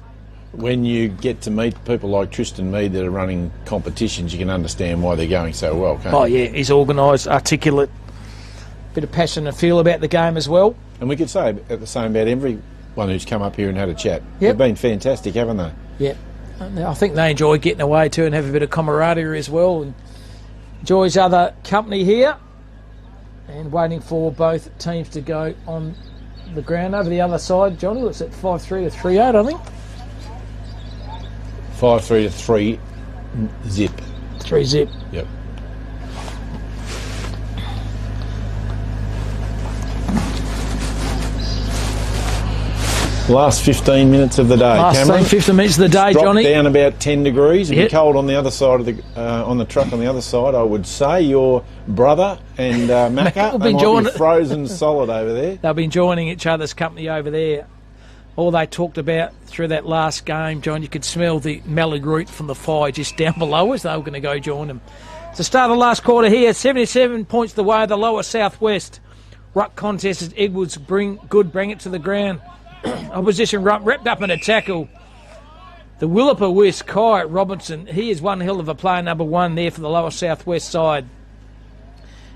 When you get to meet people like Tristan Mead that are running competitions, you can understand why they're going so well, can't you? Oh yeah, he's organised, articulate, bit of passion and feel about the game as well. And we could say the same about everyone who's come up here and had a chat. Yep. They've been fantastic, haven't they? Yeah, I think they enjoy getting away too and have a bit of camaraderie as well, and enjoys other company here, and waiting for both teams to go on the ground. Over the other side, Johnny, looks at 5-3 to 3-8, I think. 5-3 to 3 zip. 3 zip. Yep. Last 15 minutes of the day, Cameron. 15 minutes of the day, Dropped Johnny. Down about 10 degrees. It'd Yep. be cold on the other side of the on the truck on the other side. I would say your brother and Macca will they be might enjoying be it. frozen solid over there. They'll be enjoying each other's company over there. All they talked about through that last game, John, you could smell the mallee root from the fire just down below us. They were going to go join them. So start of the last quarter here, 77 points the way of the lower southwest. Ruck contest as Edwards bring it to the ground. Opposition wrapped up in a tackle. The Willapa West, Kai Robinson, he is one hell of a player, number 1 there for the lower southwest side.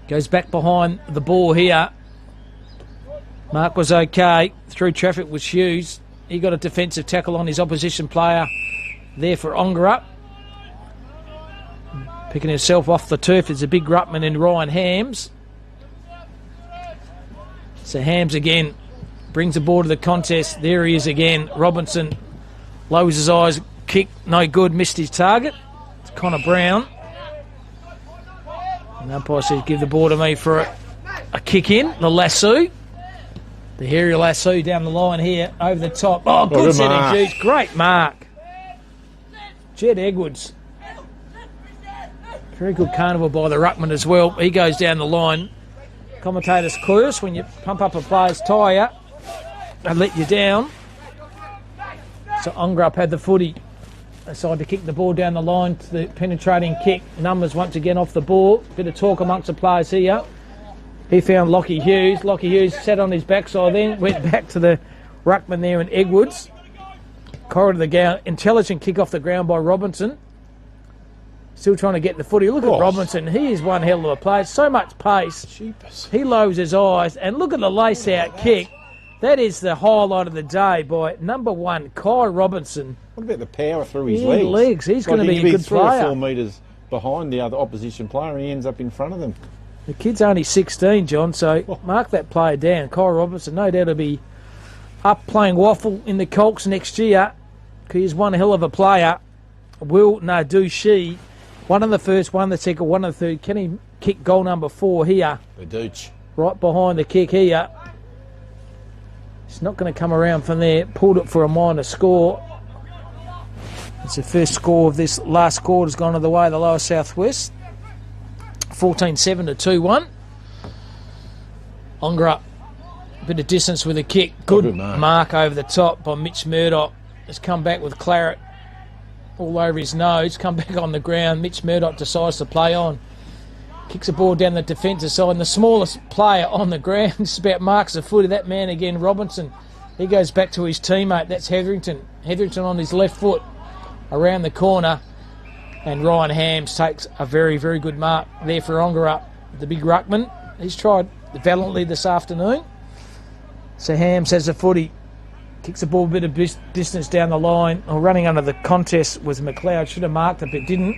Goes back behind the ball here. Mark was okay. Through traffic was Hughes. He got a defensive tackle on his opposition player there for Ongerup. Picking himself off the turf is a big Ruckman in Ryan Hams. So Hams again brings the ball to the contest. There he is again. Robinson lowers his eyes. Kick, no good. Missed his target. It's Connor Brown. And umpire says, give the ball to me for a kick in. The lasso. The hairy lasso down the line here. Over the top. Oh, good setting, Juice. Great mark. Jed Edwards. Very good carnival by the Ruckman as well. He goes down the line. Commentators clueless when you pump up a player's tyre. They let you down. So Ongerup had the footy. Decided to kick the ball down the line to the penetrating kick. Numbers once again off the ball. Bit of talk amongst the players here. He found Lockie Hughes. Lockie Hughes sat on his backside then. Went back to the Ruckman there in Edwards. Corridor the ground. Intelligent kick off the ground by Robinson. Still trying to get the footy. Look at Robinson. He is one hell of a player. So much pace. Jeepers. He lowers his eyes. And look at the lace-out kick. That is the highlight of the day by number 1, Kai Robinson. What about the power through his legs? He's going to be a good 3 player. or 4 metres behind the other opposition player, and he ends up in front of them. The kid's only 16, John, so mark that player down. Kai Robinson, no doubt he'll be up playing waffle in the Colts next year. He's one hell of a player. Will Nardushi, one in the first, one in the second, one in the third. Can he kick goal number 4 here? Badooch. Right behind the kick here. It's not going to come around from there. Pulled it for a minor score. It's the first score of this last quarter has gone to the way of the lower southwest. 14-7 to 2-1. Ongerup, a bit of distance with a kick. Good mark over the top by Mitch Murdoch. Has come back with claret all over his nose. Come back on the ground. Mitch Murdoch decides to play on. Kicks the ball down the defensive side. And the smallest player on the ground just about marks the foot of that man again, Robinson. He goes back to his teammate. That's Hetherington. Hetherington on his left foot around the corner. And Ryan Hams takes a very, very good mark there for Ongerup, the big ruckman. He's tried valiantly this afternoon. So Hams has the footy. Kicks the ball a bit of distance down the line. Running under the contest was McLeod. Should have marked it, but didn't.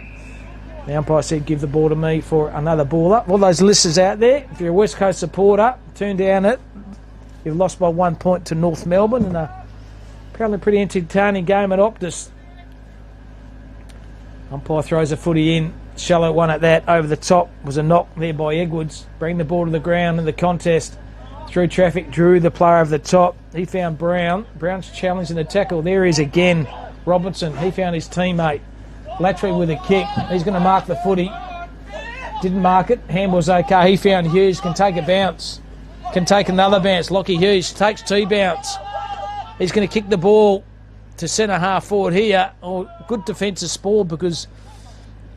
The umpire said, give the ball to me for another ball up. All those listeners out there, if you're a West Coast supporter, turn down it. You've lost by 1 point to North Melbourne in a apparently pretty entertaining game at Optus. Umpire throws a footy in. Shallow one at that. Over the top was a knock there by Edwards. Bring the ball to the ground in the contest. Through traffic, Drew, the player over the top. He found Brown. Brown's challenging the tackle. There he is again. Robinson, he found his teammate. Latry with a kick. He's going to mark the footy. Didn't mark it. Handball's okay. He found Hughes. Can take a bounce. Can take another bounce. Lockie Hughes takes 2 bounce. He's going to kick the ball to centre half forward here. Oh, good defensive spoil because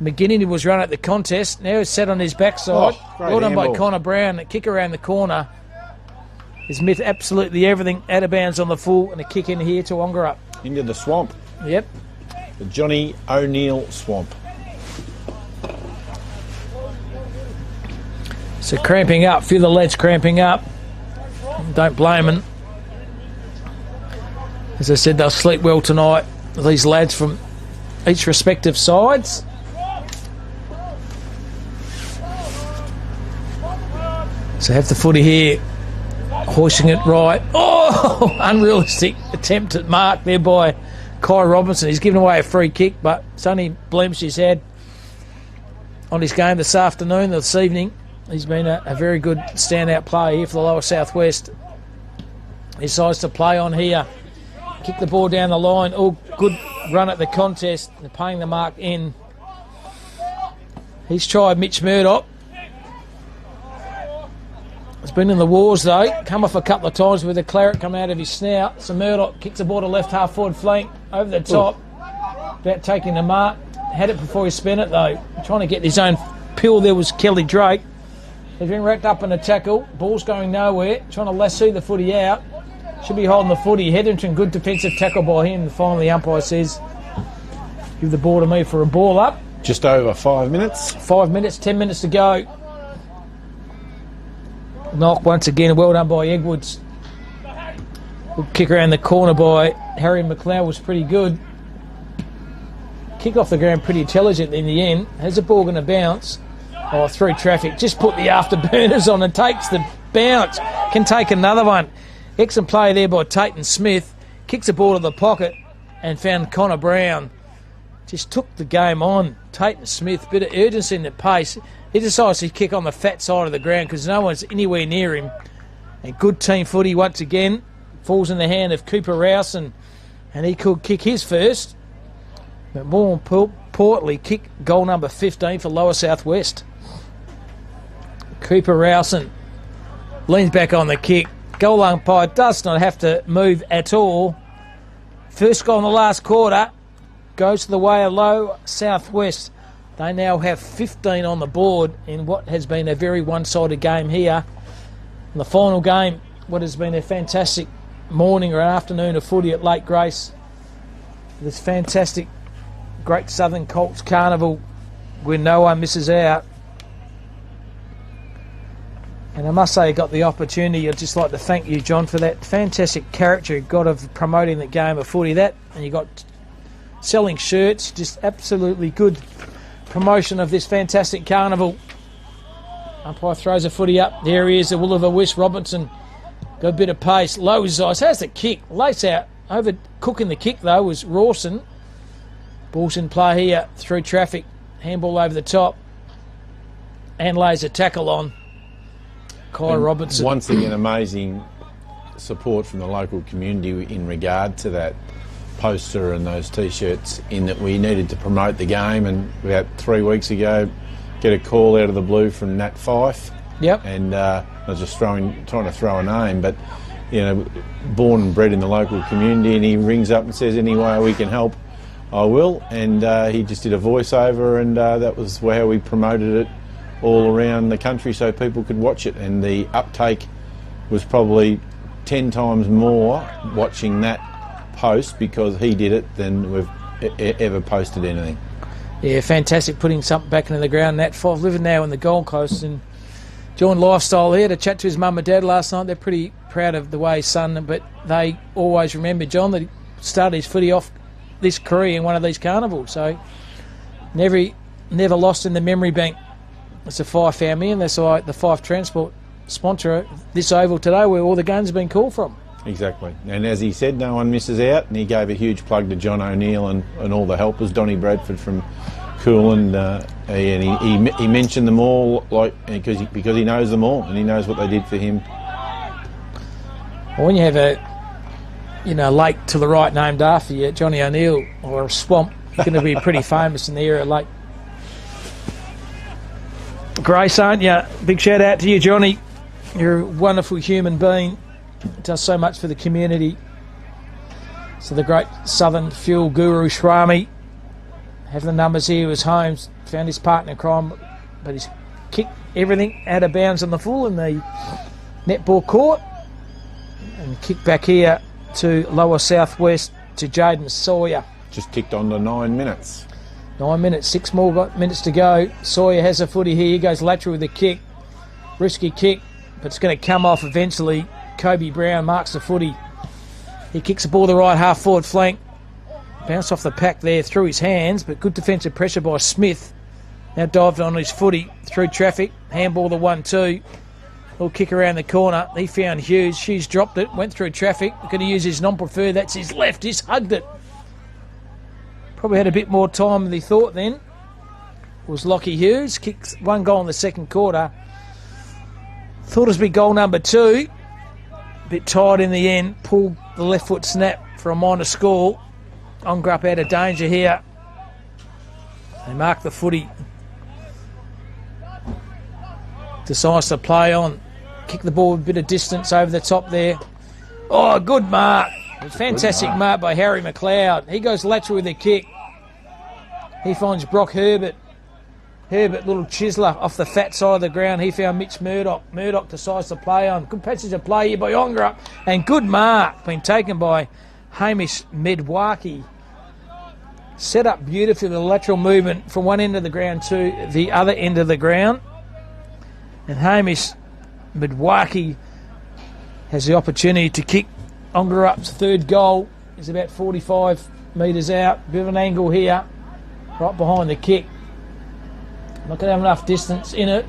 McGinnity was run at the contest. Now he's sat on his backside. Well done by Connor Brown. The kick around the corner. He's met absolutely everything. Out of bounds on the full and a kick in here to Ongerup. Into the swamp. Yep. The Johnny O'Neill swamp. So cramping up. Feel the lads cramping up. Don't blame them. As I said, they'll sleep well tonight. These lads from each respective sides. So have the footy here. Hoisting it right. Oh, unrealistic attempt at mark there by Kai Robinson. He's given away a free kick, but it's only blemished his head on his game this afternoon, this evening. He's been a very good standout player here for the Lower Southwest. He decides to play on here. Kick the ball down the line. Oh, good run at the contest. They're paying the mark in. He's tried Mitch Murdoch. He's been in the wars though. Come off a couple of times with a claret come out of his snout. So Murdoch kicks the ball to left half forward flank. Over the top. About taking the mark. Had it before he spent it though. Trying to get his own pill there was Kelly Drake. He's been wrapped up in a tackle. Ball's going nowhere. Trying to lasso the footy out. Should be holding the footy. Hetherington, good defensive tackle by him. And finally, the umpire says, give the ball to me for a ball up. Just over 5 minutes. 5 minutes, 10 minutes to go. Knock once again. Well done by Edwards. Good kick around the corner by Harry McLeod was pretty good. Kick off the ground pretty intelligent in the end. Has the ball going to bounce? Oh, through traffic. Just put the afterburners on and takes the bounce. Can take another one. Excellent play there by Tate Smith. Kicks the ball to the pocket and found Connor Brown. Just took the game on. Tate Smith, bit of urgency in the pace. He decides to kick on the fat side of the ground because no one's anywhere near him. And good team footy once again. Falls in the hand of Cooper Rouse and he could kick his first. But more importantly, kick goal number 15 for Lower Southwest. Cooper Rowson leans back on the kick. Goal umpire does not have to move at all. First goal in the last quarter goes to the way of Lower Southwest. They now have 15 on the board in what has been a very one-sided game here. In the final game, what has been a fantastic morning or afternoon of footy at Lake Grace. This fantastic Great Southern Colts Carnival where no one misses out. And I must say I got the opportunity. I'd just like to thank you, John, for that fantastic character you got of promoting the game of footy. That, and you got selling shirts, just absolutely good promotion of this fantastic carnival. Umpire throws a footy up. There he is, the will-o'-the-wisp. Robinson got a bit of pace. Low his eyes. How's the kick? Lace out. Over cooking the kick, though, was Rawson. Ball's in play here through traffic. Handball over the top. And lays a tackle on. Kai Robinson. Once again, amazing support from the local community in regard to that poster and those T-shirts, in that we needed to promote the game, and about 3 weeks ago get a call out of the blue from Nat Fife. Yep. And I was just trying to throw a name, but you know, born and bred in the local community, and he rings up and says, any way we can help, I will. And he just did a voiceover, and that was how we promoted it all around the country so people could watch it. And the uptake was probably 10 times more watching that post because he did it than we've ever posted anything. Yeah, fantastic putting something back into the ground. Nat Five living now in the Gold Coast and joined Lifestyle here to chat to his mum and dad last night. They're pretty proud of the way his son, but they always remember John that he started his footy off this career in one of these carnivals, so never lost in the memory bank. It's a Fife family, and that's why the Fife Transport sponsor this oval today where all the games have been called from. Exactly. And as he said, no one misses out, and he gave a huge plug to John O'Neill and all the helpers, Donnie Bradford from Cool, and he mentioned them all, like because he knows them all and he knows what they did for him Well, when you have a lake to the right named after you, Johnny O'Neill, or a swamp, you're going to be pretty famous in the area lake. Grace, aren't you? Big shout out to you, Johnny. You're a wonderful human being. Does so much for the community. So the great Southern Fuel guru Swami, have the numbers here. His Holmes found his partner in crime, but he's kicked everything out of bounds on the full in the netball court, and kick back here to lower southwest to Jaden Sawyer. Just ticked on to 9 minutes. 9 minutes, 6 more minutes to go. Sawyer has a footy here. He goes lateral with the kick. Risky kick, but it's going to come off eventually. Kobe Brown marks the footy. He kicks the ball the right half forward flank. Bounced off the pack there through his hands, but good defensive pressure by Smith. Now dived on his footy through traffic. Handball the 1-2. Little kick around the corner. He found Hughes. Hughes dropped it, went through traffic. Going to use his non-preferred. That's his left. He's hugged it. Probably had a bit more time than he thought then. It was Lockie Hughes. Kicks 1 goal in the second quarter. Thought it was be goal number 2. A bit tired in the end. Pulled the left foot snap for a minor score. Ongerup out of danger here. They mark the footy. Decides to play on. Kick the ball a bit of distance over the top there. Oh, good mark. Fantastic mark by Harry McLeod. He goes lateral with a kick. He finds Brock Herbert. Herbert, little chiseler off the fat side of the ground. He found Mitch Murdoch. Murdoch decides to play on. Good passage of play here by Ongerup. And good mark been taken by Hamish Medwaki. Set up beautifully the lateral movement from one end of the ground to the other end of the ground. And Hamish Medwaki has the opportunity to kick Ongerup's third goal. He's about 45 metres out. Bit of an angle here, right behind the kick. Not going to have enough distance in it.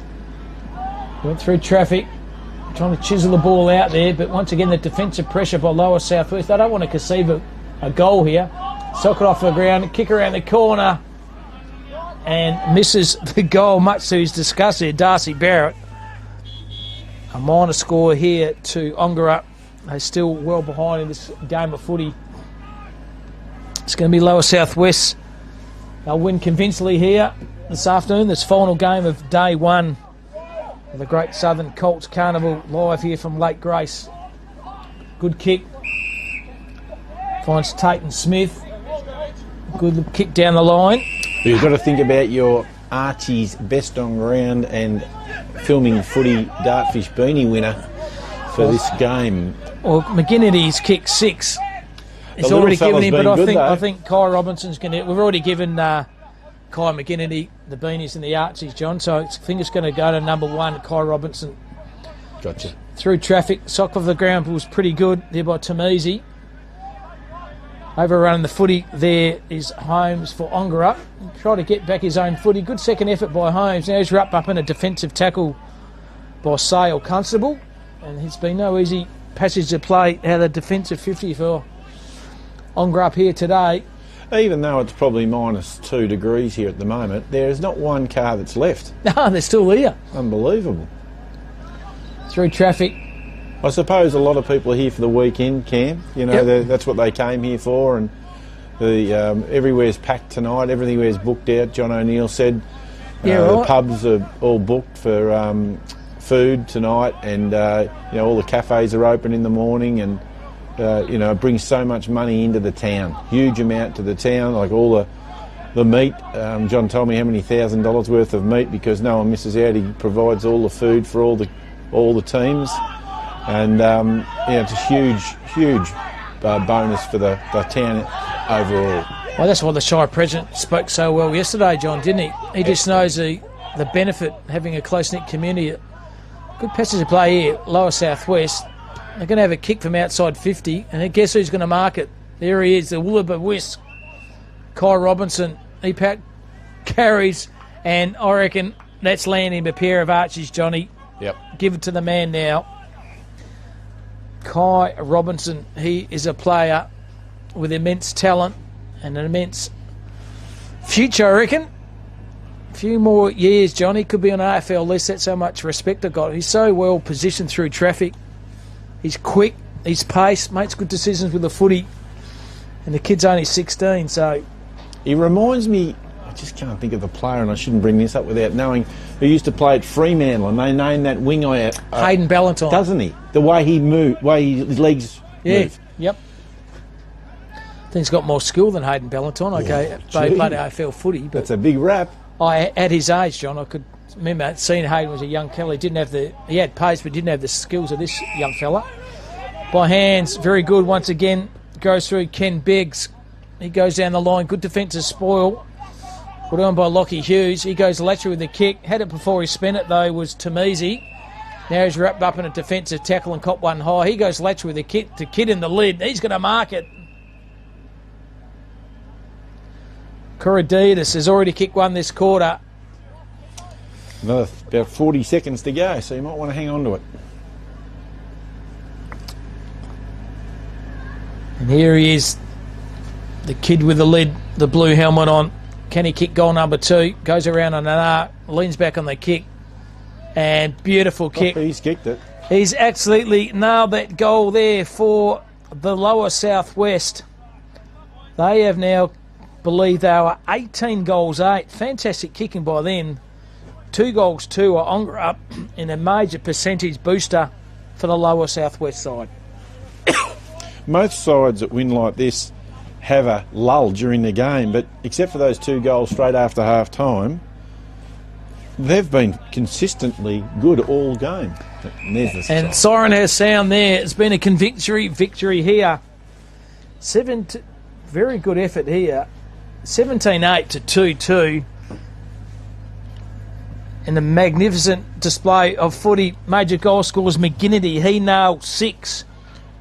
Went through traffic, trying to chisel the ball out there, but once again the defensive pressure by lower southwest. They don't want to conceive a goal here. Sock it off the ground, kick around the corner, and misses the goal, much to his disgust here, Darcy Barrett. A minor score here to Ongerup. They're still well behind in this game of footy. It's going to be lower southwest. They'll win convincingly here this afternoon, this final game of day 1 of the Great Southern Colts Carnival, live here from Lake Grace. Good kick. Finds Tate Smith. Good kick down the line. You've got to think about your Archie's best on ground and filming footy Dartfish beanie winner for this game. Well, McGinnity's kicked 6. He's already given him, but I think Kai Robinson's going to. We've already given Kai McGinnity the beanies and the Archies, John. So I think it's going to go to number 1, Kai Robinson. Gotcha. Through traffic, sock of the ground was pretty good there by Tameezy. Overrunning the footy there is Holmes for Ongerup. Try to get back his own footy. Good second effort by Holmes. Now he's wrapped up in a defensive tackle by Sale Constable. And it's been no easy passage to play out of the defensive 50 for Ongerup here today. Even though it's probably -2 degrees here at the moment, there is not one car that's left. No, they're still here. Unbelievable. Through traffic. I suppose a lot of people are here for the weekend, Cam. You know, Yep. that's what they came here for, and the everywhere's packed tonight. Everywhere's booked out. John O'Neill said the pubs are all booked for food tonight, and all the cafes are open in the morning, and it brings so much money into the town. Huge amount to the town, like all the meat. John told me how many $1,000 worth of meat because no one misses out. He provides all the food for all the teams. And it's a huge bonus for the town overall. Well, that's why the Shire President spoke so well yesterday, John, didn't he? He just knows the benefit of having a close-knit community. Good passage of play here, lower southwest. They're going to have a kick from outside 50, and then guess who's going to mark it? There he is, the Woolaba Whisk. Kai Robinson. He carries, and I reckon that's landing a pair of arches, Johnny. Yep. Give it to the man now. Kai Robinson, he is a player with immense talent and an immense future, I reckon. A few more years, Johnny, could be on AFL list. That's how much respect I got. He's so well positioned through traffic. He's quick, his pace, makes good decisions with the footy, and the kid's only 16, so... He reminds me, I just can't think of the player, and I shouldn't bring this up without knowing, who used to play at Fremantle, and they named that wing Hayden Ballantyne. Doesn't he? The way he moved, his legs move. Yep. I think he's got more skill than Hayden Ballantyne. Okay, they played AFL footy, but that's a big rap. At his age, John, I could remember seeing Hayden was a young fella. He had pace, but didn't have the skills of this young fella. By hands, very good once again. Goes through Ken Beggs. He goes down the line. Good defensive spoil. Put on by Lockie Hughes. He goes lateral with the kick. Had it before he spent it, though, was Tamisi. Now he's wrapped up in a defensive tackle and caught one high. He goes lateral with the kick to Kid in the lid. He's going to mark it. Corrididis has already kicked one this quarter. Another about 40 seconds to go, so you might want to hang on to it. And here he is, the kid with the lid, the blue helmet on. Can he kick goal number 2? Goes around on an arc, leans back on the kick, and beautiful kick. He's kicked it. He's absolutely nailed that goal there for the lower southwest. They have now, believe they were 18 goals 8. Fantastic kicking by them. 2 goals 2 are Ongerup in a major percentage booster for the lower southwest side. Most sides that win like this have a lull during the game, but except for those 2 goals straight after half time, they've been consistently good all game. And siren has sound there. It's been a convinctory victory here. Very good effort here. 17-8 to 2-2. And a magnificent display of footy. Major goal scorers McGinnity, he nailed 6.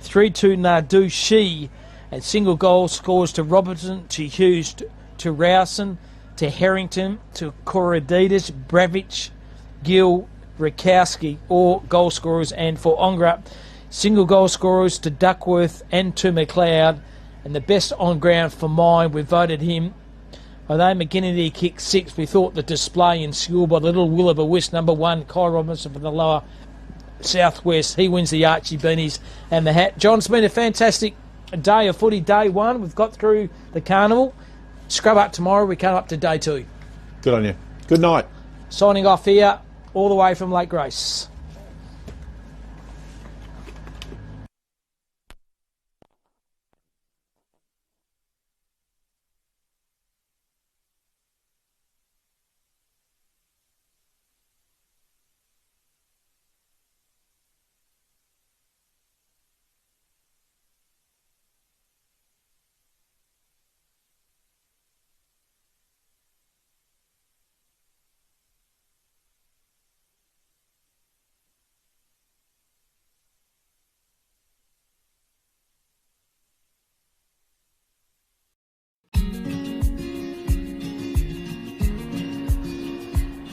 3-2 Nadu Shi, and single goal scores to Robertson, to Hughes, to Rowson, to Harrington, to Corrididis, Bravich, Gill, Rakowski, all goal scorers. And for Ongerup, single goal scorers to Duckworth and to McLeod, and the best on ground for mine, we voted him. Although McGinnity kicked 6, we thought the display in school by the little will of a wisp, number 1, Kai Robinson for the lower southwest. He wins the Archie beanies and the hat. John, it's been a fantastic day of footy, day 1. We've got through the carnival. Scrub up tomorrow, we come up to day 2. Good on you. Good night. Signing off here, all the way from Lake Grace.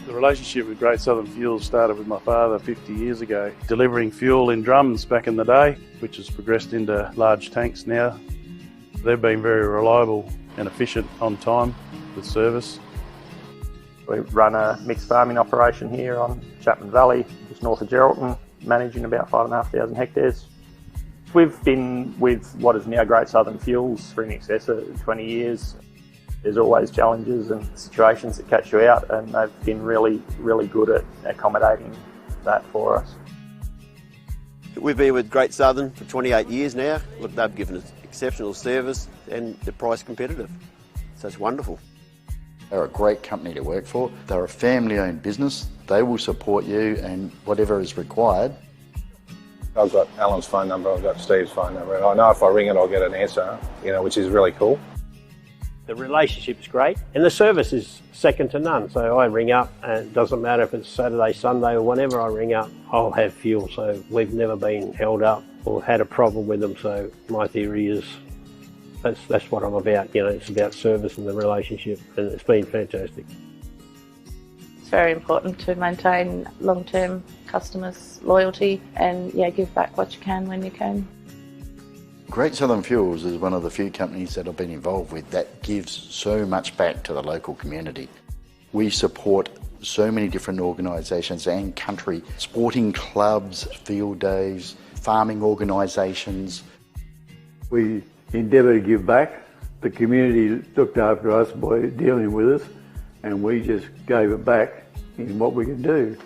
The relationship with Great Southern Fuels started with my father 50 years ago, delivering fuel in drums back in the day, which has progressed into large tanks now. They've been very reliable and efficient on time with service. We run a mixed farming operation here on Chapman Valley, just north of Geraldton, managing about 5,500 hectares. We've been with what is now Great Southern Fuels for in excess of 20 years. There's always challenges and situations that catch you out, and they've been really, really good at accommodating that for us. We've been with Great Southern for 28 years now. Look, they've given us exceptional service and they're price competitive. So it's wonderful. They're a great company to work for. They're a family-owned business. They will support you and whatever is required. I've got Alan's phone number, I've got Steve's phone number, and I know if I ring it I'll get an answer, which is really cool. The relationship's great and the service is second to none. So I ring up and it doesn't matter if it's Saturday, Sunday or whenever I ring up, I'll have fuel. So we've never been held up or had a problem with them. So my theory is that's what I'm about. It's about service and the relationship, and it's been fantastic. It's very important to maintain long-term customers' loyalty and give back what you can when you can. Great Southern Fuels is one of the few companies that I've been involved with that gives so much back to the local community. We support so many different organisations and country, sporting clubs, field days, farming organisations. We endeavour to give back. The community looked after us by dealing with us, and we just gave it back in what we could do.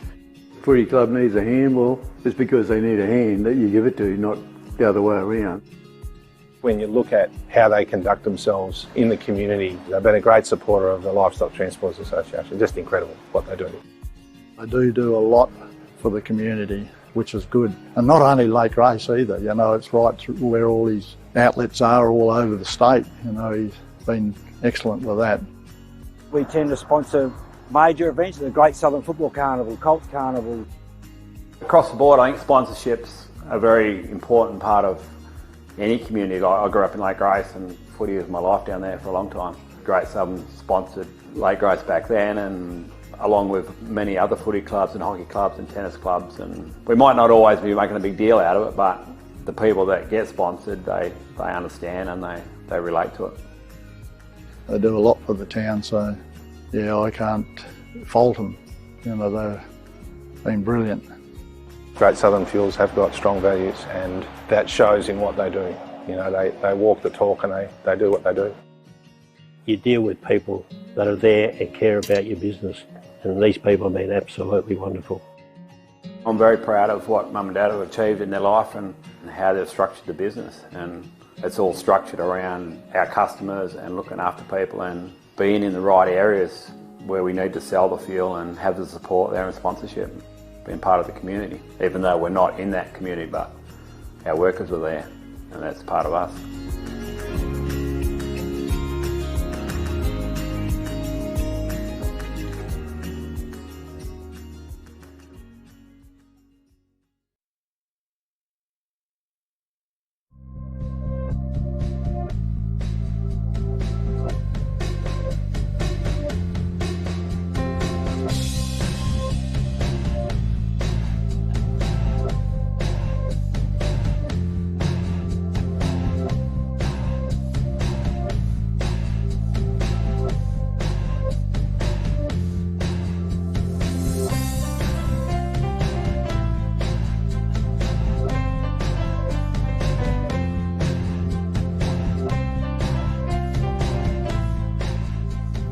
Footy club needs a hand, well, it's because they need a hand that you give it to, not the other way around. When you look at how they conduct themselves in the community, they've been a great supporter of the Livestock Transporters Association. Just incredible what they do. They do a lot for the community, which is good. And not only Lake Race either, you know, it's right through where all these outlets are all over the state. You know, he's been excellent with that. We tend to sponsor major events, the Great Southern Football Carnival, Colts Carnival. Across the board, I think sponsorships are a very important part of any community. I grew up in Lake Grace and footy was my life down there for a long time. Great Southern sponsored Lake Grace back then, and along with many other footy clubs and hockey clubs and tennis clubs. And we might not always be making a big deal out of it, but the people that get sponsored, they understand and they relate to it. They do a lot for the town, so yeah, I can't fault them. You know, they've been brilliant. Great Southern Fuels have got strong values, and that shows in what they do. You know, they walk the talk and they do what they do. You deal with people that are there and care about your business, and these people have been absolutely wonderful. I'm very proud of what Mum and Dad have achieved in their life and how they've structured the business, and it's all structured around our customers and looking after people and being in the right areas where we need to sell the fuel and have the support there and sponsorship, being part of the community, even though we're not in that community, but our workers are there and that's part of us.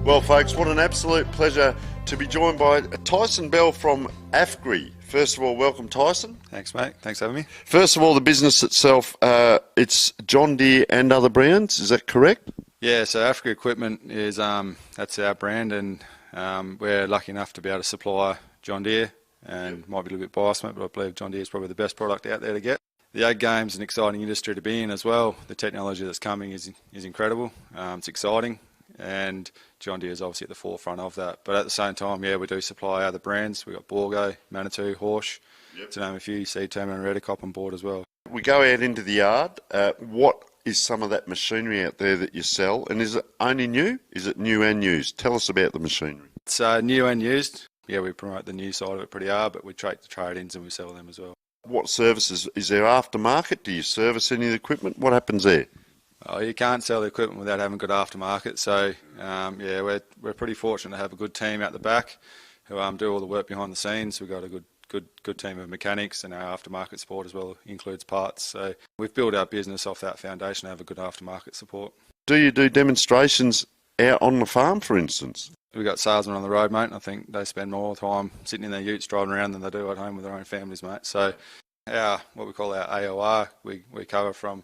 Well, folks, what an absolute pleasure to be joined by Tyson Bell from AFGRI. First of all, welcome, Tyson. Thanks, mate. Thanks for having me. First of all, the business itself, it's John Deere and other brands, is that correct? Yeah, so AFGRI Equipment is that's our brand, and we're lucky enough to be able to supply John Deere, and might be a little bit biased, mate, but I believe John Deere is probably the best product out there to get. The ag game's an exciting industry to be in as well. The technology that's coming is incredible. It's exciting. And John Deere is obviously at the forefront of that. But at the same time, yeah, we do supply other brands. We've got Borgo, Manitou, Horsch, to name a few, Seed Termin and Redicop on board as well. We go out into the yard. What is some of that machinery out there that you sell? And is it only new? Is it new and used? Tell us about the machinery. It's new and used. Yeah, we promote the new side of it pretty hard, but we take the trade-ins and we sell them as well. What services? Is there aftermarket? Do you service any of the equipment? What happens there? Oh, you can't sell the equipment without having good aftermarket. So, yeah, we're pretty fortunate to have a good team out the back who do all the work behind the scenes. We've got a good team of mechanics, and our aftermarket support as well includes parts. So we've built our business off that foundation to have a good aftermarket support. Do you do demonstrations out on the farm, for instance? We've got salesmen on the road, mate, and I think they spend more time sitting in their utes driving around than they do at home with their own families, mate. So what we call our AOR, we cover from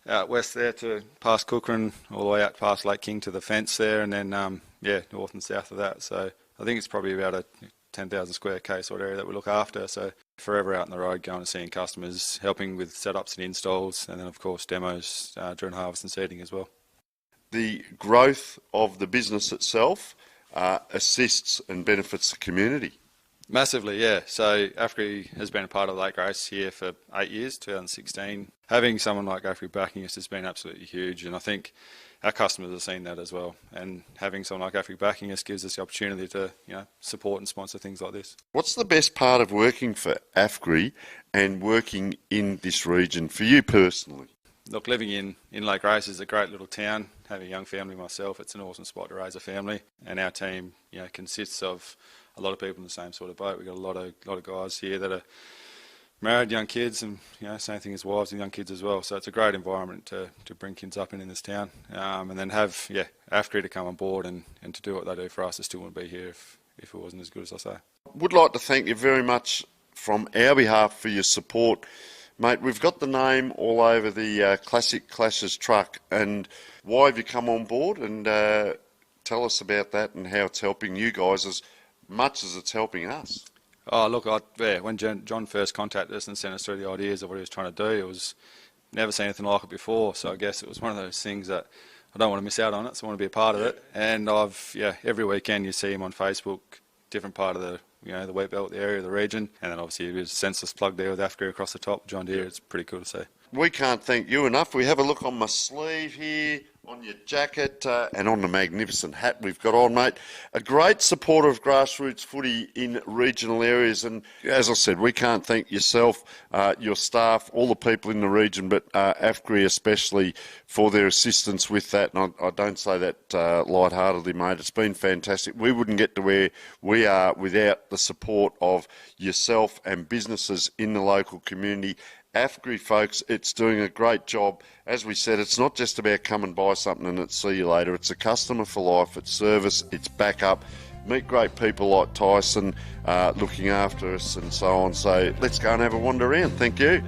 out west there to past Cookham, all the way out past Lake King to the fence there, and then north and south of that. So I think it's probably about a 10,000 square k sort of area that we look after. So forever out on the road, going and seeing customers, helping with setups and installs, and then of course demos during harvest and seeding as well. The growth of the business itself assists and benefits the community. Massively, yeah. So AFGRI has been a part of Lake Race here for 8 years, 2016. Having someone like AFGRI backing us has been absolutely huge, and I think our customers have seen that as well. And having someone like AFGRI backing us gives us the opportunity to, support and sponsor things like this. What's the best part of working for AFGRI and working in this region for you personally? Look, living in Lake Race is a great little town. Having a young family myself, it's an awesome spot to raise a family. And our team, consists of a lot of people in the same sort of boat. We've got a lot of guys here that are married, young kids, and same thing as wives and young kids as well. So it's a great environment to bring kids up in this town, and then have AFCRI to come on board and to do what they do for us. I still wouldn't be here if it wasn't as good as I say. Would like to thank you very much from our behalf for your support. Mate, we've got the name all over the Classic Clashes truck, and why have you come on board? And tell us about that and how it's helping you guys as much as it's helping us. Oh, look, when John first contacted us and sent us through the ideas of what he was trying to do, it was never seen anything like it before. So I guess it was one of those things that I don't want to miss out on it, so I want to be a part of it. And every weekend you see him on Facebook, different part of the the wheat belt, the area, the region, and then obviously his senseless plug there with AFCRI across the top, John Deere. It's pretty cool to see. We can't thank you enough. We have a look on my sleeve here, on your jacket, and on the magnificent hat we've got on, mate. A great supporter of grassroots footy in regional areas, and as I said, we can't thank yourself, your staff, all the people in the region, but AFCRI especially for their assistance with that. And I don't say that lightheartedly, mate. It's been fantastic. We wouldn't get to where we are without the support of yourself and businesses in the local community. AFCRI, folks, it's doing a great job. As we said, it's not just about come and buy something and it's see you later. It's a customer for life. It's service. It's backup. Meet great people like Tyson looking after us and so on. So let's go and have a wander around. Thank you.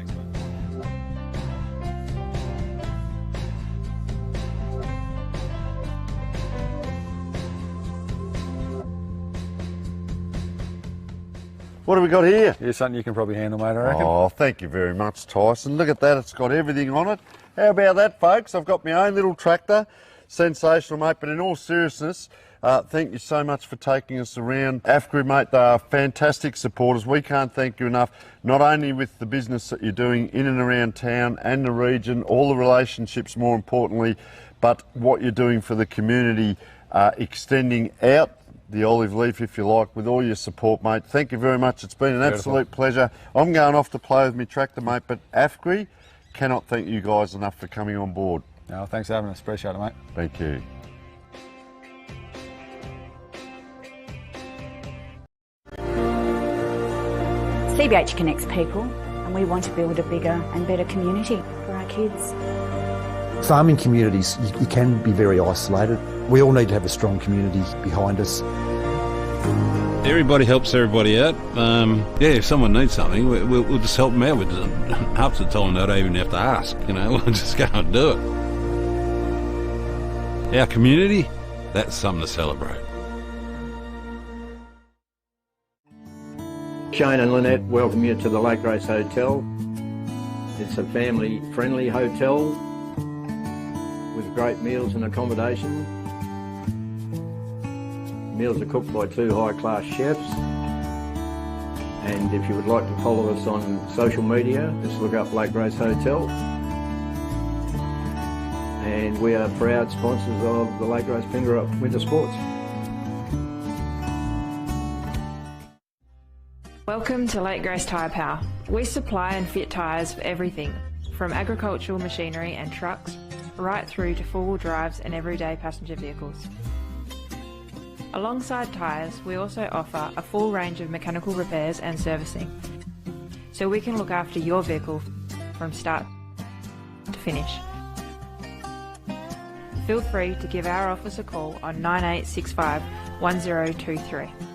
What have we got here? Here's something you can probably handle, mate, I reckon. Oh, thank you very much, Tyson. Look at that. It's got everything on it. How about that, folks? I've got my own little tractor. Sensational, mate. But in all seriousness, thank you so much for taking us around. AFCRI, mate, they are fantastic supporters. We can't thank you enough, not only with the business that you're doing in and around town and the region, all the relationships, more importantly, but what you're doing for the community, extending out the olive leaf, if you like, with all your support, mate. Thank you very much. It's been an absolute pleasure. I'm going off to play with my tractor, mate, but AFCRI cannot thank you guys enough for coming on board. No, thanks for having us. Appreciate it, mate. Thank you. CBH connects people, and we want to build a bigger and better community for our kids. Farming communities, you can be very isolated. We all need to have a strong community behind us. Everybody helps everybody out. If someone needs something, we'll just help them out with it. Half the time they don't even have to ask, we'll just go and do it. Our community, that's something to celebrate. Shane and Lynette welcome you to the Lake Grace Hotel. It's a family-friendly hotel with great meals and accommodation. Meals are cooked by 2 high-class chefs. And if you would like to follow us on social media, just look up Lake Grace Hotel. And we are proud sponsors of the Lake Grace Ongerup Winter Sports. Welcome to Lake Grace Tyre Power. We supply and fit tyres for everything, from agricultural machinery and trucks, right through to four-wheel drives and everyday passenger vehicles. Alongside tyres, we also offer a full range of mechanical repairs and servicing, so we can look after your vehicle from start to finish. Feel free to give our office a call on 9865 1023.